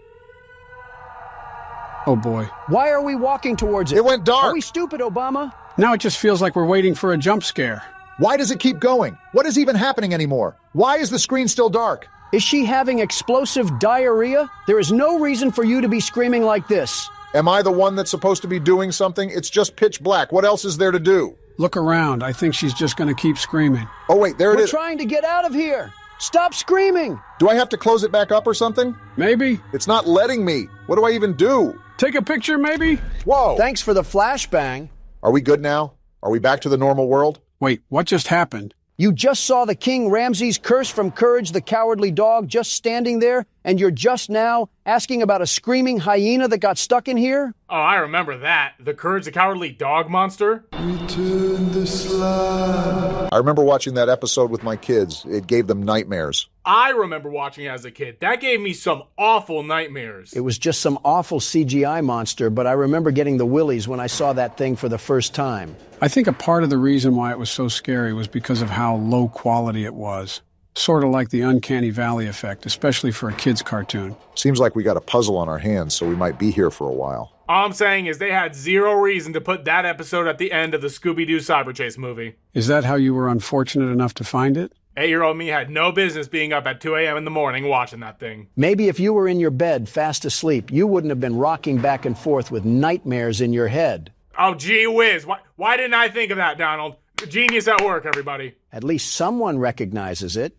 Oh, boy. Why are we walking towards it? It went dark. Are we stupid, Obama? Now it just feels like we're waiting for a jump scare. Why does it keep going? What is even happening anymore? Why is the screen still dark? Is she having explosive diarrhea? There is no reason for you to be screaming like this. Am I the one that's supposed to be doing something? It's just pitch black. What else is there to do? Look around. I think she's just going to keep screaming. Oh, wait, there it is. We're trying to get out of here. Stop screaming. Do I have to close it back up or something? Maybe. It's not letting me. What do I even do? Take a picture, maybe? Whoa. Thanks for the flashbang. Are we good now? Are we back to the normal world? Wait, what just happened? You just saw the King Ramses curse from Courage the Cowardly Dog just standing there, and you're just now asking about a screaming hyena that got stuck in here? Oh, I remember that. The Courage the Cowardly Dog monster? Return the slab. I remember watching that episode with my kids. It gave them nightmares. I remember watching it as a kid. That gave me some awful nightmares. It was just some awful CGI monster, but I remember getting the willies when I saw that thing for the first time. I think a part of the reason why it was so scary was because of how low quality it was. Sort of like the Uncanny Valley effect, especially for a kid's cartoon. Seems like we got a puzzle on our hands, so we might be here for a while. All I'm saying is they had zero reason to put that episode at the end of the Scooby-Doo Cyber Chase movie. Is that how you were unfortunate enough to find it? 8-year-old me had no business being up at 2 a.m. in the morning watching that thing. Maybe if you were in your bed fast asleep, you wouldn't have been rocking back and forth with nightmares in your head. Oh, gee whiz. Why didn't I think of that, Donald? Genius at work, everybody. At least someone recognizes it.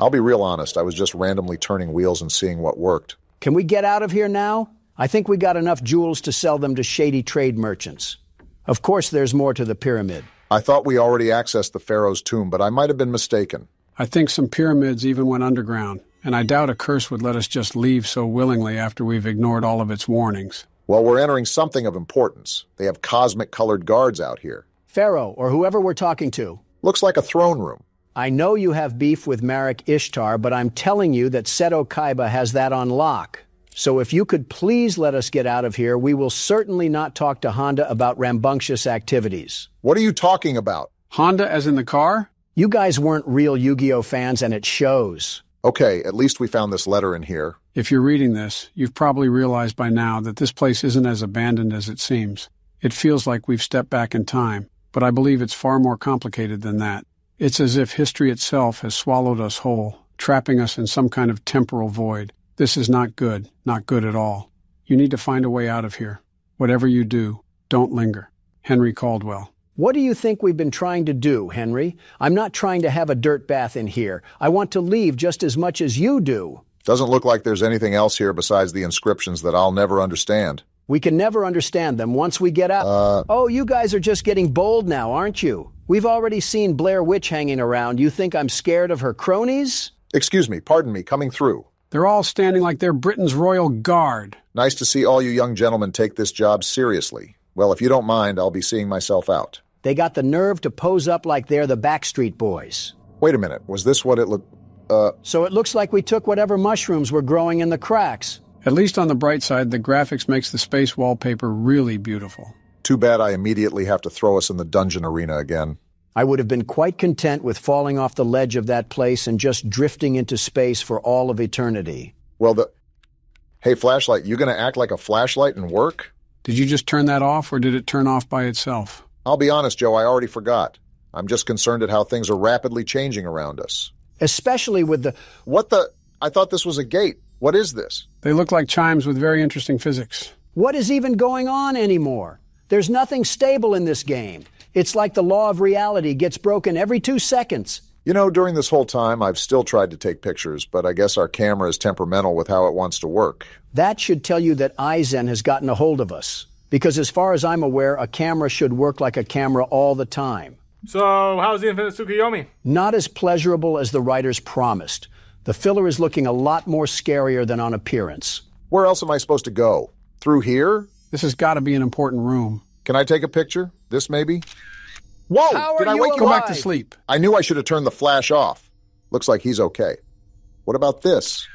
I'll be real honest. I was just randomly turning wheels and seeing what worked. Can we get out of here now? I think we got enough jewels to sell them to shady trade merchants. Of course, there's more to the pyramid. I thought we already accessed the Pharaoh's tomb, but I might have been mistaken. I think some pyramids even went underground, and I doubt a curse would let us just leave so willingly after we've ignored all of its warnings. Well, we're entering something of importance. They have cosmic-colored guards out here. Pharaoh, or whoever we're talking to. Looks like a throne room. I know you have beef with Marek Ishtar, but I'm telling you that Seto Kaiba has that on lock. So if you could please let us get out of here, we will certainly not talk to Honda about rambunctious activities. What are you talking about? Honda as in the car? You guys weren't real Yu-Gi-Oh fans, and it shows. Okay, at least we found this letter in here. If you're reading this, you've probably realized by now that this place isn't as abandoned as it seems. It feels like we've stepped back in time, but I believe it's far more complicated than that. It's as if history itself has swallowed us whole, trapping us in some kind of temporal void. This is not good at all. You need to find a way out of here. Whatever you do, don't linger. Henry Caldwell. What do you think we've been trying to do, Henry? I'm not trying to have a dirt bath in here. I want to leave just as much as you do. Doesn't look like there's anything else here besides the inscriptions that I'll never understand. We can never understand them once we get out. Oh, you guys are just getting bold now, aren't you? We've already seen Blair Witch hanging around. You think I'm scared of her cronies? Excuse me, pardon me, coming through. They're all standing like they're Britain's royal guard. Nice to see all you young gentlemen take this job seriously. Well, if you don't mind, I'll be seeing myself out. They got the nerve to pose up like they're the Backstreet Boys. Wait a minute, was this what it looked... So it looks like we took whatever mushrooms were growing in the cracks. At least on the bright side, the graphics makes the space wallpaper really beautiful. Too bad I immediately have to throw us in the dungeon arena again. I would have been quite content with falling off the ledge of that place and just drifting into space for all of eternity. Well, Hey, flashlight, you gonna act like a flashlight and work? Did you just turn that off, or did it turn off by itself? I'll be honest, Joe, I already forgot. I'm just concerned at how things are rapidly changing around us. Especially with the... What the... I thought this was a gate. What is this? They look like chimes with very interesting physics. What is even going on anymore? There's nothing stable in this game. It's like the law of reality gets broken every 2 seconds. You know, during this whole time, I've still tried to take pictures, but I guess our camera is temperamental with how it wants to work. That should tell you that Aizen has gotten a hold of us. Because as far as I'm aware, a camera should work like a camera all the time. So, how's the Infinite Tsukuyomi? Not as pleasurable as the writers promised. The filler is looking a lot more scarier than on appearance. Where else am I supposed to go? Through here? This has got to be an important room. Can I take a picture? This maybe? Whoa! Did I wake you? Go back to sleep. I knew I should have turned the flash off. Looks like he's okay. What about this?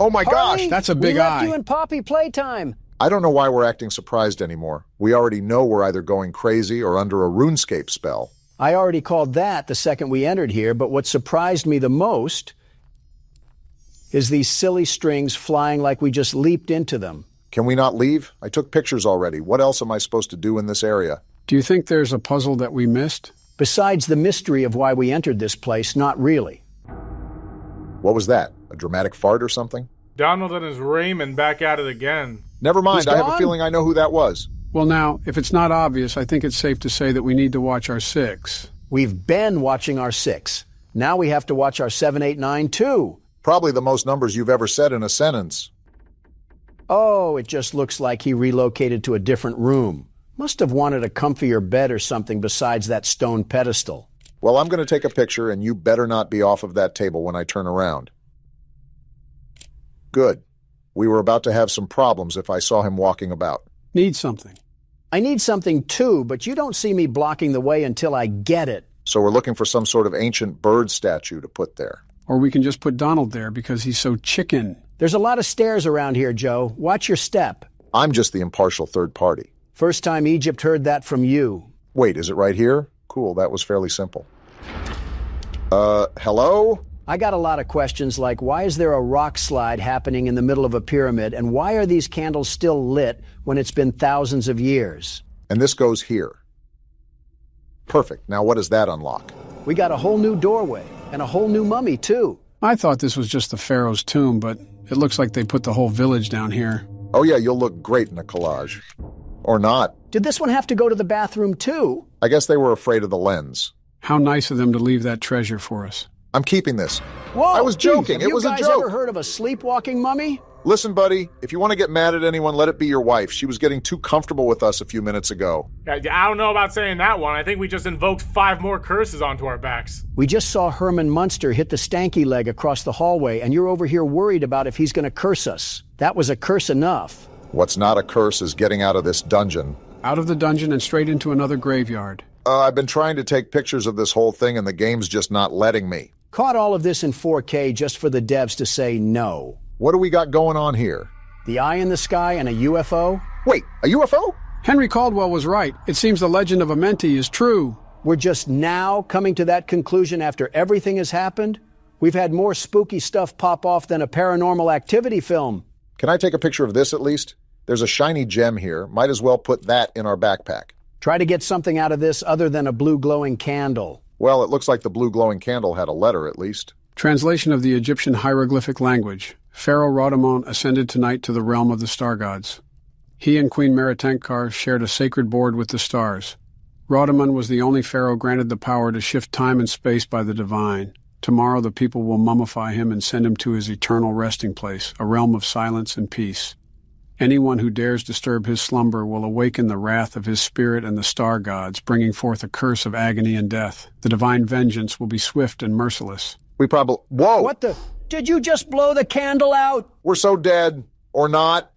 Oh my gosh! That's a big eye. We left you in Poppy Playtime. I don't know why we're acting surprised anymore. We already know we're either going crazy or under a RuneScape spell. I already called that the second we entered here, but what surprised me the most is these silly strings flying like we just leaped into them. Can we not leave? I took pictures already. What else am I supposed to do in this area? Do you think there's a puzzle that we missed? Besides the mystery of why we entered this place, not really. What was that? A dramatic fart or something? Donald and his Raymond back at it again. Never mind, I have a feeling I know who that was. Well now, if it's not obvious, I think it's safe to say that we need to watch our 6. We've been watching our 6. Now we have to watch our 7, 8, 9, too. Probably the most numbers you've ever said in a sentence. Oh, it just looks like he relocated to a different room. Must have wanted a comfier bed or something besides that stone pedestal. Well, I'm going to take a picture, and you better not be off of that table when I turn around. Good. We were about to have some problems if I saw him walking about. Need something. I need something too, but you don't see me blocking the way until I get it. So we're looking for some sort of ancient bird statue to put there. Or we can just put Donald there because he's so chicken. There's a lot of stairs around here, Joe. Watch your step. I'm just the impartial third party. First time Egypt heard that from you. Wait, is it right here? Cool, that was fairly simple. Hello? I got a lot of questions like, why is there a rock slide happening in the middle of a pyramid, and why are these candles still lit when it's been thousands of years? And this goes here. Perfect. Now what does that unlock? We got a whole new doorway, and a whole new mummy, too. I thought this was just the pharaoh's tomb, but it looks like they put the whole village down here. Oh yeah, you'll look great in a collage. Or not. Did this one have to go to the bathroom, too? I guess they were afraid of the lens. How nice of them to leave that treasure for us. I'm keeping this. Whoa! I was joking. It was a joke. Have you guys ever heard of a sleepwalking mummy? Listen, buddy, if you want to get mad at anyone, let it be your wife. She was getting too comfortable with us a few minutes ago. I don't know about saying that one. I think we just invoked 5 more curses onto our backs. We just saw Herman Munster hit the stanky leg across the hallway, and you're over here worried about if he's going to curse us. That was a curse enough. What's not a curse is getting out of this dungeon. Out of the dungeon and straight into another graveyard. I've been trying to take pictures of this whole thing, and the game's just not letting me. Caught all of this in 4K just for the devs to say no. What do we got going on here? The eye in the sky and a UFO? Wait, a UFO? Henry Caldwell was right. It seems the legend of Amenti is true. We're just now coming to that conclusion after everything has happened? We've had more spooky stuff pop off than a Paranormal Activity film. Can I take a picture of this at least? There's a shiny gem here. Might as well put that in our backpack. Try to get something out of this other than a blue glowing candle. Well, it looks like the blue glowing candle had a letter at least. Translation of the Egyptian hieroglyphic language. Pharaoh Rodamon ascended tonight to the realm of the star gods. He and Queen Meritankar shared a sacred board with the stars. Rodamon was the only pharaoh granted the power to shift time and space by the divine. Tomorrow the people will mummify him and send him to his eternal resting place, a realm of silence and peace. Anyone who dares disturb his slumber will awaken the wrath of his spirit and the star gods, bringing forth a curse of agony and death. The divine vengeance will be swift and merciless. We probably... Whoa! What the... Did you just blow the candle out? We're so dead. Or not.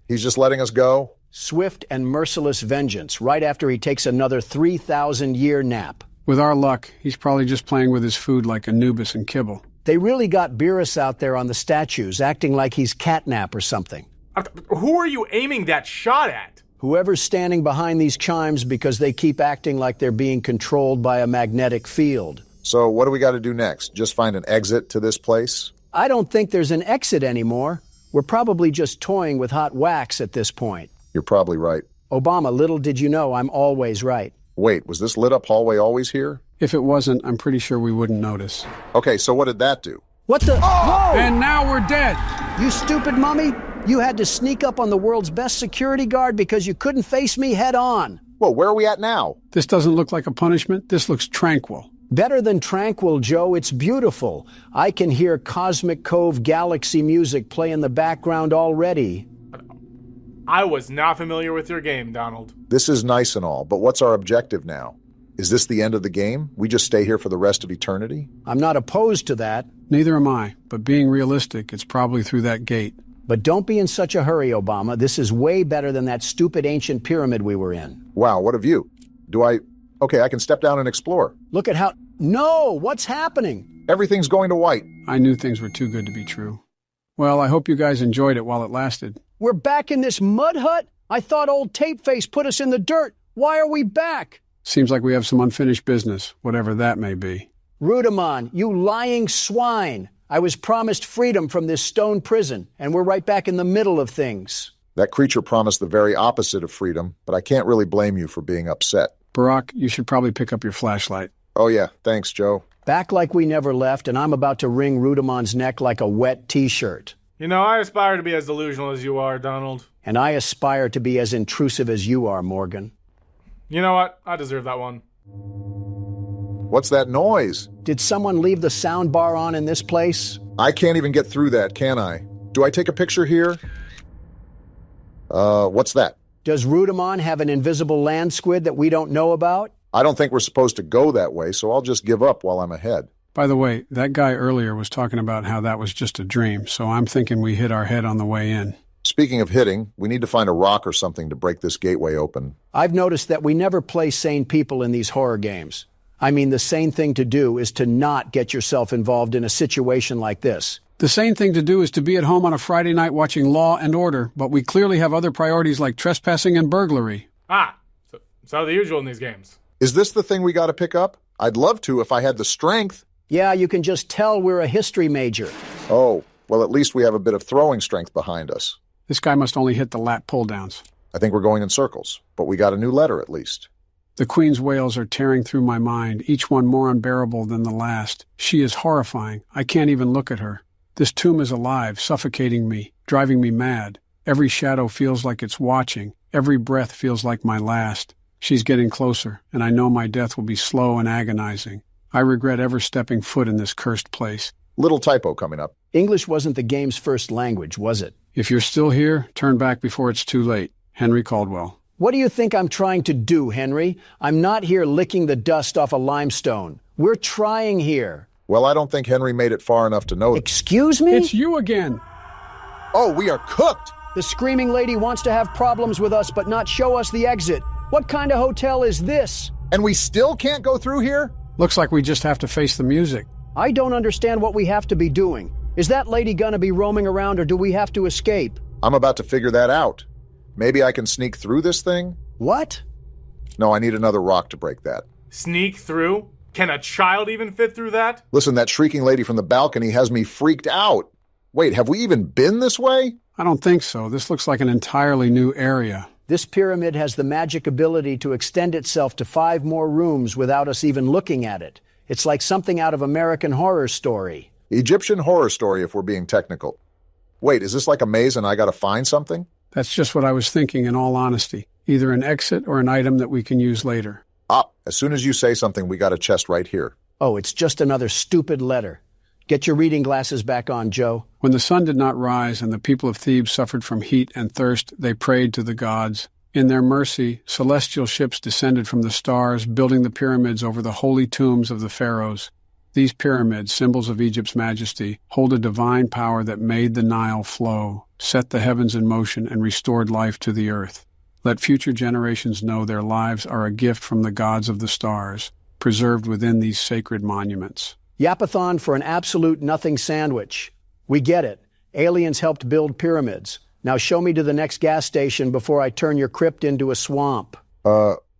He's just letting us go. Swift and merciless vengeance, right after he takes another 3,000-year nap. With our luck, he's probably just playing with his food like Anubis and Kibble. They really got Beerus out there on the statues, acting like he's catnap or something. Who are you aiming that shot at? Whoever's standing behind these chimes because they keep acting like they're being controlled by a magnetic field. So what do we got to do next? Just find an exit to this place? I don't think there's an exit anymore. We're probably just toying with hot wax at this point. You're probably right. Obama, little did you know I'm always right. Wait, was this lit up hallway always here? If it wasn't, I'm pretty sure we wouldn't notice. Okay, so what did that do? What the? Oh! Whoa! And now we're dead! You stupid mummy! You had to sneak up on the world's best security guard because you couldn't face me head on. Whoa, where are we at now? This doesn't look like a punishment. This looks tranquil. Better than tranquil, Joe. It's beautiful. I can hear Cosmic Cove Galaxy music play in the background already. I was not familiar with your game, Donald. This is nice and all, but what's our objective now? Is this the end of the game? We just stay here for the rest of eternity? I'm not opposed to that. Neither am I, but being realistic, it's probably through that gate. But don't be in such a hurry, Obama. This is way better than that stupid ancient pyramid we were in. Wow, what a view. Okay, I can step down and explore. Look at how... No! What's happening? Everything's going to white. I knew things were too good to be true. Well, I hope you guys enjoyed it while it lasted. We're back in this mud hut? I thought old Tapeface put us in the dirt. Why are we back? Seems like we have some unfinished business, whatever that may be. Rudamon, you lying swine. I was promised freedom from this stone prison, and we're right back in the middle of things. That creature promised the very opposite of freedom, but I can't really blame you for being upset. Barack, you should probably pick up your flashlight. Oh yeah, thanks, Joe. Back like we never left, and I'm about to wring Rudamon's neck like a wet t-shirt. You know, I aspire to be as delusional as you are, Donald. And I aspire to be as intrusive as you are, Morgan. You know what? I deserve that one. What's that noise? Did someone leave the sound bar on in this place? I can't even get through that, can I? Do I take a picture here? What's that? Does Rudamon have an invisible land squid that we don't know about? I don't think we're supposed to go that way, so I'll just give up while I'm ahead. By the way, that guy earlier was talking about how that was just a dream, so I'm thinking we hit our head on the way in. Speaking of hitting, we need to find a rock or something to break this gateway open. I've noticed that we never play sane people in these horror games. I mean, the sane thing to do is to not get yourself involved in a situation like this. The sane thing to do is to be at home on a Friday night watching Law and Order, but we clearly have other priorities like trespassing and burglary. So the usual in these games. Is this the thing we got to pick up? I'd love to if I had the strength. Yeah, you can just tell we're a history major. Oh, well, at least we have a bit of throwing strength behind us. This guy must only hit the lat pull-downs. I think we're going in circles, but we got a new letter at least. The Queen's wails are tearing through my mind, each one more unbearable than the last. She is horrifying. I can't even look at her. This tomb is alive, suffocating me, driving me mad. Every shadow feels like it's watching. Every breath feels like my last. She's getting closer, and I know my death will be slow and agonizing. I regret ever stepping foot in this cursed place. Little typo coming up. English wasn't the game's first language, was it? If you're still here, turn back before it's too late. Henry Caldwell. What do you think I'm trying to do, Henry? I'm not here licking the dust off a limestone. We're trying here. Well, I don't think Henry made it far enough to know. Excuse me? It's you again. Oh, we are cooked. The screaming lady wants to have problems with us but not show us the exit. What kind of hotel is this? And we still can't go through here? Looks like we just have to face the music. I don't understand what we have to be doing. Is that lady gonna be roaming around or do we have to escape? I'm about to figure that out. Maybe I can sneak through this thing? What? No, I need another rock to break that. Sneak through? Can a child even fit through that? Listen, that shrieking lady from the balcony has me freaked out. Wait, have we even been this way? I don't think so. This looks like an entirely new area. This pyramid has the magic ability to extend itself to 5 more rooms without us even looking at it. It's like something out of American Horror Story. Egyptian Horror Story, if we're being technical. Wait, is this like a maze and I gotta find something? That's just what I was thinking, in all honesty. Either an exit or an item that we can use later. As soon as you say something, we got a chest right here. Oh, it's just another stupid letter. Get your reading glasses back on, Joe. When the sun did not rise and the people of Thebes suffered from heat and thirst, they prayed to the gods. In their mercy, celestial ships descended from the stars, building the pyramids over the holy tombs of the pharaohs. These pyramids, symbols of Egypt's majesty, hold a divine power that made the Nile flow, set the heavens in motion, and restored life to the earth. Let future generations know their lives are a gift from the gods of the stars, preserved within these sacred monuments. Yapathon for an absolute nothing sandwich. We get it. Aliens helped build pyramids. Now show me to the next gas station before I turn your crypt into a swamp.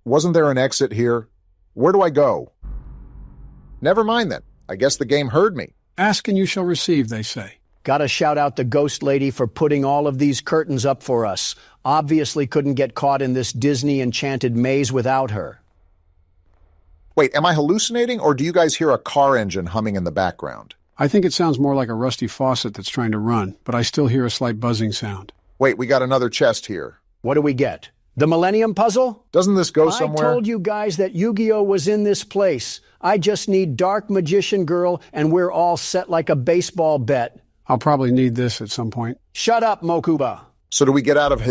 Wasn't there an exit here? Where do I go? Never mind then. I guess the game heard me. Ask and you shall receive, they say. Gotta shout out the ghost lady for putting all of these curtains up for us. Obviously couldn't get caught in this Disney enchanted maze without her. Wait, am I hallucinating, or do you guys hear a car engine humming in the background? I think it sounds more like a rusty faucet that's trying to run, but I still hear a slight buzzing sound. Wait, we got another chest here. What do we get? The Millennium Puzzle? Doesn't this go somewhere? I told you guys that Yu-Gi-Oh! Was in this place. I just need Dark Magician Girl, and we're all set like a baseball bet. I'll probably need this at some point. Shut up, Mokuba. So do we get out of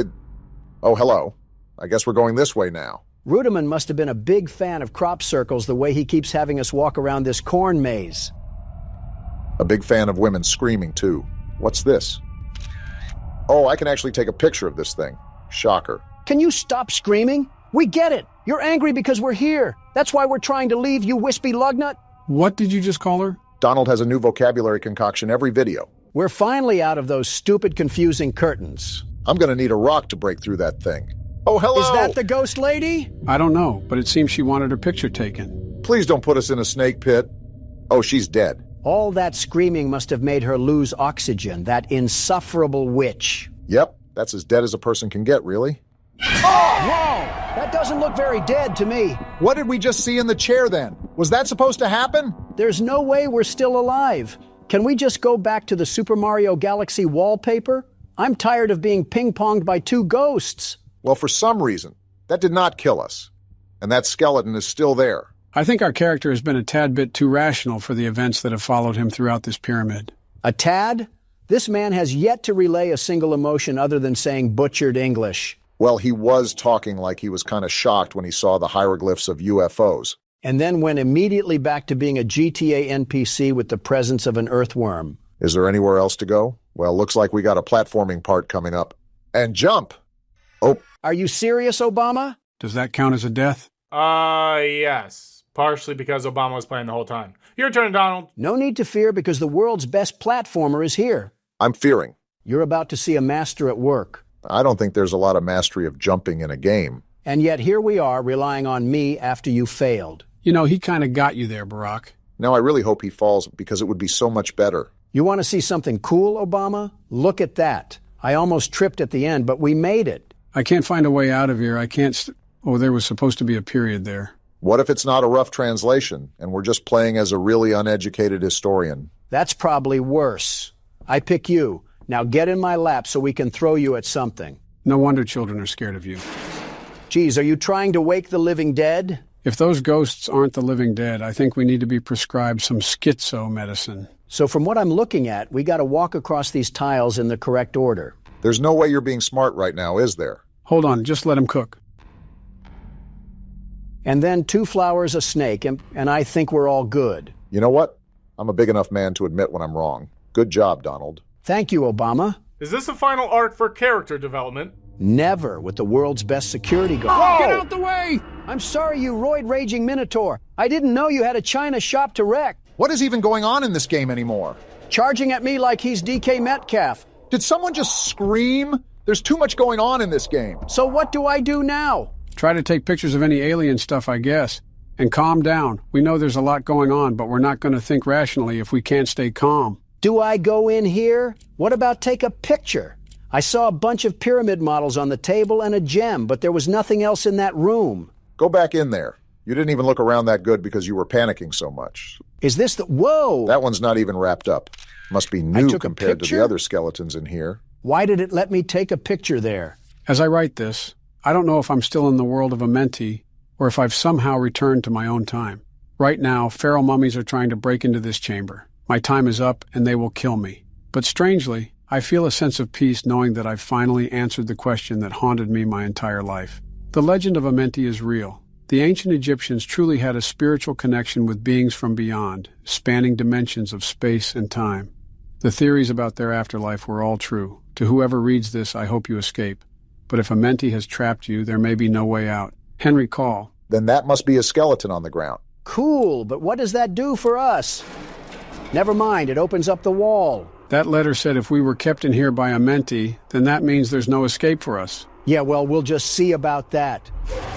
Oh, hello. I guess we're going this way now. Rudiman must have been a big fan of crop circles the way he keeps having us walk around this corn maze. A big fan of women screaming, too. What's this? Oh, I can actually take a picture of this thing. Shocker. Can you stop screaming? We get it. You're angry because we're here. That's why we're trying to leave, you wispy lugnut. What did you just call her? Donald has a new vocabulary concoction every video. We're finally out of those stupid, confusing curtains. I'm gonna need a rock to break through that thing. Oh, hello! Is that the ghost lady? I don't know, but it seems she wanted her picture taken. Please don't put us in a snake pit. Oh, she's dead. All that screaming must have made her lose oxygen, that insufferable witch. Yep, that's as dead as a person can get, really. Oh! Whoa! That doesn't look very dead to me. What did we just see in the chair then? Was that supposed to happen? There's no way we're still alive. Can we just go back to the Super Mario Galaxy wallpaper? I'm tired of being ping-ponged by 2 ghosts. Well, for some reason, that did not kill us. And that skeleton is still there. I think our character has been a tad bit too rational for the events that have followed him throughout this pyramid. A tad? This man has yet to relay a single emotion other than saying butchered English. Well, he was talking like he was kind of shocked when he saw the hieroglyphs of UFOs. And then went immediately back to being a GTA NPC with the presence of an earthworm. Is there anywhere else to go? Well, looks like we got a platforming part coming up. And jump! Oh. Are you serious, Obama? Does that count as a death? Yes. Partially because Obama was playing the whole time. Your turn, Donald. No need to fear because the world's best platformer is here. I'm fearing. You're about to see a master at work. I don't think there's a lot of mastery of jumping in a game. And yet here we are relying on me after you failed. You know, he kind of got you there, Barack. Now I really hope he falls because it would be so much better. You want to see something cool, Obama? Look at that. I almost tripped at the end, but we made it. I can't find a way out of here. I can't Oh, there was supposed to be a period there. What if it's not a rough translation, and we're just playing as a really uneducated historian? That's probably worse. I pick you. Now get in my lap so we can throw you at something. No wonder children are scared of you. Geez, are you trying to wake the living dead? If those ghosts aren't the living dead, I think we need to be prescribed some schizo medicine. So from what I'm looking at, we gotta walk across these tiles in the correct order. There's no way you're being smart right now, is there? Hold on, just let him cook. And then 2 flowers, a snake, and I think we're all good. You know what? I'm a big enough man to admit when I'm wrong. Good job, Donald. Thank you, Obama. Is this a final arc for character development? Never with the world's best security guard. Oh, get out the way! I'm sorry, you roid-raging Minotaur. I didn't know you had a China shop to wreck. What is even going on in this game anymore? Charging at me like he's DK Metcalf. Did someone just scream? There's too much going on in this game. So what do I do now? Try to take pictures of any alien stuff, I guess. And calm down. We know there's a lot going on, but we're not going to think rationally if we can't stay calm. Do I go in here? What about take a picture? I saw a bunch of pyramid models on the table and a gem, but there was nothing else in that room. Go back in there. You didn't even look around that good because you were panicking so much. Is this the... Whoa! That one's not even wrapped up. Must be new compared to the other skeletons in here. Why did it let me take a picture there? As I write this, I don't know if I'm still in the world of Amenti or if I've somehow returned to my own time. Right now, feral mummies are trying to break into this chamber. My time is up and they will kill me. But strangely, I feel a sense of peace knowing that I've finally answered the question that haunted me my entire life. The legend of Amenti is real. The ancient Egyptians truly had a spiritual connection with beings from beyond, spanning dimensions of space and time. The theories about their afterlife were all true. To whoever reads this, I hope you escape. But if Amenti has trapped you, there may be no way out. Henry, call. Then that must be a skeleton on the ground. Cool, but what does that do for us? Never mind, it opens up the wall. That letter said if we were kept in here by Amenti, then that means there's no escape for us. Yeah, well, we'll just see about that.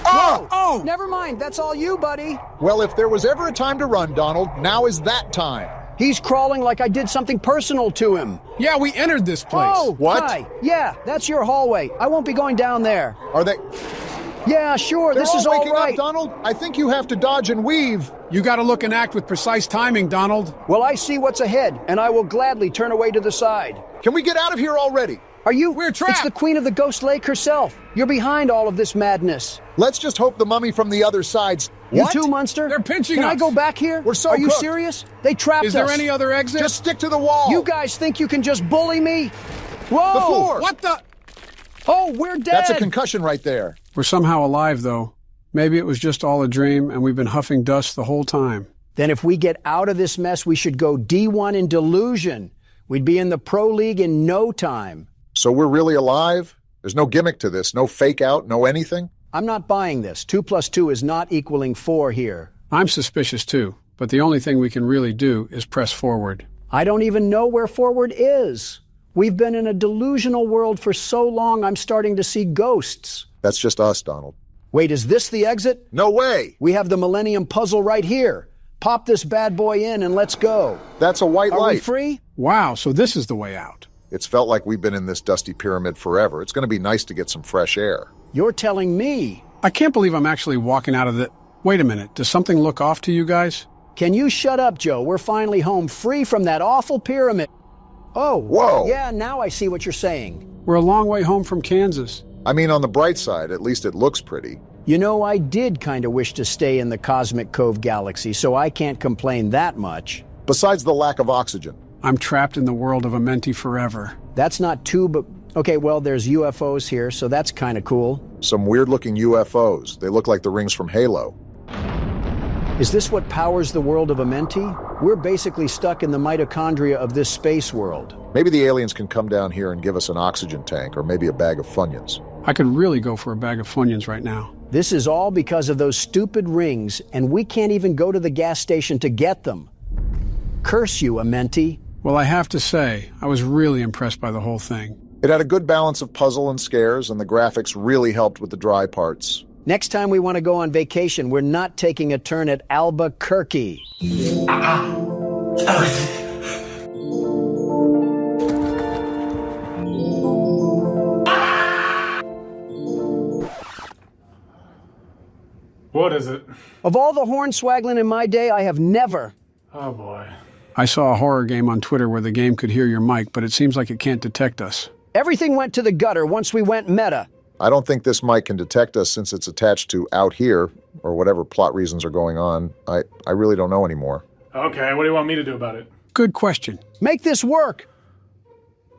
Oh! Oh! Never mind, that's all you, buddy. Well, if there was ever a time to run, Donald, now is that time. He's crawling like I did something personal to him. Yeah, we entered this place. Oh, what? Hi. Yeah, that's your hallway. I won't be going down there. Are they... Yeah, sure, They're this is all waking right. up, Donald. I think you have to dodge and weave. You gotta look and act with precise timing, Donald. Well, I see what's ahead, and I will gladly turn away to the side. Can we get out of here already? Are you? We're trapped. It's the Queen of the Ghost Lake herself. You're behind all of this madness. Let's just hope the mummy from the other side's... You too, Munster? They're pinching Can us. I go back here? We're so Are you cooked. serious? They trapped us. Is there any other exit? Just stick to the wall. You guys think you can just bully me? Whoa! The floor. What the? Oh, we're dead. That's a concussion right there. We're somehow alive, though. Maybe it was just all a dream, and we've been huffing dust the whole time. Then if we get out of this mess, we should go D1 in delusion. We'd be in the Pro League in no time. So we're really alive? There's no gimmick to this, no fake out, no anything? I'm not buying this. 2 + 2 is not equaling 4 here. I'm suspicious, too, but the only thing we can really do is press forward. I don't even know where forward is. We've been in a delusional world for so long, I'm starting to see ghosts. That's just us, Donald. Wait, is this the exit? No way! We have the Millennium Puzzle right here. Pop this bad boy in and let's go. That's a white Are light. we free? Wow, so this is the way out. It's felt like we've been in this dusty pyramid forever. It's going to be nice to get some fresh air. You're telling me. I can't believe I'm actually walking out of the... Wait a minute, does something look off to you guys? Can you shut up, Joe? We're finally home, free from that awful pyramid. Oh, whoa. Yeah, now I see what you're saying. We're a long way home from Kansas. I mean, on the bright side, at least it looks pretty. You know, I did kind of wish to stay in the Cosmic Cove galaxy, so I can't complain that much. Besides the lack of oxygen. I'm trapped in the world of Amenti forever. That's not too, but... Okay, well, there's UFOs here, so that's kind of cool. Some weird-looking UFOs. They look like the rings from Halo. Is this what powers the world of Amenti? We're basically stuck in the mitochondria of this space world. Maybe the aliens can come down here and give us an oxygen tank, or maybe a bag of Funyuns. I could really go for a bag of Funyuns right now. This is all because of those stupid rings, and we can't even go to the gas station to get them. Curse you, Amenti. Well, I have to say, I was really impressed by the whole thing. It had a good balance of puzzle and scares, and the graphics really helped with the dry parts. Next time we want to go on vacation, we're not taking a turn at Albuquerque. What is it? Of all the hornswaggling in my day, I have never... Oh, boy. I saw a horror game on Twitter where the game could hear your mic, but it seems like it can't detect us. Everything went to the gutter once we went meta. I don't think this mic can detect us since it's attached to out here, or whatever plot reasons are going on. I really don't know anymore. Okay, what do you want me to do about it? Good question. Make this work.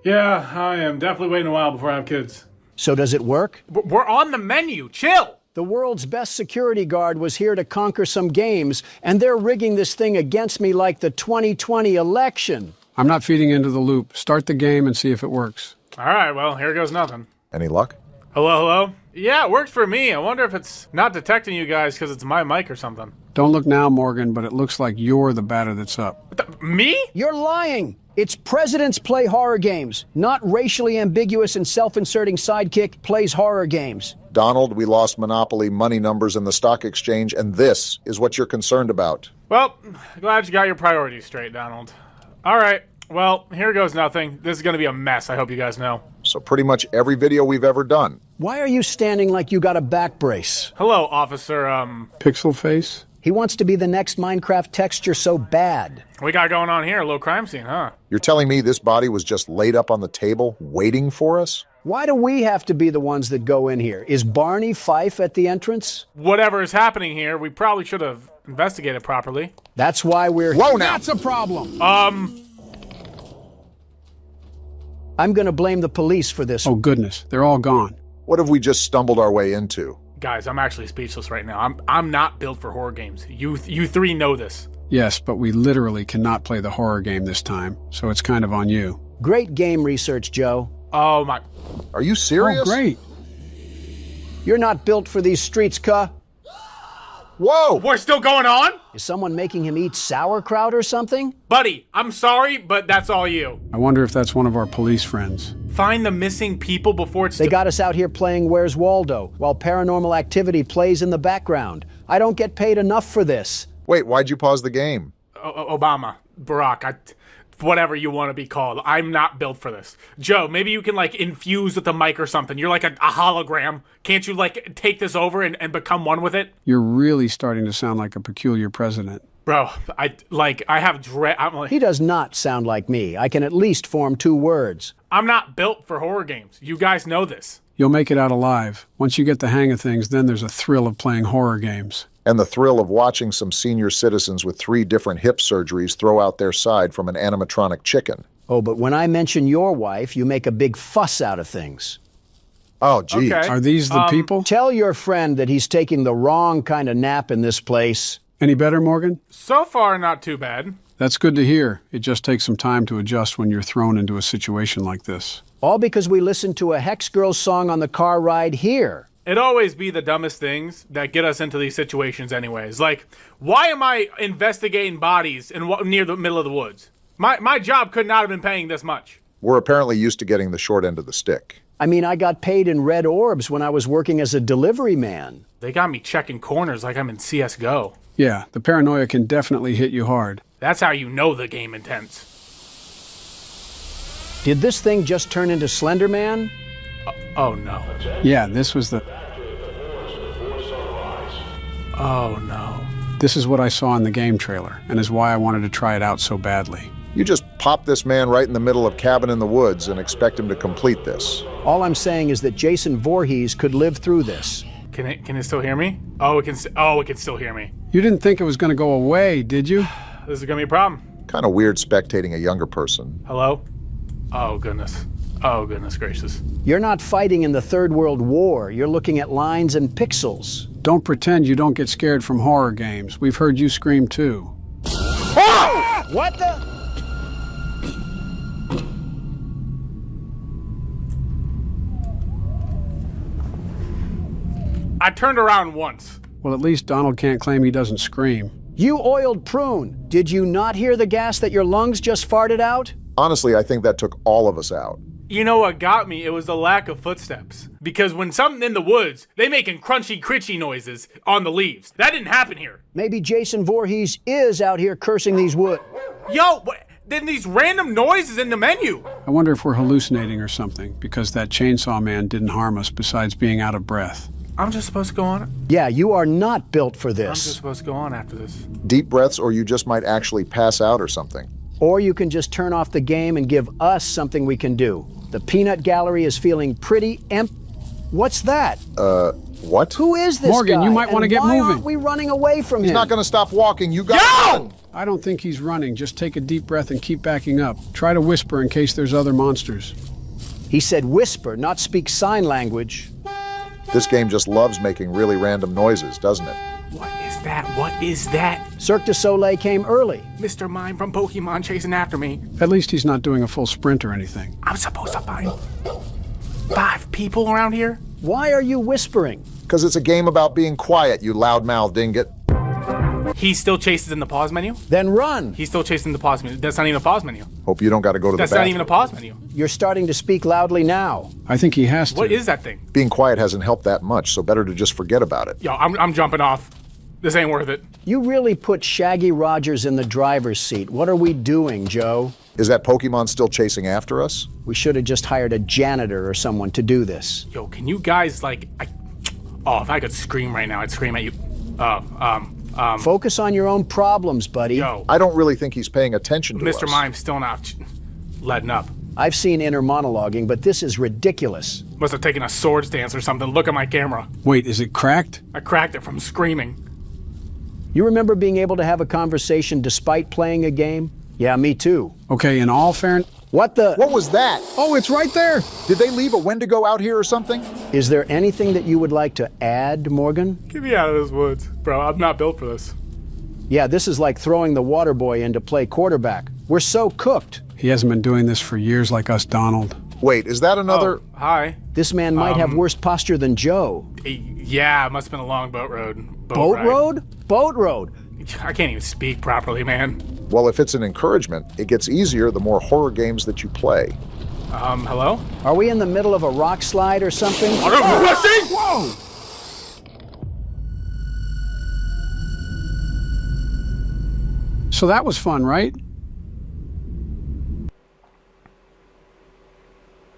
Yeah, I am definitely waiting a while before I have kids. So does it work? We're on the menu. Chill. The world's best security guard was here to conquer some games, and they're rigging this thing against me like the 2020 election. I'm not feeding into the loop. Start the game and see if it works. All right, well, here goes nothing. Any luck? Hello, hello? Yeah, it worked for me. I wonder if it's not detecting you guys because it's my mic or something. Don't look now, Morgan, but it looks like you're the batter that's up. Me? You're lying. It's presidents play horror games, not racially ambiguous and self-inserting sidekick plays horror games. Donald, we lost Monopoly money numbers in the stock exchange, and this is what you're concerned about. Well, glad you got your priorities straight, Donald. All right, well, here goes nothing. This is going to be a mess, I hope you guys know. So pretty much every video we've ever done. Why are you standing like you got a back brace? Hello, Officer, Pixel Face? He wants to be the next Minecraft texture so bad. We got going on here, a little crime scene, huh? You're telling me this body was just laid up on the table, waiting for us? Why do we have to be the ones that go in here? Is Barney Fife at the entrance? Whatever is happening here, we probably should have investigated properly. That's why we're... Whoa, now! That's a problem! I'm gonna blame the police for this. Oh, goodness. They're all gone. What have we just stumbled our way into? Guys, I'm actually speechless right now. I'm not built for horror games. You three know this. Yes, but we literally cannot play the horror game this time, so it's kind of on you. Great game research, Joe. Oh, my... Are you serious? Oh, great. You're not built for these streets, cuh. Whoa! We're still going on? Is someone making him eat sauerkraut or something? Buddy, I'm sorry, but that's all you. I wonder if that's one of our police friends. Find the missing people before it's... They got us out here playing Where's Waldo, while Paranormal Activity plays in the background. I don't get paid enough for this. Wait, why'd you pause the game? Obama, Barack, whatever you want to be called. I'm not built for this. Joe, maybe you can, like, infuse with the mic or something. You're like a hologram. Can't you, like, take this over and become one with it? You're really starting to sound like a peculiar president. Bro, I have dread... He does not sound like me. I can at least form 2 words. I'm not built for horror games. You guys know this. You'll make it out alive. Once you get the hang of things, then there's a thrill of playing horror games. And the thrill of watching some senior citizens with 3 different hip surgeries throw out their side from an animatronic chicken. Oh, but when I mention your wife, you make a big fuss out of things. Oh, geez. Okay. Are these the people? Tell your friend that he's taking the wrong kind of nap in this place. Any better, Morgan? So far, not too bad. That's good to hear. It just takes some time to adjust when you're thrown into a situation like this. All because we listened to a Hex Girls song on the car ride here. It'd always be the dumbest things that get us into these situations anyways. Like, why am I investigating bodies near the middle of the woods? My job could not have been paying this much. We're apparently used to getting the short end of the stick. I mean, I got paid in red orbs when I was working as a delivery man. They got me checking corners like I'm in CSGO. Yeah, the paranoia can definitely hit you hard. That's how you know the game intense. Did this thing just turn into Slender Man? Oh no. Yeah, this was the... Oh no. This is what I saw in the game trailer, and is why I wanted to try it out so badly. You just pop this man right in the middle of Cabin in the Woods and expect him to complete this. All I'm saying is that Jason Voorhees could live through this. Can it still hear me? Oh, it can still hear me. You didn't think it was going to go away, did you? This is going to be a problem. Kind of weird spectating a younger person. Hello? Oh, goodness. Oh, goodness gracious. You're not fighting in the Third World War. You're looking at lines and pixels. Don't pretend you don't get scared from horror games. We've heard you scream too. Oh! What the? I turned around once. Well, at least Donald can't claim he doesn't scream. You oiled prune. Did you not hear the gas that your lungs just farted out? Honestly, I think that took all of us out. You know what got me? It was the lack of footsteps. Because when something in the woods, they making crunchy, critchy noises on the leaves. That didn't happen here. Maybe Jason Voorhees is out here cursing these woods. Yo, then these random noises in the menu. I wonder if we're hallucinating or something, because that chainsaw man didn't harm us besides being out of breath. I'm just supposed to go on? Yeah, you are not built for this. I'm just supposed to go on after this. Deep breaths, or you just might actually pass out or something. Or you can just turn off the game and give us something we can do. The peanut gallery is feeling pretty empty. What's that? What? Who is this Morgan, guy? you might want to And get why moving. aren't we running away from him? He's not going to stop walking. You got to run. I don't think he's running. Just take a deep breath and keep backing up. Try to whisper in case there's other monsters. He said whisper, not speak sign language. This game just loves making really random noises, doesn't it? What is that? What is that? Cirque du Soleil came early. Mr. Mime from Pokemon chasing after me. At least he's not doing a full sprint or anything. I'm supposed to find 5 people around here? Why are you whispering? Because it's a game about being quiet, you loudmouth ingot. He still chases in the pause menu? Then run. He's still chasing the pause menu. That's not even a pause menu. Hope you don't got to go to That's the bathroom. not even a pause menu. You're starting to speak loudly now. I think he has to. What is that thing? Being quiet hasn't helped that much, so better to just forget about it. Yo, I'm jumping off. This ain't worth it. You really put Shaggy Rogers in the driver's seat. What are we doing, Joe? Is that Pokemon still chasing after us? We should have just hired a janitor or someone to do this. Yo, can you guys, like... if I could scream right now, I'd scream at you. Focus on your own problems, buddy. Yo. I don't really think he's paying attention to us. Mr. Mime's still not letting up. I've seen inner monologuing, but this is ridiculous. Must have taken a sword stance or something. Look at my camera. Wait, is it cracked? I cracked it from screaming. You remember being able to have a conversation despite playing a game? Yeah, me too. Okay, in all fairness... What was that? Oh, it's right there. Did they leave a Wendigo out here or something? Is there anything that you would like to add, Morgan? Get me out of this woods. Bro, I'm not built for this. Yeah, this is like throwing the water boy in to play quarterback. We're so cooked. He hasn't been doing this for years like us, Donald. Wait, is that another... Oh, hi. This man might have worse posture than Joe. Yeah, it must have been a long boat road. Boat road? Boat road. I can't even speak properly, man. Well, if it's an encouragement, it gets easier the more horror games that you play. Hello? Are we in the middle of a rock slide or something? Whoa! So that was fun, right?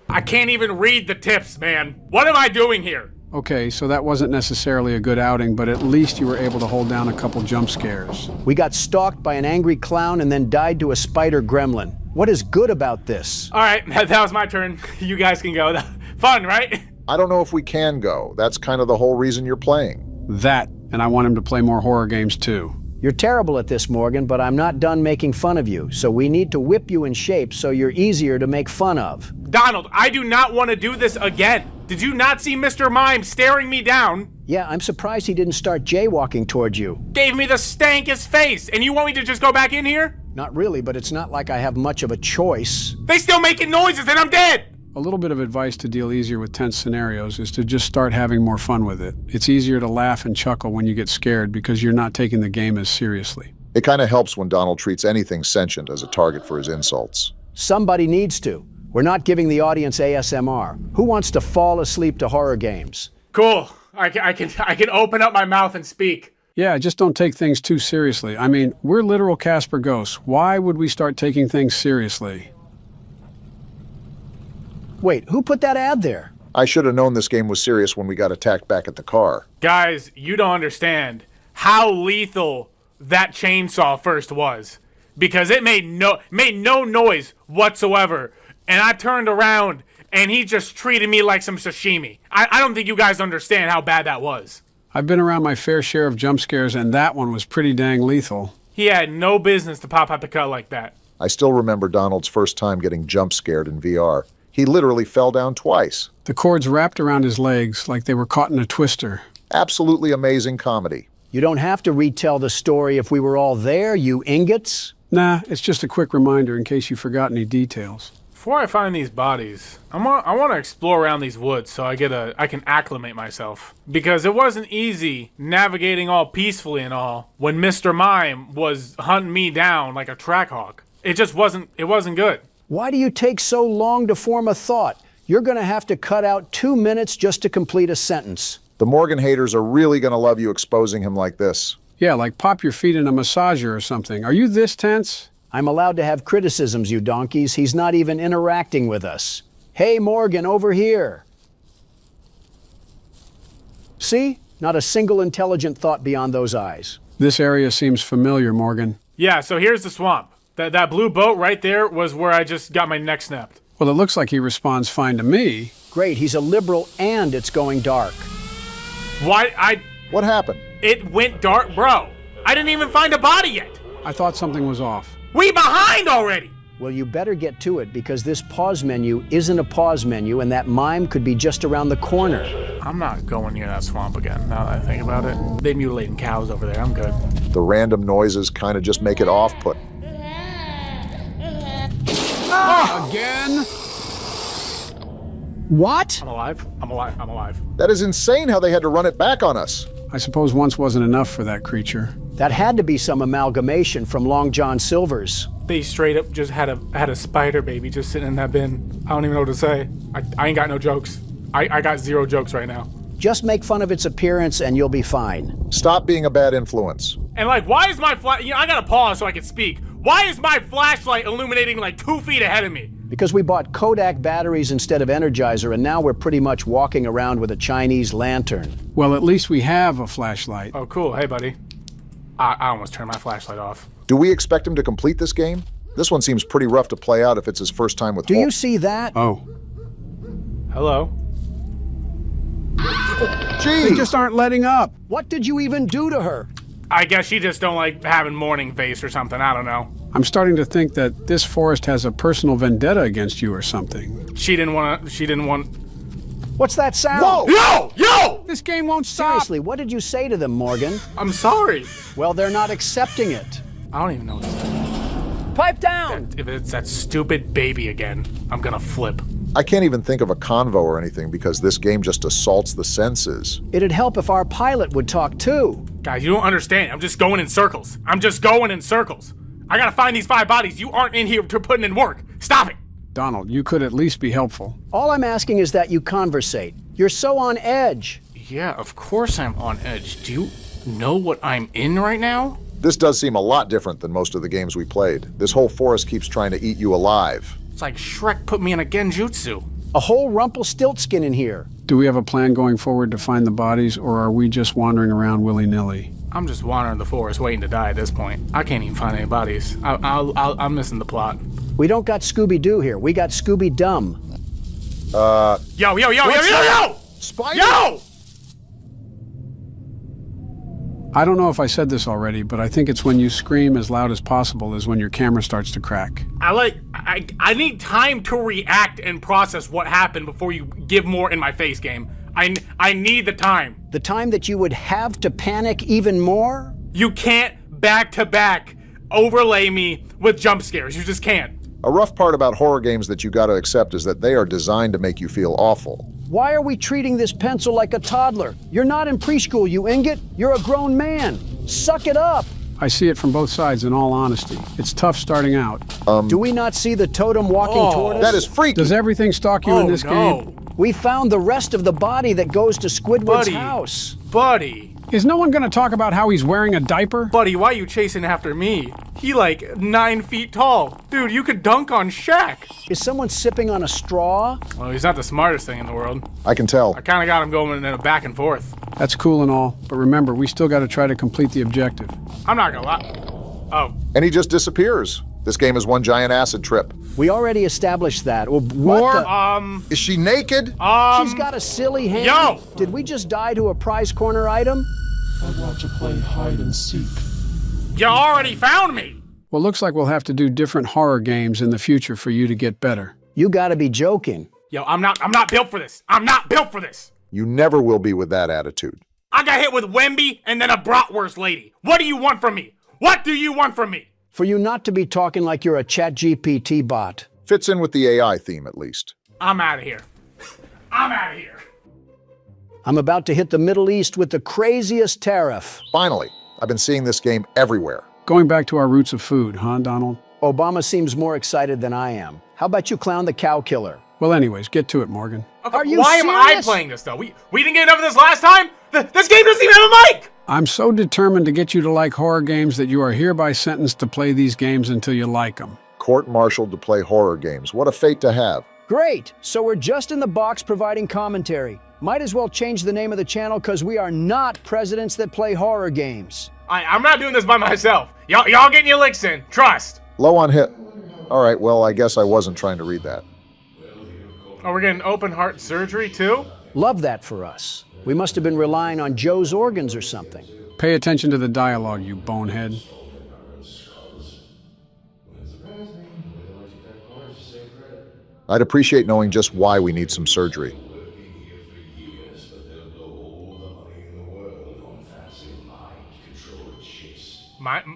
I can't even read the tips, man. What am I doing here? Okay, so that wasn't necessarily a good outing, but at least you were able to hold down a couple jump scares. We got stalked by an angry clown and then died to a spider gremlin. What is good about this? All right, that was my turn. You guys can go. Fun, right? I don't know if we can go. That's kind of the whole reason you're playing. That, and I want him to play more horror games too. You're terrible at this, Morgan, but I'm not done making fun of you, so we need to whip you in shape so you're easier to make fun of. Donald, I do not want to do this again. Did you not see Mr. Mime staring me down? Yeah, I'm surprised he didn't start jaywalking towards you. Gave me the stankest face, and you want me to just go back in here? Not really, but it's not like I have much of a choice. They still making noises, and I'm dead! A little bit of advice to deal easier with tense scenarios is to just start having more fun with it. It's easier to laugh and chuckle when you get scared because you're not taking the game as seriously. It kind of helps when Donald treats anything sentient as a target for his insults. Somebody needs to. We're not giving the audience ASMR. Who wants to fall asleep to horror games? Cool. I can open up my mouth and speak. Yeah, just don't take things too seriously. I mean, we're literal Casper ghosts. Why would we start taking things seriously? Wait, who put that ad there? I should have known this game was serious when we got attacked back at the car. Guys, you don't understand how lethal that chainsaw first was. Because it made no noise whatsoever. And I turned around, and he just treated me like some sashimi. I don't think you guys understand how bad that was. I've been around my fair share of jump scares, and that one was pretty dang lethal. He had no business to pop out the cut like that. I still remember Donald's first time getting jump scared in VR. He literally fell down twice. The cords wrapped around his legs like they were caught in a twister. Absolutely amazing comedy. You don't have to retell the story if we were all there, you ingots. Nah, it's just a quick reminder in case you forgot any details. Before I find these bodies, I want to explore around these woods so I can acclimate myself. Because it wasn't easy navigating all peacefully and all when Mr. Mime was hunting me down like a track hawk. It wasn't good. Why do you take so long to form a thought? You're going to have to cut out 2 minutes just to complete a sentence. The Morgan haters are really going to love you exposing him like this. Yeah, like pop your feet in a massager or something. Are you this tense? I'm allowed to have criticisms, you donkeys. He's not even interacting with us. Hey, Morgan, over here. See? Not a single intelligent thought beyond those eyes. This area seems familiar, Morgan. Yeah, so here's the swamp. That blue boat right there was where I just got my neck snapped. Well, it looks like he responds fine to me. Great, he's a liberal and it's going dark. Why? What happened? It went dark, bro. I didn't even find a body yet. I thought something was off. We behind already. Well, you better get to it because this pause menu isn't a pause menu and that mime could be just around the corner. I'm not going near that swamp again, now that I think about it. They're mutilating cows over there. I'm good. The random noises kind of just make it off-putting. Again? What? I'm alive. I'm alive. I'm alive. That is insane how they had to run it back on us. I suppose once wasn't enough for that creature. That had to be some amalgamation from Long John Silver's. They straight up just had a spider baby just sitting in that bin. I don't even know what to say. I ain't got no jokes. I got 0 jokes right now. Just make fun of its appearance and you'll be fine. Stop being a bad influence. And like, why is my I gotta pause so I can speak. Why is my flashlight illuminating like 2 feet ahead of me? Because we bought Kodak batteries instead of Energizer and now we're pretty much walking around with a Chinese lantern. Well, at least we have a flashlight. Oh, cool. Hey, buddy. I almost turned my flashlight off. Do we expect him to complete this game? This one seems pretty rough to play out if it's his first time with Do you see that? Oh. Hello. Gee, they just aren't letting up. What did you even do to her? I guess she just don't like having morning face or something. I don't know. I'm starting to think that this forest has a personal vendetta against you or something. She didn't want... What's that sound? Whoa! Yo! This game won't stop! Seriously, what did you say to them, Morgan? I'm sorry. Well, they're not accepting it. I don't even know what to say. Pipe down! If it's that stupid baby again, I'm gonna flip. I can't even think of a convo or anything because this game just assaults the senses. It'd help if our pilot would talk too. Guys, you don't understand. I'm just going in circles. I'm just going in circles. I gotta find these 5 bodies. You aren't in here to putting in work. Stop it. Donald, you could at least be helpful. All I'm asking is that you conversate. You're so on edge. Yeah, of course I'm on edge. Do you know what I'm in right now? This does seem a lot different than most of the games we played. This whole forest keeps trying to eat you alive. It's like Shrek put me in a genjutsu. A whole Rumpelstiltskin in here. Do we have a plan going forward to find the bodies, or are we just wandering around willy-nilly? I'm just wandering the forest waiting to die at this point. I can't even find any bodies. I'm missing the plot. We don't got Scooby-Doo here. We got Scooby-Dum. Yo! Spider? Yo! I don't know if I said this already, but I think it's when you scream as loud as possible is when your camera starts to crack. I need time to react and process what happened before you give more in my face, game. I need the time. The time that you would have to panic even more? You can't back-to-back overlay me with jump scares. You just can't. A rough part about horror games that you gotta accept is that they are designed to make you feel awful. Why are we treating this pencil like a toddler? You're not in preschool, you ingot. You're a grown man. Suck it up. I see it from both sides, in all honesty. It's tough starting out. Do we not see the totem walking toward us? That is freaky. Does everything stalk you in this game? We found the rest of the body that goes to Squidward's house. Buddy. Is no one gonna talk about how he's wearing a diaper? Buddy, why are you chasing after me? He like 9 feet tall. Dude, you could dunk on Shaq. Is someone sipping on a straw? Well, he's not the smartest thing in the world. I can tell. I kind of got him going in a back and forth. That's cool and all, but remember, we still gotta try to complete the objective. I'm not gonna lie. Oh. And he just disappears. This game is one giant acid trip. We already established that. Well, Is she naked? She's got a silly hand. Yo! Did we just die to a prize corner item? I want to play hide and seek. You already found me! Well, looks like we'll have to do different horror games in the future for you to get better. You gotta be joking. Yo, I'm not built for this. I'm not built for this. You never will be with that attitude. I got hit with Wemby and then a bratwurst lady. What do you want from me? What do you want from me? For you not to be talking like you're a ChatGPT bot. Fits in with the AI theme, at least. I'm out of here. I'm out of here. I'm about to hit the Middle East with the craziest tariff. Finally, I've been seeing this game everywhere. Going back to our roots of food, huh, Donald? Obama seems more excited than I am. How about you clown the cow killer? Well, anyways, get to it, Morgan. Okay, Are you why serious? am I playing this, though? We didn't get enough of this last time? This game doesn't even have a mic! I'm so determined to get you to like horror games that you are hereby sentenced to play these games until you like them. Court-martialed to play horror games. What a fate to have. Great, so we're just in the box providing commentary. Might as well change the name of the channel because we are not presidents that play horror games. I'm not doing this by myself. Y'all getting your licks in. Trust. Low on hit. All right, well, I guess I wasn't trying to read that. Are we getting open heart surgery, too? Love that for us. We must have been relying on Joe's organs or something. Pay attention to the dialogue, you bonehead. I'd appreciate knowing just why we need some surgery.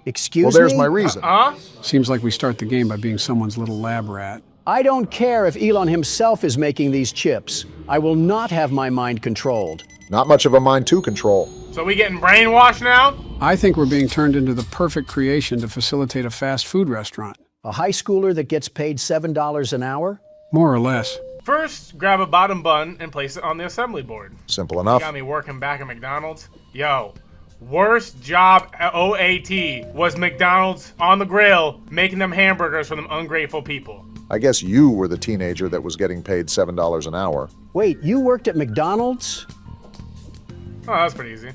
Excuse Well, there's me? my reason. Seems like we start the game by being someone's little lab rat. I don't care if Elon himself is making these chips. I will not have my mind controlled. Not much of a mind to control. So we getting brainwashed now? I think we're being turned into the perfect creation to facilitate a fast food restaurant. A high schooler that gets paid $7 an hour? More or less. First, grab a bottom bun and place it on the assembly board. Simple enough. You got me working back at McDonald's. Yo, worst job at OAT was McDonald's on the grill making them hamburgers for them ungrateful people. I guess you were the teenager that was getting paid $7 an hour. Wait, you worked at McDonald's? Oh, that's pretty easy.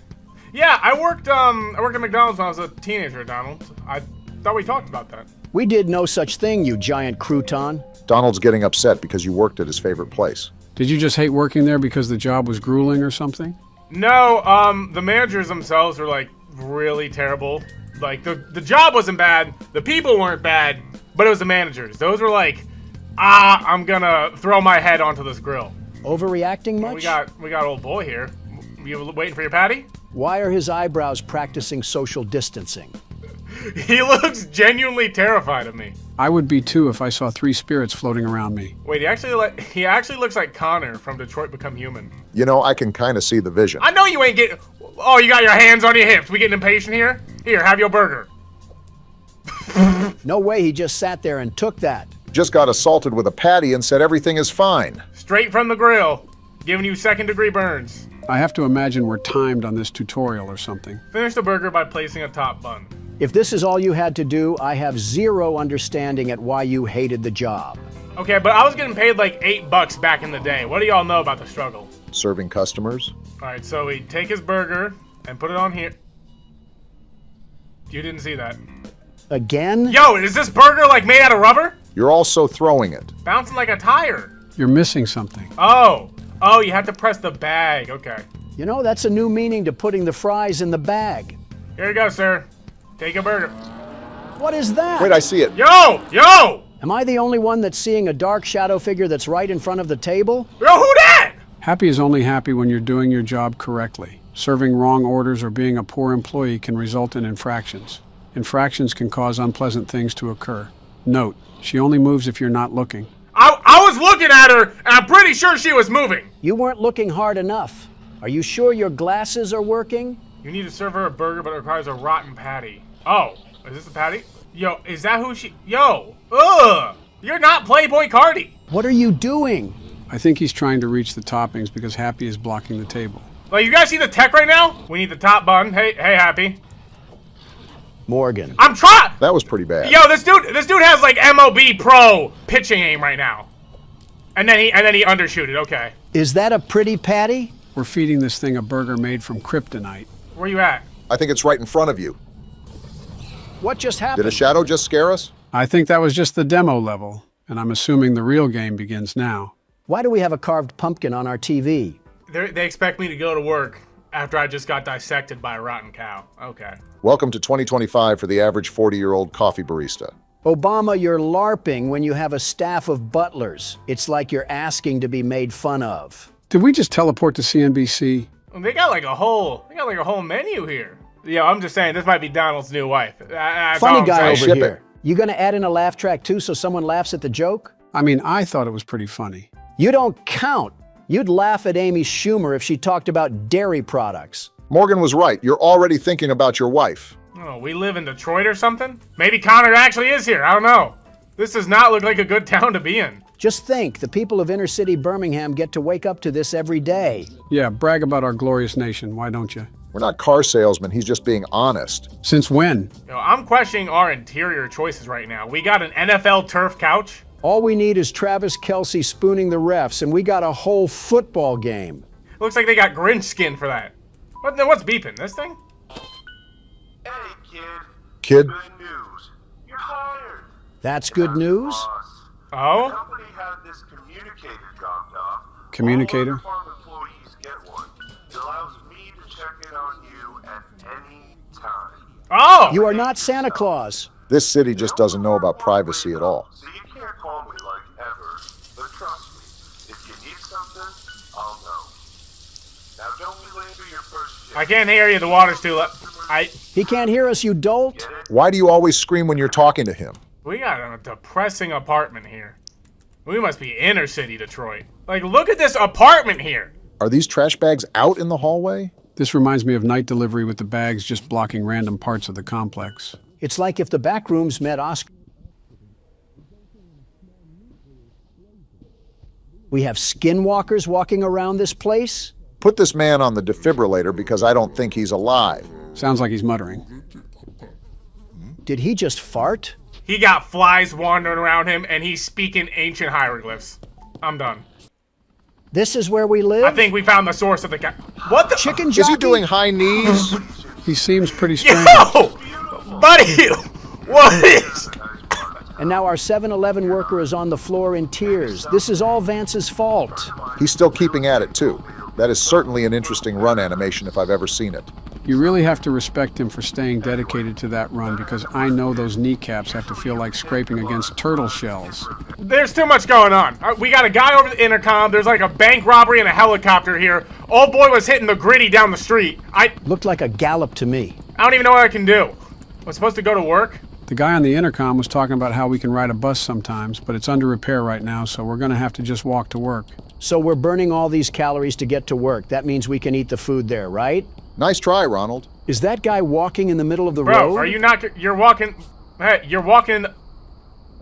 Yeah, I worked at McDonald's when I was a teenager, Donald. I thought we talked about that. We did no such thing, you giant crouton. Donald's getting upset because you worked at his favorite place. Did you just hate working there because the job was grueling or something? No, the managers themselves were like really terrible. Like the job wasn't bad, the people weren't bad, but it was the managers. Those were like, I'm gonna throw my head onto this grill. Overreacting much? We got old boy here. You waiting for your patty? Why are his eyebrows practicing social distancing? He looks genuinely terrified of me. I would be too if I saw 3 spirits floating around me. Wait, he actually looks like Connor from Detroit Become Human. You know, I can kind of see the vision. I know you ain't getting... Oh, you got your hands on your hips. We getting impatient here? Here, have your burger. No way he just sat there and took that. Just got assaulted with a patty and said everything is fine. Straight from the grill. Giving you second-degree burns. I have to imagine we're timed on this tutorial or something. Finish the burger by placing a top bun. If this is all you had to do, I have zero understanding at why you hated the job. Okay, but I was getting paid like $8 back in the day. What do y'all know about the struggle? Serving customers. All right, so we take his burger and put it on here. You didn't see that. Again? Yo, is this burger like made out of rubber? You're also throwing it. Bouncing like a tire. You're missing something. Oh, you have to press the bag. Okay. You know, that's a new meaning to putting the fries in the bag. Here you go, sir. Take a burger. What is that? Wait, I see it. Yo! Am I the only one that's seeing a dark shadow figure that's right in front of the table? Yo, who that? Happy is only happy when you're doing your job correctly. Serving wrong orders or being a poor employee can result in infractions. Infractions can cause unpleasant things to occur. Note, she only moves if you're not looking. I was looking at her, and I'm pretty sure she was moving. You weren't looking hard enough. Are you sure your glasses are working? You need to serve her a burger, but it requires a rotten patty. Oh, is this the patty? Yo, is that who she... Yo, ugh! You're not Playboy Cardi. What are you doing? I think he's trying to reach the toppings because Happy is blocking the table. Like, you guys see the tech right now? We need the top bun. Hey, Happy. Morgan. I'm trying. That was pretty bad. Yo, this dude has like MLB Pro pitching aim right now. And then he undershooted. Okay. Is that a pretty patty? We're feeding this thing a burger made from kryptonite. Where you at? I think it's right in front of you. What just happened? Did a shadow just scare us? I think that was just the demo level, and I'm assuming the real game begins now. Why do we have a carved pumpkin on our TV? They expect me to go to work after I just got dissected by a rotten cow. Okay. Welcome to 2025 for the average 40-year-old coffee barista. Obama, you're LARPing when you have a staff of butlers. It's like you're asking to be made fun of. Did we just teleport to CNBC? They got like a whole menu here. Yo, I'm just saying, this might be Donald's new wife. That's Funny all I'm guy saying. over here. You gonna add in a laugh track too so someone laughs at the joke? I mean, I thought it was pretty funny. You don't count. You'd laugh at Amy Schumer if she talked about dairy products. Morgan was right. You're already thinking about your wife. Oh, we live in Detroit or something? Maybe Connor actually is here. I don't know. This does not look like a good town to be in. Just think, the people of inner city Birmingham get to wake up to this every day. Yeah, brag about our glorious nation. Why don't you? We're not car salesmen. He's just being honest. Since when? Yo, I'm questioning our interior choices right now. We got an NFL turf couch. All we need is Travis Kelce spooning the refs, and we got a whole football game. Looks like they got Grinch skin for that. What's beeping? This thing? Hey, kid. Kid? Good news. You're hired. That's good news? Oh? The company had this communicator dropped off. Communicator? All farm employees get one. They'll Oh! You are not Santa Claus. This city just doesn't know about privacy at all. So you can't call me like ever, but trust me, if you need something, I'll know. Now don't be late for your first shift. I can't hear you. The water's too low. He can't hear us, you dolt. Why do you always scream when you're talking to him? We got a depressing apartment here. We must be inner city Detroit. Like, look at this apartment here. Are these trash bags out in the hallway? This reminds me of night delivery with the bags just blocking random parts of the complex. It's like if the Backrooms met Oscar. We have skinwalkers walking around this place? Put this man on the defibrillator because I don't think he's alive. Sounds like he's muttering. Did he just fart? He got flies wandering around him, and he's speaking ancient hieroglyphs. I'm done. This is where we live? I think we found the source of the guy. What the? Chicken jockey? Is he doing high knees? He seems pretty strange. Yo! Buddy! What is? And now our 7-Eleven worker is on the floor in tears. This is all Vance's fault. He's still keeping at it, too. That is certainly an interesting run animation if I've ever seen it. You really have to respect him for staying dedicated to that run because I know those kneecaps have to feel like scraping against turtle shells. There's too much going on. We got a guy over the intercom. There's like a bank robbery and a helicopter here. Old boy was hitting the gritty down the street. Looked like a gallop to me. I don't even know what I can do. I'm supposed to go to work? The guy on the intercom was talking about how we can ride a bus sometimes, but it's under repair right now, so we're going to have to just walk to work. So we're burning all these calories to get to work. That means we can eat the food there, right? Nice try, Ronald. Is that guy walking in the middle of the road? Bro, are you not... You're walking... Hey, you're walking in the...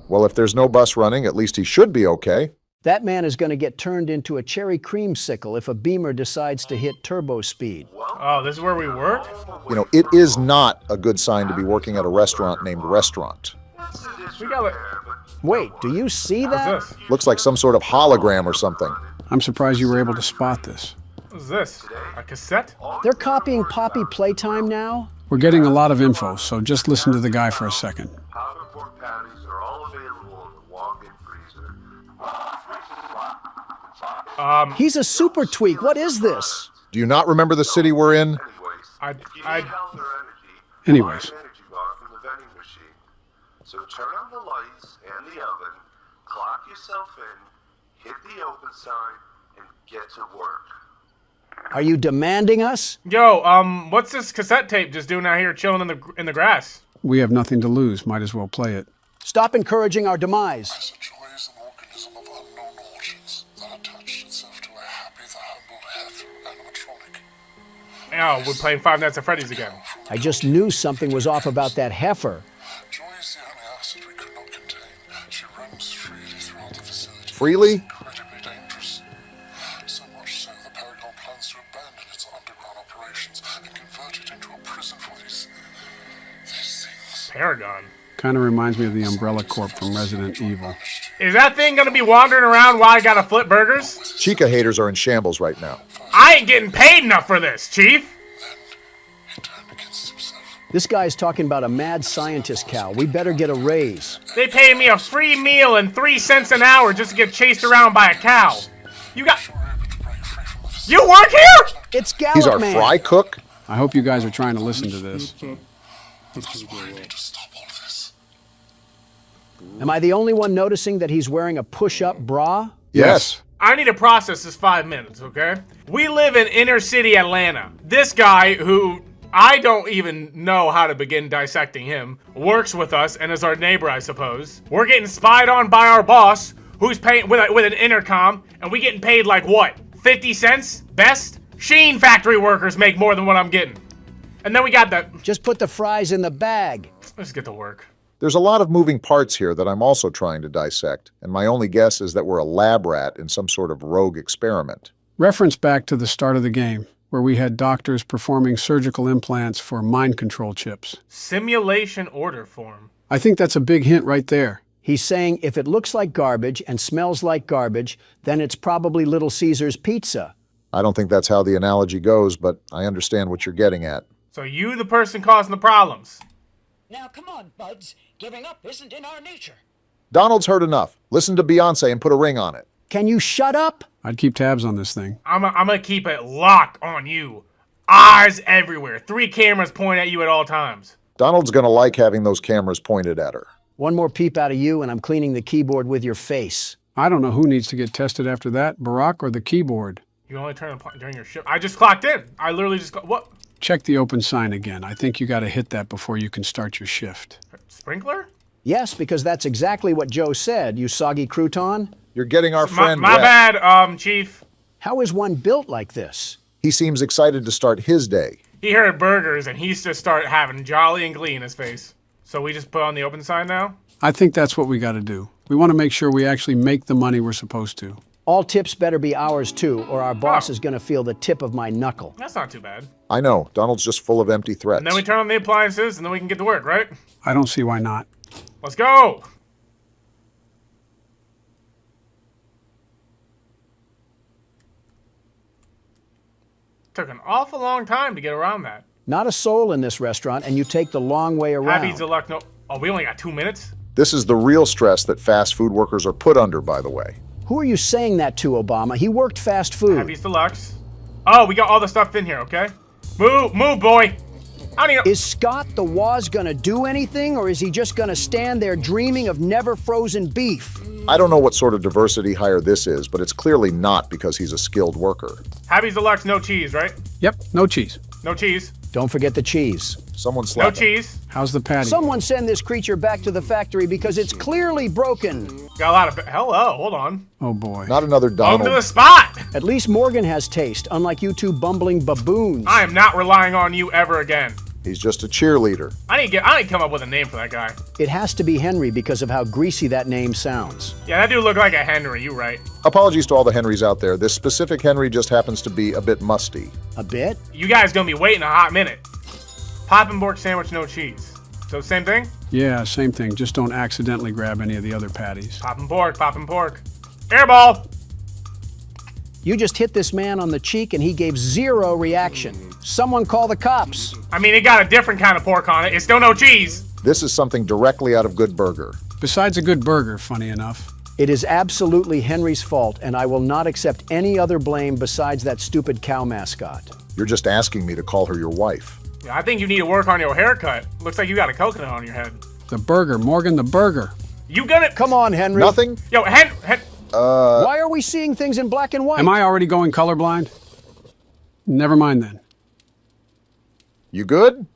Well, if there's no bus running, at least he should be okay. That man is going to get turned into a cherry creamsicle if a Beamer decides to hit turbo speed. Oh, this is where we work? You know, it is not a good sign to be working at a restaurant named Restaurant. We got Wait, do you see that? What's this? Looks like some sort of hologram or something. I'm surprised you were able to spot this. What's this? A cassette? They're copying Poppy Playtime now? We're getting a lot of info, so just listen to the guy for a second. Powder pork patties are all available in the walk-in freezer. He's a super tweak. What is this? Do you not remember the city we're in? Anyways. So turn on the lights and the oven, clock yourself in, hit the open sign, and get to work. Are you demanding us? Yo, what's this cassette tape just doing out here chilling in the grass? We have nothing to lose. Might as well play it. Stop encouraging our demise. Joy is an organism of unknown origins that attached itself to a happy, the humble heifer animatronic. Oh, we're playing Five Nights at Freddy's again. I just knew something was off about that heifer. Joy is the only acid we could not contain. She runs freely throughout the facility. Freely? Incredibly dangerous. So much so the Paragon plans to abandon its underground operations and convert it into a prison for these things. Paragon? Kind of reminds me of the Umbrella Corp from Resident Evil. Is that thing gonna be wandering around while I gotta flip burgers? Chica haters are in shambles right now. I ain't getting paid enough for this, Chief! This guy's talking about a mad scientist cow. We better get a raise. They pay me a free meal and 3 cents an hour just to get chased around by a cow. You work here? It's Gallop He's our Man. fry cook? I hope you guys are trying to listen to this. Am I the only one noticing that he's wearing a push-up bra? Yes. I need to process this 5 minutes, okay? We live in inner city Atlanta. This guy, who I don't even know how to begin dissecting him, works with us and is our neighbor, I suppose. We're getting spied on by our boss, who's paying with an intercom, and we getting paid like what? 50 cents? Best? Sheen factory workers make more than what I'm getting. And then we got the... Just put the fries in the bag. Let's get to work. There's a lot of moving parts here that I'm also trying to dissect, and my only guess is that we're a lab rat in some sort of rogue experiment. Reference back to the start of the game, where we had doctors performing surgical implants for mind control chips. Simulation order form. I think that's a big hint right there. He's saying if it looks like garbage and smells like garbage, then it's probably Little Caesar's pizza. I don't think that's how the analogy goes, but I understand what you're getting at. So you the person causing the problems. Now come on, buds. Giving up isn't in our nature. Donald's heard enough. Listen to Beyonce and put a ring on it. Can you shut up? I'd keep tabs on this thing. I'm gonna keep it locked on you. Eyes everywhere. 3 cameras point at you at all times. Donald's gonna like having those cameras pointed at her. One more peep out of you, and I'm cleaning the keyboard with your face. I don't know who needs to get tested after that, Barack or the keyboard. You only turn on during your shift. I just clocked in. I literally just what? Check the open sign again. I think you gotta hit that before you can start your shift. Sprinkler? Yes, because that's exactly what Joe said, you soggy crouton. You're getting our friend My wet. bad, Chief. How is one built like this? He seems excited to start his day. He heard burgers and he's just started having jolly and glee in his face. So we just put on the open sign now? I think that's what we gotta do. We want to make sure we actually make the money we're supposed to. All tips better be ours too, or our boss is gonna feel the tip of my knuckle. That's not too bad. I know, Donald's just full of empty threats. And then we turn on the appliances and then we can get to work, right? I don't see why not. Let's go! Took an awful long time to get around that. Not a soul in this restaurant, and you take the long way around. Happy Deluxe, no. Oh, we only got 2 minutes? This is the real stress that fast food workers are put under, by the way. Who are you saying that to, Obama? He worked fast food. Happy's Deluxe. Oh, we got all the stuff in here, okay? Move, boy! I don't even... Is Scott the Waz gonna do anything, or is he just gonna stand there dreaming of never frozen beef? I don't know what sort of diversity hire this is, but it's clearly not because he's a skilled worker. Happy's Deluxe, no cheese, right? Yep, no cheese. No cheese. Don't forget the cheese. Someone slap No cheese. How's the patty? Someone send this creature back to the factory because it's clearly broken. Got a lot of... Hello, hold on. Oh boy. Not another Donald. Welcome to the spot! At least Morgan has taste, unlike you two bumbling baboons. I am not relying on you ever again. He's just a cheerleader. I need to come up with a name for that guy. It has to be Henry because of how greasy that name sounds. Yeah, that dude looked like a Henry, you right. Apologies to all the Henrys out there. This specific Henry just happens to be a bit musty. A bit? You guys gonna be waiting a hot minute. Poppenborg sandwich, no cheese. So same thing? Yeah, same thing. Just don't accidentally grab any of the other patties. Poppenborg. Airball! You just hit this man on the cheek and he gave zero reaction. Someone call the cops. I mean, it got a different kind of pork on it. It's still no cheese. This is something directly out of Good Burger. Besides a good burger, funny enough. It is absolutely Henry's fault, and I will not accept any other blame besides that stupid cow mascot. You're just asking me to call her your wife. Yeah, I think you need to work on your haircut. Looks like you got a coconut on your head. The burger, Morgan, the burger. You gonna... Come on, Henry. Nothing? Yo, Why are we seeing things in black and white? Am I already going colorblind? Never mind then. You good?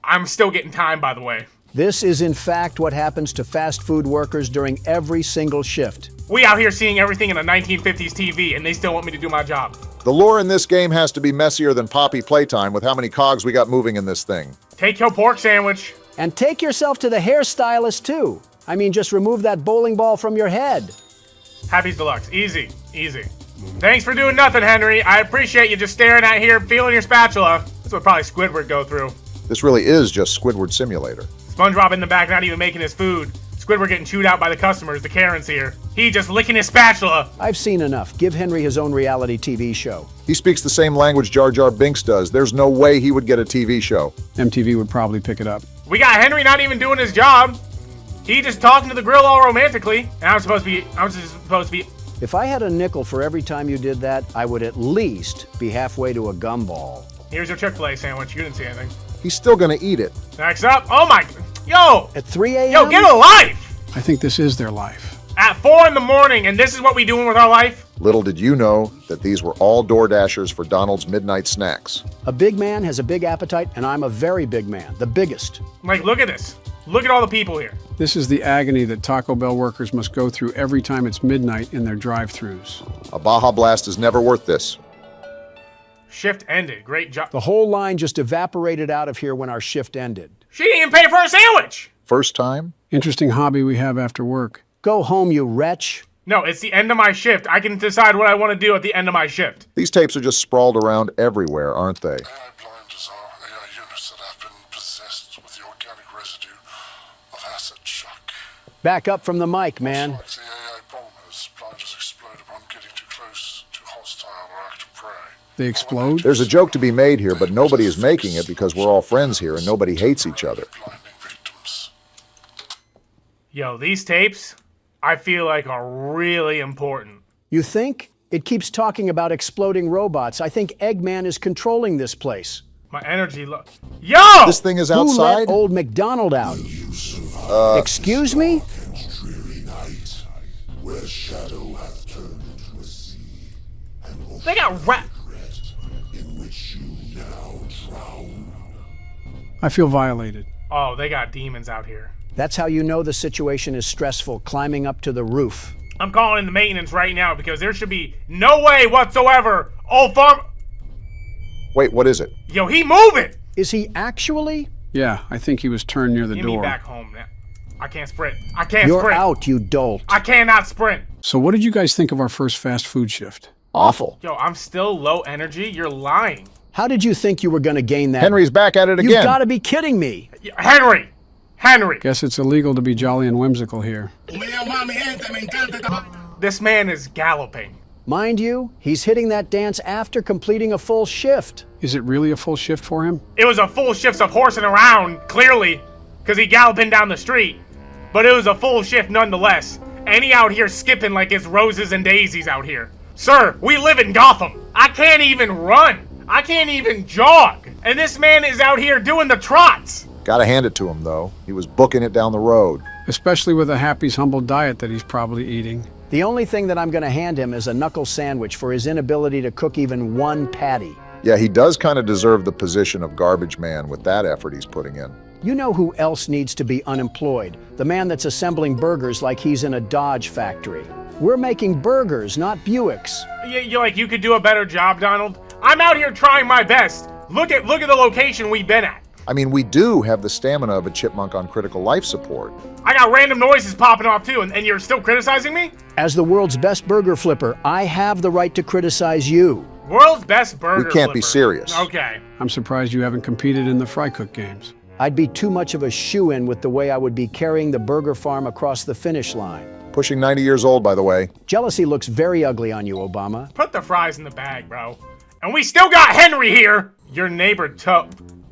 I'm still getting time, by the way. This is in fact what happens to fast food workers during every single shift. We out here seeing everything in a 1950s TV, and they still want me to do my job. The lore in this game has to be messier than Poppy Playtime with how many cogs we got moving in this thing. Take your pork sandwich. And take yourself to the hairstylist too. I mean, just remove that bowling ball from your head. Happy's Deluxe. Easy. Thanks for doing nothing, Henry. I appreciate you just staring at here, feeling your spatula. That's what probably Squidward go through. This really is just Squidward Simulator. SpongeBob in the back not even making his food. Squidward getting chewed out by the customers, the Karens here. He just licking his spatula. I've seen enough. Give Henry his own reality TV show. He speaks the same language Jar Jar Binks does. There's no way he would get a TV show. MTV would probably pick it up. We got Henry not even doing his job. He just talking to the grill all romantically. And I'm just supposed to be... If I had a nickel for every time you did that, I would at least be halfway to a gumball. Here's your Chick-fil-A sandwich. You didn't see anything. He's still gonna eat it. Next up. Oh my... Yo! At 3 a.m.? Yo, get a life! I think this is their life. At 4 in the morning, and this is what we doing with our life? Little did you know that these were all door dashers for Donald's midnight snacks. A big man has a big appetite, and I'm a very big man. The biggest. Like, look at this. Look at all the people here. This is the agony that Taco Bell workers must go through every time it's midnight in their drive-thrus. A Baja Blast is never worth this. Shift ended. Great job. The whole line just evaporated out of here when our shift ended. She didn't even pay for a sandwich! First time? Interesting hobby we have after work. Go home, you wretch. No, it's the end of my shift. I can decide what I want to do at the end of my shift. These tapes are just sprawled around everywhere, aren't they? AI blinders are AI units that have been possessed with the organic residue of acid shock. Back up from the mic, man. Like the AI bombers, blinders explode upon getting too close to hostile or active prey. They explode? There's a joke to be made here, but nobody is making it because we're all friends here and nobody hates each other. Yo, these tapes, I feel like are really important. You think? It keeps talking about exploding robots. I think Eggman is controlling this place. My energy Yo! This thing is Who outside? let old McDonald out? Excuse me? Where shadow hath turned to a sea, and They got rat. in which you now drown. I feel violated. Oh, they got demons out here. That's how you know the situation is stressful, climbing up to the roof. I'm calling in the maintenance right now because there should be no way whatsoever. Oh, farm. Wait, what is it? Yo, he moving. Is he actually? Yeah, I think he was turned near the Get door. me back home now. I can't sprint. I can't You're sprint. out, you dolt. I cannot sprint. So what did you guys think of our first fast food shift? Awful. Yo, I'm still low energy. You're lying. How did you think you were going to gain that? Henry's back at it again. You've got to be kidding me. Henry! Guess it's illegal to be jolly and whimsical here. This man is galloping. Mind you, he's hitting that dance after completing a full shift. Is it really a full shift for him? It was a full shift of horsing around, clearly, because he galloping down the street. But it was a full shift nonetheless. And he out here skipping like it's roses and daisies out here. Sir, we live in Gotham. I can't even run. I can't even jog. And this man is out here doing the trots. Gotta hand it to him, though. He was booking it down the road. Especially with a Happy's humble diet that he's probably eating. The only thing that I'm going to hand him is a knuckle sandwich for his inability to cook even one patty. Yeah, he does kind of deserve the position of garbage man with that effort he's putting in. You know who else needs to be unemployed? The man that's assembling burgers like he's in a Dodge factory. We're making burgers, not Buicks. You could do a better job, Donald. I'm out here trying my best. Look at the location we've been at. I mean, we do have the stamina of a chipmunk on critical life support. I got random noises popping off too, and you're still criticizing me? As the world's best burger flipper, I have the right to criticize you. World's best burger We can't be flipper. serious. Okay. I'm surprised you haven't competed in the fry cook games. I'd be too much of a shoo-in with the way I would be carrying the burger farm across the finish line. Pushing 90 years old, by the way. Jealousy looks very ugly on you, Obama. Put the fries in the bag, bro. And we still got Henry here. Your neighbor, Toe.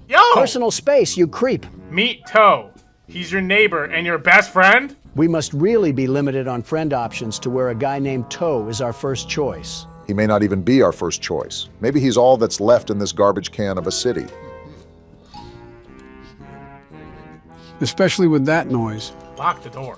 Yo! Personal space, you creep. Meet Toe. He's your neighbor and your best friend? We must really be limited on friend options to where a guy named Toe is our first choice. He may not even be our first choice. Maybe he's all that's left in this garbage can of a city. Especially with that noise. Lock the door.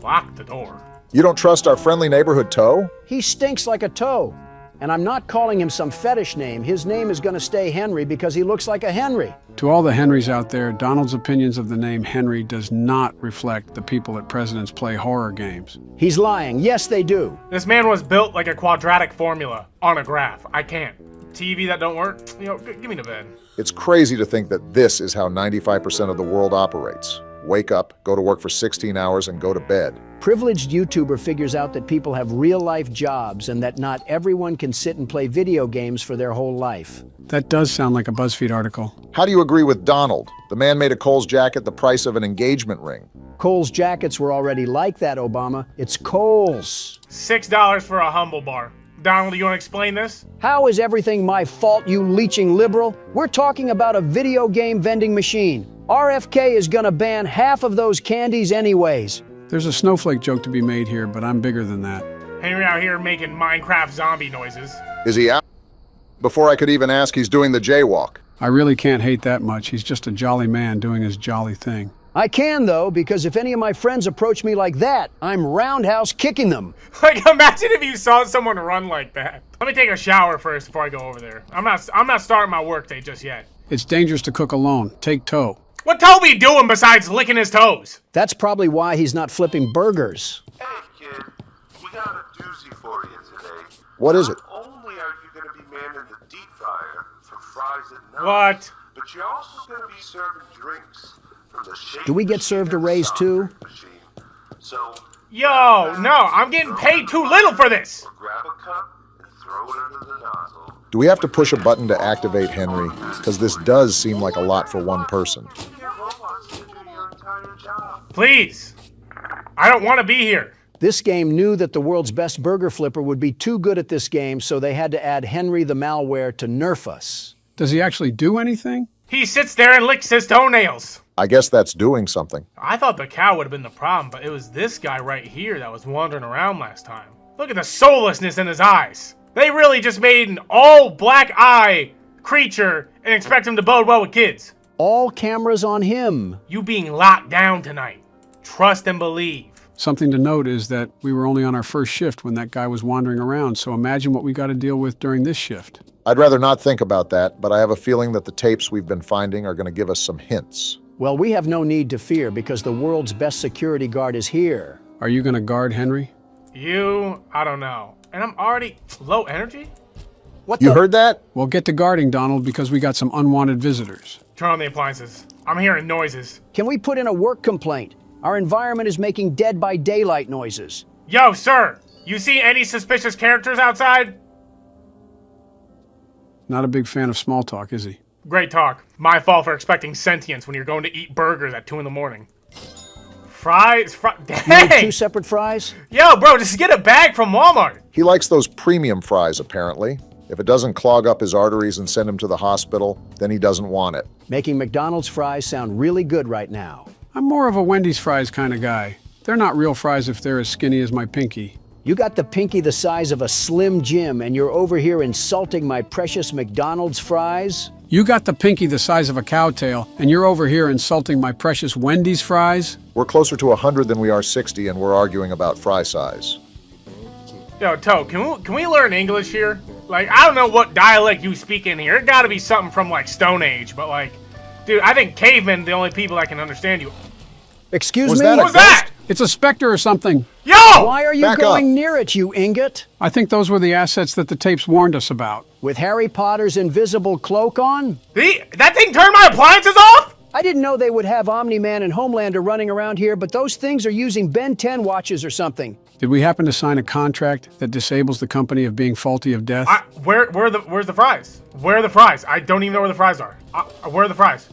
Lock the door. You don't trust our friendly neighborhood Toe? He stinks like a toe. And I'm not calling him some fetish name. His name is going to stay Henry because he looks like a Henry. To all the Henrys out there, Donald's opinions of the name Henry does not reflect the people at President's Play horror games. He's lying. Yes, they do. This man was built like a quadratic formula on a graph. I can't. TV that don't work? Give me the bed. It's crazy to think that this is how 95% of the world operates. Wake up, go to work for 16 hours, and go to bed. Privileged YouTuber figures out that people have real-life jobs and that not everyone can sit and play video games for their whole life. That does sound like a BuzzFeed article. How do you agree with Donald? The man made a Kohl's jacket the price of an engagement ring. Kohl's jackets were already like that, Obama. It's Kohl's. $6 for a humble bar. Donald, do you want to explain this? How is everything my fault, you leeching liberal? We're talking about a video game vending machine. RFK is gonna ban half of those candies anyways. There's a snowflake joke to be made here, but I'm bigger than that. Henry out here making Minecraft zombie noises. Is he out? Before I could even ask, he's doing the jaywalk. I really can't hate that much. He's just a jolly man doing his jolly thing. I can, though, because if any of my friends approach me like that, I'm roundhouse kicking them. Like, imagine if you saw someone run like that. Let me take a shower first before I go over there. I'm not starting my workday just yet. It's dangerous to cook alone. Take Toe. What Toby doing besides licking his toes? That's probably why he's not flipping burgers. Hey, kid, we got a doozy for you today. What is it? Not only are you going to be manning the deep fryer for fries at night, What? but you're also going to be serving drinks from the shake Do we get served a raise, too? machine. So, Yo, no, I'm getting paid too little for this. grab a cup and throw it under the nozzle. Do we have to push a button to activate Henry? Because this does seem like a lot for one person. Please. I don't want to be here. This game knew that the world's best burger flipper would be too good at this game, so they had to add Henry the malware to nerf us. Does he actually do anything? He sits there and licks his toenails. I guess that's doing something. I thought the cow would have been the problem, but it was this guy right here that was wandering around last time. Look at the soullessness in his eyes. They really just made an all black eye creature and expect him to bode well with kids. All cameras on him. You being locked down tonight. Trust and believe. Something to note is that we were only on our first shift when that guy was wandering around, so imagine what we got to deal with during this shift. I'd rather not think about that, but I have a feeling that the tapes we've been finding are going to give us some hints. Well, we have no need to fear because the world's best security guard is here. Are you going to guard Henry? I don't know. And I'm already low energy? You heard that? Well, get to guarding, Donald, because we got some unwanted visitors. Turn on the appliances. I'm hearing noises. Can we put in a work complaint? Our environment is making Dead by Daylight noises. Yo, sir! You see any suspicious characters outside? Not a big fan of small talk, is he? Great talk. My fault for expecting sentience when you're going to eat burgers at 2 in the morning. Fries? Dang! 2 separate fries? Yo, bro, just get a bag from Walmart. He likes those premium fries, apparently. If it doesn't clog up his arteries and send him to the hospital, then he doesn't want it. Making McDonald's fries sound really good right now. I'm more of a Wendy's fries kind of guy. They're not real fries if they're as skinny as my pinky. You got the pinky the size of a Slim Jim and you're over here insulting my precious McDonald's fries? You got the pinky the size of a cowtail, and you're over here insulting my precious Wendy's fries? We're closer to 100 than we are 60, and we're arguing about fry size. Yo, Toad, can we learn English here? Like, I don't know what dialect you speak in here. It gotta be something from, like, Stone Age, but, like, dude, I think cavemen are the only people that can understand you. Excuse me? What was that? It's a specter or something. Yo! Why are you going near it, you ingot? I think those were the assets that the tapes warned us about. With Harry Potter's invisible cloak on? That thing turned my appliances off? I didn't know they would have Omni-Man and Homelander running around here, but those things are using Ben 10 watches or something. Did we happen to sign a contract that disables the company of being faulty of death? Where's the fries? Where are the fries? I don't even know where the fries are. Where are the fries?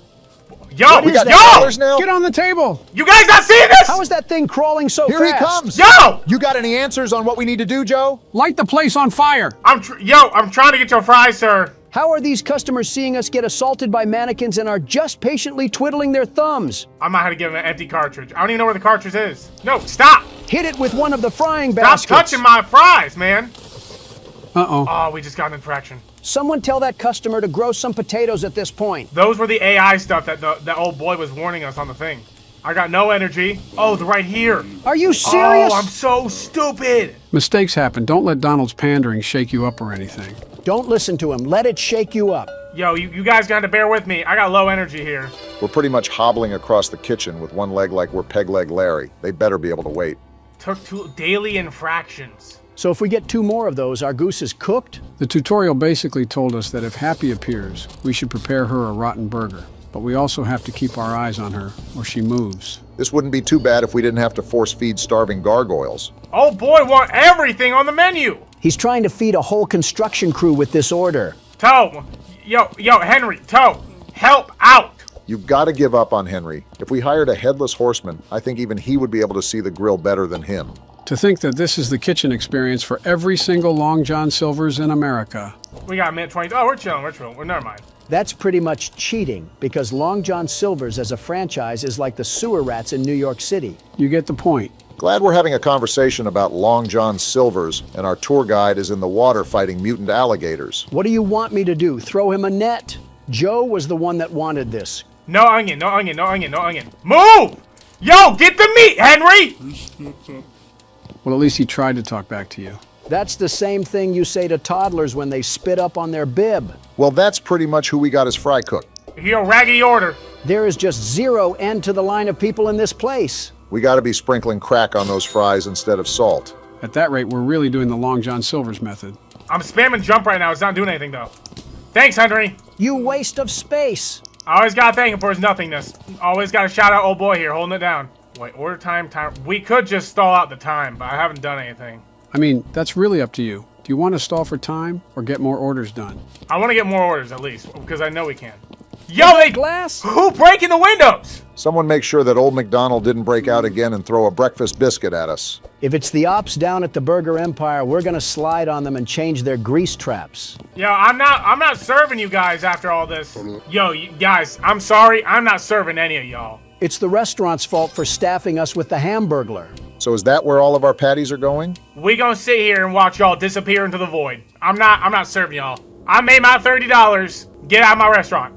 Yo! We got dollars now? Get on the table! You guys not seeing this? How is that thing crawling so Here fast? he comes! Yo! You got any answers on what we need to do, Joe? Light the place on fire! I'm trying to get your fries, sir. How are these customers seeing us get assaulted by mannequins and are just patiently twiddling their thumbs? I might have to give him an empty cartridge. I don't even know where the cartridge is. No, stop! Hit it with one of the frying baskets. Stop touching my fries, man. Uh-oh. Oh, we just got an infraction. Someone tell that customer to grow some potatoes at this point. Those were the AI stuff that the old boy was warning us on the thing. I got no energy. Oh, they're right here. Are you serious? Oh, I'm so stupid. Mistakes happen. Don't let Donald's pandering shake you up or anything. Don't listen to him. Let it shake you up. Yo, you guys got to bear with me. I got low energy here. We're pretty much hobbling across the kitchen with one leg like we're Peg Leg Larry. They better be able to wait. Took 2 daily infractions. So if we get 2 more of those, our goose is cooked? The tutorial basically told us that if Happy appears, we should prepare her a rotten burger. But we also have to keep our eyes on her, or she moves. This wouldn't be too bad if we didn't have to force feed starving gargoyles. Oh boy, want everything on the menu. He's trying to feed a whole construction crew with this order. Toe, yo, Henry, Toe, help out. You've got to give up on Henry. If we hired a headless horseman, I think even he would be able to see the grill better than him. To think that this is the kitchen experience for every single Long John Silver's in America. We got minute 20. Oh, we're chilling. Well, never mind. That's pretty much cheating, because Long John Silver's as a franchise is like the sewer rats in New York City. You get the point. Glad we're having a conversation about Long John Silver's, and our tour guide is in the water fighting mutant alligators. What do you want me to do? Throw him a net? Joe was the one that wanted this. No onion. Move! Yo, get the meat, Henry! Well, at least he tried to talk back to you. That's the same thing you say to toddlers when they spit up on their bib. Well, that's pretty much who we got as fry cook. Yo, raggedy order. There is just 0 end to the line of people in this place. We got to be sprinkling crack on those fries instead of salt. At that rate, we're really doing the Long John Silver's method. I'm spamming jump right now. It's not doing anything, though. Thanks, Henry. You waste of space. I always gotta thank him for his nothingness. Always gotta shout out old boy here, holding it down. Wait, order time. We could just stall out the time, but I haven't done anything. I mean, that's really up to you. Do you want to stall for time or get more orders done? I want to get more orders, at least, because I know we can. Yo, they glass? Who breaking the windows? Someone make sure that old McDonald didn't break out again and throw a breakfast biscuit at us. If it's the ops down at the Burger Empire, we're gonna slide on them and change their grease traps. Yo, I'm not serving you guys after all this. Yo, you guys, I'm sorry. I'm not serving any of y'all. It's the restaurant's fault for staffing us with the Hamburglar. So is that where all of our patties are going? We gonna sit here and watch y'all disappear into the void. I'm not serving y'all. I made my $30. Get out of my restaurant.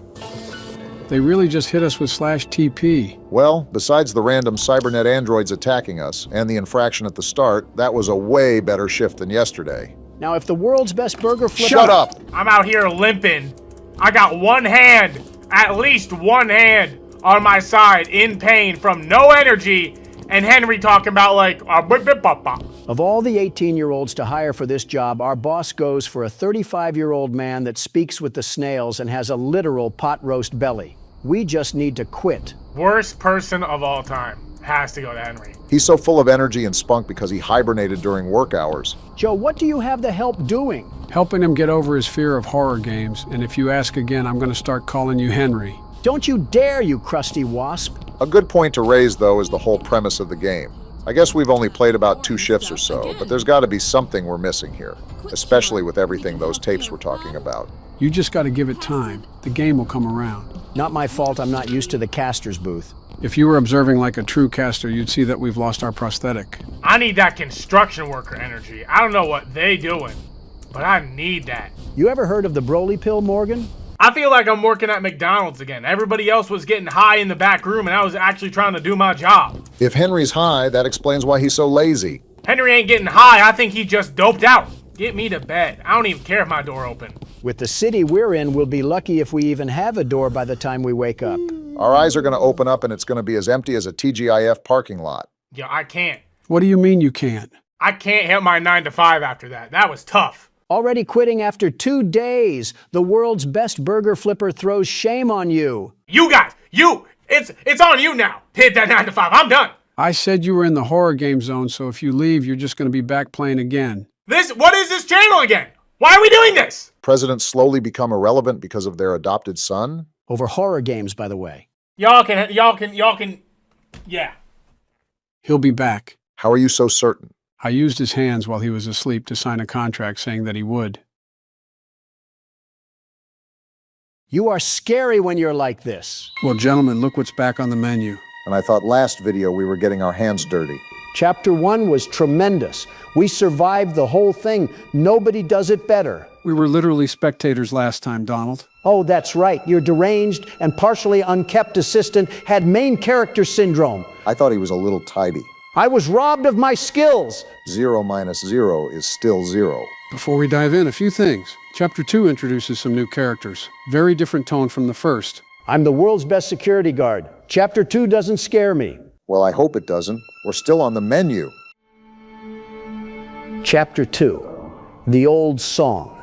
They really just hit us with /TP. Well, besides the random cybernet androids attacking us and the infraction at the start, that was a way better shift than yesterday. Now, if the world's best burger flipper... Shut up! I'm out here limping. I got one hand, at least one hand, on my side in pain from no energy, and Henry talking about like, Of all the 18-year-olds to hire for this job, our boss goes for a 35-year-old man that speaks with the snails and has a literal pot roast belly. We just need to quit. Worst person of all time. Has to go to Henry. He's so full of energy and spunk because he hibernated during work hours. Joe, what do you have the help doing? Helping him get over his fear of horror games, and if you ask again, I'm going to start calling you Henry. Don't you dare, you crusty wasp. A good point to raise, though, is the whole premise of the game. I guess we've only played about 2 shifts or so, but there's got to be something we're missing here, especially with everything those tapes were talking about. You just got to give it time. The game will come around. Not my fault I'm not used to the caster's booth. If you were observing like a true caster, you'd see that we've lost our prosthetic. I need that construction worker energy. I don't know what they doing, but I need that. You ever heard of the Broly pill, Morgan? I feel like I'm working at McDonald's again. Everybody else was getting high in the back room, and I was actually trying to do my job. If Henry's high, that explains why he's so lazy. Henry ain't getting high. I think he just doped out. Get me to bed. I don't even care if my door open. With the city we're in, we'll be lucky if we even have a door by the time we wake up. Our eyes are going to open up and it's going to be as empty as a TGIF parking lot. Yeah, I can't. What do you mean you can't? I can't hit my 9 to 5 after that. That was tough. Already quitting after 2 days. The world's best burger flipper throws shame on you. You guys, it's on you now. Hit that 9 to 5. I'm done. I said you were in the horror game zone, so if you leave, you're just going to be back playing again. What is this channel again? Why are we doing this? Presidents slowly become irrelevant because of their adopted son? Over horror games, by the way. Y'all can, yeah. He'll be back. How are you so certain? I used his hands while he was asleep to sign a contract saying that he would. You are scary when you're like this. Well, gentlemen, look what's back on the menu. And I thought last video we were getting our hands dirty. Chapter 1 was tremendous. We survived the whole thing. Nobody does it better. We were literally spectators last time, Donald. Oh, that's right. Your deranged and partially unkept assistant had main character syndrome. I thought he was a little tidy. I was robbed of my skills. 0 minus 0 is still 0. Before we dive in, a few things. Chapter 2 introduces some new characters. Very different tone from the first. I'm the world's best security guard. Chapter 2 doesn't scare me. Well, I hope it doesn't. We're still on the menu. Chapter 2, The Old Song.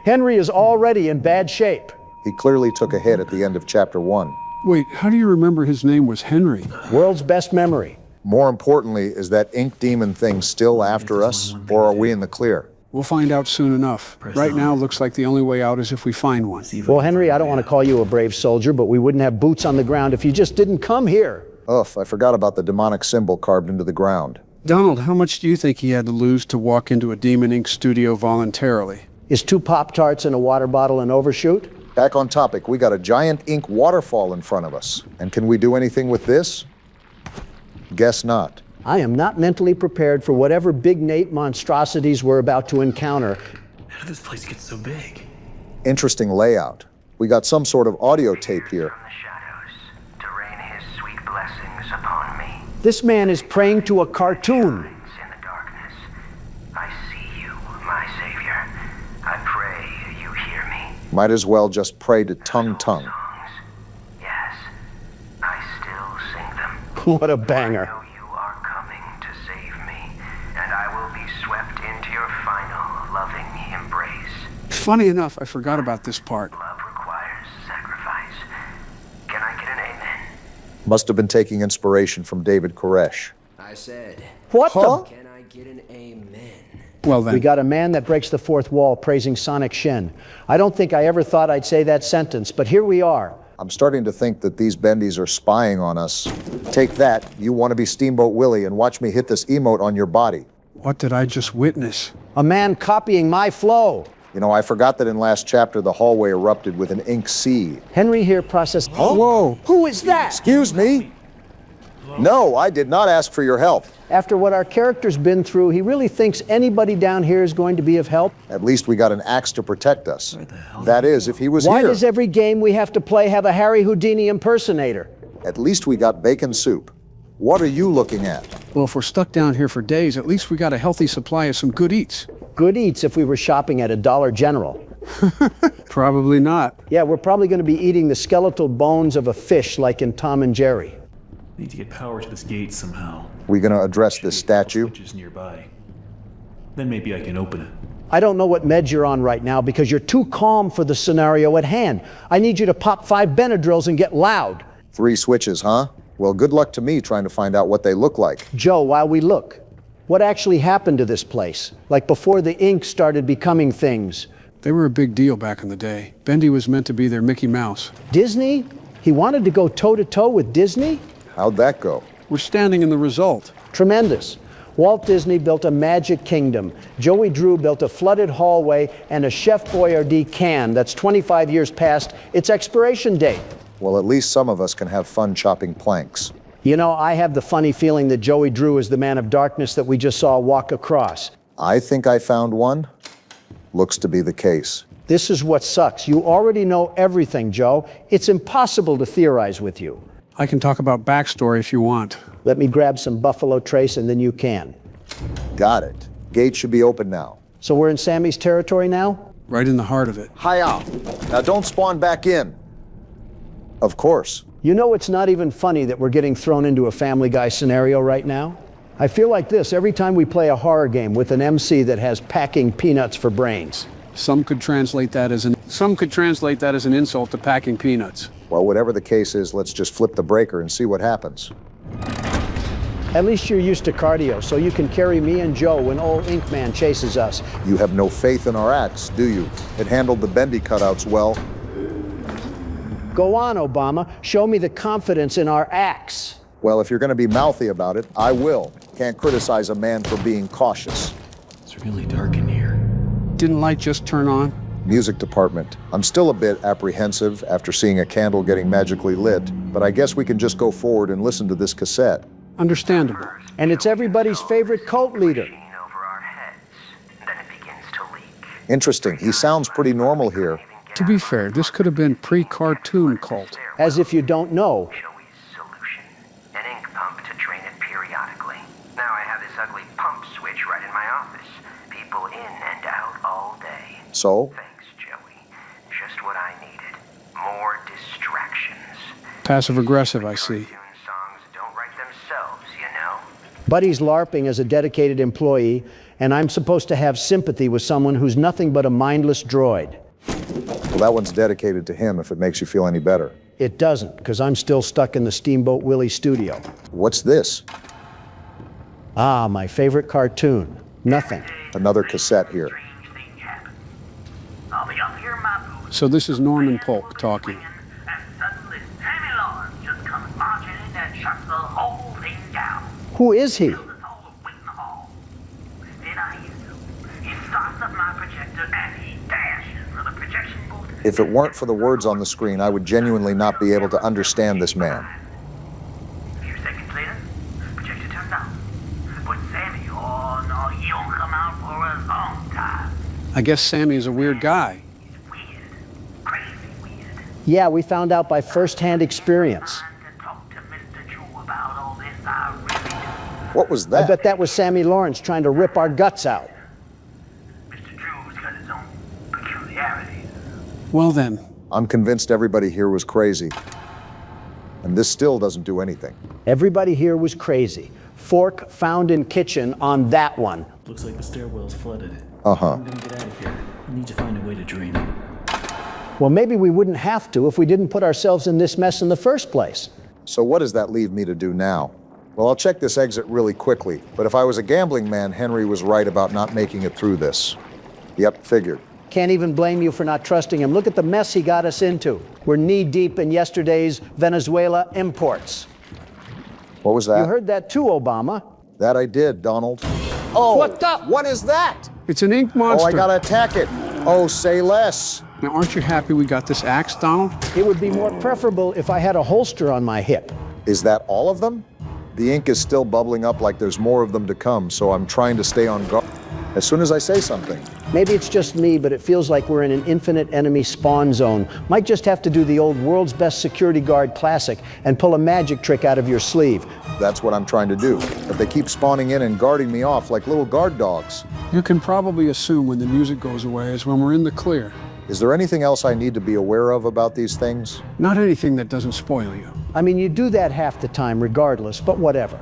Henry is already in bad shape. He clearly took a hit at the end of Chapter 1. Wait, how do you remember his name was Henry? World's best memory. More importantly, is that ink demon thing still after us, or are we in the clear? We'll find out soon enough. Right now, looks like the only way out is if we find one. Well, Henry, I don't want to call you a brave soldier, but we wouldn't have boots on the ground if you just didn't come here. Ugh, I forgot about the demonic symbol carved into the ground. Donald, how much do you think he had to lose to walk into a Demon Ink studio voluntarily? Is 2 Pop-Tarts and a water bottle an overshoot? Back on topic, we got a giant ink waterfall in front of us. And can we do anything with this? Guess not. I am not mentally prepared for whatever big Nate monstrosities we're about to encounter. How did this place get so big? Interesting layout. We got some sort of audio tape here. This man is praying to a cartoon. Might as well just pray to Tung Tung. Yes, I still sing them. What a banger. I know you are coming to save me, and I will be swept into your final loving embrace. Funny enough, I forgot about this part. Love requires sacrifice. Can I get an amen? Must have been taking inspiration from David Koresh. I said, What the? Can I get an amen? Well then. We got a man that breaks the fourth wall praising Sonic Shin. I don't think I ever thought I'd say that sentence, but here we are. I'm starting to think that these Bendys are spying on us. Take that, you want to be Steamboat Willie, and watch me hit this emote on your body. What did I just witness? A man copying my flow. You know, I forgot that in last chapter the hallway erupted with an ink sea. Henry here processed... Huh? Whoa! Who is that? Excuse me? No, I did not ask for your help. After what our character's been through, he really thinks anybody down here is going to be of help? At least we got an axe to protect us. That is, if he was Why here. does every game we have to play have a Harry Houdini impersonator? At least we got bacon soup. What are you looking at? Well, if we're stuck down here for days, at least we got a healthy supply of some good eats. Good eats if we were shopping at a Dollar General. Probably not. Yeah, we're probably going to be eating the skeletal bones of a fish like in Tom and Jerry. Need to get power to this gate somehow. We gonna address this statue? Switches nearby. Then maybe I can open it. I don't know what meds you're on right now because you're too calm for the scenario at hand. I need you to pop 5 Benadryls and get loud. 3 switches, huh? Well, good luck to me trying to find out what they look like. Joe, while we look, what actually happened to this place? Like before the ink started becoming things. They were a big deal back in the day. Bendy was meant to be their Mickey Mouse. Disney? He wanted to go toe-to-toe with Disney? How'd that go? We're standing in the result. Tremendous. Walt Disney built a magic kingdom. Joey Drew built a flooded hallway and a Chef Boyardee can that's 25 years past its expiration date. Well, at least some of us can have fun chopping planks. You know, I have the funny feeling that Joey Drew is the man of darkness that we just saw walk across. I think I found one. Looks to be the case. This is what sucks. You already know everything, Joe. It's impossible to theorize with you. I can talk about backstory if you want. Let me grab some Buffalo Trace and then you can. Got it. Gate should be open now. So we're in Sammy's territory now? Right in the heart of it. Hi-ya. Now don't spawn back in. Of course. You know it's not even funny that we're getting thrown into a Family Guy scenario right now? I feel like this every time we play a horror game with an MC that has packing peanuts for brains. Some could translate that as an insult to packing peanuts. Well, whatever the case is, let's just flip the breaker and see what happens. At least you're used to cardio, so you can carry me and Joe when old Ink Man chases us. You have no faith in our axe, do you? It handled the Bendy cutouts well. Go on, Obama. Show me the confidence in our axe. Well, if you're going to be mouthy about it, I will. Can't criticize a man for being cautious. It's really dark in here. Didn't light just turn on? Music department. I'm still a bit apprehensive after seeing a candle getting magically lit, but I guess we can just go forward and listen to this cassette. Understandable. And it's everybody's favorite cult leader. Interesting. He sounds pretty normal here. To be fair, this could have been pre-cartoon cult. As if you don't know. An ink pump to drain it periodically. Now I have this ugly pump switch right in my office. People in and out all day. So? Thanks, Joey. Just what I needed. More distractions. Passive-aggressive, I see. Songs don't write themselves, you know? Buddy's LARPing as a dedicated employee, and I'm supposed to have sympathy with someone who's nothing but a mindless droid. Well, that one's dedicated to him if it makes you feel any better. It doesn't, because I'm still stuck in the Steamboat Willie studio. What's this? Ah, my favorite cartoon. Nothing. Another cassette here. I'll be up here in my booth. So this is Norman Polk talking. And suddenly Sammy Lawrence just comes marching in and shuts the whole thing down. Who is he? Then I hear him. He starts up my projector and he dashes for the projection booth. If it weren't for the words on the screen, I would genuinely not be able to understand this man. A few seconds later, projector turns on. But Sammy, oh no, he don't come out for a long time. I guess Sammy is a weird guy. Yeah, we found out by first-hand experience. What was that? I bet that was Sammy Lawrence trying to rip our guts out. Well then. I'm convinced everybody here was crazy. And this still doesn't do anything. Everybody here was crazy. Fork found in kitchen on that one. Looks like the stairwell's flooded. Uh-huh. I'm gonna get out of here. I need to find a way to drain it. Well, maybe we wouldn't have to if we didn't put ourselves in this mess in the first place. So what does that leave me to do now? Well, I'll check this exit really quickly, but if I was a gambling man, Henry was right about not making it through this. Yep, figured. Can't even blame you for not trusting him. Look at the mess he got us into. We're knee-deep in yesterday's Venezuela imports. What was that? You heard that too, Obama. That I did, Donald. Oh, what the? What is that? It's an ink monster. Oh, I gotta attack it. Oh, say less. Now, aren't you happy we got this axe, Donald? It would be more preferable if I had a holster on my hip. Is that all of them? The ink is still bubbling up like there's more of them to come, so I'm trying to stay on guard as soon as I say something. Maybe it's just me, but it feels like we're in an infinite enemy spawn zone. Might just have to do the old world's best security guard classic and pull a magic trick out of your sleeve. That's what I'm trying to do, but they keep spawning in and guarding me off like little guard dogs. You can probably assume when the music goes away is when we're in the clear. Is there anything else I need to be aware of about these things? Not anything that doesn't spoil you. I mean, you do that half the time regardless, but whatever.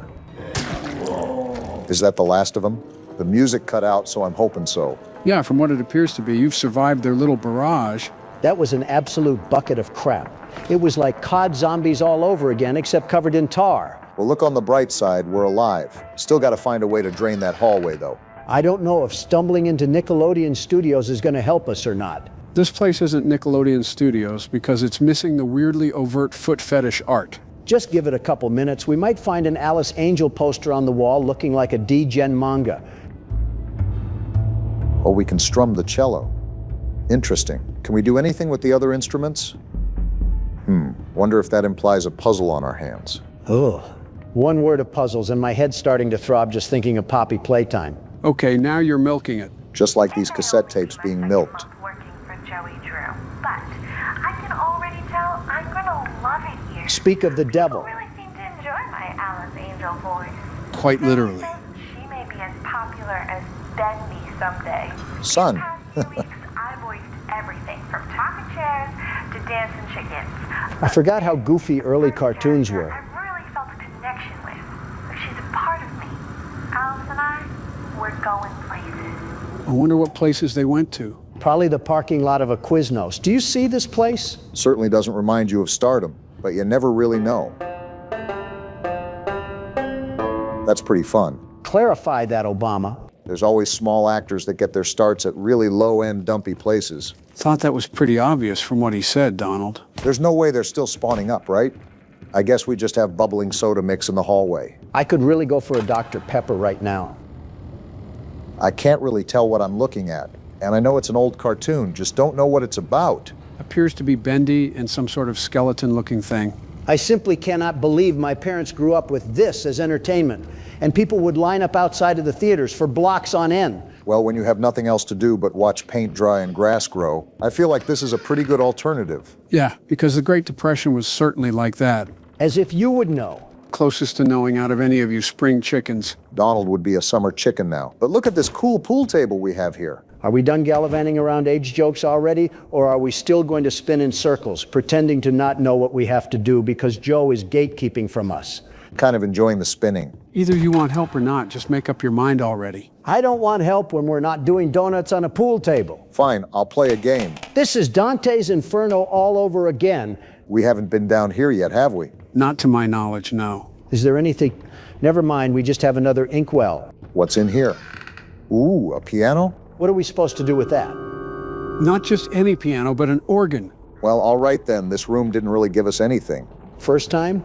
Is that the last of them? The music cut out, so I'm hoping so. Yeah, from what it appears to be, you've survived their little barrage. That was an absolute bucket of crap. It was like COD zombies all over again, except covered in tar. Well, look on the bright side, we're alive. Still got to find a way to drain that hallway, though. I don't know if stumbling into Nickelodeon Studios is going to help us or not. This place isn't Nickelodeon Studios because it's missing the weirdly overt foot fetish art. Just give it a couple minutes. We might find an Alice Angel poster on the wall looking like a D-Gen manga. Oh, we can strum the cello. Interesting. Can we do anything with the other instruments? Wonder if that implies a puzzle on our hands. Ugh. One word of puzzles and my head's starting to throb just thinking of Poppy Playtime. Okay, now you're milking it. Just like these cassette tapes being milked. Speak of the devil. Really seem to enjoy my Alice Angel voice. Quite literally. She may be as popular as Bendy someday. Son. In the past 2 weeks, I voiced everything from talking chairs to dancing chickens. I forgot how goofy early cartoons were. I really felt a connection with. She's a part of me. Alice and I, we're going places. I wonder what places they went to. Probably the parking lot of a Quiznos. Do you see this place? Certainly doesn't remind you of stardom, but you never really know. That's pretty fun. Clarify that, Obama. There's always small actors that get their starts at really low-end, dumpy places. Thought that was pretty obvious from what he said, Donald. There's no way they're still spawning up, right? I guess we just have bubbling soda mix in the hallway. I could really go for a Dr. Pepper right now. I can't really tell what I'm looking at. And I know it's an old cartoon, just don't know what it's about. Appears to be Bendy and some sort of skeleton-looking thing. I simply cannot believe my parents grew up with this as entertainment, and people would line up outside of the theaters for blocks on end. Well, when you have nothing else to do but watch paint dry and grass grow, I feel like this is a pretty good alternative. Yeah, because the Great Depression was certainly like that. As if you would know. Closest to knowing out of any of you spring chickens. Donald would be a summer chicken now. But look at this cool pool table we have here. Are we done gallivanting around age jokes already, or are we still going to spin in circles, pretending to not know what we have to do because Joe is gatekeeping from us? Kind of enjoying the spinning. Either you want help or not, just make up your mind already. I don't want help when we're not doing donuts on a pool table. Fine, I'll play a game. This is Dante's Inferno all over again. We haven't been down here yet, have we? Not to my knowledge, no. Is there anything? Never mind, we just have another inkwell. What's in here? Ooh, a piano? What are we supposed to do with that? Not just any piano, but an organ. Well, all right then. This room didn't really give us anything. First time?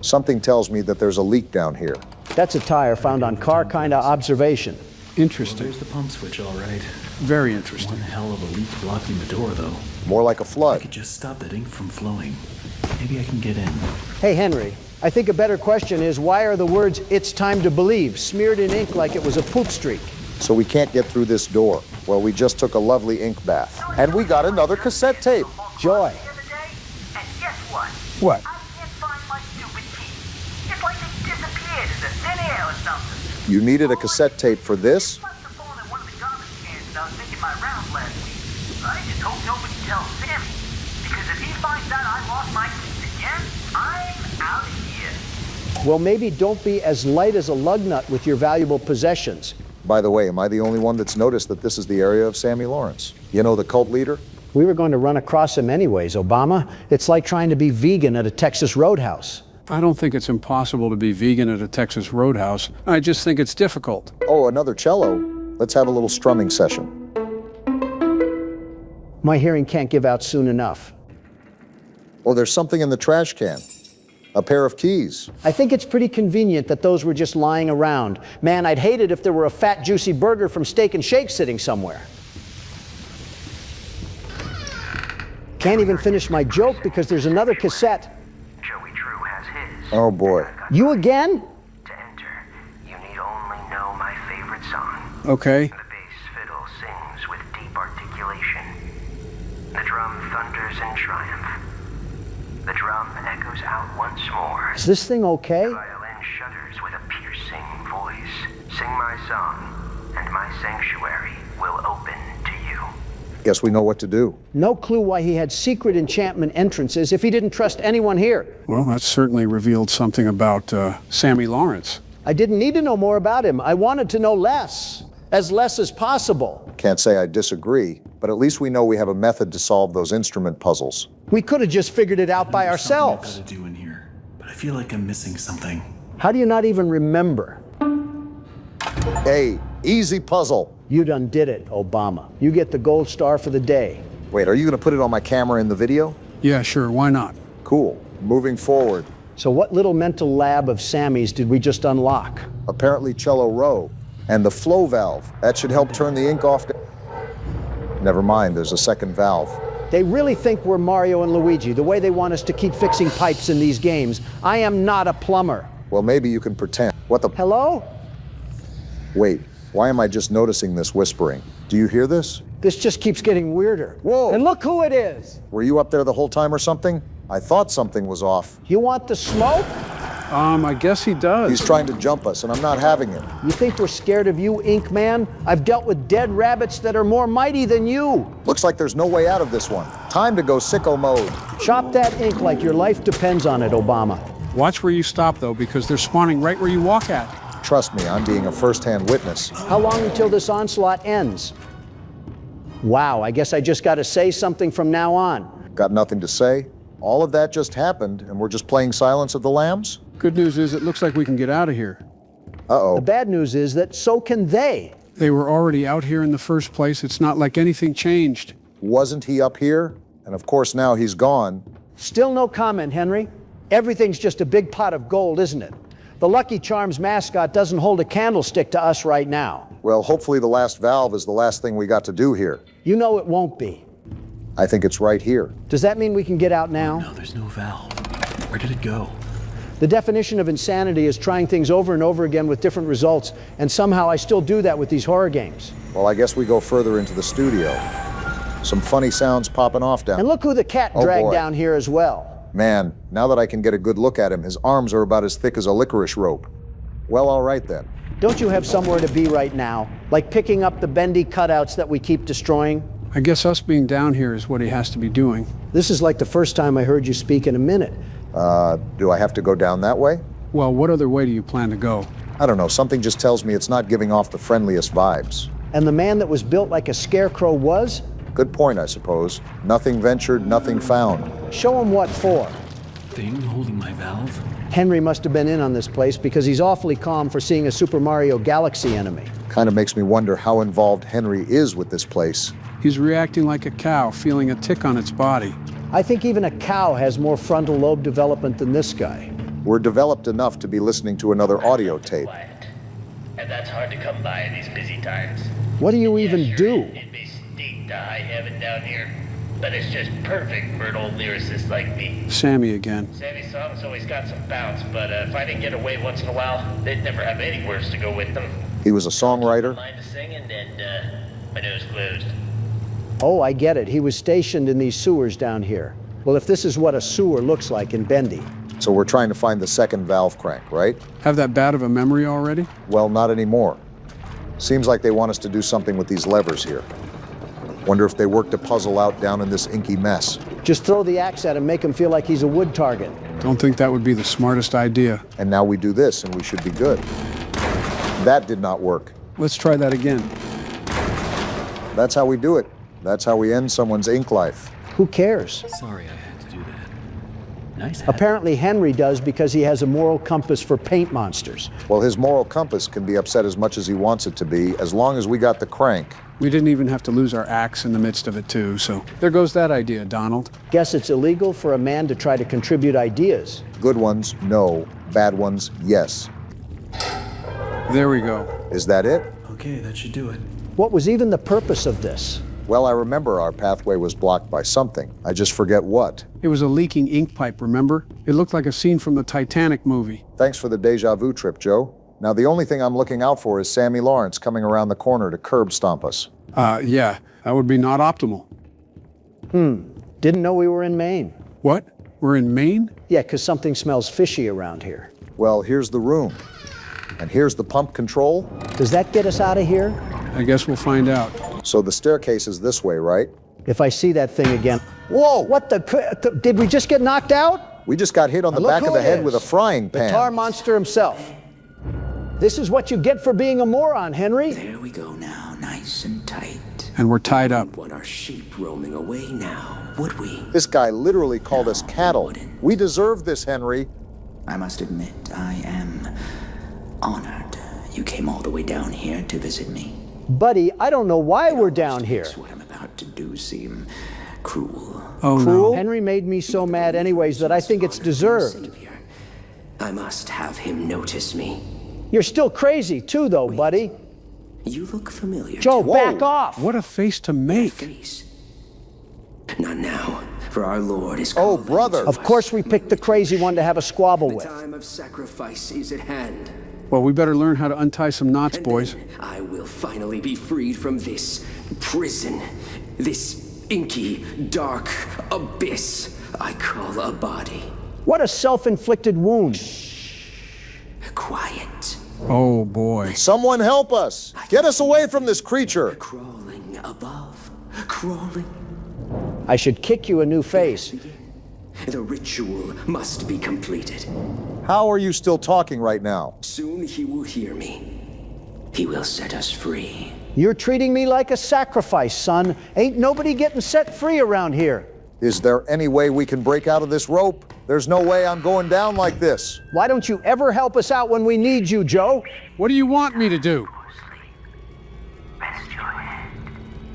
Something tells me that there's a leak down here. That's a tire found on car kind of observation. Interesting. Well, there's the pump switch, all right. Very interesting. One hell of a leak blocking the door, though. More like a flood. I could just stop that ink from flowing. Maybe I can get in. Hey, Henry, I think a better question is, why are the words, "It's time to believe," smeared in ink like it was a poop streak? So we can't get through this door. Well, we just took a lovely ink bath. And we got another cassette tape. Joy. And guess what? What? I can't find my stupid key. It's like they disappeared into thin air or something. You needed a cassette tape for this? I must have fallen in one of the garbage cans when I was making my rounds last week. I just hope nobody tells Sammy. Because if he finds out I lost my keys again, I'm out of here. Well, maybe don't be as light as a lug nut with your valuable possessions. By the way, am I the only one that's noticed that this is the area of Sammy Lawrence? You know, the cult leader? We were going to run across him anyways, Obama. It's like trying to be vegan at a Texas roadhouse. I don't think it's impossible to be vegan at a Texas roadhouse. I just think it's difficult. Oh, another cello. Let's have a little strumming session. My hearing can't give out soon enough. Oh, there's something in the trash can. A pair of keys. I think it's pretty convenient that those were just lying around. Man, I'd hate it if there were a fat, juicy burger from Steak and Shake sitting somewhere. Can't even finish my joke because there's another cassette. Joey Drew has his. Oh boy. You again? To enter, you need only know my favorite song. Okay. The bass fiddle sings with deep articulation. The drum thunders in triumph. The drum echoes out once more. Is this thing okay? The violin shudders with a piercing voice. Sing my song, and my sanctuary will open to you. Guess we know what to do. No clue why he had secret enchantment entrances if he didn't trust anyone here. Well, that certainly revealed something about Sammy Lawrence. I didn't need to know more about him. I wanted to know less as possible. Can't say I disagree, but at least we know we have a method to solve those instrument puzzles. We could have just figured it out by ourselves. I've got to do in here, but I feel like I'm missing something. How do you not even remember? Hey, easy puzzle. You done did it, Obama. You get the gold star for the day. Wait, are you going to put it on my camera in the video? Yeah, sure, why not? Cool. Moving forward. So what little mental lab of Sammy's did we just unlock? Apparently cello row. And the flow valve. That should help turn the ink off. Never mind, there's a second valve. They really think we're Mario and Luigi, the way they want us to keep fixing pipes in these games. I am not a plumber. Well, maybe you can pretend. What the? Hello? Wait, why am I just noticing this whispering? Do you hear this? This just keeps getting weirder. Whoa! And look who it is. Were you up there the whole time or something? I thought something was off. You want the smoke? I guess he does. He's trying to jump us, and I'm not having it. You think we're scared of you, Ink Man? I've dealt with dead rabbits that are more mighty than you. Looks like there's no way out of this one. Time to go sicko mode. Chop that ink like your life depends on it, Obama. Watch where you stop, though, because they're spawning right where you walk at. Trust me, I'm being a first-hand witness. How long until this onslaught ends? Wow, I guess I just got to say something from now on. Got nothing to say? All of that just happened, and we're just playing Silence of the Lambs? Good news is it looks like we can get out of here. Uh-oh. The bad news is that so can they. They were already out here in the first place. It's not like anything changed. Wasn't he up here? And of course now he's gone. Still no comment, Henry. Everything's just a big pot of gold, isn't it? The Lucky Charms mascot doesn't hold a candlestick to us right now. Well, hopefully the last valve is the last thing we got to do here. You know it won't be. I think it's right here. Does that mean we can get out now? No, there's no valve. Where did it go? The definition of insanity is trying things over and over again with different results, and somehow I still do that with these horror games. Well, I guess we go further into the studio. Some funny sounds popping off down. And look who the cat dragged down here as well. Man, now that I can get a good look at him, his arms are about as thick as a licorice rope. Well, all right then. Don't you have somewhere to be right now? Like picking up the Bendy cutouts that we keep destroying? I guess us being down here is what he has to be doing. This is like the first time I heard you speak in a minute. Do I have to go down that way? Well, what other way do you plan to go? I don't know, something just tells me it's not giving off the friendliest vibes. And the man that was built like a scarecrow was? Good point, I suppose. Nothing ventured, nothing found. Show him what for. Thing holding my valve? Henry must have been in on this place because he's awfully calm for seeing a Super Mario Galaxy enemy. Kind of makes me wonder how involved Henry is with this place. He's reacting like a cow, feeling a tick on its body. I think even a cow has more frontal lobe development than this guy. We're developed enough to be listening to another audio tape. And that's hard to come by in these busy times. What do you even do? It may stink to high heaven down here, but it's just perfect for an old lyricist like me. Sammy again. Sammy's songs always got some bounce, but if I didn't get away once in a while, they'd never have any words to go with them. He was a songwriter? Mind to singing, and my nose closed. Oh, I get it. He was stationed in these sewers down here. Well, if this is what a sewer looks like in Bendy. So we're trying to find the second valve crank, right? Have that bad of a memory already? Well, not anymore. Seems like they want us to do something with these levers here. Wonder if they worked a puzzle out down in this inky mess. Just throw the axe at him, make him feel like he's a wood target. Don't think that would be the smartest idea. And now we do this, and we should be good. That did not work. Let's try that again. That's how we do it. That's how we end someone's ink life. Who cares? Sorry I had to do that. Nice hat. Apparently Henry does because he has a moral compass for paint monsters. Well, his moral compass can be upset as much as he wants it to be, as long as we got the crank. We didn't even have to lose our axe in the midst of it, too, so there goes that idea, Donald. Guess it's illegal for a man to try to contribute ideas. Good ones, no. Bad ones, yes. There we go. Is that it? Okay, that should do it. What was even the purpose of this? Well, I remember our pathway was blocked by something. I just forget what. It was a leaking ink pipe, remember? It looked like a scene from the Titanic movie. Thanks for the deja vu trip, Joe. Now, the only thing I'm looking out for is Sammy Lawrence coming around the corner to curb stomp us. Yeah, that would be not optimal. Didn't know we were in Maine. What? We're in Maine? Yeah, 'cause something smells fishy around here. Well, here's the room. And here's the pump control. Does that get us out of here? I guess we'll find out. So the staircase is this way, right? If I see that thing again. Whoa! What did we just get knocked out? We just got hit on the back of the head with a frying pan. The tar monster himself. This is what you get for being a moron, Henry. There we go now, nice and tight. And we're tied up. Want our sheep roaming away now, would we? This guy literally called us cattle. We deserve this, Henry. I must admit, I am honored you came all the way down here to visit me. Buddy, I don't know why we're down here. What I'm about to do seem cruel. Oh, Cruel? no. Henry made me so mad anyways that I think it's deserved. I must have him notice me. You're still crazy too, though, buddy. You look familiar. Joe, back off! What a face to make. Face. Not now, for our Lord is Oh, calling brother. Of course we picked the crazy one to have a squabble The with. time of sacrifice is at hand. Well, we better learn how to untie some knots, And boys. then I will finally be freed from this prison, this inky, dark abyss I call a body. What a self-inflicted wound. Quiet. Oh, boy. Someone help us! Get us away from this creature! Crawling above. Crawling. I should kick you a new face. The ritual must be completed. How are you still talking right now? Soon he will hear me. He will set us free. You're treating me like a sacrifice, son. Ain't nobody getting set free around here. Is there any way we can break out of this rope? There's no way I'm going down like this. Why don't you ever help us out when we need you, Joe? What do you want me to do? Rest your head.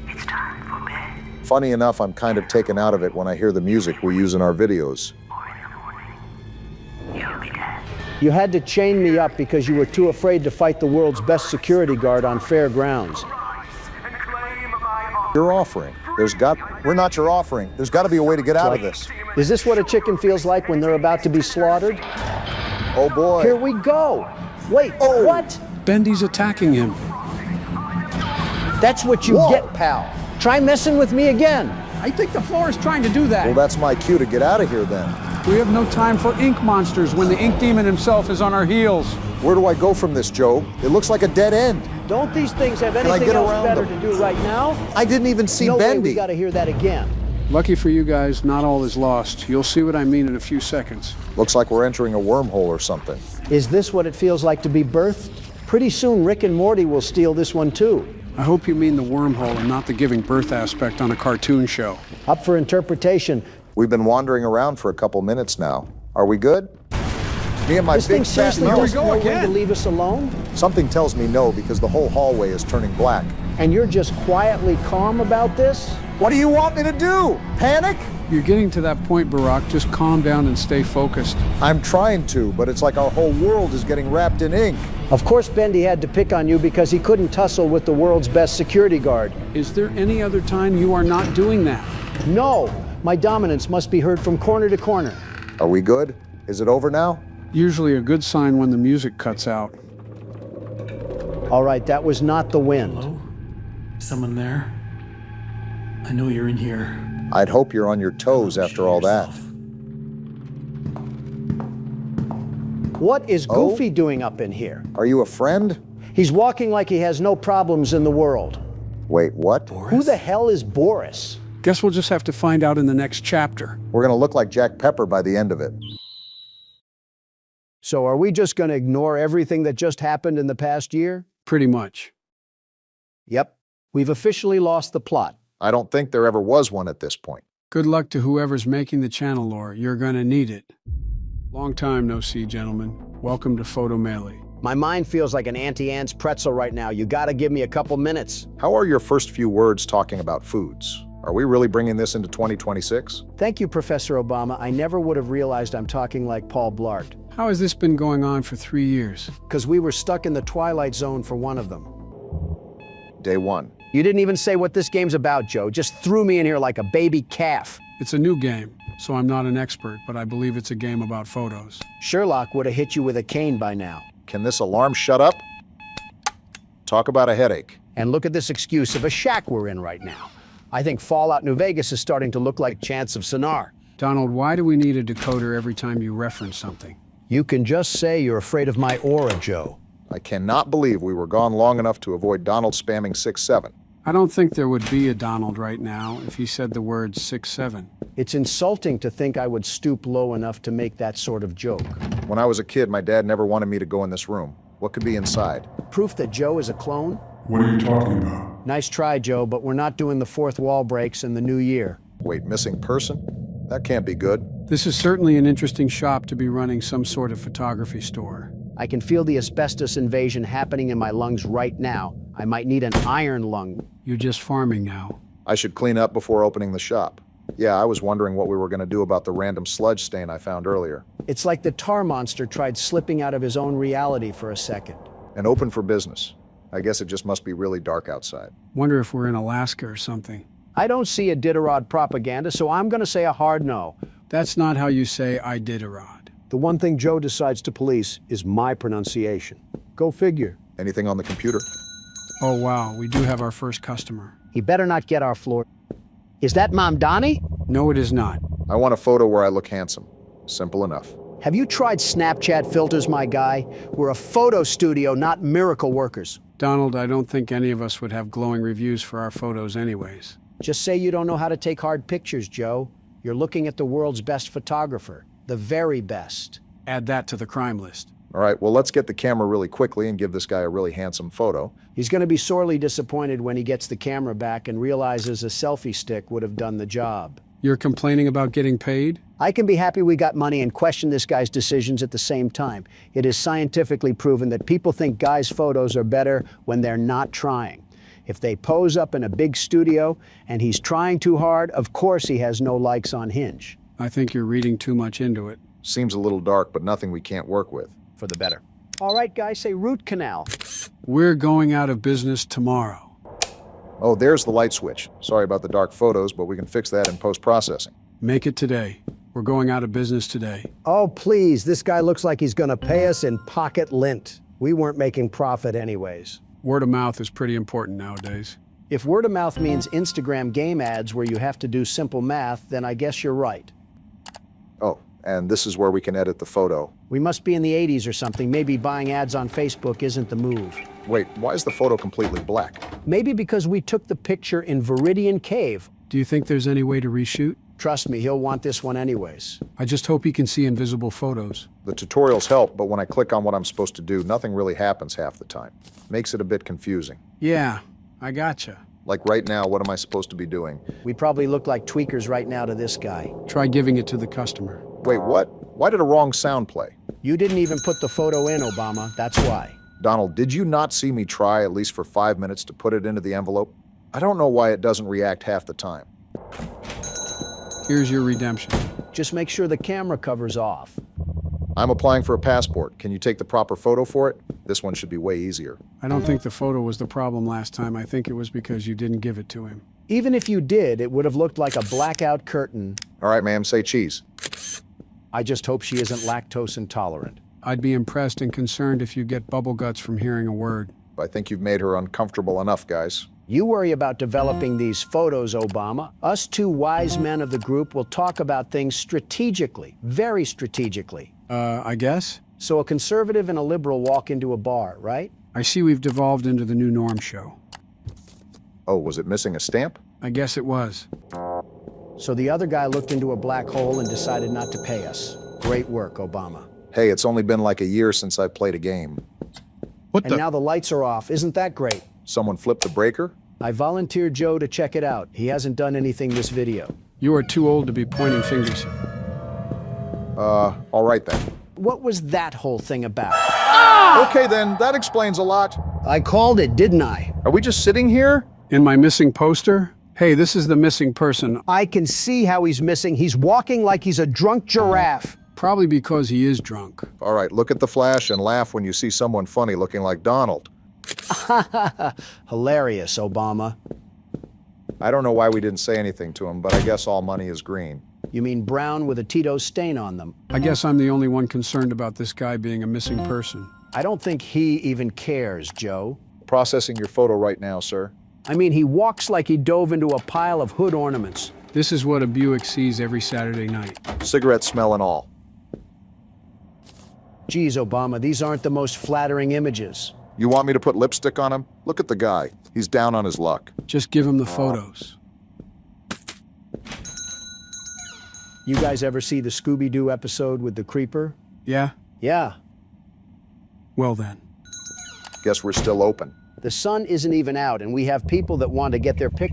It's time for bed. Funny enough, I'm kind of taken out of it when I hear the music we use in our videos. You'll be dead. You had to chain me up because you were too afraid to fight the world's best security guard on fair grounds. Your offering. We're not your offering. There's got to be a way to get out of this. Is this what a chicken feels like when they're about to be slaughtered? Oh boy. Here we go. Wait, what? Bendy's attacking him. That's what you get, pal. Try messing with me again. I think the floor is trying to do that. Well, that's my cue to get out of here then. We have no time for ink monsters when the ink demon himself is on our heels. Where do I go from this, Joe? It looks like a dead end. Don't these things have Can I anything get else around better them? to do right now? I didn't even see No way Bendy. we gotta hear that again. Lucky for you guys, not all is lost. You'll see what I mean in a few seconds. Looks like we're entering a wormhole or something. Is this what it feels like to be birthed? Pretty soon Rick and Morty will steal this one too. I hope you mean the wormhole and not the giving birth aspect on a cartoon show. Up for interpretation. We've been wandering around for a couple minutes now. Are we good? Me and my This thing big fat seriously nose. doesn't know when to leave us alone? Something tells me no because the whole hallway is turning black. And you're just quietly calm about this? What do you want me to do? Panic? You're getting to that point, Barack. Just calm down and stay focused. I'm trying to, but it's like our whole world is getting wrapped in ink. Of course Bendy had to pick on you because he couldn't tussle with the world's best security guard. Is there any other time you are not doing that? No, my dominance must be heard from corner to corner. Are we good? Is it over now? Usually a good sign when the music cuts out. All right, that was not the wind. Hello? Someone there? I know you're in here. I'd hope you're on your toes after all that. What is Goofy doing up in here? Are you a friend? He's walking like he has no problems in the world. Wait, what? Who the hell is Boris? Guess we'll just have to find out in the next chapter. We're gonna look like Jack Pepper by the end of it. So are we just going to ignore everything that just happened in the past year? Pretty much. Yep. We've officially lost the plot. I don't think there ever was one at this point. Good luck to whoever's making the channel lore. You're gonna need it. Long time no see, gentlemen. Welcome to Photomaly. My mind feels like an Auntie Anne's pretzel right now. You gotta give me a couple minutes. How are your first few words talking about foods? Are we really bringing this into 2026? Thank you, Professor Obama. I never would have realized I'm talking like Paul Blart. How has this been going on for 3 years? Because we were stuck in the Twilight Zone for one of them. Day 1. You didn't even say what this game's about, Joe. Just threw me in here like a baby calf. It's a new game, so I'm not an expert, but I believe it's a game about photos. Sherlock would have hit you with a cane by now. Can this alarm shut up? Talk about a headache. And look at this excuse of a shack we're in right now. I think Fallout New Vegas is starting to look like Chance of Sonar. Donald, why do we need a decoder every time you reference something? You can just say you're afraid of my aura, Joe. I cannot believe we were gone long enough to avoid Donald spamming 6-7. I don't think there would be a Donald right now if he said the word 6-7. It's insulting to think I would stoop low enough to make that sort of joke. When I was a kid, my dad never wanted me to go in this room. What could be inside? Proof that Joe is a clone? What are you talking about? Nice try, Joe, but we're not doing the fourth wall breaks in the new year. Wait, missing person? That can't be good. This is certainly an interesting shop to be running some sort of photography store. I can feel the asbestos invasion happening in my lungs right now. I might need an iron lung. You're just farming now. I should clean up before opening the shop. Yeah, I was wondering what we were going to do about the random sludge stain I found earlier. It's like the tar monster tried slipping out of his own reality for a second. And open for business. I guess it just must be really dark outside. Wonder if we're in Alaska or something. I don't see a Diderot propaganda, so I'm going to say a hard no. That's not how you say Iditarod. The one thing Joe decides to police is my pronunciation. Go figure. Anything on the computer? Oh wow, we do have our first customer. He better not get our floor. Is that Mom Donnie? No, it is not. I want a photo where I look handsome. Simple enough. Have you tried Snapchat filters, my guy? We're a photo studio, not miracle workers. Donald, I don't think any of us would have glowing reviews for our photos anyways. Just say you don't know how to take hard pictures, Joe. You're looking at the world's best photographer. The very best. Add that to the crime list. All right, well, let's get the camera really quickly and give this guy a really handsome photo. He's going to be sorely disappointed when he gets the camera back and realizes a selfie stick would have done the job. You're complaining about getting paid? I can be happy we got money and question this guy's decisions at the same time. It is scientifically proven that people think guys' photos are better when they're not trying. If they pose up in a big studio and he's trying too hard, of course he has no likes on Hinge. I think you're reading too much into it. Seems a little dark, but nothing we can't work with. For the better. All right, guys, say root canal. We're going out of business tomorrow. Oh, there's the light switch. Sorry about the dark photos, but we can fix that in post-processing. Make it today. We're going out of business today. Oh, please, this guy looks like he's gonna pay us in pocket lint. We weren't making profit anyways. Word of mouth is pretty important nowadays. If word of mouth means Instagram game ads where you have to do simple math, then I guess you're right. Oh, and this is where we can edit the photo. We must be in the 80s or something. Maybe buying ads on Facebook isn't the move. Wait, why is the photo completely black? Maybe because we took the picture in Viridian Cave. Do you think there's any way to reshoot? Trust me, he'll want this one anyways. I just hope he can see invisible photos. The tutorials help, but when I click on what I'm supposed to do, nothing really happens half the time. Makes it a bit confusing. Yeah, I gotcha. Like right now, what am I supposed to be doing? We probably look like tweakers right now to this guy. Try giving it to the customer. Wait, what? Why did a wrong sound play? You didn't even put the photo in, Obama. That's why. Donald, did you not see me try at least for 5 minutes to put it into the envelope? I don't know why it doesn't react half the time. Here's your redemption. Just make sure the camera cover's off. I'm applying for a passport. Can you take the proper photo for it? This one should be way easier. I don't think the photo was the problem last time. I think it was because you didn't give it to him. Even if you did, it would have looked like a blackout curtain. All right, ma'am, say cheese. I just hope she isn't lactose intolerant. I'd be impressed and concerned if you get bubble guts from hearing a word. I think you've made her uncomfortable enough, guys. You worry about developing these photos, Obama. Us two wise men of the group will talk about things strategically, very strategically. I guess? So a conservative and a liberal walk into a bar, right? I see we've devolved into the new norm show. Oh, was it missing a stamp? I guess it was. So the other guy looked into a black hole and decided not to pay us. Great work, Obama. Hey, it's only been like a year since I played a game. And now the lights are off. Isn't that great? Someone flipped the breaker? I volunteered Joe to check it out. He hasn't done anything this video. You are too old to be pointing fingers. All right then. What was that whole thing about? Okay then, that explains a lot. I called it, didn't I? Are we just sitting here? In my missing poster? Hey, this is the missing person. I can see how he's missing. He's walking like he's a drunk giraffe. Probably because he is drunk. All right, look at the flash and laugh when you see someone funny looking like Donald. Hilarious, Obama. I don't know why we didn't say anything to him, but I guess all money is green. You mean brown with a Tito stain on them? I guess I'm the only one concerned about this guy being a missing person. I don't think he even cares, Joe. Processing your photo right now, sir. I mean, he walks like he dove into a pile of hood ornaments. This is what a Buick sees every Saturday night. Cigarette smell and all. Geez, Obama, these aren't the most flattering images. You want me to put lipstick on him? Look at the guy. He's down on his luck. Just give him the photos. You guys ever see the Scooby-Doo episode with the creeper? Yeah? Yeah. Well then. Guess we're still open. The sun isn't even out, and we have people that want to get their pic.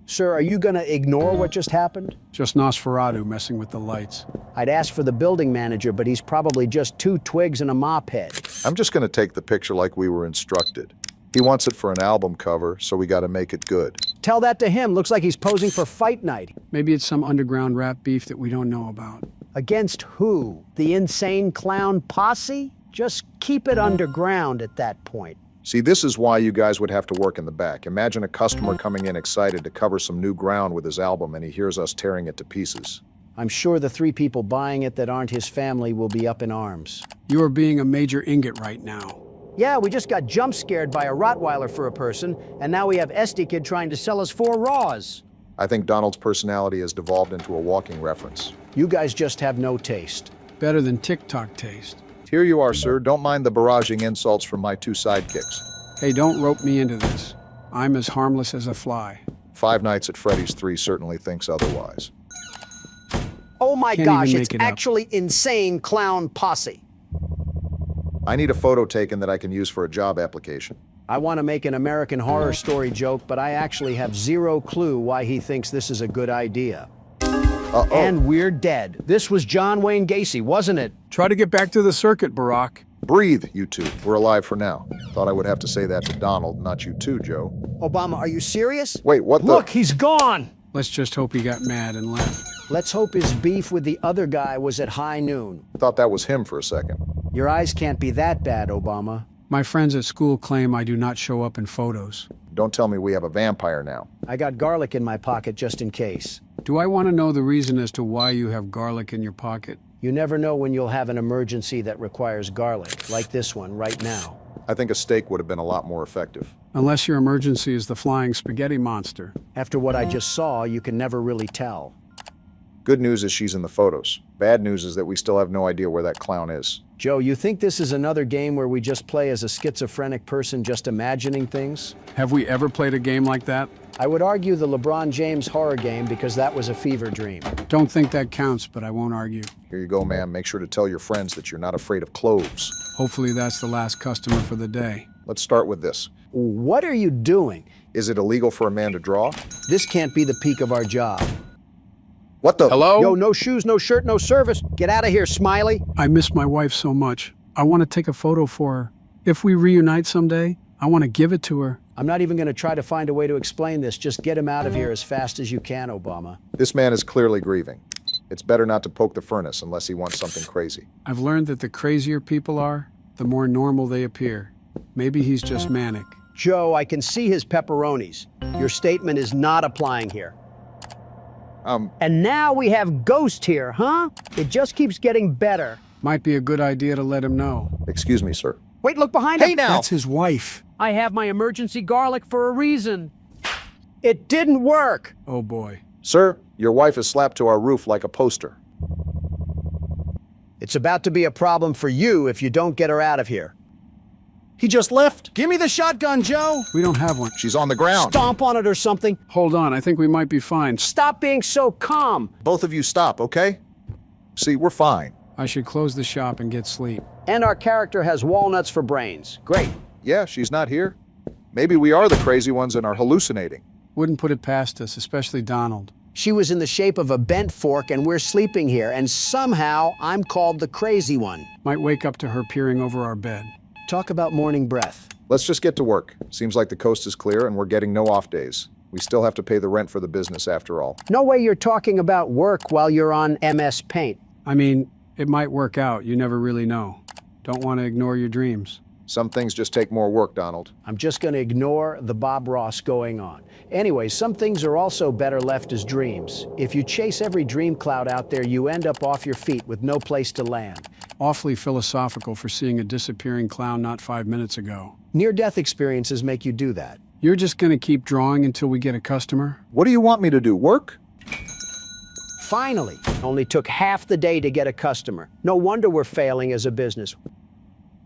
Sir, are you gonna ignore what just happened? Just Nosferatu messing with the lights. I'd ask for the building manager, but he's probably just 2 twigs and a mop head. I'm just gonna take the picture like we were instructed. He wants it for an album cover, so we gotta make it good. Tell that to him. Looks like he's posing for fight night. Maybe it's some underground rap beef that we don't know about. Against who? The insane clown posse? Just keep it underground at that point. See, this is why you guys would have to work in the back. Imagine a customer coming in excited to cover some new ground with his album, and he hears us tearing it to pieces. I'm sure the 3 people buying it that aren't his family will be up in arms. You are being a major ingot right now. Yeah, we just got jump scared by a Rottweiler for a person, and now we have SD Kid trying to sell us 4 Raws. I think Donald's personality has devolved into a walking reference. You guys just have no taste. Better than TikTok taste. Here you are, sir. Don't mind the barraging insults from my 2 sidekicks. Hey, don't rope me into this. I'm as harmless as a fly. 5 Nights at Freddy's 3 certainly thinks otherwise. Oh my Can't gosh, even it's make it up. actually insane clown posse. I need a photo taken that I can use for a job application. I want to make an American Horror Story joke, but I actually have 0 clue why he thinks this is a good idea. Uh-oh. And we're dead. This was John Wayne Gacy, wasn't it? Try to get back to the circuit, Barack. Breathe, you 2. We're alive for now. Thought I would have to say that to Donald, not you too, Joe. Obama, are you serious? Wait, what the— Look, he's gone! Let's just hope he got mad and left. Let's hope his beef with the other guy was at high noon. Thought that was him for a second. Your eyes can't be that bad, Obama. My friends at school claim I do not show up in photos. Don't tell me we have a vampire now. I got garlic in my pocket just in case. Do I want to know the reason as to why you have garlic in your pocket? You never know when you'll have an emergency that requires garlic, like this one right now. I think a steak would have been a lot more effective. Unless your emergency is the flying spaghetti monster. After what I just saw, you can never really tell. Good news is she's in the photos. Bad news is that we still have no idea where that clown is. Joe, you think this is another game where we just play as a schizophrenic person just imagining things? Have we ever played a game like that? I would argue the LeBron James horror game because that was a fever dream. Don't think that counts, but I won't argue. Here you go, ma'am. Make sure to tell your friends that you're not afraid of cloves. Hopefully that's the last customer for the day. Let's start with this. What are you doing? Is it illegal for a man to draw? This can't be the peak of our job. What the— Hello? Yo, no shoes, no shirt, no service. Get out of here, Smiley. I miss my wife so much. I want to take a photo for her. If we reunite someday, I want to give it to her. I'm not even going to try to find a way to explain this. Just get him out of here as fast as you can, Obama. This man is clearly grieving. It's better not to poke the furnace unless he wants something crazy. I've learned that the crazier people are, the more normal they appear. Maybe he's just manic. Joe, I can see his pepperonis. Your statement is not applying here. And now we have Ghost here, huh? It just keeps getting better. Might be a good idea to let him know. Excuse me, sir. Wait, look behind him. now! That's his wife. I have my emergency garlic for a reason. It didn't work. Oh boy. Sir, your wife is slapped to our roof like a poster. It's about to be a problem for you if you don't get her out of here. He just left. Give me the shotgun, Joe. We don't have one. She's on the ground. Stomp on it or something. Hold on, I think we might be fine. Stop being so calm. Both of you stop, okay? See, we're fine. I should close the shop and get sleep. And our character has walnuts for brains. Great. Yeah, she's not here. Maybe we are the crazy ones and are hallucinating. Wouldn't put it past us, especially Donald. She was in the shape of a bent fork and we're sleeping here, and somehow I'm called the crazy one. Might wake up to her peering over our bed. Talk about morning breath. Let's just get to work. Seems like the coast is clear and we're getting no off days. We still have to pay the rent for the business after all. No way you're talking about work while you're on MS Paint. I mean, it might work out. You never really know. Don't want to ignore your dreams. Some things just take more work, Donald. I'm just going to ignore the Bob Ross going on. Anyway, some things are also better left as dreams. If you chase every dream cloud out there, you end up off your feet with no place to land. Awfully philosophical for seeing a disappearing clown not 5 minutes ago. Near-death experiences make you do that. You're just going to keep drawing until we get a customer? What do you want me to do, work? Finally, only took half the day to get a customer. No wonder we're failing as a business.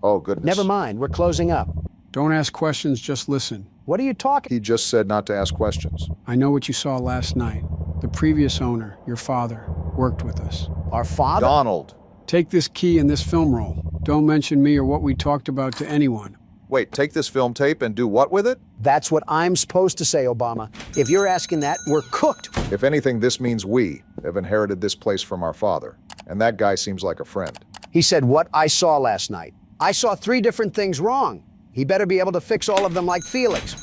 Oh, goodness. Never mind, we're closing up. Don't ask questions, just listen. What are you talking? He just said not to ask questions. I know what you saw last night. The previous owner, your father, worked with us. Our father? Donald. Take this key and this film roll. Don't mention me or what we talked about to anyone. Wait, take this film tape and do what with it? That's what I'm supposed to say, Obama. If you're asking that, we're cooked. If anything, this means we have inherited this place from our father. And that guy seems like a friend. He said what I saw last night. I saw 3 different things wrong. He better be able to fix all of them like Felix.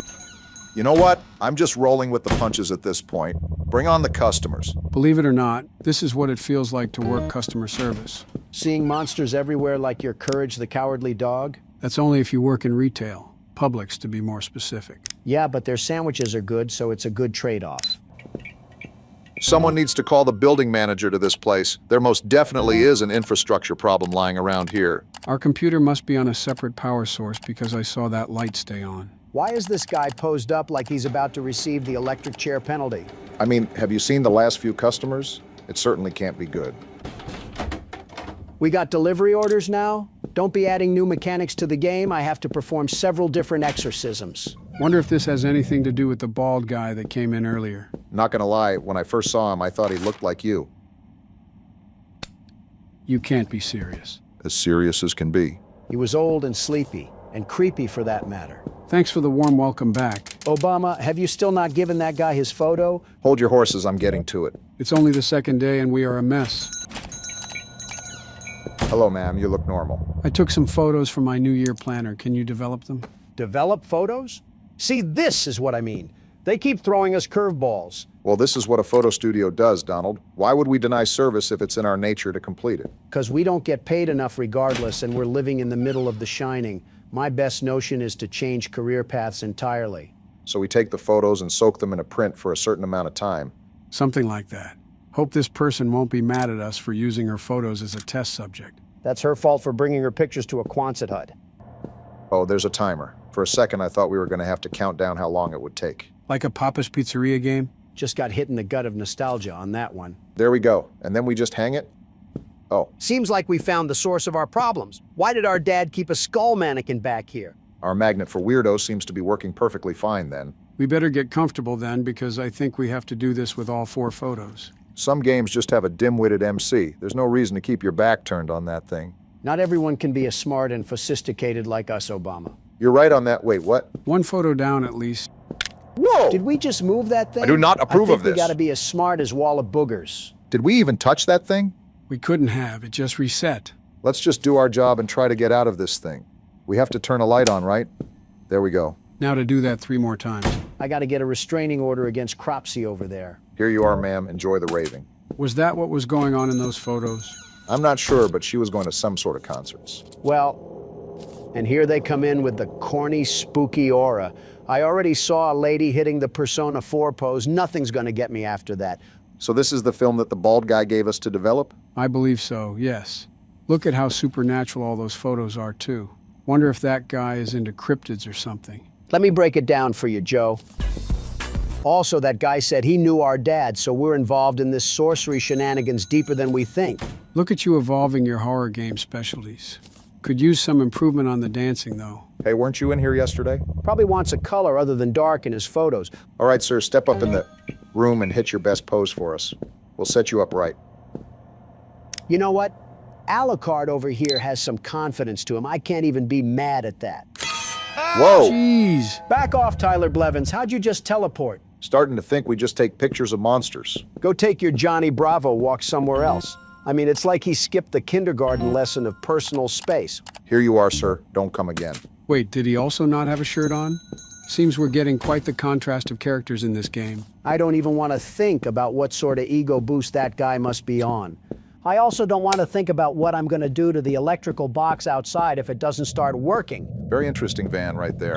You know what? I'm just rolling with the punches at this point. Bring on the customers. Believe it or not, this is what it feels like to work customer service. Seeing monsters everywhere like your Courage the Cowardly Dog? That's only if you work in retail. Publix, to be more specific. Yeah, but their sandwiches are good, so it's a good trade-off. Someone needs to call the building manager to this place. There most definitely is an infrastructure problem lying around here. Our computer must be on a separate power source because I saw that light stay on. Why is this guy posed up like he's about to receive the electric chair penalty? I mean, have you seen the last few customers? It certainly can't be good. We got delivery orders now? Don't be adding new mechanics to the game. I have to perform several different exorcisms. Wonder if this has anything to do with the bald guy that came in earlier. Not gonna lie, when I first saw him, I thought he looked like you. You can't be serious. As serious as can be. He was old and sleepy, and creepy for that matter. Thanks for the warm welcome back. Obama, have you still not given that guy his photo? Hold your horses, I'm getting to it. It's only the second day and we are a mess. Hello, ma'am, you look normal. I took some photos from my New Year planner. Can you develop them? Develop photos? See, this is what I mean. They keep throwing us curveballs. Well, this is what a photo studio does, Donald. Why would we deny service if it's in our nature to complete it? Because we don't get paid enough regardless, and we're living in the middle of The Shining. My best notion is to change career paths entirely. So we take the photos and soak them in a print for a certain amount of time. Something like that. Hope this person won't be mad at us for using her photos as a test subject. That's her fault for bringing her pictures to a Quonset hut. Oh, there's a timer. For a second, I thought we were going to have to count down how long it would take. Like a Papa's Pizzeria game? Just got hit in the gut of nostalgia on that one. There we go. And then we just hang it? Oh. Seems like we found the source of our problems. Why did our dad keep a skull mannequin back here? Our magnet for weirdos seems to be working perfectly fine then. We better get comfortable then, because I think we have to do this with all 4 photos. Some games just have a dim-witted MC. There's no reason to keep your back turned on that thing. Not everyone can be as smart and sophisticated like us, Obama. You're right on that. Wait, what? 1 photo down at least. Whoa! Did we just move that thing? I do not approve of this. I think we gotta be as smart as Wall of Boogers. Did we even touch that thing? We couldn't have. It just reset. Let's just do our job and try to get out of this thing. We have to turn a light on, right? There we go. Now to do that 3 more times. I gotta get a restraining order against Cropsy over there. Here you are, ma'am. Enjoy the raving. Was that what was going on in those photos? I'm not sure, but she was going to some sort of concerts. Well, and here they come in with the corny, spooky aura. I already saw a lady hitting the Persona 4 pose. Nothing's gonna get me after that. So this is the film that the bald guy gave us to develop? I believe so, yes. Look at how supernatural all those photos are, too. Wonder if that guy is into cryptids or something. Let me break it down for you, Joe. Also, that guy said he knew our dad, so we're involved in this sorcery shenanigans deeper than we think. Look at you evolving your horror game specialties. Could use some improvement on the dancing, though. Hey, weren't you in here yesterday? Probably wants a color other than dark in his photos. All right, sir, step up in the room and hit your best pose for us. We'll set you up right. You know what? Alucard over here has some confidence to him. I can't even be mad at that. Whoa! Jeez! Back off, Tyler Blevins. How'd you just teleport? Starting to think we just take pictures of monsters. Go take your Johnny Bravo walk somewhere else. I mean, it's like he skipped the kindergarten lesson of personal space. Here you are, sir. Don't come again. Wait, did he also not have a shirt on? Seems we're getting quite the contrast of characters in this game. I don't even want to think about what sort of ego boost that guy must be on. I also don't want to think about what I'm going to do to the electrical box outside if it doesn't start working. Very interesting van right there.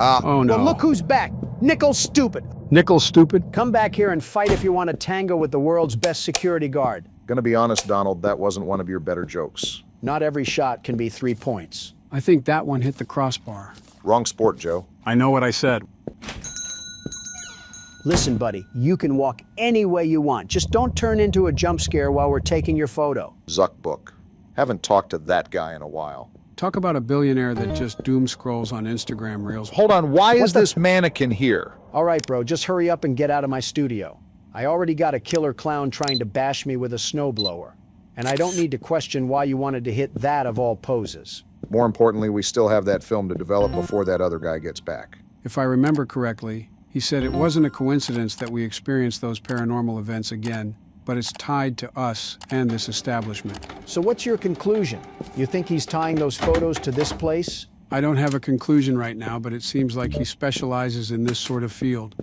Oh no. Well, look who's back. Nickel Stupid. Nickel Stupid? Come back here and fight if you want to tango with the world's best security guard. Gonna be honest, Donald, that wasn't one of your better jokes. Not every shot can be 3 points. I think that one hit the crossbar. Wrong sport, Joe. I know what I said. Listen, buddy, you can walk any way you want. Just don't turn into a jump scare while we're taking your photo. Zuck book. Haven't talked to that guy in a while. Talk about a billionaire that just doom scrolls on Instagram Reels. Hold on, why is this mannequin here? All right, bro, just hurry up and get out of my studio. I already got a killer clown trying to bash me with a snowblower. And I don't need to question why you wanted to hit that of all poses. More importantly, we still have that film to develop before that other guy gets back. If I remember correctly, he said it wasn't a coincidence that we experienced those paranormal events again, but it's tied to us and this establishment. So what's your conclusion? You think he's tying those photos to this place? I don't have a conclusion right now, but it seems like he specializes in this sort of field.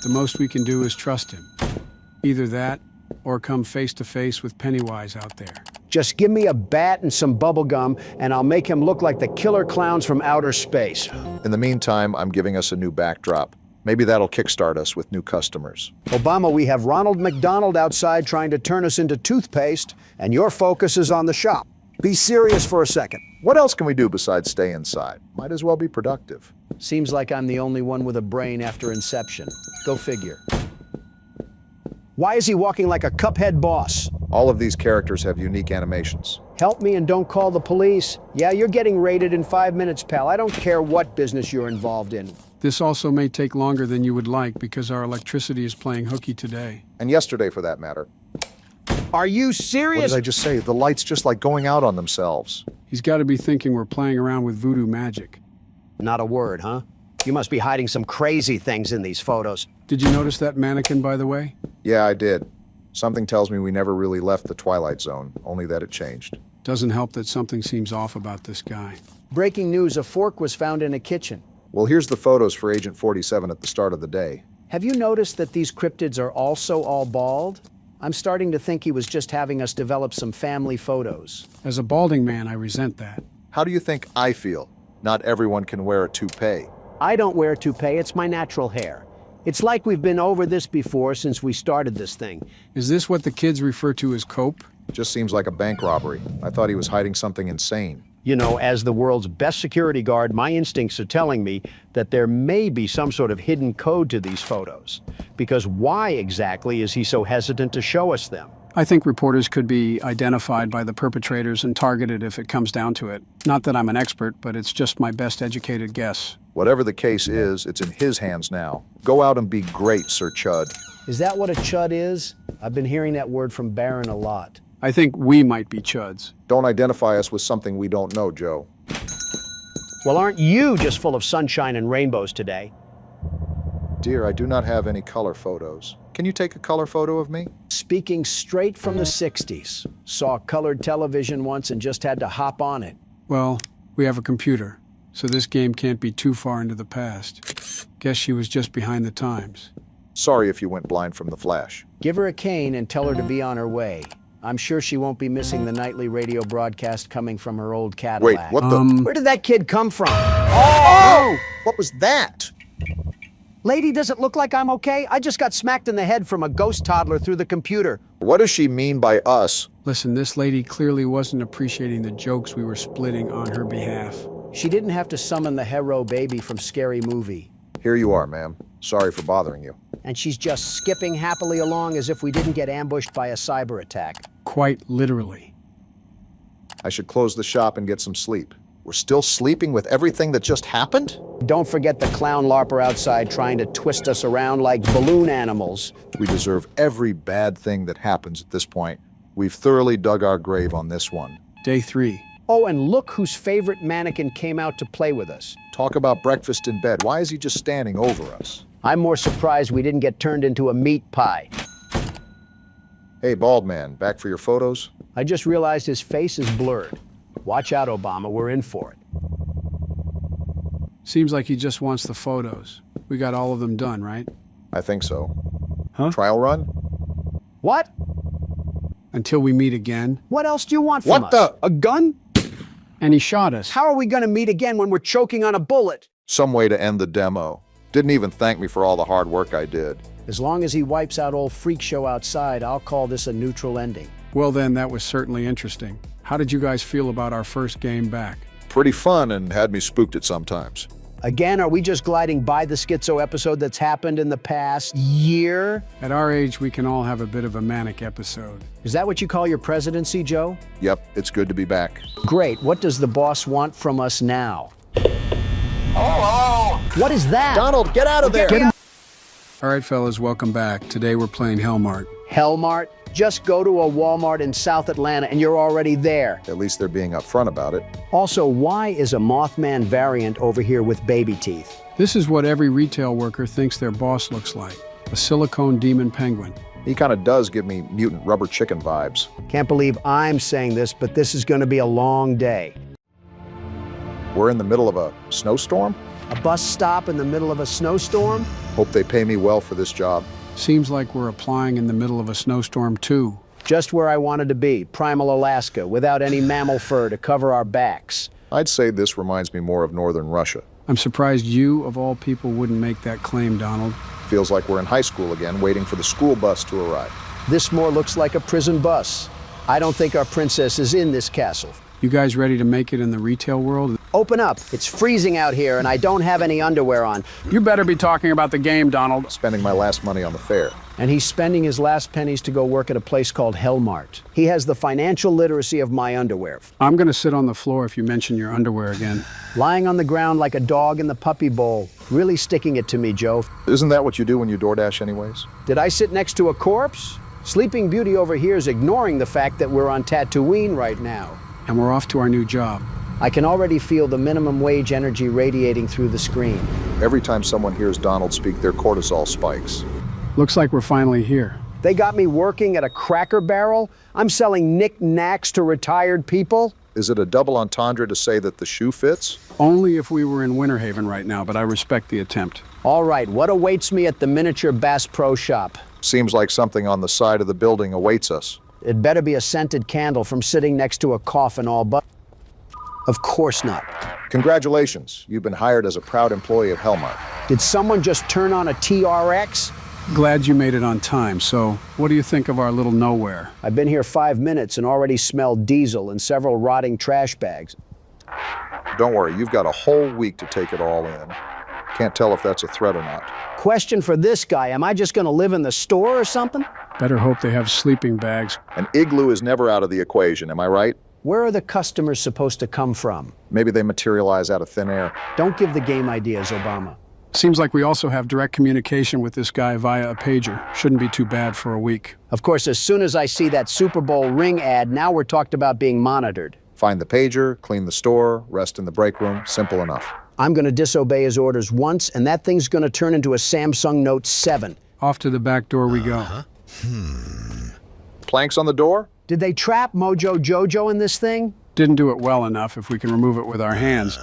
The most we can do is trust him. Either that, or come face to face with Pennywise out there. Just give me a bat and some bubble gum, and I'll make him look like the killer clowns from outer space. In the meantime, I'm giving us a new backdrop. Maybe that'll kickstart us with new customers. Obama, we have Ronald McDonald outside trying to turn us into toothpaste, and your focus is on the shop. Be serious for a second. What else can we do besides stay inside? Might as well be productive. Seems like I'm the only one with a brain after Inception. Go figure. Why is he walking like a Cuphead boss? All of these characters have unique animations. Help me and don't call the police. Yeah, you're getting raided in 5 minutes, pal. I don't care what business you're involved in. This also may take longer than you would like because our electricity is playing hooky today. And yesterday, for that matter. Are you serious? What did I just say? The lights just like going out on themselves. He's got to be thinking we're playing around with voodoo magic. Not a word, huh? You must be hiding some crazy things in these photos. Did you notice that mannequin, by the way? Yeah, I did. Something tells me we never really left the Twilight Zone, only that it changed. Doesn't help that something seems off about this guy. Breaking news, a fork was found in a kitchen. Well, here's the photos for Agent 47 at the start of the day. Have you noticed that these cryptids are also all bald? I'm starting to think he was just having us develop some family photos. As a balding man, I resent that. How do you think I feel? Not everyone can wear a toupee. I don't wear a toupee, it's my natural hair. It's like we've been over this before since we started this thing. Is this what the kids refer to as cope? Just seems like a bank robbery. I thought he was hiding something insane. You know, as the world's best security guard, my instincts are telling me that there may be some sort of hidden code to these photos. Because why exactly is he so hesitant to show us them? I think reporters could be identified by the perpetrators and targeted if it comes down to it. Not that I'm an expert, but it's just my best educated guess. Whatever the case is, it's in his hands now. Go out and be great, Sir Chud. Is that what a chud is? I've been hearing that word from Baron a lot. I think we might be chuds. Don't identify us with something we don't know, Joe. Well, aren't you just full of sunshine and rainbows today? Dear, I do not have any color photos. Can you take a color photo of me? Speaking straight from the 60s. Saw colored television once and just had to hop on it. Well, we have a computer, so this game can't be too far into the past. Guess she was just behind the times. Sorry if you went blind from the flash. Give her a cane and tell her to be on her way. I'm sure she won't be missing the nightly radio broadcast coming from her old Cadillac. Wait, what the? Where did that kid come from? Oh! What was that? Lady, does it look like I'm okay? I just got smacked in the head from a ghost toddler through the computer. What does she mean by us? Listen, this lady clearly wasn't appreciating the jokes we were splitting on her behalf. She didn't have to summon the hero baby from Scary Movie. Here you are, ma'am. Sorry for bothering you. And she's just skipping happily along as if we didn't get ambushed by a cyber attack. Quite literally. I should close the shop and get some sleep. We're still sleeping with everything that just happened? Don't forget the clown larper outside trying to twist us around like balloon animals. We deserve every bad thing that happens at this point. We've thoroughly dug our grave on this one. Day 3. Oh, and look whose favorite mannequin came out to play with us. Talk about breakfast in bed. Why is he just standing over us? I'm more surprised we didn't get turned into a meat pie. Hey, bald man, back for your photos? I just realized his face is blurred. Watch out, Obama, we're in for it. Seems like he just wants the photos. We got all of them done, right? I think so. Huh? Trial run? What? Until we meet again. What else do you want from us? What the? A gun? And he shot us. How are we going to meet again when we're choking on a bullet? Some way to end the demo. Didn't even thank me for all the hard work I did. As long as he wipes out old Freak Show outside, I'll call this a neutral ending. Well then, that was certainly interesting. How did you guys feel about our first game back? Pretty fun and had me spooked at sometimes. Again, are we just gliding by the schizo episode that's happened in the past year? At our age, we can all have a bit of a manic episode. Is that what you call your presidency, Joe? Yep, it's good to be back. Great. What does the boss want from us now? Oh! What is that? Donald, get out of there! Get him. All right, fellas, welcome back. Today we're playing Hellmart. Hellmart? Just go to a Walmart in South Atlanta and you're already there. At least they're being upfront about it. Also, why is a Mothman variant over here with baby teeth? This is what every retail worker thinks their boss looks like. A silicone demon penguin. He kind of does give me mutant rubber chicken vibes. Can't believe I'm saying this, but this is going to be a long day. We're in the middle of a snowstorm? A bus stop in the middle of a snowstorm? Hope they pay me well for this job. Seems like we're applying in the middle of a snowstorm too. Just where I wanted to be, primal Alaska, without any mammal fur to cover our backs. I'd say this reminds me more of northern Russia. I'm surprised you, of all people, wouldn't make that claim, Donald. Feels like we're in high school again, waiting for the school bus to arrive. This more looks like a prison bus. I don't think our princess is in this castle. You guys ready to make it in the retail world? Open up. It's freezing out here and I don't have any underwear on. You better be talking about the game, Donald. Spending my last money on the fair. And he's spending his last pennies to go work at a place called Hellmart. He has the financial literacy of my underwear. I'm gonna sit on the floor if you mention your underwear again. Lying on the ground like a dog in the puppy bowl. Really sticking it to me, Joe. Isn't that what you do when you DoorDash anyways? Did I sit next to a corpse? Sleeping Beauty over here is ignoring the fact that we're on Tatooine right now. And we're off to our new job. I can already feel the minimum wage energy radiating through the screen. Every time someone hears Donald speak, their cortisol spikes. Looks like we're finally here. They got me working at a Cracker Barrel? I'm selling knick-knacks to retired people? Is it a double entendre to say that the shoe fits? Only if we were in Winter Haven right now, but I respect the attempt. All right, what awaits me at the Miniature Bass Pro Shop? Seems like something on the side of the building awaits us. It better be a scented candle from sitting next to a coffin all but... Of course not. Congratulations, you've been hired as a proud employee of Hellmart. Did someone just turn on a TRX? Glad you made it on time. So, what do you think of our little nowhere? I've been here 5 minutes and already smelled diesel and several rotting trash bags. Don't worry, you've got a whole week to take it all in. Can't tell if that's a threat or not. Question for this guy, am I just gonna live in the store or something? Better hope they have sleeping bags. An igloo is never out of the equation, am I right? Where are the customers supposed to come from? Maybe they materialize out of thin air. Don't give the game ideas, Obama. Seems like we also have direct communication with this guy via a pager. Shouldn't be too bad for a week. Of course, as soon as I see that Super Bowl ring ad, now we're talked about being monitored. Find the pager, clean the store, rest in the break room. Simple enough. I'm going to disobey his orders once, and that thing's going to turn into a Samsung Note 7. Off to the back door we go. Planks on the door? Did they trap Mojo Jojo in this thing? Didn't do it well enough if we can remove it with our hands.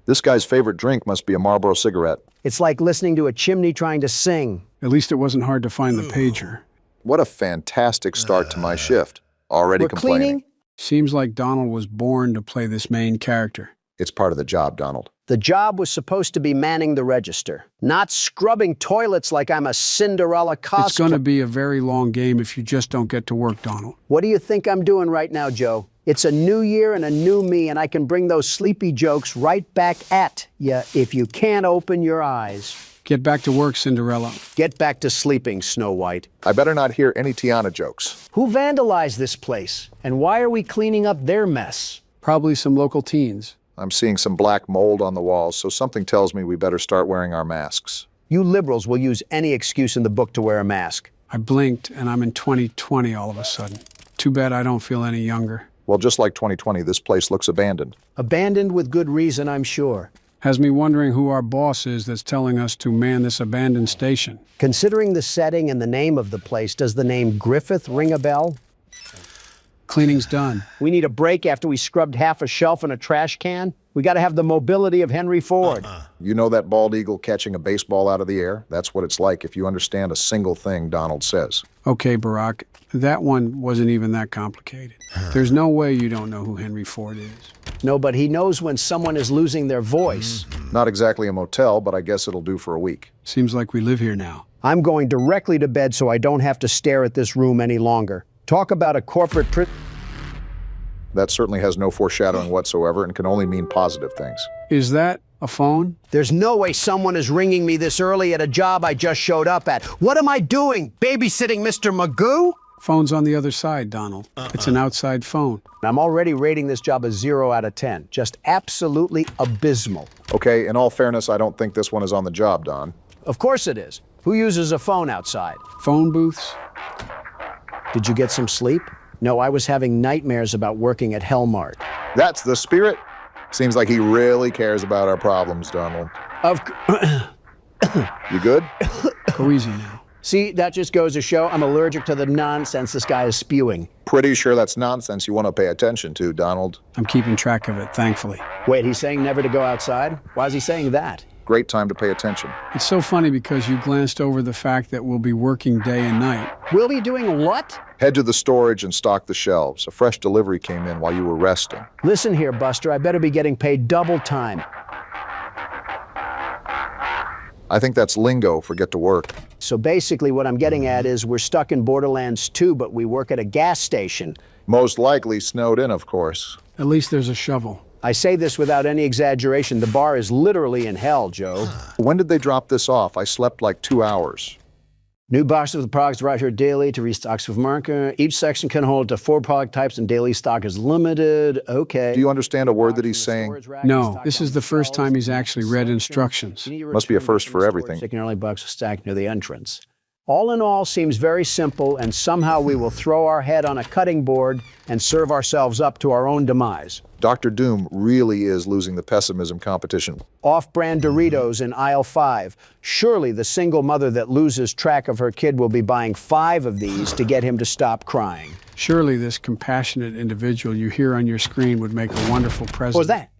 This guy's favorite drink must be a Marlboro cigarette. It's like listening to a chimney trying to sing. At least it wasn't hard to find the pager. What a fantastic start to my shift. Already We're complaining. cleaning? Seems like Donald was born to play this main character. It's part of the job, Donald. The job was supposed to be manning the register, not scrubbing toilets like I'm a Cinderella cosplay. It's going to be a very long game if you just don't get to work, Donald. What do you think I'm doing right now, Joe? It's a new year and a new me, and I can bring those sleepy jokes right back at ya if you can't open your eyes. Get back to work, Cinderella. Get back to sleeping, Snow White. I better not hear any Tiana jokes. Who vandalized this place? And why are we cleaning up their mess? Probably some local teens. I'm seeing some black mold on the walls, so something tells me we better start wearing our masks. You liberals will use any excuse in the book to wear a mask. I blinked, and I'm in 2020 all of a sudden. Too bad I don't feel any younger. Well, just like 2020, this place looks abandoned. Abandoned with good reason, I'm sure. Has me wondering who our boss is that's telling us to man this abandoned station. Considering the setting and the name of the place, does the name Griffith ring a bell? Cleaning's done. We need a break after we scrubbed half a shelf and a trash can? We got to have the mobility of Henry Ford. You know that bald eagle catching a baseball out of the air? That's what it's like if you understand a single thing Donald says. Okay, Barack, that one wasn't even that complicated. There's no way you don't know who Henry Ford is. No, but he knows when someone is losing their voice. Not exactly a motel, but I guess it'll do for a week. Seems like we live here now. I'm going directly to bed so I don't have to stare at this room any longer. Talk about a corporate That certainly has no foreshadowing whatsoever and can only mean positive things. Is that a phone? There's no way someone is ringing me this early at a job I just showed up at. What am I doing? Babysitting Mr. Magoo? Phone's on the other side, Donald. It's an outside phone. I'm already rating this job a 0 out of 10. Just absolutely abysmal. Okay, in all fairness, I don't think this one is on the job, Don. Of course it is. Who uses a phone outside? Phone booths? Did you get some sleep? No, I was having nightmares about working at Hellmart. That's the spirit. Seems like he really cares about our problems, Donald. You good? Go easy now. See, that just goes to show I'm allergic to the nonsense this guy is spewing. Pretty sure that's nonsense you want to pay attention to, Donald. I'm keeping track of it, thankfully. Wait, he's saying never to go outside? Why is he saying that? Great time to pay attention. It's so funny because you glanced over the fact that we'll be working day and night. We'll be doing what? Head to the storage and stock the shelves. A fresh delivery came in while you were resting. Listen here, Buster, I better be getting paid double time. I think that's lingo for get to work. So basically what I'm getting at is we're stuck in Borderlands 2, but we work at a gas station. Most likely snowed in, of course. At least there's a shovel. I say this without any exaggeration. The bar is literally in hell, Joe. When did they drop this off? I slept like 2 hours. New boxes of the products arrive here daily to restocks of market. Each section can hold to 4 product types and daily stock is limited. Okay. Do you understand a word that he's saying? No, this is the first time he's actually read instructions. Must be a first for everything. Chicken early bucks stacked near the entrance. All in all, seems very simple, and somehow we will throw our head on a cutting board and serve ourselves up to our own demise. Dr. Doom really is losing the pessimism competition. Off-brand Doritos in aisle 5. Surely the single mother that loses track of her kid will be buying 5 of these to get him to stop crying. Surely this compassionate individual you hear on your screen would make a wonderful president. What was that?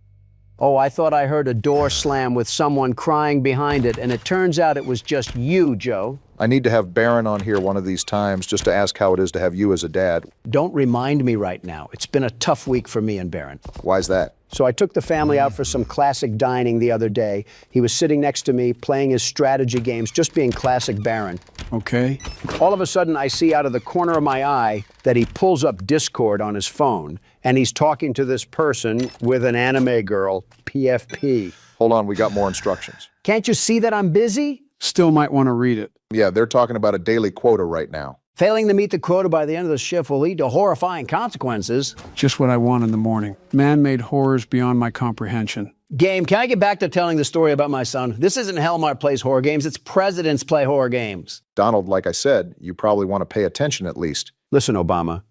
Oh, I thought I heard a door slam with someone crying behind it, and it turns out it was just you, Joe. I need to have Baron on here one of these times just to ask how it is to have you as a dad. Don't remind me right now. It's been a tough week for me and Baron. Why's that? So I took the family out for some classic dining the other day. He was sitting next to me, playing his strategy games, just being classic Baron. Okay. All of a sudden, I see out of the corner of my eye that he pulls up Discord on his phone, and he's talking to this person with an anime girl, PFP. Hold on, we got more instructions. Can't you see that I'm busy? Still might want to read it. Yeah, they're talking about a daily quota right now. Failing to meet the quota by the end of the shift will lead to horrifying consequences. Just what I want in the morning. Man-made horrors beyond my comprehension. Game, can I get back to telling the story about my son? This isn't Hellmart plays horror games, it's presidents play horror games. Donald, like I said, you probably want to pay attention at least. Listen, Obama,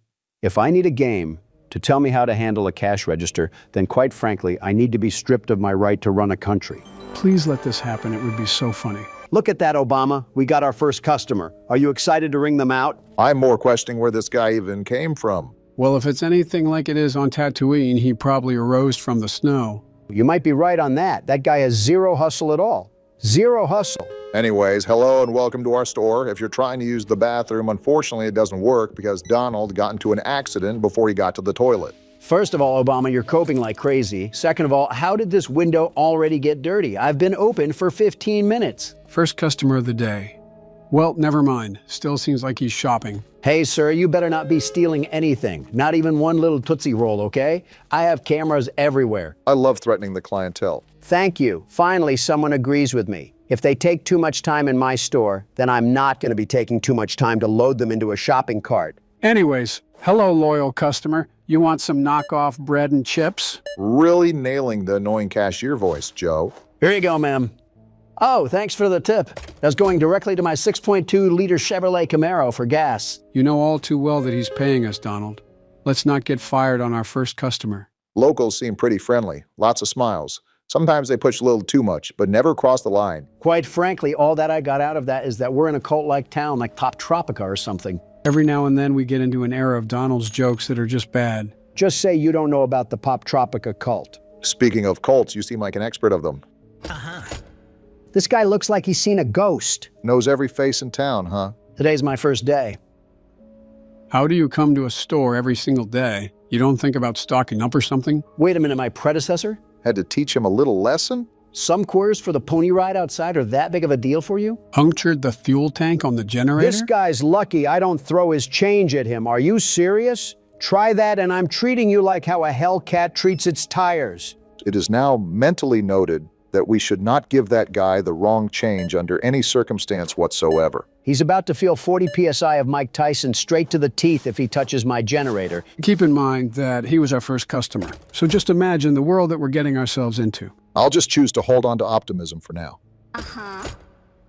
if I need a game to tell me how to handle a cash register, then quite frankly, I need to be stripped of my right to run a country. Please let this happen. It would be so funny. Look at that, Obama. We got our first customer. Are you excited to ring them out? I'm more questioning where this guy even came from. Well, if it's anything like it is on Tatooine, he probably arose from the snow. You might be right on that. That guy has zero hustle at all. Zero hustle. Anyways, hello and welcome to our store. If you're trying to use the bathroom, unfortunately it doesn't work because Donald got into an accident before he got to the toilet. First of all, Obama, you're coping like crazy. Second of all, how did this window already get dirty? I've been open for 15 minutes. First customer of the day. Well, never mind. Still seems like he's shopping. Hey, sir, you better not be stealing anything. Not even one little Tootsie Roll, okay? I have cameras everywhere. I love threatening the clientele. Thank you. Finally, someone agrees with me. If they take too much time in my store, then I'm not going to be taking too much time to load them into a shopping cart. Anyways, hello, loyal customer. You want some knockoff bread and chips? Really nailing the annoying cashier voice, Joe. Here you go, ma'am. Oh, thanks for the tip. That's going directly to my 6.2-liter Chevrolet Camaro for gas. You know all too well that he's paying us, Donald. Let's not get fired on our first customer. Locals seem pretty friendly. Lots of smiles. Sometimes they push a little too much, but never cross the line. Quite frankly, all that I got out of that is that we're in a cult-like town like Top Tropica or something. Every now and then we get into an era of Donald's jokes that are just bad. Just say you don't know about the Pop Tropica cult. Speaking of Colts, you seem like an expert of them. This guy looks like he's seen a ghost. Knows every face in town, huh? Today's my first day. How do you come to a store every single day? You don't think about stocking up or something? Wait a minute, my predecessor? Had to teach him a little lesson? Some quarters for the pony ride outside are that big of a deal for you? Punctured the fuel tank on the generator? This guy's lucky I don't throw his change at him. Are you serious? Try that and I'm treating you like how a Hellcat treats its tires. It is now mentally noted that we should not give that guy the wrong change under any circumstance whatsoever. He's about to feel 40 PSI of Mike Tyson straight to the teeth if he touches my generator. Keep in mind that he was our first customer. So just imagine the world that we're getting ourselves into. I'll just choose to hold on to optimism for now.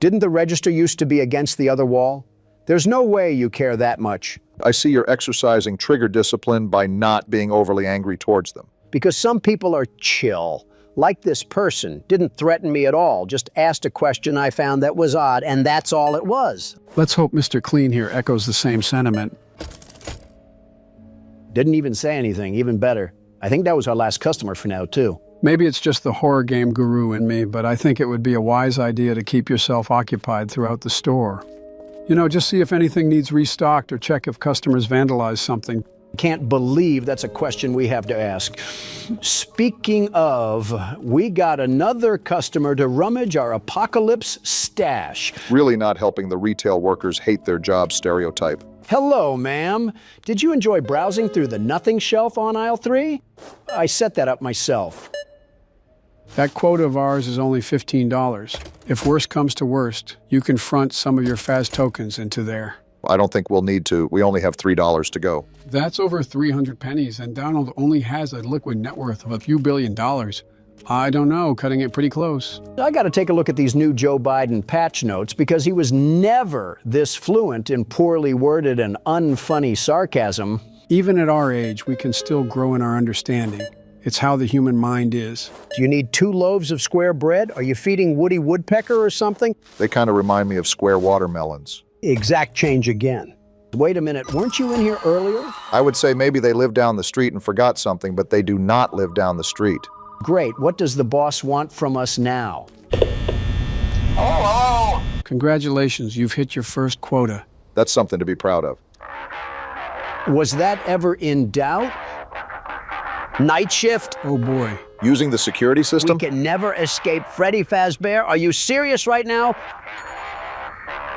Didn't the register used to be against the other wall? There's no way you care that much. I see you're exercising trigger discipline by not being overly angry towards them. Because some people are chill. Like this person, didn't threaten me at all, just asked a question I found that was odd, and that's all it was. Let's hope Mr. Clean here echoes the same sentiment. Didn't even say anything, even better. I think that was our last customer for now, too. Maybe it's just the horror game guru in me, but I think it would be a wise idea to keep yourself occupied throughout the store. You know, just see if anything needs restocked or check if customers vandalize something. Can't believe that's a question we have to ask. Speaking of, we got another customer to rummage our apocalypse stash. Really not helping the retail workers hate their job stereotype. Hello, ma'am. Did you enjoy browsing through the nothing shelf on aisle 3? I set that up myself. That quota of ours is only $15. If worst comes to worst, you can front some of your Faz tokens into there. I don't think we'll need to. We only have $3 to go. That's over 300 pennies, and Donald only has a liquid net worth of a few $1 billion. I don't know, cutting it pretty close. I got to take a look at these new Joe Biden patch notes because he was never this fluent in poorly worded and unfunny sarcasm. Even at our age, we can still grow in our understanding. It's how the human mind is. Do you need 2 loaves of square bread? Are you feeding Woody Woodpecker or something? They kind of remind me of square watermelons. Exact change again. Wait a minute, weren't you in here earlier? I would say maybe they live down the street and forgot something, but they do not live down the street. Great. What does the boss want from us now? Oh! Congratulations, you've hit your first quota. That's something to be proud of. Was that ever in doubt? Night shift? Oh boy. Using the security system? We can never escape Freddy Fazbear. Are you serious right now?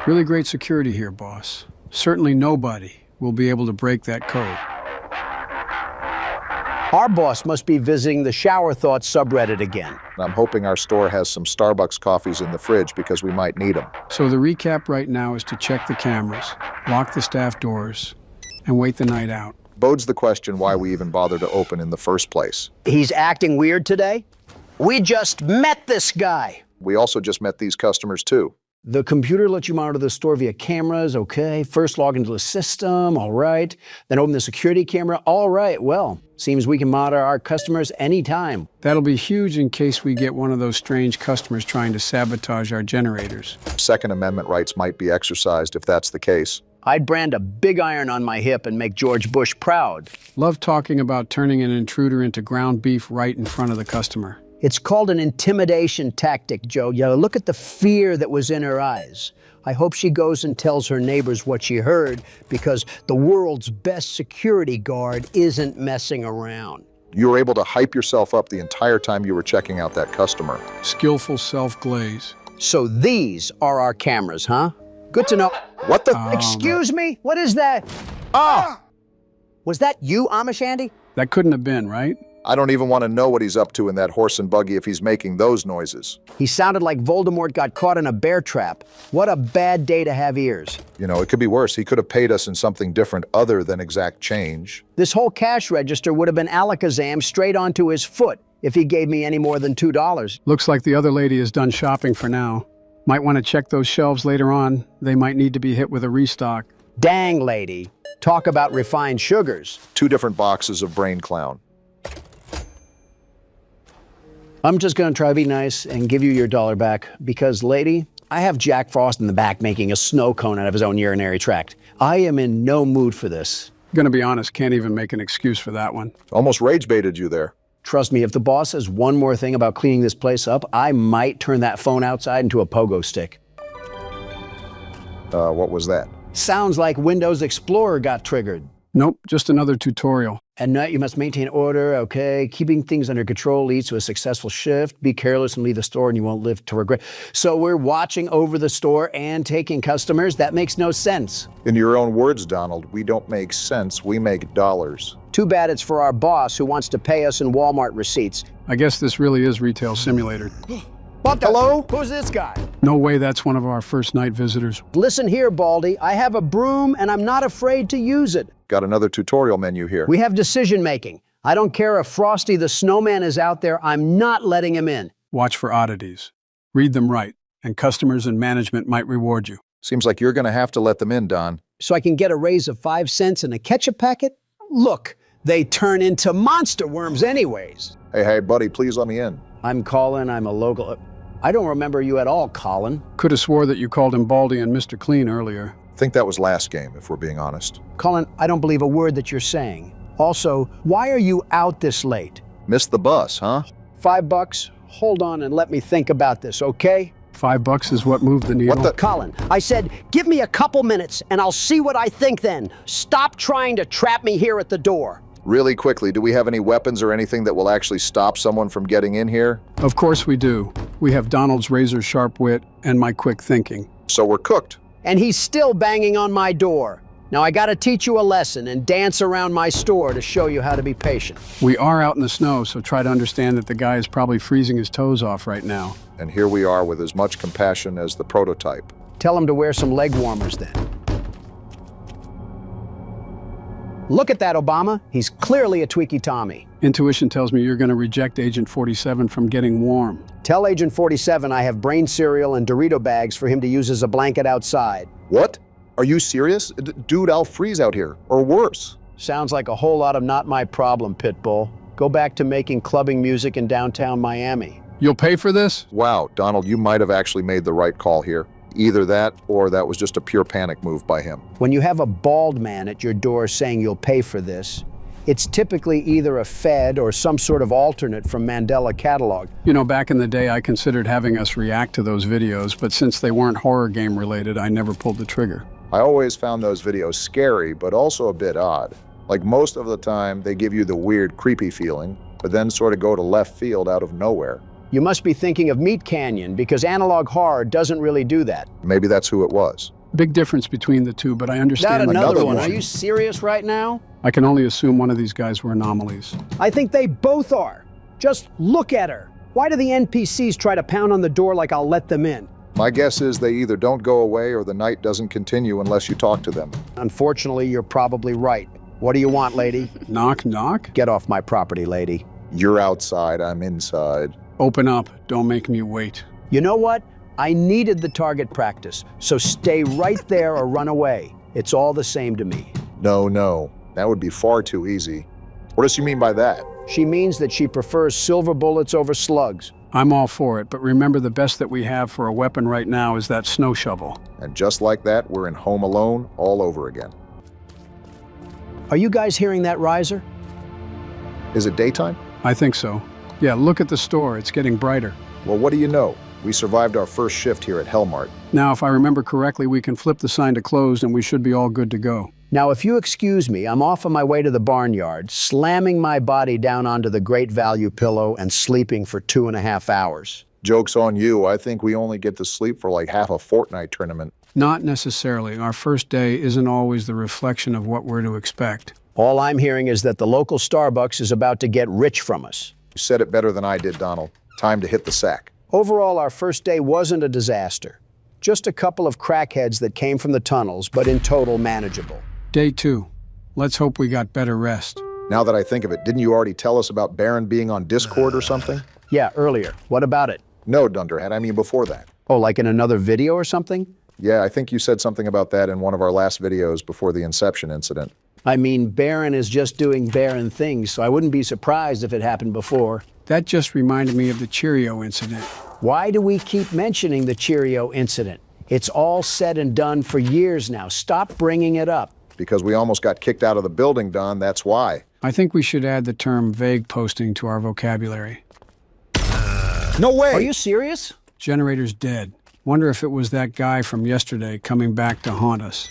Really great security here, boss. Certainly nobody will be able to break that code. Our boss must be visiting the Shower Thoughts subreddit again. I'm hoping our store has some Starbucks coffees in the fridge because we might need them. So the recap right now is to check the cameras, lock the staff doors, and wait the night out. Bodes the question why we even bother to open in the first place. He's acting weird today? We just met this guy. We also just met these customers too. The computer lets you monitor the store via cameras, okay. First log into the system, all right. Then open the security camera, all right. Well, seems we can monitor our customers anytime. That'll be huge in case we get one of those strange customers trying to sabotage our generators. Second Amendment rights might be exercised if that's the case. I'd brand a big iron on my hip and make George Bush proud. Love talking about turning an intruder into ground beef right in front of the customer. It's called an intimidation tactic, Joe. Look at the fear that was in her eyes. I hope she goes and tells her neighbors what she heard because the world's best security guard isn't messing around. You were able to hype yourself up the entire time you were checking out that customer. Skillful self-glaze. So these are our cameras, huh? Good to know. What the? Excuse me? What is that? Oh! Was that you, Amish Andy? That couldn't have been, right? I don't even want to know what he's up to in that horse and buggy if he's making those noises. He sounded like Voldemort got caught in a bear trap. What a bad day to have ears. You know, it could be worse. He could have paid us in something different other than exact change. This whole cash register would have been alakazam straight onto his foot if he gave me any more than $2. Looks like the other lady is done shopping for now. Might want to check those shelves later on. They might need to be hit with a restock. Dang, lady. Talk about refined sugars. 2 different boxes of Brain Clown. I'm just going to try to be nice and give you your $1 back because, lady, I have Jack Frost in the back making a snow cone out of his own urinary tract. I am in no mood for this. Gonna be honest, can't even make an excuse for that one. Almost rage baited you there. Trust me, if the boss says one more thing about cleaning this place up, I might turn that phone outside into a pogo stick. What was that? Sounds like Windows Explorer got triggered. Nope, just another tutorial. At night, you must maintain order, okay? Keeping things under control leads to a successful shift. Be careless and leave the store and you won't live to regret. So we're watching over the store and taking customers? That makes no sense. In your own words, Donald, we don't make sense, we make dollars. Too bad it's for our boss who wants to pay us in Walmart receipts. I guess this really is Retail Simulator. What the? Hello? Who's this guy? No way that's one of our first night visitors. Listen here, Baldy. I have a broom and I'm not afraid to use it. Got another tutorial menu here. We have decision making. I don't care if Frosty the Snowman is out there, I'm not letting him in. Watch for oddities. Read them right, and customers and management might reward you. Seems like you're going to have to let them in, Don. So I can get a raise of 5 cents and a ketchup packet? Look, they turn into monster worms anyways. Hey, buddy, please let me in. I'm Colin, I'm a local... I don't remember you at all, Colin. Could have swore that you called him Baldy and Mr. Clean earlier. Think that was last game, if we're being honest. Colin, I don't believe a word that you're saying. Also, why are you out this late? Missed the bus, huh? $5? Hold on and let me think about this, okay? $5 is what moved the needle. What the? Colin, I said, give me a couple minutes and I'll see what I think then. Stop trying to trap me here at the door. Really quickly, do we have any weapons or anything that will actually stop someone from getting in here? Of course we do. We have Donald's razor-sharp wit and my quick thinking. So we're cooked. And he's still banging on my door. Now I gotta teach you a lesson and dance around my store to show you how to be patient. We are out in the snow, so try to understand that the guy is probably freezing his toes off right now. And here we are with as much compassion as the prototype. Tell him to wear some leg warmers then. Look at that, Obama. He's clearly a tweaky Tommy. Intuition tells me you're going to reject Agent 47 from getting warm. Tell Agent 47 I have brain cereal and Dorito bags for him to use as a blanket outside. What? Are you serious? Dude, I'll freeze out here. Or worse. Sounds like a whole lot of not my problem, Pitbull. Go back to making clubbing music in downtown Miami. You'll pay for this? Wow, Donald, you might have actually made the right call here. Either that, or that was just a pure panic move by him. When you have a bald man at your door saying you'll pay for this, it's typically either a Fed or some sort of alternate from Mandela catalog. You know, back in the day, I considered having us react to those videos, but since they weren't horror game related, I never pulled the trigger. I always found those videos scary, but also a bit odd. Like most of the time, they give you the weird, creepy feeling, but then sort of go to left field out of nowhere. You must be thinking of Meat Canyon, because analog horror doesn't really do that. Maybe that's who it was. Big difference between the two, but I understand. Not another one. Are you serious right now? I can only assume one of these guys were anomalies. I think they both are. Just look at her. Why do the NPCs try to pound on the door like I'll let them in? My guess is they either don't go away or the night doesn't continue unless you talk to them. Unfortunately, you're probably right. What do you want, lady? Knock, knock? Get off my property, lady. You're outside, I'm inside. Open up. Don't make me wait. You know what? I needed the target practice, so stay right there or run away. It's all the same to me. No. That would be far too easy. What does she mean by that? She means that she prefers silver bullets over slugs. I'm all for it, but remember the best that we have for a weapon right now is that snow shovel. And just like that, we're in Home Alone all over again. Are you guys hearing that riser? Is it daytime? I think so. Yeah, look at the store. It's getting brighter. Well, what do you know? We survived our first shift here at Hellmart. Now, if I remember correctly, we can flip the sign to closed and we should be all good to go. Now, if you excuse me, I'm off on my way to the barnyard, slamming my body down onto the great value pillow and sleeping for 2.5 hours. Joke's on you. I think we only get to sleep for like half a Fortnite tournament. Not necessarily. Our first day isn't always the reflection of what we're to expect. All I'm hearing is that the local Starbucks is about to get rich from us. You said it better than I did, Donald. Time to hit the sack. Overall, our first day wasn't a disaster. Just a couple of crackheads that came from the tunnels, but in total manageable. Day 2. Let's hope we got better rest. Now that I think of it, didn't you already tell us about Baron being on Discord or something? Yeah, earlier. What about it? No, Dunderhead. I mean before that. Oh, like in another video or something? Yeah, I think you said something about that in one of our last videos before the Inception incident. I mean, Baron is just doing Baron things, so I wouldn't be surprised if it happened before. That just reminded me of the Cheerio incident. Why do we keep mentioning the Cheerio incident? It's all said and done for years now. Stop bringing it up. Because we almost got kicked out of the building, Don, that's why. I think we should add the term vague posting to our vocabulary. No way! Are you serious? Generator's dead. Wonder if it was that guy from yesterday coming back to haunt us.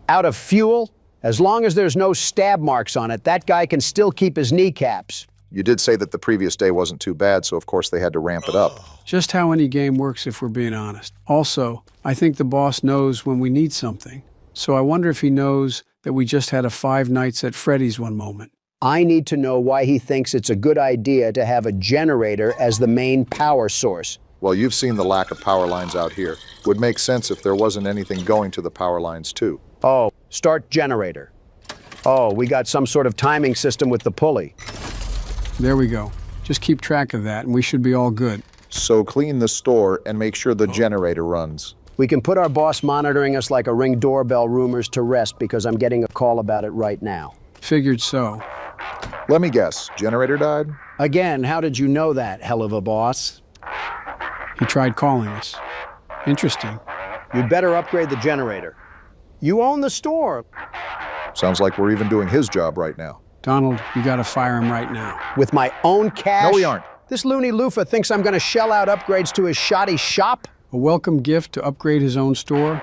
Out of fuel? As long as there's no stab marks on it, that guy can still keep his kneecaps. You did say that the previous day wasn't too bad, so of course they had to ramp it up. Just how any game works if we're being honest. Also, I think the boss knows when we need something. So I wonder if he knows that we just had a 5 nights at Freddy's one moment. I need to know why he thinks it's a good idea to have a generator as the main power source. Well, you've seen the lack of power lines out here. Would make sense if there wasn't anything going to the power lines, too. Oh, start generator. Oh, we got some sort of timing system with the pulley. There we go. Just keep track of that and we should be all good. So clean the store and make sure the generator runs. We can put our boss monitoring us like a Ring doorbell rumors to rest because I'm getting a call about it right now. Figured so. Let me guess, generator died? Again, how did you know that, hell of a boss? He tried calling us. Interesting. You'd better upgrade the generator. You own the store. Sounds like we're even doing his job right now. Donald, you gotta fire him right now. With my own cash? No, we aren't. This loony loofah thinks I'm gonna shell out upgrades to his shoddy shop? A welcome gift to upgrade his own store?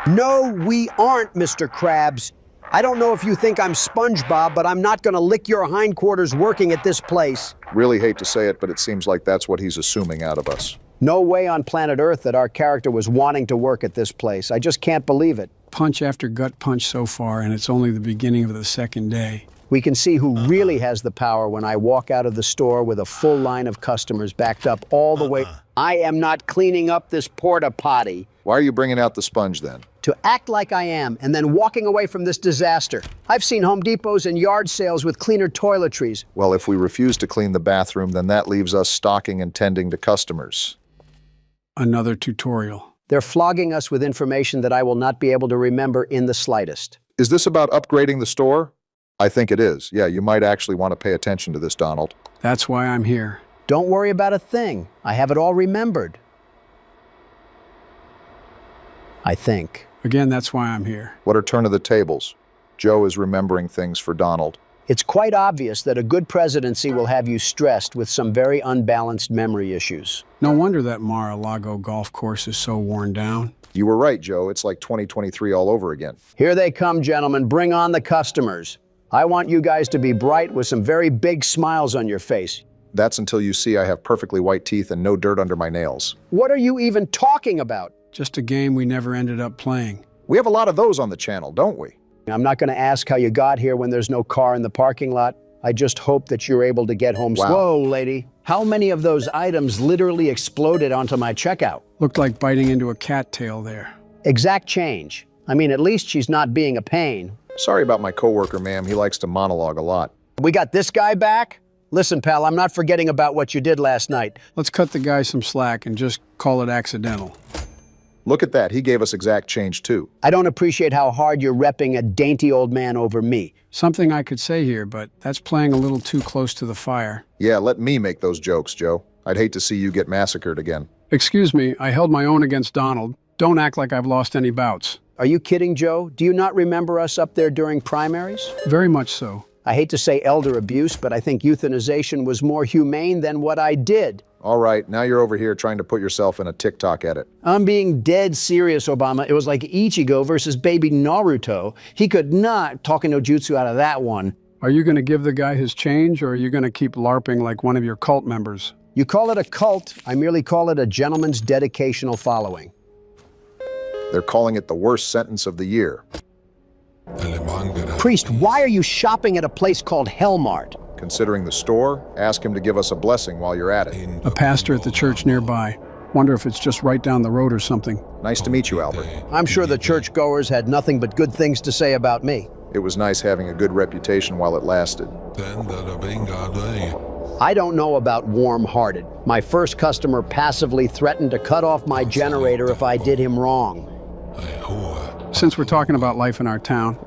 No, we aren't, Mr. Krabs. I don't know if you think I'm SpongeBob, but I'm not gonna lick your hindquarters working at this place. Really hate to say it, but it seems like that's what he's assuming out of us. No way on planet Earth that our character was wanting to work at this place. I just can't believe it. Punch after gut punch so far, and it's only the beginning of the second day. We can see who really has the power when I walk out of the store with a full line of customers backed up all the way. I am not cleaning up this porta potty. Why are you bringing out the sponge then? To act like I am and then walking away from this disaster. I've seen Home Depots and yard sales with cleaner toiletries. Well, if we refuse to clean the bathroom, then that leaves us stocking and tending to customers. Another tutorial. They're flogging us with information that I will not be able to remember in the slightest. Is this about upgrading the store? I think it is. Yeah, you might actually want to pay attention to this, Donald. That's why I'm here. Don't worry about a thing. I have it all remembered. I think. Again, that's why I'm here. What a turn of the tables. Joe is remembering things for Donald. It's quite obvious that a good presidency will have you stressed with some very unbalanced memory issues. No wonder that Mar-a-Lago golf course is so worn down. You were right, Joe. It's like 2023 all over again. Here they come, gentlemen. Bring on the customers. I want you guys to be bright with some very big smiles on your face. That's until you see I have perfectly white teeth and no dirt under my nails. What are you even talking about? Just a game we never ended up playing. We have a lot of those on the channel, don't we? I'm not going to ask how you got here when there's no car in the parking lot. I just hope that you're able to get home. Wow. Whoa, lady. How many of those items literally exploded onto my checkout? Looked like biting into a cattail there. Exact change. I mean, at least she's not being a pain. Sorry about my coworker, ma'am. He likes to monologue a lot. We got this guy back? Listen, pal, I'm not forgetting about what you did last night. Let's cut the guy some slack and just call it accidental. Look at that. He gave us exact change, too. I don't appreciate how hard you're repping a dainty old man over me. Something I could say here, but that's playing a little too close to the fire. Yeah, let me make those jokes, Joe. I'd hate to see you get massacred again. Excuse me, I held my own against Donald. Don't act like I've lost any bouts. Are you kidding, Joe? Do you not remember us up there during primaries? Very much so. I hate to say elder abuse, but I think euthanization was more humane than what I did. All right, now you're over here trying to put yourself in a TikTok edit. I'm being dead serious, Obama. It was like Ichigo versus baby Naruto. He could not talk no jutsu out of that one. Are you going to give the guy his change, or are you going to keep LARPing like one of your cult members? You call it a cult, I merely call it a gentleman's dedicational following. They're calling it the worst sentence of the year. Priest, why are you shopping at a place called Hellmart? Considering the store, ask him to give us a blessing while you're at it. A pastor at the church nearby. Wonder if it's just right down the road or something. Nice to meet you, Albert. I'm sure the churchgoers had nothing but good things to say about me. It was nice having a good reputation while it lasted. I don't know about warm-hearted. My first customer passively threatened to cut off my generator if I did him wrong. Since we're talking about life in our town.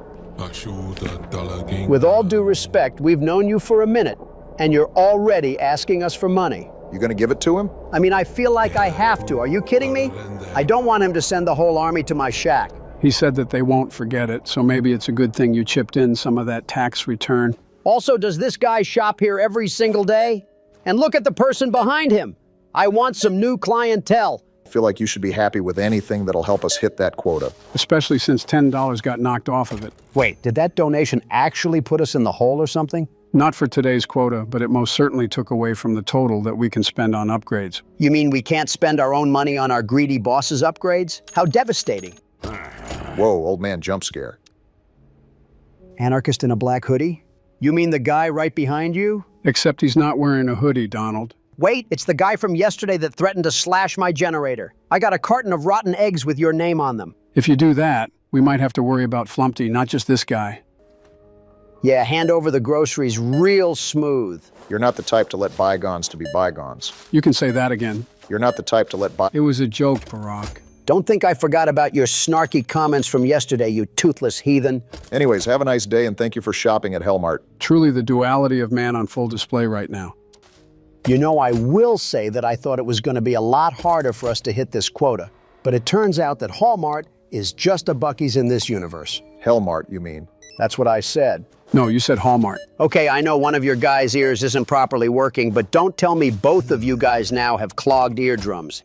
With all due respect, we've known you for a minute, and you're already asking us for money. You gonna give it to him? I mean, I feel like I have to. Are you kidding me? I don't want him to send the whole army to my shack. He said that they won't forget it, so maybe it's a good thing you chipped in some of that tax return. Also, does this guy shop here every single day? And look at the person behind him. I want some new clientele. I feel like you should be happy with anything that'll help us hit that quota. Especially since $10 got knocked off of it. Wait, did that donation actually put us in the hole or something? Not for today's quota, but it most certainly took away from the total that we can spend on upgrades. You mean we can't spend our own money on our greedy boss's upgrades? How devastating. Whoa, old man jump scare. Anarchist in a black hoodie? You mean the guy right behind you? Except he's not wearing a hoodie, Donald. Wait, it's the guy from yesterday that threatened to slash my generator. I got a carton of rotten eggs with your name on them. If you do that, we might have to worry about Flumpty, not just this guy. Yeah, hand over the groceries real smooth. You're not the type to let bygones to be bygones. You can say that again. You're not the type to let It was a joke, Barack. Don't think I forgot about your snarky comments from yesterday, you toothless heathen. Anyways, have a nice day and thank you for shopping at Hellmart. Truly the duality of man on full display right now. You know, I will say that I thought it was going to be a lot harder for us to hit this quota, but it turns out that Hallmart is just a Buc-ee's in this universe. Hellmart, you mean? That's what I said. No, you said Hallmark. Okay, I know one of your guys' ears isn't properly working, but don't tell me both of you guys now have clogged eardrums.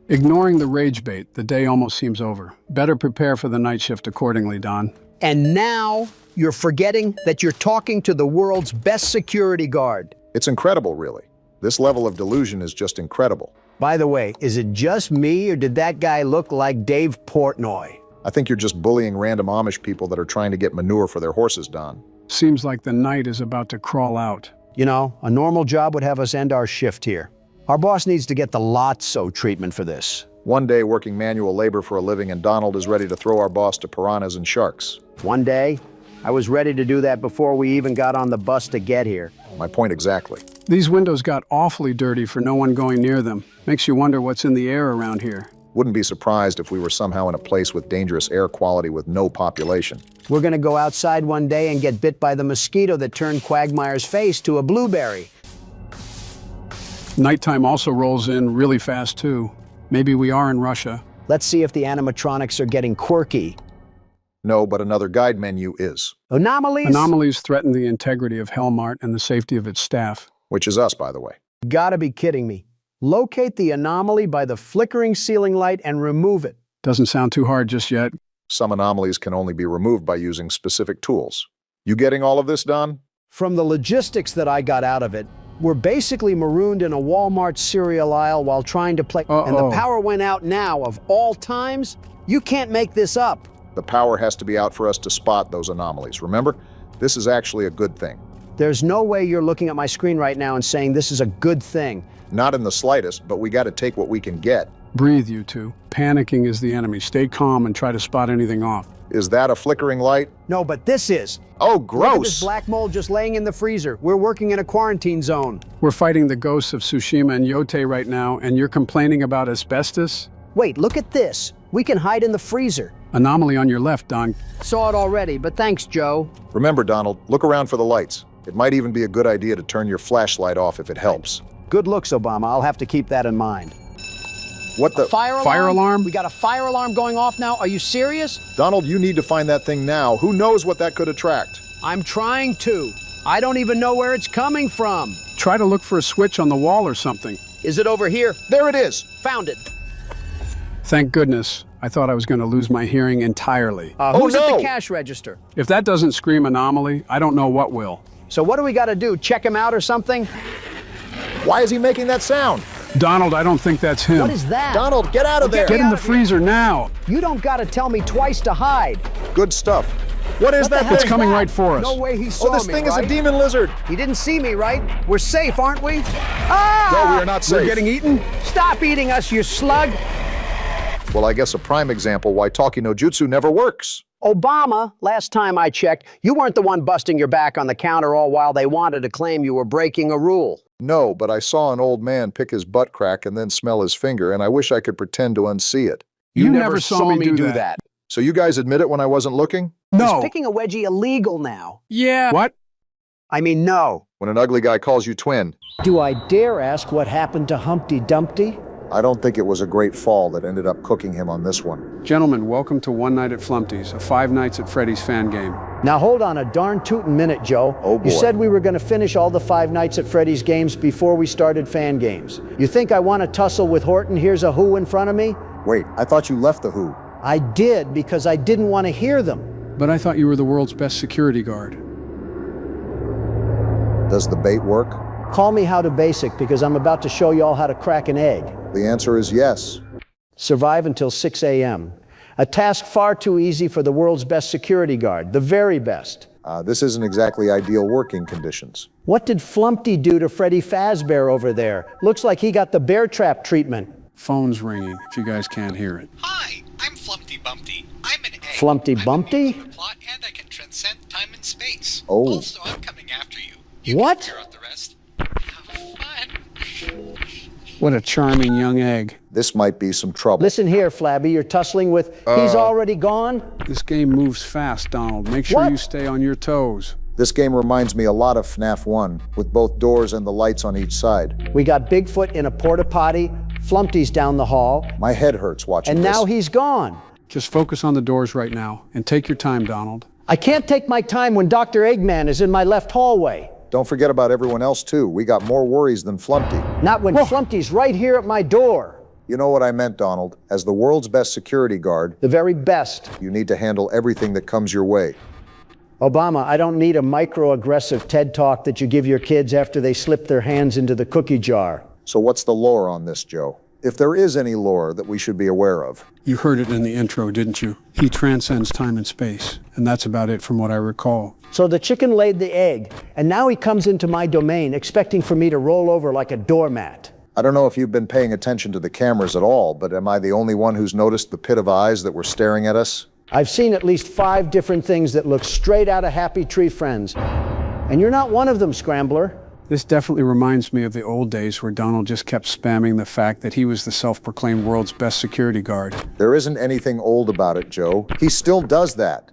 Ignoring the rage bait, the day almost seems over. Better prepare for the night shift accordingly, Don. And now you're forgetting that you're talking to the world's best security guard. It's incredible, really. This level of delusion is just incredible. By the way, is it just me or did that guy look like Dave Portnoy? I think you're just bullying random Amish people that are trying to get manure for their horses, Don. Seems like the night is about to crawl out. You know, a normal job would have us end our shift here. Our boss needs to get the Lotso treatment for this. One day working manual labor for a living and Donald is ready to throw our boss to piranhas and sharks. One day? I was ready to do that before we even got on the bus to get here. My point exactly. These windows got awfully dirty for no one going near them. Makes you wonder what's in the air around here. Wouldn't be surprised if we were somehow in a place with dangerous air quality with no population. We're gonna go outside one day and get bit by the mosquito that turned Quagmire's face to a blueberry. Nighttime also rolls in really fast, too. Maybe we are in Russia. Let's see if the animatronics are getting quirky. No, but another guide menu is. Anomalies? Anomalies threaten the integrity of Hellmart and the safety of its staff. Which is us, by the way. Gotta be kidding me. Locate the anomaly by the flickering ceiling light and remove it. Doesn't sound too hard just yet. Some anomalies can only be removed by using specific tools. You getting all of this, Don? From the logistics that I got out of it, we're basically marooned in a Walmart cereal aisle while trying to play. And the power went out now, of all times? You can't make this up. The power has to be out for us to spot those anomalies. Remember, this is actually a good thing. There's no way you're looking at my screen right now and saying this is a good thing. Not in the slightest, but we got to take what we can get. Breathe, you two. Panicking is the enemy. Stay calm and try to spot anything off. Is that a flickering light? No, but this is. Oh, gross! Look at this black mold just laying in the freezer. We're working in a quarantine zone. We're fighting the ghosts of Tsushima and Yote right now, and you're complaining about asbestos? Wait, look at this. We can hide in the freezer. Anomaly on your left, Don. Saw it already, but thanks, Joe. Remember, Donald, look around for the lights. It might even be a good idea to turn your flashlight off if it helps. Good looks, Obama. I'll have to keep that in mind. What the? Fire alarm? We got a fire alarm going off now? Are you serious? Donald, you need to find that thing now. Who knows what that could attract? I'm trying to. I don't even know where it's coming from. Try to look for a switch on the wall or something. Is it over here? There it is. Found it. Thank goodness. I thought I was going to lose my hearing entirely. Who's at the cash register? If that doesn't scream anomaly, I don't know what will. So what do we got to do? Check him out or something? Why is he making that sound? Donald, I don't think that's him. What is that? Donald, get out of there! Get in the freezer now! You don't got to tell me twice to hide. Good stuff. What is that thing? It's coming right for us. No way he saw me, this thing is a demon lizard. He didn't see me, right? We're safe, aren't we? Ah! No, we are not safe. We're getting eaten? Stop eating us, you slug! Well, I guess a prime example why talkie no jutsu never works. Obama, last time I checked, you weren't the one busting your back on the counter all while they wanted to claim you were breaking a rule. No, but I saw an old man pick his butt crack and then smell his finger, and I wish I could pretend to unsee it. You never saw me do that. So you guys admit it when I wasn't looking? No. Is picking a wedgie illegal now? Yeah. What? I mean, no. When an ugly guy calls you twin. Do I dare ask what happened to Humpty Dumpty? I don't think it was a great fall that ended up cooking him on this one. Gentlemen, welcome to One Night at Flumpty's, a 5 Nights at Freddy's fan game. Now hold on a darn tootin' minute, Joe. Oh, boy. You said we were going to finish all the 5 Nights at Freddy's games before we started fan games. You think I want to tussle with Horton? Here's a who in front of me? Wait, I thought you left the Who. I did because I didn't want to hear them. But I thought you were the world's best security guard. Does the bait work? Call me How to Basic because I'm about to show you all how to crack an egg. The answer is yes. Survive until 6 a.m. A task far too easy for the world's best security guard, the very best. This isn't exactly ideal working conditions. What did Flumpty do to Freddy Fazbear over there? Looks like he got the bear trap treatment. Phone's ringing, if you guys can't hear it. Hi, I'm Flumpty Bumpty. I'm an egg. Flumpty Bumpty? Plot, and I can transcend time and space. Oh. Also, I'm coming after you. What? Figure out the rest. What a charming young egg. This might be some trouble. Listen here, Flabby, you're tussling with, he's already gone? This game moves fast, Donald. Make sure What? you stay on your toes. This game reminds me a lot of Fnaf 1, with both doors and the lights on each side. We got Bigfoot in a porta potty, Flumpty's down the hall, My head hurts watching and this. now he's gone. Just focus on the doors right now, and take your time, Donald. I can't take my time when Dr. Eggman is in my left hallway. Don't forget about everyone else, too. We got more worries than Flumpty. Not when Flumpty's right here at my door. You know what I meant, Donald. As the world's best security guard, The very best. you need to handle everything that comes your way. Obama, I don't need a microaggressive TED talk that you give your kids after they slip their hands into the cookie jar. So what's the lore on this, Joe? If there is any lore that we should be aware of. You heard it in the intro, didn't you? He transcends time and space, and that's about it from what I recall. So the chicken laid the egg, and now he comes into my domain expecting for me to roll over like a doormat. I don't know if you've been paying attention to the cameras at all, but am I the only one who's noticed the pit of eyes that were staring at us? I've seen at least 5 different things that look straight out of Happy Tree Friends. And you're not one of them, Scrambler. This definitely reminds me of the old days where Donald just kept spamming the fact that he was the self-proclaimed world's best security guard. There isn't anything old about it, Joe. He still does that.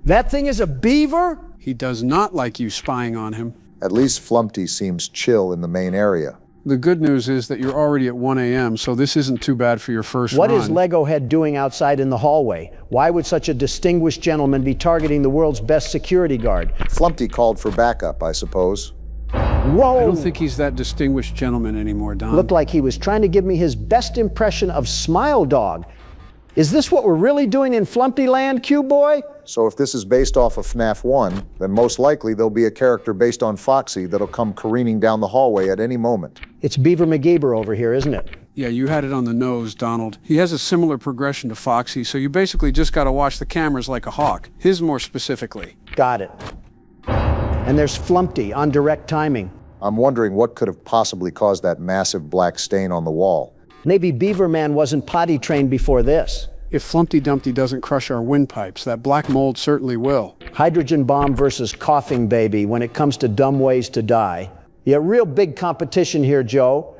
That thing is a beaver? He does not like you spying on him. At least Flumpty seems chill in the main area. The good news is that you're already at 1 a.m., so this isn't too bad for your first What run. is Lego Head doing outside in the hallway? Why would such a distinguished gentleman be targeting the world's best security guard? Flumpty called for backup, I suppose. Whoa! I don't think he's that distinguished gentleman anymore, Don. Looked like he was trying to give me his best impression of Smile Dog. Is this what we're really doing in Flumpty Land, Q-Boy? So if this is based off of Fnaf 1, then most likely there'll be a character based on Foxy that'll come careening down the hallway at any moment. It's Beaver McGeeber over here, isn't it? Yeah, you had it on the nose, Donald. He has a similar progression to Foxy, so you basically just gotta watch the cameras like a hawk. His more specifically. Got it. And there's Flumpty on direct timing. I'm wondering what could have possibly caused that massive black stain on the wall. Maybe Beaver Man wasn't potty trained before this. If Flumpty Dumpty doesn't crush our windpipes, that black mold certainly will. Hydrogen bomb versus coughing baby when it comes to dumb ways to die. Yeah, real big competition here, Joe.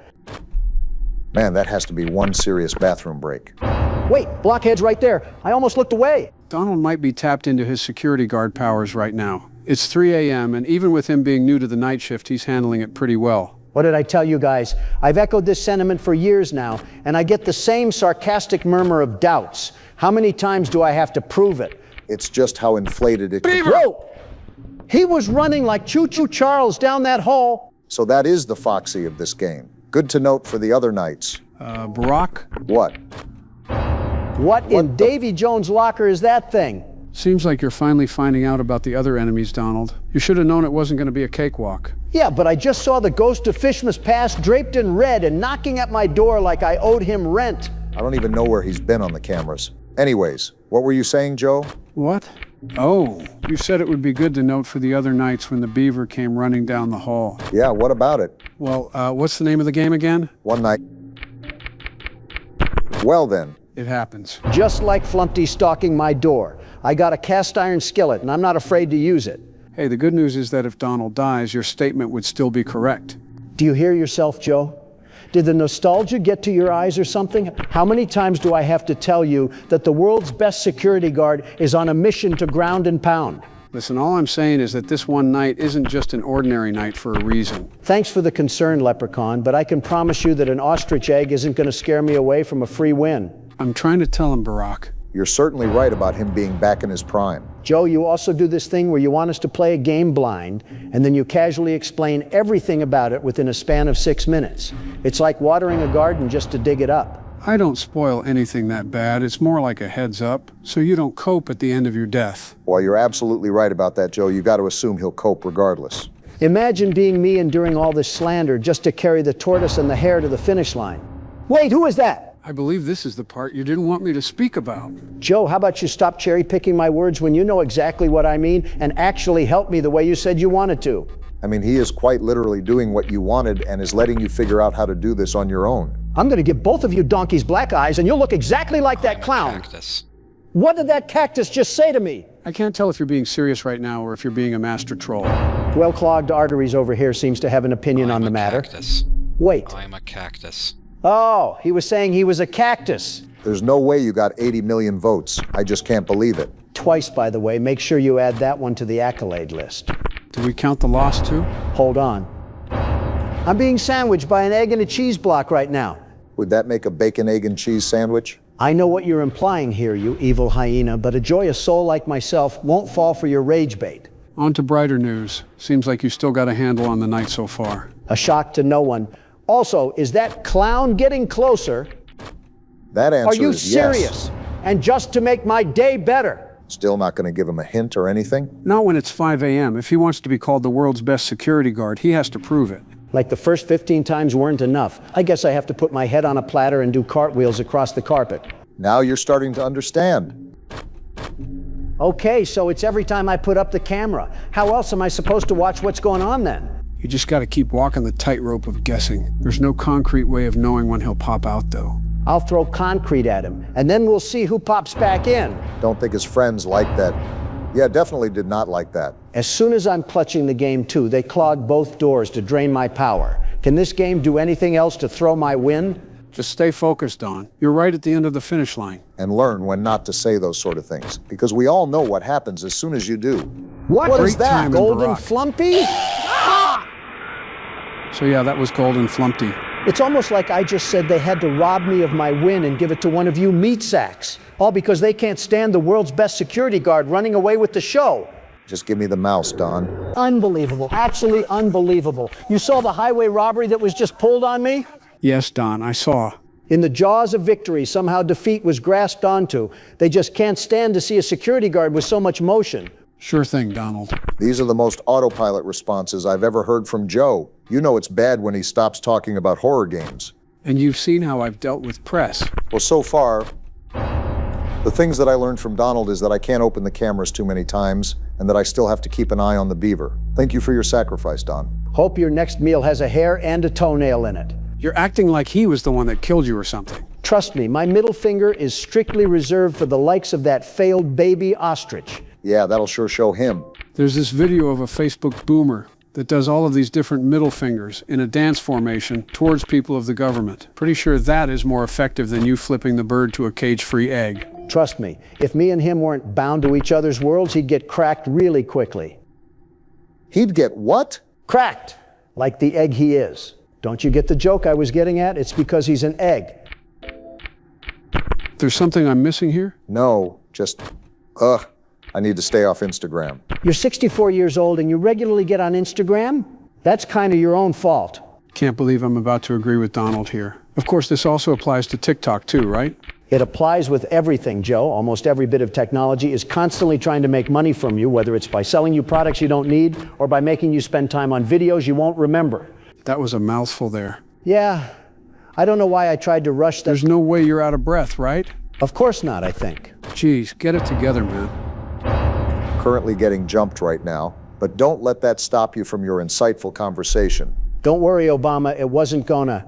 Man, that has to be one serious bathroom break. Wait, blockhead's right there. I almost looked away. Donald might be tapped into his security guard powers right now. It's 3 a.m., and even with him being new to the night shift, he's handling it pretty well. What did I tell you guys? I've echoed this sentiment for years now, and I get the same sarcastic murmur of doubts. How many times do I have to prove it? It's just how inflated it could. Whoa! He was running like Choo Charles down that hall. So that is the Foxy of this game. Good to note for the other nights. Barack? What? What in Davy Jones' locker is that thing? Seems like you're finally finding out about the other enemies, Donald. You should have known it wasn't going to be a cakewalk. Yeah, but I just saw the ghost of Fishmas Pass draped in red and knocking at my door like I owed him rent. I don't even know where he's been on the cameras. Anyways, what were you saying, Joe? What? Oh, you said it would be good to note for the other nights when the beaver came running down the hall. Yeah, what about it? Well, what's the name of the game again? One night. Well then. It happens. Just like Flumpty stalking my door. I got a cast iron skillet, and I'm not afraid to use it. Hey, the good news is that if Donald dies, your statement would still be correct. Do you hear yourself, Joe? Did the nostalgia get to your eyes or something? How many times do I have to tell you that the world's best security guard is on a mission to ground and pound? Listen, all I'm saying is that this one night isn't just an ordinary night for a reason. Thanks for the concern, Leprechaun, but I can promise you that an ostrich egg isn't going to scare me away from a free win. I'm trying to tell him, Barack. You're certainly right about him being back in his prime. Joe, you also do this thing where you want us to play a game blind, and then you casually explain everything about it within a span of 6 minutes. It's like watering a garden just to dig it up. I don't spoil anything that bad. It's more like a heads up, so you don't cope at the end of your death. Well, you're absolutely right about that, Joe. You got to assume he'll cope regardless. Imagine being me enduring all this slander just to carry the tortoise and the hare to the finish line. Wait, who is that? I believe this is the part you didn't want me to speak about. Joe, how about you stop cherry-picking my words when you know exactly what I mean and actually help me the way you said you wanted to? I mean, he is quite literally doing what you wanted and is letting you figure out how to do this on your own. I'm going to give both of you donkeys black eyes and you'll look exactly like that clown. Cactus. What did that cactus just say to me? I can't tell if you're being serious right now or if you're being a master troll. Well-clogged arteries over here seems to have an opinion on the matter. Cactus. Wait. I'm a cactus. Oh, he was saying he was a cactus. There's no way you got 80 million votes. I just can't believe it. Twice, by the way. Make sure you add that one to the accolade list. Do we count the loss too? Hold on. I'm being sandwiched by an egg and a cheese block right now. Would that make a bacon, egg, and cheese sandwich? I know what you're implying here, you evil hyena, but a joyous soul like myself won't fall for your rage bait. On to brighter news. Seems like you still got a handle on the night so far. A shock to no one. Also, is that clown getting closer? That answer is yes. Are you serious? And just to make my day better? Still not going to give him a hint or anything? Not when it's 5 a.m. If he wants to be called the world's best security guard, he has to prove it. Like the first 15 times weren't enough. I guess I have to put my head on a platter and do cartwheels across the carpet. Now you're starting to understand. Okay, so it's every time I put up the camera. How else am I supposed to watch what's going on then? You just got to keep walking the tightrope of guessing. There's no concrete way of knowing when he'll pop out, though. I'll throw concrete at him, and then we'll see who pops back in. Don't think his friends like that. Yeah, definitely did not like that. As soon as I'm clutching the game too, they clog both doors to drain my power. Can this game do anything else to throw my win? Just stay focused, Don. You're right at the end of the finish line. And learn when not to say those sort of things, because we all know what happens as soon as you do. What is that, Golden Flumpty? So yeah, that was Golden Flumpty. It's almost like I just said they had to rob me of my win and give it to one of you meat sacks. All because they can't stand the world's best security guard running away with the show. Just give me the mouse, Don. Unbelievable. Actually unbelievable. You saw the highway robbery that was just pulled on me? Yes, Don, I saw. In the jaws of victory, somehow defeat was grasped onto. They just can't stand to see a security guard with so much motion. Sure thing, Donald. These are the most autopilot responses I've ever heard from Joe. You know it's bad when he stops talking about horror games. And you've seen how I've dealt with press. Well, so far, the things that I learned from Donald is that I can't open the cameras too many times and that I still have to keep an eye on the beaver. Thank you for your sacrifice, Don. Hope your next meal has a hair and a toenail in it. You're acting like he was the one that killed you or something. Trust me, my middle finger is strictly reserved for the likes of that failed baby ostrich. Yeah, that'll sure show him. There's this video of a Facebook boomer that does all of these different middle fingers in a dance formation towards people of the government. Pretty sure that is more effective than you flipping the bird to a cage-free egg. Trust me, if me and him weren't bound to each other's worlds, he'd get cracked really quickly. He'd get what? Cracked, like the egg he is. Don't you get the joke I was getting at? It's because he's an egg. There's something I'm missing here? No, just, I need to stay off Instagram. You're 64 years old and you regularly get on Instagram? That's kind of your own fault. Can't believe I'm about to agree with Donald here. Of course, this also applies to TikTok too, right? It applies with everything, Joe. Almost every bit of technology is constantly trying to make money from you, whether it's by selling you products you don't need or by making you spend time on videos you won't remember. That was a mouthful there. Yeah. I don't know why I tried to rush that. There's no way you're out of breath, right? Of course not, I think. Geez, get it together, man. Currently getting jumped right now, but don't let that stop you from your insightful conversation. Don't worry, Obama, it wasn't gonna.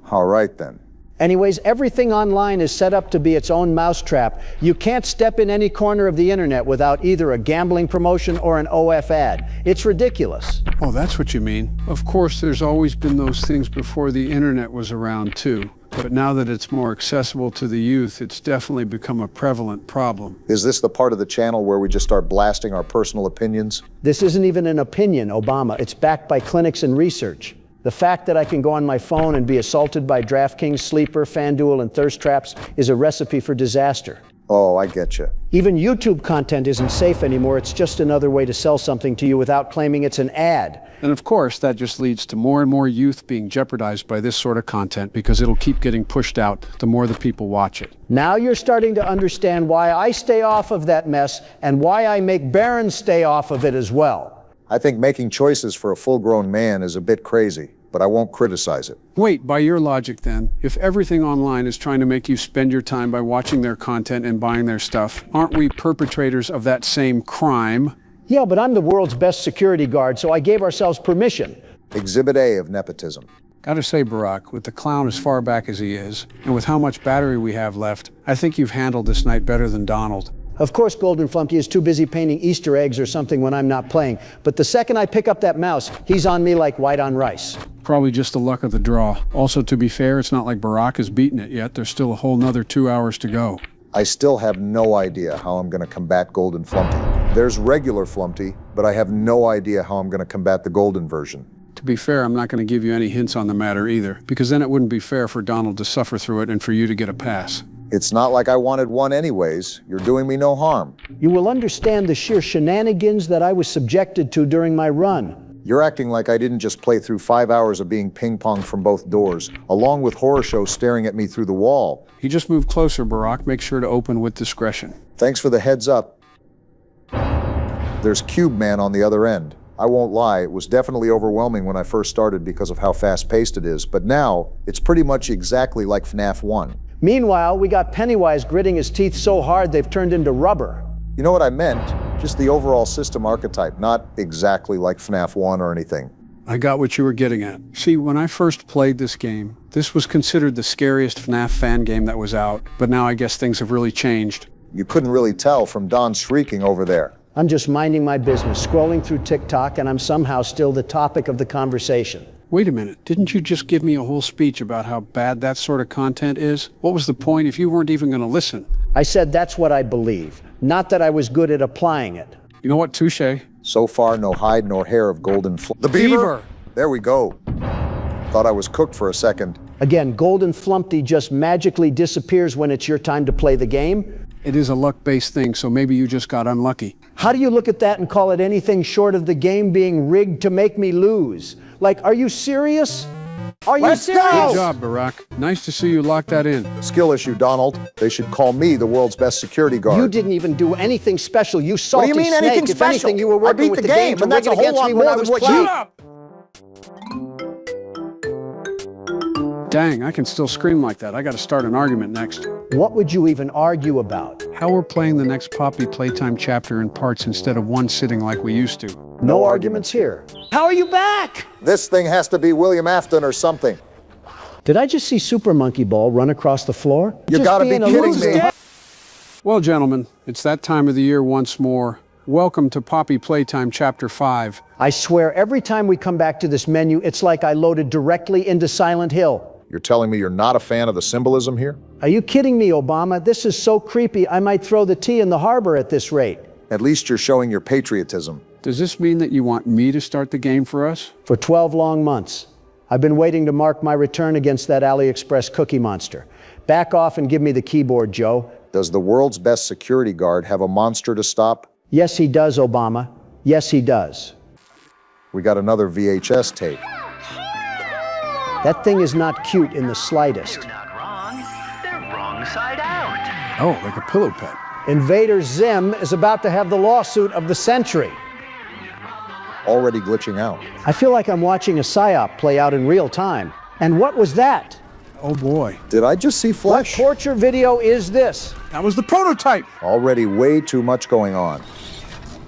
All right, then. Anyways, everything online is set up to be its own mousetrap. You can't step in any corner of the internet without either a gambling promotion or an OF ad. It's ridiculous. Oh, that's what you mean. Of course, there's always been those things before the internet was around, too. but now that it's more accessible to the youth, it's definitely become a prevalent problem. Is this the part of the channel where we just start blasting our personal opinions? This isn't even an opinion, Obama. It's backed by clinics and research. The fact that I can go on my phone and be assaulted by DraftKings, Sleeper, FanDuel, and thirst traps is a recipe for disaster. Oh, I get you. Even YouTube content isn't safe anymore. It's just another way to sell something to you without claiming it's an ad. And of course, that just leads to more and more youth being jeopardized by this sort of content because it'll keep getting pushed out the more the people watch it. Now you're starting to understand why I stay off of that mess and why I make Baron stay off of it as well. I think making choices for a full-grown man is a bit crazy, but I won't criticize it. Wait, by your logic then, if everything online is trying to make you spend your time by watching their content and buying their stuff, aren't we perpetrators of that same crime? Yeah, but I'm the world's best security guard, so I gave ourselves permission. Exhibit A of nepotism. Gotta say, Barack, with the clown as far back as he is, and with how much battery we have left, I think you've handled this night better than Donald. Of course, Golden Flumpty is too busy painting Easter eggs or something when I'm not playing, but the second I pick up that mouse, he's on me like white on rice. Probably just the luck of the draw. Also, to be fair, it's not like Barack has beaten it yet. There's still a whole nother 2 hours to go. I still have no idea how I'm going to combat Golden Flumpty. There's regular Flumpty, but I have no idea how I'm going to combat the golden version. To be fair, I'm not going to give you any hints on the matter either, because then it wouldn't be fair for Donald to suffer through it and for you to get a pass. It's not like I wanted one anyways. You're doing me no harm. You will understand the sheer shenanigans that I was subjected to during my run. You're acting like I didn't just play through 5 hours of being ping-ponged from both doors, along with horror shows staring at me through the wall. He just moved closer, Barack. Make sure to open with discretion. Thanks for the heads up. There's Cube Man on the other end. I won't lie, it was definitely overwhelming when I first started because of how fast-paced it is, but now, it's pretty much exactly like Fnaf 1. Meanwhile, we got Pennywise gritting his teeth so hard they've turned into rubber. You know what I meant? Just the overall system archetype, not exactly like Fnaf 1 or anything. I got what you were getting at. See, when I first played this game, this was considered the scariest Fnaf fan game that was out, but now I guess things have really changed. You couldn't really tell from Don shrieking over there. I'm just minding my business, scrolling through TikTok, and I'm somehow still the topic of the conversation. Wait a minute, didn't you just give me a whole speech about how bad that sort of content is? What was the point if you weren't even going to listen? I said that's what I believe, not that I was good at applying it. You know what, touche? So far, no hide nor hair of Golden The beaver! There we go. Thought I was cooked for a second. Again, Golden Flumpty just magically disappears when it's your time to play the game. It is a luck-based thing, so maybe you just got unlucky. How do you look at that and call it anything short of the game being rigged to make me lose? Like, are you serious? Are you serious? Good job, Barack. Nice to see you lock that in. Skill issue, Donald. They should call me the world's best security guard. You didn't even do anything special, you salty What do you mean snake. anything If special? anything, you were working I beat with the the game, to and that's rig a it whole against lot me when more I than was what playing. you... Dang, I can still scream like that. I gotta start an argument next. What would you even argue about? How we're playing the next Poppy Playtime chapter in parts instead of one sitting like we used to. No arguments here. How are you back? This thing has to be William Afton or something. Did I just see Super Monkey Ball run across the floor? You gotta be kidding me. Well, gentlemen, it's that time of the year once more. Welcome to Poppy Playtime Chapter 5. I swear, every time we come back to this menu, it's like I loaded directly into Silent Hill. You're telling me you're not a fan of the symbolism here? Are you kidding me, Obama? This is so creepy, I might throw the tea in the harbor at this rate. At least you're showing your patriotism. Does this mean that you want me to start the game for us? For 12 long months. I've been waiting to mark my return against that AliExpress cookie monster. Back off and give me the keyboard, Joe. Does the world's best security guard have a monster to stop? Yes, he does, Obama. Yes, he does. We got another VHS tape. That thing is not cute in the slightest. You're not wrong. They're wrong side out. Oh, like a pillow pet. Invader Zim is about to have the lawsuit of the century. Already glitching out. I feel like I'm watching a psyop play out in real time. And what was that? Oh boy. Did I just see flesh? What torture video is this? That was the prototype. Already way too much going on.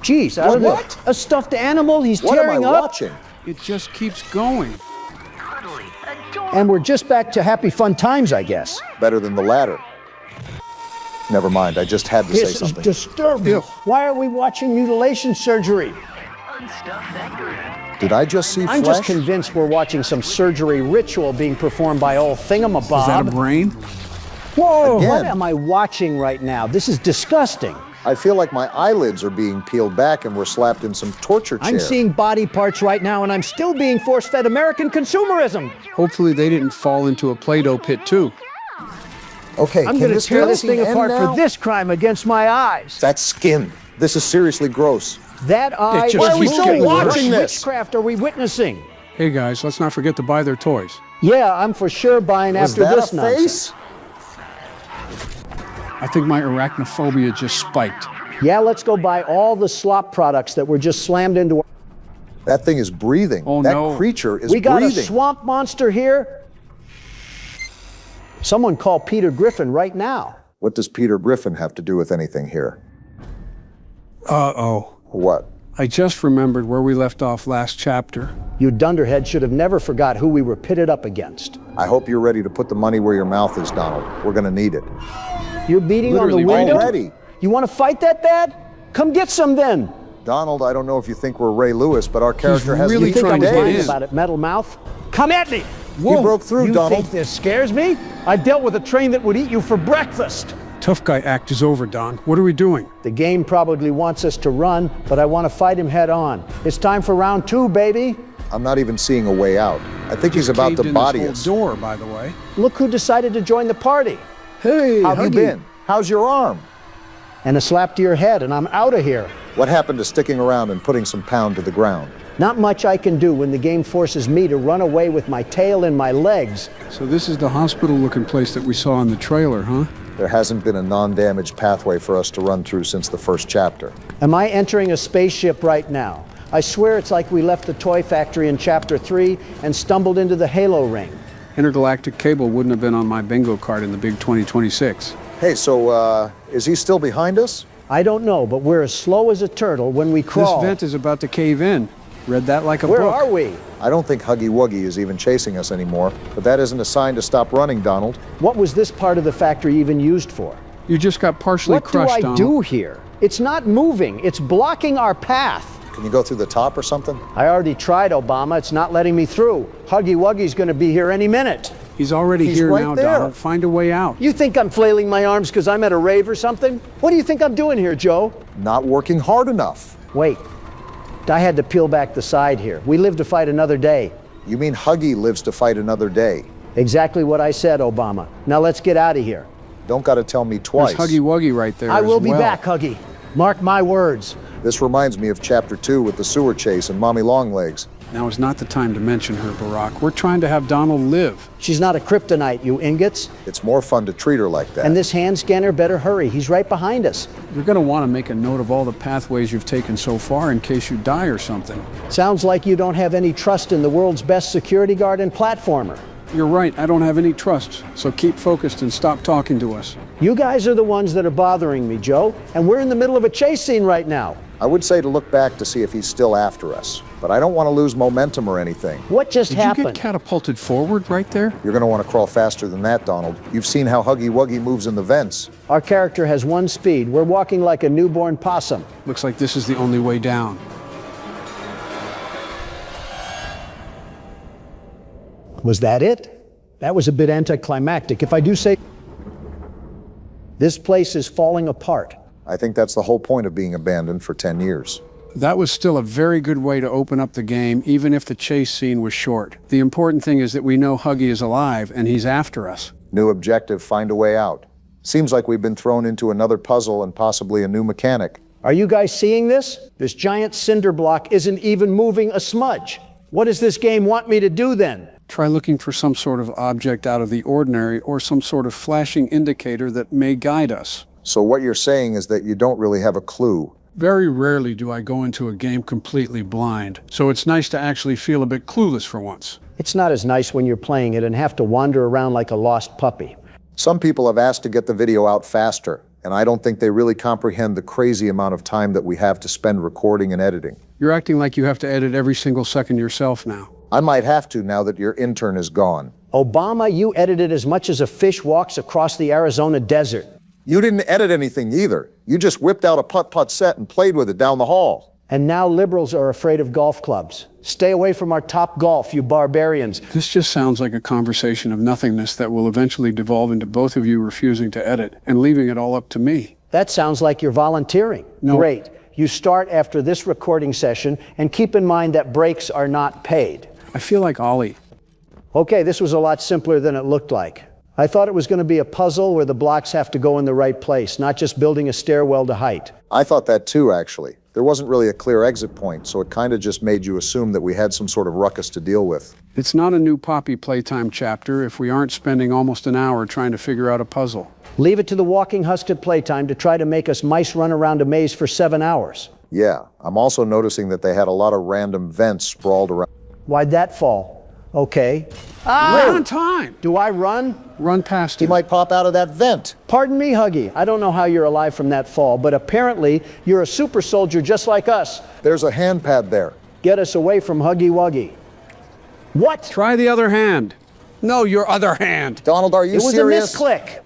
Jeez, What? A stuffed animal he's What am tearing I up? watching? It just keeps going. Cuddly, adorable. And we're just back to happy fun times, I guess. Better than the latter. Never mind, I just had to say This is something. disturbing. Ew. Why are we watching mutilation surgery? Unstuff that bird. Did I just see I'm flesh? just convinced we're watching some surgery ritual being performed by old Thingamabob. Is that a brain? Whoa! Again. What am I watching right now? This is disgusting. I feel like my eyelids are being peeled back and we're slapped in some torture chair. I'm seeing body parts right now, and I'm still being force-fed American consumerism. Hopefully they didn't fall into a Play-Doh pit too. Okay, I'm going to tear this thing apart for this crime against my eyes. That's skin. This is seriously gross. That eye. just Why are we keeps still getting worse. watching this? Witchcraft are we witnessing? Hey guys, let's not forget to buy their toys. Yeah, I'm for sure buying Was after that this a nonsense. face? I think my arachnophobia just spiked. Yeah, let's go buy all the slop products that were just slammed into. That thing is breathing. Oh, that no. creature is We got breathing. a swamp monster here. Someone call Peter Griffin right now. What does Peter Griffin have to do with anything here? Uh-oh. What? I just remembered where we left off last chapter. You dunderhead should have never forgot who we were pitted up against. I hope you're ready to put the money where your mouth is, Donald. We're gonna need it. You're beating Literally on the window? Already. You want to fight that bad? Come get some then. Donald, I don't know if you think we're Ray Lewis, but our character has really You think trying I'm to get lying in. about it, metal mouth? Come at me! He broke through, You Donald. think this scares me? I dealt with a train that would eat you for breakfast. Tough guy act is over, Don. What are we doing? The game probably wants us to run, but I want to fight him head on. It's time for round 2, baby. I'm not even seeing a way out. I think he's about Caved to in body this us. whole door, by the way. Look who decided to join the party. Hey, How have you Huggy. been? How's your arm? And a slap to your head, and I'm out of here. What happened to sticking around and putting some pound to the ground? Not much I can do when the game forces me to run away with my tail and my legs. So this is the hospital-looking place that we saw in the trailer, huh? There hasn't been a non-damaged pathway for us to run through since the first chapter. Am I entering a spaceship right now? I swear it's like we left the toy factory in Chapter 3 and stumbled into the Halo ring. Intergalactic cable wouldn't have been on my bingo card in the big 2026. Hey, so, is he still behind us? I don't know, but we're as slow as a turtle when we crawl. This vent is about to cave in. Read that like a Where book. are we? I don't think Huggy Wuggy is even chasing us anymore, but that isn't a sign to stop running, Donald. What was this part of the factory even used for? You just got partially What crushed, do I Donald. do here? It's not moving. It's blocking our path. Can you go through the top or something? I already tried, Obama. It's not letting me through. Huggy Wuggy's going to be here any minute. He's already He's here right now, there. Donald. Find a way out. You think I'm flailing my arms because I'm at a rave or something? What do you think I'm doing here, Joe? Not working hard enough. Wait. I had to peel back the side here. We live to fight another day. You mean Huggy lives to fight another day? Exactly what I said, Obama. Now let's get out of here. Don't gotta tell me twice. There's Huggy Wuggy right there I as will be well. back, Huggy. Mark my words. This reminds me of Chapter 2 with the sewer chase and Mommy Longlegs. Now is not the time to mention her, Barack. We're trying to have Donald live. She's not a kryptonite, you ingots. It's more fun to treat her like that. And this hand scanner better hurry. He's right behind us. You're going to want to make a note of all the pathways you've taken so far in case you die or something. Sounds like you don't have any trust in the world's best security guard and platformer. You're right, I don't have any trust. So keep focused and stop talking to us. You guys are the ones that are bothering me, Joe. And we're in the middle of a chase scene right now. I would say to look back to see if he's still after us, but I don't want to lose momentum or anything. What just Did happened? you get catapulted forward right there? You're going to want to crawl faster than that, Donald. You've seen how Huggy Wuggy moves in the vents. Our character has one speed. We're walking like a newborn possum. Looks like this is the only way down. Was that it? That was a bit anticlimactic. If I do say, this place is falling apart. I think that's the whole point of being abandoned for 10 years. That was still a very good way to open up the game, even if the chase scene was short. The important thing is that we know Huggy is alive and he's after us. New objective, find a way out. Seems like we've been thrown into another puzzle and possibly a new mechanic. Are you guys seeing this? This giant cinder block isn't even moving a smudge. What does this game want me to do then? Try looking for some sort of object out of the ordinary or some sort of flashing indicator that may guide us. So what you're saying is that you don't really have a clue. Very rarely do I go into a game completely blind, so it's nice to actually feel a bit clueless for once. It's not as nice when you're playing it and have to wander around like a lost puppy. Some people have asked to get the video out faster, and I don't think they really comprehend the crazy amount of time that we have to spend recording and editing. You're acting like you have to edit every single second yourself now. I might have to now that your intern is gone. Obama, you edited as much as a fish walks across the Arizona desert. You didn't edit anything either. You just whipped out a putt-putt set and played with it down the hall. And now liberals are afraid of golf clubs. Stay away from our top golf, you barbarians. This just sounds like a conversation of nothingness that will eventually devolve into both of you refusing to edit and leaving it all up to me. That sounds like you're volunteering. No. Great. You start after this recording session, and keep in mind that breaks are not paid. I feel like Ollie. Okay, this was a lot simpler than it looked like. I thought it was going to be a puzzle where the blocks have to go in the right place, not just building a stairwell to height. I thought that too, actually. There wasn't really a clear exit point, so it kind of just made you assume that we had some sort of ruckus to deal with. It's not a new Poppy Playtime chapter if we aren't spending almost an hour trying to figure out a puzzle. Leave it to the walking husk at playtime to try to make us mice run around a maze for 7 hours. Yeah, I'm also noticing that they had a lot of random vents sprawled around. Why'd that fall? Okay. Right on time. Do I run? Run past him. He might pop out of that vent. Pardon me, Huggy. I don't know how you're alive from that fall, but apparently you're a super soldier just like us. There's a hand pad there. Get us away from Huggy Wuggy. What? Try the other hand. No, your other hand. Donald, are you serious? It was a misclick.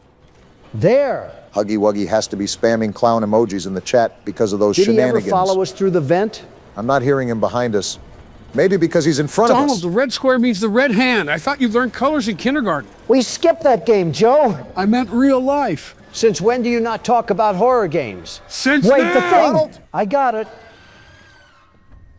There. Huggy Wuggy has to be spamming clown emojis in the chat because of those shenanigans. Did he ever follow us through the vent? I'm not hearing him behind us. Maybe because he's in front of us. Donald, the red square means the red hand. I thought you learned colors in kindergarten. We skipped that game, Joe. I meant real life. Since when do you not talk about horror games? Since Wait, now. the thing. Donald. I got it.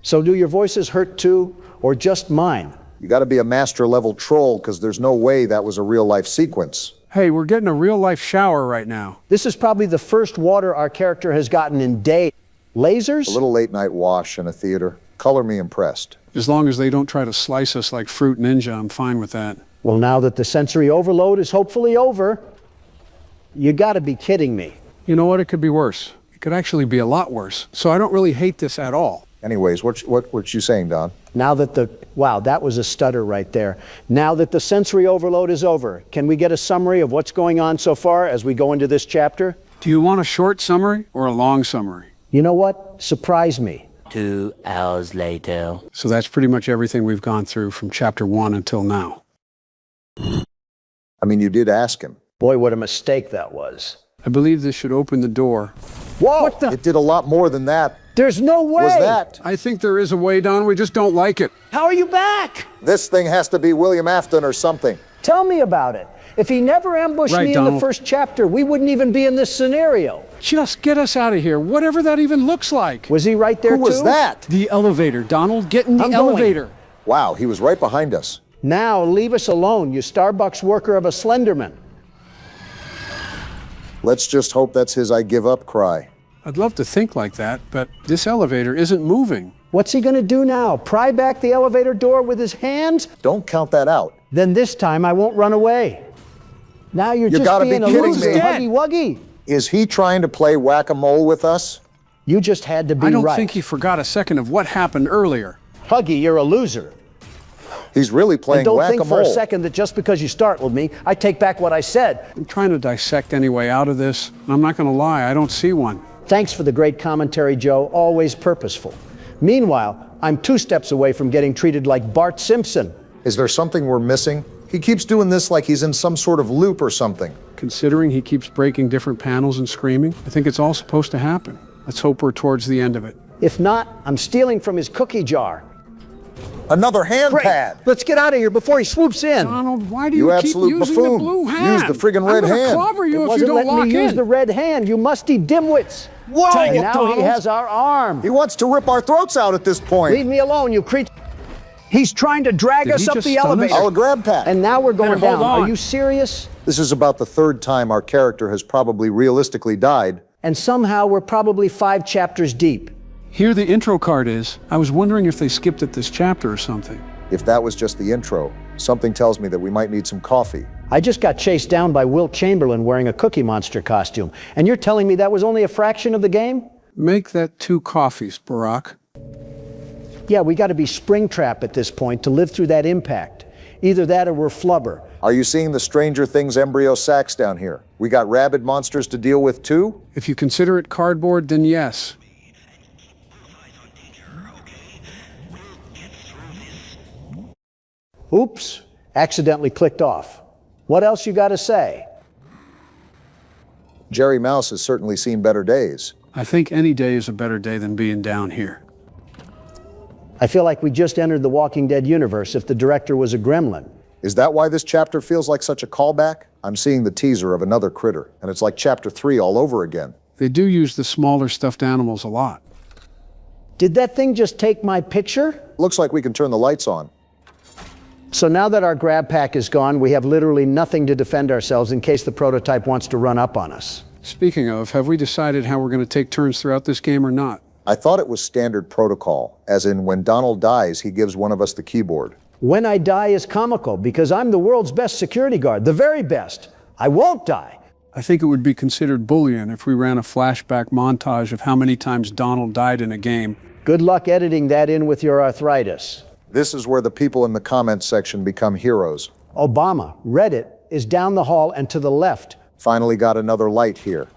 So do your voices hurt too, or just mine? You gotta be a master level troll, because there's no way that was a real life sequence. Hey, we're getting a real life shower right now. This is probably the first water our character has gotten in days. Lasers? A little late night wash in a theater. Color me impressed. As long as they don't try to slice us like Fruit Ninja, I'm fine with that. Well, now that the sensory overload is hopefully over, you gotta be kidding me. You know what? It could be worse. It could actually be a lot worse. So I don't really hate this at all. Anyways, what you saying, Don? Now that wow, that was a stutter right there. Now that the sensory overload is over, can we get a summary of what's going on so far as we go into this chapter? Do you want a short summary or a long summary? You know what? Surprise me. 2 hours later. So that's pretty much everything we've gone through from chapter 1 until now. I mean, you did ask him. Boy, what a mistake that was. I believe this should open the door. Whoa! What the? It did a lot more than that. There's no way! Was that? I think there is a way, Don. We just don't like it. How are you back? This thing has to be William Afton or something. Tell me about it. If he never ambushed me in the first chapter, we wouldn't even be in this scenario. Just get us out of here, whatever that even looks like. Was he right there Who was that? The elevator, Donald. Get in the elevator. Wow, he was right behind us. Now leave us alone, you Starbucks worker of a Slenderman. Let's just hope that's his I give up cry. I'd love to think like that, but this elevator isn't moving. What's he gonna do now? Pry back the elevator door with his hands? Don't count that out. Then this time I won't run away. Now you're just gotta be being a kidding loser, me. Huggy Wuggy. Is he trying to play whack-a-mole with us? You just had to be I don't right. think he forgot a second of what happened earlier. Huggy, you're a loser. He's really playing And don't whack-a-mole. think for a second that just because you startled me, I take back what I said. I'm trying to dissect any way out of this, and I'm not going to lie, I don't see one. Thanks for the great commentary, Joe. Always purposeful. Meanwhile, I'm 2 steps away from getting treated like Bart Simpson. Is there something we're missing? He keeps doing this like he's in some sort of loop or something. Considering he keeps breaking different panels and screaming, I think it's all supposed to happen. Let's hope we're towards the end of it. If not, I'm stealing from his cookie jar. Another hand pad. Let's get out of here before he swoops in. Donald, why do you keep absolute using buffoon. the blue hand? Use the friggin' red I'm gonna hand. clobber you It if you wasn't don't letting lock me use in. the red hand, you musty dimwits. Whoa! And now he has our arm. He wants to rip our throats out at this point. Leave me alone, you creature. He's trying to drag Did us he up just the stun us? elevator. Our grab pack. And now we're going Better hold down. on. Are you serious? This is about the 3rd time our character has probably realistically died. And somehow we're probably 5 chapters deep. Here the intro card is. I was wondering if they skipped at this chapter or something. If that was just the intro, something tells me that we might need some coffee. I just got chased down by Wilt Chamberlain wearing a Cookie Monster costume. And you're telling me that was only a fraction of the game? Make that 2 coffees, Barack. Yeah, we got to be Springtrap at this point to live through that impact. Either that or we're flubber. Are you seeing the Stranger Things embryo sacs down here? We got rabid monsters to deal with too? If you consider it cardboard, then yes. Oops, accidentally clicked off. What else you got to say? Jerry Mouse has certainly seen better days. I think any day is a better day than being down here. I feel like we just entered the Walking Dead universe if the director was a gremlin. Is that why this chapter feels like such a callback? I'm seeing the teaser of another critter, and it's like chapter 3 all over again. They do use the smaller stuffed animals a lot. Did that thing just take my picture? Looks like we can turn the lights on. So now that our grab pack is gone, we have literally nothing to defend ourselves in case the prototype wants to run up on us. Speaking of, have we decided how we're going to take turns throughout this game or not? I thought it was standard protocol, as in when Donald dies, he gives one of us the keyboard. When I die is comical, because I'm the world's best security guard, the very best. I won't die. I think it would be considered bullying if we ran a flashback montage of how many times Donald died in a game. Good luck editing that in with your arthritis. This is where the people in the comments section become heroes. Obama, Reddit, is down the hall and to the left. Finally got another light here.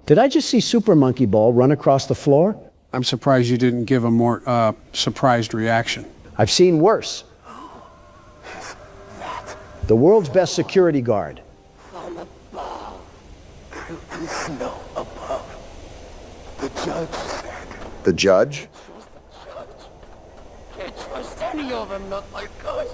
Did I just see Super Monkey Ball run across the floor? I'm surprised you didn't give a more surprised reaction. I've seen worse. The world's best security guard. From above, through the snow above, the judge said. The judge? Can't trust any of them, not like us.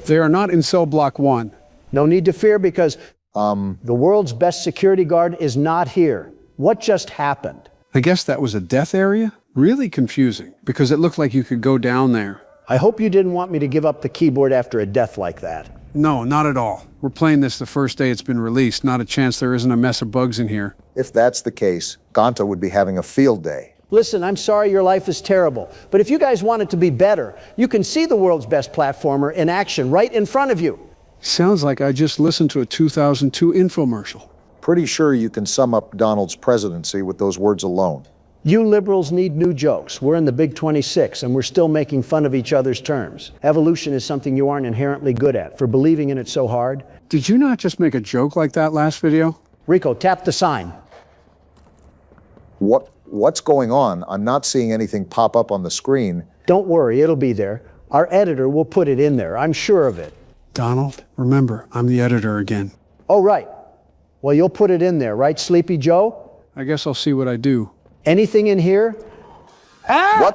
They are not in cell block 1. No need to fear because the world's best security guard is not here. What just happened? I guess that was a death area? Really confusing, because it looked like you could go down there. I hope you didn't want me to give up the keyboard after a death like that. No, not at all. We're playing this the first day it's been released. Not a chance there isn't a mess of bugs in here. If that's the case, Gonta would be having a field day. Listen, I'm sorry your life is terrible, but if you guys want it to be better, you can see the world's best platformer in action right in front of you. Sounds like I just listened to a 2002 infomercial. Pretty sure you can sum up Donald's presidency with those words alone. You liberals need new jokes. We're in the Big 26, and we're still making fun of each other's terms. Evolution is something you aren't inherently good at, for believing in it so hard. Did you not just make a joke like that last video? Rico, tap the sign. What's going on? I'm not seeing anything pop up on the screen. Don't worry, it'll be there. Our editor will put it in there, I'm sure of it. Donald, remember, I'm the editor again. Oh, right. Well, you'll put it in there, right, Sleepy Joe? I guess I'll see what I do. Anything in here? Ah!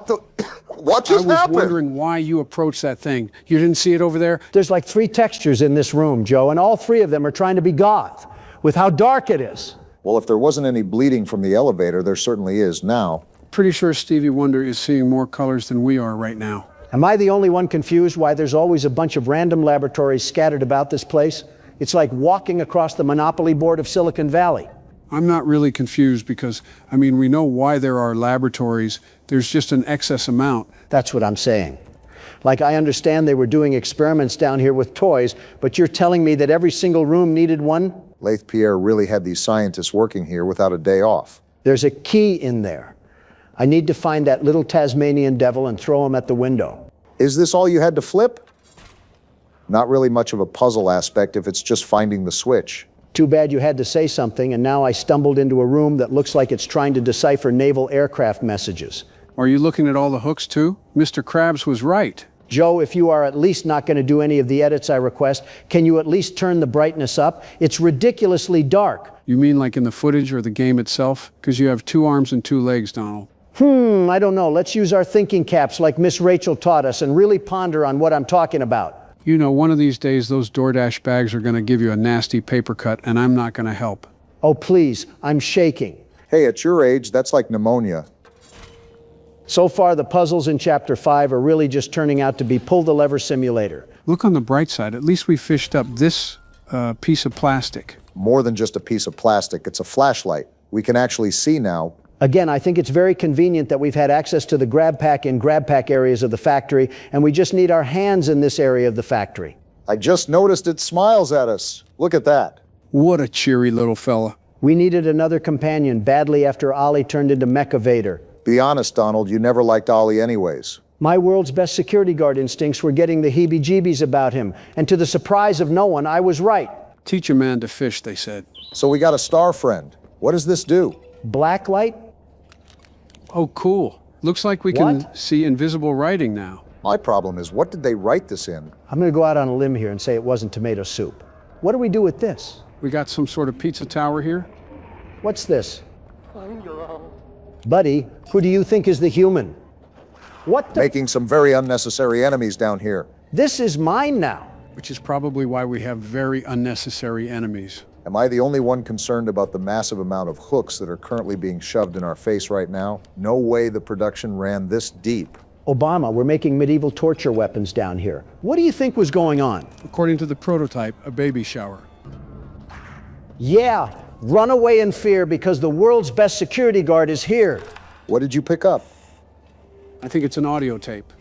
What just happened? I was wondering why you approached that thing. You didn't see it over there? There's like 3 textures in this room, Joe, and all 3 of them are trying to be goth, with how dark it is. Well, if there wasn't any bleeding from the elevator, there certainly is now. Pretty sure Stevie Wonder is seeing more colors than we are right now. Am I the only one confused why there's always a bunch of random laboratories scattered about this place? It's like walking across the Monopoly board of Silicon Valley. I'm not really confused because, I mean, we know why there are laboratories. There's just an excess amount. That's what I'm saying. Like, I understand they were doing experiments down here with toys, but you're telling me that every single room needed one? Laith Pierre really had these scientists working here without a day off. There's a key in there. I need to find that little Tasmanian devil and throw him at the window. Is this all you had to flip? Not really much of a puzzle aspect if it's just finding the switch. Too bad you had to say something, and now I stumbled into a room that looks like it's trying to decipher naval aircraft messages. Are you looking at all the hooks too? Mr. Krabs was right. Joe, if you are at least not going to do any of the edits I request, can you at least turn the brightness up? It's ridiculously dark. You mean like in the footage or the game itself? Because you have 2 arms and 2 legs, Donald. I don't know. Let's use our thinking caps like Miss Rachel taught us and really ponder on what I'm talking about. You know, one of these days those DoorDash bags are going to give you a nasty paper cut, and I'm not going to help. Oh, please, I'm shaking. Hey, at your age, that's like pneumonia. So far, the puzzles in Chapter 5 are really just turning out to be pull-the-lever simulator. Look on the bright side. At least we fished up this piece of plastic. More than just a piece of plastic. It's a flashlight. We can actually see now. Again, I think it's very convenient that we've had access to the grab pack and grab pack areas of the factory, and we just need our hands in this area of the factory. I just noticed it smiles at us. Look at that. What a cheery little fella. We needed another companion badly after Ollie turned into Mecha Vader. Be honest, Donald, you never liked Ollie anyways. My world's best security guard instincts were getting the heebie-jeebies about him, and to the surprise of no one, I was right. Teach a man to fish, they said. So we got a star friend. What does this do? Blacklight? Oh, cool. Looks like we can see invisible writing now. My problem is, what did they write this in? I'm going to go out on a limb here and say it wasn't tomato soup. What do we do with this? We got some sort of pizza tower here. What's this? Find your own. Buddy, who do you think is the human? What the? Making some very unnecessary enemies down here. This is mine now. Which is probably why we have very unnecessary enemies. Am I the only one concerned about the massive amount of hooks that are currently being shoved in our face right now? No way the production ran this deep. Obama, we're making medieval torture weapons down here. What do you think was going on? According to the prototype, a baby shower. Yeah, run away in fear because the world's best security guard is here. What did you pick up? I think it's an audio tape.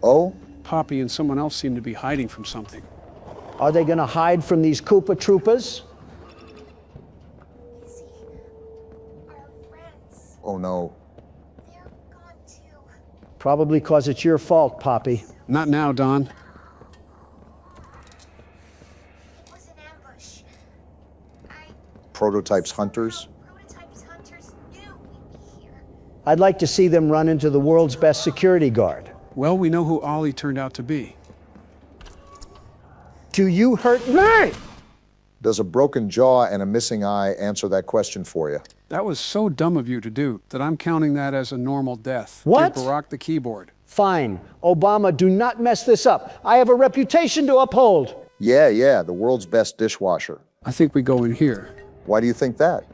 Oh? Poppy and someone else seem to be hiding from something. Are they gonna hide from these Koopa Troopas? Oh no. Probably cause it's your fault, Poppy. Not now, Don. Prototype's hunters? I'd like to see them run into the world's best security guard. Well, we know who Ollie turned out to be. Do you hurt me? Does a broken jaw and a missing eye answer that question for you? That was so dumb of you to do that I'm counting that as a normal death. What? Give Barack the keyboard. Fine. Obama, do not mess this up. I have a reputation to uphold. Yeah, the world's best dishwasher. I think we go in here. Why do you think that?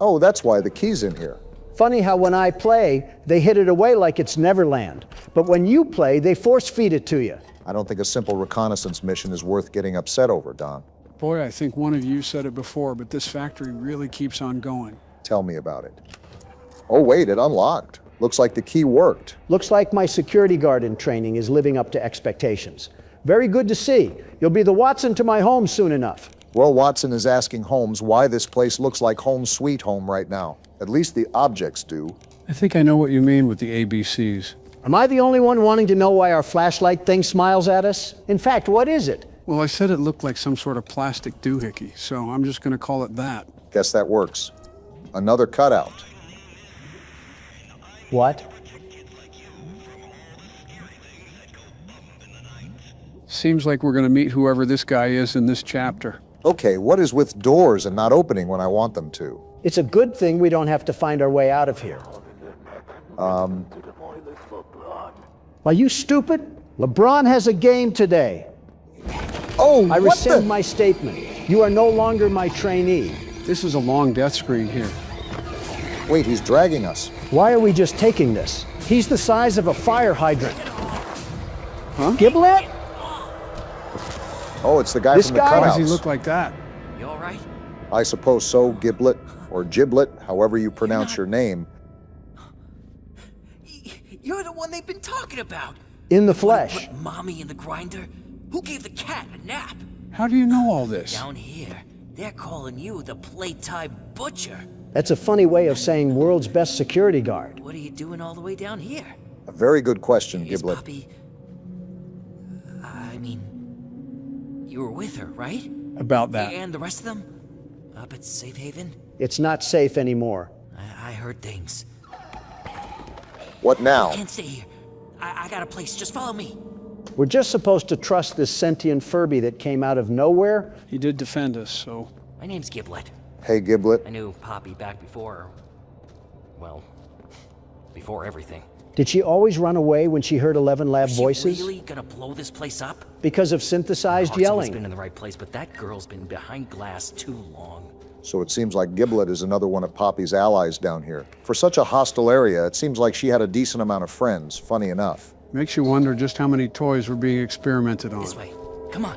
Oh, that's why the key's in here. Funny how when I play, they hid it away like it's Neverland. But when you play, they force feed it to you. I don't think a simple reconnaissance mission is worth getting upset over, Don. Boy, I think one of you said it before, but this factory really keeps on going. Tell me about it. Oh, wait, it unlocked. Looks like the key worked. Looks like my security guard in training is living up to expectations. Very good to see. You'll be the Watson to my home soon enough. Well, Watson is asking Holmes why this place looks like home sweet home right now. At least the objects do. I think I know what you mean with the ABCs. Am I the only one wanting to know why our flashlight thing smiles at us? In fact, what is it? Well, I said it looked like some sort of plastic doohickey, so I'm just going to call it that. Guess that works. Another cutout. What? Seems like we're going to meet whoever this guy is in this chapter. Okay, what is with doors and not opening when I want them to? It's a good thing we don't have to find our way out of here. Are you stupid? LeBron has a game today. Oh, I rescind my statement. You are no longer my trainee. This is a long death screen here. Wait, he's dragging us. Why are we just taking this? He's the size of a fire hydrant. Huh? Giblet? Oh, it's the guy This from the guy? cutouts. Why does he look like that? You all right? I suppose so, Giblet, or Giblet, however you pronounce your name. You're the one they've been talking about. In the flesh. Put mommy in the grinder? Who gave the cat a nap? How do you know all this? Down here, they're calling you the Playtime Butcher. That's a funny way of saying world's best security guard. What are you doing all the way down here? A very good question, Is Giblet. Poppy... I mean... You were with her, right? About that. And the rest of them? Up at Safe Haven? It's not safe anymore. I heard things. What now? I can't stay here. I got a place. Just follow me. We're just supposed to trust this sentient Furby that came out of nowhere? He did defend us, so... My name's Giblet. Hey, Giblet. I knew Poppy back before... Well, before everything. Did she always run away when she heard 11 lab Is voices? she really gonna blow this place up? Because of synthesized Heart's always yelling. been in the right place, but that girl's been behind glass too long. So it seems like Giblet is another one of Poppy's allies down here. For such a hostile area, it seems like she had a decent amount of friends, funny enough. Makes you wonder just how many toys were being experimented on. This way. Come on.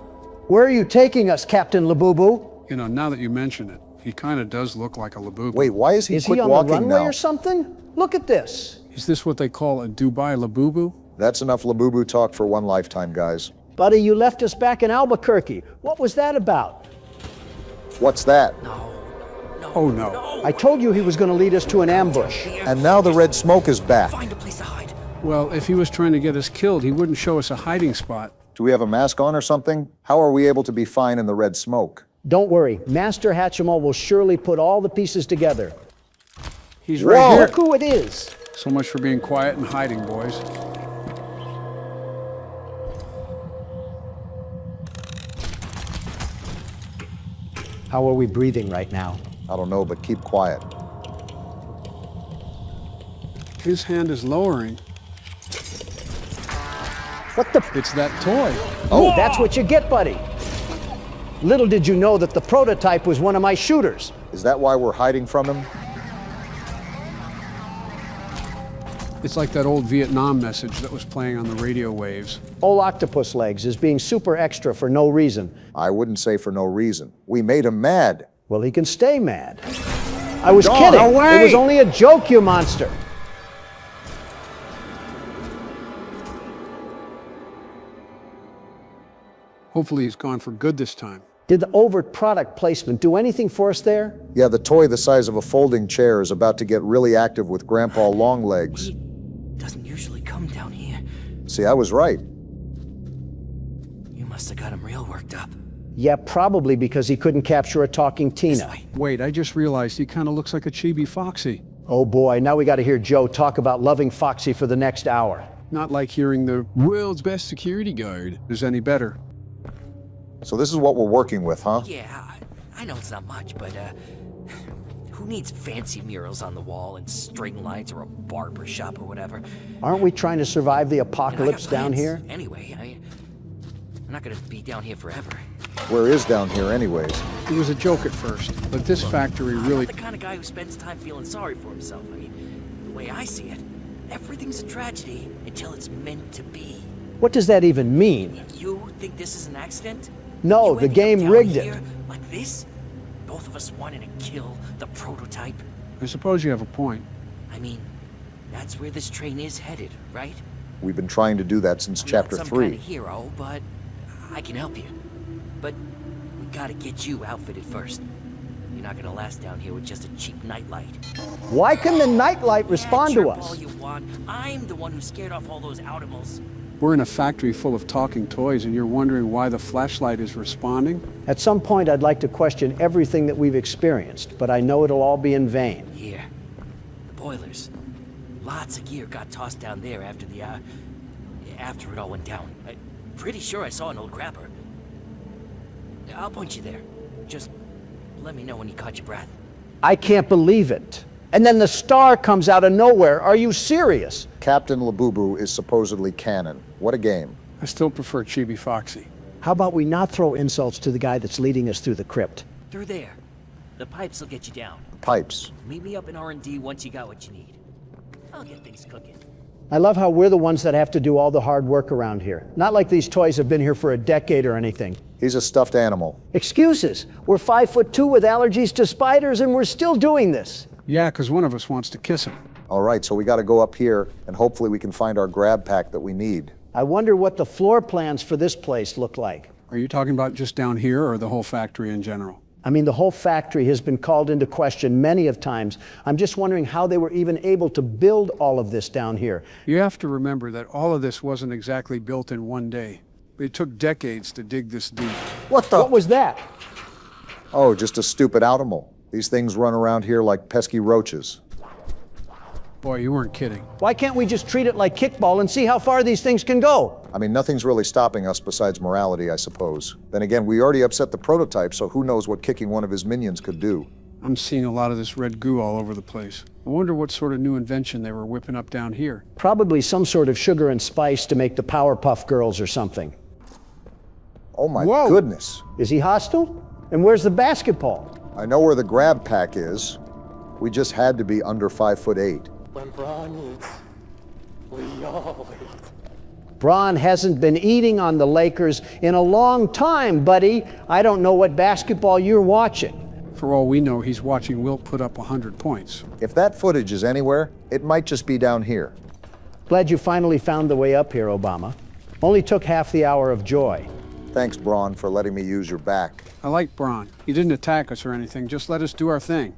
Where are you taking us, Captain Labubu? You know, now that you mention it, he kind of does look like a Labubu. Wait, why is he Is quick he on walking the runway now? or something? Look at this. Is this what they call a Dubai Labubu? That's enough Labubu talk for one lifetime, guys. Buddy, you left us back in Albuquerque. What was that about? What's that? Oh, no. I told you he was going to lead us to an ambush. And now the red smoke is back. Find a place to hide. Well, if he was trying to get us killed, he wouldn't show us a hiding spot. Do we have a mask on or something? How are we able to be fine in the red smoke? Don't worry. Master Hatchimal will surely put all the pieces together. He's right here. Look who it is. So much for being quiet and hiding, boys. How are we breathing right now? I don't know, but keep quiet. His hand is lowering. What the? It's that toy. Oh, that's what you get, buddy. Little did you know that the prototype was one of my shooters. Is that why we're hiding from him? It's like that old Vietnam message that was playing on the radio waves. Old Octopus Legs is being super extra for no reason. I wouldn't say for no reason. We made him mad. Well, he can stay mad. I was No, kidding. no way. It was only a joke, you monster. Hopefully he's gone for good this time. Did the overt product placement do anything for us there? Yeah, the toy the size of a folding chair is about to get really active with Grandpa Longlegs. Doesn't usually come down here. See, I was right. You must have got him real worked up. Yeah, probably because he couldn't capture a talking Tina. Wait, I just realized he kind of looks like a chibi Foxy. Oh boy, now we got to hear Joe talk about loving Foxy for the next hour. Not like hearing the world's best security guard is any better. So this is what we're working with, huh? Yeah, I know it's not much, but who needs fancy murals on the wall and string lights or a barber shop or whatever? Aren't we trying to survive the apocalypse down here? Anyway, I'm not gonna be down here forever. Where is down here anyways? It was a joke at first, but this factory really... I'm not the kind of guy who spends time feeling sorry for himself. I mean, the way I see it, everything's a tragedy until it's meant to be. What does that even mean? You think this is an accident? No, the game rigged it. Here, like this? Both of us wanted to kill the prototype. I suppose you have a point. I mean, that's where this train is headed, right? We've been trying to do that since chapter Not some 3. kind of hero, but I can help you. But we gotta get you outfitted first. You're not gonna last down here with just a cheap nightlight. Why can the nightlight respond to Chirp us? all you want. I'm the one who scared off all those animals. We're in a factory full of talking toys and you're wondering why the flashlight is responding? At some point, I'd like to question everything that we've experienced, but I know it'll all be in vain. Here, the boilers. Lots of gear got tossed down there after it all went down. I'm pretty sure I saw an old grabber. I'll point you there. Just let me know when you caught your breath. I can't believe it. And then the star comes out of nowhere. Are you serious? Captain Labubu is supposedly canon. What a game. I still prefer Chibi Foxy. How about we not throw insults to the guy that's leading us through the crypt? Through there. The pipes will get you down. Pipes. Meet me up in R&D once you got what you need. I'll get things cooking. I love how we're the ones that have to do all the hard work around here. Not like these toys have been here for a decade or anything. He's a stuffed animal. Excuses. We're 5'2" with allergies to spiders and we're still doing this. Yeah, because one of us wants to kiss him. All right, so we got to go up here and hopefully we can find our grab pack that we need. I wonder what the floor plans for this place look like. Are you talking about just down here or the whole factory in general? I mean, the whole factory has been called into question many of times. I'm just wondering how they were even able to build all of this down here. You have to remember that all of this wasn't exactly built in one day. It took decades to dig this deep. What was that? Oh, just a stupid animal. These things run around here like pesky roaches. Boy, you weren't kidding. Why can't we just treat it like kickball and see how far these things can go? I mean, nothing's really stopping us besides morality, I suppose. Then again, we already upset the prototype, so who knows what kicking one of his minions could do. I'm seeing a lot of this red goo all over the place. I wonder what sort of new invention they were whipping up down here. Probably some sort of sugar and spice to make the Powerpuff Girls or something. Oh my goodness. Is he hostile? And where's the basketball? I know where the grab pack is. We just had to be under 5'8". When Braun eats, we all eat. Braun hasn't been eating on the Lakers in a long time, buddy. I don't know what basketball you're watching. For all we know, he's watching Wilt put up 100 points. If that footage is anywhere, it might just be down here. Glad you finally found the way up here, Obama. Only took half the hour of joy. Thanks, Braun, for letting me use your back. I like Braun. He didn't attack us or anything, just let us do our thing.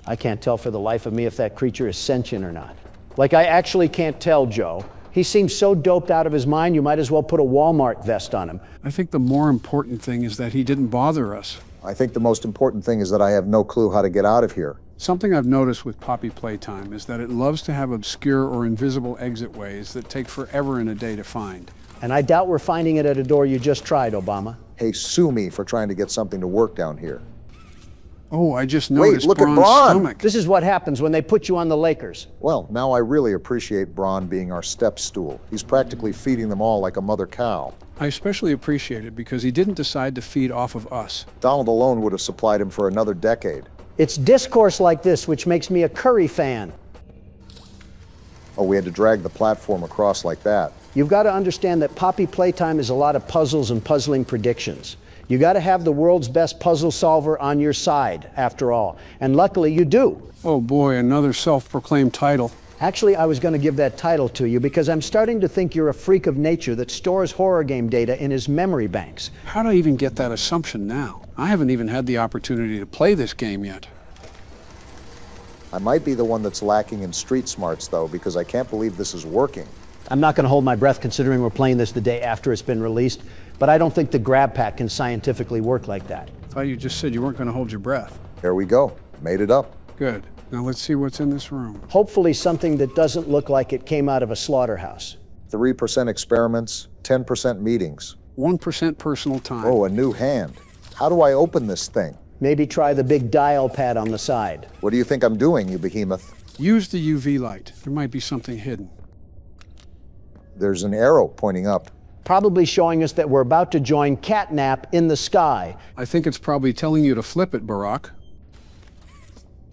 I can't tell for the life of me if that creature is sentient or not. Like, I actually can't tell, Joe. He seems so doped out of his mind, you might as well put a Walmart vest on him. I think the more important thing is that he didn't bother us. I think the most important thing is that I have no clue how to get out of here. Something I've noticed with Poppy Playtime is that it loves to have obscure or invisible exit ways that take forever and a day to find. And I doubt we're finding it at a door you just tried, Obama. Hey, sue me for trying to get something to work down here. Oh, I just noticed look at Braun's Braun. stomach. This is what happens when they put you on the Lakers. Well, now I really appreciate Braun being our step stool. He's practically feeding them all like a mother cow. I especially appreciate it because he didn't decide to feed off of us. Donald alone would have supplied him for another decade. It's discourse like this which makes me a Curry fan. Oh, we had to drag the platform across like that. You've got to understand that Poppy Playtime is a lot of puzzles and puzzling predictions. You got to have the world's best puzzle solver on your side, after all. And luckily you do. Oh boy, another self-proclaimed title. Actually, I was going to give that title to you because I'm starting to think you're a freak of nature that stores horror game data in his memory banks. How'd I even get that assumption now? I haven't even had the opportunity to play this game yet. I might be the one that's lacking in street smarts, though, because I can't believe this is working. I'm not going to hold my breath considering we're playing this the day after it's been released, but I don't think the grab pack can scientifically work like that. I thought you just said you weren't going to hold your breath. There we go. Made it up. Good. Now let's see what's in this room. Hopefully something that doesn't look like it came out of a slaughterhouse. 3% experiments, 10% meetings. 1% personal time. Oh, a new hand. How do I open this thing? Maybe try the big dial pad on the side. What do you think I'm doing, you behemoth? Use the UV light. There might be something hidden. There's an arrow pointing up. Probably showing us that we're about to join Catnap in the sky. I think it's probably telling you to flip it, Barack.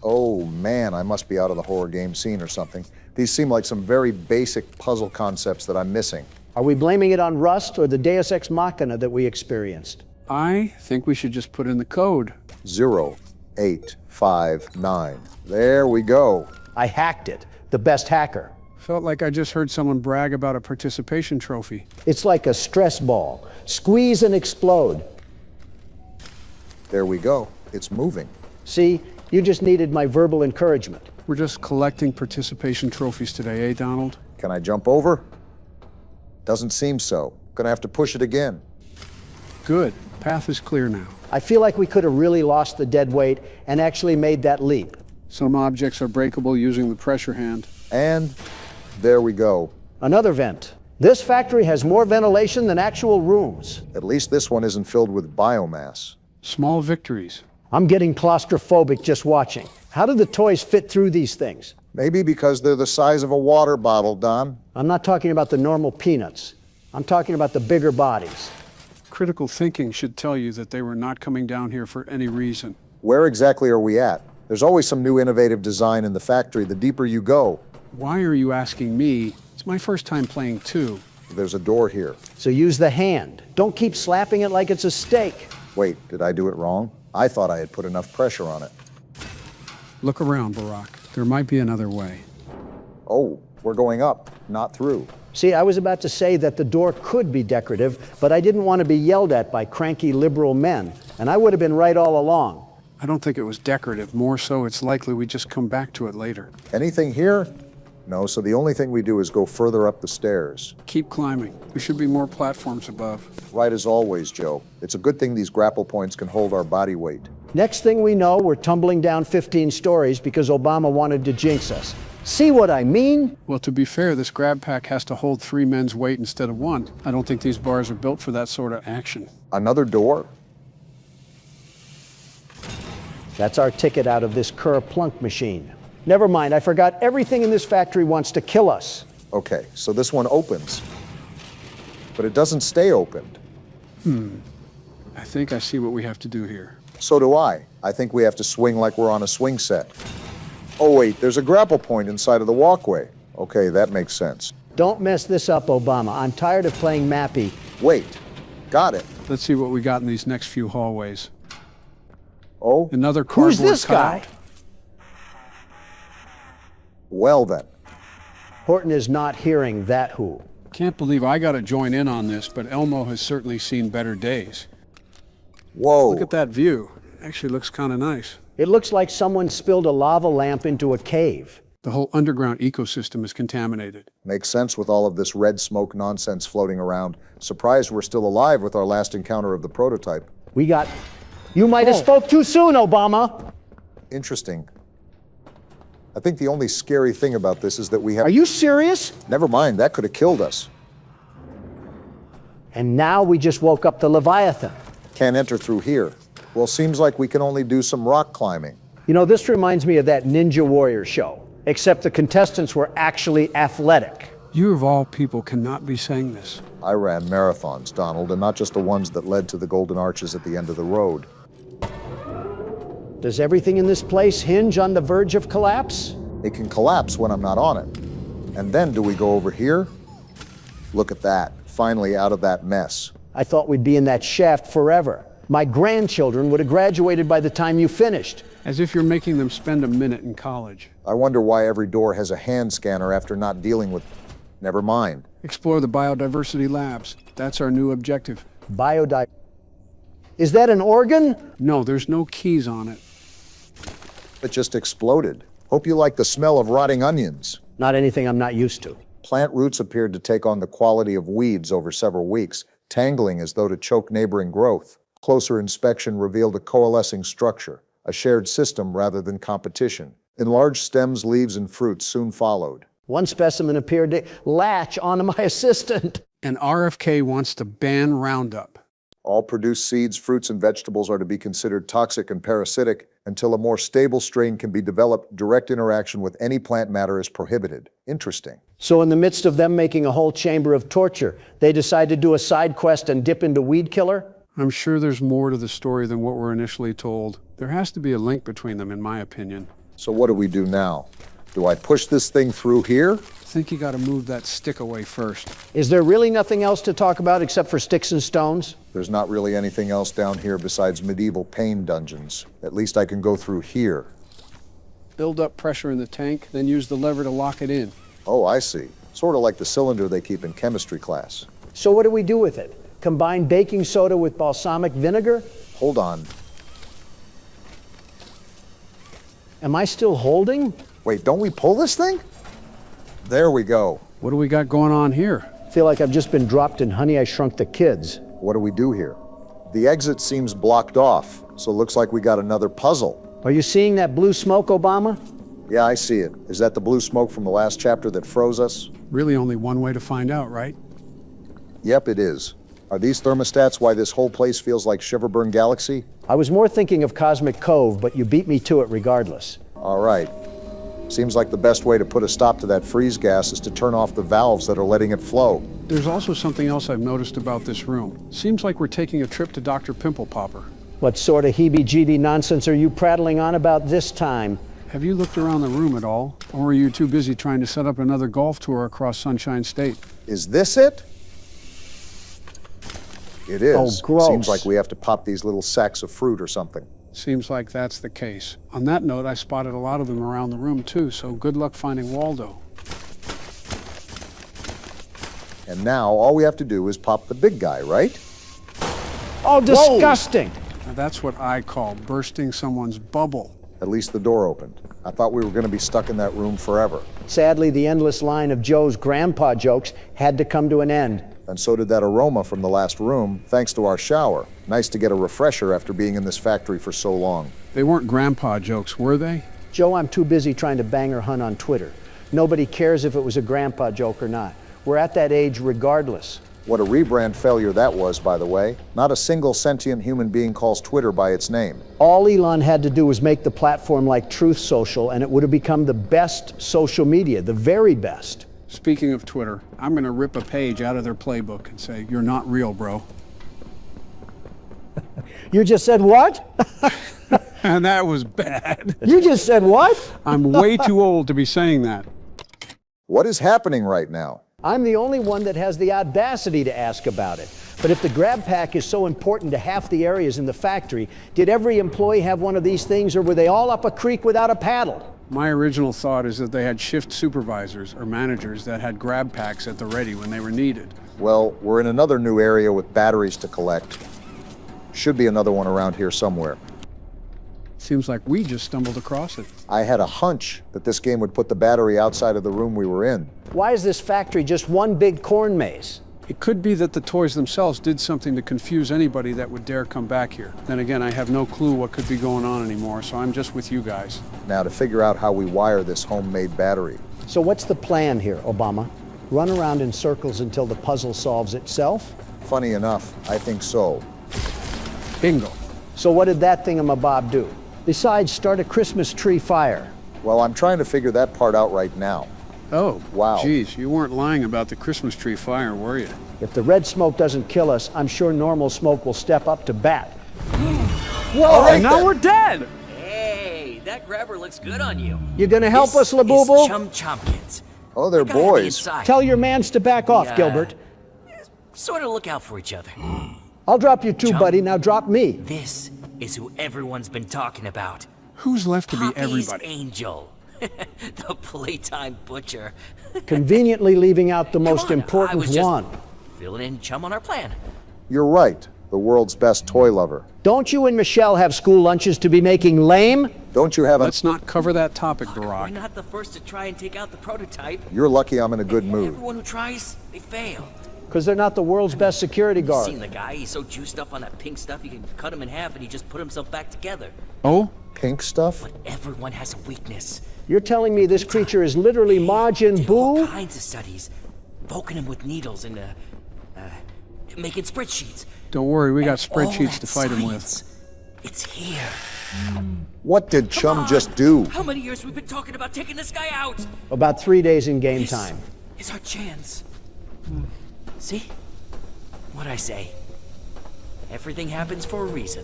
Oh man, I must be out of the horror game scene or something. These seem like some very basic puzzle concepts that I'm missing. Are we blaming it on Rust or the Deus Ex Machina that we experienced? I think we should just put in the code. 0859. There we go. I hacked it. The best hacker. Felt like I just heard someone brag about a participation trophy. It's like a stress ball. Squeeze and explode. There we go. It's moving. See, you just needed my verbal encouragement. We're just collecting participation trophies today, eh, Donald? Can I jump over? Doesn't seem so. Gonna have to push it again. Good. Path is clear now. I feel like we could have really lost the dead weight and actually made that leap. Some objects are breakable using the pressure hand. And there we go. Another vent. This factory has more ventilation than actual rooms. At least this one isn't filled with biomass. Small victories. I'm getting claustrophobic just watching. How do the toys fit through these things? Maybe because they're the size of a water bottle, Don. I'm not talking about the normal peanuts. I'm talking about the bigger bodies. Critical thinking should tell you that they were not coming down here for any reason. Where exactly are we at? There's always some new innovative design in the factory the deeper you go. Why are you asking me? It's my first time playing too. There's a door here. So use the hand. Don't keep slapping it like it's a steak. Wait, did I do it wrong? I thought I had put enough pressure on it. Look around, Barack. There might be another way. Oh, we're going up, not through. See, I was about to say that the door could be decorative, but I didn't want to be yelled at by cranky liberal men, and I would have been right all along. I don't think it was decorative. More so, it's likely we just come back to it later. Anything here? No, so the only thing we do is go further up the stairs. Keep climbing. There should be more platforms above. Right as always, Joe. It's a good thing these grapple points can hold our body weight. Next thing we know, we're tumbling down 15 stories because Obama wanted to jinx us. See what I mean? Well, to be fair, this grab pack has to hold 3 men's weight instead of 1. I don't think these bars are built for that sort of action. Another door? That's our ticket out of this Kerplunk machine. Never mind, I forgot everything in this factory wants to kill us. Okay, so this one opens, but it doesn't stay opened. I think I see what we have to do here. So do I. I think we have to swing like we're on a swing set. Oh wait, there's a grapple point inside of the walkway. Okay, that makes sense. Don't mess this up, Obama. I'm tired of playing Mappy. Wait, got it. Let's see what we got in these next few hallways. Oh? Another cardboard Who's this cutout. guy? Well then. Horton is not hearing that who. Can't believe I got to join in on this, but Elmo has certainly seen better days. Whoa. Look at that view. Actually looks kind of nice. It looks like someone spilled a lava lamp into a cave. The whole underground ecosystem is contaminated. Makes sense with all of this red smoke nonsense floating around. Surprised we're still alive with our last encounter of the prototype. We got... You might have spoke too soon, Obama. Interesting. I think the only scary thing about this is that we have... Are you serious? Never mind, that could have killed us. And now we just woke up the Leviathan. Can't enter through here. Well, seems like we can only do some rock climbing. You know, this reminds me of that Ninja Warrior show, except the contestants were actually athletic. You of all people cannot be saying this. I ran marathons, Donald, and not just the ones that led to the golden arches at the end of the road. Does everything in this place hinge on the verge of collapse? It can collapse when I'm not on it. And then do we go over here? Look at that, finally out of that mess. I thought we'd be in that shaft forever. My grandchildren would have graduated by the time you finished. As if you're making them spend a minute in college. I wonder why every door has a hand scanner after not dealing with... Never mind. Explore the biodiversity labs. That's our new objective. Is that an organ? No, there's no keys on it. It just exploded. Hope you like the smell of rotting onions. Not anything I'm not used to. Plant roots appeared to take on the quality of weeds over several weeks, tangling as though to choke neighboring growth. Closer inspection revealed a coalescing structure, a shared system rather than competition. Enlarged stems, leaves, and fruits soon followed. One specimen appeared to latch onto my assistant. And RFK wants to ban Roundup. All produced seeds, fruits, and vegetables are to be considered toxic and parasitic until a more stable strain can be developed. Direct interaction with any plant matter is prohibited. Interesting. So in the midst of them making a whole chamber of torture, they decide to do a side quest and dip into Weed Killer? I'm sure there's more to the story than what we're initially told. There has to be a link between them, in my opinion. So what do we do now? Do I push this thing through here? I think you gotta move that stick away first. Is there really nothing else to talk about except for sticks and stones? There's not really anything else down here besides medieval pain dungeons. At least I can go through here. Build up pressure in the tank, then use the lever to lock it in. Oh, I see. Sort of like the cylinder they keep in chemistry class. So what do we do with it? Combine baking soda with balsamic vinegar? Hold on. Am I still holding? Wait, don't we pull this thing? There we go. What do we got going on here? Feel like I've just been dropped in Honey, I Shrunk the Kids. What do we do here? The exit seems blocked off, so it looks like we got another puzzle. Are you seeing that blue smoke, Obama? Yeah, I see it. Is that the blue smoke from the last chapter that froze us? Really only one way to find out, right? Yep, it is. Are these thermostats why this whole place feels like Shiverburn Galaxy? I was more thinking of Cosmic Cove, but you beat me to it regardless. All right. Seems like the best way to put a stop to that freeze gas is to turn off the valves that are letting it flow. There's also something else I've noticed about this room. Seems like we're taking a trip to Dr. Pimple Popper. What sort of heebie-jeebie nonsense are you prattling on about this time? Have you looked around the room at all? Or are you too busy trying to set up another golf tour across Sunshine State? Is this it? It is. Oh, gross. Seems like we have to pop these little sacks of fruit or something. Seems like that's the case. On that note, I spotted a lot of them around the room too, so good luck finding Waldo. And now all we have to do is pop the big guy, right? Oh, disgusting! Now that's what I call bursting someone's bubble. At least the door opened. I thought we were going to be stuck in that room forever. Sadly, the endless line of Joe's grandpa jokes had to come to an end. And so did that aroma from the last room, thanks to our shower. Nice to get a refresher after being in this factory for so long. They weren't grandpa jokes, were they? Joe, I'm too busy trying to bang her hun on Twitter. Nobody cares if it was a grandpa joke or not. We're at that age regardless. What a rebrand failure that was, by the way. Not a single sentient human being calls Twitter by its name. All Elon had to do was make the platform like Truth Social, and it would have become the best social media, the very best. Speaking of Twitter, I'm going to rip a page out of their playbook and say, "You're not real, bro." You just said what? And that was bad. You just said what? I'm way too old to be saying that. What is happening right now? I'm the only one that has the audacity to ask about it. But if the grab pack is so important to half the areas in the factory, did every employee have one of these things, or were they all up a creek without a paddle? My original thought is that they had shift supervisors or managers that had grab packs at the ready when they were needed. Well, we're in another new area with batteries to collect. Should be another one around here somewhere. Seems like we just stumbled across it. I had a hunch that this game would put the battery outside of the room we were in. Why is this factory just one big corn maze? It could be that the toys themselves did something to confuse anybody that would dare come back here. Then again, I have no clue what could be going on anymore, so I'm just with you guys. Now to figure out how we wire this homemade battery. So what's the plan here, Obama? Run around in circles until the puzzle solves itself? Funny enough, I think so. Bingo. So what did that thingamabob do? Besides, start a Christmas tree fire. Well, I'm trying to figure that part out right now. Oh, wow. Geez, you weren't lying about the Christmas tree fire, were you? If the red smoke doesn't kill us, I'm sure normal smoke will step up to bat. Whoa, right, now then. we're dead! Hey, that grabber looks good on you. You gonna help us, This Labubu? is Chum Chompkins. Oh, they're Guy on the boys. inside. Tell your mans to back off, Gilbert. Sort of look out for each other. I'll drop you too, Chum. buddy. Now drop me. This is who everyone's been talking about. Who's left to be Poppy's everybody? angel. The playtime butcher. Conveniently leaving out the most I important was just one. filling in Chum on our plan. You're right. The world's best toy lover. Don't you and Michelle have school lunches to be making lame? Don't you have a... Let's not cover that topic, We're Barack. not the first to try and take out the prototype. You're lucky I'm in a good mood. Everyone who tries, they fail. Because they're not the world's best security guard. Seen the guy? He's so juiced up on that pink stuff, you can cut him in half and he just put himself back together. Oh? Pink stuff? But everyone has a weakness. You're telling me this creature is literally Majin All Buu? kinds of studies. Poking him with needles and making spreadsheets. Don't worry, we got All spreadsheets that to fight him with. science. It's here. What did Come Chum on. just do? How many years we've been talking about taking this guy out? About 3 days in game This time. is our chance. See? What'd I say? Everything happens for a reason.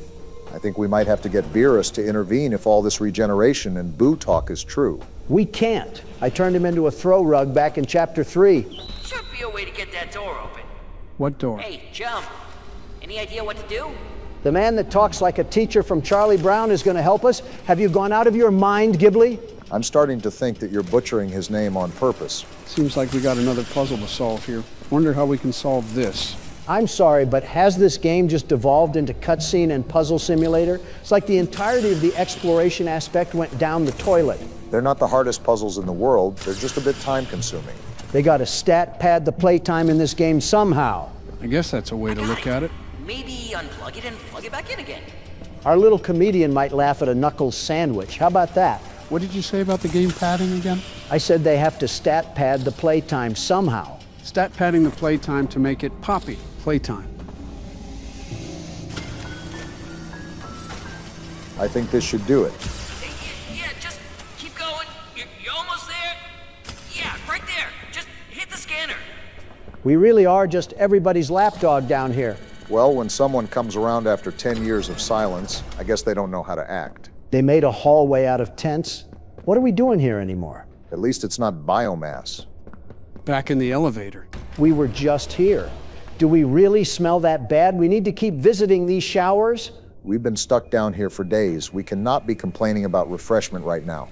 I think we might have to get Beerus to intervene if all this regeneration and Boo talk is true. We can't. I turned him into a throw rug back in Chapter 3. Should be a way to get that door open. What door? Hey, Chum. Any idea what to do? The man that talks like a teacher from Charlie Brown is going to help us? Have you gone out of your mind, Ghibli? I'm starting to think that you're butchering his name on purpose. Seems like we got another puzzle to solve here. Wonder how we can solve this. I'm sorry, but has this game just devolved into cutscene and puzzle simulator? It's like the entirety of the exploration aspect went down the toilet. They're not the hardest puzzles in the world, they're just a bit time-consuming. They got to stat pad the playtime in this game somehow. I guess that's a way to look at it. Maybe unplug it and plug it back in again. Our little comedian might laugh at a Knuckles sandwich. How about that? What did you say about the game padding again? I said they have to stat pad the playtime somehow. Stat padding the playtime to make it Poppy Playtime. I think this should do it. Yeah, just keep going. You're almost there. Yeah, right there. Just hit the scanner. We really are just everybody's lapdog down here. Well, when someone comes around after 10 years of silence, I guess they don't know how to act. They made a hallway out of tents. What are we doing here anymore? At least it's not biomass. Back in the elevator. We were just here. Do we really smell that bad? We need to keep visiting these showers? We've been stuck down here for days. We cannot be complaining about refreshment right now.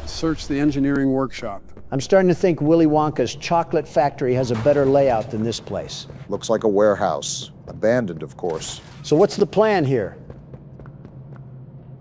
Search the engineering workshop. I'm starting to think Willy Wonka's chocolate factory has a better layout than this place. Looks like a warehouse. Abandoned, of course. So what's the plan here?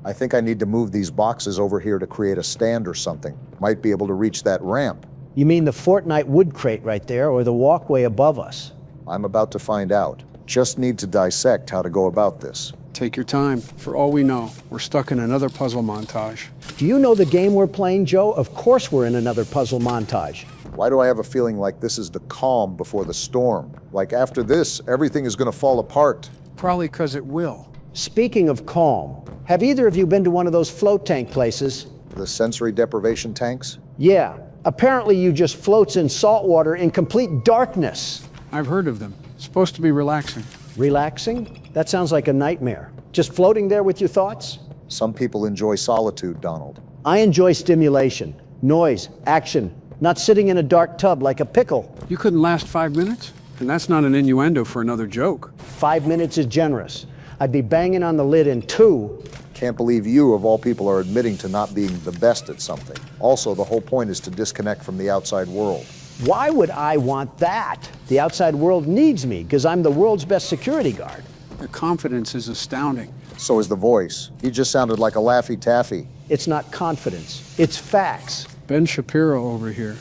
I think I need to move these boxes over here to create a stand or something. Might be able to reach that ramp. You mean the Fortnite wood crate right there, or the walkway above us? I'm about to find out. Just need to dissect how to go about this. Take your time. For all we know, we're stuck in another puzzle montage. Do you know the game we're playing, Joe? Of course we're in another puzzle montage. Why do I have a feeling like this is the calm before the storm? Like after this, everything is going to fall apart. Probably because it will. Speaking of calm, have either of you been to one of those float tank places? The sensory deprivation tanks? Yeah. Apparently you just floats in salt water in complete darkness. I've heard of them. Supposed to be relaxing. Relaxing? That sounds like a nightmare. Just floating there with your thoughts? Some people enjoy solitude, Donald. I enjoy stimulation, noise, action, not sitting in a dark tub like a pickle. You couldn't last 5 minutes? And that's not an innuendo for another joke. 5 minutes is generous. I'd be banging on the lid in 2. Can't believe you, of all people, are admitting to not being the best at something. Also, the whole point is to disconnect from the outside world. Why would I want that? The outside world needs me because I'm the world's best security guard. The confidence is astounding. So is the voice. He just sounded like a Laffy Taffy. It's not confidence, it's facts. Ben Shapiro over here.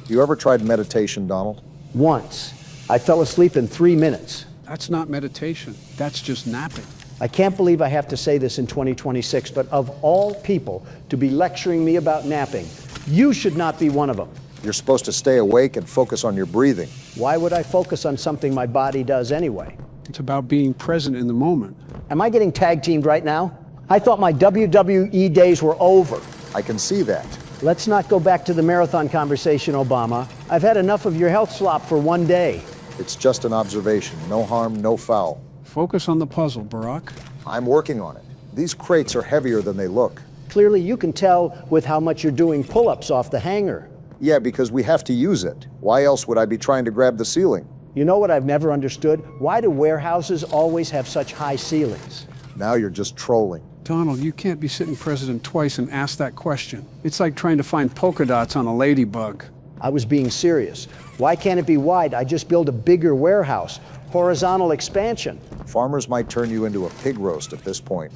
You ever tried meditation, Donald? Once. I fell asleep in 3 minutes. That's not meditation. That's just napping. I can't believe I have to say this in 2026, but of all people to be lecturing me about napping, you should not be one of them. You're supposed to stay awake and focus on your breathing. Why would I focus on something my body does anyway? It's about being present in the moment. Am I getting tag teamed right now? I thought my WWE days were over. I can see that. Let's not go back to the marathon conversation, Obama. I've had enough of your health slop for one day. It's just an observation. No harm, no foul. Focus on the puzzle, Barack. I'm working on it. These crates are heavier than they look. Clearly, you can tell with how much you're doing pull-ups off the hanger. Yeah, because we have to use it. Why else would I be trying to grab the ceiling? You know what I've never understood? Why do warehouses always have such high ceilings? Now you're just trolling. Donald, you can't be sitting president twice and ask that question. It's like trying to find polka dots on a ladybug. I was being serious. Why can't it be wide? I just build a bigger warehouse. Horizontal expansion. Farmers might turn you into a pig roast at this point.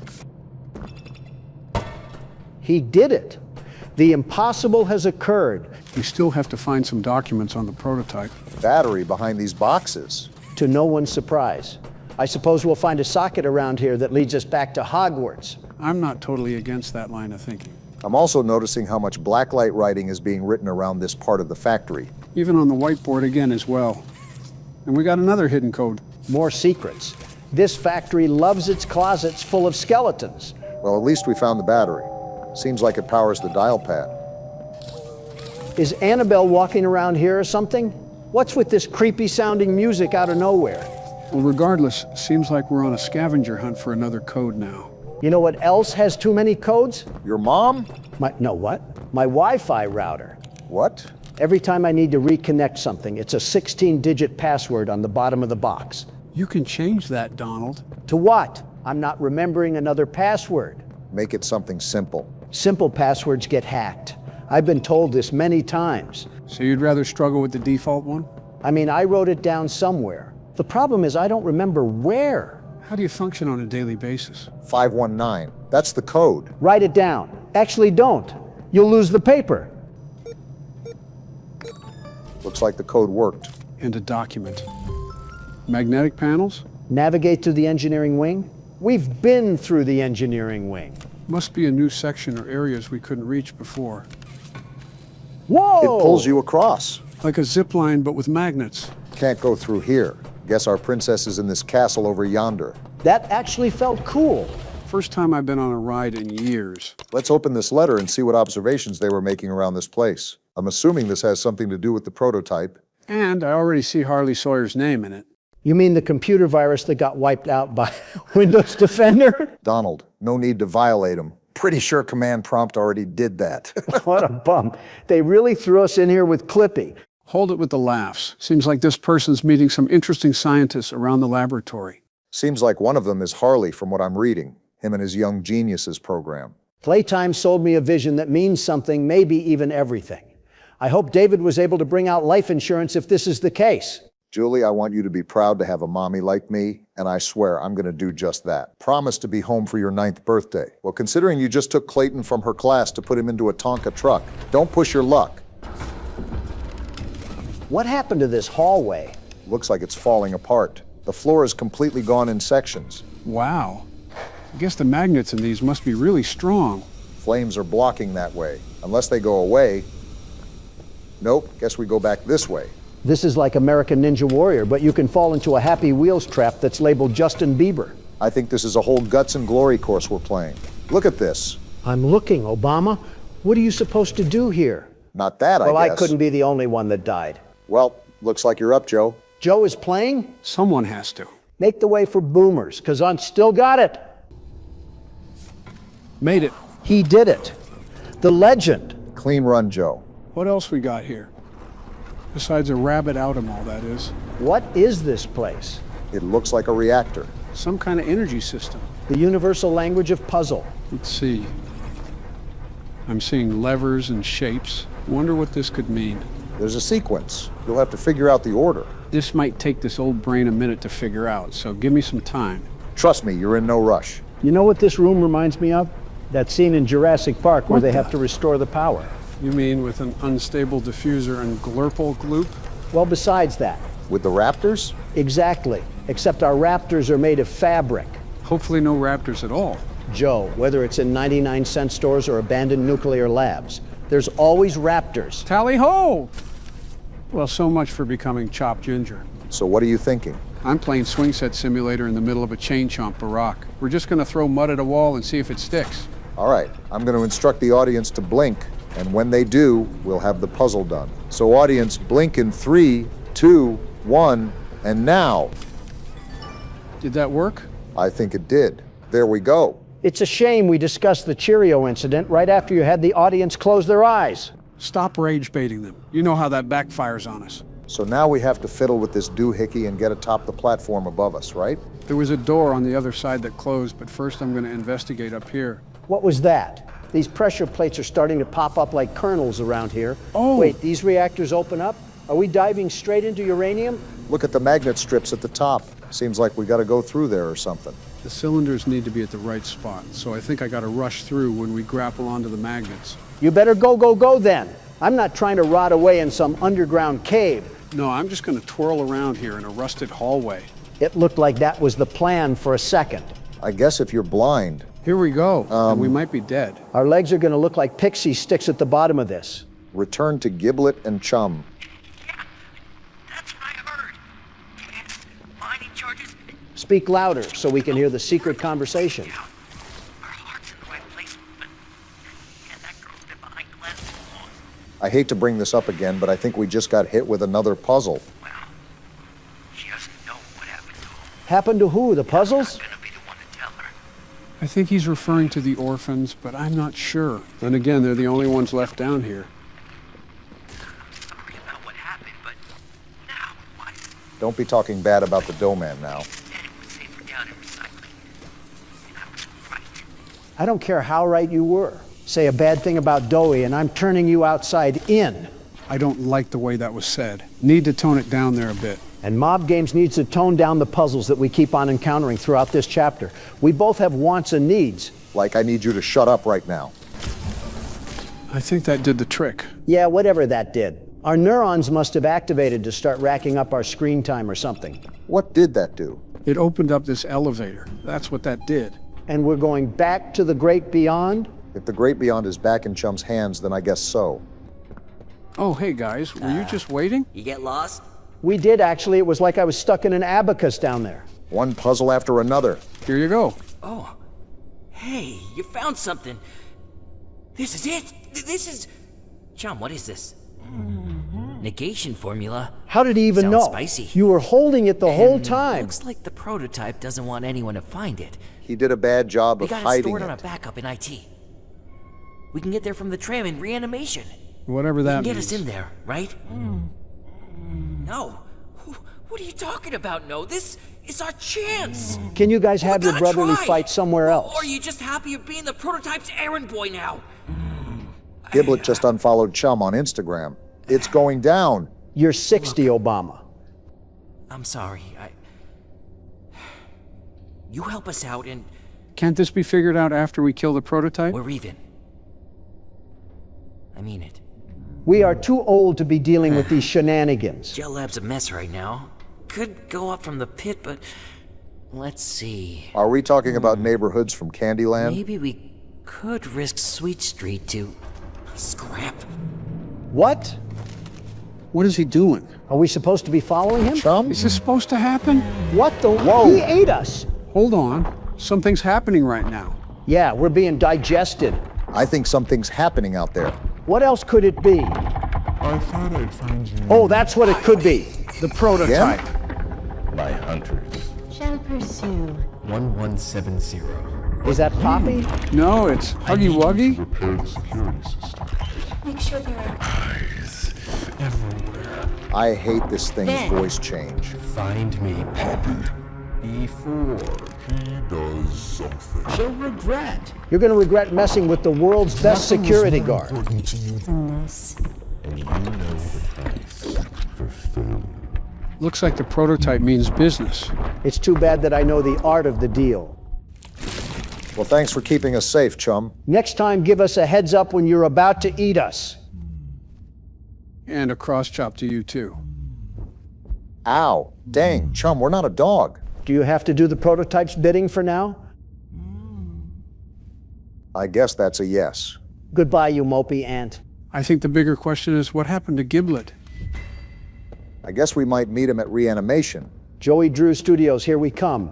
He did it. The impossible has occurred. We still have to find some documents on the prototype. Battery behind these boxes. To no one's surprise. I suppose we'll find a socket around here that leads us back to Hogwarts. I'm not totally against that line of thinking. I'm also noticing how much blacklight writing is being written around this part of the factory. Even on the whiteboard again as well. And we got another hidden code. More secrets. This factory loves its closets full of skeletons. Well, at least we found the battery. Seems like it powers the dial pad. Is Annabelle walking around here or something? What's with this creepy sounding music out of nowhere? Well, regardless, seems like we're on a scavenger hunt for another code now. You know what else has too many codes? Your mom? No, what? My Wi-Fi router. What? Every time I need to reconnect something, it's a 16-digit password on the bottom of the box. You can change that, Donald. To what? I'm not remembering another password. Make it something simple. Simple passwords get hacked. I've been told this many times. So you'd rather struggle with the default one? I mean, I wrote it down somewhere. The problem is I don't remember where. How do you function on a daily basis? 519. That's the code. Write it down. Actually, don't. You'll lose the paper. Looks like the code worked. And a document. Magnetic panels? Navigate to the engineering wing? We've been through the engineering wing. Must be a new section or areas we couldn't reach before. Whoa! It pulls you across. Like a zip line, but with magnets. Can't go through here. Guess our princess is in this castle over yonder. That actually felt cool. First time I've been on a ride in years. Let's open this letter and see what observations they were making around this place. I'm assuming this has something to do with the prototype. And I already see Harley Sawyer's name in it. You mean the computer virus that got wiped out by Windows Defender? Donald, no need to violate him. Pretty sure Command Prompt already did that. What a bum. They really threw us in here with Clippy. Hold it with the laughs. Seems like this person's meeting some interesting scientists around the laboratory. Seems like one of them is Harley from what I'm reading. Him and his Young Geniuses program. Playtime sold me a vision that means something, maybe even everything. I hope David was able to bring out life insurance if this is the case. Julie, I want you to be proud to have a mommy like me, and I swear I'm going to do just that. Promise to be home for your 9th birthday. Well, considering you just took Clayton from her class to put him into a Tonka truck, don't push your luck. What happened to this hallway? Looks like it's falling apart. The floor is completely gone in sections. Wow. I guess the magnets in these must be really strong. Flames are blocking that way. Unless they go away. Nope, guess we go back this way. This is like American Ninja Warrior, but you can fall into a Happy Wheels trap that's labeled Justin Bieber. I think this is a whole guts and glory course we're playing. Look at this. I'm looking, Obama. What are you supposed to do here? Not that, I guess. Well, I couldn't be the only one that died. Well, looks like you're up, Joe. Joe is playing? Someone has to. Make the way for boomers, because I'm still got it. Made it. He did it. The legend. Clean run, Joe. What else we got here? Besides a rabbit out-em-all, that is. What is this place? It looks like a reactor. Some kind of energy system. The universal language of puzzle. Let's see. I'm seeing levers and shapes. Wonder what this could mean. There's a sequence. You'll have to figure out the order. This might take this old brain a minute to figure out, so give me some time. Trust me, you're in no rush. You know what this room reminds me of? That scene in Jurassic Park where they have to restore the power. You mean with an unstable diffuser and glurple gloop? Well, besides that. With the raptors? Exactly. Except our raptors are made of fabric. Hopefully no raptors at all. Joe, whether it's in 99-cent stores or abandoned nuclear labs, there's always raptors. Tally ho! Well, so much for becoming chopped ginger. So what are you thinking? I'm playing Swing Set Simulator in the middle of a chain chomp barack. We're just gonna throw mud at a wall and see if it sticks. All right, I'm going to instruct the audience to blink, and when they do, we'll have the puzzle done. So audience, blink in 3, 2, 1, and now. Did that work? I think it did. There we go. It's a shame we discussed the Cheerio incident right after you had the audience close their eyes. Stop rage baiting them. You know how that backfires on us. So now we have to fiddle with this doohickey and get atop the platform above us, right? There was a door on the other side that closed, but first I'm going to investigate up here. What was that? These pressure plates are starting to pop up like kernels around here. Oh! Wait, these reactors open up? Are we diving straight into uranium? Look at the magnet strips at the top. Seems like we got to go through there or something. The cylinders need to be at the right spot, so I think I got to rush through when we grapple onto the magnets. You better go then. I'm not trying to rot away in some underground cave. No, I'm just going to twirl around here in a rusted hallway. It looked like that was the plan for a second. I guess if you're blind. Here we go, and we might be dead. Our legs are going to look like pixie sticks at the bottom of this. Return to Giblet and Chum. Speak louder so we can hear the secret conversation. I hate to bring this up again, but I think we just got hit with another puzzle. Happened to who? The puzzles? I think he's referring to the orphans, but I'm not sure. Then again, they're the only ones left down here. Don't be talking bad about the dough man now. I don't care how right you were. Say a bad thing about Doughy and I'm turning you outside in. I don't like the way that was said. Need to tone it down there a bit. And Mob Games needs to tone down the puzzles that we keep on encountering throughout this chapter. We both have wants and needs. Like I need you to shut up right now. I think that did the trick. Yeah, whatever that did. Our neurons must have activated to start racking up our screen time or something. What did that do? It opened up this elevator. That's what that did. And we're going back to the Great Beyond? If the Great Beyond is back in Chum's hands, then I guess so. Oh, hey guys, were you just waiting? You get lost? We did, actually. It was like I was stuck in an abacus down there. One puzzle after another. Here you go. Oh. Hey, you found something. This is it. This is... Chum, what is this? Negation formula. How did he even know? Sounds spicy. You were holding it the whole time. Looks like the prototype doesn't want anyone to find it. He did a bad job of hiding it. We got it stored on a backup in IT. We can get there from the tram in reanimation. Whatever that means. Get us in there, right? No. What are you talking about? No, this is our chance. Can you guys have your brotherly fight somewhere else? Or are you just happy of being the prototype's errand boy now? Giblet just unfollowed Chum on Instagram. It's going down. You're 60, Obama. I'm sorry. You help us out and... Can't this be figured out after we kill the prototype? We're even. I mean it. We are too old to be dealing with these shenanigans. Gel Lab's a mess right now. Could go up from the pit, but... Let's see. Are we talking about neighborhoods from Candyland? Maybe we could risk Sweet Street to... scrap. What? What is he doing? Are we supposed to be following him? Chum? Is this supposed to happen? What the... Whoa! He ate us! Hold on. Something's happening right now. Yeah, we're being digested. I think something's happening out there. What else could it be? I thought I'd find you. Oh, that's what it could be. The prototype. By hunters. Shall pursue. 1170. Is that Poppy? No, it's Huggy Wuggy. Repair the security system. Make sure there are Eyes everywhere. I hate this thing's voice change. Find me, Poppy. Before He does something. she'll regret. You're going to regret messing with the world's best security guard. Important to you than this. And you know the price for failure. Looks like the prototype means business. It's too bad that I know the art of the deal. Well, thanks for keeping us safe, Chum. Next time, give us a heads up when you're about to eat us. And a cross chop to you, too. Ow. Dang, Chum, we're not a dog. Do you have to do the prototype's bidding for now? I guess that's a yes. Goodbye, you mopey ant. I think the bigger question is what happened to Giblet? I guess we might meet him at reanimation. Joey Drew Studios, here we come.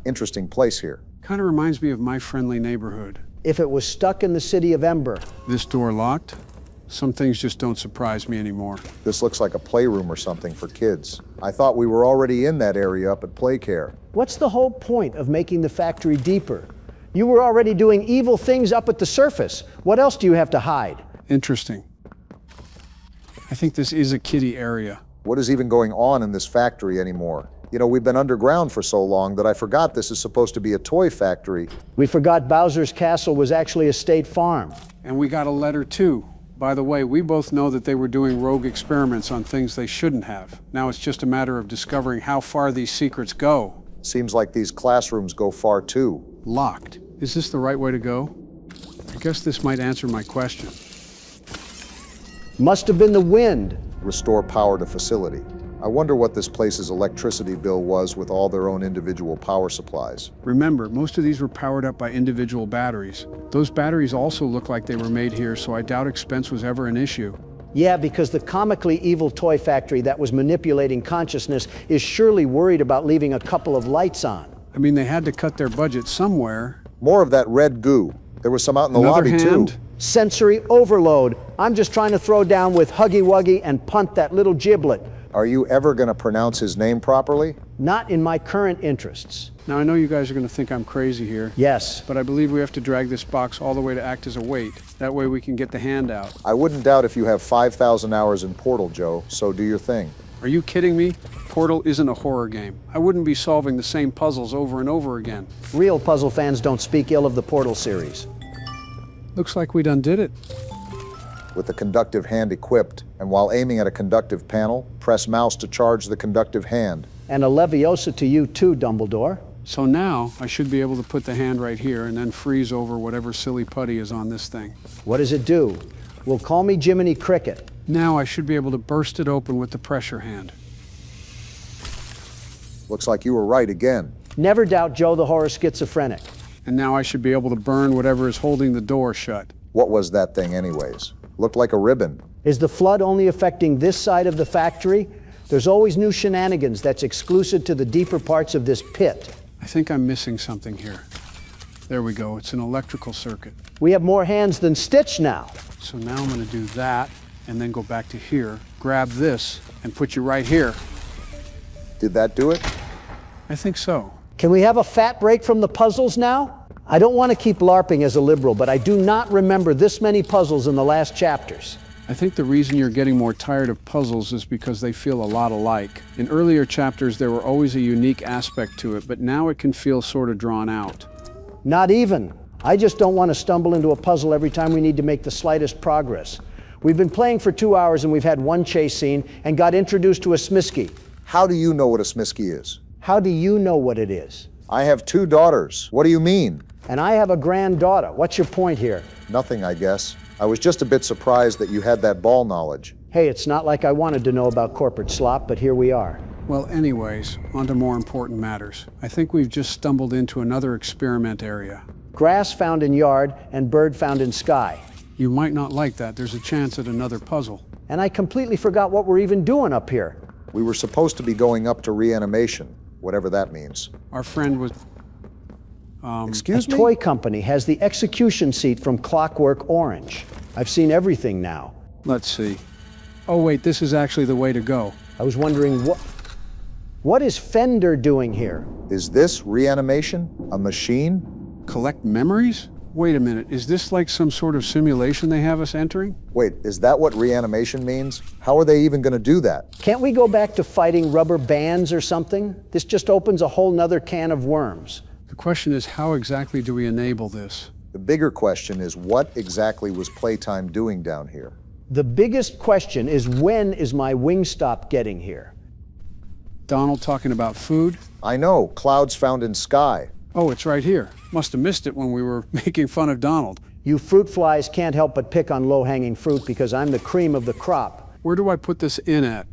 Interesting place here. Kind of reminds me of my friendly neighborhood. If it was stuck in the city of Ember. This door locked? Some things just don't surprise me anymore. This looks like a playroom or something for kids. I thought we were already in that area up at Playcare. What's the whole point of making the factory deeper? You were already doing evil things up at the surface. What else do you have to hide? Interesting. I think this is a kiddie area. What is even going on in this factory anymore? You know, we've been underground for so long that I forgot this is supposed to be a toy factory. We forgot Bowser's Castle was actually a state farm. And we got a letter too. By the way, we both know that they were doing rogue experiments on things they shouldn't have. Now it's just a matter of discovering how far these secrets go. Seems like these classrooms go far too. Locked. Is this the right way to go? I guess this might answer my question. Must have been the wind. Restore power to facility. I wonder what this place's electricity bill was with all their own individual power supplies. Remember, most of these were powered up by individual batteries. Those batteries also look like they were made here, so I doubt expense was ever an issue. Yeah, because the comically evil toy factory that was manipulating consciousness is surely worried about leaving a couple of lights on. I mean, they had to cut their budget somewhere. More of that red goo. There was some out in the lobby too. Sensory overload. I'm just trying to throw down with Huggy Wuggy and punt that little giblet. Are you ever going to pronounce his name properly? Not in my current interests. Now, I know you guys are going to think I'm crazy here. Yes. But I believe we have to drag this box all the way to act as a weight. That way we can get the hand out. I wouldn't doubt if you have 5,000 hours in Portal, Joe, so do your thing. Are you kidding me? Portal isn't a horror game. I wouldn't be solving the same puzzles over and over again. Real puzzle fans don't speak ill of the Portal series. Looks like we done did it. With the conductive hand equipped, and while aiming at a conductive panel, press mouse to charge the conductive hand. And a Leviosa to you too, Dumbledore. So now, I should be able to put the hand right here and then freeze over whatever silly putty is on this thing. What does it do? Well, call me Jiminy Cricket. Now I should be able to burst it open with the pressure hand. Looks like you were right again. Never doubt Joe the horror schizophrenic. And now I should be able to burn whatever is holding the door shut. What was that thing anyways? Looked like a ribbon. Is the flood only affecting this side of the factory? There's always new shenanigans that's exclusive to the deeper parts of this pit. I think I'm missing something here. There we go, it's an electrical circuit. We have more hands than Stitch now. So now I'm gonna do that, and then go back to here, grab this, and put you right here. Did that do it? I think so. Can we have a fat break from the puzzles now? I don't want to keep LARPing as a liberal, but I do not remember this many puzzles in the last chapters. I think the reason you're getting more tired of puzzles is because they feel a lot alike. In earlier chapters, there were always a unique aspect to it, but now it can feel sort of drawn out. Not even. I just don't want to stumble into a puzzle every time we need to make the slightest progress. We've been playing for 2 hours and we've had one chase scene and got introduced to a Smisky. How do you know what a Smisky is? How do you know what it is? I have 2 daughters. What do you mean? And I have a granddaughter. What's your point here? Nothing, I guess. I was just a bit surprised that you had that ball knowledge. Hey, it's not like I wanted to know about corporate slop, but here we are. Well, anyways, on to more important matters. I think we've just stumbled into another experiment area. Grass found in yard and bird found in sky. You might not like that. There's a chance at another puzzle. And I completely forgot what we're even doing up here. We were supposed to be going up to reanimation, whatever that means. Our friend was... Excuse me? A toy company has the execution seat from Clockwork Orange. I've seen everything now. Let's see. Oh wait, this is actually the way to go. I was wondering what is Fender doing here? Is this reanimation? A machine? Collect memories? Wait a minute, is this like some sort of simulation they have us entering? Wait, is that what reanimation means? How are they even going to do that? Can't we go back to fighting rubber bands or something? This just opens a whole nother can of worms. The question is, how exactly do we enable this? The bigger question is, what exactly was Playtime doing down here? The biggest question is, when is my Wingstop getting here? Donald talking about food? I know, clouds found in sky. Oh, it's right here. Must have missed it when we were making fun of Donald. You fruit flies can't help but pick on low-hanging fruit because I'm the cream of the crop. Where do I put this in at?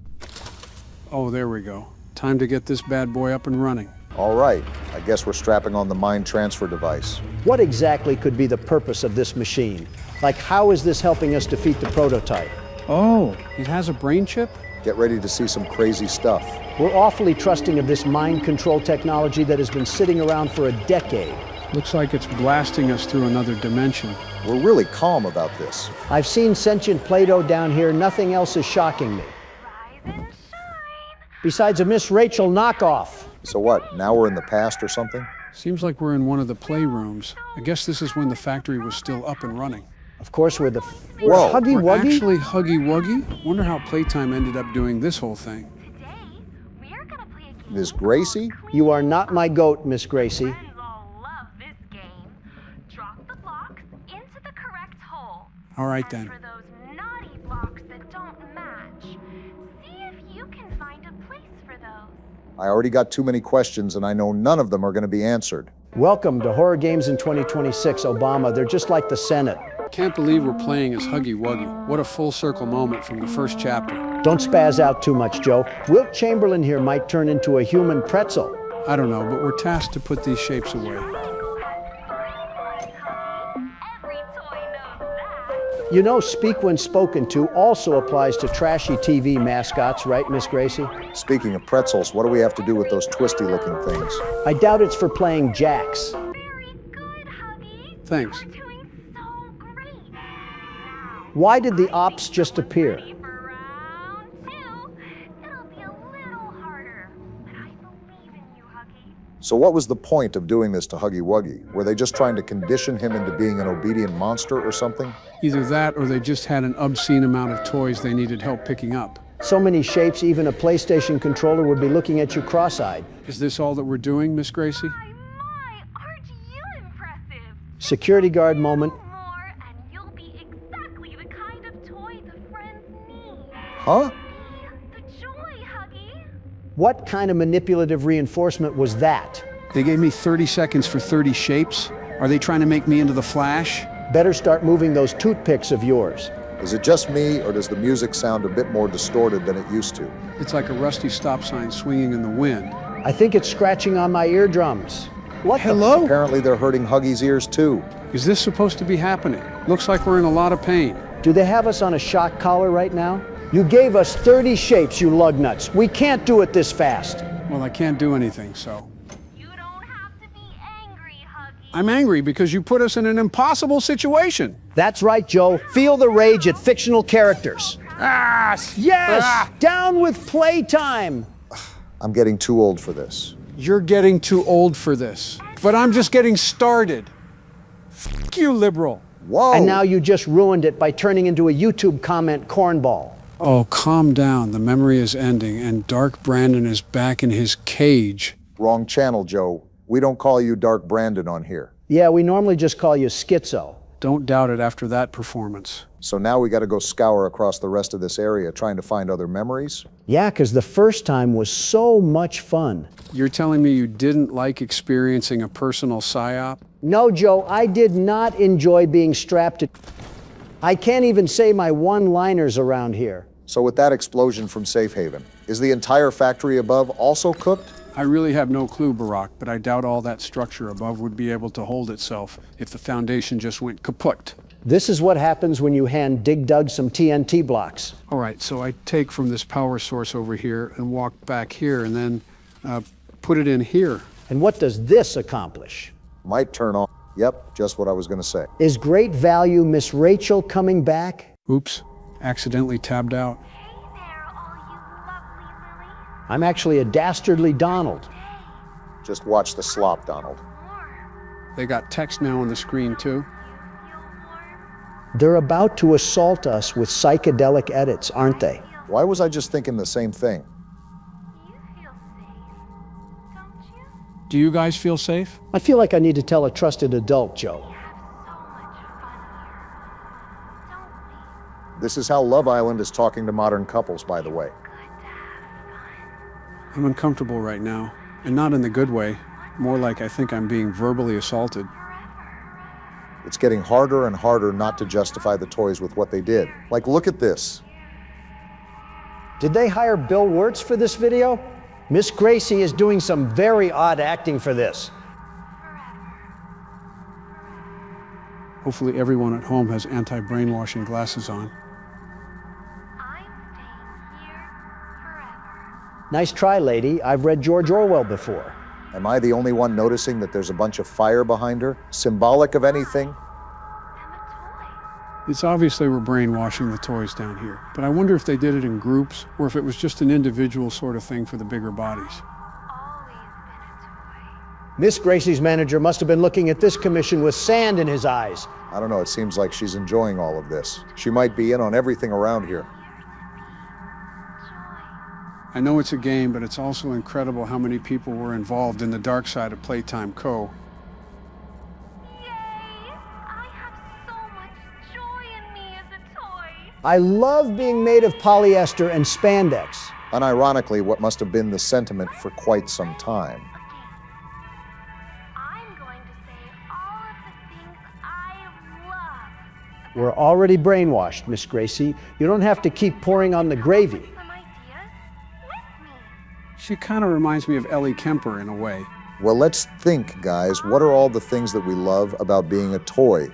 Oh, there we go. Time to get this bad boy up and running. All right, I guess we're strapping on the mind transfer device. What exactly could be the purpose of this machine? Like, how is this helping us defeat the prototype? Oh, it has a brain chip? Get ready to see some crazy stuff. We're awfully trusting of this mind control technology that has been sitting around for a decade. Looks like it's blasting us through another dimension. We're really calm about this. I've seen sentient Play-Doh down here. Nothing else is shocking me. Besides a Miss Rachel knockoff. So what, now we're in the past or something? Seems like we're in one of the playrooms. I guess this is when the factory was still up and running. Of course, we're Whoa. Huggy We're Wuggy? actually Huggy Wuggy? Wonder how Playtime ended up doing this whole thing. Miss Gracie? You are not my goat, Miss Gracie. All right then. I already got too many questions and I know none of them are going to be answered. Welcome to Horror Games in 2026, Obama. They're just like the Senate. Can't believe we're playing as Huggy Wuggy. What a full circle moment from the first chapter. Don't spaz out too much, Joe. Wilt Chamberlain here might turn into a human pretzel. I don't know, but we're tasked to put these shapes away. You know, speak when spoken to also applies to trashy TV mascots, right, Miss Gracie? Speaking of pretzels, what do we have to do with those twisty-looking things? I doubt it's for playing jacks. Thanks. Why did the ops just appear? So what was the point of doing this to Huggy Wuggy? Were they just trying to condition him into being an obedient monster or something? Either that or they just had an obscene amount of toys they needed help picking up. So many shapes, even a PlayStation controller would be looking at you cross-eyed. Is this all that we're doing, Miss Gracie? Security guard moment. Huh? What kind of manipulative reinforcement was that? They gave me 30 seconds for 30 shapes? Are they trying to make me into the Flash? Better start moving those toothpicks of yours. Is it just me, or does the music sound a bit more distorted than it used to? It's like a rusty stop sign swinging in the wind. I think it's scratching on my eardrums. What Hello? Apparently they're hurting Huggy's ears too. Is this supposed to be happening? Looks like we're in a lot of pain. Do they have us on a shock collar right now? You gave us 30 shapes, you lug nuts. We can't do it this fast. Well, I can't do anything, so. You don't have to be angry, Huggy. I'm angry because you put us in an impossible situation. That's right, Joe. Feel the rage at fictional characters. Yes! Down with Playtime! I'm getting too old for this. You're getting too old for this. But I'm just getting started. F*** you, liberal. Whoa! And now you just ruined it by turning into a YouTube comment cornball. Oh, calm down. The memory is ending, and Dark Brandon is back in his cage. Wrong channel, Joe. We don't call you Dark Brandon on here. Yeah, we normally just call you Schizo. Don't doubt it after that performance. So now we got to go scour across the rest of this area trying to find other memories? Yeah, because the first time was so much fun. You're telling me you didn't like experiencing a personal psyop? No, Joe, I did not enjoy being strapped to... I can't even say my one-liners around here. So with that explosion from Safe Haven, is the entire factory above also cooked? I really have no clue, Barack, but I doubt all that structure above would be able to hold itself if the foundation just went kaput. This is what happens when you hand Dig Dug some TNT blocks. All right, so I take from this power source over here and walk back here and then put it in here. And what does this accomplish? Might turn on. Yep, just what I was going to say. Is great value Miss Rachel coming back? Oops, accidentally tabbed out. I'm actually a dastardly Donald. Just watch the slop, Donald. They got text now on the screen, too. They're about to assault us with psychedelic edits, aren't they? Why was I just thinking the same thing? Do you guys feel safe? I feel like I need to tell a trusted adult, Joe. This is how Love Island is talking to modern couples, by the way. I'm uncomfortable right now, and not in the good way. More like I think I'm being verbally assaulted. It's getting harder and harder not to justify the toys with what they did. Like, look at this. Did they hire Bill Wirtz for this video? Miss Gracie is doing some very odd acting for this. Hopefully everyone at home has anti-brainwashing glasses on. Nice try, lady. I've read George Orwell before. Am I the only one noticing that there's a bunch of fire behind her? Symbolic of anything? It's obvious they were brainwashing the toys down here, but I wonder if they did it in groups or if it was just an individual sort of thing for the bigger bodies. Miss Gracie's manager must have been looking at this commission with sand in his eyes. I don't know, it seems like she's enjoying all of this. She might be in on everything around here. I know it's a game, but it's also incredible how many people were involved in the dark side of Playtime Co. I love being made of polyester and spandex. Unironically, what must have been the sentiment for quite some time. We're already brainwashed, Miss Gracie. You don't have to keep pouring on the gravy. She kind of reminds me of Ellie Kemper in a way. Well, let's think, guys. What are all the things that we love about being a toy?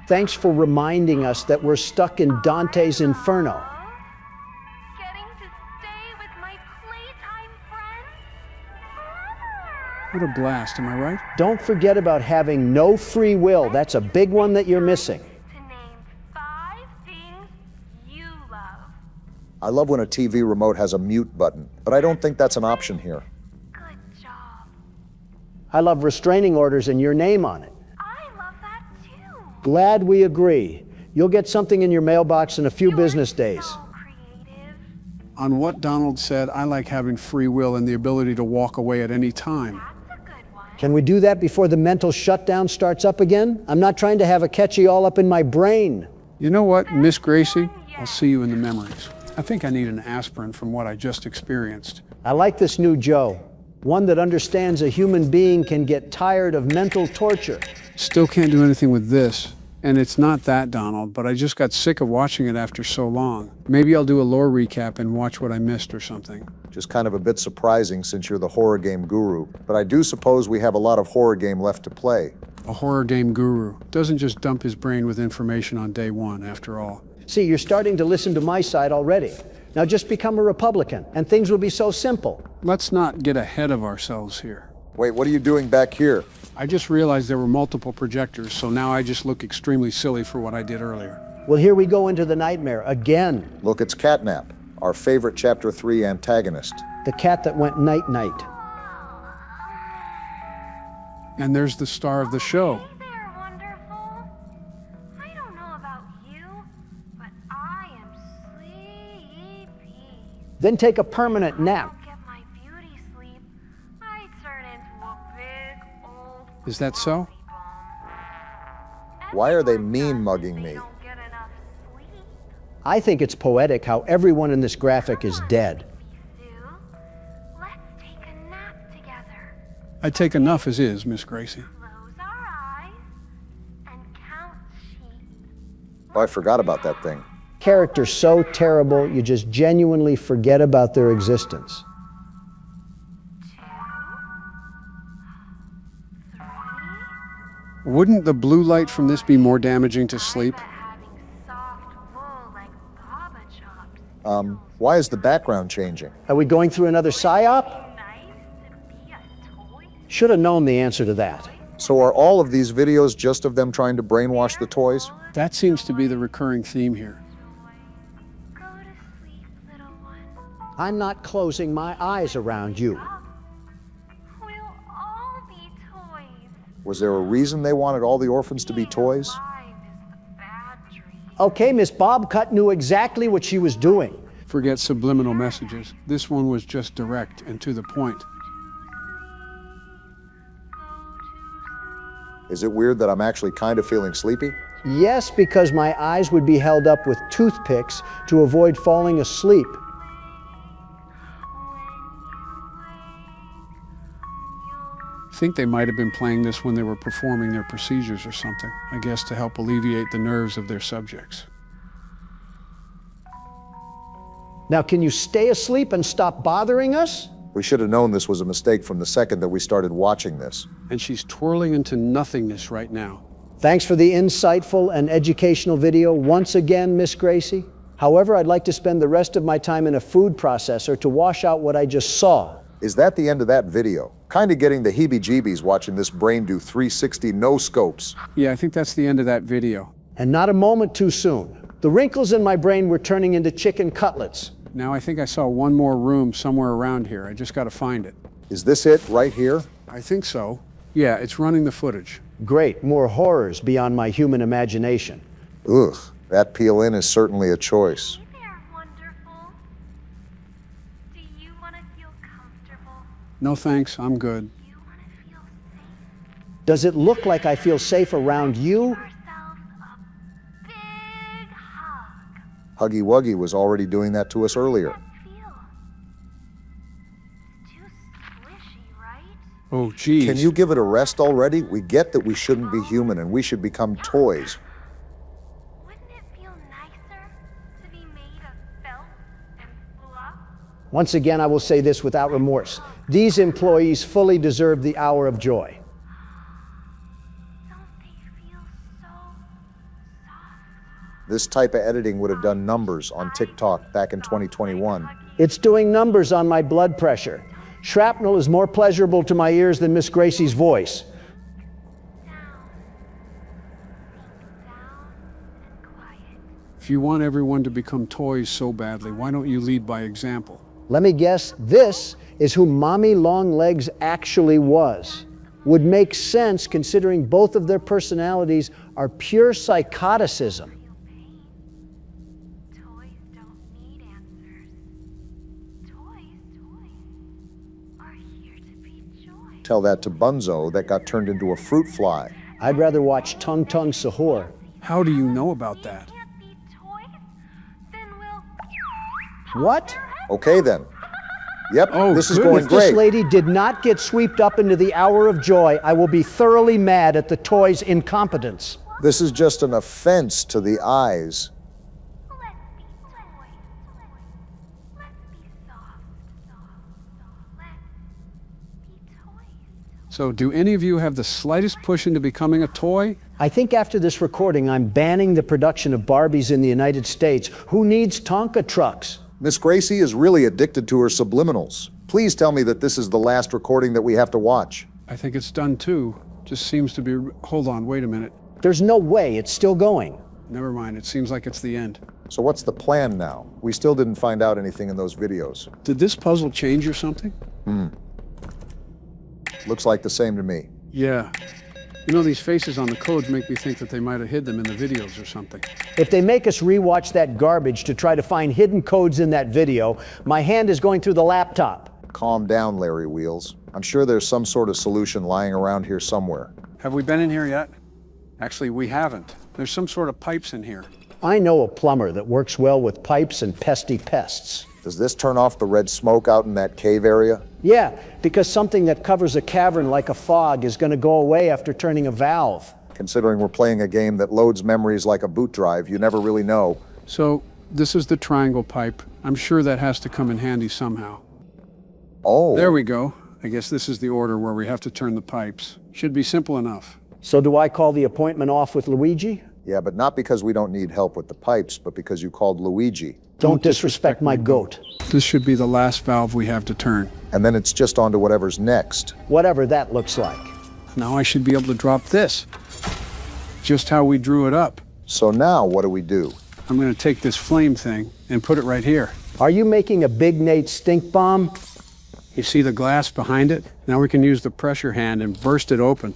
Thanks for reminding us that we're stuck in Dante's Inferno. What a blast, am I right? Don't forget about having no free will. That's a big one that you're missing. I love when a TV remote has a mute button, but I don't think that's an option here. I love restraining orders and your name on it. Glad we agree. You'll get something in your mailbox in a few business days. On what Donald said, I like having free will and the ability to walk away at any time. Can we do that before the mental shutdown starts up again? I'm not trying to have a catchy all up in my brain. You know what, Miss Gracie? I'll see you in the memories. I think I need an aspirin from what I just experienced. I like this new Joe. One that understands a human being can get tired of mental torture. Still can't do anything with this. And it's not that, Donald, but I just got sick of watching it after so long. Maybe I'll do a lore recap and watch what I missed or something. Just kind of a bit surprising since you're the horror game guru. But I do suppose we have a lot of horror game left to play. A horror game guru doesn't just dump his brain with information on day one, after all. See, you're starting to listen to my side already. Now just become a Republican, and things will be so simple. Let's not get ahead of ourselves here. Wait, what are you doing back here? I just realized there were multiple projectors, so now I just look extremely silly for what I did earlier. Well, here we go into the nightmare again. Look, it's Catnap, our favorite Chapter 3 antagonist. The cat that went night-night. And there's the star of the show. Then take a permanent nap. Is that so? Why are they mean-mugging me? I think it's poetic how everyone in this graphic is dead. I'd take enough as is, Miss Gracie. Oh, I forgot about that thing. Characters so terrible, you just genuinely forget about their existence. Wouldn't the blue light from this be more damaging to sleep? Why is the background changing? Are we going through another psyop? Should have known the answer to that. So are all of these videos just of them trying to brainwash the toys? That seems to be the recurring theme here. I'm not closing my eyes around you. Was there a reason they wanted all the orphans to be toys? Okay, Miss Bobcut knew exactly what she was doing. Forget subliminal messages. This one was just direct and to the point. Is it weird that I'm actually kind of feeling sleepy? Yes, because my eyes would be held up with toothpicks to avoid falling asleep. I think they might have been playing this when they were performing their procedures or something, I guess to help alleviate the nerves of their subjects. Now, can you stay asleep and stop bothering us? We should have known this was a mistake from the second that we started watching this. And she's twirling into nothingness right now. Thanks for the insightful and educational video once again, Miss Gracie. However, I'd like to spend the rest of my time in a food processor to wash out what I just saw. Is that the end of that video? Kinda getting the heebie-jeebies watching this brain do 360 no-scopes. Yeah, I think that's the end of that video. And not a moment too soon. The wrinkles in my brain were turning into chicken cutlets. Now I think I saw one more room somewhere around here. I just gotta find it. Is this it, right here? I think so. Yeah, it's running the footage. Great, more horrors beyond my human imagination. Ugh, that peel-in is certainly a choice. No thanks, I'm good. Does it look like I feel safe around you? Huggy Wuggy was already doing that to us earlier. Oh, geez. Can you give it a rest already? We get that we shouldn't be human and we should become toys. Once again, I will say this without remorse. These employees fully deserve the hour of joy. This type of editing would have done numbers on TikTok back in 2021. It's doing numbers on my blood pressure. Shrapnel is more pleasurable to my ears than Miss Gracie's voice. If you want everyone to become toys so badly, why don't you lead by example? Let me guess, this is who Mommy Longlegs actually was. Would make sense considering both of their personalities are pure psychoticism. Tell that to Bunzo that got turned into a fruit fly. I'd rather watch Tung Tung Sahur. How do you know about that? What? Okay then. Yep, this is going If great. this lady did not get swept up into the hour of joy, I will be thoroughly mad at the toy's incompetence. This is just an offense to the eyes. So, do any of you have the slightest push into becoming a toy? I think after this recording, I'm banning the production of Barbies in the United States. Who needs Tonka trucks? Miss Gracie is really addicted to her subliminals. Please tell me that this is the last recording that we have to watch. I think it's done too. Just seems to be... Hold on, wait a minute. There's no way it's still going. Never mind, it seems like it's the end. So what's the plan now? We still didn't find out anything in those videos. Did this puzzle change or something? Looks like the same to me. Yeah. You know, these faces on the codes make me think that they might have hid them in the videos or something. If they make us rewatch that garbage to try to find hidden codes in that video, my hand is going through the laptop. Calm down, Larry Wheels. I'm sure there's some sort of solution lying around here somewhere. Have we been in here yet? Actually, we haven't. There's some sort of pipes in here. I know a plumber that works well with pipes and pesty pests. Does this turn off the red smoke out in that cave area? Yeah, because something that covers a cavern like a fog is going to go away after turning a valve. Considering we're playing a game that loads memories like a boot drive, you never really know. So, this is the triangle pipe. I'm sure that has to come in handy somehow. Oh. There we go. I guess this is the order where we have to turn the pipes. Should be simple enough. So do I call the appointment off with Luigi? Yeah, but not because we don't need help with the pipes, but because you called Luigi. Don't disrespect my goat. This should be the last valve we have to turn. And then it's just on to whatever's next. Whatever that looks like. Now I should be able to drop this. Just how we drew it up. So now what do we do? I'm going to take this flame thing and put it right here. Are you making a Big Nate stink bomb? You see the glass behind it? Now we can use the pressure hand and burst it open.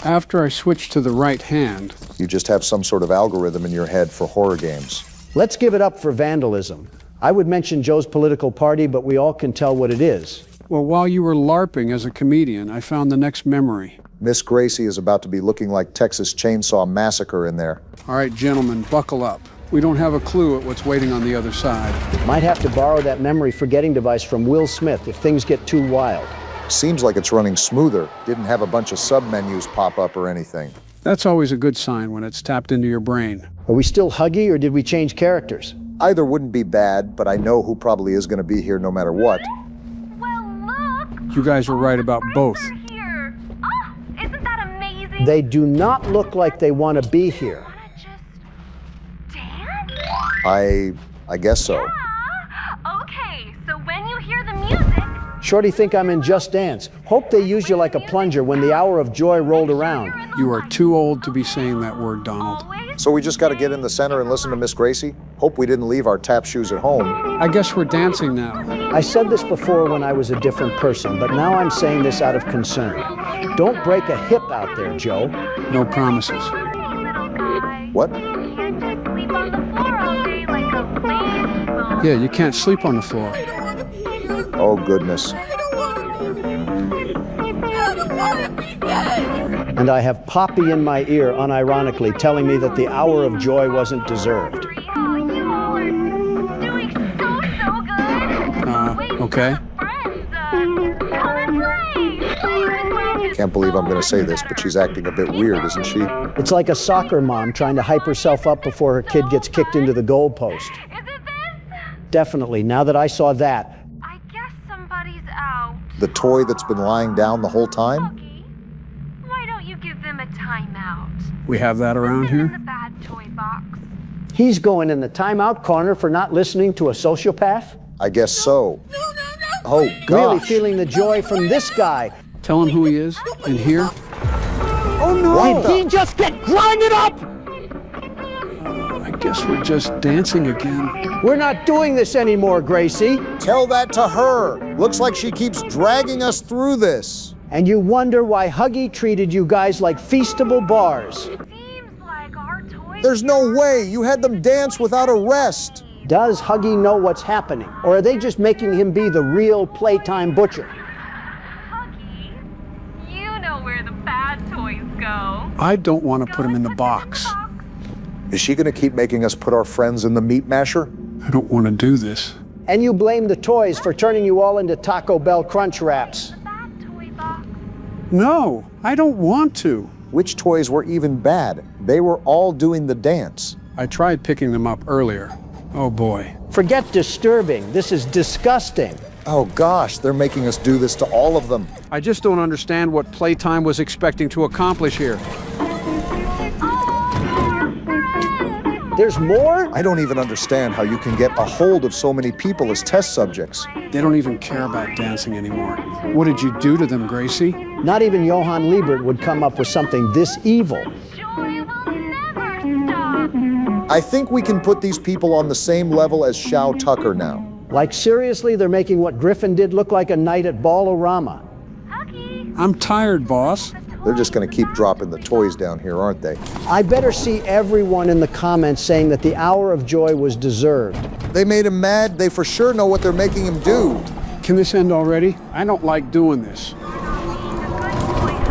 After I switch to the right hand... You just have some sort of algorithm in your head for horror games. Let's give it up for vandalism. I would mention Joe's political party, but we all can tell what it is. Well, while you were LARPing as a comedian, I found the next memory. Miss Gracie is about to be looking like Texas Chainsaw Massacre in there. All right, gentlemen, buckle up. We don't have a clue at what's waiting on the other side. Might have to borrow that memory forgetting device from Will Smith if things get too wild. Seems like it's running smoother. Didn't have a bunch of sub-menus pop up or anything. That's always a good sign when it's tapped into your brain. Are we still Huggy or did we change characters? Either wouldn't be bad, but I know who probably is going to be here no matter what. Well, look! You guys were right about both. Here. Oh, isn't that amazing? They do not look like they want to be here. Dance? I guess so. Okay, so when you hear the music... Shorty think I'm in Just Dance. Hope they use you like a plunger when the hour of joy rolled around. You are too old to be saying that word, Donald. So we just got to get in the center and listen to Miss Gracie? Hope we didn't leave our tap shoes at home. I guess we're dancing now. I said this before when I was a different person, but now I'm saying this out of concern. Don't break a hip out there, Joe. No promises. What? Yeah, you can't sleep on the floor. Oh, goodness. And I have Poppy in my ear, unironically, telling me that the hour of joy wasn't deserved. Okay. Can't believe I'm going to say this, but she's acting a bit weird, isn't she? It's like a soccer mom trying to hype herself up before her kid gets kicked into the goalpost. Definitely, now that I saw that. I guess somebody's out. The toy that's been lying down the whole time? Why don't you give them a timeout? We have that around In the here? bad toy box. He's going in the timeout corner for not listening to a sociopath? I guess so. Oh, Really gosh. feeling the joy from this guy. Tell him who he is. In here? Oh no! What Did he just get grinded up? I guess we're just dancing again. We're not doing this anymore, Gracie. Tell that to her. Looks like she keeps dragging us through this. And you wonder why Huggy treated you guys like feastable bars. There's no way. You had them dance without a rest. Does Huggy know what's happening? Or are they just making him be the real playtime butcher? Huggy, you know where the bad toys go. I don't want to put him in the box. Is she going to keep making us put our friends in the meat masher? I don't want to do this. And you blame the toys for turning you all into Taco Bell Crunch Wraps. No, I don't want to. Which toys were even bad? They were all doing the dance. I tried picking them up earlier. Oh boy. Forget disturbing. This is disgusting. Oh gosh, they're making us do this to all of them. I just don't understand what Playtime was expecting to accomplish here. There's more? I don't even understand how you can get a hold of so many people as test subjects. They don't even care about dancing anymore. What did you do to them, Gracie? Not even Johann Liebert would come up with something this evil. I think we can put these people on the same level as Shao Tucker now. Like seriously, they're making what Griffin did look like a night at Ball-O-Rama. I'm tired, boss. They're just going to keep dropping the toys down here, aren't they? I better see everyone in the comments saying that the hour of joy was deserved. They made him mad. They for sure know what they're making him do. Can this end already? I don't like doing this.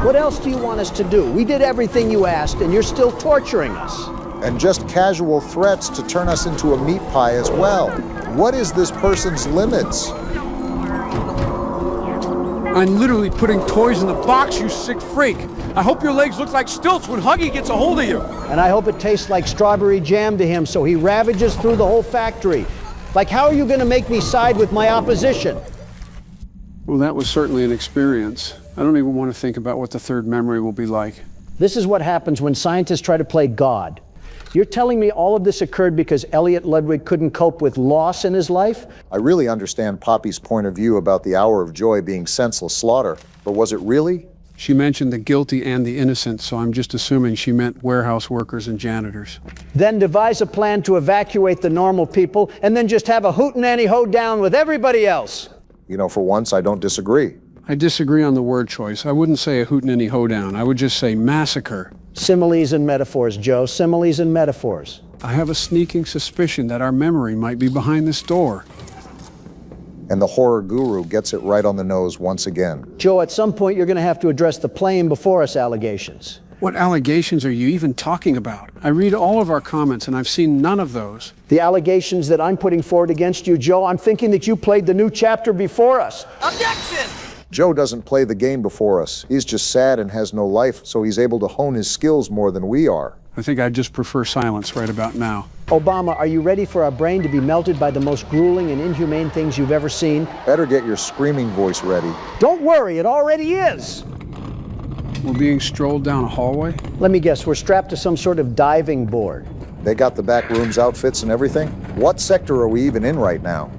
What else do you want us to do? We did everything you asked, and you're still torturing us. And just casual threats to turn us into a meat pie as well. What is this person's limits? I'm literally putting toys in the box, you sick freak. I hope your legs look like stilts when Huggy gets a hold of you. And I hope it tastes like strawberry jam to him so he ravages through the whole factory. Like, how are you going to make me side with my opposition? Well, that was certainly an experience. I don't even want to think about what the third memory will be like. This is what happens when scientists try to play God. You're telling me all of this occurred because Elliot Ludwig couldn't cope with loss in his life? I really understand Poppy's point of view about the hour of joy being senseless slaughter, but was it really? She mentioned the guilty and the innocent, so I'm just assuming she meant warehouse workers and janitors. Then devise a plan to evacuate the normal people, and then just have a hootenanny hoedown with everybody else. You know, for once, I don't disagree. I disagree on the word choice. I wouldn't say a hootenanny hoedown. I would just say massacre. Similes and metaphors, Joe. Similes and metaphors. I have a sneaking suspicion that our memory might be behind this door. And the horror guru gets it right on the nose once again. Joe, at some point you're going to have to address the playing before us allegations. What allegations are you even talking about? I read all of our comments and I've seen none of those. The allegations that I'm putting forward against you, Joe, I'm thinking that you played the new chapter before us. Objection! Joe doesn't play the game before us. He's just sad and has no life, so he's able to hone his skills more than we are. I think I'd just prefer silence right about now. Obama, are you ready for our brain to be melted by the most grueling and inhumane things you've ever seen? Better get your screaming voice ready. Don't worry, it already is. We're being strolled down a hallway? Let me guess, we're strapped to some sort of diving board. They got the Backrooms outfits and everything? What sector are we even in right now?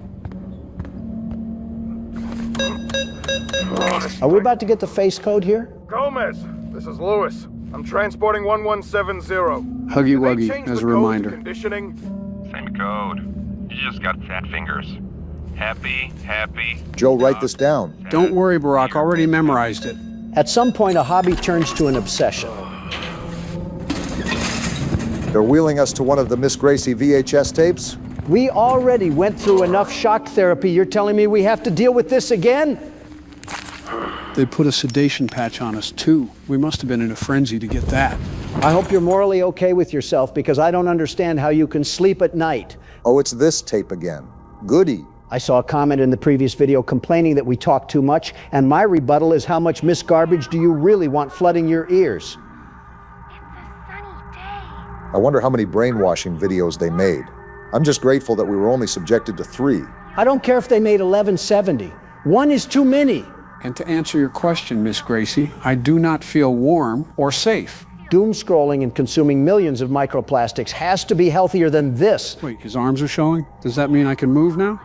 Are we about to get the face code here? Gomez, this is Lewis. I'm transporting 1170. Huggy Wuggy, as a reminder. Conditioning? Same code. You just got fat fingers. Happy. Joe, write this down. Don't worry, Barack. Already memorized it. At some point, a hobby turns to an obsession. They're wheeling us to one of the Miss Gracie VHS tapes? We already went through enough shock therapy. You're telling me we have to deal with this again? They put a sedation patch on us, too. We must have been in a frenzy to get that. I hope you're morally okay with yourself, because I don't understand how you can sleep at night. Oh, it's this tape again. Goody. I saw a comment in the previous video complaining that we talk too much, and my rebuttal is, how much Miss Garbage do you really want flooding your ears? I wonder how many brainwashing videos they made. I'm just grateful that we were only subjected to 3. I don't care if they made 1170. 1 is too many. And to answer your question, Miss Gracie, I do not feel warm or safe. Doom scrolling and consuming millions of microplastics has to be healthier than this. Wait, his arms are showing? Does that mean I can move now?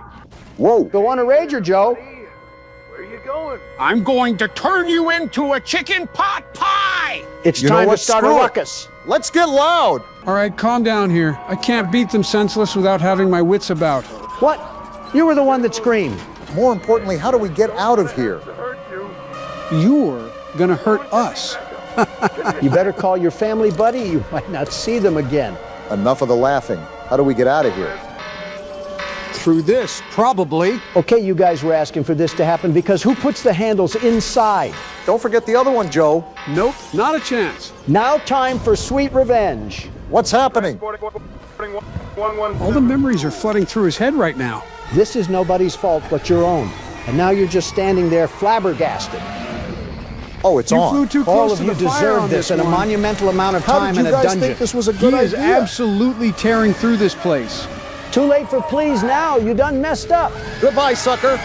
Whoa! Go on a rager, Joe. Where are you going? I'm going to turn you into a chicken pot pie! It's time to start a ruckus. Let's get loud! All right, calm down here. I can't beat them senseless without having my wits about. What? You were the one that screamed. More importantly, how do we get out of here? You're gonna hurt us. You better call your family, buddy. You might not see them again. Enough of the laughing. How do we get out of here? Through this, probably. Okay, you guys were asking for this to happen because who puts the handles inside? Don't forget the other one, Joe. Nope, not a chance. Now time for sweet revenge. What's happening? All the memories are flooding through his head right now. This is nobody's fault but your own. And now you're just standing there flabbergasted. Oh, it's you on. Flew too close All of to you the fire deserve on this and a one. monumental amount of How time did in you a guys dungeon. think this was a good He is idea? absolutely tearing through this place. Too late for please now. You done messed up. Goodbye, sucker.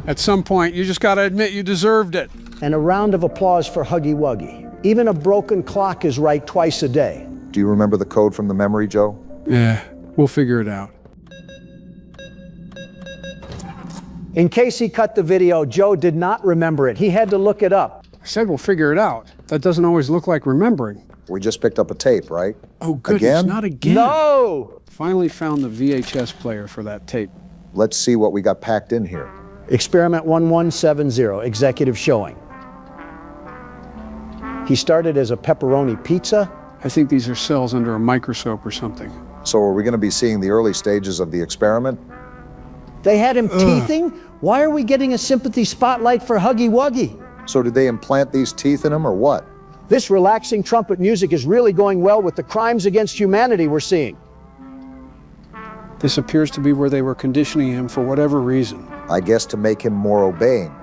At some point, you just gotta admit you deserved it. And a round of applause for Huggy Wuggy. Even a broken clock is right twice a day. Do you remember the code from the memory, Joe? Yeah, we'll figure it out. In case he cut the video, Joe did not remember it. He had to look it up. I said we'll figure it out. That doesn't always look like remembering. We just picked up a tape, right? Oh, goodness, Again? not again. No! Finally found the VHS player for that tape. Let's see what we got packed in here. Experiment 1170, executive showing. He started as a pepperoni pizza. I think these are cells under a microscope or something. So are we going to be seeing the early stages of the experiment? They had him teething? Why are we getting a sympathy spotlight for Huggy Wuggy? So did they implant these teeth in him or what? This relaxing trumpet music is really going well with the crimes against humanity we're seeing. This appears to be where they were conditioning him for whatever reason. I guess to make him more obeying.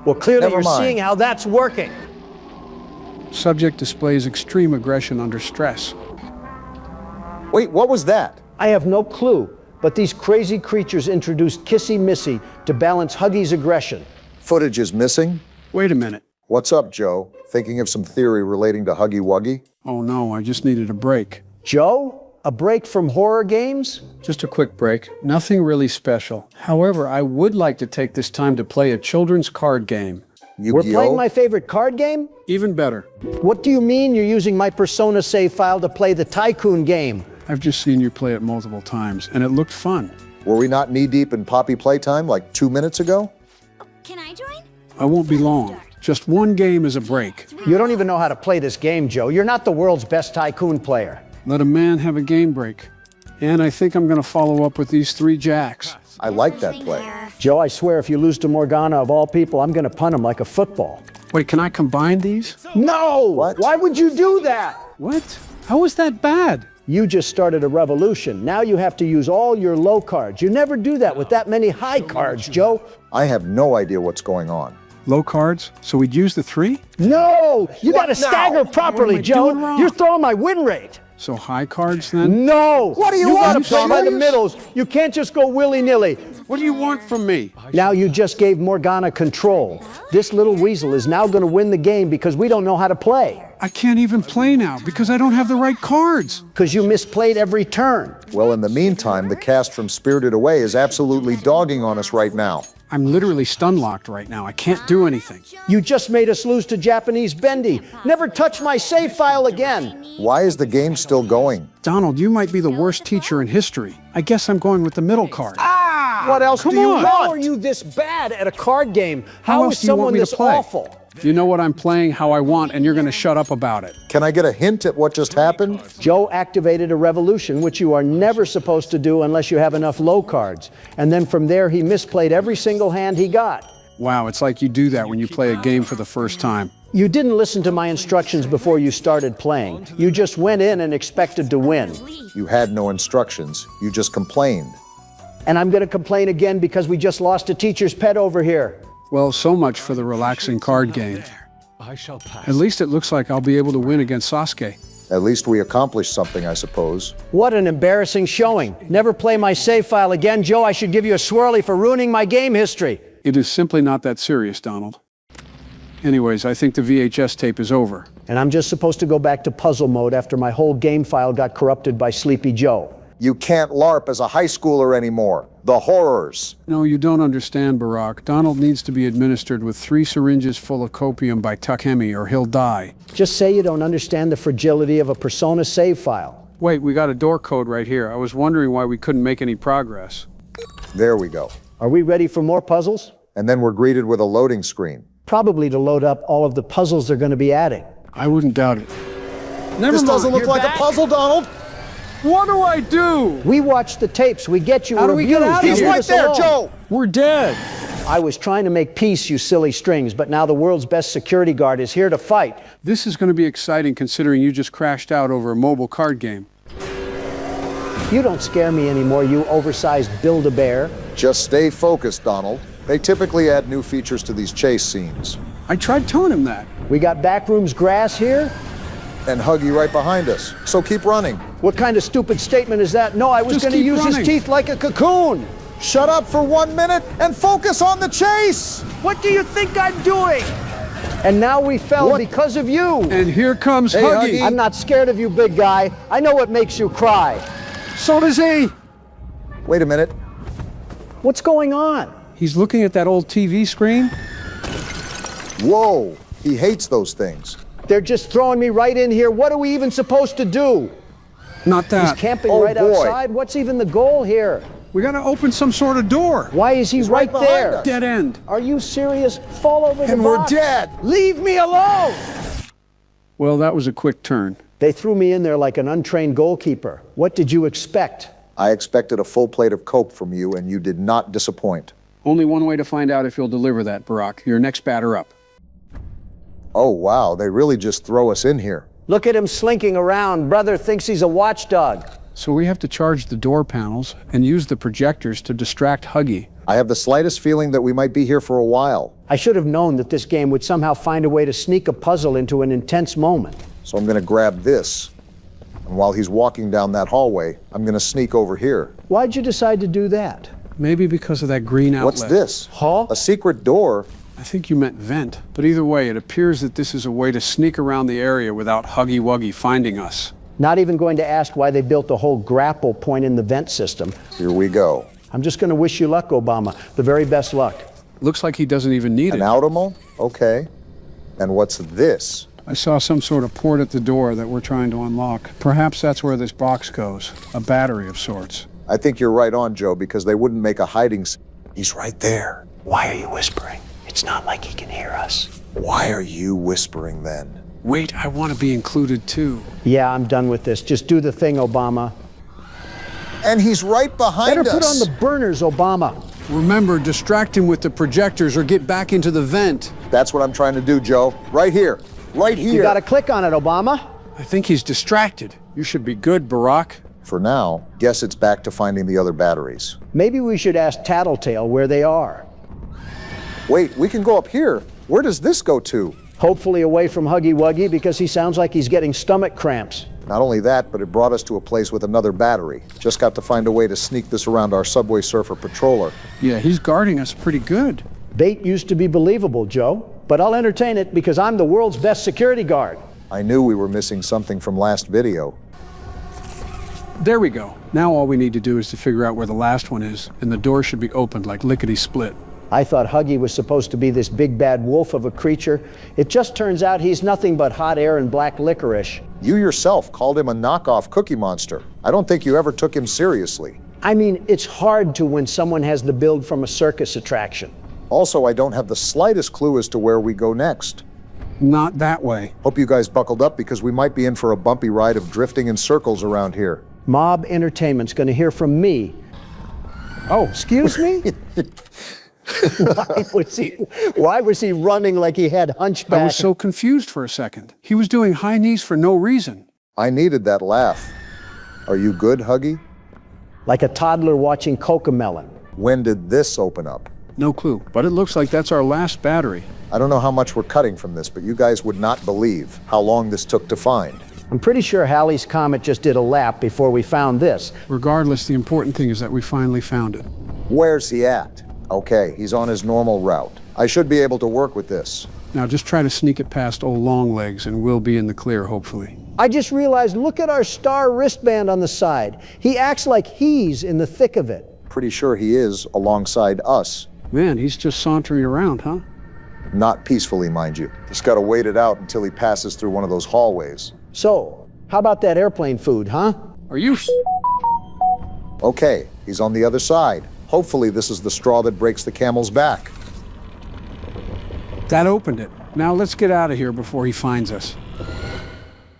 Well, clearly Never you're mind. seeing how that's working. Subject displays extreme aggression under stress. Wait, what was that? I have no clue, but these crazy creatures introduced Kissy Missy to balance Huggy's aggression. Footage is missing? Wait a minute. What's up, Joe? Thinking of some theory relating to Huggy Wuggy? Oh no, I just needed a break. Joe? A break from horror games? Just a quick break. Nothing really special. However, I would like to take this time to play a children's card game. We're playing my favorite card game? Even better. What do you mean you're using my Persona save file to play the Tycoon game? I've just seen you play it multiple times, and it looked fun. Were we not knee-deep in Poppy Playtime like 2 minutes ago? Can I join? I won't be long. Just one game is a break. You don't even know how to play this game, Joe. You're not the world's best Tycoon player. Let a man have a game break. And I think I'm going to follow up with these 3 jacks. I like that play. Joe, I swear if you lose to Morgana of all people, I'm going to punt him like a football. Wait, can I combine these? No! What? Why would you do that? What? How is that bad? You just started a revolution. Now you have to use all your low cards. You never do that with that many high cards, Joe. I have no idea what's going on. Low cards? So we'd use the 3? No! You got to What now? stagger properly, What am I Joe. doing wrong? You're throwing my win rate. So high cards then? No! What do you You want, got to play by the serious? middles. You can't just go willy-nilly. What do you want from me? Now you just gave Morgana control. This little weasel is now going to win the game because we don't know how to play. I can't even play now because I don't have the right cards. Because you misplayed every turn. Well, in the meantime, the cast from Spirited Away is absolutely dogging on us right now. I'm literally stun-locked right now. I can't do anything. You just made us lose to Japanese Bendy. Never touch my save file again. Why is the game still going? Donald, you might be the worst teacher in history. I guess I'm going with the middle card. What else do you want? How are you this bad at a card game? How How else is do you want someone me to this play? awful? You know what I'm playing, how I want, and you're going to shut up about it. Can I get a hint at what just happened? Joe activated a revolution, which you are never supposed to do unless you have enough low cards. And then from there, he misplayed every single hand he got. Wow, it's like you do that when you play a game for the first time. You didn't listen to my instructions before you started playing. You just went in and expected to win. You had no instructions. You just complained. And I'm going to complain again because we just lost a teacher's pet over here. Well, so much for the relaxing card game. At least it looks like I'll be able to win against Sasuke. At least we accomplished something, I suppose. What an embarrassing showing. Never play my save file again, Joe. I should give you a swirly for ruining my game history. It is simply not that serious, Donald. Anyways, I think the VHS tape is over. And I'm just supposed to go back to puzzle mode after my whole game file got corrupted by Sleepy Joe. You can't LARP as a high schooler anymore. The horrors. No, you don't understand, Barack. Donald needs to be administered with 3 syringes full of copium by Takemi or he'll die. Just say you don't understand the fragility of a Persona save file. Wait, we got a door code right here. I was wondering why we couldn't make any progress. There we go. Are we ready for more puzzles? And then we're greeted with a loading screen. Probably to load up all of the puzzles they're going to be adding. I wouldn't doubt it. This doesn't look like a puzzle, Donald. What do I do? We watch the tapes. We get you How do we get out of He's here? right there, Joe. We're dead. I was trying to make peace, you silly strings, but now the world's best security guard is here to fight. This is going to be exciting considering you just crashed out over a mobile card game. You don't scare me anymore, you oversized Build-A-Bear. Just stay focused, Donald. They typically add new features to these chase scenes. I tried telling him that. We got Backrooms grass here. And Huggy right behind us. So keep running. What kind of stupid statement is that? No, I was going to use his teeth like a cocoon. Shut up for 1 minute and focus on the chase. What do you think I'm doing? And now we fell because of you. And here comes Hey, Huggy. I'm not scared of you, big guy. I know what makes you cry. So does he. Wait a minute. What's going on? He's looking at that old TV screen. Whoa, he hates those things. They're just throwing me right in here. What are we even supposed to do? Not that. He's camping Oh, right boy. outside. What's even the goal here? We got to open some sort of door. Why is he right behind there? us. Dead end. Are you serious? Fall over the And we're box. dead. Leave me alone! Well, that was a quick turn. They threw me in there like an untrained goalkeeper. What did you expect? I expected a full plate of Coke from you, and you did not disappoint. Only one way to find out if you'll deliver that, Barack. Your next batter up. Oh, wow, they really just throw us in here. Look at him slinking around. Brother thinks he's a watchdog. So we have to charge the door panels and use the projectors to distract Huggy. I have the slightest feeling that we might be here for a while. I should have known that this game would somehow find a way to sneak a puzzle into an intense moment. So I'm going to grab this. And while he's walking down that hallway, I'm going to sneak over here. Why'd you decide to do that? Maybe because of that green outlet. What's this? Huh? A secret door? I think you meant vent. But either way, it appears that this is a way to sneak around the area without Huggy Wuggy finding us. Not even going to ask why they built a whole grapple point in the vent system. Here we go. I'm just going to wish you luck, Obama. The very best luck. Looks like he doesn't even need An it. Automo? Okay. And what's this? I saw some sort of port at the door that we're trying to unlock. Perhaps that's where this box goes. A battery of sorts. I think you're right on, Joe, because they wouldn't make a hiding. He's right there. Why are you whispering? It's not like he can hear us. Why are you whispering then? Wait, I want to be included too. Yeah, I'm done with this. Just do the thing, Obama. And he's right behind us. Better put on the burners, Obama. Remember, distract him with the projectors or get back into the vent. That's what I'm trying to do, Joe. Right here. Right here. You gotta click on it, Obama. I think he's distracted. You should be good, Barack. For now, guess it's back to finding the other batteries. Maybe we should ask Tattletale where they are. Wait, we can go up here. Where does this go to? Hopefully away from Huggy Wuggy because he sounds like he's getting stomach cramps. Not only that, but it brought us to a place with another battery. Just got to find a way to sneak this around our Subway Surfer patroller. Yeah, he's guarding us pretty good. Bait used to be believable, Joe, but I'll entertain it because I'm the world's best security guard. I knew we were missing something from last video. There we go. Now all we need to do is to figure out where the last one is, and the door should be opened like lickety-split. I thought Huggy was supposed to be this big bad wolf of a creature. It just turns out he's nothing but hot air and black licorice. You yourself called him a knockoff Cookie Monster. I don't think you ever took him seriously. I mean, it's hard to when someone has the build from a circus attraction. Also, I don't have the slightest clue as to where we go next. Not that way. Hope you guys buckled up because we might be in for a bumpy ride of drifting in circles around here. Mob Entertainment's gonna hear from me. Oh, excuse me? Why was he running like he had hunchback? I was so confused for a second. He was doing high knees for no reason. I needed that laugh. Are you good, Huggy? Like a toddler watching Cocomelon. When did this open up? No clue, but it looks like that's our last battery. I don't know how much we're cutting from this, but you guys would not believe how long this took to find. I'm pretty sure Halley's Comet just did a lap before we found this. Regardless, the important thing is that we finally found it. Where's he at? Okay, he's on his normal route. I should be able to work with this. Now just try to sneak it past old Longlegs and we'll be in the clear, hopefully. I just realized, look at our star wristband on the side. He acts like he's in the thick of it. Pretty sure he is alongside us. Man, he's just sauntering around, huh? Not peacefully, mind you. Just gotta wait it out until he passes through one of those hallways. So, how about that airplane food, huh? Are you... Okay, he's on the other side. Hopefully this is the straw that breaks the camel's back. That opened it. Now let's get out of here before he finds us.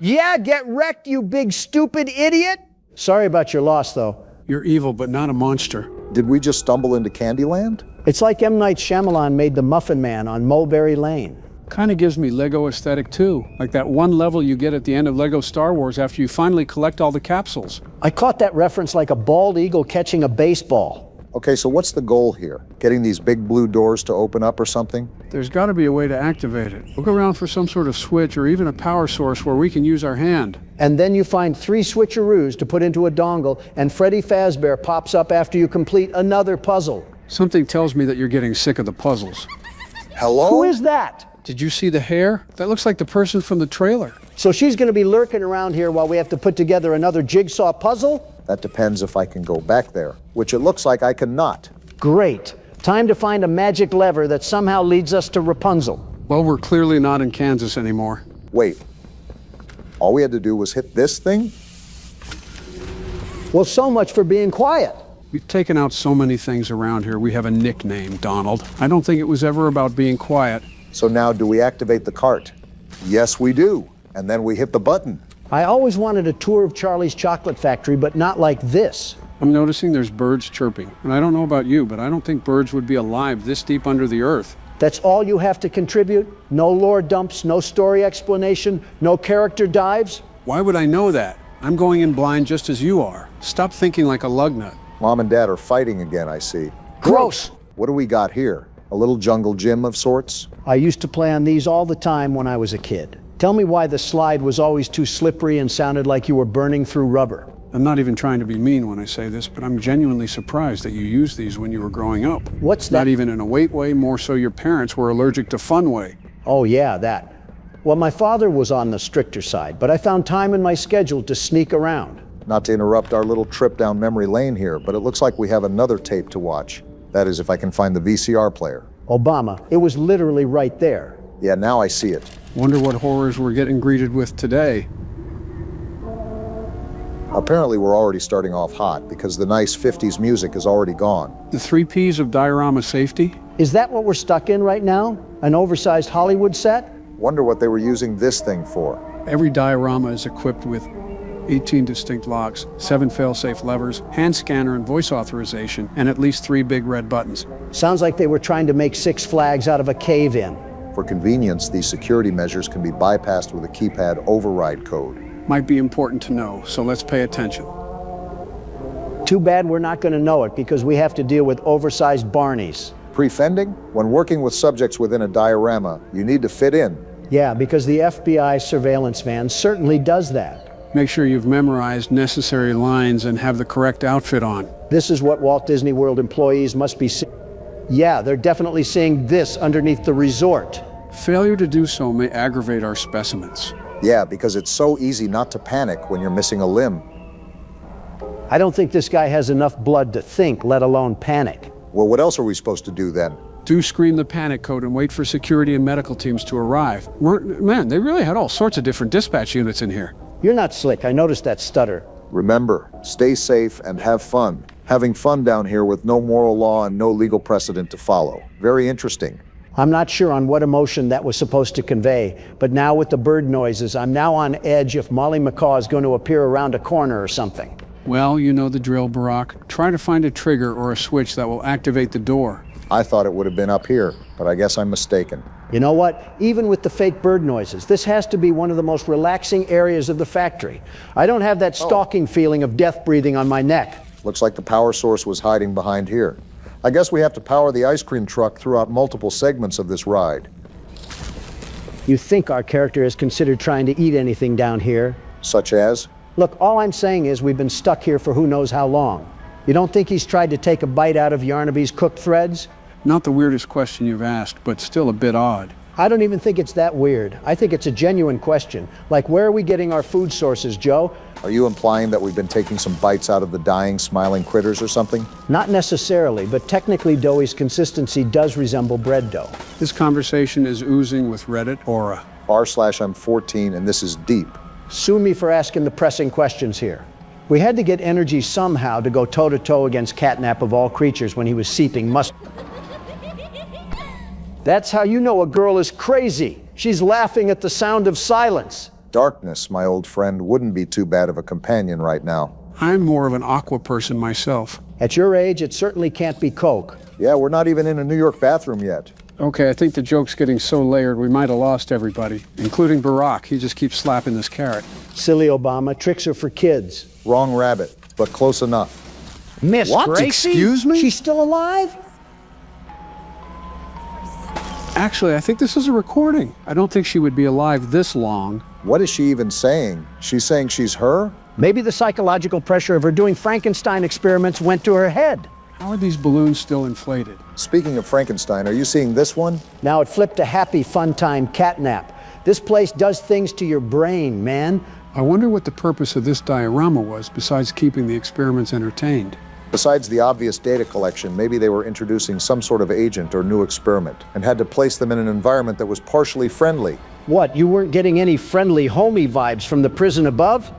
Yeah, get wrecked, you big stupid idiot! Sorry about your loss, though. You're evil, but not a monster. Did we just stumble into Candyland? It's like M. Night Shyamalan made the Muffin Man on Mulberry Lane. Kind of gives me Lego aesthetic too, like that one level you get at the end of Lego Star Wars after you finally collect all the capsules. I caught that reference like a bald eagle catching a baseball. Okay, so what's the goal here? Getting these big blue doors to open up or something? There's got to be a way to activate it. Look around for some sort of switch or even a power source where we can use our hand. And then you find 3 switcheroos to put into a dongle, and Freddy Fazbear pops up after you complete another puzzle. Something tells me that you're getting sick of the puzzles. Hello? Who is that? Did you see the hair? That looks like the person from the trailer. So she's going to be lurking around here while we have to put together another jigsaw puzzle? That depends if I can go back there, which it looks like I cannot. Great. Time to find a magic lever that somehow leads us to Rapunzel. Well, we're clearly not in Kansas anymore. Wait. All we had to do was hit this thing? Well, so much for being quiet. We've taken out so many things around here. We have a nickname, Donald. I don't think it was ever about being quiet. So now do we activate the cart? Yes, we do. And then we hit the button. I always wanted a tour of Charlie's Chocolate Factory, but not like this. I'm noticing there's birds chirping. And I don't know about you, but I don't think birds would be alive this deep under the earth. That's all you have to contribute? No lore dumps, no story explanation, no character dives? Why would I know that? I'm going in blind just as you are. Stop thinking like a lug nut. Mom and Dad are fighting again, I see. Gross! What do we got here? A little jungle gym of sorts? I used to play on these all the time when I was a kid. Tell me why the slide was always too slippery and sounded like you were burning through rubber. I'm not even trying to be mean when I say this, but I'm genuinely surprised that you used these when you were growing up. What's that? Not even in a weight way, more so your parents were allergic to fun way. Oh yeah, that. Well, my father was on the stricter side, but I found time in my schedule to sneak around. Not to interrupt our little trip down memory lane here, but it looks like we have another tape to watch. That is, if I can find the VCR player. Obama, it was literally right there. Yeah, now I see it. Wonder what horrors we're getting greeted with today. Apparently we're already starting off hot because the nice 50s music is already gone. The 3 Ps of diorama safety? Is that what we're stuck in right now? An oversized Hollywood set? Wonder what they were using this thing for. Every diorama is equipped with 18 distinct locks, 7 fail-safe levers, hand scanner and voice authorization, and at least 3 big red buttons. Sounds like they were trying to make 6 Flags out of a cave-in. For convenience, these security measures can be bypassed with a keypad override code. Might be important to know, so let's pay attention. Too bad we're not going to know it because we have to deal with oversized Barneys. Prefending? When working with subjects within a diorama, you need to fit in. Yeah, because the FBI surveillance van certainly does that. Make sure you've memorized necessary lines and have the correct outfit on. This is what Walt Disney World employees must be seeing. Yeah, they're definitely seeing this underneath the resort. Failure to do so may aggravate our specimens. Yeah, because it's so easy not to panic when you're missing a limb. I don't think this guy has enough blood to think, let alone panic. Well, what else are we supposed to do then? Do scream the panic code and wait for security and medical teams to arrive. Man, they really had all sorts of different dispatch units in here. You're not slick. I noticed that stutter. Remember, stay safe and have fun. Having fun down here with no moral law and no legal precedent to follow. Very interesting. I'm not sure on what emotion that was supposed to convey, but now with the bird noises, I'm now on edge if Molly McCaw is going to appear around a corner or something. Well, you know the drill, Barack. Try to find a trigger or a switch that will activate the door. I thought it would have been up here, but I guess I'm mistaken. You know what? Even with the fake bird noises, this has to be one of the most relaxing areas of the factory. I don't have that stalking feeling of death breathing on my neck. Looks like the power source was hiding behind here. I guess we have to power the ice cream truck throughout multiple segments of this ride. You think our character has considered trying to eat anything down here? Such as? Look, all I'm saying is we've been stuck here for who knows how long. You don't think he's tried to take a bite out of Yarnaby's cooked threads? Not the weirdest question you've asked, but still a bit odd. I don't even think it's that weird. I think it's a genuine question. Like, where are we getting our food sources, Joe? Are you implying that we've been taking some bites out of the dying, smiling critters or something? Not necessarily, but technically Doughy's consistency does resemble bread dough. This conversation is oozing with Reddit aura. r/I'm 14 and this is deep. Sue me for asking the pressing questions here. We had to get energy somehow to go toe-to-toe against Catnap of all creatures when he was seeping mustard. That's how you know a girl is crazy. She's laughing at the sound of silence. Darkness, my old friend, wouldn't be too bad of a companion right now. I'm more of an aqua person myself. At your age, it certainly can't be Coke. Yeah, we're not even in a New York bathroom yet. Okay, I think the joke's getting so layered we might have lost everybody, including Barack. He just keeps slapping this carrot. Silly Obama, tricks are for kids. Wrong rabbit, but close enough. Miss What? Gracie? Excuse me? She's still alive? Actually, I think this is a recording. I don't think she would be alive this long. What is she even saying? She's saying she's her? Maybe the psychological pressure of her doing Frankenstein experiments went to her head. How are these balloons still inflated? Speaking of Frankenstein, are you seeing this one? Now it flipped to happy, fun time Catnap. This place does things to your brain, man. I wonder what the purpose of this diorama was besides keeping the experiments entertained. Besides the obvious data collection, maybe they were introducing some sort of agent or new experiment and had to place them in an environment that was partially friendly. What, you weren't getting any friendly homie vibes from the prison above?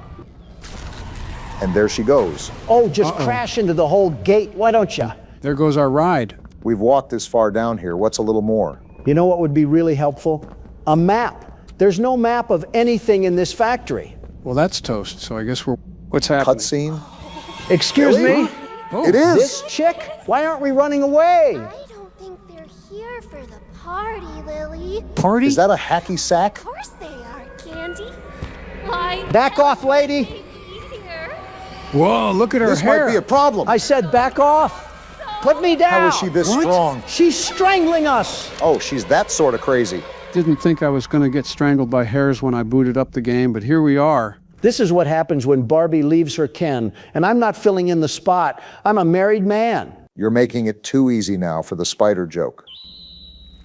And there she goes. Oh, just crash into the whole gate, why don't you? There goes our ride. We've walked this far down here. What's a little more? You know what would be really helpful? A map. There's no map of anything in this factory. Well, that's toast, so I guess we're... What's happening? Cutscene? Excuse me? Oh, it is! This chick? Why aren't we running away? I don't think they're here for the party, Lily. Party? Is that a hacky sack? Of course they are, Candy. Why? Back off, lady! Whoa, look at her This hair. might be a problem. I said back off! Put me down! How is she this strong? She's strangling us! Oh, she's that sort of crazy. Didn't think I was going to get strangled by hairs when I booted up the game, but here we are. This is what happens when Barbie leaves her Ken, and I'm not filling in the spot. I'm a married man. You're making it too easy now for the spider joke.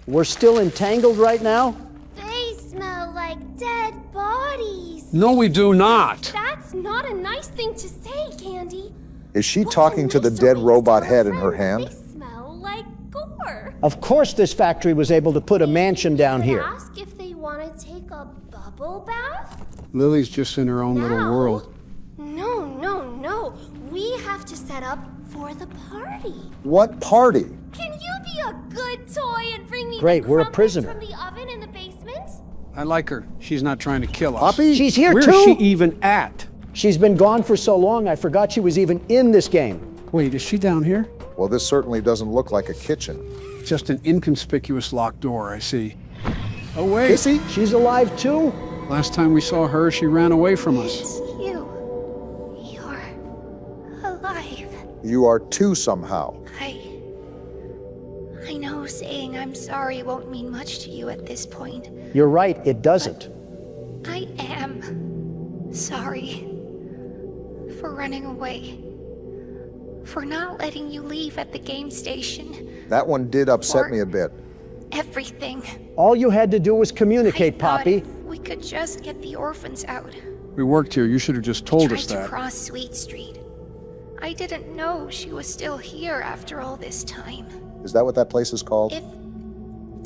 We're still entangled right now? They smell like dead bodies. No, we do not. That's not a nice thing to say, Candy. Is she talking to the dead robot head in her hand? They smell like gore. Of course this factory was able to put a mansion down here. Ask if they want to take a bubble bath? Lily's just in her own little world. No. We have to set up for the party. What party? Can you be a good toy and bring me Great, the we're a crumpets prisoner. from the oven in the basement? I like her. She's not trying to kill us. Poppy? She's here Where's too! she even at? She's been gone for so long, I forgot she was even in this game. Wait, is she down here? Well, this certainly doesn't look like a kitchen. Just an inconspicuous locked door, I see. Oh, wait. Kissy? She's alive too? Last time we saw her, she ran away from us. It's you. You're alive. You are too somehow. I know saying I'm sorry won't mean much to you at this point. You're right, it doesn't. I am. Sorry. For running away. For not letting you leave at the game station. That one did upset me a bit. Everything. All you had to do was communicate, Poppy. If we could just get the orphans out. We worked here. You should have just told us Tried to that. cross Sweet Street. I didn't know she was still here after all this time. Is that what that place is called? If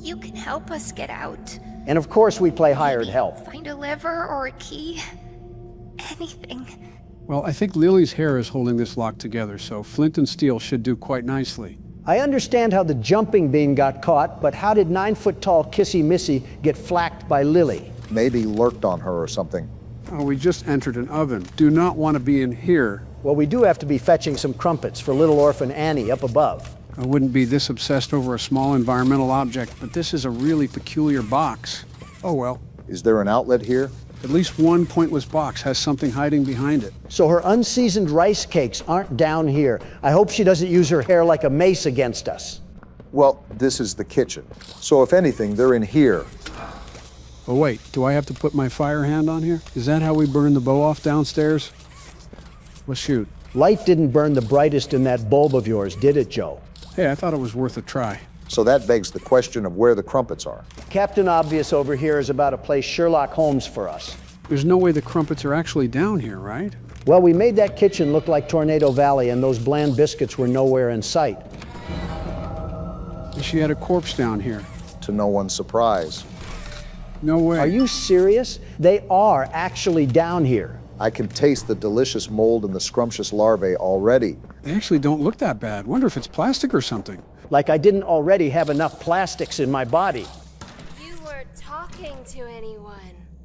you can help us get out. And of course we play hired help. Find a lever or a key. Anything. Well, I think Lily's hair is holding this lock together, so flint and steel should do quite nicely. I understand how the jumping bean got caught, but how did 9-foot-tall Kissy Missy get flacked by Lily? Maybe lurked on her or something. Oh, we just entered an oven. Do not want to be in here. Well, we do have to be fetching some crumpets for little orphan Annie up above. I wouldn't be this obsessed over a small environmental object, but this is a really peculiar box. Oh well. Is there an outlet here? At least one pointless box has something hiding behind it. So her unseasoned rice cakes aren't down here. I hope she doesn't use her hair like a mace against us. Well, this is the kitchen. So if anything, they're in here. Oh wait, do I have to put my fire hand on here? Is that how we burn the bow off downstairs? Let's shoot. Light didn't burn the brightest in that bulb of yours, did it, Joe? Hey, I thought it was worth a try. So that begs the question of where the crumpets are. Captain Obvious over here is about to play Sherlock Holmes for us. There's no way the crumpets are actually down here, right? Well, we made that kitchen look like Tornado Valley, and those bland biscuits were nowhere in sight. She had a corpse down here. To no one's surprise. No way. Are you serious? They are actually down here. I can taste the delicious mold and the scrumptious larvae already. They actually don't look that bad. Wonder if it's plastic or something. Like I didn't already have enough plastics in my body. You were talking to anyone?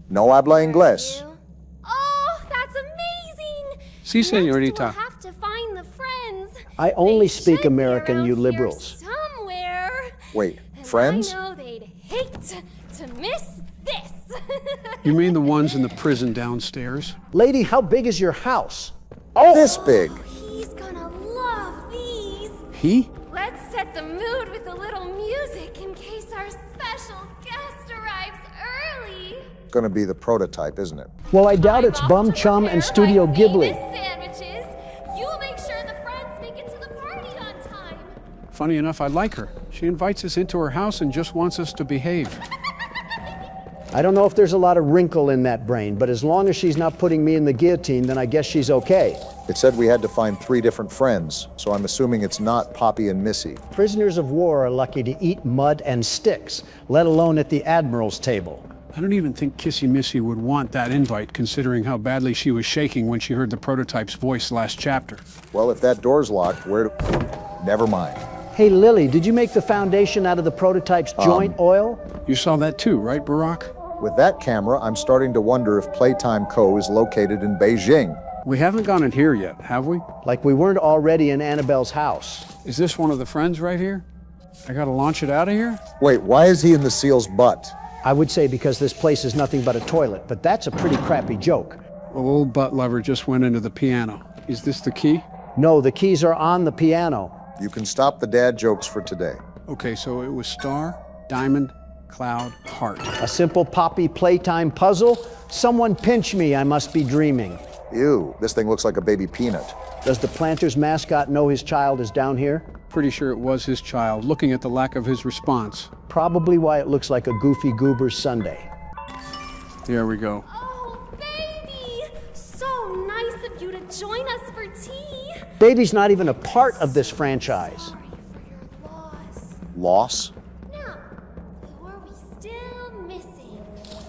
No habla inglés. Oh, that's amazing! Si, señorita. We'll have to find the friends. I only speak American, you liberals. Somewhere. Wait, friends? I know they'd hate to miss this. You mean the ones in the prison downstairs? Lady, how big is your house? Oh! This big. He's gonna love these. He? Let's set the mood with a little music in case our special guest arrives early. Gonna be the prototype, isn't it? Well, I doubt it's Bum Chum and Studio Ghibli. Sandwiches. You'll make sure the friends make it to the party on time. Funny enough, I like her. She invites us into her house and just wants us to behave. I don't know if there's a lot of wrinkle in that brain, but as long as she's not putting me in the guillotine, then I guess she's okay. It said we had to find 3 different friends, so I'm assuming it's not Poppy and Missy. Prisoners of war are lucky to eat mud and sticks, let alone at the Admiral's table. I don't even think Kissy Missy would want that invite, considering how badly she was shaking when she heard the prototype's voice last chapter. Well, if that door's locked, never mind. Hey, Lily, did you make the foundation out of the prototype's joint oil? You saw that too, right, Barack? With that camera, I'm starting to wonder if Playtime Co. is located in Beijing. We haven't gone in here yet, have we? Like we weren't already in Annabelle's house. Is this one of the friends right here? I gotta launch it out of here? Wait, why is he in the seal's butt? I would say because this place is nothing but a toilet, but that's a pretty crappy joke. Old butt lover just went into the piano. Is this the key? No, the keys are on the piano. You can stop the dad jokes for today. Okay, so it was star, diamond, cloud, heart. A simple Poppy Playtime puzzle? Someone pinch me, I must be dreaming. Ew, this thing looks like a baby peanut. Does the Planters mascot know his child is down here? Pretty sure it was his child, looking at the lack of his response. Probably why it looks like a Goofy Goober sundae. There we go. Oh, baby! So nice of you to join us for tea. Baby's not even a part of this franchise. Sorry for your loss. Loss? Now, who are we still missing?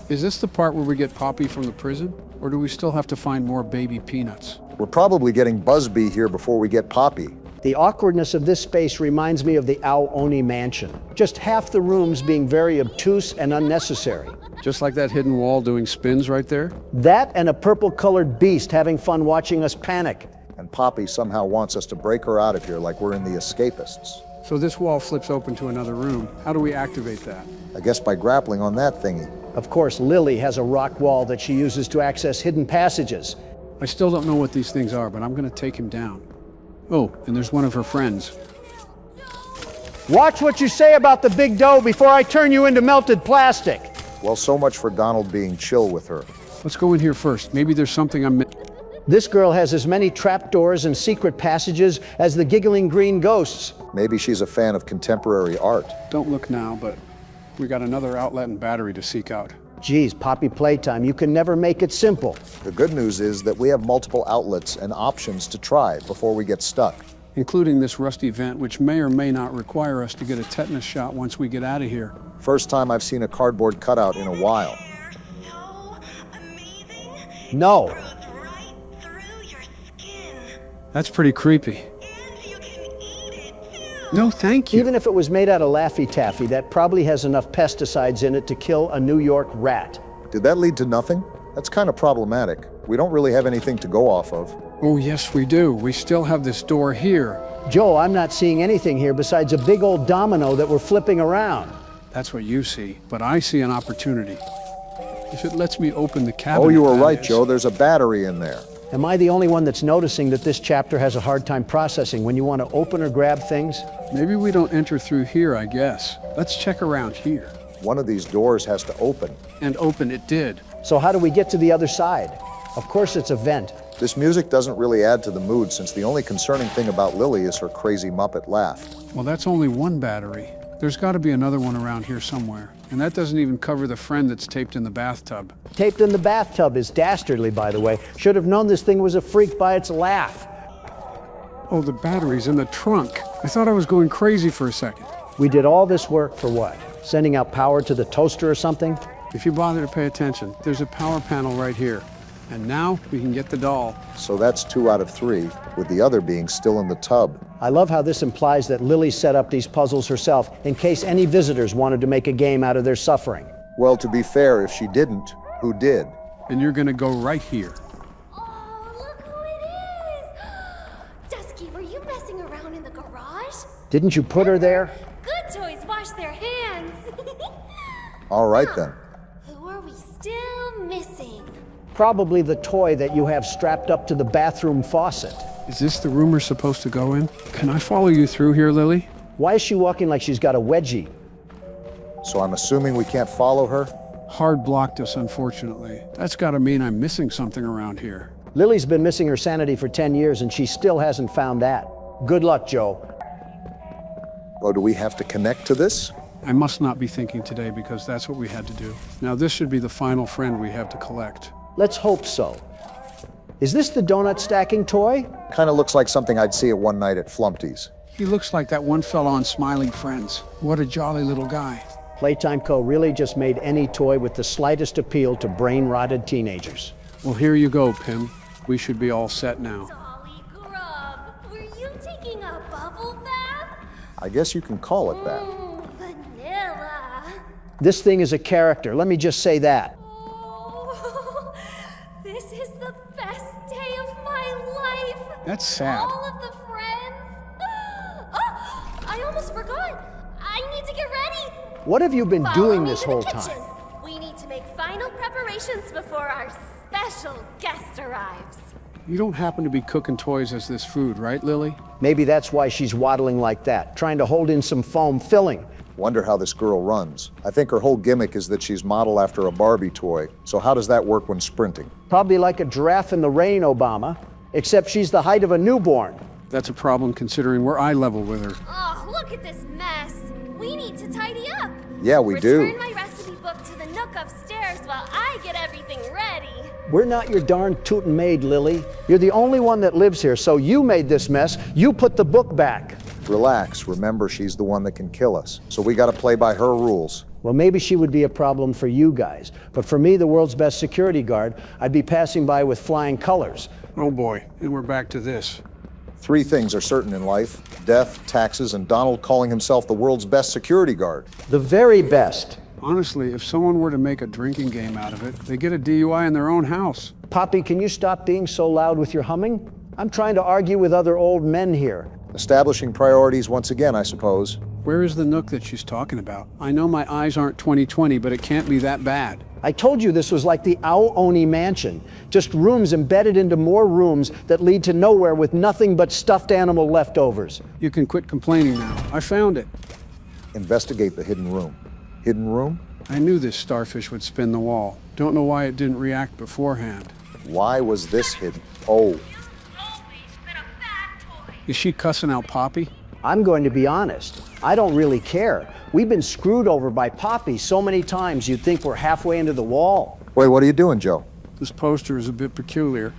Is this the part where we get Poppy from the prison? Or do we still have to find more baby peanuts? We're probably getting Busby here before we get Poppy. The awkwardness of this space reminds me of the Ao Oni mansion. Just half the rooms being very obtuse and unnecessary. Just like that hidden wall doing spins right there? That and a purple-colored beast having fun watching us panic. And Poppy somehow wants us to break her out of here like we're in the Escapists. So this wall flips open to another room. How do we activate that? I guess by grappling on that thingy. Of course, Lily has a rock wall that she uses to access hidden passages. I still don't know what these things are, but I'm gonna take him down. Oh, and there's one of her friends. Watch what you say about the big dough before I turn you into melted plastic. Well, so much for Donald being chill with her. Let's go in here first. Maybe there's something I'm missing. This girl has as many trapdoors and secret passages as the giggling green ghosts. Maybe she's a fan of contemporary art. Don't look now, but we got another outlet and battery to seek out. Geez, Poppy Playtime, you can never make it simple. The good news is that we have multiple outlets and options to try before we get stuck. Including this rusty vent, which may or may not require us to get a tetanus shot once we get out of here. First time I've seen a cardboard cutout in a while. No. That's pretty creepy. No, thank you. Even if it was made out of Laffy Taffy, that probably has enough pesticides in it to kill a New York rat. Did that lead to nothing? That's kind of problematic. We don't really have anything to go off of. Oh, yes, we do. We still have this door here. Joe, I'm not seeing anything here besides a big old domino that we're flipping around. That's what you see, but I see an opportunity. If it lets me open the cabinet. Oh, you were right, Joe. There's a battery in there. Am I the only one that's noticing that this chapter has a hard time processing when you want to open or grab things? Maybe we don't enter through here, I guess. Let's check around here. One of these doors has to open. And open it did. So how do we get to the other side? Of course it's a vent. This music doesn't really add to the mood since the only concerning thing about Lily is her crazy Muppet laugh. Well, that's only one battery. There's got to be another one around here somewhere. And that doesn't even cover the friend that's taped in the bathtub. Taped in the bathtub is dastardly, by the way. Should have known this thing was a freak by its laugh. Oh, the battery's in the trunk. I thought I was going crazy for a second. We did all this work for what? Sending out power to the toaster or something? If you bother to pay attention, there's a power panel right here. And now we can get the doll. So that's 2 out of 3, with the other being still in the tub. I love how this implies that Lily set up these puzzles herself in case any visitors wanted to make a game out of their suffering. Well, to be fair, if she didn't, who did? And you're gonna go right here. Oh, look who it is! Dusky, were you messing around in the garage? Didn't you put her there? Good toys wash their hands. All right then. Who are we still missing? Probably the toy that you have strapped up to the bathroom faucet. Is this the room we're supposed to go in? Can I follow you through here, Lily? Why is she walking like she's got a wedgie? So I'm assuming we can't follow her? Hard blocked us, unfortunately. That's gotta mean I'm missing something around here. Lily's been missing her sanity for 10 years and she still hasn't found that. Good luck, Joe. Oh, do we have to connect to this? I must not be thinking today because that's what we had to do. Now this should be the final friend we have to collect. Let's hope so. Is this the donut stacking toy? Kind of looks like something I'd see at one night at Flumpty's. He looks like that one fella on Smiling Friends. What a jolly little guy. Playtime Co. really just made any toy with the slightest appeal to brain-rotted teenagers. Well, here you go, Pim. We should be all set now. Dolly Grub, were you taking a bubble bath? I guess you can call it that. Vanilla. This thing is a character, let me just say that. Oh, this is the best day of my life. That's sad. All of the friends. Oh, I almost forgot. I need to get ready. What have you been Follow doing me this to the whole kitchen. time? We need to make final preparations before our special guest arrives. You don't happen to be cooking toys as this food, right, Lily? Maybe that's why she's waddling like that, trying to hold in some foam filling. Wonder how this girl runs. I think her whole gimmick is that she's modeled after a Barbie toy. So how does that work when sprinting? Probably like a giraffe in the rain, Obama, except she's the height of a newborn. That's a problem considering we're eye level with her. Oh, look at this mess. We need to tidy up. Yeah, we do. Return my recipe book to the nook upstairs while I get everything ready. We're not your darn tootin' maid, Lily. You're the only one that lives here, so you made this mess. You put the book back. Relax. Remember, she's the one that can kill us. So we gotta play by her rules. Well, maybe she would be a problem for you guys. But for me, the world's best security guard, I'd be passing by with flying colors. Oh boy, and we're back to this. 3 things are certain in life: death, taxes, and Donald calling himself the world's best security guard. The very best. Honestly, if someone were to make a drinking game out of it, they get a DUI in their own house. Poppy, can you stop being so loud with your humming? I'm trying to argue with other old men here. Establishing priorities once again, I suppose. Where is the nook that she's talking about? I know my eyes aren't 20/20, but it can't be that bad. I told you this was like the Ao-Oni mansion. Just rooms embedded into more rooms that lead to nowhere with nothing but stuffed animal leftovers. You can quit complaining now. I found it. Investigate the hidden room. Hidden room? I knew this starfish would spin the wall. Don't know why it didn't react beforehand. Why was this hidden? Oh. Is she cussing out Poppy? I'm going to be honest. I don't really care. We've been screwed over by Poppy so many times you'd think we're halfway into the wall. Wait, what are you doing, Joe? This poster is a bit peculiar.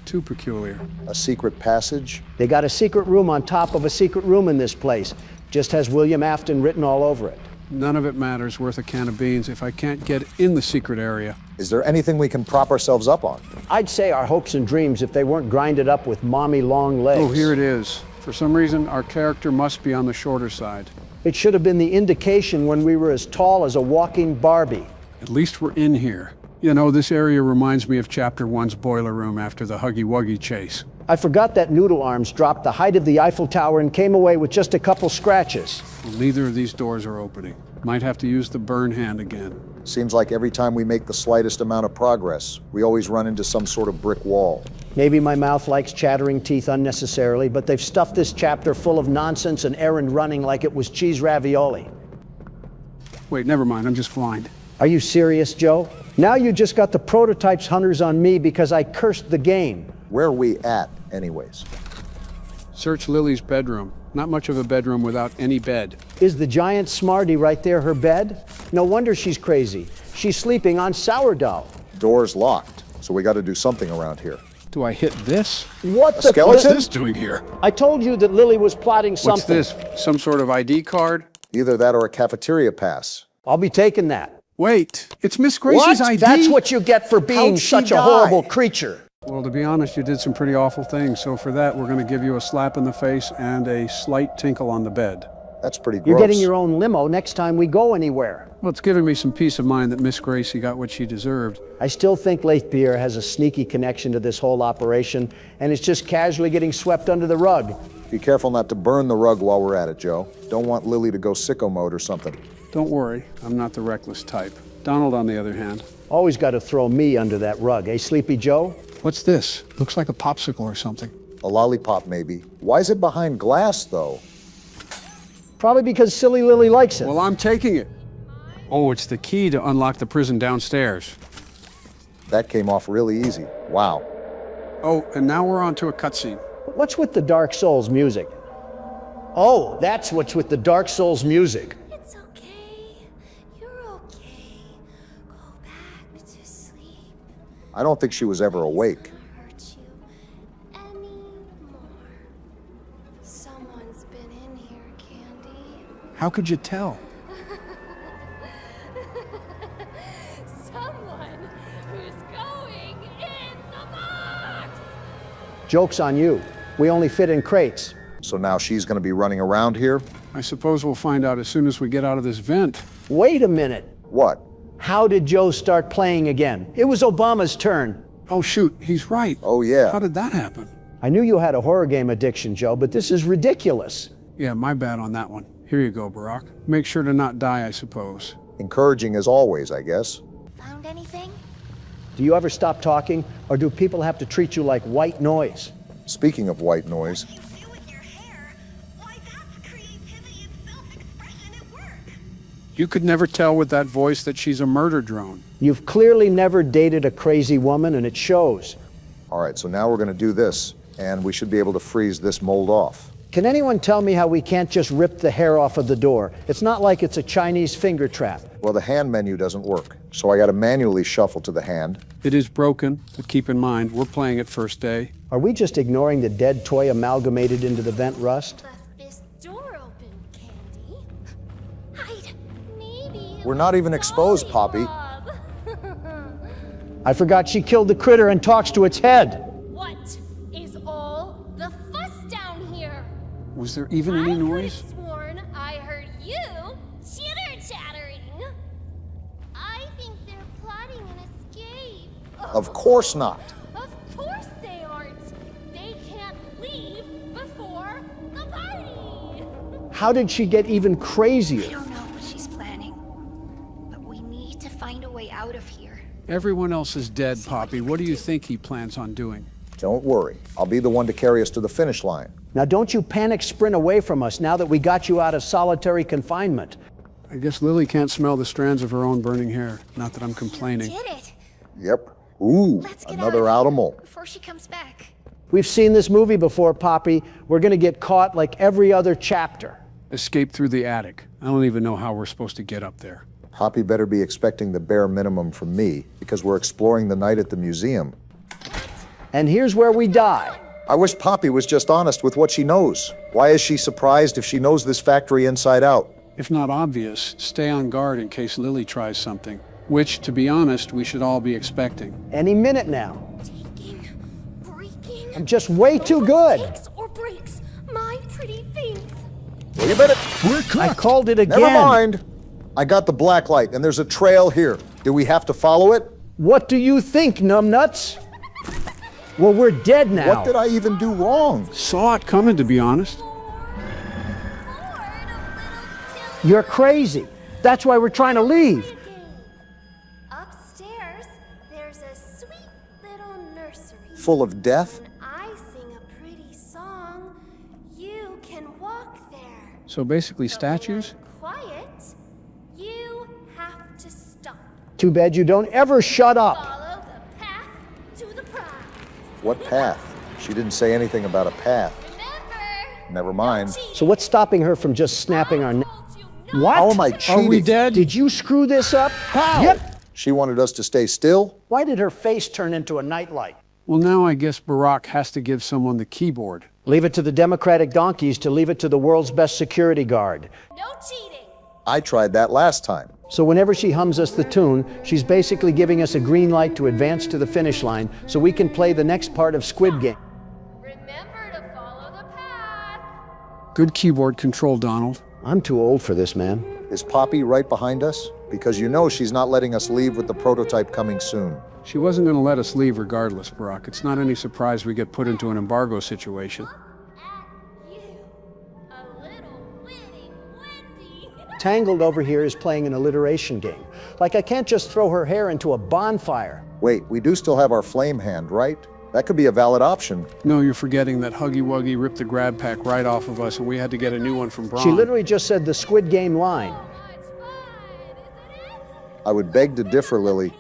Too peculiar. A secret passage? They got a secret room on top of a secret room in this place. Just has William Afton written all over it. None of it matters worth a can of beans if I can't get in the secret area. Is there anything we can prop ourselves up on? I'd say our hopes and dreams if they weren't grinded up with mommy long legs. Oh, here it is. For some reason, our character must be on the shorter side. It should have been the indication when we were as tall as a walking Barbie. At least we're in here. You know, this area reminds me of Chapter 1's boiler room after the Huggy Wuggy chase. I forgot that Noodle Arms dropped the height of the Eiffel Tower and came away with just a couple scratches. Well, neither of these doors are opening. Might have to use the burn hand again. Seems like every time we make the slightest amount of progress, we always run into some sort of brick wall. Maybe my mouth likes chattering teeth unnecessarily, but they've stuffed this chapter full of nonsense and errand running like it was cheese ravioli. Wait, never mind, I'm just blind. Are you serious, Joe? Now you just got the prototypes hunters on me because I cursed the game. Where are we at, anyways? Search Lily's bedroom. Not much of a bedroom without any bed. Is the giant Smarty right there her bed? No wonder she's crazy. She's sleeping on sourdough. Door's locked, so we got to do something around here. Do I hit this? What the skeleton? What's this doing here? I told you that Lily was plotting something. What's this? Some sort of ID card? Either that or a cafeteria pass. I'll be taking that. Wait, it's Miss Gracie's What? ID? That's what you get for being such a horrible creature. Well, to be honest, you did some pretty awful things, so for that, we're going to give you a slap in the face and a slight tinkle on the bed. That's pretty gross. You're getting your own limo next time we go anywhere. Well, it's giving me some peace of mind that Miss Gracie got what she deserved. I still think Fredbear has a sneaky connection to this whole operation, and it's just casually getting swept under the rug. Be careful not to burn the rug while we're at it, Joe. Don't want Lily to go sicko mode or something. Don't worry, I'm not the reckless type. Donald, on the other hand. Always got to throw me under that rug, eh, Sleepy Joe? What's this? Looks like a popsicle or something. A lollipop, maybe. Why is it behind glass, though? Probably because Silly Lily likes it. Well, I'm taking it. Oh, it's the key to unlock the prison downstairs. That came off really easy. Wow. Oh, and now we're on to a cutscene. What's with the Dark Souls music? Oh, that's what's with the Dark Souls music. It's okay. You're okay. Go back to sleep. I don't think she was ever awake. Hurt you anymore. Someone's been in here, Candy. How could you tell? Someone who's going in the box. Joke's on you. We only fit in crates. So now she's going to be running around here? I suppose we'll find out as soon as we get out of this vent. Wait a minute. What? How did Joe start playing again? It was Obama's turn. Oh, shoot, he's right. Oh, yeah. How did that happen? I knew you had a horror game addiction, Joe, but this is ridiculous. Yeah, my bad on that one. Here you go, Barack. Make sure to not die, I suppose. Encouraging as always, I guess. Found anything? Do you ever stop talking, or do people have to treat you like white noise? Speaking of white noise, You could never tell with that voice that she's a murder drone. You've clearly never dated a crazy woman, and it shows. all right, so now we're going to do this, and we should be able to freeze this mold off. Can anyone tell me how we can't just rip the hair off of the door? It's not like it's a Chinese finger trap. Well, the hand menu doesn't work, so I got to manually shuffle to the hand. It is broken, but keep in mind, we're playing it first day. Are we just ignoring the dead toy amalgamated into the vent rust? This door open, Candy. Hide. Maybe. We're not even exposed, Poppy. I forgot she killed the critter and talks to its head. What is all the fuss down here? Was there even any noise? I sworn I heard you chitter-chattering. I think they're plotting an escape. Of course not. Of course they aren't. They can't leave before the party. How did she get even crazier? I don't know what she's planning, but we need to find a way out of here. Everyone else is dead, Poppy. What do you think he plans on doing? Don't worry. I'll be the one to carry us to the finish line. Now don't you panic sprint away from us now that we got you out of solitary confinement. I guess Lily can't smell the strands of her own burning hair. Not that I'm complaining. Did it Yep. Ooh, another animal. before she comes back. We've seen this movie before, Poppy. We're gonna get caught like every other chapter. Escape through the attic. I don't even know how we're supposed to get up there. Poppy better be expecting the bare minimum from me, because we're exploring the night at the museum. And here's where we die. I wish Poppy was just honest with what she knows. Why is she surprised if she knows this factory inside out? If not obvious, stay on guard in case Lily tries something. Which, to be honest, we should all be expecting. Any minute now. I'm just way too good. Takes or breaks my pretty things. Well, you better... I called it again. Never mind. I got the black light, and there's a trail here. Do we have to follow it? What do you think, numbnuts? Well, we're dead now. What did I even do wrong? Saw it coming, to be honest. You're crazy. That's why we're trying to leave. Upstairs, there's a sweet little nursery. Full of death? When I sing a pretty song, you can walk there. So basically statues? Quiet, you have to stop. Too bad you don't ever shut up. Follow the path to the prize. What path? She didn't say anything about a path. Never mind. So what's stopping her from just snapping our neck? What? How am I cheating? Are we dead? Did you screw this up? How? Yep. She wanted us to stay still? Why did her face turn into a nightlight? Well, now I guess Barack has to give someone the keyboard. Leave it to the Democratic donkeys to leave it to the world's best security guard. No cheating. I tried that last time. So whenever she hums us the tune, she's basically giving us a green light to advance to the finish line so we can play the next part of Squid Game. Remember to follow the path. Good keyboard control, Donald. I'm too old for this, man. Is Poppy right behind us? Because you know she's not letting us leave with the prototype coming soon. She wasn't going to let us leave regardless, Barack. It's not any surprise we get put into an embargo situation. Tangled over here is playing an alliteration game. Like I can't just throw her hair into a bonfire. Wait, we do still have our flame hand, right? That could be a valid option. No, you're forgetting that Huggy Wuggy ripped the grab pack right off of us and we had to get a new one from Braun. She literally just said the Squid Game line. I would beg to differ, Lily.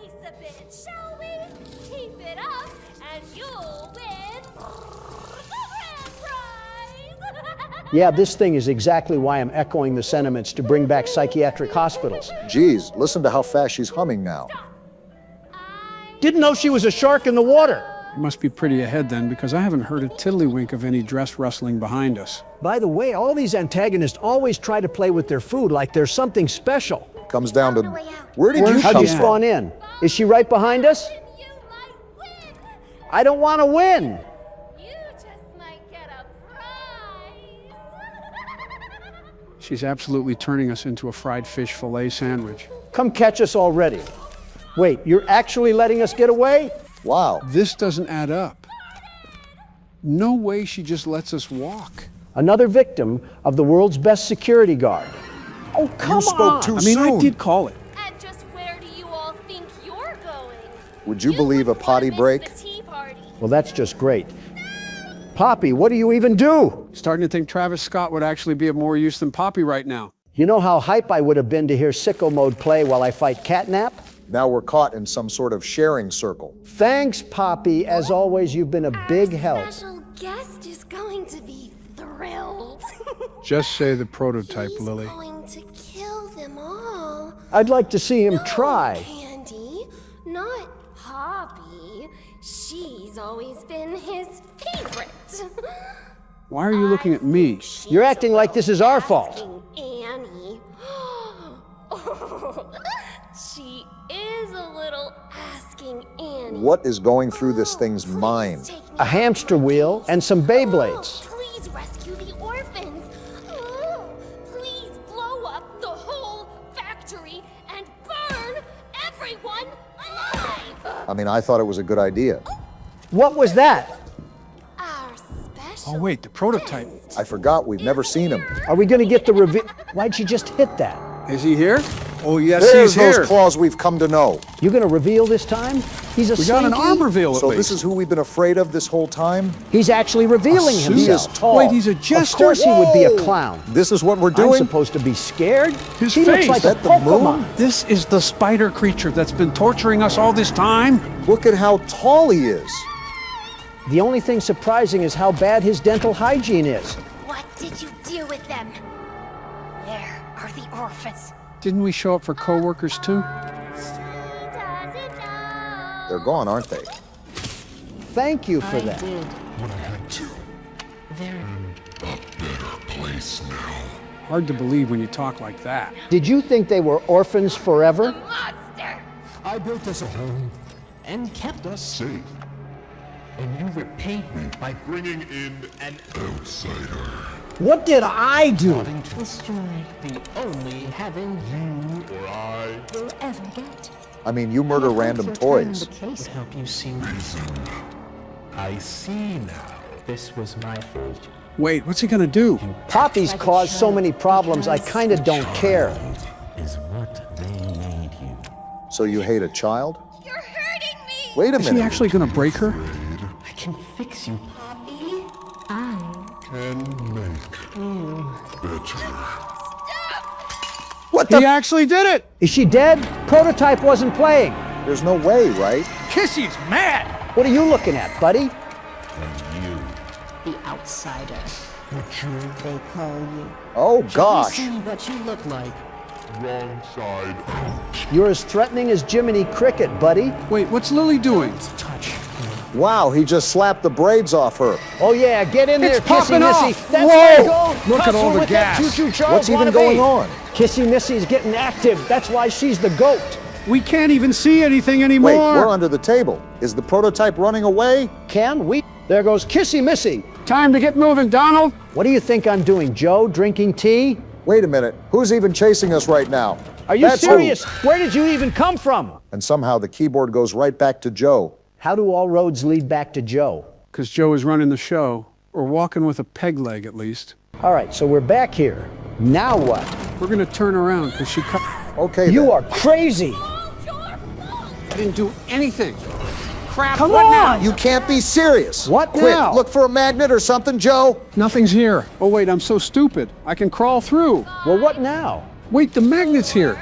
Keep it up, and you'll win the grand prize. Yeah, this thing is exactly why I'm echoing the sentiments to bring back psychiatric hospitals. Geez, listen to how fast she's humming now. Didn't know she was a shark in the water. You must be pretty ahead then, because I haven't heard a tiddlywink of any dress rustling behind us. By the way, all these antagonists always try to play with their food like there's something special. Comes down to, where did you How'd come you spawn in? Is she right behind us? I don't want to win. She's absolutely turning us into a fried fish fillet sandwich. Come catch us already. Wait, you're actually letting us get away? Wow. This doesn't add up. No way she just lets us walk. Another victim of the world's best security guard. Oh, come on! You spoke too soon. I did call it. And just where do you all think you're going? Would you believe a potty break? Well, that's just great. Poppy, what do you even do? Starting to think Travis Scott would actually be of more use than Poppy right now. You know how hype I would have been to hear Sicko Mode play while I fight Catnap? Now we're caught in some sort of sharing circle. Thanks, Poppy. As always, you've been a big help. Special guest is going to be thrilled. Just say the prototype, Lily. He's going to kill them all. I'd like to see him try. Candy, not Poppy. She's always been his favorite. Why are you looking at me? You're acting like this is our fault. Annie. She is a little asking Annie. What is going through this thing's mind? A hamster wheel and some Beyblades. Please rescue the orphans. Please blow up the whole factory and burn everyone alive. I mean, I thought it was a good idea. What was that? Our special. Oh, wait, the prototype. I forgot, we've never seen him. Are we going to get the reveal? Why'd she just hit that? Is he here? Oh, yes, There's he's here. those claws we've come to know. You going to reveal this time? He's a We got an slinky. Arborville at So least. this is who we've been afraid of this whole time? He's actually revealing He himself. is tall. Wait, he's a jester? Of course he would be a clown. This is what we're I'm doing? supposed to be scared? His he face. looks like Is that a the moon? Pokemon. This is the spider creature that's been torturing us all this time. Look at how tall he is. The only thing surprising is how bad his dental hygiene is. What did you do with them? Where are the orphans? Didn't we show up for co-workers too? They're gone, aren't they? Thank you for that. What I had to. A better place now. Hard to believe when you talk like that. Did you think they were orphans forever? I built us a home and kept us safe. And you repaid me by bringing in an outsider. What did I do? Wanting to destroy the only heaven you or I Will ever get. I mean, you murder random toys. Would help you see. reason. I see now. This was my fault. Wait, what's he gonna do? Poppy's caused so many problems, I kinda don't care. Is what they made you. So you hate a child? You're hurting me! Wait a Is he minute. actually gonna break her? I can fix you. Poppy, I Can make better. What He the? actually did it! Is she dead? Prototype wasn't playing. There's no way, right? Kissy's mad! What are you looking at, buddy? the outsider. They call you. Oh, gosh. See what you look like. Wrong side out. You're as threatening as Jiminy Cricket, buddy. Wait, what's Lily doing? Touch. Wow, he just slapped the braids off her. Oh yeah, get in there, It's Kissy popping Missy. off. That's Whoa! where go. Look at all the with that gas. Choo-choo Charles What's even wannabe. going on? Kissy Missy's getting active. That's why she's the goat. We can't even see anything anymore. Wait, we're under the table. Is the prototype running away? Can we? There goes Kissy Missy. Time to get moving, Donald. What do you think I'm doing, Joe? Drinking tea? Wait a minute. Who's even chasing us right now? Are you That's who. serious? Where did you even come from? And somehow the keyboard goes right back to Joe. How do all roads lead back to Joe? Because Joe is running the show, or walking with a peg leg at least. All right, so we're back here. Now what? We're gonna turn around because she cut. Okay, You then. are crazy. I didn't do anything. Crap, Come what on! now? You can't be serious. What Quick, now? look for a magnet or something, Joe. Nothing's here. Oh wait, I'm so stupid. I can crawl through. Well, what now? Wait, the magnet's here.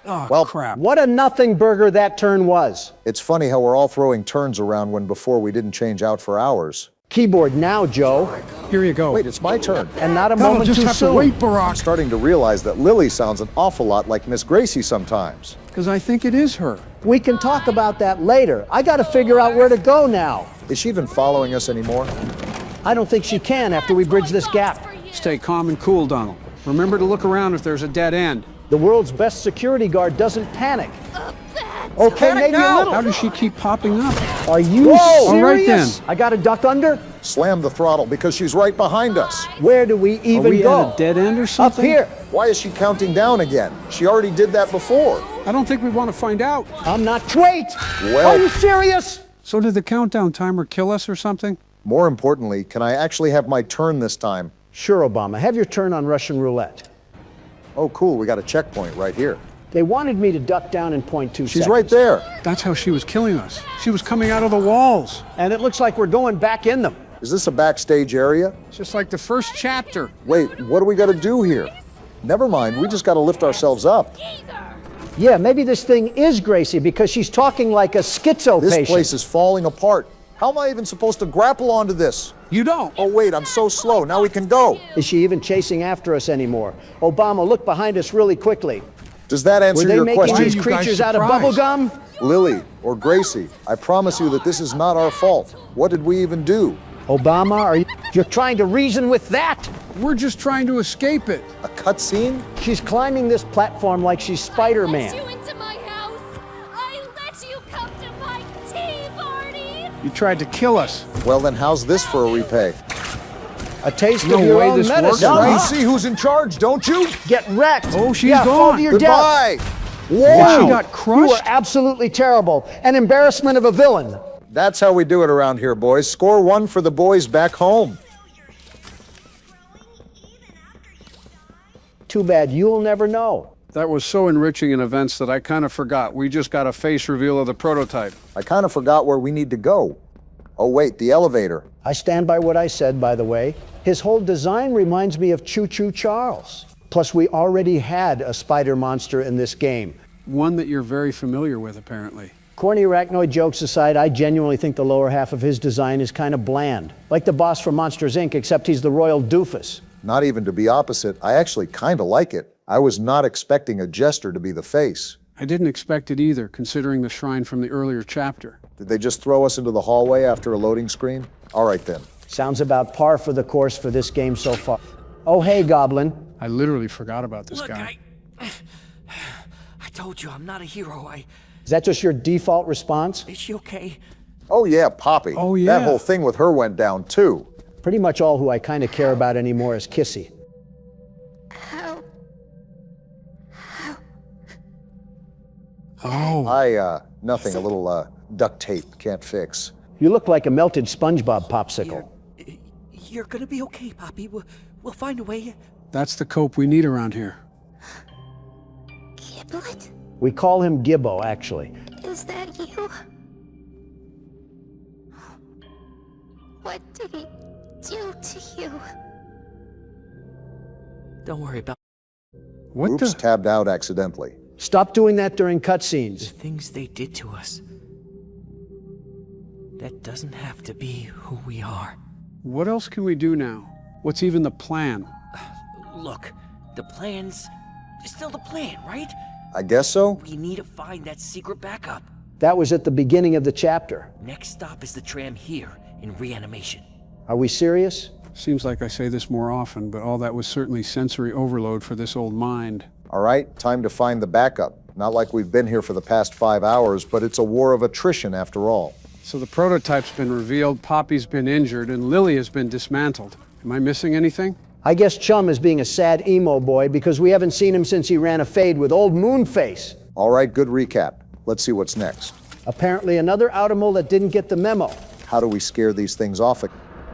Oh, Well, crap. What a nothing burger that turn was. It's funny how we're all throwing turns around when before we didn't change out for hours. Keyboard now, Joe. Here you go. Wait, it's my turn. And not a Donald, moment just too have soon. to wait, I'm Barack. starting to realize that Lily sounds an awful lot like Miss Gracie sometimes. Because I think it is her. We can talk about that later. I gotta figure out where to go now. Is she even following us anymore? I don't think she can after we bridge this gap. Stay calm and cool, Donald. Remember to look around if there's a dead end. The world's best security guard doesn't panic. Okay, maybe a little. How does she keep popping up? Are you serious? All right, then. I gotta duck under? Slam the throttle because she's right behind us. Where do we Are even we go? at a dead end or Up something? here. Why is she counting down again? She already did that before. I don't think we want to find out. I'm not. Wait! Well- Are you serious? So did the countdown timer kill us or something? More importantly, can I actually have my turn this time? Sure, Obama. Have your turn on Russian roulette. Oh, cool. We got a checkpoint right here. They wanted me to duck down in 0.2 seconds. She's right there. That's how she was killing us. She was coming out of the walls. And it looks like we're going back in them. Is this a backstage area? Just like the first chapter. Wait, what do we got to do here? Never mind. We just got to lift ourselves up. Yeah, maybe this thing is Gracie because she's talking like a schizo This patient. place is falling apart. How am I even supposed to grapple onto this? You don't. Oh, wait, I'm so slow. Now we can go. Is she even chasing after us anymore? Obama, look behind us really quickly. Does that Were answer they your making question? these you guys creatures out of surprised? bubble gum? Lily or Gracie, I promise you that this is not our fault. What did we even do? Obama, you're trying to reason with that? We're just trying to escape it. A cutscene? She's climbing this platform like she's Spider-Man. I let you into my house. I let you come to my tea party. You tried to kill us. Well, then how's this for a repay? A taste No of your way own this works, medicine. right? You huh? see who's in charge, don't you? Get wrecked. Oh, she's yeah, fall gone. to your death. Goodbye. Whoa. She got crushed? You were absolutely terrible. An embarrassment of a villain. That's how we do it around here, boys. Score one for the boys back home. Too bad you'll never know. That was so enriching in events that I kind of forgot. We just got a face reveal of the prototype. I kind of forgot where we need to go. Oh wait, the elevator. I stand by what I said, by the way. His whole design reminds me of Choo Charles. Plus, we already had a spider monster in this game. One that you're very familiar with, apparently. Corny arachnoid jokes aside, I genuinely think the lower half of his design is kind of bland. Like the boss from Monsters, Inc., except he's the royal doofus. Not even to be opposite, I actually kind of like it. I was not expecting a jester to be the face. I didn't expect it either, considering the shrine from the earlier chapter. Did they just throw us into the hallway after a loading screen? All right then. Sounds about par for the course for this game so far. Oh, hey, Goblin. I literally forgot about this Look, guy. I told you I'm not a hero. Is that just your default response? Is she okay? Oh yeah, Poppy. Oh yeah. That whole thing with her went down too. Pretty much all who I kind of care about anymore is Kissy. Oh. Nothing, a little duct tape can't fix. You look like a melted SpongeBob popsicle. You're gonna be okay, Poppy. We'll find a way. That's the cope we need around here. Giblet? We call him Gibbo, actually. Is that you? What did he do to you? Don't worry about What Oops, tabbed out accidentally. Stop doing that during cutscenes. the things they did to us. That doesn't have to be who we are. What else can we do now? What's even the plan? Look, the plan's still the plan, right? I guess so. We need to find that secret backup. That was at the beginning of the chapter. Next stop is the tram here, in reanimation. Are we serious? Seems like I say this more often, but all that was certainly sensory overload for this old mind. All right, time to find the backup. Not like we've been here for the past 5 hours, but it's a war of attrition after all. So the prototype's been revealed, Poppy's been injured, and Lily has been dismantled. Am I missing anything? I guess Chum is being a sad emo boy because we haven't seen him since he ran a fade with old Moonface. All right, good recap. Let's see what's next. Apparently another Outermole that didn't get the memo. How do we scare these things off?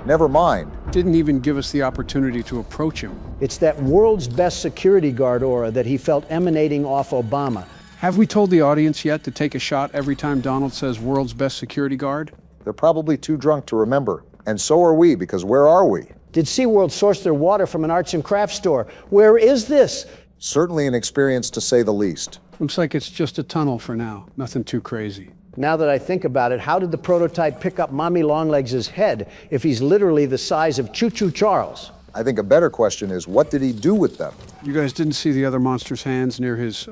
Never mind. Didn't even give us the opportunity to approach him. It's that world's best security guard aura that he felt emanating off Obama. Have we told the audience yet to take a shot every time Donald says world's best security guard? They're probably too drunk to remember. And so are we, because where are we? Did SeaWorld source their water from an arts and crafts store? Where is this? Certainly an experience to say the least. Looks like it's just a tunnel for now. Nothing too crazy. Now that I think about it, how did the prototype pick up Mommy Longlegs' head if he's literally the size of Choo Charles? I think a better question is, what did he do with them? You guys didn't see the other monster's hands near his,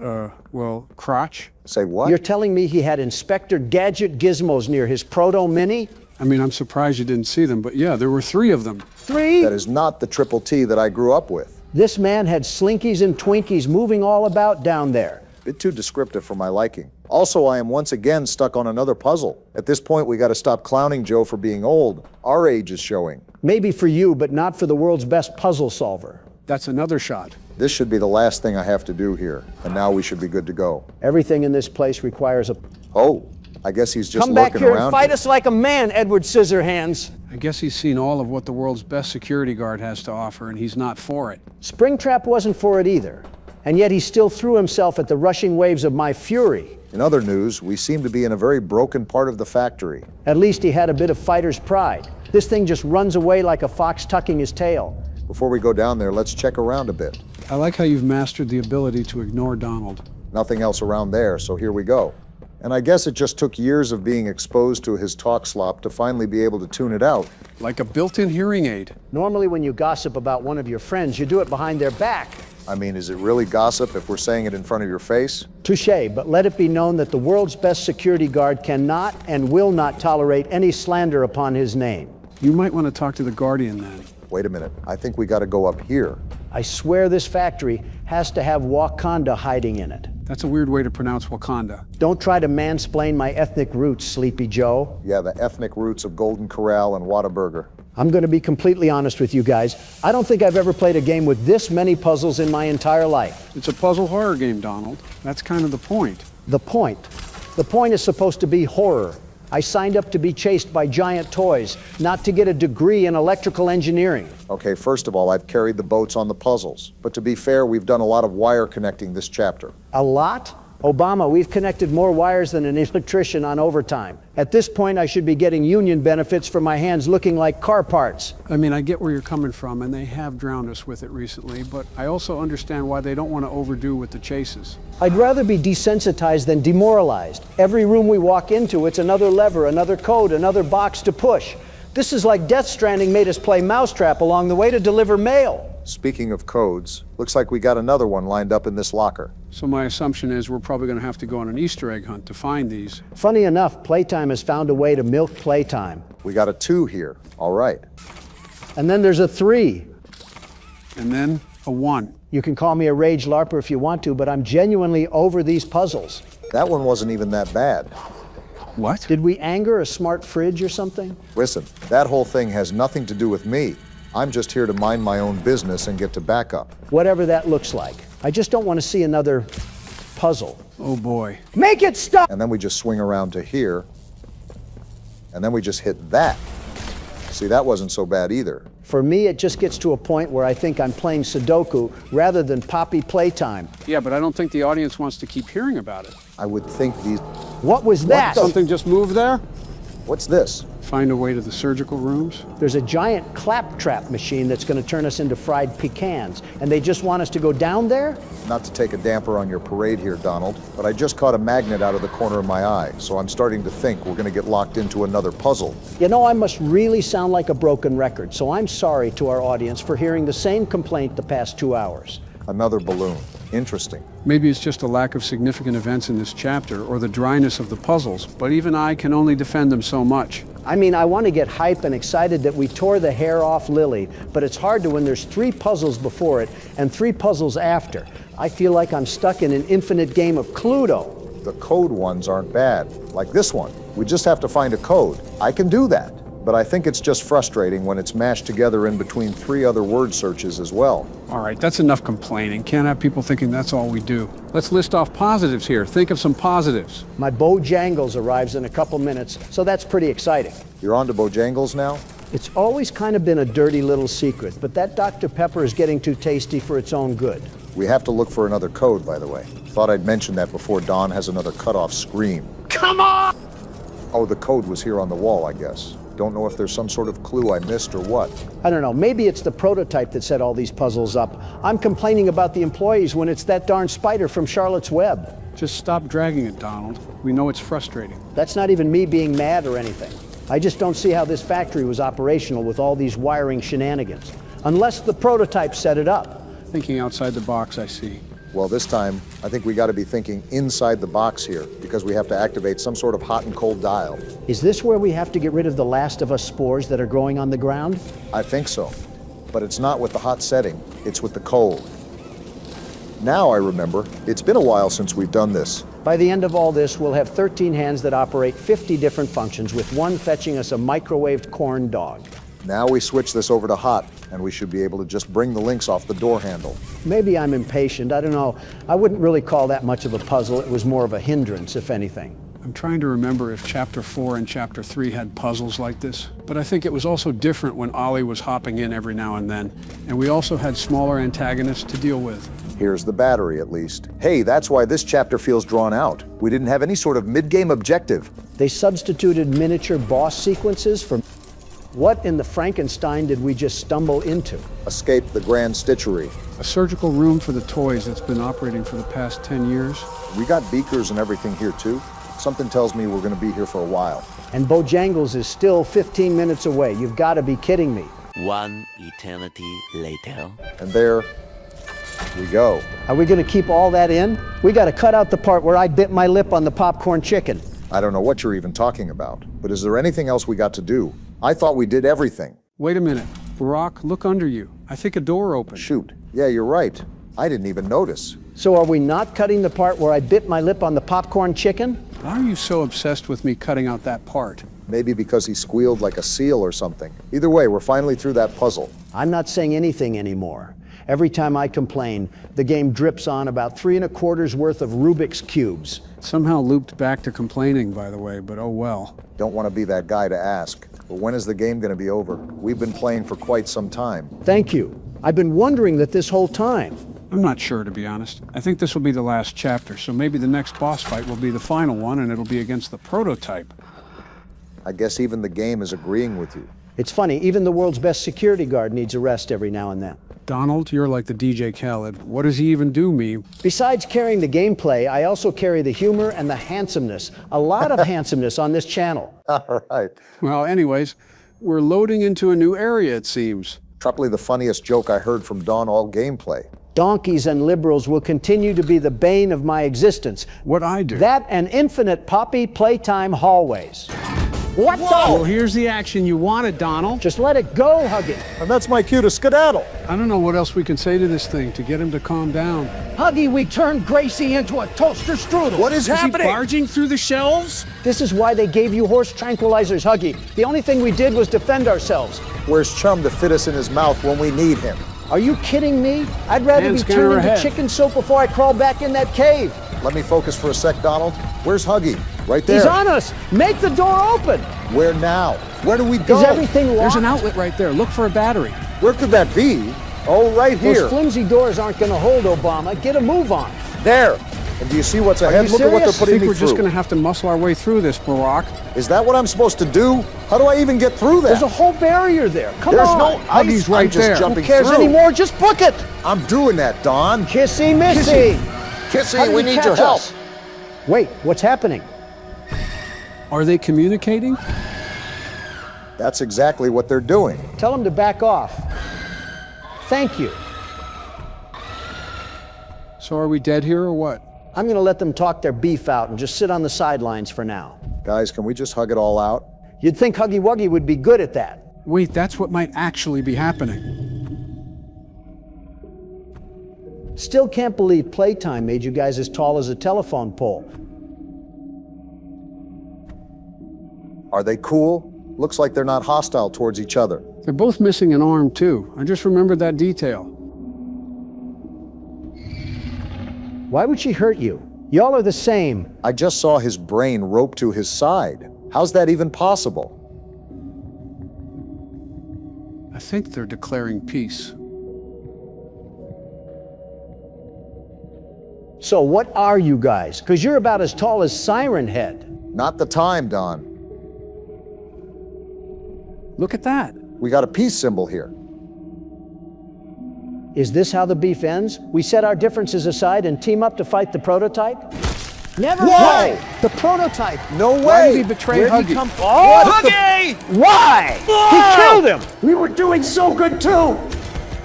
crotch? Say what? You're telling me he had Inspector Gadget gizmos near his Proto-Mini? I mean, I'm surprised you didn't see them, but yeah, there were 3 of them. 3? That is not the Triple T that I grew up with. This man had Slinkies and Twinkies moving all about down there. Bit too descriptive for my liking. Also, I am once again stuck on another puzzle. At this point, we gotta stop clowning Joe for being old. Our age is showing. Maybe for you, but not for the world's best puzzle solver. That's another shot. This should be the last thing I have to do here, and now we should be good to go. Everything in this place requires a... Oh, I guess he's just Come back lurking here around. and fight us like a man, Edward Scissorhands. I guess he's seen all of what the world's best security guard has to offer, and he's not for it. Springtrap wasn't for it either. And yet he still threw himself at the rushing waves of my fury. In other news, we seem to be in a very broken part of the factory. At least he had a bit of fighter's pride. This thing just runs away like a fox tucking his tail. Before we go down there, let's check around a bit. I like how you've mastered the ability to ignore Donald. Nothing else around there, so here we go. And I guess it just took years of being exposed to his talk slop to finally be able to tune it out. Like a built-in hearing aid. Normally when you gossip about one of your friends, you do it behind their back. I mean, is it really gossip if we're saying it in front of your face? Touché, but let it be known that the world's best security guard cannot and will not tolerate any slander upon his name. You might want to talk to the Guardian then. Wait a minute, I think we gotta go up here. I swear this factory has to have Wakanda hiding in it. That's a weird way to pronounce Wakanda. Don't try to mansplain my ethnic roots, Sleepy Joe. Yeah, the ethnic roots of Golden Corral and Whataburger. I'm going to be completely honest with you guys. I don't think I've ever played a game with this many puzzles in my entire life. It's a puzzle horror game, Donald. That's kind of the point. The point? The point is supposed to be horror. I signed up to be chased by giant toys, not to get a degree in electrical engineering. Okay, first of all, I've carried the boats on the puzzles. But to be fair, we've done a lot of wire connecting this chapter. A lot? Obama, we've connected more wires than an electrician on overtime. At this point, I should be getting union benefits for my hands looking like car parts. I mean, I get where you're coming from, and they have drowned us with it recently, but I also understand why they don't want to overdo with the chases. I'd rather be desensitized than demoralized. Every room we walk into, it's another lever, another code, another box to push. This is like Death Stranding made us play Mousetrap along the way to deliver mail. Speaking of codes, looks like we got another one lined up in this locker. So my assumption is we're probably going to have to go on an Easter egg hunt to find these. Funny enough, Playtime has found a way to milk Playtime. We got a 2 here. All right. And then there's a 3. And then a 1. You can call me a rage LARPer if you want to, but I'm genuinely over these puzzles. That one wasn't even that bad. What? Did we anger a smart fridge or something? Listen, that whole thing has nothing to do with me. I'm just here to mind my own business and get to backup. Whatever that looks like. I just don't want to see another puzzle. Oh boy. Make it stop! And then we just swing around to here. And then we just hit that. See, that wasn't so bad either. For me, it just gets to a point where I think I'm playing Sudoku rather than Poppy Playtime. Yeah, but I don't think the audience wants to keep hearing about it. I would think these... What was that? Something just moved there? What's this? Find a way to the surgical rooms? There's a giant claptrap machine that's going to turn us into fried pecans, and they just want us to go down there? Not to take a damper on your parade here, Donald, but I just caught a magnet out of the corner of my eye, so I'm starting to think we're going to get locked into another puzzle. You know, I must really sound like a broken record, so I'm sorry to our audience for hearing the same complaint the past 2 hours. Another balloon. Interesting. Maybe it's just a lack of significant events in this chapter, or the dryness of the puzzles, but even I can only defend them so much. I mean, I want to get hype and excited that we tore the hair off Lily, but it's hard to when there's 3 puzzles before it and 3 puzzles after. I feel like I'm stuck in an infinite game of Cluedo. The code ones aren't bad, like this one. We just have to find a code. I can do that. But I think it's just frustrating when it's mashed together in between 3 other word searches as well. All right, that's enough complaining. Can't have people thinking that's all we do. Let's list off positives here. Think of some positives. My Bojangles arrives in a couple minutes, so that's pretty exciting. You're on to Bojangles now? It's always kind of been a dirty little secret, but that Dr. Pepper is getting too tasty for its own good. We have to look for another code, by the way. Thought I'd mention that before Dawn has another cutoff scream. Come on! Oh, the code was here on the wall, I guess. Don't know if there's some sort of clue I missed or what. I don't know, maybe it's the prototype that set all these puzzles up. I'm complaining about the employees when it's that darn spider from Charlotte's Web. Just stop dragging it, Donald. We know it's frustrating. That's not even me being mad or anything. I just don't see how this factory was operational with all these wiring shenanigans. Unless the prototype set it up. Thinking outside the box, I see. Well, this time, I think we got to be thinking inside the box here, because we have to activate some sort of hot and cold dial. Is this where we have to get rid of the Last of Us spores that are growing on the ground? I think so. But it's not with the hot setting, it's with the cold. Now I remember, it's been a while since we've done this. By the end of all this, we'll have 13 hands that operate 50 different functions, with one fetching us a microwaved corn dog. Now we switch this over to hot, and we should be able to just bring the links off the door handle. Maybe I'm impatient, I don't know. I wouldn't really call that much of a puzzle. It was more of a hindrance, if anything. I'm trying to remember if Chapter 4 and Chapter 3 had puzzles like this, but I think it was also different when Ollie was hopping in every now and then, and we also had smaller antagonists to deal with. Here's the battery, at least. Hey, that's why this chapter feels drawn out. We didn't have any sort of mid-game objective. They substituted miniature boss sequences for... What in the Frankenstein did we just stumble into? Escape the Grand Stitchery. A surgical room for the toys that's been operating for the past 10 years. We got beakers and everything here, too. Something tells me we're going to be here for a while. And Bojangles is still 15 minutes away. You've got to be kidding me. 1 eternity later. And there we go. Are we going to keep all that in? We got to cut out the part where I bit my lip on the popcorn chicken. I don't know what you're even talking about, but is there anything else we got to do? I thought we did everything. Wait a minute. Barack, look under you. I think a door opened. Shoot. Yeah, you're right. I didn't even notice. So are we not cutting the part where I bit my lip on the popcorn chicken? Why are you so obsessed with me cutting out that part? Maybe because he squealed like a seal or something. Either way, we're finally through that puzzle. I'm not saying anything anymore. Every time I complain, the game drips on about 3 1/4 worth of Rubik's Cubes. Somehow looped back to complaining, by the way, but oh well. Don't want to be that guy to ask, but when is the game going to be over? We've been playing for quite some time. Thank you. I've been wondering that this whole time. I'm not sure, to be honest. I think this will be the last chapter, so maybe the next boss fight will be the final one, and it'll be against the prototype. I guess even the game is agreeing with you. It's funny, even the world's best security guard needs a rest every now and then. Donald, you're like the DJ Khaled. What does he even do, me? Besides carrying the gameplay, I also carry the humor and the handsomeness. A lot of handsomeness on this channel. All right. Well, anyways, we're loading into a new area, it seems. Probably the funniest joke I heard from Don all gameplay. Donkeys and liberals will continue to be the bane of my existence. What I do? That and infinite Poppy Playtime hallways. What the? Well, here's the action you wanted, Donald. Just let it go, Huggy. And that's my cue to skedaddle. I don't know what else we can say to this thing to get him to calm down. Huggy, we turned Gracie into a toaster strudel. What is happening? He barging through the shelves? This is why they gave you horse tranquilizers, Huggy. The only thing we did was defend ourselves. Where's Chum to fit us in his mouth when we need him? Are you kidding me? I'd rather be turned into chicken soup before I crawl back in that cave. Let me focus for a sec, Donald. Where's Huggy? Right there. He's on us. Make the door open. Where now? Where do we go? Is everything locked? There's an outlet right there. Look for a battery. Where could that be? Oh, right here. Those flimsy doors aren't going to hold, Obama. Get a move on. There. And do you see what's ahead? Look at what they're putting me through. I think we're just going to have to muscle our way through this, Barack. Is that what I'm supposed to do? How do I even get through that? There's a whole barrier there. Come on. There's no ice. Huggy's right I'm just there. jumping Who cares through. anymore? Just book it. I'm doing that, Don. Kissy Missy. Kissy, we need your help. Wait, what's happening? Are they communicating? That's exactly what they're doing. Tell them to back off. Thank you. So are we dead here or what? I'm going to let them talk their beef out and just sit on the sidelines for now. Guys, can we just hug it all out? You'd think Huggy Wuggy would be good at that. Wait, that's what might actually be happening. Still can't believe Playtime made you guys as tall as a telephone pole. Are they cool? Looks like they're not hostile towards each other. They're both missing an arm, too. I just remembered that detail. Why would she hurt you? Y'all are the same. I just saw his brain roped to his side. How's that even possible? I think they're declaring peace. So what are you guys? Because you're about as tall as Siren Head. Not the time, Don. Look at that. We got a peace symbol here. Is this how the beef ends? We set our differences aside and team up to fight the prototype? Never mind. The prototype. No way. Why did he betray Huggy? Huggy! Why? He killed him. We were doing so good too.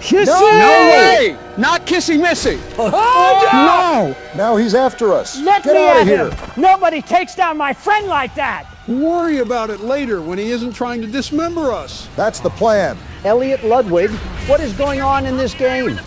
Kissy! No way! Not Kissy Missy! No! Now he's after us. Let Get me out at of here. him. Nobody takes down my friend like that. Worry about it later when he isn't trying to dismember us. That's the plan. Elliot Ludwig, what is going on in this game?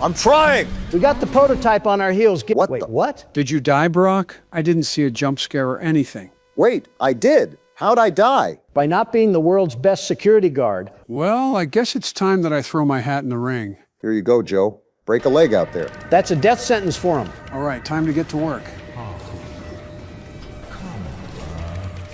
I'm trying. We got the prototype on our heels. Wait, what? Did you die, Barack? I didn't see a jump scare or anything. Wait, I did. How'd I die? By not being the world's best security guard. Well, I guess it's time that I throw my hat in the ring. Here you go, Joe. Break a leg out there. That's a death sentence for him. All right, time to get to work.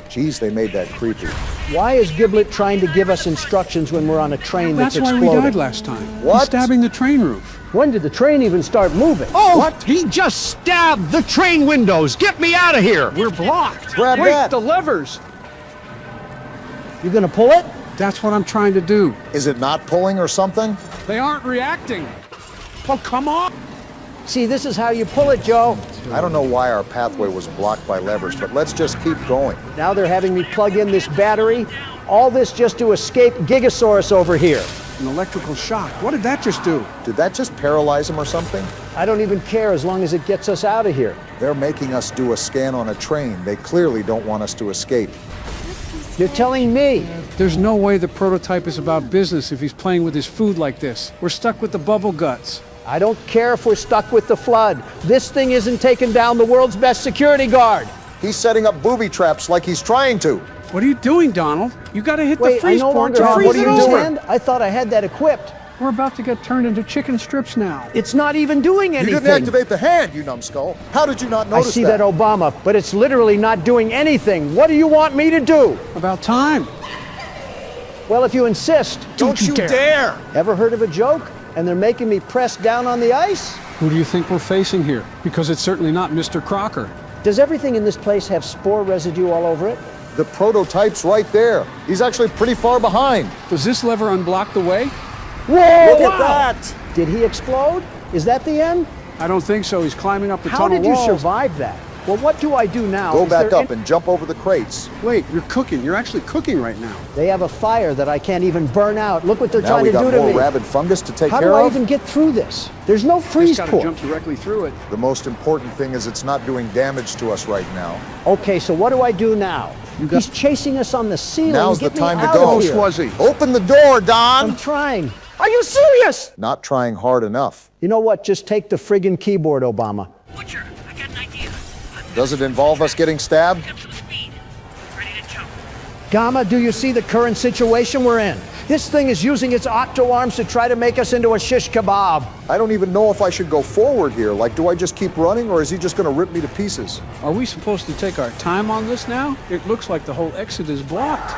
Geez, they made that creepy. Why is Giblet trying to give us instructions when we're on a train that's exploding? That's why we died last time. What? He's stabbing the train roof. When did the train even start moving? Oh, what? He just stabbed the train windows. Get me out of here. We're blocked. Grab Wait, that. the levers. You gonna pull it? That's what I'm trying to do. Is it not pulling or something? They aren't reacting. Oh, come on. See, this is how you pull it, Joe. I don't know why our pathway was blocked by levers, but let's just keep going. Now they're having me plug in this battery. All this just to escape Gigasaurus over here. An electrical shock. What did that just do? Did that just paralyze him or something? I don't even care as long as it gets us out of here. They're making us do a scan on a train. They clearly don't want us to escape. You're telling me? There's no way the prototype is about business if he's playing with his food like this. We're stuck with the bubble guts. I don't care if we're stuck with the flood. This thing isn't taking down the world's best security guard. He's setting up booby traps like he's trying to. What are you doing, Donald? You gotta hit Wait, the freeze I no port longer to have freeze what it are you over. doing? I thought I had that equipped. We're about to get turned into chicken strips now. It's not even doing anything. You didn't activate the hand, you numbskull. How did you not notice I see that, Obama, but it's literally not doing anything. What do you want me to do? About time. Well, if you insist. Don't you dare! Ever heard of a joke? And they're making me press down on the ice? Who do you think we're facing here? Because it's certainly not Mr. Crocker. Does everything in this place have spore residue all over it? The prototype's right there. He's actually pretty far behind. Does this lever unblock the way? Whoa! Look at that! Did he explode? Is that the end? I don't think so. He's climbing up the How tunnel did you walls. survive that? Well, what do I do now? Go back up and jump over the crates. Wait, you're cooking. You're actually cooking right now. They have a fire that I can't even burn out. Look what they're Now trying we to do got to more me. rabid fungus to take How care do I of. even get through this? There's no freeze Just port. gotta jump directly through it. The most important thing is it's not doing damage to us right now. Okay, so what do I do now? He's chasing us on the ceiling. Now's Get the time me to out go. of here. Swuzzy. Open the door, Don! I'm trying. Are you serious? Not trying hard enough. You know what? Just take the friggin' keyboard, Obama. Butcher, I got an idea. Does it involve us getting stabbed? Get some speed. Ready to jump. Gamma, do you see the current situation we're in? This thing is using its octo arms to try to make us into a shish kebab. I don't even know if I should go forward here. Like, do I just keep running, or is he just going to rip me to pieces? Are we supposed to take our time on this now? It looks like the whole exit is blocked.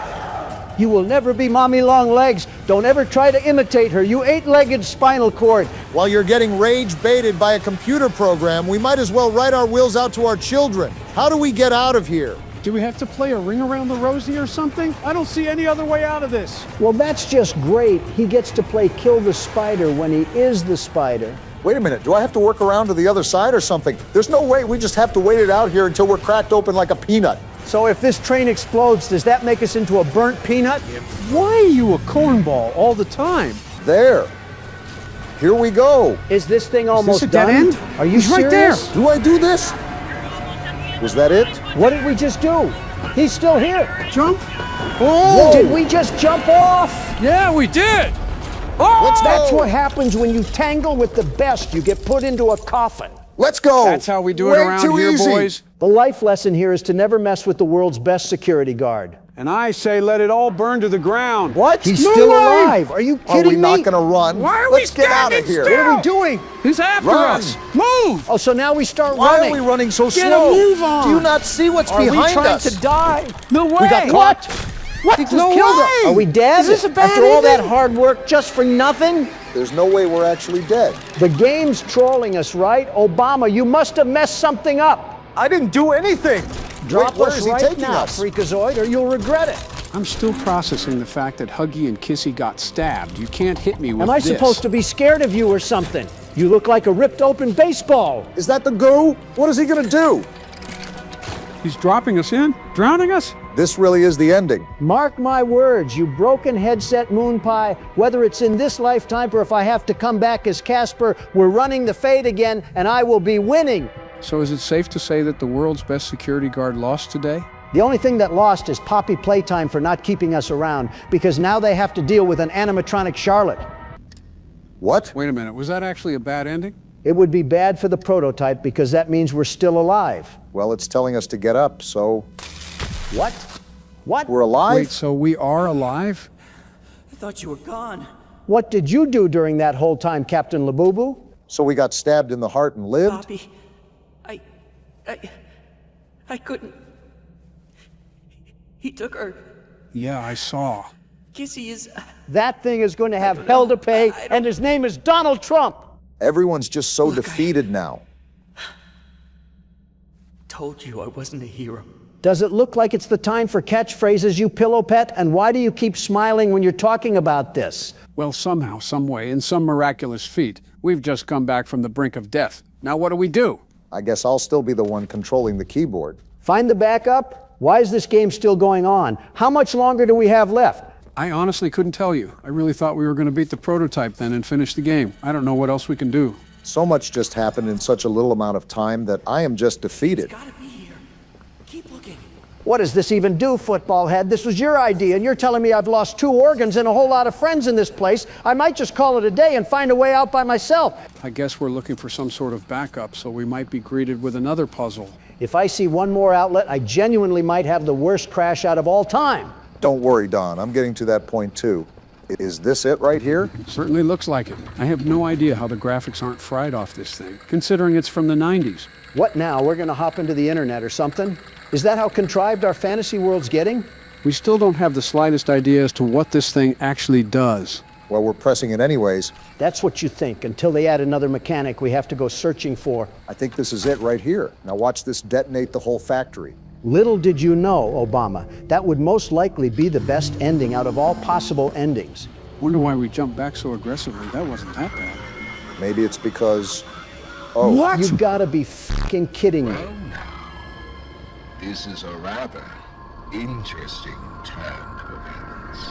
You will never be Mommy Longlegs. Don't ever try to imitate her, you eight-legged spinal cord. While you're getting rage-baited by a computer program, we might as well write our wills out to our children. How do we get out of here? Do we have to play a ring around the rosy or something? I don't see any other way out of this. Well, that's just great. He gets to play kill the spider when he is the spider. Wait a minute, do I have to work around to the other side or something? There's no way we just have to wait it out here until we're cracked open like a peanut. So if this train explodes, does that make us into a burnt peanut? Why are you a cornball all the time? There. Here we go. Is this thing almost a dead done? end? Are you He's right serious? there. Do I do this? Was that it? What did we just do? He's still here. Jump. Oh! Did we just jump off? Yeah, we did. Oh! That's what happens when you tangle with the best. You get put into a coffin. Let's go. That's how we do it Way around too here, easy. boys. The life lesson here is to never mess with the world's best security guard. And I say let it all burn to the ground. What? He's No still way! alive. Are you kidding Are we me? not going to run? Why are Let's we get out of standing here. still? What are we doing? He's after Run. us. Move! Oh, so now we start Why running. are we running so Get slow? a move on. Do you not see what's Are behind we trying us? to die? No way! We got caught. What? He just No killed way! us. Are we dead? Is this a bad After all that ending? hard work just for nothing? There's no way we're actually dead. The game's trolling us, right? Obama, you must have messed something up. I didn't do anything. Drop Wait, where us is he right taking now, us? Freakazoid, or you'll regret it. I'm still processing the fact that Huggy and Kissy got stabbed. You can't hit me with Am I this. supposed to be scared of you or something? You look like a ripped open baseball. Is that the goo? What is he going to do? He's dropping us in? Drowning us? This really is the ending. Mark my words, you broken headset moon pie, whether it's in this lifetime or if I have to come back as Casper, we're running the fade again and I will be winning. So is it safe to say that the world's best security guard lost today? The only thing that lost is Poppy Playtime for not keeping us around, because now they have to deal with an animatronic Charlotte. What? Wait a minute, was that actually a bad ending? It would be bad for the prototype because that means we're still alive. Well, it's telling us to get up, so What? What? we're alive? Wait, so we are alive? I thought you were gone. What did you do during that whole time, Captain Labubu? So we got stabbed in the heart and lived? Poppy, I couldn't. He took her. Yeah, I saw. Kissy is. That thing is going to have hell to pay, and his name is Donald Trump. Everyone's just so defeated now. Told you I wasn't a hero. Does it look like it's the time for catchphrases, you pillow pet? And why do you keep smiling when you're talking about this? Well, somehow, some way, in some miraculous feat, we've just come back from the brink of death. Now what do we do? I guess I'll still be the one controlling the keyboard. Find the backup? Why is this game still going on? How much longer do we have left? I honestly couldn't tell you. I really thought we were going to beat the prototype then and finish the game. I don't know what else we can do. So much just happened in such a little amount of time that I am just defeated. It's gotta be here. Keep looking. What does this even do, football head? This was your idea, and you're telling me I've lost 2 organs and a whole lot of friends in this place. I might just call it a day and find a way out by myself. I guess we're looking for some sort of backup, so we might be greeted with another puzzle. If I see one more outlet, I genuinely might have the worst crash out of all time. Don't worry, Don. I'm getting to that point too. Is this it right here? Certainly looks like it. I have no idea how the graphics aren't fried off this thing, considering it's from the 90s. What now? We're gonna hop into the internet or something? Is that how contrived our fantasy world's getting? We still don't have the slightest idea as to what this thing actually does. Well, we're pressing it anyways. That's what you think, until they add another mechanic we have to go searching for. I think this is it right here. Now watch this detonate the whole factory. Little did you know, Obama, that would most likely be the best ending out of all possible endings. Wonder why we jumped back so aggressively. That wasn't that bad. Maybe it's because... Oh. What? You gotta be fucking kidding me. Well, now, this is a rather interesting turn of events.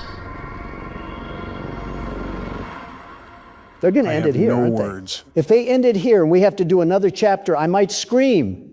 They're gonna end it here, aren't they? words. If they end it here and we have to do another chapter, I might scream.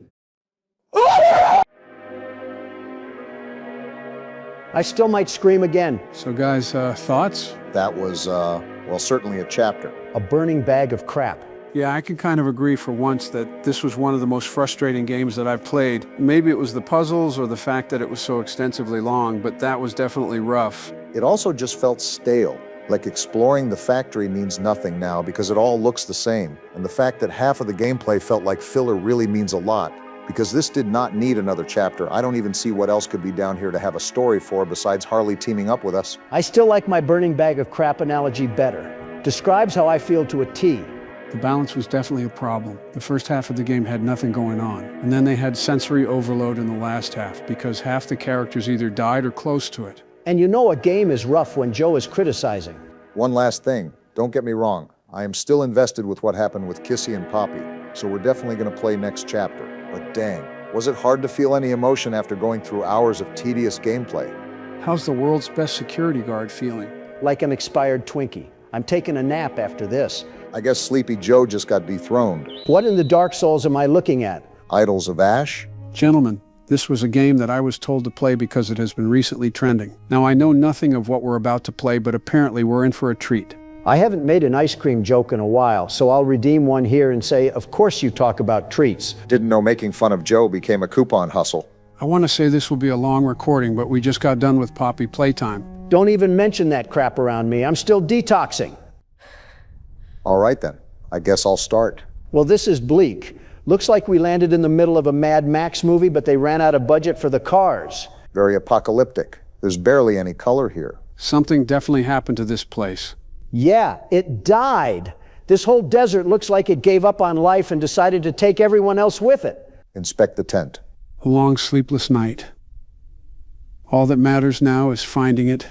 I still might scream again. So guys, thoughts? That was, well, certainly a chapter. A burning bag of crap. Yeah, I can kind of agree for once that this was one of the most frustrating games that I've played. Maybe it was the puzzles or the fact that it was so extensively long, but that was definitely rough. It also just felt stale. Like exploring the factory means nothing now because it all looks the same. And the fact that half of the gameplay felt like filler really means a lot. Because this did not need another chapter. I don't even see what else could be down here to have a story for besides Harley teaming up with us. I still like my burning bag of crap analogy better. Describes how I feel to a T. The balance was definitely a problem. The first half of the game had nothing going on. And then they had sensory overload in the last half because half the characters either died or close to it. And you know a game is rough when Joe is criticizing. One last thing. Don't get me wrong. I am still invested with what happened with Kissy and Poppy. So we're definitely going to play next chapter. But dang, was it hard to feel any emotion after going through hours of tedious gameplay? How's the world's best security guard feeling? Like an expired Twinkie. I'm taking a nap after this. I guess Sleepy Joe just got dethroned. What in the Dark Souls am I looking at? Idols of Ash? Gentlemen, this was a game that I was told to play because it has been recently trending. Now I know nothing of what we're about to play, but apparently we're in for a treat. I haven't made an ice cream joke in a while, so I'll redeem one here and say, of course you talk about treats. Didn't know making fun of Joe became a coupon hustle. I want to say this will be a long recording, but we just got done with Poppy Playtime. Don't even mention that crap around me. I'm still detoxing. All right then. I guess I'll start. Well, this is bleak. Looks like we landed in the middle of a Mad Max movie, but they ran out of budget for the cars. Very apocalyptic. There's barely any color here. Something definitely happened to this place. Yeah, it died. This whole desert looks like it gave up on life and decided to take everyone else with it. Inspect the tent. A long, sleepless night. All that matters now is finding it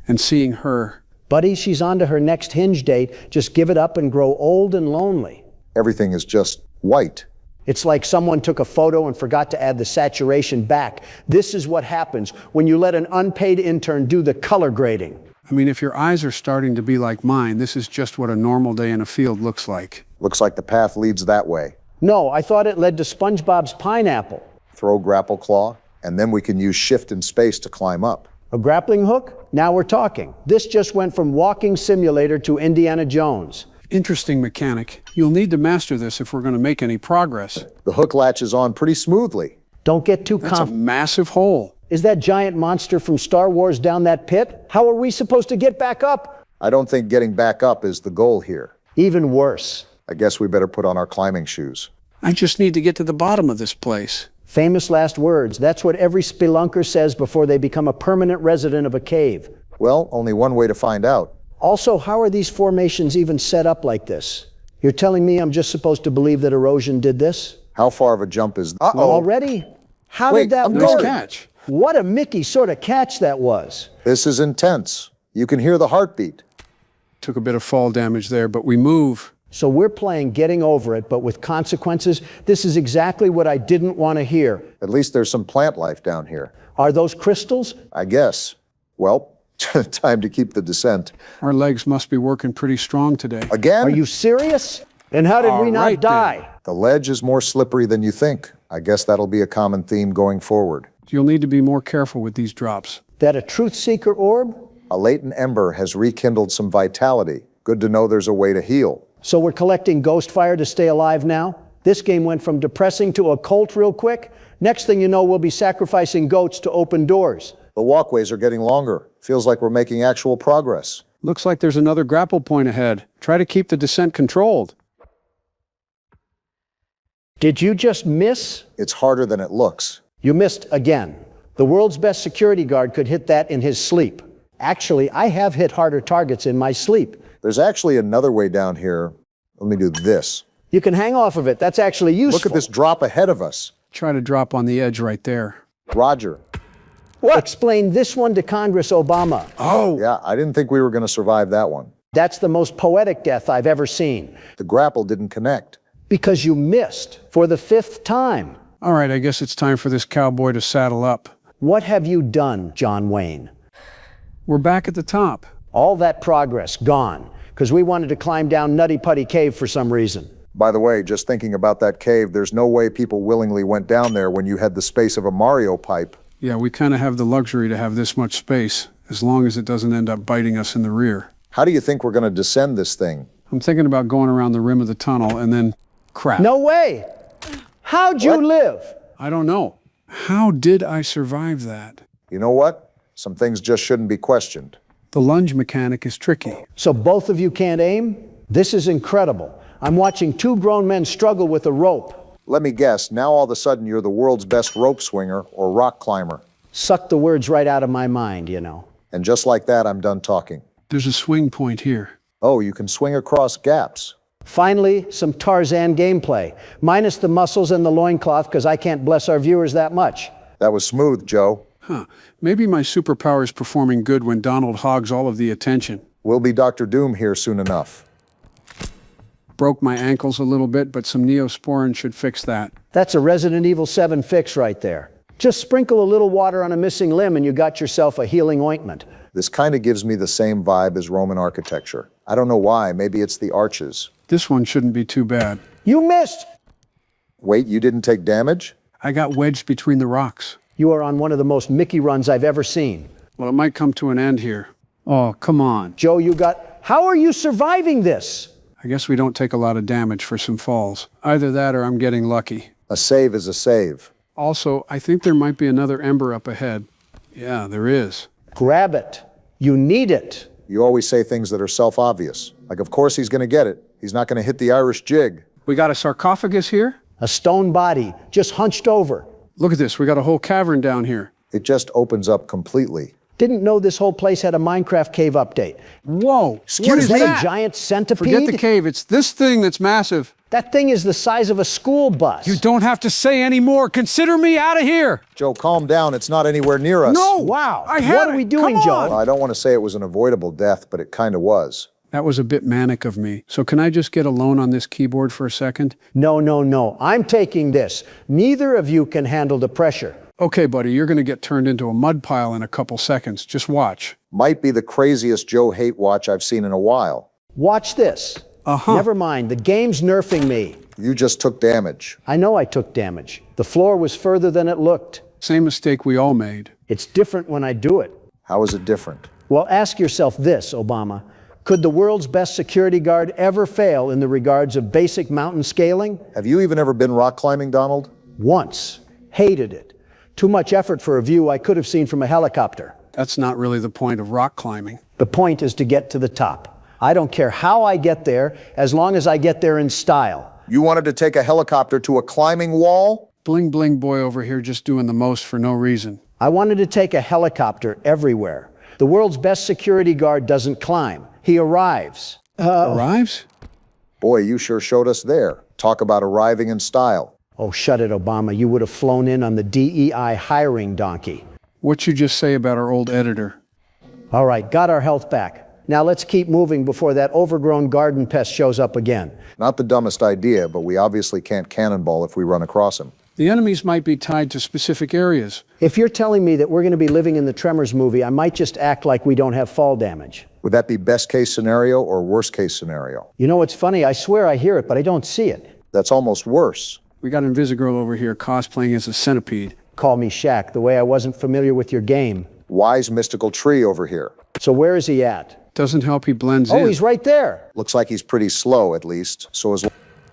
and seeing her. Buddy, she's on to her next hinge date. Just give it up and grow old and lonely. Everything is just white. It's like someone took a photo and forgot to add the saturation back. This is what happens when you let an unpaid intern do the color grading. I mean, if your eyes are starting to be like mine, this is just what a normal day in a field looks like. Looks like the path leads that way. No, I thought it led to SpongeBob's pineapple. Throw grapple claw, and then we can use shift and space to climb up. A grappling hook? Now we're talking. This just went from walking simulator to Indiana Jones. Interesting mechanic. You'll need to master this if we're going to make any progress. The hook latches on pretty smoothly. Don't get too That's a massive hole. Is that giant monster from Star Wars down that pit? How are we supposed to get back up? I don't think getting back up is the goal here. Even worse. I guess we better put on our climbing shoes. I just need to get to the bottom of this place. Famous last words. That's what every spelunker says before they become a permanent resident of a cave. Well, only one way to find out. Also, how are these formations even set up like this? You're telling me I'm just supposed to believe that erosion did this? How far of a jump is... Already? How did that work? Nice catch. What a Mickey sort of catch that was. This is intense. You can hear the heartbeat. Took a bit of fall damage there, but we move. So we're playing getting over it, but with consequences. This is exactly what I didn't want to hear. At least there's some plant life down here. Are those crystals? I guess. Well, time to keep the descent. Our legs must be working pretty strong today. Again? Are you serious? And how did we not die? Then. The ledge is more slippery than you think. I guess that'll be a common theme going forward. You'll need to be more careful with these drops. That a truth seeker orb? A latent ember has rekindled some vitality. Good to know there's a way to heal. So we're collecting ghost fire to stay alive now? This game went from depressing to occult real quick. Next thing you know, we'll be sacrificing goats to open doors. The walkways are getting longer. Feels like we're making actual progress. Looks like there's another grapple point ahead. Try to keep the descent controlled. Did you just miss? It's harder than it looks. You missed again. The world's best security guard could hit that in his sleep. Actually, I have hit harder targets in my sleep. There's actually another way down here. Let me do this. You can hang off of it. That's actually useful. Look at this drop ahead of us. Try to drop on the edge right there. Roger. What? Explain this one to Congress, Obama. Oh! Yeah, I didn't think we were going to survive that one. That's the most poetic death I've ever seen. The grapple didn't connect. Because you missed for the 5th time. All right, I guess it's time for this cowboy to saddle up. What have you done, John Wayne? We're back at the top. All that progress gone, because we wanted to climb down Nutty Putty Cave for some reason. By the way, just thinking about that cave, there's no way people willingly went down there when you had the space of a Mario pipe. Yeah, we kind of have the luxury to have this much space, as long as it doesn't end up biting us in the rear. How do you think we're going to descend this thing? I'm thinking about going around the rim of the tunnel and then crap. No way! How'd you live? I don't know. How did I survive that? You know what? Some things just shouldn't be questioned. The lunge mechanic is tricky. So both of you can't aim? This is incredible. I'm watching 2 grown men struggle with a rope. Let me guess, now all of a sudden you're the world's best rope swinger or rock climber. Suck the words right out of my mind, you know. And just like that, I'm done talking. There's a swing point here. Oh, you can swing across gaps. Finally, some Tarzan gameplay, minus the muscles and the loincloth, because I can't bless our viewers that much. That was smooth, Joe. Huh. Maybe my superpower is performing good when Donald hogs all of the attention. We'll be Dr. Doom here soon enough. Broke my ankles a little bit, but some Neosporin should fix that. That's a Resident Evil 7 fix right there. Just sprinkle a little water on a missing limb and you got yourself a healing ointment. This kind of gives me the same vibe as Roman architecture. I don't know why. Maybe it's the arches. This one shouldn't be too bad. You missed! Wait, you didn't take damage? I got wedged between the rocks. You are on one of the most Mickey runs I've ever seen. Well, it might come to an end here. Oh, come on. Joe, you got... How are you surviving this? I guess we don't take a lot of damage for some falls. Either that or I'm getting lucky. A save is a save. Also, I think there might be another ember up ahead. Yeah, there is. Grab it. You need it. You always say things that are self-obvious. Like, of course he's going to get it. He's not going to hit the Irish jig. We got a sarcophagus here? A stone body, just hunched over. Look at this. We got a whole cavern down here. It just opens up completely. Didn't know this whole place had a Minecraft cave update. Whoa! What is that? A giant centipede? Forget the cave. It's this thing that's massive. That thing is the size of a school bus. You don't have to say any more. Consider me out of here. Joe, calm down. It's not anywhere near us. No! Wow. What are we doing, Joe? Well, I don't want to say it was an avoidable death, but it kind of was. That was a bit manic of me. So can I just get alone on this keyboard for a second? No, no, no. I'm taking this. Neither of you can handle the pressure. Okay, buddy, you're going to get turned into a mud pile in a couple seconds. Just watch. Might be the craziest Joe hate watch I've seen in a while. Watch this. Never mind. The game's nerfing me. You just took damage. I know I took damage. The floor was further than it looked. Same mistake we all made. It's different when I do it. How is it different? Well, ask yourself this, Obama. Could the world's best security guard ever fail in the regards of basic mountain scaling? Have you even ever been rock climbing, Donald? Once. Hated it. Too much effort for a view I could have seen from a helicopter. That's not really the point of rock climbing. The point is to get to the top. I don't care how I get there, as long as I get there in style. You wanted to take a helicopter to a climbing wall? Bling bling boy over here just doing the most for no reason. I wanted to take a helicopter everywhere. The world's best security guard doesn't climb. He arrives. Arrives? Boy, you sure showed us there. Talk about arriving in style. Oh, shut it, Obama. You would have flown in on the DEI hiring donkey. What'd you just say about our old editor? All right, got our health back. Now let's keep moving before that overgrown garden pest shows up again. Not the dumbest idea, but we obviously can't cannonball if we run across him. The enemies might be tied to specific areas. If you're telling me that we're going to be living in the Tremors movie, I might just act like we don't have fall damage. Would that be best case scenario or worst case scenario? You know what's funny? I swear I hear it, but I don't see it. That's almost worse. We got Invisigirl over here cosplaying as a centipede. Call me Shaq, the way I wasn't familiar with your game. Wise mystical tree over here. So where is he at? Doesn't help he blends in. Oh, he's right there. Looks like he's pretty slow, at least. So is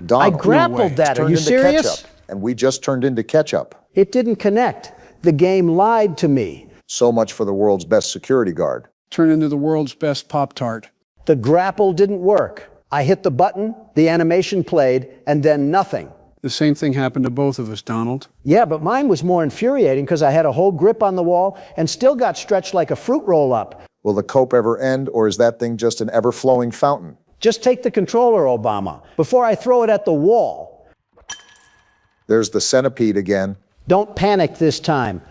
Donald. I grappled that. Are you serious? Ketchup, and we just turned into ketchup. It didn't connect. The game lied to me. So much for the world's best security guard. Turn into the world's best Pop-Tart. The grapple didn't work. I hit the button, the animation played, and then nothing. The same thing happened to both of us, Donald. Yeah, but mine was more infuriating because I had a whole grip on the wall and still got stretched like a fruit roll-up. Will the cope ever end, or is that thing just an ever-flowing fountain? Just take the controller, Obama, before I throw it at the wall. There's the centipede again. Don't panic this time,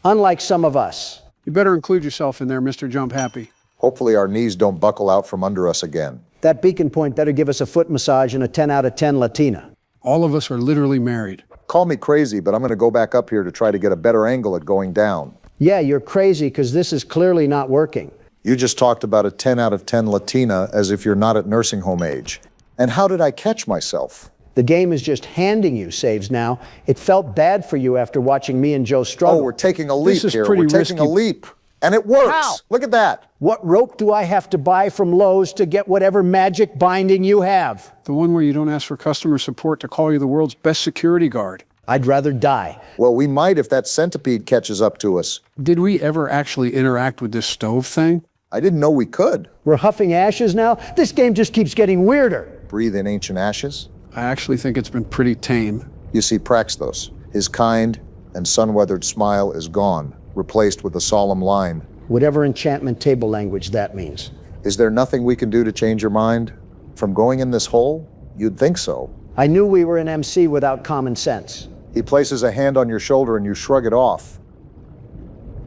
unlike some of us. You better include yourself in there, Mr. Jump Happy. Hopefully our knees don't buckle out from under us again. That beacon point better give us a foot massage and a 10 out of 10 Latina. All of us are literally married. Call me crazy, but I'm going to go back up here to try to get a better angle at going down. Yeah, you're crazy because this is clearly not working. You just talked about a 10 out of 10 Latina as if you're not at nursing home age. And how did I catch myself? The game is just handing you saves now. It felt bad for you after watching me and Joe struggle. Oh, we're taking a leap here. We're taking a leap. And it works. How? Look at that. What rope do I have to buy from Lowe's to get whatever magic binding you have? The one where you don't ask for customer support to call you the world's best security guard. I'd rather die. Well, we might if that centipede catches up to us. Did we ever actually interact with this stove thing? I didn't know we could. We're huffing ashes now? This game just keeps getting weirder. Breathe in ancient ashes. I actually think it's been pretty tame. You see Praxtos. His kind and sun-weathered smile is gone, replaced with a solemn line. Whatever enchantment table language that means. Is there nothing we can do to change your mind? From going in this hole? You'd think so. I knew we were an MC without common sense. He places a hand on your shoulder and you shrug it off.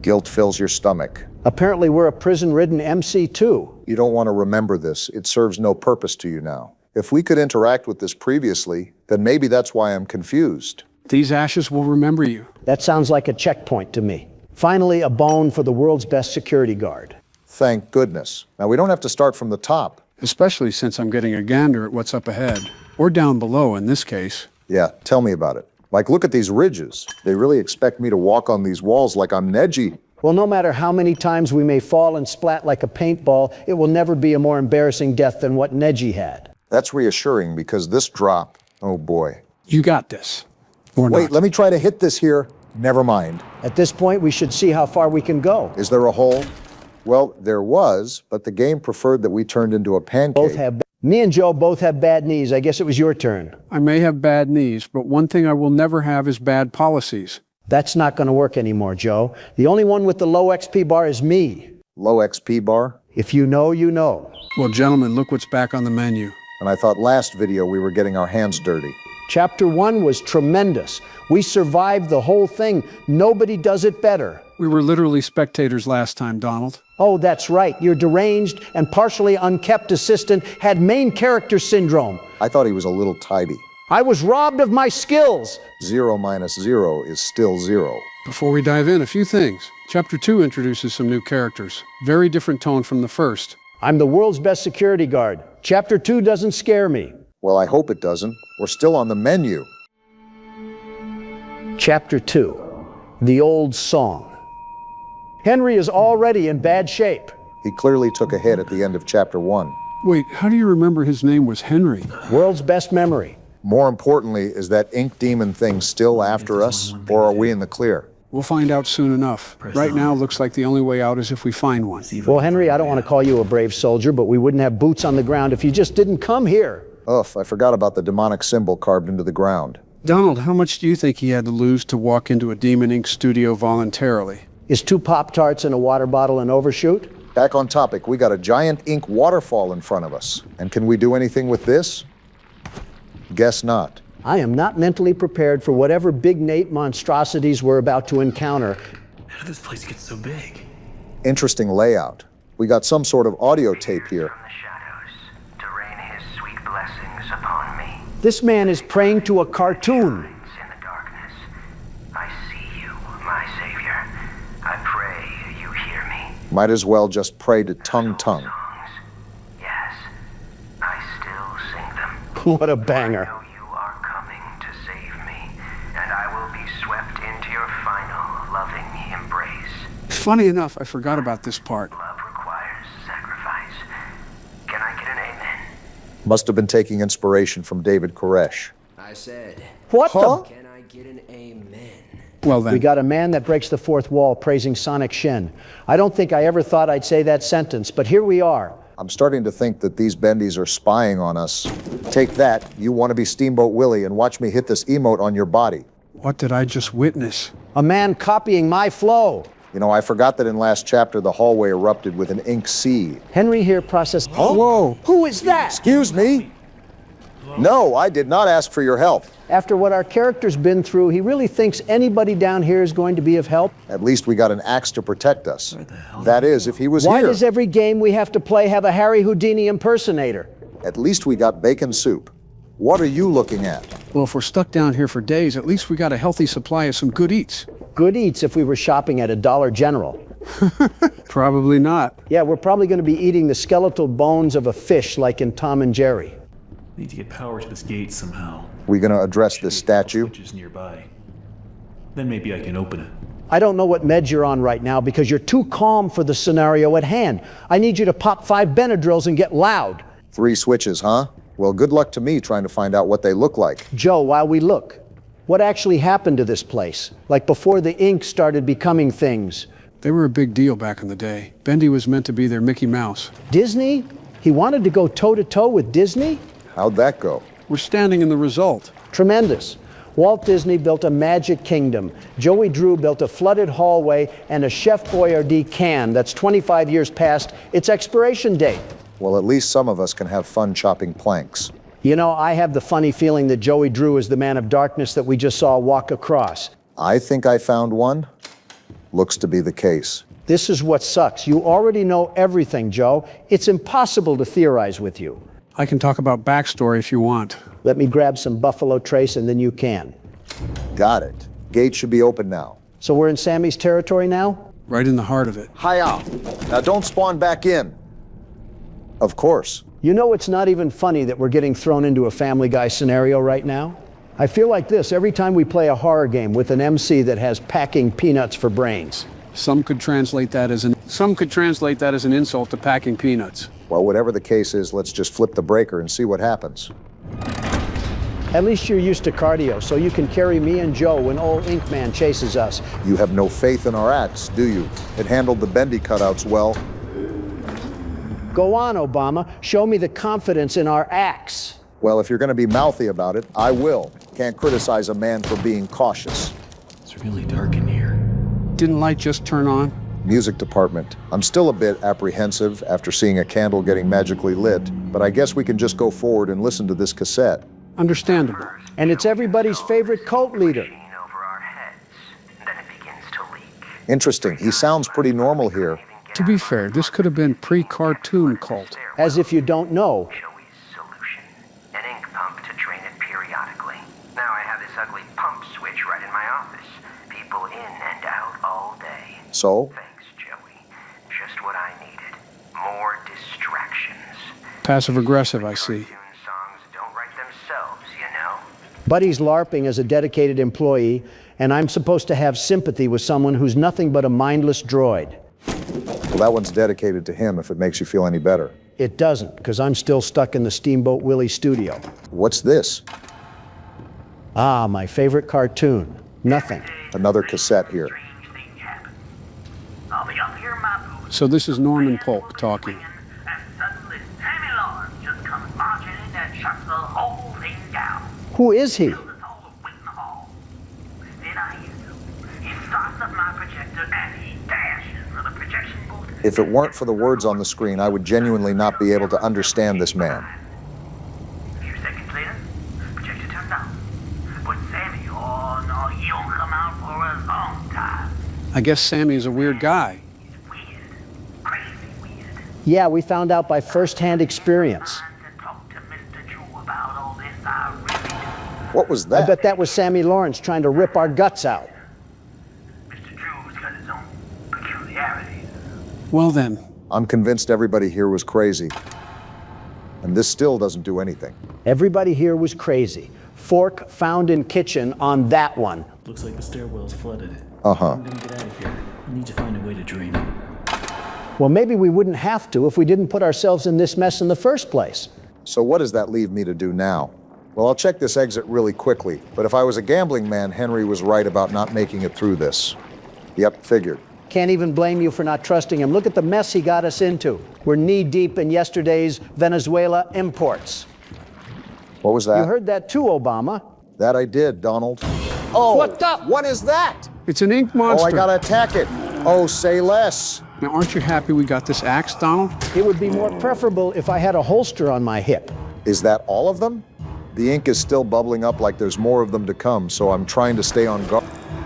Guilt fills your stomach. Apparently we're a prison-ridden MC too. You don't want to remember this. It serves no purpose to you now. If we could interact with this previously, then maybe that's why I'm confused. These ashes will remember you. That sounds like a checkpoint to me. Finally, a bone for the world's best security guard. Thank goodness. Now, we don't have to start from the top. Especially since I'm getting a gander at what's up ahead. Or down below, in this case. Yeah, tell me about it. Like, look at these ridges. They really expect me to walk on these walls like I'm Neji. Well, no matter how many times we may fall and splat like a paintball, it will never be a more embarrassing death than what Neji had. That's reassuring because this drop, oh boy. You got this. Or Wait, not. let me try to hit this here. Never mind. At this point, we should see how far we can go. Is there a hole? Well, there was, but the game preferred that we turned into a pancake. Me and Joe both have bad knees. I guess it was your turn. I may have bad knees, but one thing I will never have is bad policies. That's not going to work anymore, Joe. The only one with the low XP bar is me. Low XP bar? If you know, you know. Well, gentlemen, look what's back on the menu. And I thought last video we were getting our hands dirty. Chapter 1 was tremendous. We survived the whole thing. Nobody does it better. We were literally spectators last time, Donald. Oh, that's right. Your deranged and partially unkept assistant had main character syndrome. I thought he was a little tidy. I was robbed of my skills. 0 minus 0 is still 0. Before we dive in, a few things. Chapter 2 introduces some new characters. Very different tone from the first. I'm the world's best security guard. Chapter 2 doesn't scare me. Well, I hope it doesn't. We're still on the menu. Chapter 2, the old song. Henry is already in bad shape. He clearly took a hit at the end of Chapter 1. Wait, how do you remember his name was Henry? World's best memory. More importantly, is that ink demon thing still after us, or are we in the clear? We'll find out soon enough. Right now, looks like the only way out is if we find one. Well, Henry, I don't want to call you a brave soldier, but we wouldn't have boots on the ground if you just didn't come here. Ugh, I forgot about the demonic symbol carved into the ground. Donald, how much do you think he had to lose to walk into a Demon Ink studio voluntarily? Is 2 Pop-Tarts and a water bottle an overshoot? Back on topic, we got a giant ink waterfall in front of us. And can we do anything with this? Guess not. I am not mentally prepared for whatever big Nate monstrosities we're about to encounter. How did this place get so big? Interesting layout. We got some sort of audio tape here. This man is praying to a cartoon. In the darkness, I see you, my savior. I pray you hear me. Might as well just pray to Tung Tung. Yes, I still sing them. What a banger. I know you are coming to save me, and I will be swept into your final loving embrace. Funny enough, I forgot about this part. Love requires sacrifice. Can I get an amen? Must have been taking inspiration from David Koresh. I said. What the? Can I get an amen. Well then. We got a man that breaks the fourth wall praising Sonic Shin. I don't think I ever thought I'd say that sentence, but here we are. I'm starting to think that these Bendys are spying on us. Take that, you want to be Steamboat Willie, and watch me hit this emote on your body. What did I just witness? A man copying my flow. You know, I forgot that in last chapter the hallway erupted with an ink sea. Henry here processed... Oh. Whoa! Who is that? Excuse me? No, I did not ask for your help. After what our character's been through, he really thinks anybody down here is going to be of help? At least we got an axe to protect us. That is, if he was Why here. does every game we have to play have a Harry Houdini impersonator? At least we got bacon soup. What are you looking at? Well, if we're stuck down here for days, at least we got a healthy supply of some good eats. Good eats if we were shopping at a Dollar General. Probably not. Yeah, we're probably going to be eating the skeletal bones of a fish like in Tom and Jerry. Need to get power to this gate somehow. We gonna address this statue? Switches nearby. Then maybe I can open it. I don't know what meds you're on right now because you're too calm for the scenario at hand. I need you to pop 5 Benadryls and get loud. 3 switches, huh? Well, good luck to me trying to find out what they look like. Joe, while we look, what actually happened to this place? Like before the ink started becoming things. They were a big deal back in the day. Bendy was meant to be their Mickey Mouse. Disney? He wanted to go toe-to-toe with Disney? How'd that go? We're standing in the result. Tremendous. Walt Disney built a magic kingdom. Joey Drew built a flooded hallway and a Chef Boyardee can that's 25 years past its expiration date. Well, at least some of us can have fun chopping planks. You know, I have the funny feeling that Joey Drew is the man of darkness that we just saw walk across. I think I found one. Looks to be the case. This is what sucks. You already know everything, Joe. It's impossible to theorize with you. I can talk about backstory if you want. Let me grab some Buffalo Trace and then you can. Got it. Gate should be open now. So we're in Sammy's territory now? Right in the heart of it. Hi-ya. Now don't spawn back in. Of course. You know it's not even funny that we're getting thrown into a Family Guy scenario right now? I feel like this every time we play a horror game with an MC that has packing peanuts for brains. Some could translate that as an insult to packing peanuts. Well, whatever the case is, let's just flip the breaker and see what happens. At least you're used to cardio, so you can carry me and Joe when old Ink Man chases us. You have no faith in our axe, do you? It handled the Bendy cutouts well. Go on, Obama. Show me the confidence in our axe. Well, if you're going to be mouthy about it, I will. Can't criticize a man for being cautious. It's really dark in here. Didn't light just turn on? Music department. I'm still a bit apprehensive after seeing a candle getting magically lit, but I guess we can just go forward and listen to this cassette. Understandable. And it's everybody's favorite cult leader. Interesting. He sounds pretty normal here. To be fair, this could have been pre-cartoon cult. As if you don't know. An ink pump to drain it periodically. Now I have this ugly pump switch right in my office. People in and out all day. So? Thanks, Joey. Just what I needed. More distractions. Passive-aggressive, I see. Songs don't write themselves, you know? Buddy's LARPing as a dedicated employee, and I'm supposed to have sympathy with someone who's nothing but a mindless droid. Well, that one's dedicated to him if it makes you feel any better. It doesn't, because I'm still stuck in the Steamboat Willie studio. What's this? Ah, my favorite cartoon. Nothing. Another cassette here. I'll be up here in my booth. So this is Norman Polk talking. And suddenly Sammy Lawrence just comes marching in and shuts the whole thing down. Who is he? Then I hear he starts up my projector and he dashes for the projection booth. If it weren't for the words on the screen, I would genuinely not be able to understand this man. A few seconds later, projector turns on. But Sammy, oh no, he don't come out for a long time. I guess Sammy is a weird guy. Yeah, we found out by first-hand experience. What was that? I bet that was Sammy Lawrence trying to rip our guts out. Well then. I'm convinced everybody here was crazy. And this still doesn't do anything. Everybody here was crazy. Fork found in kitchen on that one. Looks like the stairwell's flooded. Uh-huh. I'm gonna get out of here. I need to find a way to drain it. Well, maybe we wouldn't have to if we didn't put ourselves in this mess in the first place. So what does that leave me to do now? Well, I'll check this exit really quickly, but if I was a gambling man, Henry was right about not making it through this. Yep, figured. Can't even blame you for not trusting him. Look at the mess he got us into. We're knee-deep in yesterday's Venezuela imports. What was that? You heard that too, Obama. That I did, Donald. Oh, what the? What is that? It's an ink monster. Oh, I gotta attack it. Oh, say less. Now, aren't you happy we got this axe, Donald? It would be more preferable if I had a holster on my hip. Is that all of them? The ink is still bubbling up like there's more of them to come, so I'm trying to stay on guard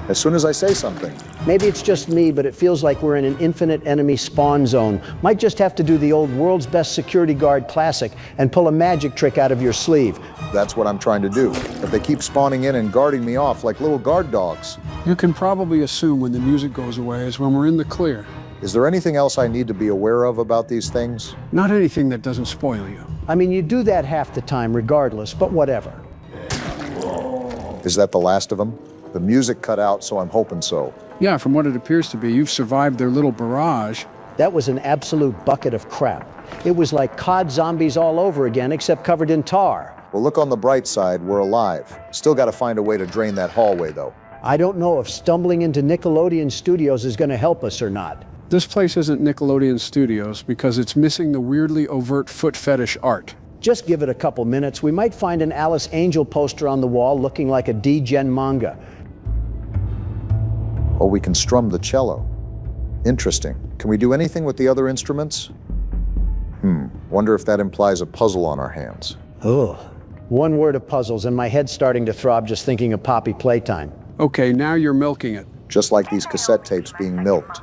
as soon as I say something. Maybe it's just me, but it feels like we're in an infinite enemy spawn zone. Might just have to do the old world's best security guard classic and pull a magic trick out of your sleeve. That's what I'm trying to do, but they keep spawning in and guarding me off like little guard dogs. You can probably assume when the music goes away is when we're in the clear. Is there anything else I need to be aware of about these things? Not anything that doesn't spoil you. I mean, you do that half the time regardless, but whatever. Is that the last of them? The music cut out, so I'm hoping so. Yeah, from what it appears to be, you've survived their little barrage. That was an absolute bucket of crap. It was like COD zombies all over again, except covered in tar. Well, look on the bright side, we're alive. Still got to find a way to drain that hallway, though. I don't know if stumbling into Nickelodeon Studios is going to help us or not. This place isn't Nickelodeon Studios because it's missing the weirdly overt foot fetish art. Just give it a couple minutes. We might find an Alice Angel poster on the wall looking like a D-Gen manga. Oh, we can strum the cello. Interesting. Can we do anything with the other instruments? Wonder if that implies a puzzle on our hands. Ugh. One word of puzzles and my head's starting to throb just thinking of Poppy Playtime. Okay, now you're milking it. Just like these cassette tapes being milked.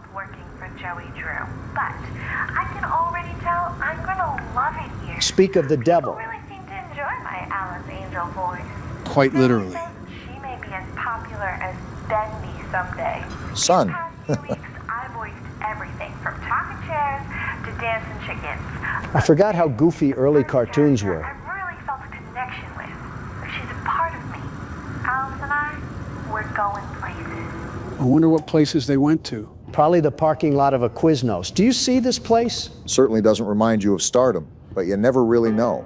Speak of the devil. Really seem to enjoy my Alice Angel voice. Quite literally. She may be as popular as Bendy someday. Son. These past few weeks, I voiced everything from talking chairs to dancing chickens. I forgot how goofy early cartoons were. I really felt a connection with. She's a part of me. Alice and I, we're going places. I wonder what places they went to. Probably the parking lot of a Quiznos. Do you see this place? Certainly doesn't remind you of stardom, but you never really know.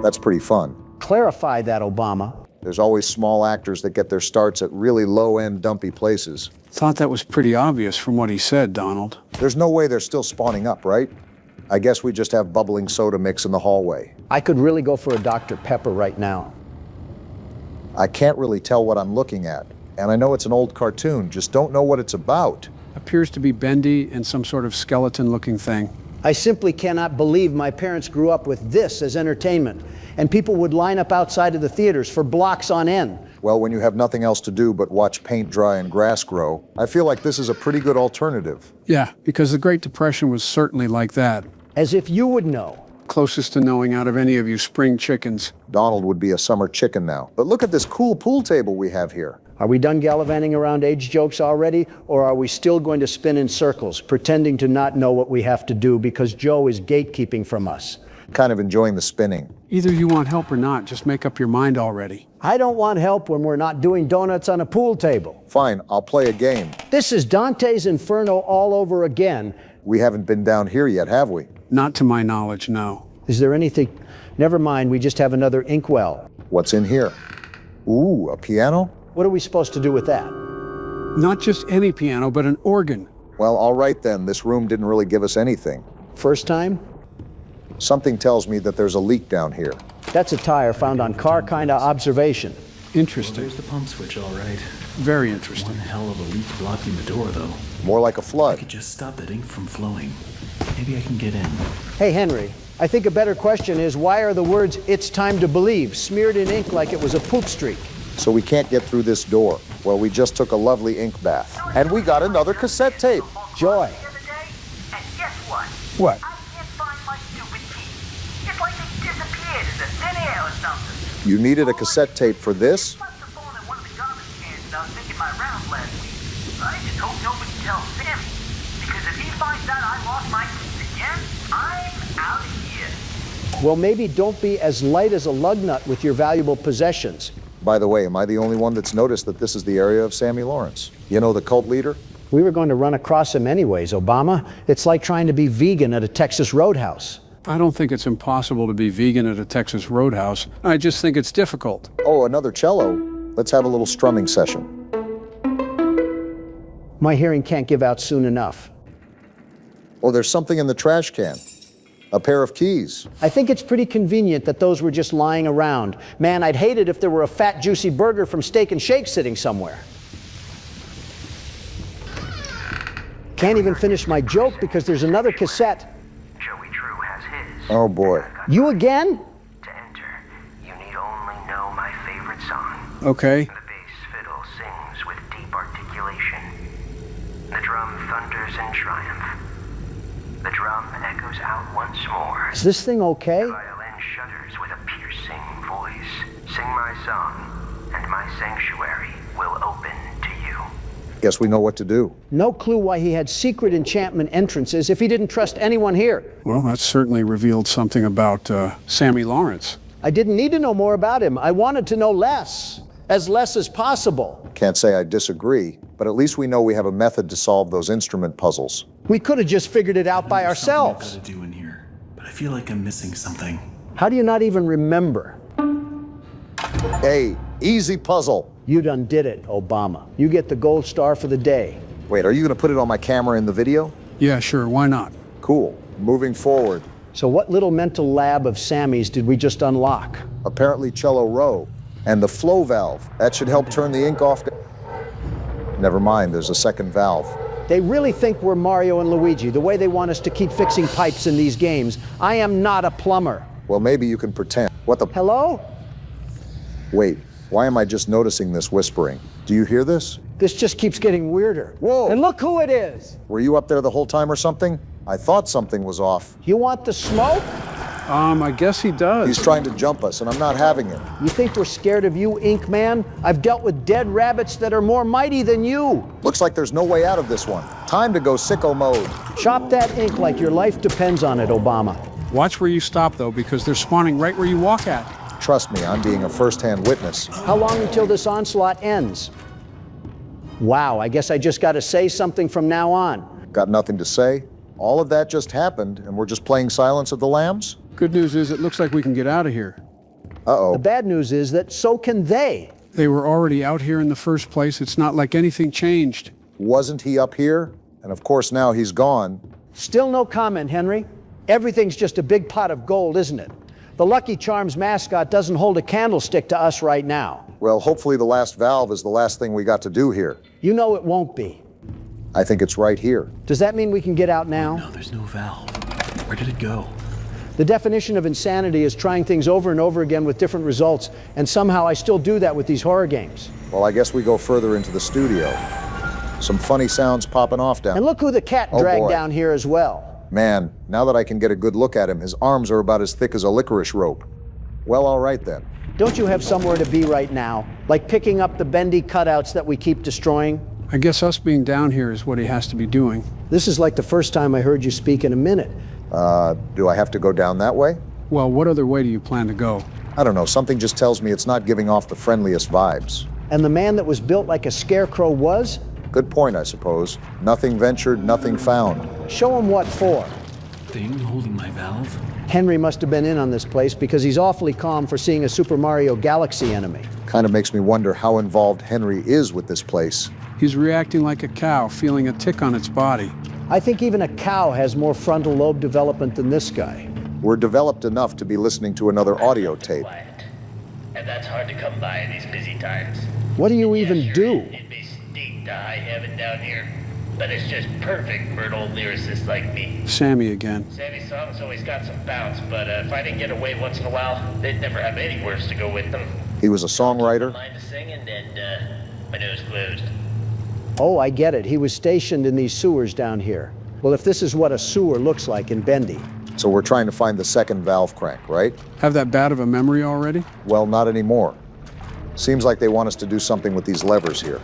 That's pretty fun. Clarify that, Obama. There's always small actors that get their starts at really low-end, dumpy places. Thought that was pretty obvious from what he said, Donald. There's no way they're still spawning up, right? I guess we just have bubbling soda mix in the hallway. I could really go for a Dr. Pepper right now. I can't really tell what I'm looking at. And I know it's an old cartoon, just don't know what it's about. Appears to be Bendy and some sort of skeleton-looking thing. I simply cannot believe my parents grew up with this as entertainment, and people would line up outside of the theaters for blocks on end. Well, when you have nothing else to do but watch paint dry and grass grow, I feel like this is a pretty good alternative. Yeah, because the Great Depression was certainly like that. As if you would know. Closest to knowing out of any of you spring chickens. Donald would be a summer chicken now. But look at this cool pool table we have here. Are we done gallivanting around age jokes already, or are we still going to spin in circles, pretending to not know what we have to do because Joe is gatekeeping from us? Kind of enjoying the spinning. Either you want help or not, just make up your mind already. I don't want help when we're not doing donuts on a pool table. Fine, I'll play a game. This is Dante's Inferno all over again. We haven't been down here yet, have we? Not to my knowledge, no. Is there anything? Never mind, we just have another inkwell. What's in here? Ooh, a piano? What are we supposed to do with that? Not just any piano, but an organ. Well, all right then. This room didn't really give us anything. First time? Something tells me that there's a leak down here. That's a tire found on car kinda observation. Interesting. Well, there's the pump switch, all right. Very interesting. One hell of a leak blocking the door, though. More like a flood. I could just stop that ink from flowing. Maybe I can get in. Hey, Henry, I think a better question is why are the words, "It's time to believe," smeared in ink like it was a poop streak? So we can't get through this door. Well, we just took a lovely ink bath. And we got another cassette tape. Joy. And guess what? What? I can't find my stupid key. It's like they disappeared into thin air or something. You needed a cassette tape for this? I must have fallen in one of the garbage cans when I was making my rounds last week. I just hope nobody tells Sammy. Because if he finds out I lost my keys again, I'm out of here. Well, maybe don't be as light as a lug nut with your valuable possessions. By the way, am I the only one that's noticed that this is the area of Sammy Lawrence? You know, the cult leader? We were going to run across him anyways, Obama. It's like trying to be vegan at a Texas roadhouse. I don't think it's impossible to be vegan at a Texas roadhouse. I just think it's difficult. Oh, another cello. Let's have a little strumming session. My hearing can't give out soon enough. Oh, there's something in the trash can. A pair of keys. I think it's pretty convenient that those were just lying around. Man, I'd hate it if there were a fat, juicy burger from Steak and Shake sitting somewhere. Can't even finish my joke because there's another cassette. Joey Drew has his. Oh boy. You again? To enter, you need only know my favorite song. Okay. The bass fiddle sings with deep articulation. The drum thunders in triumph. The drum echoes out once more. Is this thing okay? The violin shudders with a piercing voice. Sing my song, and my sanctuary will open to you. Guess we know what to do. No clue why he had secret enchantment entrances if he didn't trust anyone here. Well, that certainly revealed something about Sammy Lawrence. I didn't need to know more about him. I wanted to know less. As less as possible. Can't say I disagree, but at least we know we have a method to solve those instrument puzzles. We could have just figured it out by ourselves. I've got to do in here, but I feel like I'm missing something. How do you not even remember? Hey, easy puzzle. You done did it, Obama. You get the gold star for the day. Wait, are you going to put it on my camera in the video? Yeah, sure, why not? Cool. Moving forward. So what little mental lab of Sammy's did we just unlock? Apparently cello row. And the flow valve. That should help turn the ink off. Never mind, there's a second valve. They really think we're Mario and Luigi, the way they want us to keep fixing pipes in these games. I am not a plumber. Well, maybe you can pretend. What the? Hello? Wait, why am I just noticing this whispering? Do you hear this? This just keeps getting weirder. Whoa! And look who it is. Were you up there the whole time or something? I thought something was off. You want the smoke? I guess he does. He's trying to jump us, and I'm not having it. You think we're scared of you, Ink Man? I've dealt with dead rabbits that are more mighty than you. Looks like there's no way out of this one. Time to go sicko mode. Chop that ink like your life depends on it, Obama. Watch where you stop, though, because they're spawning right where you walk at. Trust me, I'm being a first-hand witness. How long until this onslaught ends? Wow, I guess I just got to say something from now on. Got nothing to say? All of that just happened, and we're just playing Silence of the Lambs? Good news is it looks like we can get out of here. Uh-oh. The bad news is that so can they. They were already out here in the first place. It's not like anything changed. Wasn't he up here? And of course now he's gone. Still no comment, Henry. Everything's just a big pot of gold, isn't it? The Lucky Charms mascot doesn't hold a candlestick to us right now. Well, hopefully the last valve is the last thing we got to do here. You know it won't be. I think it's right here. Does that mean we can get out now? No, there's no valve. Where did it go? The definition of insanity is trying things over and over again with different results, and somehow I still do that with these horror games. Well, I guess we go further into the studio. Some funny sounds popping off down. And look who the cat dragged down here as well. Man, now that I can get a good look at him, his arms are about as thick as a licorice rope. Well, all right then. Don't you have somewhere to be right now? Like picking up the Bendy cutouts that we keep destroying? I guess us being down here is what he has to be doing. This is like the first time I heard you speak in a minute. Do I have to go down that way? Well, what other way do you plan to go? I don't know, something just tells me it's not giving off the friendliest vibes. And the man that was built like a scarecrow was? Good point, I suppose. Nothing ventured, nothing found. Show him what for. Thing holding my valve? Henry must have been in on this place because he's awfully calm for seeing a Super Mario Galaxy enemy. Kind of makes me wonder how involved Henry is with this place. He's reacting like a cow, feeling a tick on its body. I think even a cow has more frontal lobe development than this guy. We're developed enough to be listening to another audio tape. And that's hard to come by in these busy times. What do you even do? It may stink to high heaven down here, but it's just perfect for an old lyricist like me. Sammy again. Sammy's songs always got some bounce, but if I didn't get away once in a while, they'd never have any words to go with them. He was a songwriter? Mind to sing and my nose closed. Oh, I get it. He was stationed in these sewers down here. Well, if this is what a sewer looks like in Bendy. So we're trying to find the second valve crank, right? Have that bad of a memory already? Well, not anymore. Seems like they want us to do something with these levers here.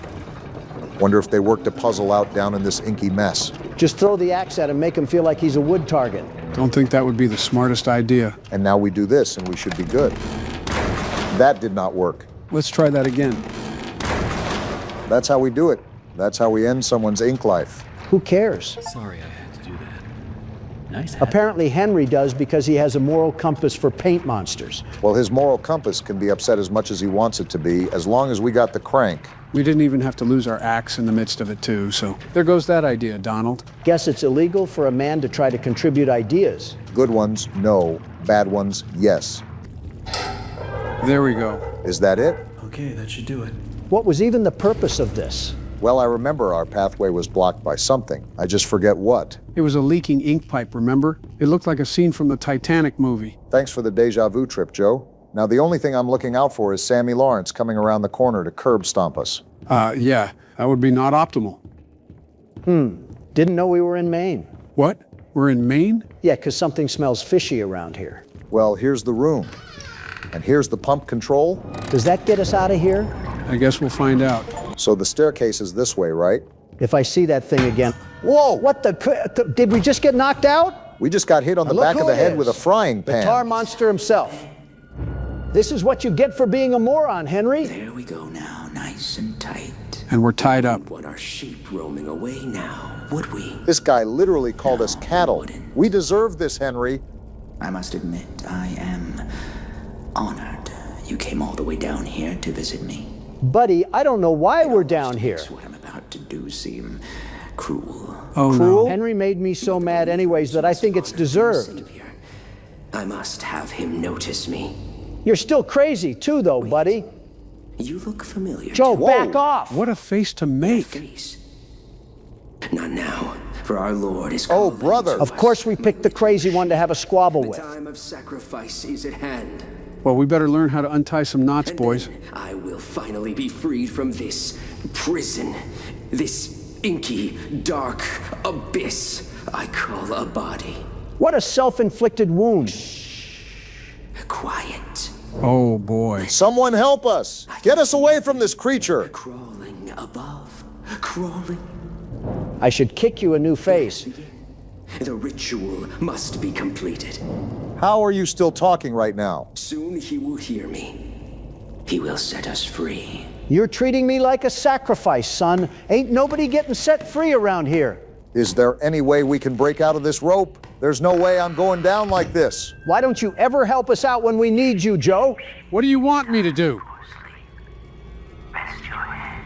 Wonder if they worked a puzzle out down in this inky mess. Just throw the axe at him, make him feel like he's a wood target. Don't think that would be the smartest idea. And now we do this and we should be good. That did not work. Let's try that again. That's how we do it. That's how we end someone's ink life. Who cares? Sorry I had to do that. Nice hat. Apparently Henry does because he has a moral compass for paint monsters. Well, his moral compass can be upset as much as he wants it to be, as long as we got the crank. We didn't even have to lose our axe in the midst of it, too, so there goes that idea, Donald. Guess it's illegal for a man to try to contribute ideas. Good ones, no. Bad ones, yes. There we go. Is that it? Okay, that should do it. What was even the purpose of this? Well, I remember our pathway was blocked by something. I just forget what. It was a leaking ink pipe, remember? It looked like a scene from the Titanic movie. Thanks for the deja vu trip, Joe. Now, the only thing I'm looking out for is Sammy Lawrence coming around the corner to curb stomp us. Yeah, that would be not optimal. Didn't know we were in Maine. What? We're in Maine? Yeah, 'cause something smells fishy around here. Well, here's the room. And here's the pump control. Does that get us out of here? I guess we'll find out. So the staircase is this way, right? If I see that thing again. Whoa! What the? Did we just get knocked out? We just got hit on the Look back who of the it head is. with a frying The pan. tar monster himself. This is what you get for being a moron, Henry. There we go now, nice and tight. And we're tied up. Want our sheep roaming away now, would we? This guy literally called us cattle. We deserve this, Henry. I must admit, I am honored you came all the way down here to visit me. Buddy, I don't know why we're down here. What I'm about to do seem cruel. Oh, Cruel? no. Henry made me so mad anyways that I think it's deserved. I must have him notice me. You're still crazy too, though, buddy. You look familiar. Joe, back off! What a face to make. Face. Not now, for our Lord is Oh, brother. Of course we picked the crazy one to have a squabble with. time of sacrifice is at hand. Well, we better learn how to untie some knots, boys. I will finally be freed from this prison, this inky, dark abyss I call a body. What a self-inflicted wound. Quiet. Oh, boy. Someone help us! Get us away from this creature! Crawling above. Crawling. I should kick you a new face. The ritual must be completed. How are you still talking right now? Soon he will hear me. He will set us free. You're treating me like a sacrifice, son. Ain't nobody getting set free around here. Is there any way we can break out of this rope? There's no way I'm going down like this. Why don't you ever help us out when we need you, Joe? What do you want me to do? Rest your head.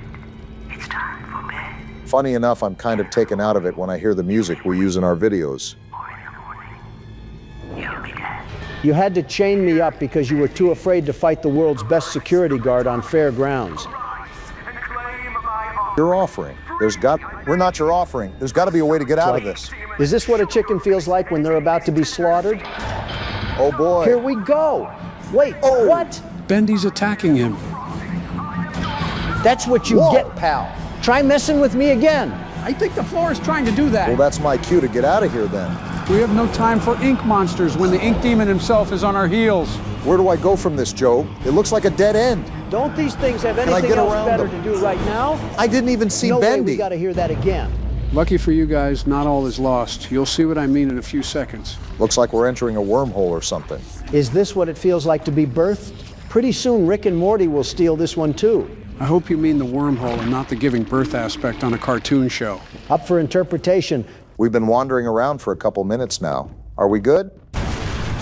It's time for bed. Funny enough, I'm kind of taken out of it when I hear the music we use in our videos. You'll be dead. You had to chain me up because you were too afraid to fight the world's best security guard on fair grounds. Your offering. We're not your offering. There's got to be a way to get out of this. Is this what a chicken feels like when they're about to be slaughtered? Oh boy. Here we go. Wait, what? Bendy's attacking him. That's what you get, pal. Try messing with me again. I think the floor is trying to do that. Well, that's my cue to get out of here then. We have no time for ink monsters when the ink demon himself is on our heels. Where do I go from this, Joe? It looks like a dead end. Don't these things have Can I anything get else around better them? to do right now? I didn't even see No way Bendy. we gotta hear that again. Lucky for you guys, not all is lost. You'll see what I mean in a few seconds. Looks like we're entering a wormhole or something. Is this what it feels like to be birthed? Pretty soon Rick and Morty will steal this one too. I hope you mean the wormhole and not the giving birth aspect on a cartoon show. Up for interpretation. We've been wandering around for a couple minutes now. Are we good?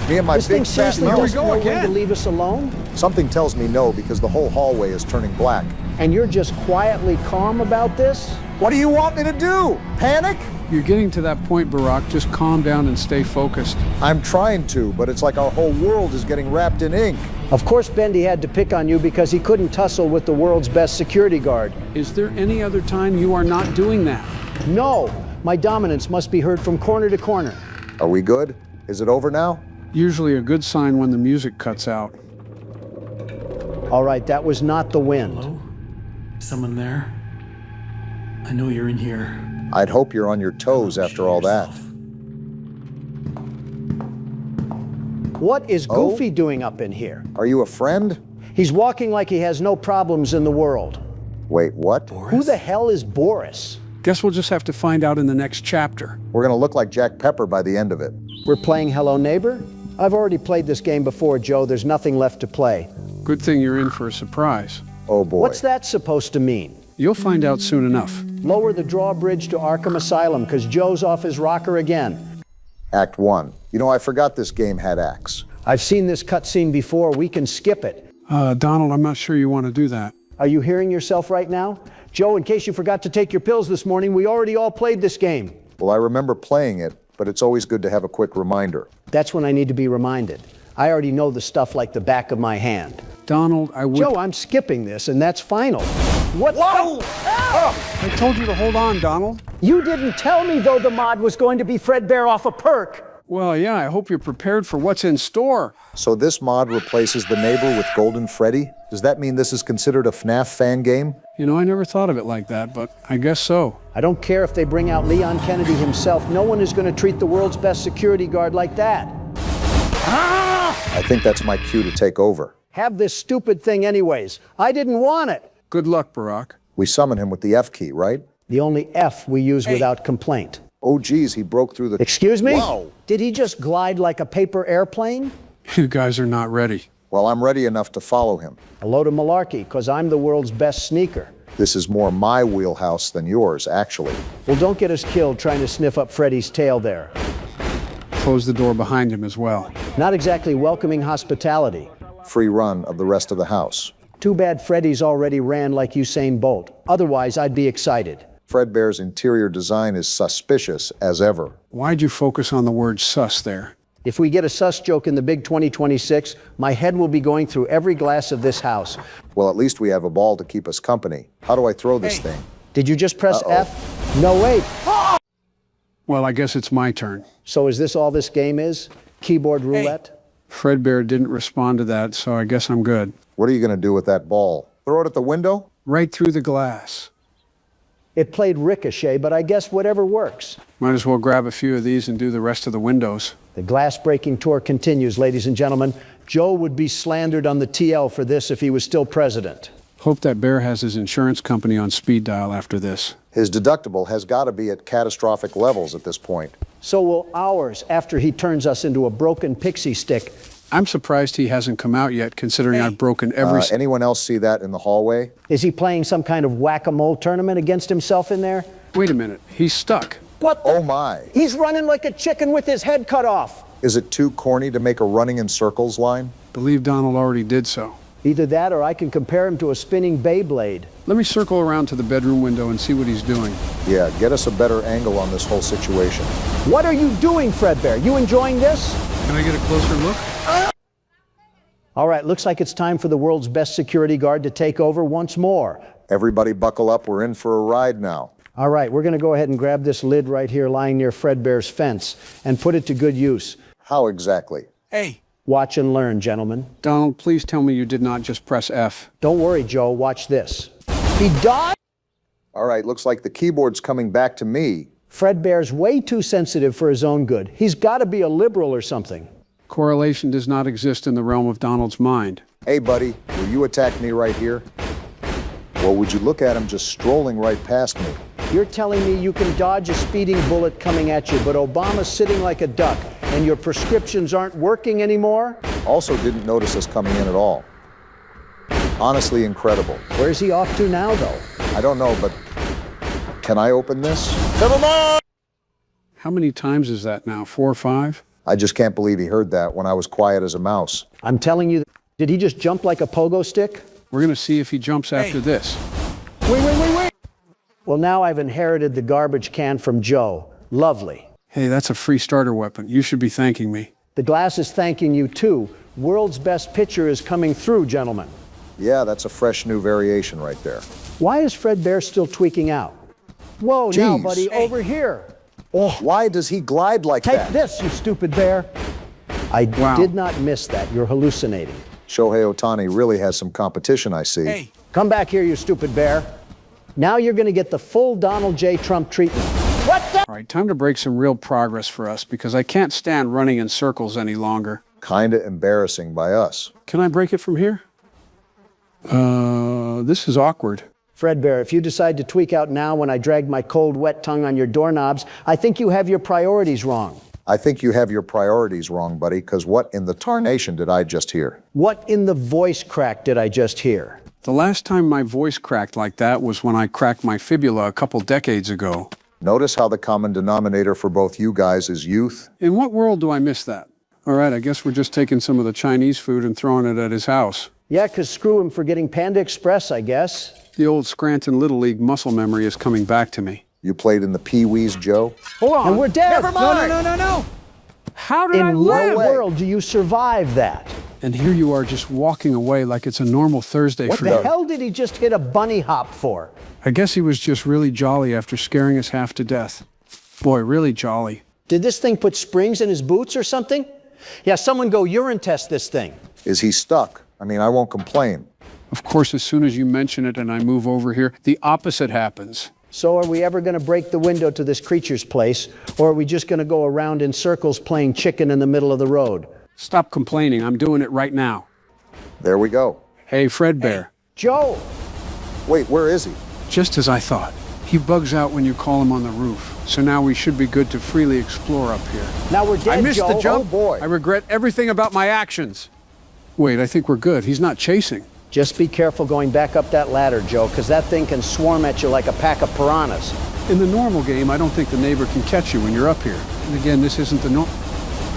Me and my This big thing fat seriously mouth. doesn't know when to leave us alone? Something tells me no because the whole hallway is turning black. And you're just quietly calm about this? What do you want me to do? Panic? You're getting to that point, Barack. Just calm down and stay focused. I'm trying to, but it's like our whole world is getting wrapped in ink. Of course Bendy had to pick on you because he couldn't tussle with the world's best security guard. Is there any other time you are not doing that? No, my dominance must be heard from corner to corner. Are we good? Is it over now? Usually a good sign when the music cuts out. All right, that was not the wind. Hello? Someone there? I know you're in here. I'd hope you're on your toes after all that. What is Goofy doing up in here? Are you a friend? He's walking like he has no problems in the world. Wait, what? Who the hell is Boris? Guess we'll just have to find out in the next chapter. We're gonna look like Jack Pepper by the end of it. We're playing Hello Neighbor? I've already played this game before, Joe. There's nothing left to play. Good thing you're in for a surprise. Oh boy. What's that supposed to mean? You'll find out soon enough. Lower the drawbridge to Arkham Asylum, because Joe's off his rocker again. Act 1. You know, I forgot this game had acts. I've seen this cutscene before. We can skip it. Donald, I'm not sure you want to do that. Are you hearing yourself right now? Joe, in case you forgot to take your pills this morning, we already all played this game. Well, I remember playing it, but it's always good to have a quick reminder. That's when I need to be reminded. I already know the stuff like the back of my hand. Donald, I would... Joe, I'm skipping this, and that's final. What? Whoa! I told you to hold on, Donald. You didn't tell me, though, the mod was going to be Fredbear off a perk. Well, yeah, I hope you're prepared for what's in store. So this mod replaces the neighbor with Golden Freddy? Does that mean this is considered a Fnaf fan game? You know, I never thought of it like that, but I guess so. I don't care if they bring out Leon Kennedy himself. No one is going to treat the world's best security guard like that. I think that's my cue to take over. Have this stupid thing anyways. I didn't want it. Good luck, Barack. We summon him with the F key, right? The only F we use without complaint. Oh, geez, he broke through the... Excuse me? Whoa. Did he just glide like a paper airplane? You guys are not ready. Well, I'm ready enough to follow him. A load of malarkey, because I'm the world's best sneaker. This is more my wheelhouse than yours, actually. Well, don't get us killed trying to sniff up Freddy's tail there. Close the door behind him as well. Not exactly welcoming hospitality. Free run of the rest of the house. Too bad Freddy's already ran like Usain Bolt. Otherwise, I'd be excited. Fredbear's interior design is suspicious as ever. Why'd you focus on the word sus there? If we get a sus joke in the big 2026, my head will be going through every glass of this house. Well, at least we have a ball to keep us company. How do I throw this thing? Did you just press F? No, wait. Well, I guess it's my turn. So is this all this game is? Keyboard roulette? Fredbear didn't respond to that, so I guess I'm good. What are you going to do with that ball? Throw it at the window? Right through the glass. It played ricochet, but I guess whatever works. Might as well grab a few of these and do the rest of the windows. The glass-breaking tour continues, ladies and gentlemen. Joe would be slandered on the TL for this if he was still president. Hope that bear has his insurance company on speed dial after this. His deductible has got to be at catastrophic levels at this point. So will ours after he turns us into a broken pixie stick. I'm surprised he hasn't come out yet, considering I've broken every... Anyone else see that in the hallway? Is he playing some kind of whack-a-mole tournament against himself in there? Wait a minute, he's stuck. What? Oh my. He's running like a chicken with his head cut off. Is it too corny to make a running in circles line? Believe Donald already did so. Either that or I can compare him to a spinning Beyblade. Let me circle around to the bedroom window and see what he's doing. Yeah, get us a better angle on this whole situation. What are you doing, Fredbear? You enjoying this? Can I get a closer look? All right, looks like it's time for the world's best security guard to take over once more. Everybody buckle up, we're in for a ride now. All right, we're going to go ahead and grab this lid right here lying near Fredbear's fence and put it to good use. How exactly? Hey. Watch and learn, gentlemen. Donald, please tell me you did not just press F. Don't worry, Joe. Watch this. He died? All right, looks like the keyboard's coming back to me. Fredbear's way too sensitive for his own good. He's got to be a liberal or something. Correlation does not exist in the realm of Donald's mind. Hey, buddy, will you attack me right here? Well, would you look at him just strolling right past me? You're telling me you can dodge a speeding bullet coming at you, but Obama's sitting like a duck, and your prescriptions aren't working anymore? Also didn't notice us coming in at all. Honestly incredible. Where's he off to now, though? I don't know, but can I open this? Never mind! How many times is that now? 4 or 5? I just can't believe he heard that when I was quiet as a mouse. I'm telling you, did he just jump like a pogo stick? We're going to see if he jumps after this. Wait. Well, now I've inherited the garbage can from Joe. Lovely. Hey, that's a free starter weapon. You should be thanking me. The glass is thanking you, too. World's best pitcher is coming through, gentlemen. Yeah, that's a fresh new variation right there. Why is Fredbear still tweaking out? Whoa, Jeez. now, buddy, over here. Oh, why does he glide like that? Take this, you stupid bear. I did not miss that. You're hallucinating. Shohei Ohtani really has some competition, I see. Hey, come back here, you stupid bear. Now you're going to get the full Donald J. Trump treatment. What the? All right, time to break some real progress for us because I can't stand running in circles any longer. Kinda embarrassing by us. Can I break it from here? This is awkward. Fredbear, if you decide to tweak out now when I drag my cold, wet tongue on your doorknobs, I think you have your priorities wrong. I think you have your priorities wrong, buddy, because what in the tarnation did I just hear? What in the voice crack did I just hear? The last time my voice cracked like that was when I cracked my fibula a couple decades ago. Notice how the common denominator for both you guys is youth? In what world do I miss that? All right, I guess we're just taking some of the Chinese food and throwing it at his house. Yeah, 'cause screw him for getting Panda Express, I guess. The old Scranton Little League muscle memory is coming back to me. You played in the Pee-wees, Joe? Hold on. And we're dead. Never mind. No. How did I live? In what world do you survive that? And here you are just walking away like it's a normal Thursday for you. What the hell did he just hit a bunny hop for? I guess he was just really jolly after scaring us half to death. Boy, really jolly. Did this thing put springs in his boots or something? Yeah, someone go urine test this thing. Is he stuck? I mean, I won't complain. Of course, as soon as you mention it and I move over here, the opposite happens. So are we ever going to break the window to this creature's place, or are we just going to go around in circles playing chicken in the middle of the road? Stop complaining. I'm doing it right now. There we go. Hey, Fredbear. Hey, Joe! Wait, where is he? Just as I thought. He bugs out when you call him on the roof. So now we should be good to freely explore up here. Now we're dead, I missed Joe. the jump. Oh, boy. I regret everything about my actions. Wait, I think we're good. He's not chasing. Just be careful going back up that ladder, Joe, because that thing can swarm at you like a pack of piranhas. In the normal game, I don't think the neighbor can catch you when you're up here. And again, this isn't the norm.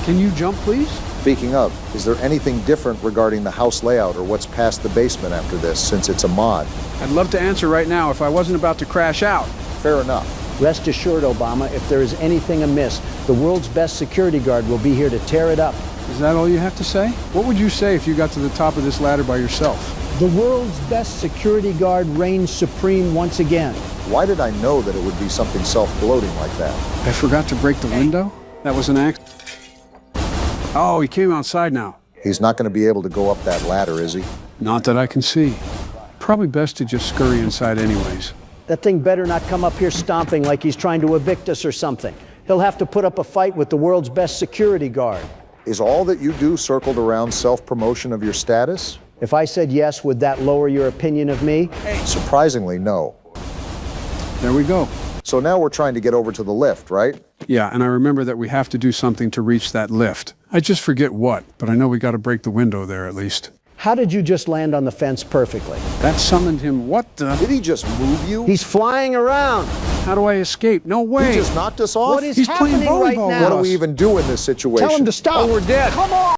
Can you jump, please? Speaking of, is there anything different regarding the house layout or what's past the basement after this, since it's a mod? I'd love to answer right now if I wasn't about to crash out. Fair enough. Rest assured, Obama, if there is anything amiss, the world's best security guard will be here to tear it up. Is that all you have to say? What would you say if you got to the top of this ladder by yourself? The world's best security guard reigns supreme once again. Why did I know that it would be something self-gloating like that? I forgot to break the window? That was an accident. Oh, he came outside now. He's not going to be able to go up that ladder, is he? Not that I can see. Probably best to just scurry inside anyways. That thing better not come up here stomping like he's trying to evict us or something. He'll have to put up a fight with the world's best security guard. Is all that you do circled around self-promotion of your status? If I said yes, would that lower your opinion of me? Surprisingly, no. There we go. So now we're trying to get over to the lift, right? Yeah, and I remember that we have to do something to reach that lift. I just forget what, but I know we got to break the window there at least. How did you just land on the fence perfectly? That summoned him. What the? Did he just move you? He's flying around. How do I escape? No way. He just knocked us off? What is He's happening playing volleyball right now? What do we even do in this situation? Tell him to stop. Oh, we're dead. Come on.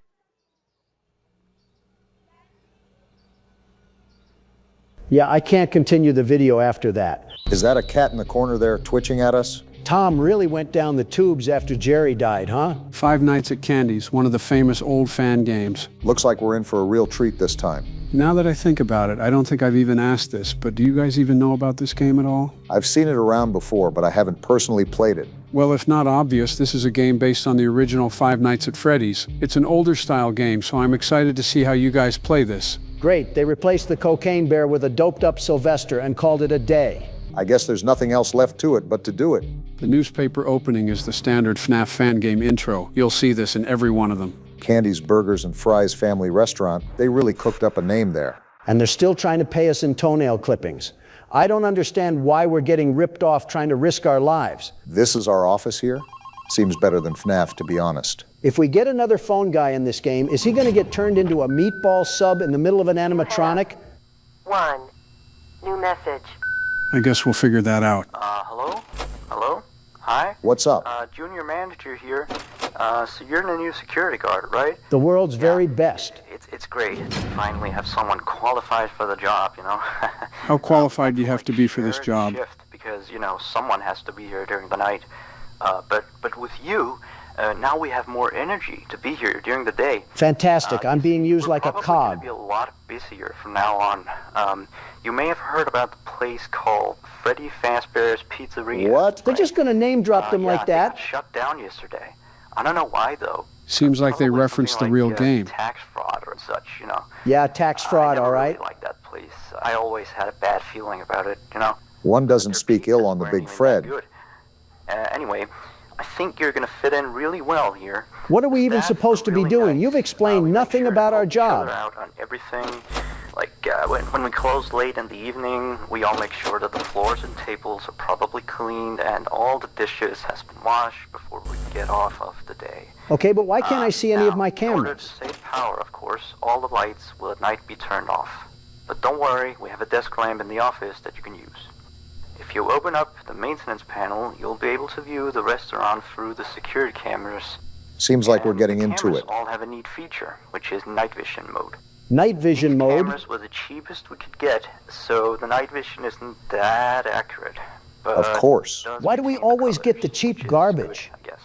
Yeah, I can't continue the video after that. Is that a cat in the corner there twitching at us? Tom really went down the tubes after Jerry died, huh? Five Nights at Candy's, one of the famous old fan games. Looks like we're in for a real treat this time. Now that I think about it, I don't think I've even asked this, but do you guys even know about this game at all? I've seen it around before, but I haven't personally played it. Well, if not obvious, this is a game based on the original Five Nights at Freddy's. It's an older style game, so I'm excited to see how you guys play this. Great, they replaced the cocaine bear with a doped up Sylvester and called it a day. I guess there's nothing else left to it but to do it. The newspaper opening is the standard Fnaf fan game intro. You'll see this in every one of them. Candy's Burgers and Fries Family Restaurant, they really cooked up a name there. And they're still trying to pay us in toenail clippings. I don't understand why we're getting ripped off trying to risk our lives. This is our office here? Seems better than Fnaf, to be honest. If we get another phone guy in this game, is he going to get turned into a meatball sub in the middle of an animatronic? 1. New message. I guess we'll figure that out. Hello? Hello? Hi? What's up? Junior manager here. So you're the new security guard, right? The world's very best. It's great to finally have someone qualified for the job, you know? How qualified do you have to be for this job? Shift because, you know, someone has to be here during the night. But with you, now we have more energy to be here during the day. Fantastic. I'm being used like a cog. We're probably going to be a lot busier from now on. You may have heard about the place called Freddy Fazbear's Pizzeria. What? They're just going to name drop them like that? They got shut down yesterday. I don't know why, though. Seems like they referenced the real game. Tax fraud or such, you know. Yeah, tax fraud, all right. I never really liked that place. I always had a bad feeling about it, you know. One doesn't speak ill on the Big Fred. Anyway, I think you're going to fit in really well here. What are we even supposed to be doing? You've explained nothing about our job. Out on everything. Like, when we close late in the evening, we all make sure that the floors and tables are probably cleaned and all the dishes has been washed before we get off of the day. Okay, but why can't I see any of my cameras? In order to save power, of course, all the lights will at night be turned off. But don't worry, we have a desk lamp in the office that you can use. If you open up the maintenance panel, you'll be able to view the restaurant through the security cameras. Seems like we're getting The into cameras it. all have a neat feature, which is night vision mode. Night vision mode? Cameras were the cheapest we could get, so the night vision isn't that accurate. But Of course. Why do we always get the cheap garbage? I guess.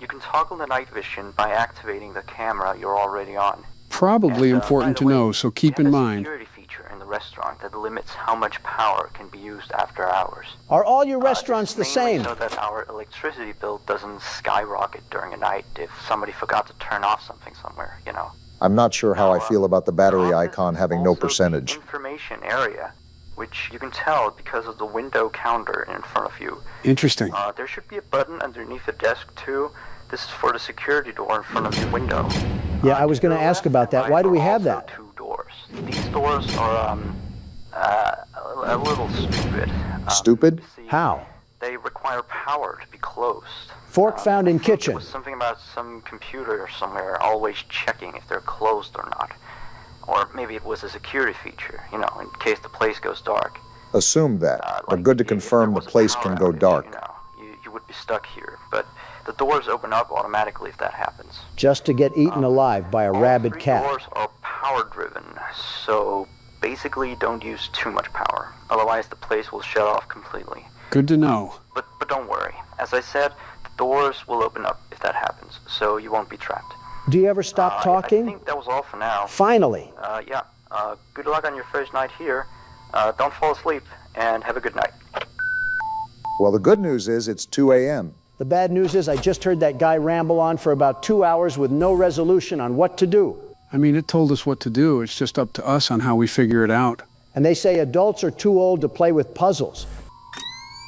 You can toggle the night vision by activating the camera you're already on. Probably important to know, so keep in mind. Security feature in the restaurant that limits how much power can be used after hours. Are all your restaurants the Mainly same? so that our electricity bill doesn't skyrocket during a night if somebody forgot to turn off something somewhere, you know. I'm not sure how I feel about the battery icon having no percentage. Information area, which you can tell because of the window counter in front of you. Interesting. There should be a button underneath the desk too. This is for the security door in front of the window. Yeah, I was going to ask about that. Why do we have that? Two doors. These doors are a little stupid. Stupid? How? They require power to be closed. Fork found in kitchen. It was something about some computer or somewhere always checking if they're closed or not. Or maybe it was a security feature, you know, in case the place goes dark. Assume that, but good to confirm the place can go dark. You would be stuck here, but the doors open up automatically if that happens. Just to get eaten alive by a rabid All cat. three doors are power-driven, so basically don't use too much power. Otherwise, the place will shut off completely. Good to know. But don't worry. As I said, the doors will open up if that happens, so you won't be trapped. Do you ever stop talking? I think that was all for now. Finally. Yeah. Good luck on your first night here. Don't fall asleep, and have a good night. Well, the good news is it's 2 a.m. The bad news is I just heard that guy ramble on for about 2 hours with no resolution on what to do. I mean, it told us what to do. It's just up to us on how we figure it out. And they say adults are too old to play with puzzles.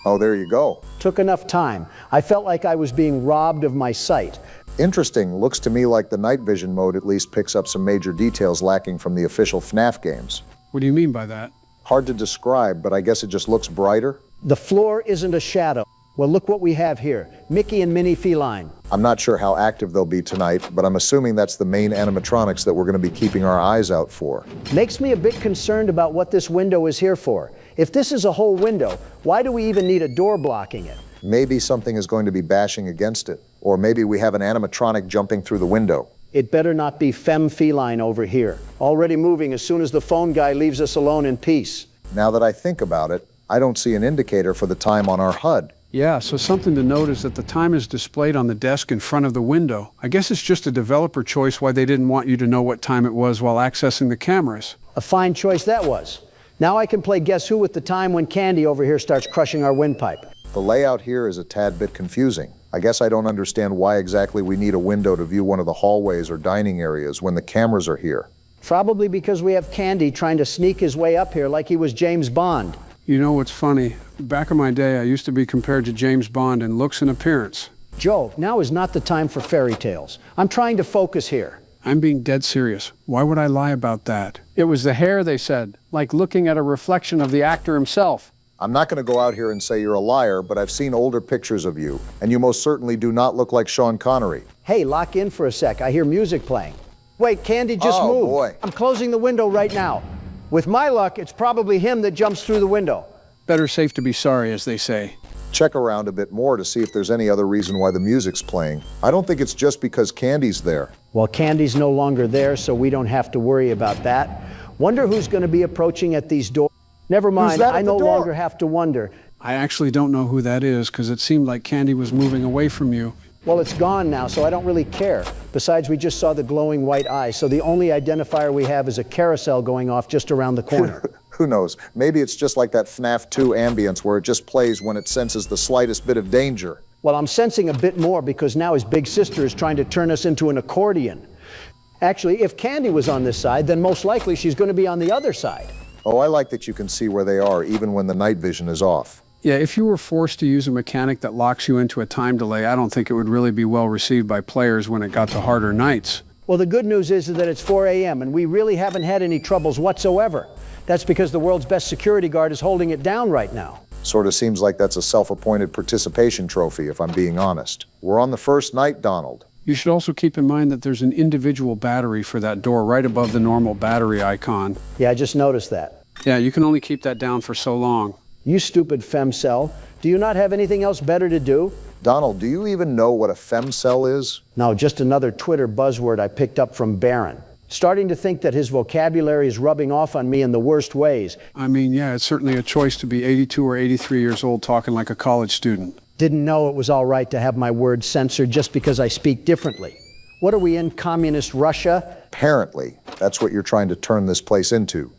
Oh, there you go. Took enough time. I felt like I was being robbed of my sight. Interesting. Looks to me like the night vision mode at least picks up some major details lacking from the official Fnaf games. What do you mean by that? Hard to describe, but I guess it just looks brighter. The floor isn't a shadow. Well, look what we have here. Mickey and Minnie Feline. I'm not sure how active they'll be tonight, but I'm assuming that's the main animatronics that we're going to be keeping our eyes out for. Makes me a bit concerned about what this window is here for. If this is a whole window, why do we even need a door blocking it? Maybe something is going to be bashing against it. Or maybe we have an animatronic jumping through the window. It better not be Femme Feline over here. Already moving as soon as the phone guy leaves us alone in peace. Now that I think about it, I don't see an indicator for the time on our HUD. Yeah, so something to note is that the time is displayed on the desk in front of the window. I guess it's just a developer choice why they didn't want you to know what time it was while accessing the cameras. A fine choice that was. Now I can play Guess Who with the time when Candy over here starts crushing our windpipe. The layout here is a tad bit confusing. I guess I don't understand why exactly we need a window to view one of the hallways or dining areas when the cameras are here. Probably because we have Candy trying to sneak his way up here like he was James Bond. You know what's funny? Back in my day, I used to be compared to James Bond in looks and appearance. Joe, now is not the time for fairy tales. I'm trying to focus here. I'm being dead serious. Why would I lie about that? It was the hair, they said, like looking at a reflection of the actor himself. I'm not going to go out here and say you're a liar, but I've seen older pictures of you, and you most certainly do not look like Sean Connery. Hey, lock in for a sec. I hear music playing. Wait, Candy just moved. Oh, boy. I'm closing the window right now. With my luck, it's probably him that jumps through the window. Better safe to be sorry, as they say. Check around a bit more to see if there's any other reason why the music's playing. I don't think it's just because Candy's there. Well, Candy's no longer there, so we don't have to worry about that. Wonder who's going to be approaching at these doors. Never mind, I no longer have to wonder. I actually don't know who that is, because it seemed like Candy was moving away from you. Well, it's gone now, so I don't really care. Besides, we just saw the glowing white eye, so the only identifier we have is a carousel going off just around the corner. Who knows? Maybe it's just like that FNAF 2 ambience where it just plays when it senses the slightest bit of danger. Well, I'm sensing a bit more because now his big sister is trying to turn us into an accordion. Actually, if Candy was on this side, then most likely she's going to be on the other side. Oh, I like that you can see where they are even when the night vision is off. Yeah, if you were forced to use a mechanic that locks you into a time delay, I don't think it would really be well received by players when it got to harder nights. Well, the good news is that it's 4 a.m. and we really haven't had any troubles whatsoever. That's because the world's best security guard is holding it down right now. Sort of seems like that's a self-appointed participation trophy, if I'm being honest. We're on the first night, Donald. You should also keep in mind that there's an individual battery for that door right above the normal battery icon. Yeah, I just noticed that. Yeah, you can only keep that down for so long. You stupid femcell. Do you not have anything else better to do? Donald, do you even know what a femcell is? No, just another Twitter buzzword I picked up from Baron. Starting to think that his vocabulary is rubbing off on me in the worst ways. I mean, yeah, it's certainly a choice to be 82 or 83 years old talking like a college student. Didn't know it was all right to have my words censored just because I speak differently. What are we in, communist Russia? Apparently, that's what you're trying to turn this place into.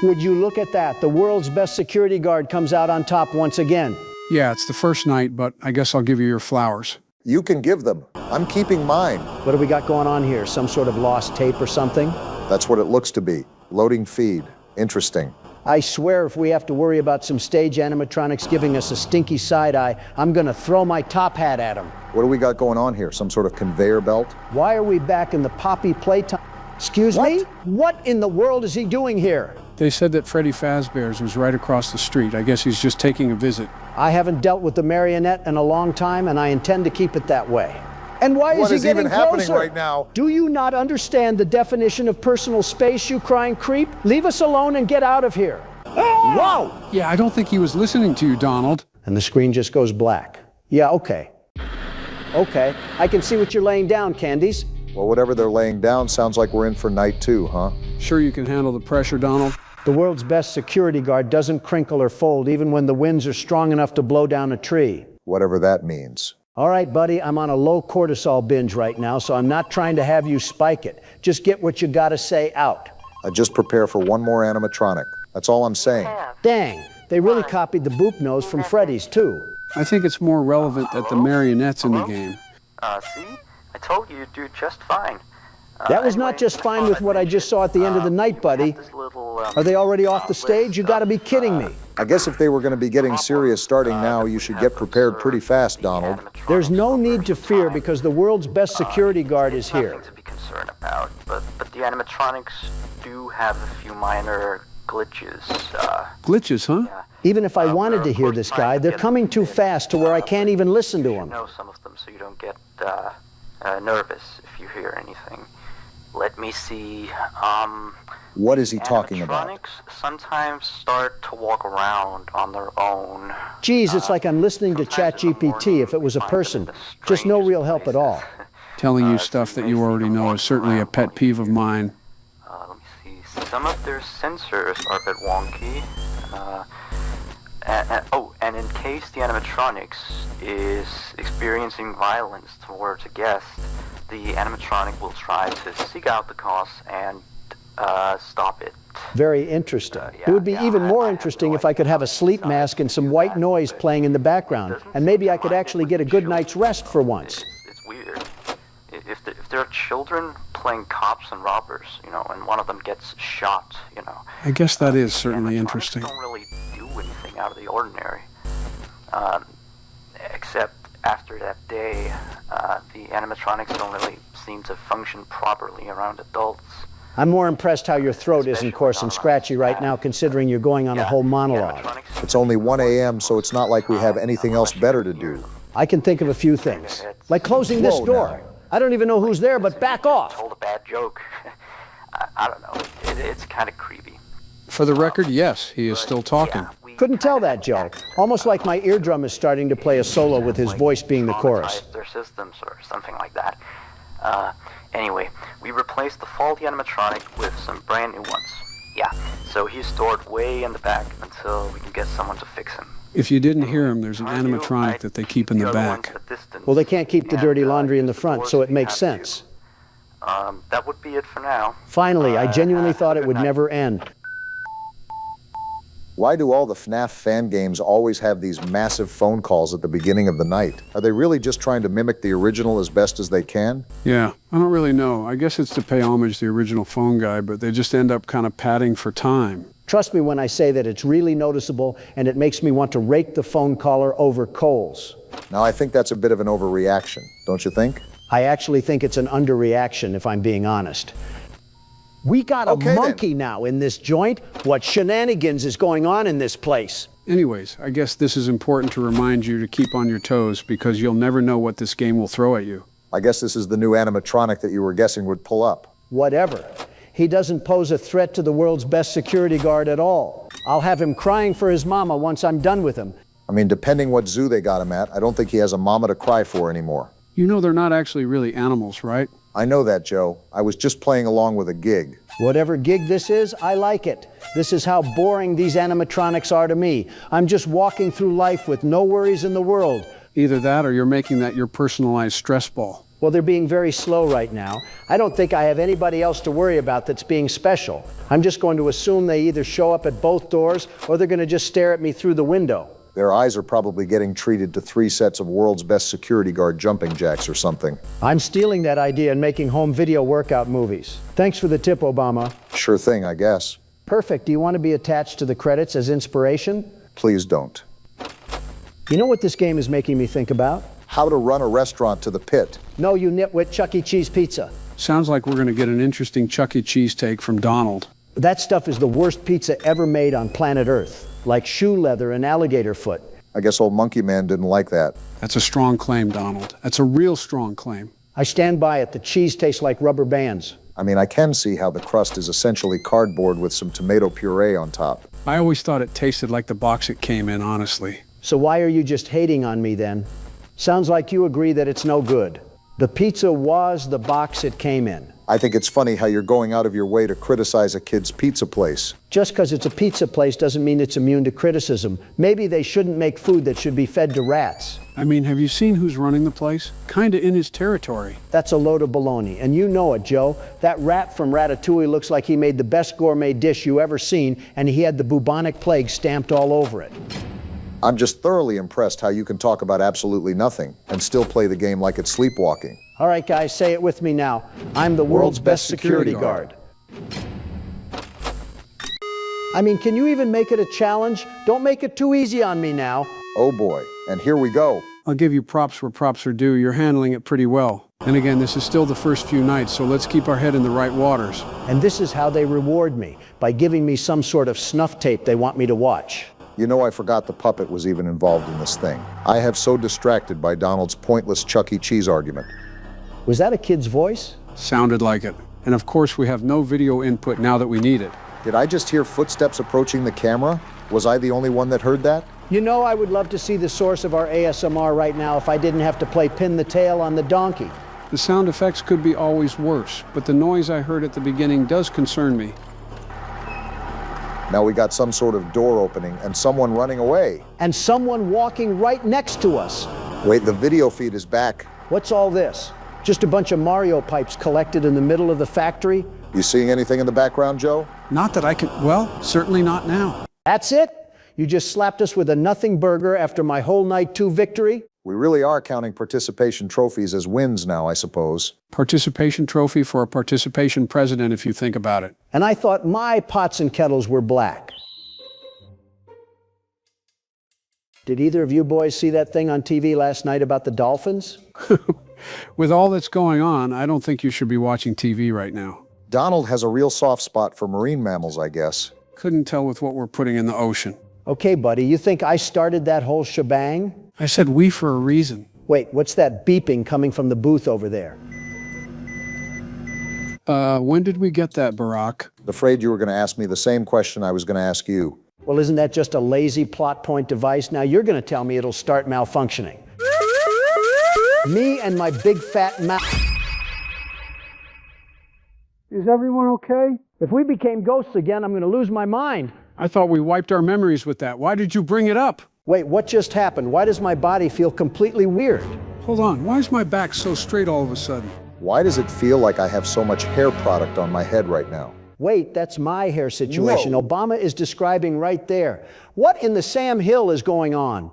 Would you look at that? The world's best security guard comes out on top once again. Yeah, it's the first night, but I guess I'll give you your flowers. You can give them. I'm keeping mine. What do we got going on here? Some sort of lost tape or something? That's what it looks to be. Loading feed. Interesting. I swear if we have to worry about some stage animatronics giving us a stinky side eye, I'm gonna throw my top hat at them. What do we got going on here? Some sort of conveyor belt? Why are we back in the Poppy Playtime? Excuse me? What in the world is he doing here? They said that Freddy Fazbear's was right across the street. I guess he's just taking a visit. I haven't dealt with the marionette in a long time, and I intend to keep it that way. And why is he getting closer? What is even happening right now? Do you not understand the definition of personal space, you crying creep? Leave us alone and get out of here. Whoa! Yeah, I don't think he was listening to you, Donald. And the screen just goes black. Yeah, okay. Okay, I can see what you're laying down, Candies. Well, whatever they're laying down sounds like we're in for night two, huh? Sure you can handle the pressure, Donald? The world's best security guard doesn't crinkle or fold even when the winds are strong enough to blow down a tree. Whatever that means. All right, buddy, I'm on a low cortisol binge right now, so I'm not trying to have you spike it. Just get what you gotta say out. I just prepare for one more animatronic. That's all I'm saying. Dang, they really copied the boop nose from Freddy's, too. I think it's more relevant that the marionette's in the game. See? I told you you'd do just fine. That was not just fine with what I just saw at the end of the night, buddy. Are they already off the stage? You gotta be kidding me. I guess if they were going to be getting serious starting now, you should get prepared pretty fast, Donald. There's no need to fear because the world's best security guard is here. Nothing to be concerned about, but the animatronics do have a few minor glitches. Glitches, huh? Yeah. Even if I wanted to hear this guy, they're coming too fast to where I can't even listen to him. Know some of them so you don't get nervous if you hear anything. Let me see. What is he talking about? Animatronics sometimes start to walk around on their own. Geez, it's like I'm listening to ChatGPT if it was a person. Just no real help at all. Telling you stuff that you already know is certainly a pet peeve of mine. Let me see. Some of their sensors are a bit wonky. And in case the animatronics is experiencing violence towards a guest, the animatronic will try to seek out the cause and stop it. Very interesting. It would be even more interesting if I could have a sleep mask and some white noise playing in the background, and maybe I could actually get a good night's rest for once. It's weird. If there are children playing cops and robbers, and one of them gets shot, I guess that is certainly interesting. Don't really do anything out of the ordinary. Except after that day, the animatronics don't really seem to function properly around adults. I'm more impressed how your throat isn't coarse and scratchy right now, considering you're going on a whole monologue. It's only 1 a.m., so it's not like we have anything else better to do. I can think of a few things, like closing this door. I don't even know who's there, but back off. Told a bad joke. I don't know. It's kind of creepy. For the record, yes, he is still talking. Couldn't tell that joke. Almost like my eardrum is starting to play a solo with his voice being the chorus. Their systems or something like that. Anyway, we replaced the faulty animatronic with some brand new ones. Yeah, so he's stored way in the back until we can get someone to fix him. If you didn't hear him, there's an animatronic that they keep in the back. Well, they can't keep the dirty laundry in the front, so it makes sense. That would be it for now. Finally, I genuinely thought it would never end. Why do all the Fnaf fan games always have these massive phone calls at the beginning of the night? Are they really just trying to mimic the original as best as they can? Yeah, I don't really know. I guess it's to pay homage to the original phone guy, but they just end up kind of padding for time. Trust me when I say that it's really noticeable, and it makes me want to rake the phone caller over coals. Now, I think that's a bit of an overreaction, don't you think? I actually think it's an underreaction, if I'm being honest. We got a monkey now in this joint. What shenanigans is going on in this place? Anyways, I guess this is important to remind you to keep on your toes because you'll never know what this game will throw at you. I guess this is the new animatronic that you were guessing would pull up. Whatever. He doesn't pose a threat to the world's best security guard at all. I'll have him crying for his mama once I'm done with him. I mean, depending what zoo they got him at, I don't think he has a mama to cry for anymore. You know they're not actually really animals, right? I know that, Joe. I was just playing along with a gig. Whatever gig this is, I like it. This is how boring these animatronics are to me. I'm just walking through life with no worries in the world. Either that or you're making that your personalized stress ball. Well, they're being very slow right now. I don't think I have anybody else to worry about that's being special. I'm just going to assume they either show up at both doors or they're going to just stare at me through the window. Their eyes are probably getting treated to 3 sets of world's best security guard jumping jacks or something. I'm stealing that idea and making home video workout movies. Thanks for the tip, Obama. Sure thing, I guess. Perfect. Do you want to be attached to the credits as inspiration? Please don't. You know what this game is making me think about? How to run a restaurant to the pit. No, you nitwit, Chuck E. Cheese pizza. Sounds like we're going to get an interesting Chuck E. Cheese take from Donald. That stuff is the worst pizza ever made on planet Earth. Like shoe leather and alligator foot. I guess old Monkey Man didn't like that. That's a strong claim, Donald. That's a real strong claim. I stand by it. The cheese tastes like rubber bands. I mean, I can see how the crust is essentially cardboard with some tomato puree on top. I always thought it tasted like the box it came in, honestly. So why are you just hating on me then? Sounds like you agree that it's no good. The pizza was the box it came in. I think it's funny how you're going out of your way to criticize a kid's pizza place. Just because it's a pizza place doesn't mean it's immune to criticism. Maybe they shouldn't make food that should be fed to rats. I mean, have you seen who's running the place? Kinda in his territory. That's a load of baloney, and you know it, Joe. That rat from Ratatouille looks like he made the best gourmet dish you ever seen, and he had the bubonic plague stamped all over it. I'm just thoroughly impressed how you can talk about absolutely nothing and still play the game like it's sleepwalking. All right, guys, say it with me now. I'm the world's best security guard. I mean, can you even make it a challenge? Don't make it too easy on me now. Oh boy, and here we go. I'll give you props where props are due. You're handling it pretty well. And again, this is still the first few nights, so let's keep our head in the right waters. And this is how they reward me, by giving me some sort of snuff tape they want me to watch. You know, I forgot the puppet was even involved in this thing. I have so distracted by Donald's pointless Chuck E. Cheese argument. Was that a kid's voice? Sounded like it. And of course, we have no video input now that we need it. Did I just hear footsteps approaching the camera? Was I the only one that heard that? You know, I would love to see the source of our ASMR right now if I didn't have to play pin the tail on the donkey. The sound effects could be always worse, but the noise I heard at the beginning does concern me. Now we got some sort of door opening and someone running away. And someone walking right next to us. Wait, the video feed is back. What's all this? Just a bunch of Mario pipes collected in the middle of the factory? You seeing anything in the background, Joe? Not that I can, well, certainly not now. That's it? You just slapped us with a nothing burger after my whole night 2 victory? We really are counting participation trophies as wins now, I suppose. Participation trophy for a participation president, if you think about it. And I thought my pots and kettles were black. Did either of you boys see that thing on TV last night about the dolphins? With all that's going on, I don't think you should be watching TV right now. Donald has a real soft spot for marine mammals, I guess. Couldn't tell with what we're putting in the ocean. Okay, buddy, you think I started that whole shebang? I said we for a reason. Wait, what's that beeping coming from the booth over there? When did we get that, Barack? Afraid you were going to ask me the same question I was going to ask you. Well, isn't that just a lazy plot point device? Now you're going to tell me it'll start malfunctioning. Me and my big fat mouth. Is everyone okay? If we became ghosts again, I'm going to lose my mind. I thought we wiped our memories with that. Why did you bring it up? Wait, what just happened? Why does my body feel completely weird? Hold on, why is my back so straight all of a sudden? Why does it feel like I have so much hair product on my head right now? Wait, that's my hair situation. No. Obama is describing right there. What in the Sam Hill is going on?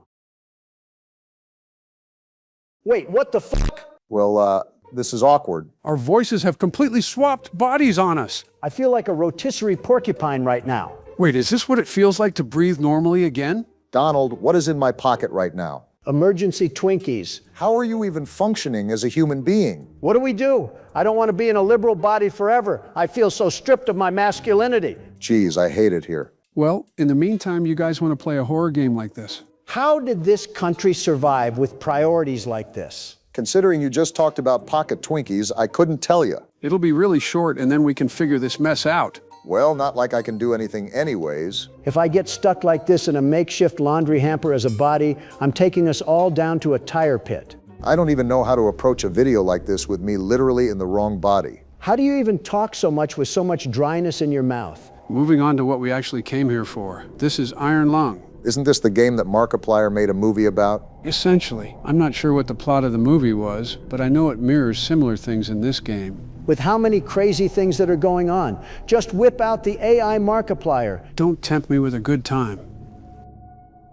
Wait, what the fuck? Well, this is awkward. Our voices have completely swapped bodies on us. I feel like a rotisserie porcupine right now. Wait, is this what it feels like to breathe normally again? Donald, what is in my pocket right now? Emergency Twinkies. How are you even functioning as a human being? What do? I don't want to be in a liberal body forever. I feel so stripped of my masculinity. Geez, I hate it here. Well, in the meantime, you guys want to play a horror game like this? How did this country survive with priorities like this? Considering you just talked about pocket Twinkies, I couldn't tell you. It'll be really short, and then we can figure this mess out. Well, not like I can do anything anyways. If I get stuck like this in a makeshift laundry hamper as a body, I'm taking us all down to a tire pit. I don't even know how to approach a video like this with me literally in the wrong body. How do you even talk so much with so much dryness in your mouth? Moving on to what we actually came here for. This is Iron Lung. Isn't this the game that Markiplier made a movie about? Essentially. I'm not sure what the plot of the movie was, but I know it mirrors similar things in this game. With how many crazy things that are going on? Just whip out the AI Markiplier. Don't tempt me with a good time.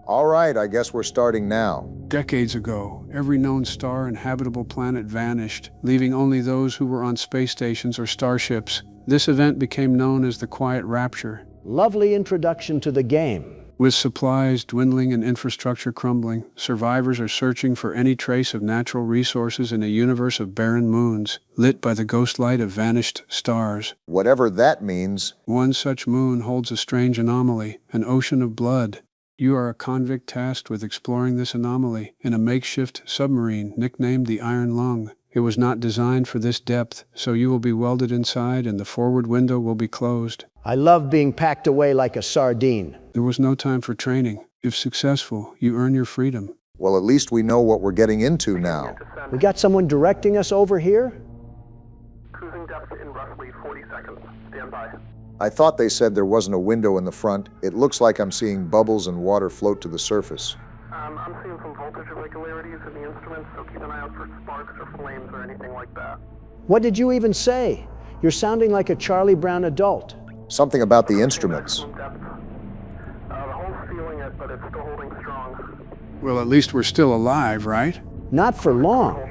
All right, I guess we're starting now. Decades ago, every known star and habitable planet vanished, leaving only those who were on space stations or starships. This event became known as the Quiet Rapture. Lovely introduction to the game. With supplies dwindling and infrastructure crumbling, survivors are searching for any trace of natural resources in a universe of barren moons, lit by the ghost light of vanished stars. Whatever that means. One such moon holds a strange anomaly, an ocean of blood. You are a convict tasked with exploring this anomaly in a makeshift submarine nicknamed the Iron Lung. It was not designed for this depth, so you will be welded inside and the forward window will be closed. I love being packed away like a sardine. There was no time for training. If successful, you earn your freedom. Well, at least we know what we're getting into now. We got someone directing us over here? Cruising depth in roughly 40 seconds. Stand by. I thought they said there wasn't a window in the front. It looks like I'm seeing bubbles and water float to the surface. I'm seeing some voltage irregularities in the instruments, so keep an eye out for sparks or flames or anything like that. What did you even say? You're sounding like a Charlie Brown adult. Something about the instruments. The hole's feeling it, but it's still holding strong. Well, at least we're still alive, right? Not for long.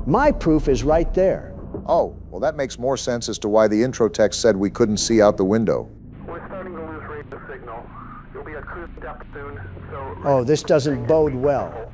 My proof is right there. Oh, well that makes more sense as to why the intro text said we couldn't see out the window. We're starting to lose radio signal. You'll be at cruise depth soon, so... Oh, this doesn't bode well.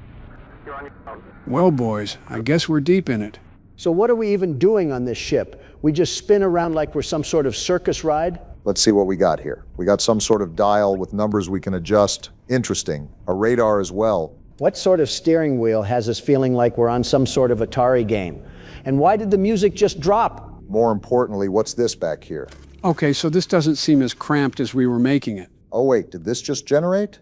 You're on your own. Well, boys, I guess we're deep in it. So what are we even doing on this ship? We just spin around like we're some sort of circus ride? Let's see what we got here. We got some sort of dial with numbers we can adjust. Interesting. A radar as well. What sort of steering wheel has us feeling like we're on some sort of Atari game? And why did the music just drop? More importantly, what's this back here? Okay, so this doesn't seem as cramped as we were making it. Oh wait, did this just generate?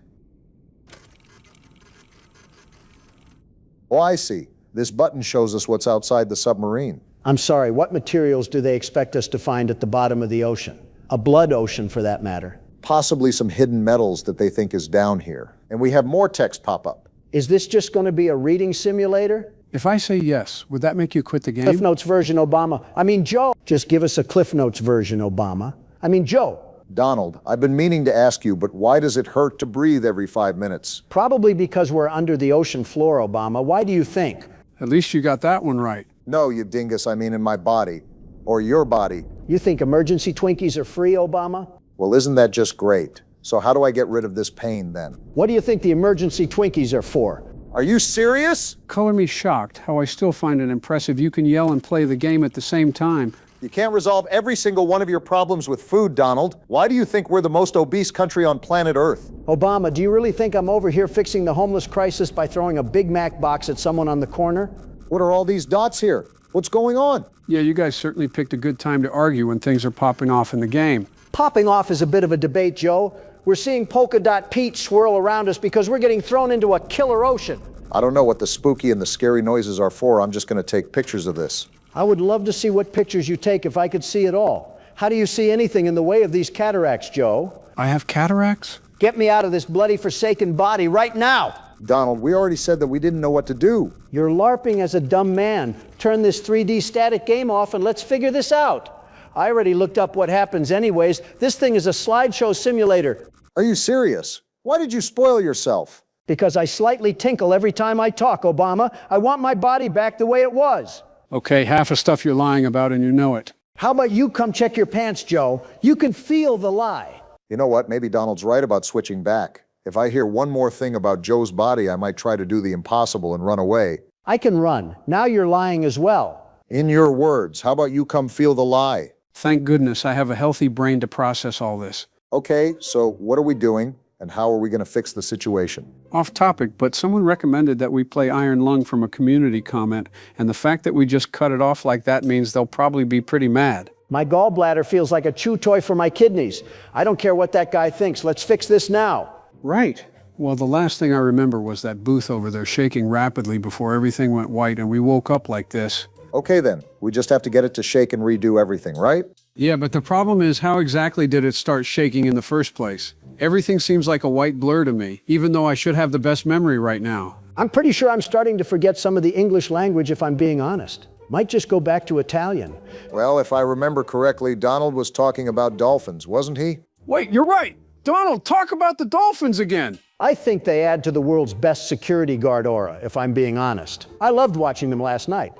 Oh, I see. This button shows us what's outside the submarine. I'm sorry, what materials do they expect us to find at the bottom of the ocean? A blood ocean, for that matter. Possibly some hidden metals that they think is down here. And we have more text pop up. Is this just going to be a reading simulator? If I say yes, would that make you quit the game? Cliff Notes version Obama. I mean, Joe. Just give us a Cliff Notes version Obama. I mean, Joe. Donald, I've been meaning to ask you, but why does it hurt to breathe every 5 minutes? Probably because we're under the ocean floor, Obama. Why do you think? At least you got that one right. No, you dingus, I mean in my body. Or your body. You think emergency Twinkies are free, Obama? Well, isn't that just great? So how do I get rid of this pain then? What do you think the emergency Twinkies are for? Are you serious? Color me shocked how I still find it impressive you can yell and play the game at the same time. You can't resolve every single one of your problems with food, Donald. Why do you think we're the most obese country on planet Earth? Obama, do you really think I'm over here fixing the homeless crisis by throwing a Big Mac box at someone on the corner? What are all these dots here? What's going on? Yeah, you guys certainly picked a good time to argue when things are popping off in the game. Popping off is a bit of a debate, Joe. We're seeing Polka Dot Pete swirl around us because we're getting thrown into a killer ocean. I don't know what the spooky and the scary noises are for. I'm just going to take pictures of this. I would love to see what pictures you take if I could see it all. How do you see anything in the way of these cataracts, Joe? I have cataracts? Get me out of this bloody forsaken body right now! Donald, we already said that we didn't know what to do. You're LARPing as a dumb man. Turn this 3D static game off and let's figure this out. I already looked up what happens anyways. This thing is a slideshow simulator. Are you serious? Why did you spoil yourself? Because I slightly tinkle every time I talk, Obama. I want my body back the way it was. Okay, half the stuff you're lying about and you know it. How about you come check your pants, Joe? You can feel the lie. You know what? Maybe Donald's right about switching back. If I hear one more thing about Joe's body, I might try to do the impossible and run away. I can run. Now you're lying as well. In your words, how about you come feel the lie? Thank goodness I have a healthy brain to process all this. Okay, so what are we doing, and how are we going to fix the situation? Off topic, but someone recommended that we play Iron Lung from a community comment, and the fact that we just cut it off like that means they'll probably be pretty mad. My gallbladder feels like a chew toy for my kidneys. I don't care what that guy thinks. Let's fix this now. Right. Well, the last thing I remember was that booth over there shaking rapidly before everything went white and we woke up like this. Okay then, we just have to get it to shake and redo everything, right? Yeah, but the problem is, how exactly did it start shaking in the first place? Everything seems like a white blur to me, even though I should have the best memory right now. I'm pretty sure I'm starting to forget some of the English language if I'm being honest. Might just go back to Italian. Well, if I remember correctly, Donald was talking about dolphins, wasn't he? Wait, you're right! Donald, talk about the dolphins again! I think they add to the world's best security guard aura, if I'm being honest. I loved watching them last night.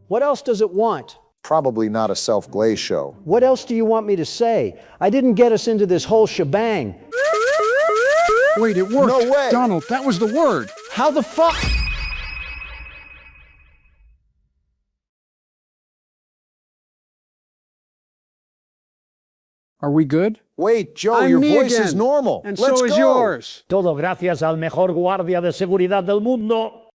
What else does it want? Probably not a self-glaze show. What else do you want me to say? I didn't get us into this whole shebang. Wait, it worked! No way! Donald, that was the word! How the fuck? Are we good? Wait, Joe, I'm your me voice again. is normal. And Let's so is go. yours. Todo gracias al mejor guardia de seguridad del mundo.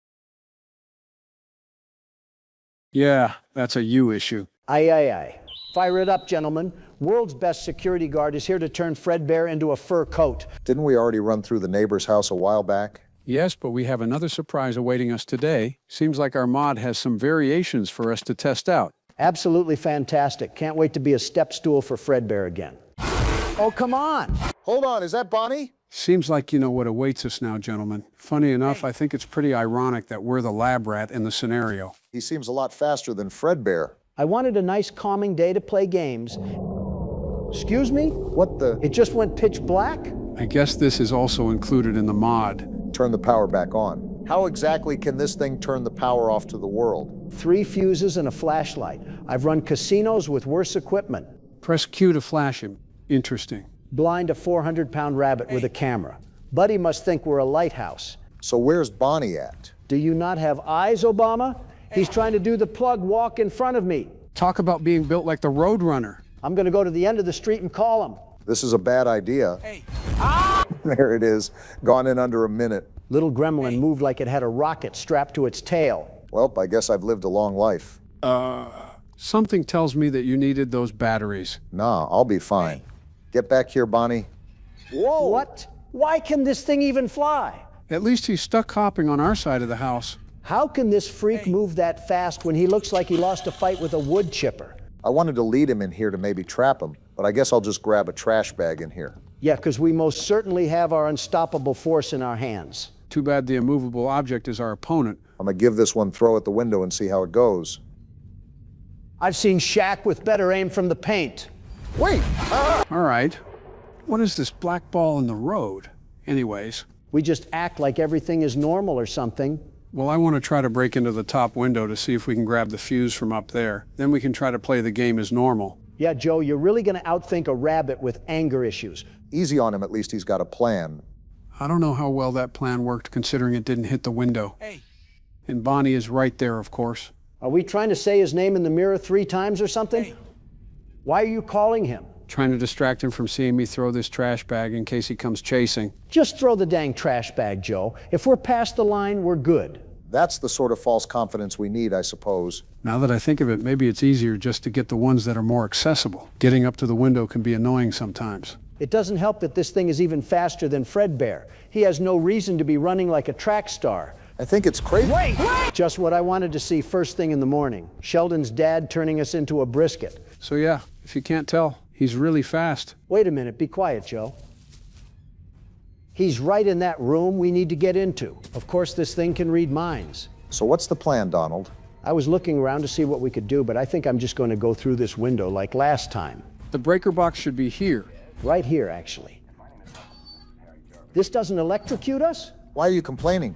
Yeah, that's a you issue. Aye, aye, aye. Fire it up, gentlemen. World's best security guard is here to turn Fredbear into a fur coat. Didn't we already run through the neighbor's house a while back? Yes, but we have another surprise awaiting us today. Seems like our mod has some variations for us to test out. Absolutely fantastic. Can't wait to be a step stool for Fredbear again. Oh, come on! Hold on, is that Bonnie? Seems like you know what awaits us now, gentlemen. Funny enough, I think it's pretty ironic that we're the lab rat in the scenario. He seems a lot faster than Fredbear. I wanted a nice calming day to play games. Excuse me? What the? It just went pitch black? I guess this is also included in the mod. Turn the power back on. How exactly can this thing turn the power off to the world? 3 fuses and a flashlight. I've run casinos with worse equipment. Press Q to flash him. Interesting. Blind a 400-pound rabbit with a camera. Buddy must think we're a lighthouse. So where's Bonnie at? Do you not have eyes, Obama? He's trying to do the plug walk in front of me. Talk about being built like the Roadrunner. I'm going to go to the end of the street and call him. This is a bad idea. Hey. There it is. Gone in under a minute. Little gremlin moved like it had a rocket strapped to its tail. Well, I guess I've lived a long life. Something tells me that you needed those batteries. Nah, I'll be fine. Get back here, Bonnie. Whoa! What? Why can this thing even fly? At least he's stuck hopping on our side of the house. How can this freak move that fast when he looks like he lost a fight with a wood chipper? I wanted to lead him in here to maybe trap him, but I guess I'll just grab a trash bag in here. Yeah, because we most certainly have our unstoppable force in our hands. Too bad the immovable object is our opponent. I'm gonna give this one throw at the window and see how it goes. I've seen Shaq with better aim from the paint. Wait! All right. What is this black ball in the road? Anyways. We just act like everything is normal or something. Well, I want to try to break into the top window to see if we can grab the fuse from up there. Then we can try to play the game as normal. Yeah, Joe, you're really going to outthink a rabbit with anger issues. Easy on him, at least he's got a plan. I don't know how well that plan worked considering it didn't hit the window. Hey. And Bonnie is right there, of course. Are we trying to say his name in the mirror 3 times or something? Hey. Why are you calling him? Trying to distract him from seeing me throw this trash bag in case he comes chasing. Just throw the dang trash bag, Joe. If we're past the line, we're good. That's the sort of false confidence we need, I suppose. Now that I think of it, maybe it's easier just to get the ones that are more accessible. Getting up to the window can be annoying sometimes. It doesn't help that this thing is even faster than Fredbear. He has no reason to be running like a track star. I think it's crazy. Wait! Just what I wanted to see first thing in the morning. Sheldon's dad turning us into a brisket. So yeah, if you can't tell, he's really fast. Wait a minute, be quiet, Joe. He's right in that room we need to get into. Of course, this thing can read minds. So what's the plan, Donald? I was looking around to see what we could do, but I think I'm just going to go through this window like last time. The breaker box should be here. Right here, actually. This doesn't electrocute us? Why are you complaining?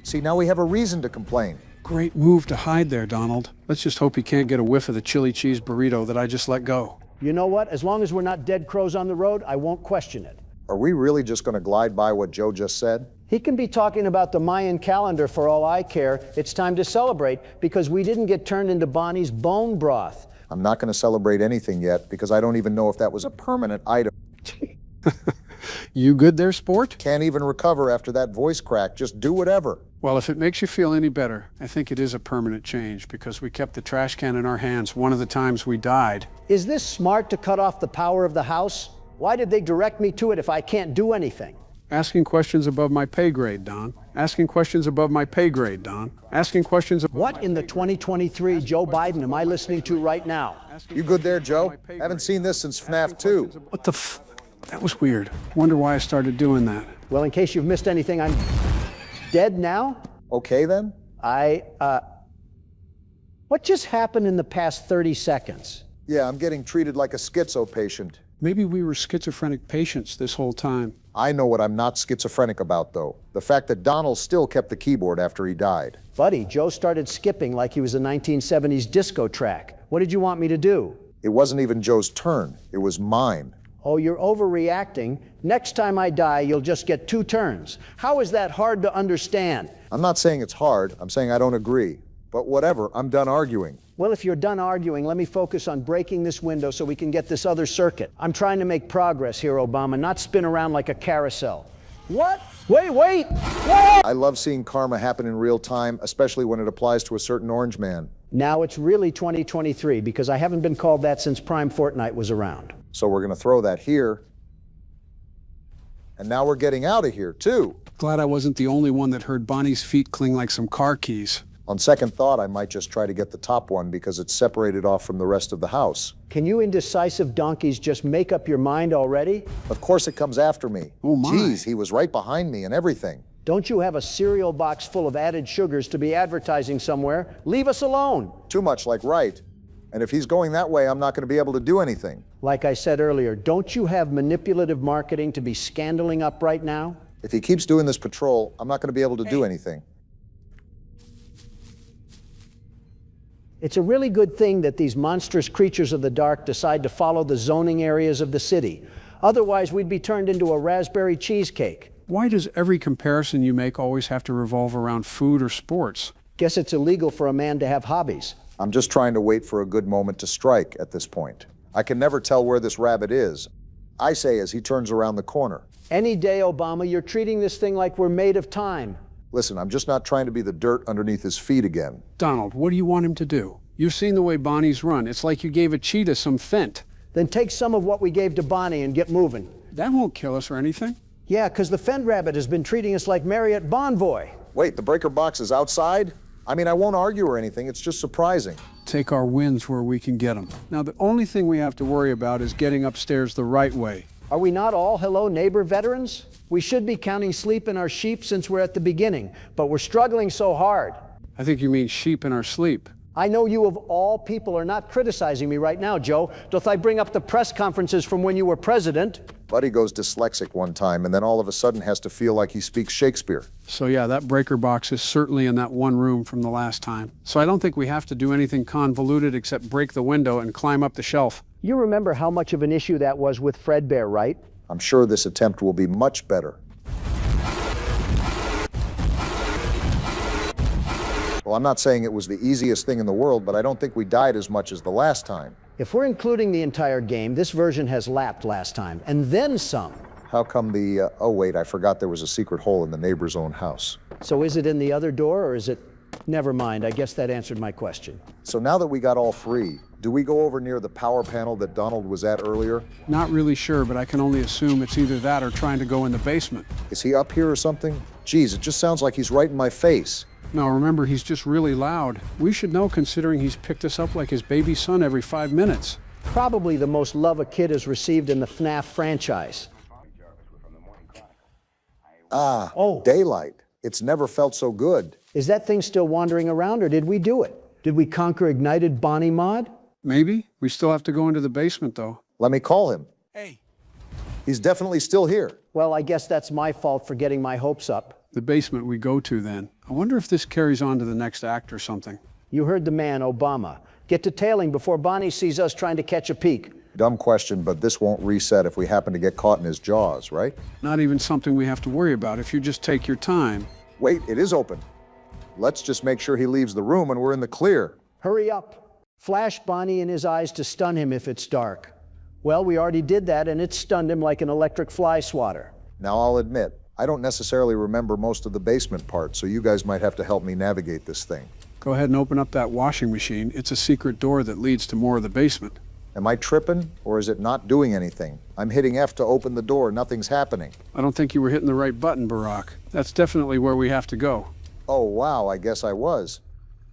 See, now we have a reason to complain. Great move to hide there, Donald. Let's just hope he can't get a whiff of the chili cheese burrito that I just let go. You know what? As long as we're not dead crows on the road, I won't question it. Are we really just going to glide by what Joe just said? He can be talking about the Mayan calendar for all I care. It's time to celebrate because we didn't get turned into Bonnie's bone broth. I'm not going to celebrate anything yet because I don't even know if that was a permanent item. You good there, sport? Can't even recover after that voice crack. Just do whatever. Well, if it makes you feel any better, I think it is a permanent change because we kept the trash can in our hands one of the times we died. Is this smart to cut off the power of the house? Why did they direct me to it if I can't do anything? Asking questions above my pay grade, Don. Asking questions above my pay grade, Don. Asking questions above What in the 2023 Joe Biden am I listening to right now? You good there, Joe? Haven't seen this since Fnaf 2. What the That was weird. Wonder why I started doing that. Well, in case you've missed anything, I'm dead now? Okay, then? What just happened in the past 30 seconds? Yeah, I'm getting treated like a schizo patient. Maybe we were schizophrenic patients this whole time. I know what I'm not schizophrenic about, though. The fact that Donald still kept the keyboard after he died. Buddy, Joe started skipping like he was a 1970s disco track. What did you want me to do? It wasn't even Joe's turn. It was mine. Oh, you're overreacting. Next time I die, you'll just get 2 turns. How is that hard to understand? I'm not saying it's hard. I'm saying I don't agree. But whatever, I'm done arguing. Well, if you're done arguing, let me focus on breaking this window so we can get this other circuit. I'm trying to make progress here, Obama, not spin around like a carousel. What? Wait! I love seeing karma happen in real time, especially when it applies to a certain orange man. Now it's really 2023 because I haven't been called that since Prime Fortnite was around. So we're going to throw that here. And now we're getting out of here, too. Glad I wasn't the only one that heard Bonnie's feet cling like some car keys. On second thought, I might just try to get the top one because it's separated off from the rest of the house. Can you indecisive donkeys just make up your mind already? Of course it comes after me. Oh my. Geez, he was right behind me and everything. Don't you have a cereal box full of added sugars to be advertising somewhere? Leave us alone. Too much like right. And if he's going that way, I'm not going to be able to do anything. Like I said earlier, don't you have manipulative marketing to be scandaling up right now? If he keeps doing this patrol, I'm not going to be able to do anything. It's a really good thing that these monstrous creatures of the dark decide to follow the zoning areas of the city. Otherwise, we'd be turned into a raspberry cheesecake. Why does every comparison you make always have to revolve around food or sports? Guess it's illegal for a man to have hobbies. I'm just trying to wait for a good moment to strike at this point. I can never tell where this rabbit is. I say as he turns around the corner. Any day, Obama, you're treating this thing like we're made of time. Listen, I'm just not trying to be the dirt underneath his feet again. Donald, what do you want him to do? You've seen the way Bonnie's run. It's like you gave a cheetah some Fent. Then take some of what we gave to Bonnie and get moving. That won't kill us or anything. Yeah, because the Fent rabbit has been treating us like Marriott Bonvoy. Wait, the breaker box is outside? I mean, I won't argue or anything. It's just surprising. Take our wins where we can get them. Now, the only thing we have to worry about is getting upstairs the right way. Are we not all hello neighbor veterans? We should be counting sleep in our sheep since we're at the beginning, but we're struggling so hard. I think you mean sheep in our sleep. I know you of all people are not criticizing me right now, Joe. Doth I bring up the press conferences from when you were president? Buddy goes dyslexic one time and then all of a sudden has to feel like he speaks Shakespeare. So yeah, that breaker box is certainly in that one room from the last time. So I don't think we have to do anything convoluted except break the window and climb up the shelf. You remember how much of an issue that was with Fredbear, right? I'm sure this attempt will be much better. Well, I'm not saying it was the easiest thing in the world, but I don't think we died as much as the last time. If we're including the entire game, this version has lapped last time, and then some. How come the, oh wait, I forgot there was a secret hole in the neighbor's own house. So is it in the other door, or is it, never mind, I guess that answered my question. So now that we got all three, do we go over near the power panel that Donald was at earlier? Not really sure, but I can only assume it's either that or trying to go in the basement. Is he up here or something? Geez, it just sounds like he's right in my face. No, remember, he's just really loud. We should know considering he's picked us up like his baby son every 5 minutes. Probably the most love a kid has received in the Fnaf franchise. Ah, daylight. It's never felt so good. Is that thing still wandering around, or did we do it? Did we conquer Ignited Bonnie Mod? Maybe. We still have to go into the basement, though. Let me call him. Hey. He's definitely still here. Well, I guess that's my fault for getting my hopes up. The basement we go to, then. I wonder if this carries on to the next act or something. You heard the man, Obama. Get to tailing before Bonnie sees us trying to catch a peek. Dumb question, but this won't reset if we happen to get caught in his jaws, right? Not even something we have to worry about if you just take your time. Wait, it is open. Let's just make sure he leaves the room and we're in the clear. Hurry up. Flash Bonnie in his eyes to stun him if it's dark. Well, we already did that, and it stunned him like an electric fly swatter. Now I'll admit, I don't necessarily remember most of the basement part, so you guys might have to help me navigate this thing. Go ahead and open up that washing machine. It's a secret door that leads to more of the basement. Am I tripping, or is it not doing anything? I'm hitting F to open the door, nothing's happening. I don't think you were hitting the right button, Barack. That's definitely where we have to go. Oh wow, I guess I was.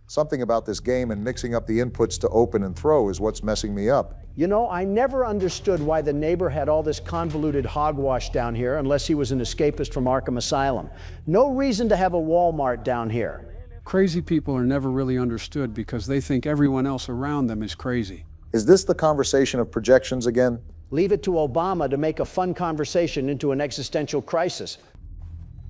Something about this game and mixing up the inputs to open and throw is what's messing me up. You know, I never understood why the neighbor had all this convoluted hogwash down here unless he was an escapist from Arkham Asylum. No reason to have a Walmart down here. Crazy people are never really understood because they think everyone else around them is crazy. Is this the conversation of projections again? Leave it to Obama to make a fun conversation into an existential crisis.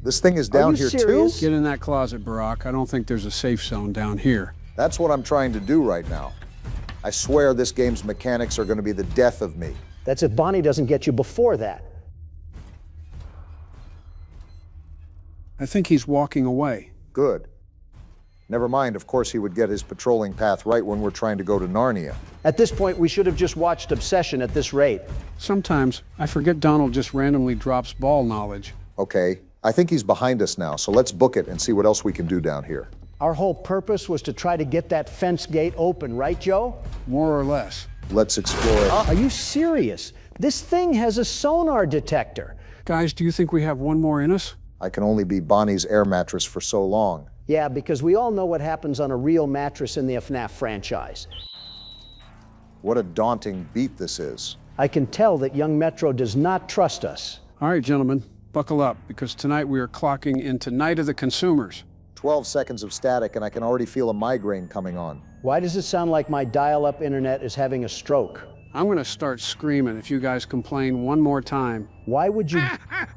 This thing is down here too? Get in that closet, Barack. I don't think there's a safe zone down here. That's what I'm trying to do right now. I swear this game's mechanics are going to be the death of me. That's if Bonnie doesn't get you before that. I think he's walking away. Good. Never mind, of course he would get his patrolling path right when we're trying to go to Narnia. At this point, we should have just watched Obsession at this rate. Sometimes I forget Donald just randomly drops ball knowledge. Okay, I think he's behind us now, so let's book it and see what else we can do down here. Our whole purpose was to try to get that fence gate open, right, Joe? More or less. Let's explore it. Are you serious? This thing has a sonar detector. Guys, do you think we have one more in us? I can only be Bonnie's air mattress for so long. Yeah, because we all know what happens on a real mattress in the Fnaf franchise. What a daunting beat this is. I can tell that young Metro does not trust us. All right, gentlemen, buckle up, because tonight we are clocking into Night of the Consumers. 12 seconds of static and I can already feel a migraine coming on. Why does it sound like my dial-up internet is having a stroke? I'm gonna start screaming if you guys complain one more time. Why would you?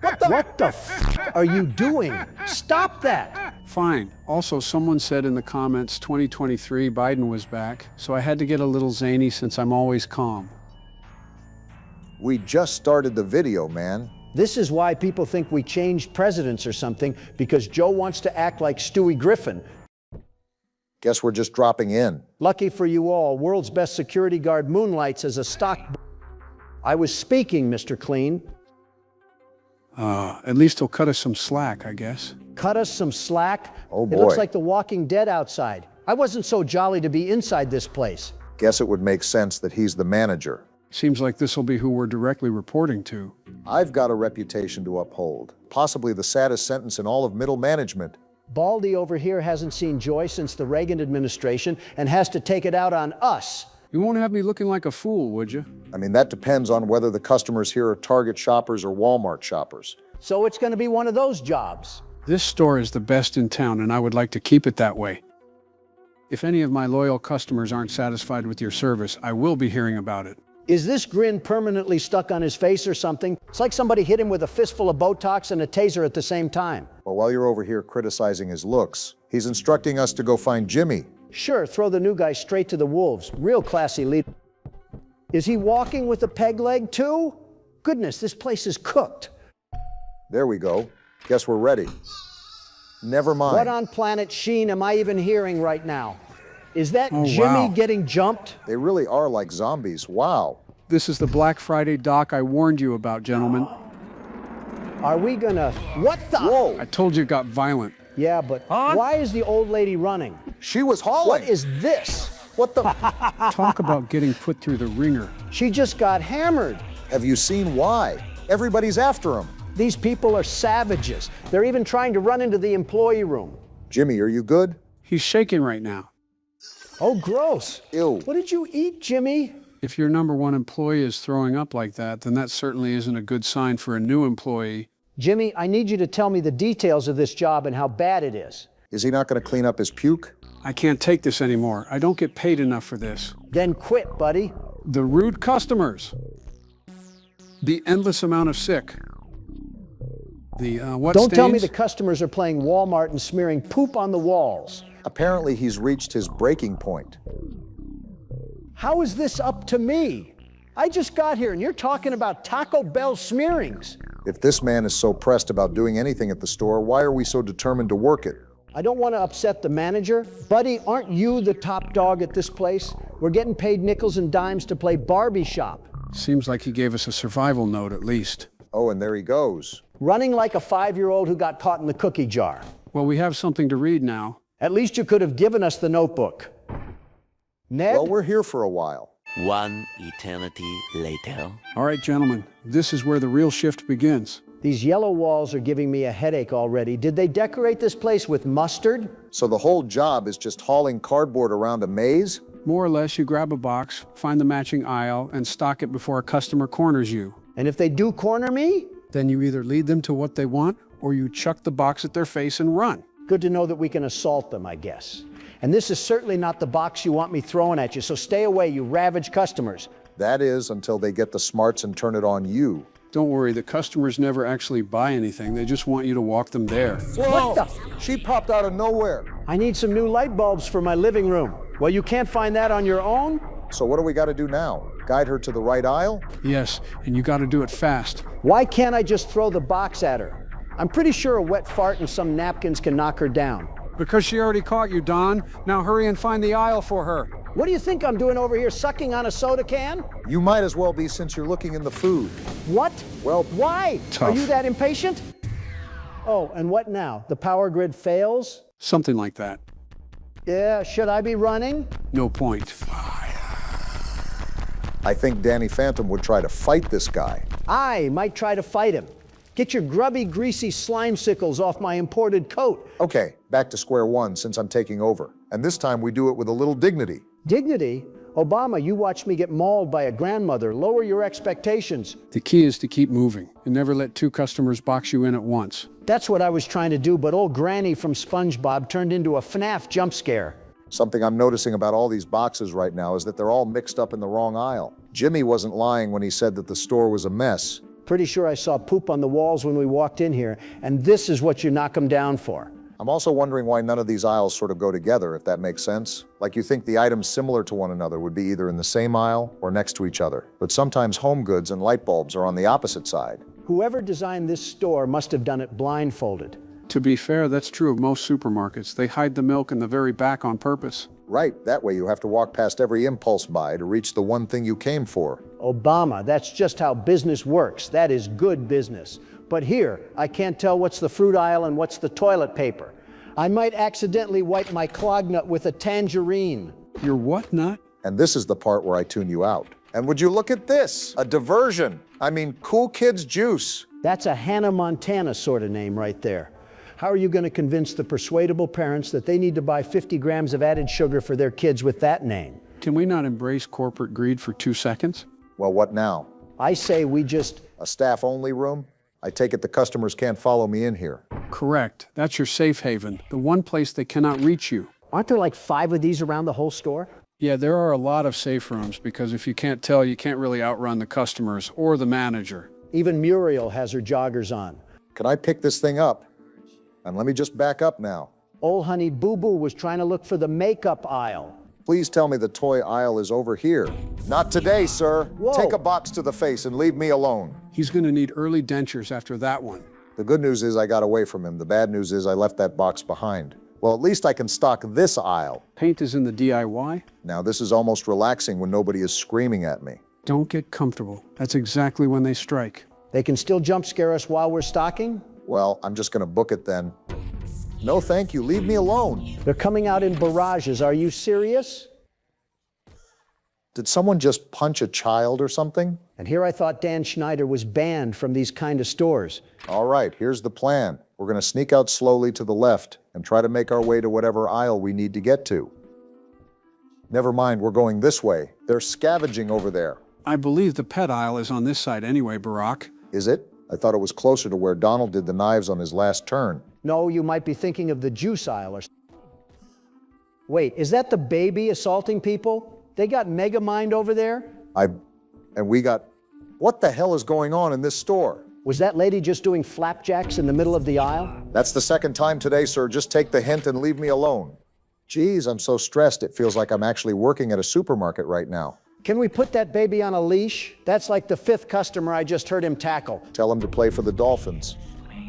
What the f are you doing? Stop that! Fine. Also, someone said in the comments 2023 Biden was back, so I had to get a little zany since I'm always calm. We just started the video, man. This is why people think we changed presidents or something, because Joe wants to act like Stewie Griffin. Guess we're just dropping in. Lucky for you all, world's best security guard moonlights as a stock. I was speaking, Mr. Clean. At least he'll cut us some slack, I guess. Cut us some slack? Oh boy. It looks like The Walking Dead outside. I wasn't so jolly to be inside this place. Guess it would make sense that he's the manager. Seems like this will be who we're directly reporting to. I've got a reputation to uphold. Possibly the saddest sentence in all of middle management. Baldy over here hasn't seen joy since the Reagan administration and has to take it out on us. You won't have me looking like a fool, would you? I mean, that depends on whether the customers here are Target shoppers or Walmart shoppers. So it's going to be one of those jobs. This store is the best in town, and I would like to keep it that way. If any of my loyal customers aren't satisfied with your service, I will be hearing about it. Is this grin permanently stuck on his face or something? It's like somebody hit him with a fistful of Botox and a taser at the same time. Well, while you're over here criticizing his looks, he's instructing us to go find Jimmy. Sure, throw the new guy straight to the wolves. Real classy lead. Is he walking with a peg leg too? Goodness, this place is cooked. There we go. Guess we're ready. Never mind. What on planet Sheen am I even hearing right now? Is that Jimmy wow. getting jumped? They really are like zombies. Wow. This is the Black Friday dock I warned you about, gentlemen. Are we gonna... What the... Whoa! I told you it got violent. Yeah, but why is the old lady running? She was hauling. What is this? What the... Talk about getting put through the ringer. She just got hammered. Have you seen why? Everybody's after him. These people are savages. They're even trying to run into the employee room. Jimmy, are you good? He's shaking right now. Oh, gross. Ew. What did you eat, Jimmy? If your number one employee is throwing up like that, then that certainly isn't a good sign for a new employee. Jimmy, I need you to tell me the details of this job and how bad it is. Is he not going to clean up his puke? I can't take this anymore. I don't get paid enough for this. Then quit, buddy. The rude customers. The endless amount of sick. The, what Don't stains? tell me the customers are playing Walmart and smearing poop on the walls. Apparently he's reached his breaking point. How is this up to me? I just got here and you're talking about Taco Bell smearings. If this man is so pressed about doing anything at the store, why are we so determined to work it? I don't want to upset the manager. Buddy, aren't you the top dog at this place? We're getting paid nickels and dimes to play Barbie shop. Seems like he gave us a survival note at least. Oh, and there he goes. Running like a 5-year-old who got caught in the cookie jar. Well, we have something to read now. At least you could have given us the notebook. Ned? Well, we're here for a while. One eternity later. All right, gentlemen, this is where the real shift begins. These yellow walls are giving me a headache already. Did they decorate this place with mustard? So the whole job is just hauling cardboard around a maze? More or less, you grab a box, find the matching aisle, and stock it before a customer corners you. And if they do corner me? Then you either lead them to what they want, or you chuck the box at their face and run. Good to know that we can assault them, I guess. And this is certainly not the box you want me throwing at you, so stay away, you ravaged customers. That is until they get the smarts and turn it on you. Don't worry, the customers never actually buy anything. They just want you to walk them there. Whoa! What the? She popped out of nowhere. I need some new light bulbs for my living room. Well, you can't find that on your own? So what do we got to do now? Guide her to the right aisle? Yes, and you got to do it fast. Why can't I just throw the box at her? I'm pretty sure a wet fart and some napkins can knock her down. Because she already caught you, Don. Now hurry and find the aisle for her. What do you think I'm doing over here, sucking on a soda can? You might as well be, since you're looking in the food. What? Well, why? Tough. Are you that impatient? Oh, and what now? The power grid fails? Something like that. Yeah, should I be running? No point. I think Danny Phantom would try to fight this guy. I might try to fight him. Get your grubby, greasy slime sickles off my imported coat. Okay, back to square one since I'm taking over. And this time we do it with a little dignity. Dignity? Obama, you watched me get mauled by a grandmother. Lower your expectations. The key is to keep moving and never let two customers box you in at once. That's what I was trying to do, but old Granny from SpongeBob turned into a Fnaf jump scare. Something I'm noticing about all these boxes right now is that they're all mixed up in the wrong aisle. Jimmy wasn't lying when he said that the store was a mess. Pretty sure I saw poop on the walls when we walked in here, and this is what you knock them down for. I'm also wondering why none of these aisles sort of go together, if that makes sense. Like you think the items similar to one another would be either in the same aisle or next to each other. But sometimes home goods and light bulbs are on the opposite side. Whoever designed this store must have done it blindfolded. To be fair, that's true of most supermarkets. They hide the milk in the very back on purpose. Right, that way you have to walk past every impulse buy to reach the one thing you came for. Obama, that's just how business works. That is good business. But here, I can't tell what's the fruit aisle and what's the toilet paper. I might accidentally wipe my clog nut with a tangerine. Your what nut? And this is the part where I tune you out. And would you look at this? A diversion. I mean, cool kids juice. That's a Hannah Montana sort of name right there. How are you going to convince the persuadable parents that they need to buy 50 grams of added sugar for their kids with that name? Can we not embrace corporate greed for 2 seconds? Well, what now? I say we just... A staff-only room? I take it the customers can't follow me in here. Correct. That's your safe haven, the one place they cannot reach you. Aren't there like 5 of these around the whole store? Yeah, there are a lot of safe rooms because if you can't tell, you can't really outrun the customers or the manager. Even Muriel has her joggers on. Can I pick this thing up? And let me just back up now. Old honey Boo Boo was trying to look for the makeup aisle. Please tell me the toy aisle is over here. Not today, sir. Whoa. Take a box to the face and leave me alone. He's going to need early dentures after that one. The good news is I got away from him. The bad news is I left that box behind. Well, at least I can stock this aisle. Paint is in the DIY? Now, this is almost relaxing when nobody is screaming at me. Don't get comfortable. That's exactly when they strike. They can still jump scare us while we're stocking? Well, I'm just going to book it then. No, thank you. Leave me alone. They're coming out in barrages. Are you serious? Did someone just punch a child or something? And here I thought Dan Schneider was banned from these kind of stores. All right, here's the plan. We're going to sneak out slowly to the left and try to make our way to whatever aisle we need to get to. Never mind, we're going this way. They're scavenging over there. I believe the pet aisle is on this side anyway, Barack. Is it? I thought it was closer to where Donald did the knives on his last turn. No, you might be thinking of the juice aisle or... Wait, is that the baby assaulting people? They got Megamind over there? And we got... What the hell is going on in this store? Was that lady just doing flapjacks in the middle of the aisle? That's the second time today, sir. Just take the hint and leave me alone. Geez, I'm so stressed. It feels like I'm actually working at a supermarket right now. Can we put that baby on a leash? That's like the 5th customer I just heard him tackle. Tell him to play for the Dolphins.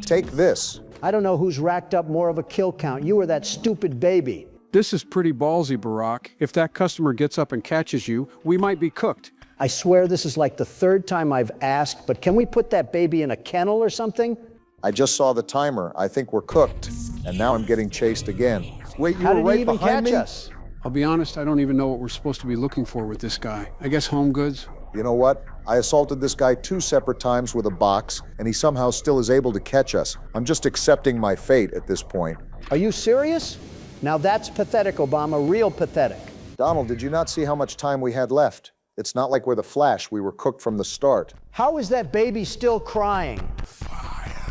Take this. I don't know who's racked up more of a kill count, you or that stupid baby. This is pretty ballsy, Barack. If that customer gets up and catches you, we might be cooked. I swear this is like the third time I've asked, but can we put that baby in a kennel or something? I just saw the timer. I think we're cooked. And now I'm getting chased again. Wait, you How were did right he even behind catch me? us? I'll be honest, I don't even know what we're supposed to be looking for with this guy. I guess home goods? You know what? I assaulted this guy 2 separate times with a box, and he somehow still is able to catch us. I'm just accepting my fate at this point. Are you serious? Now that's pathetic, Obama, real pathetic. Donald, did you not see how much time we had left? It's not like we're the Flash. We were cooked from the start. How is that baby still crying?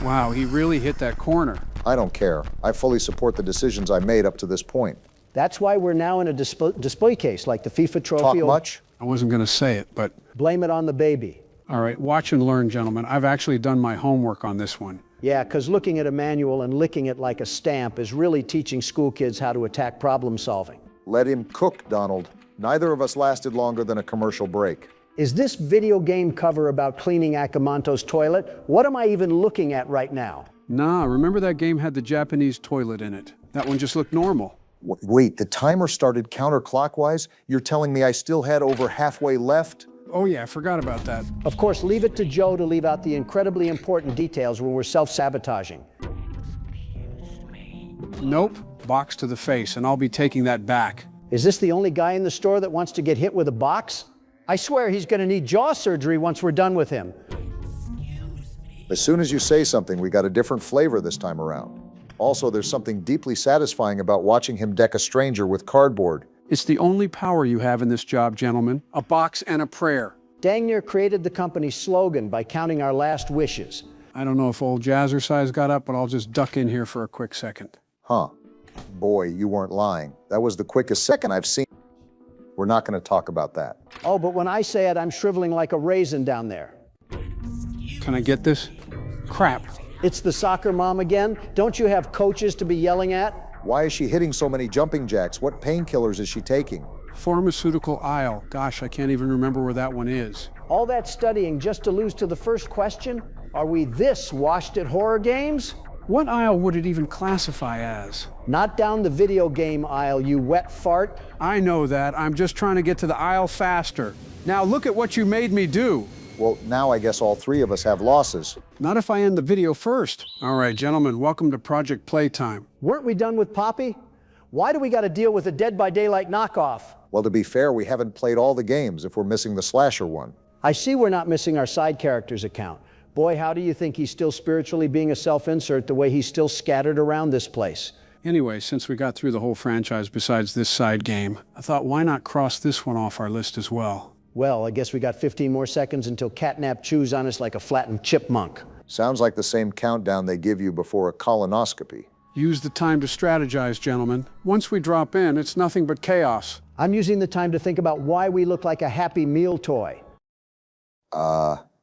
Wow, he really hit that corner. I don't care. I fully support the decisions I made up to this point. That's why we're now in a display case, like the FIFA trophy. Talk much? I wasn't going to say it, but... Blame it on the baby. All right, watch and learn, gentlemen. I've actually done my homework on this one. Yeah, because looking at a manual and licking it like a stamp is really teaching school kids how to attack problem solving. Let him cook, Donald. Neither of us lasted longer than a commercial break. Is this video game cover about cleaning Akamanto's toilet? What am I even looking at right now? Nah, remember that game had the Japanese toilet in it. That one just looked normal. Wait, the timer started counterclockwise? You're telling me I still had over halfway left? Oh yeah, I forgot about that. Of course, leave it to Joe to leave out the incredibly important details when we're self-sabotaging. Nope, box to the face, and I'll be taking that back. Is this the only guy in the store that wants to get hit with a box? I swear he's going to need jaw surgery once we're done with him. As soon as you say something, we got a different flavor this time around. Also, there's something deeply satisfying about watching him deck a stranger with cardboard. It's the only power you have in this job, gentlemen. A box and a prayer. Dang near created the company's slogan by counting our last wishes. I don't know if old Jazzercise got up, but I'll just duck in here for a quick second. Huh. Boy, you weren't lying. That was the quickest second I've seen. We're not going to talk about that. Oh, but when I say it, I'm shriveling like a raisin down there. Can I get this? Crap. It's the soccer mom again? Don't you have coaches to be yelling at? Why is she hitting so many jumping jacks? What painkillers is she taking? Pharmaceutical aisle. Gosh, I can't even remember where that one is. All that studying just to lose to the first question? Are we this washed at horror games? What aisle would it even classify as? Not down the video game aisle, you wet fart. I know that. I'm just trying to get to the aisle faster. Now look at what you made me do. Well, now I guess all 3 of us have losses. Not if I end the video first. All right, gentlemen, welcome to Project Playtime. Weren't we done with Poppy? Why do we got to deal with a Dead by Daylight knockoff? Well, to be fair, we haven't played all the games if we're missing the slasher one. I see we're not missing our side characters account. Boy, how do you think he's still spiritually being a self-insert the way he's still scattered around this place? Anyway, since we got through the whole franchise besides this side game, I thought why not cross this one off our list as well? Well, I guess we got 15 more seconds until Catnap chews on us like a flattened chipmunk. Sounds like the same countdown they give you before a colonoscopy. Use the time to strategize, gentlemen. Once we drop in, it's nothing but chaos. I'm using the time to think about why we look like a Happy Meal toy.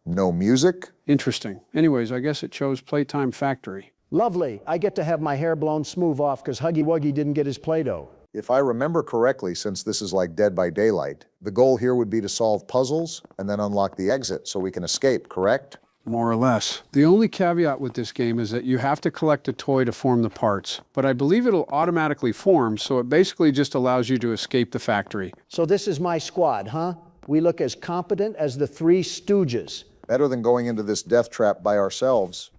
No music? Interesting. Anyways, I guess it chose Playtime Factory. Lovely. I get to have my hair blown smooth off because Huggy Wuggy didn't get his Play-Doh. If I remember correctly, since this is like Dead by Daylight, the goal here would be to solve puzzles and then unlock the exit so we can escape, correct? More or less. The only caveat with this game is that you have to collect a toy to form the parts, but I believe it'll automatically form, so it basically just allows you to escape the factory. So this is my squad, huh? We look as competent as the Three Stooges. Better than going into this death trap by ourselves.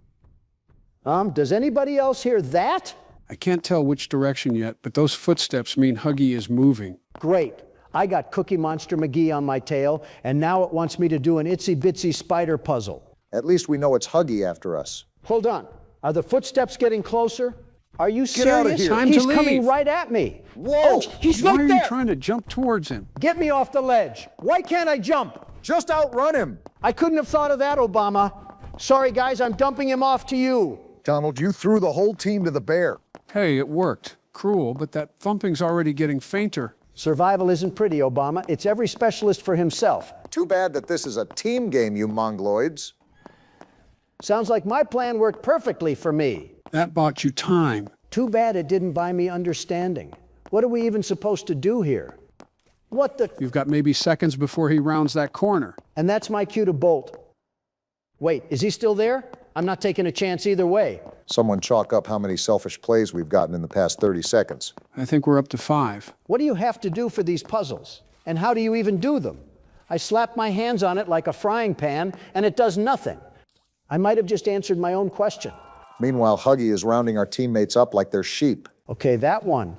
Does anybody else hear that? I can't tell which direction yet, but those footsteps mean Huggy is moving. Great. I got Cookie Monster McGee on my tail, and now it wants me to do an itsy-bitsy spider puzzle. At least we know it's Huggy after us. Hold on. Are the footsteps getting closer? Are you serious? Get out of here. Time He's to leave. coming right at me. Whoa! Oh, he's Why right are there. you trying to jump towards him? Get me off the ledge. Why can't I jump? Just outrun him. I couldn't have thought of that, Obama. Sorry, guys, I'm dumping him off to you. Donald, you threw the whole team to the bear. Hey, it worked. Cruel, but that thumping's already getting fainter. Survival isn't pretty, Obama. It's every specialist for himself. Too bad that this is a team game, you mongoloids. Sounds like my plan worked perfectly for me. That bought you time. Too bad it didn't buy me understanding. What are we even supposed to do here? What the? You've got maybe seconds before he rounds that corner. And that's my cue to bolt. Wait, is he still there? I'm not taking a chance either way. Someone chalk up how many selfish plays we've gotten in the past 30 seconds. I think we're up to 5. What do you have to do for these puzzles? And how do you even do them? I slap my hands on it like a frying pan, and it does nothing. I might have just answered my own question. Meanwhile, Huggy is rounding our teammates up like they're sheep. Okay, that one.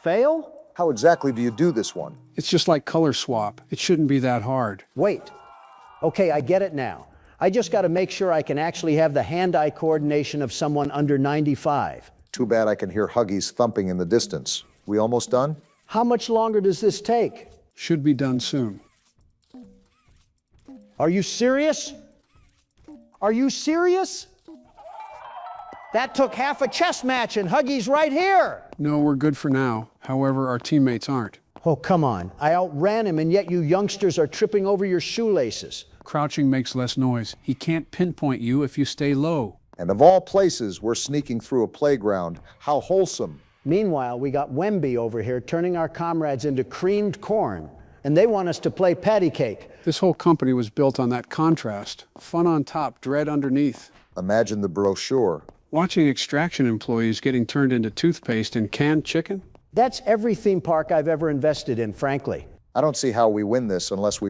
Fail? How exactly do you do this one? It's just like color swap. It shouldn't be that hard. Wait. Okay, I get it now. I just got to make sure I can actually have the hand-eye coordination of someone under 95. Too bad I can hear Huggies thumping in the distance. We almost done? How much longer does this take? Should be done soon. Are you serious? Are you serious? That took half a chess match and Huggy's right here. No, we're good for now. However, our teammates aren't. Oh, come on. I outran him, and yet you youngsters are tripping over your shoelaces. Crouching makes less noise. He can't pinpoint you if you stay low. And of all places, we're sneaking through a playground. How wholesome. Meanwhile, we got Wemby over here turning our comrades into creamed corn, and they want us to play patty cake. This whole company was built on that contrast. Fun on top, dread underneath. Imagine the brochure. Watching extraction employees getting turned into toothpaste and canned chicken? That's every theme park I've ever invested in, frankly. I don't see how we win this unless we...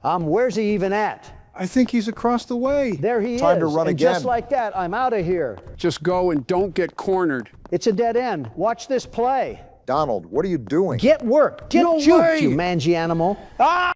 Where's he even at? I think he's across the way. There he is. Time to run and again. Just like that, I'm out of here. Just go and don't get cornered. It's a dead end. Watch this play. Donald, what are you doing? Get work. Get juked, you mangy animal. Ah!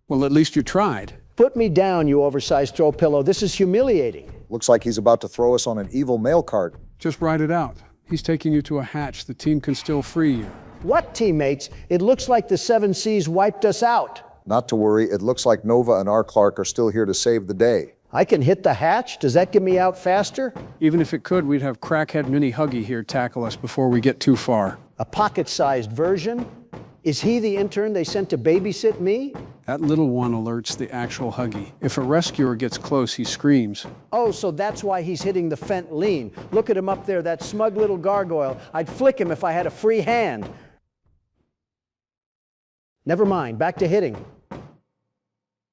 Well, at least you tried. Put me down, you oversized throw pillow. This is humiliating. Looks like he's about to throw us on an evil mail cart. Just ride it out. He's taking you to a hatch. The team can still free you. What teammates? It looks like the 7 Seas wiped us out. Not to worry, it looks like Nova and R. Clark are still here to save the day. I can hit the hatch? Does that get me out faster? Even if it could, we'd have crackhead Mini Huggy here tackle us before we get too far. A pocket-sized version? Is he the intern they sent to babysit me? That little one alerts the actual Huggy. If a rescuer gets close, he screams. Oh, so that's why he's hitting the fent lean. Look at him up there, that smug little gargoyle. I'd flick him if I had a free hand. Never mind, back to hitting.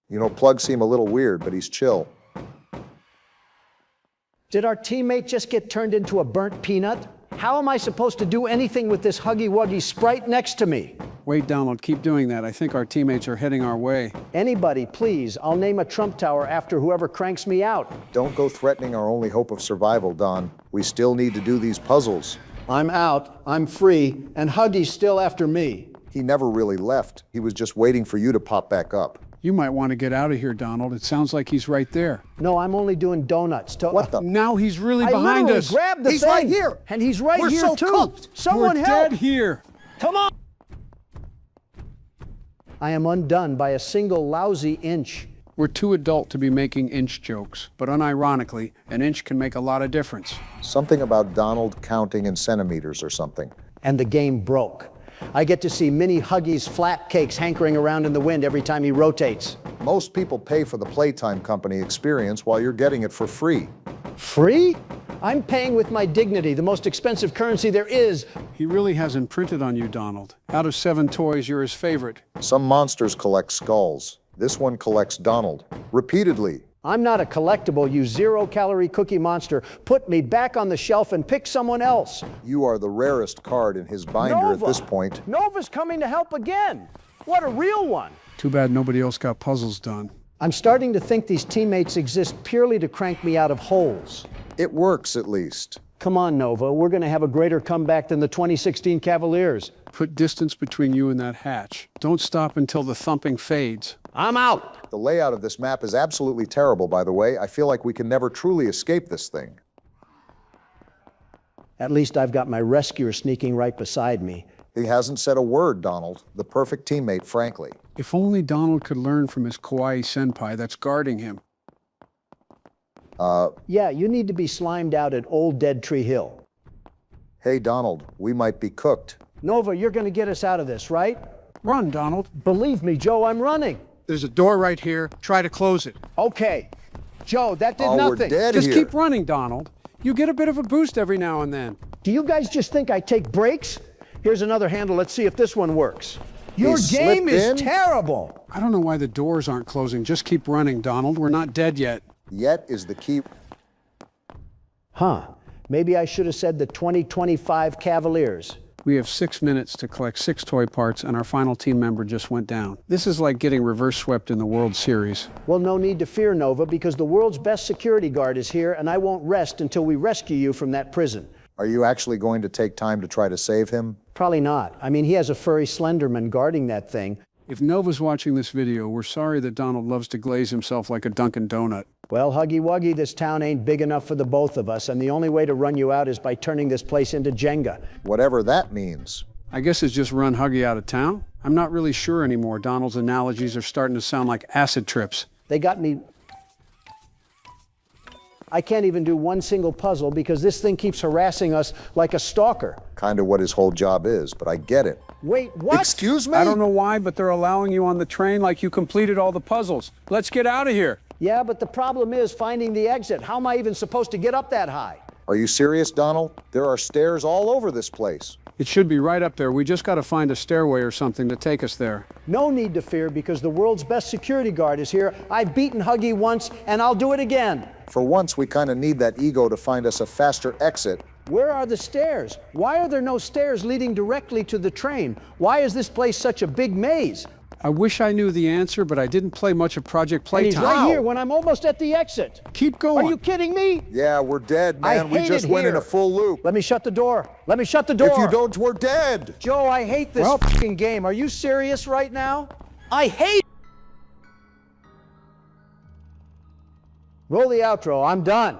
You know, plugs seem a little weird, but he's chill. Did our teammate just get turned into a burnt peanut? How am I supposed to do anything with this huggy-wuggy sprite next to me? Wait, Donald, keep doing that. I think our teammates are heading our way. Anybody, please. I'll name a Trump tower after whoever cranks me out. Don't go threatening our only hope of survival, Don. We still need to do these puzzles. I'm out, I'm free, and Huggy's still after me. He never really left. He was just waiting for you to pop back up. You might want to get out of here, Donald. It sounds like he's right there. No, I'm only doing donuts. What the? Now he's really behind us. Grabbed the He's thing. right here. And he's right We're here, so too. cooked. Someone We're help. dead here. Come on. I am undone by a single lousy inch. We're too adult to be making inch jokes, but unironically, an inch can make a lot of difference. Something about Donald counting in centimeters or something. And the game broke. I get to see mini Huggy's flat cakes hankering around in the wind every time he rotates. Most people pay for the Playtime Company experience while you're getting it for free. Free? I'm paying with my dignity, the most expensive currency there is. He really has imprinted on you, Donald. Out of 7 toys, you're his favorite. Some monsters collect skulls. This one collects Donald. Repeatedly. I'm not a collectible, you zero-calorie cookie monster. Put me back on the shelf and pick someone else. You are the rarest card in his binder Nova. at this point. Nova's coming to help again. What a real one. Too bad nobody else got puzzles done. I'm starting to think these teammates exist purely to crank me out of holes. It works, at least. Come on, Nova. We're going to have a greater comeback than the 2016 Cavaliers. Put distance between you and that hatch. Don't stop until the thumping fades. I'm out. The layout of this map is absolutely terrible, by the way. I feel like we can never truly escape this thing. At least I've got my rescuer sneaking right beside me. He hasn't said a word, Donald. The perfect teammate, frankly. If only Donald could learn from his kawaii senpai that's guarding him. Yeah, you need to be slimed out at Old Dead Tree Hill. Hey, Donald, we might be cooked. Nova, you're going to get us out of this, right? Run, Donald. Believe me, Joe, I'm running. There's a door right here. Try to close it. Okay. Joe, that did Oh, nothing. we're dead Just here. keep running, Donald. You get a bit of a boost every now and then. Do you guys just think I take breaks? Here's another handle. Let's see if this one works. Your He game slipped is in? terrible. I don't know why the doors aren't closing. Just keep running, Donald. We're not dead yet. Yet is the key. Huh. Maybe I should have said the 2025 Cavaliers. We have 6 minutes to collect 6 toy parts, and our final team member just went down. This is like getting reverse swept in the World Series. Well, no need to fear, Nova, because the world's best security guard is here, and I won't rest until we rescue you from that prison. Are you actually going to take time to try to save him? Probably not. I mean, he has a furry Slenderman guarding that thing. If Nova's watching this video, we're sorry that Donald loves to glaze himself like a Dunkin' Donut. Well, Huggy Wuggy, this town ain't big enough for the both of us, and the only way to run you out is by turning this place into Jenga. Whatever that means. I guess it's just run Huggy out of town? I'm not really sure anymore. Donald's analogies are starting to sound like acid trips. They got me... I can't even do one single puzzle because this thing keeps harassing us like a stalker. Kind of what his whole job is, but I get it. Wait, what? Excuse me? I don't know why, but they're allowing you on the train like you completed all the puzzles. Let's get out of here. Yeah, but the problem is finding the exit. How am I even supposed to get up that high? Are you serious, Donald? There are stairs all over this place. It should be right up there. We just got to find a stairway or something to take us there. No need to fear because the world's best security guard is here. I've beaten Huggy once, and I'll do it again. For once, we kind of need that ego to find us a faster exit. Where are the stairs? Why are there no stairs leading directly to the train? Why is this place such a big maze? I wish I knew the answer, but I didn't play much of Project Playtime. And he's right here when I'm almost at the exit. Keep going. Are you kidding me? Yeah, we're dead, man. We just went in a full loop. Let me shut the door. Let me shut the door. If you don't, we're dead. Joe, I hate this fucking game. Are you serious right now? I hate... Roll the outro. I'm done.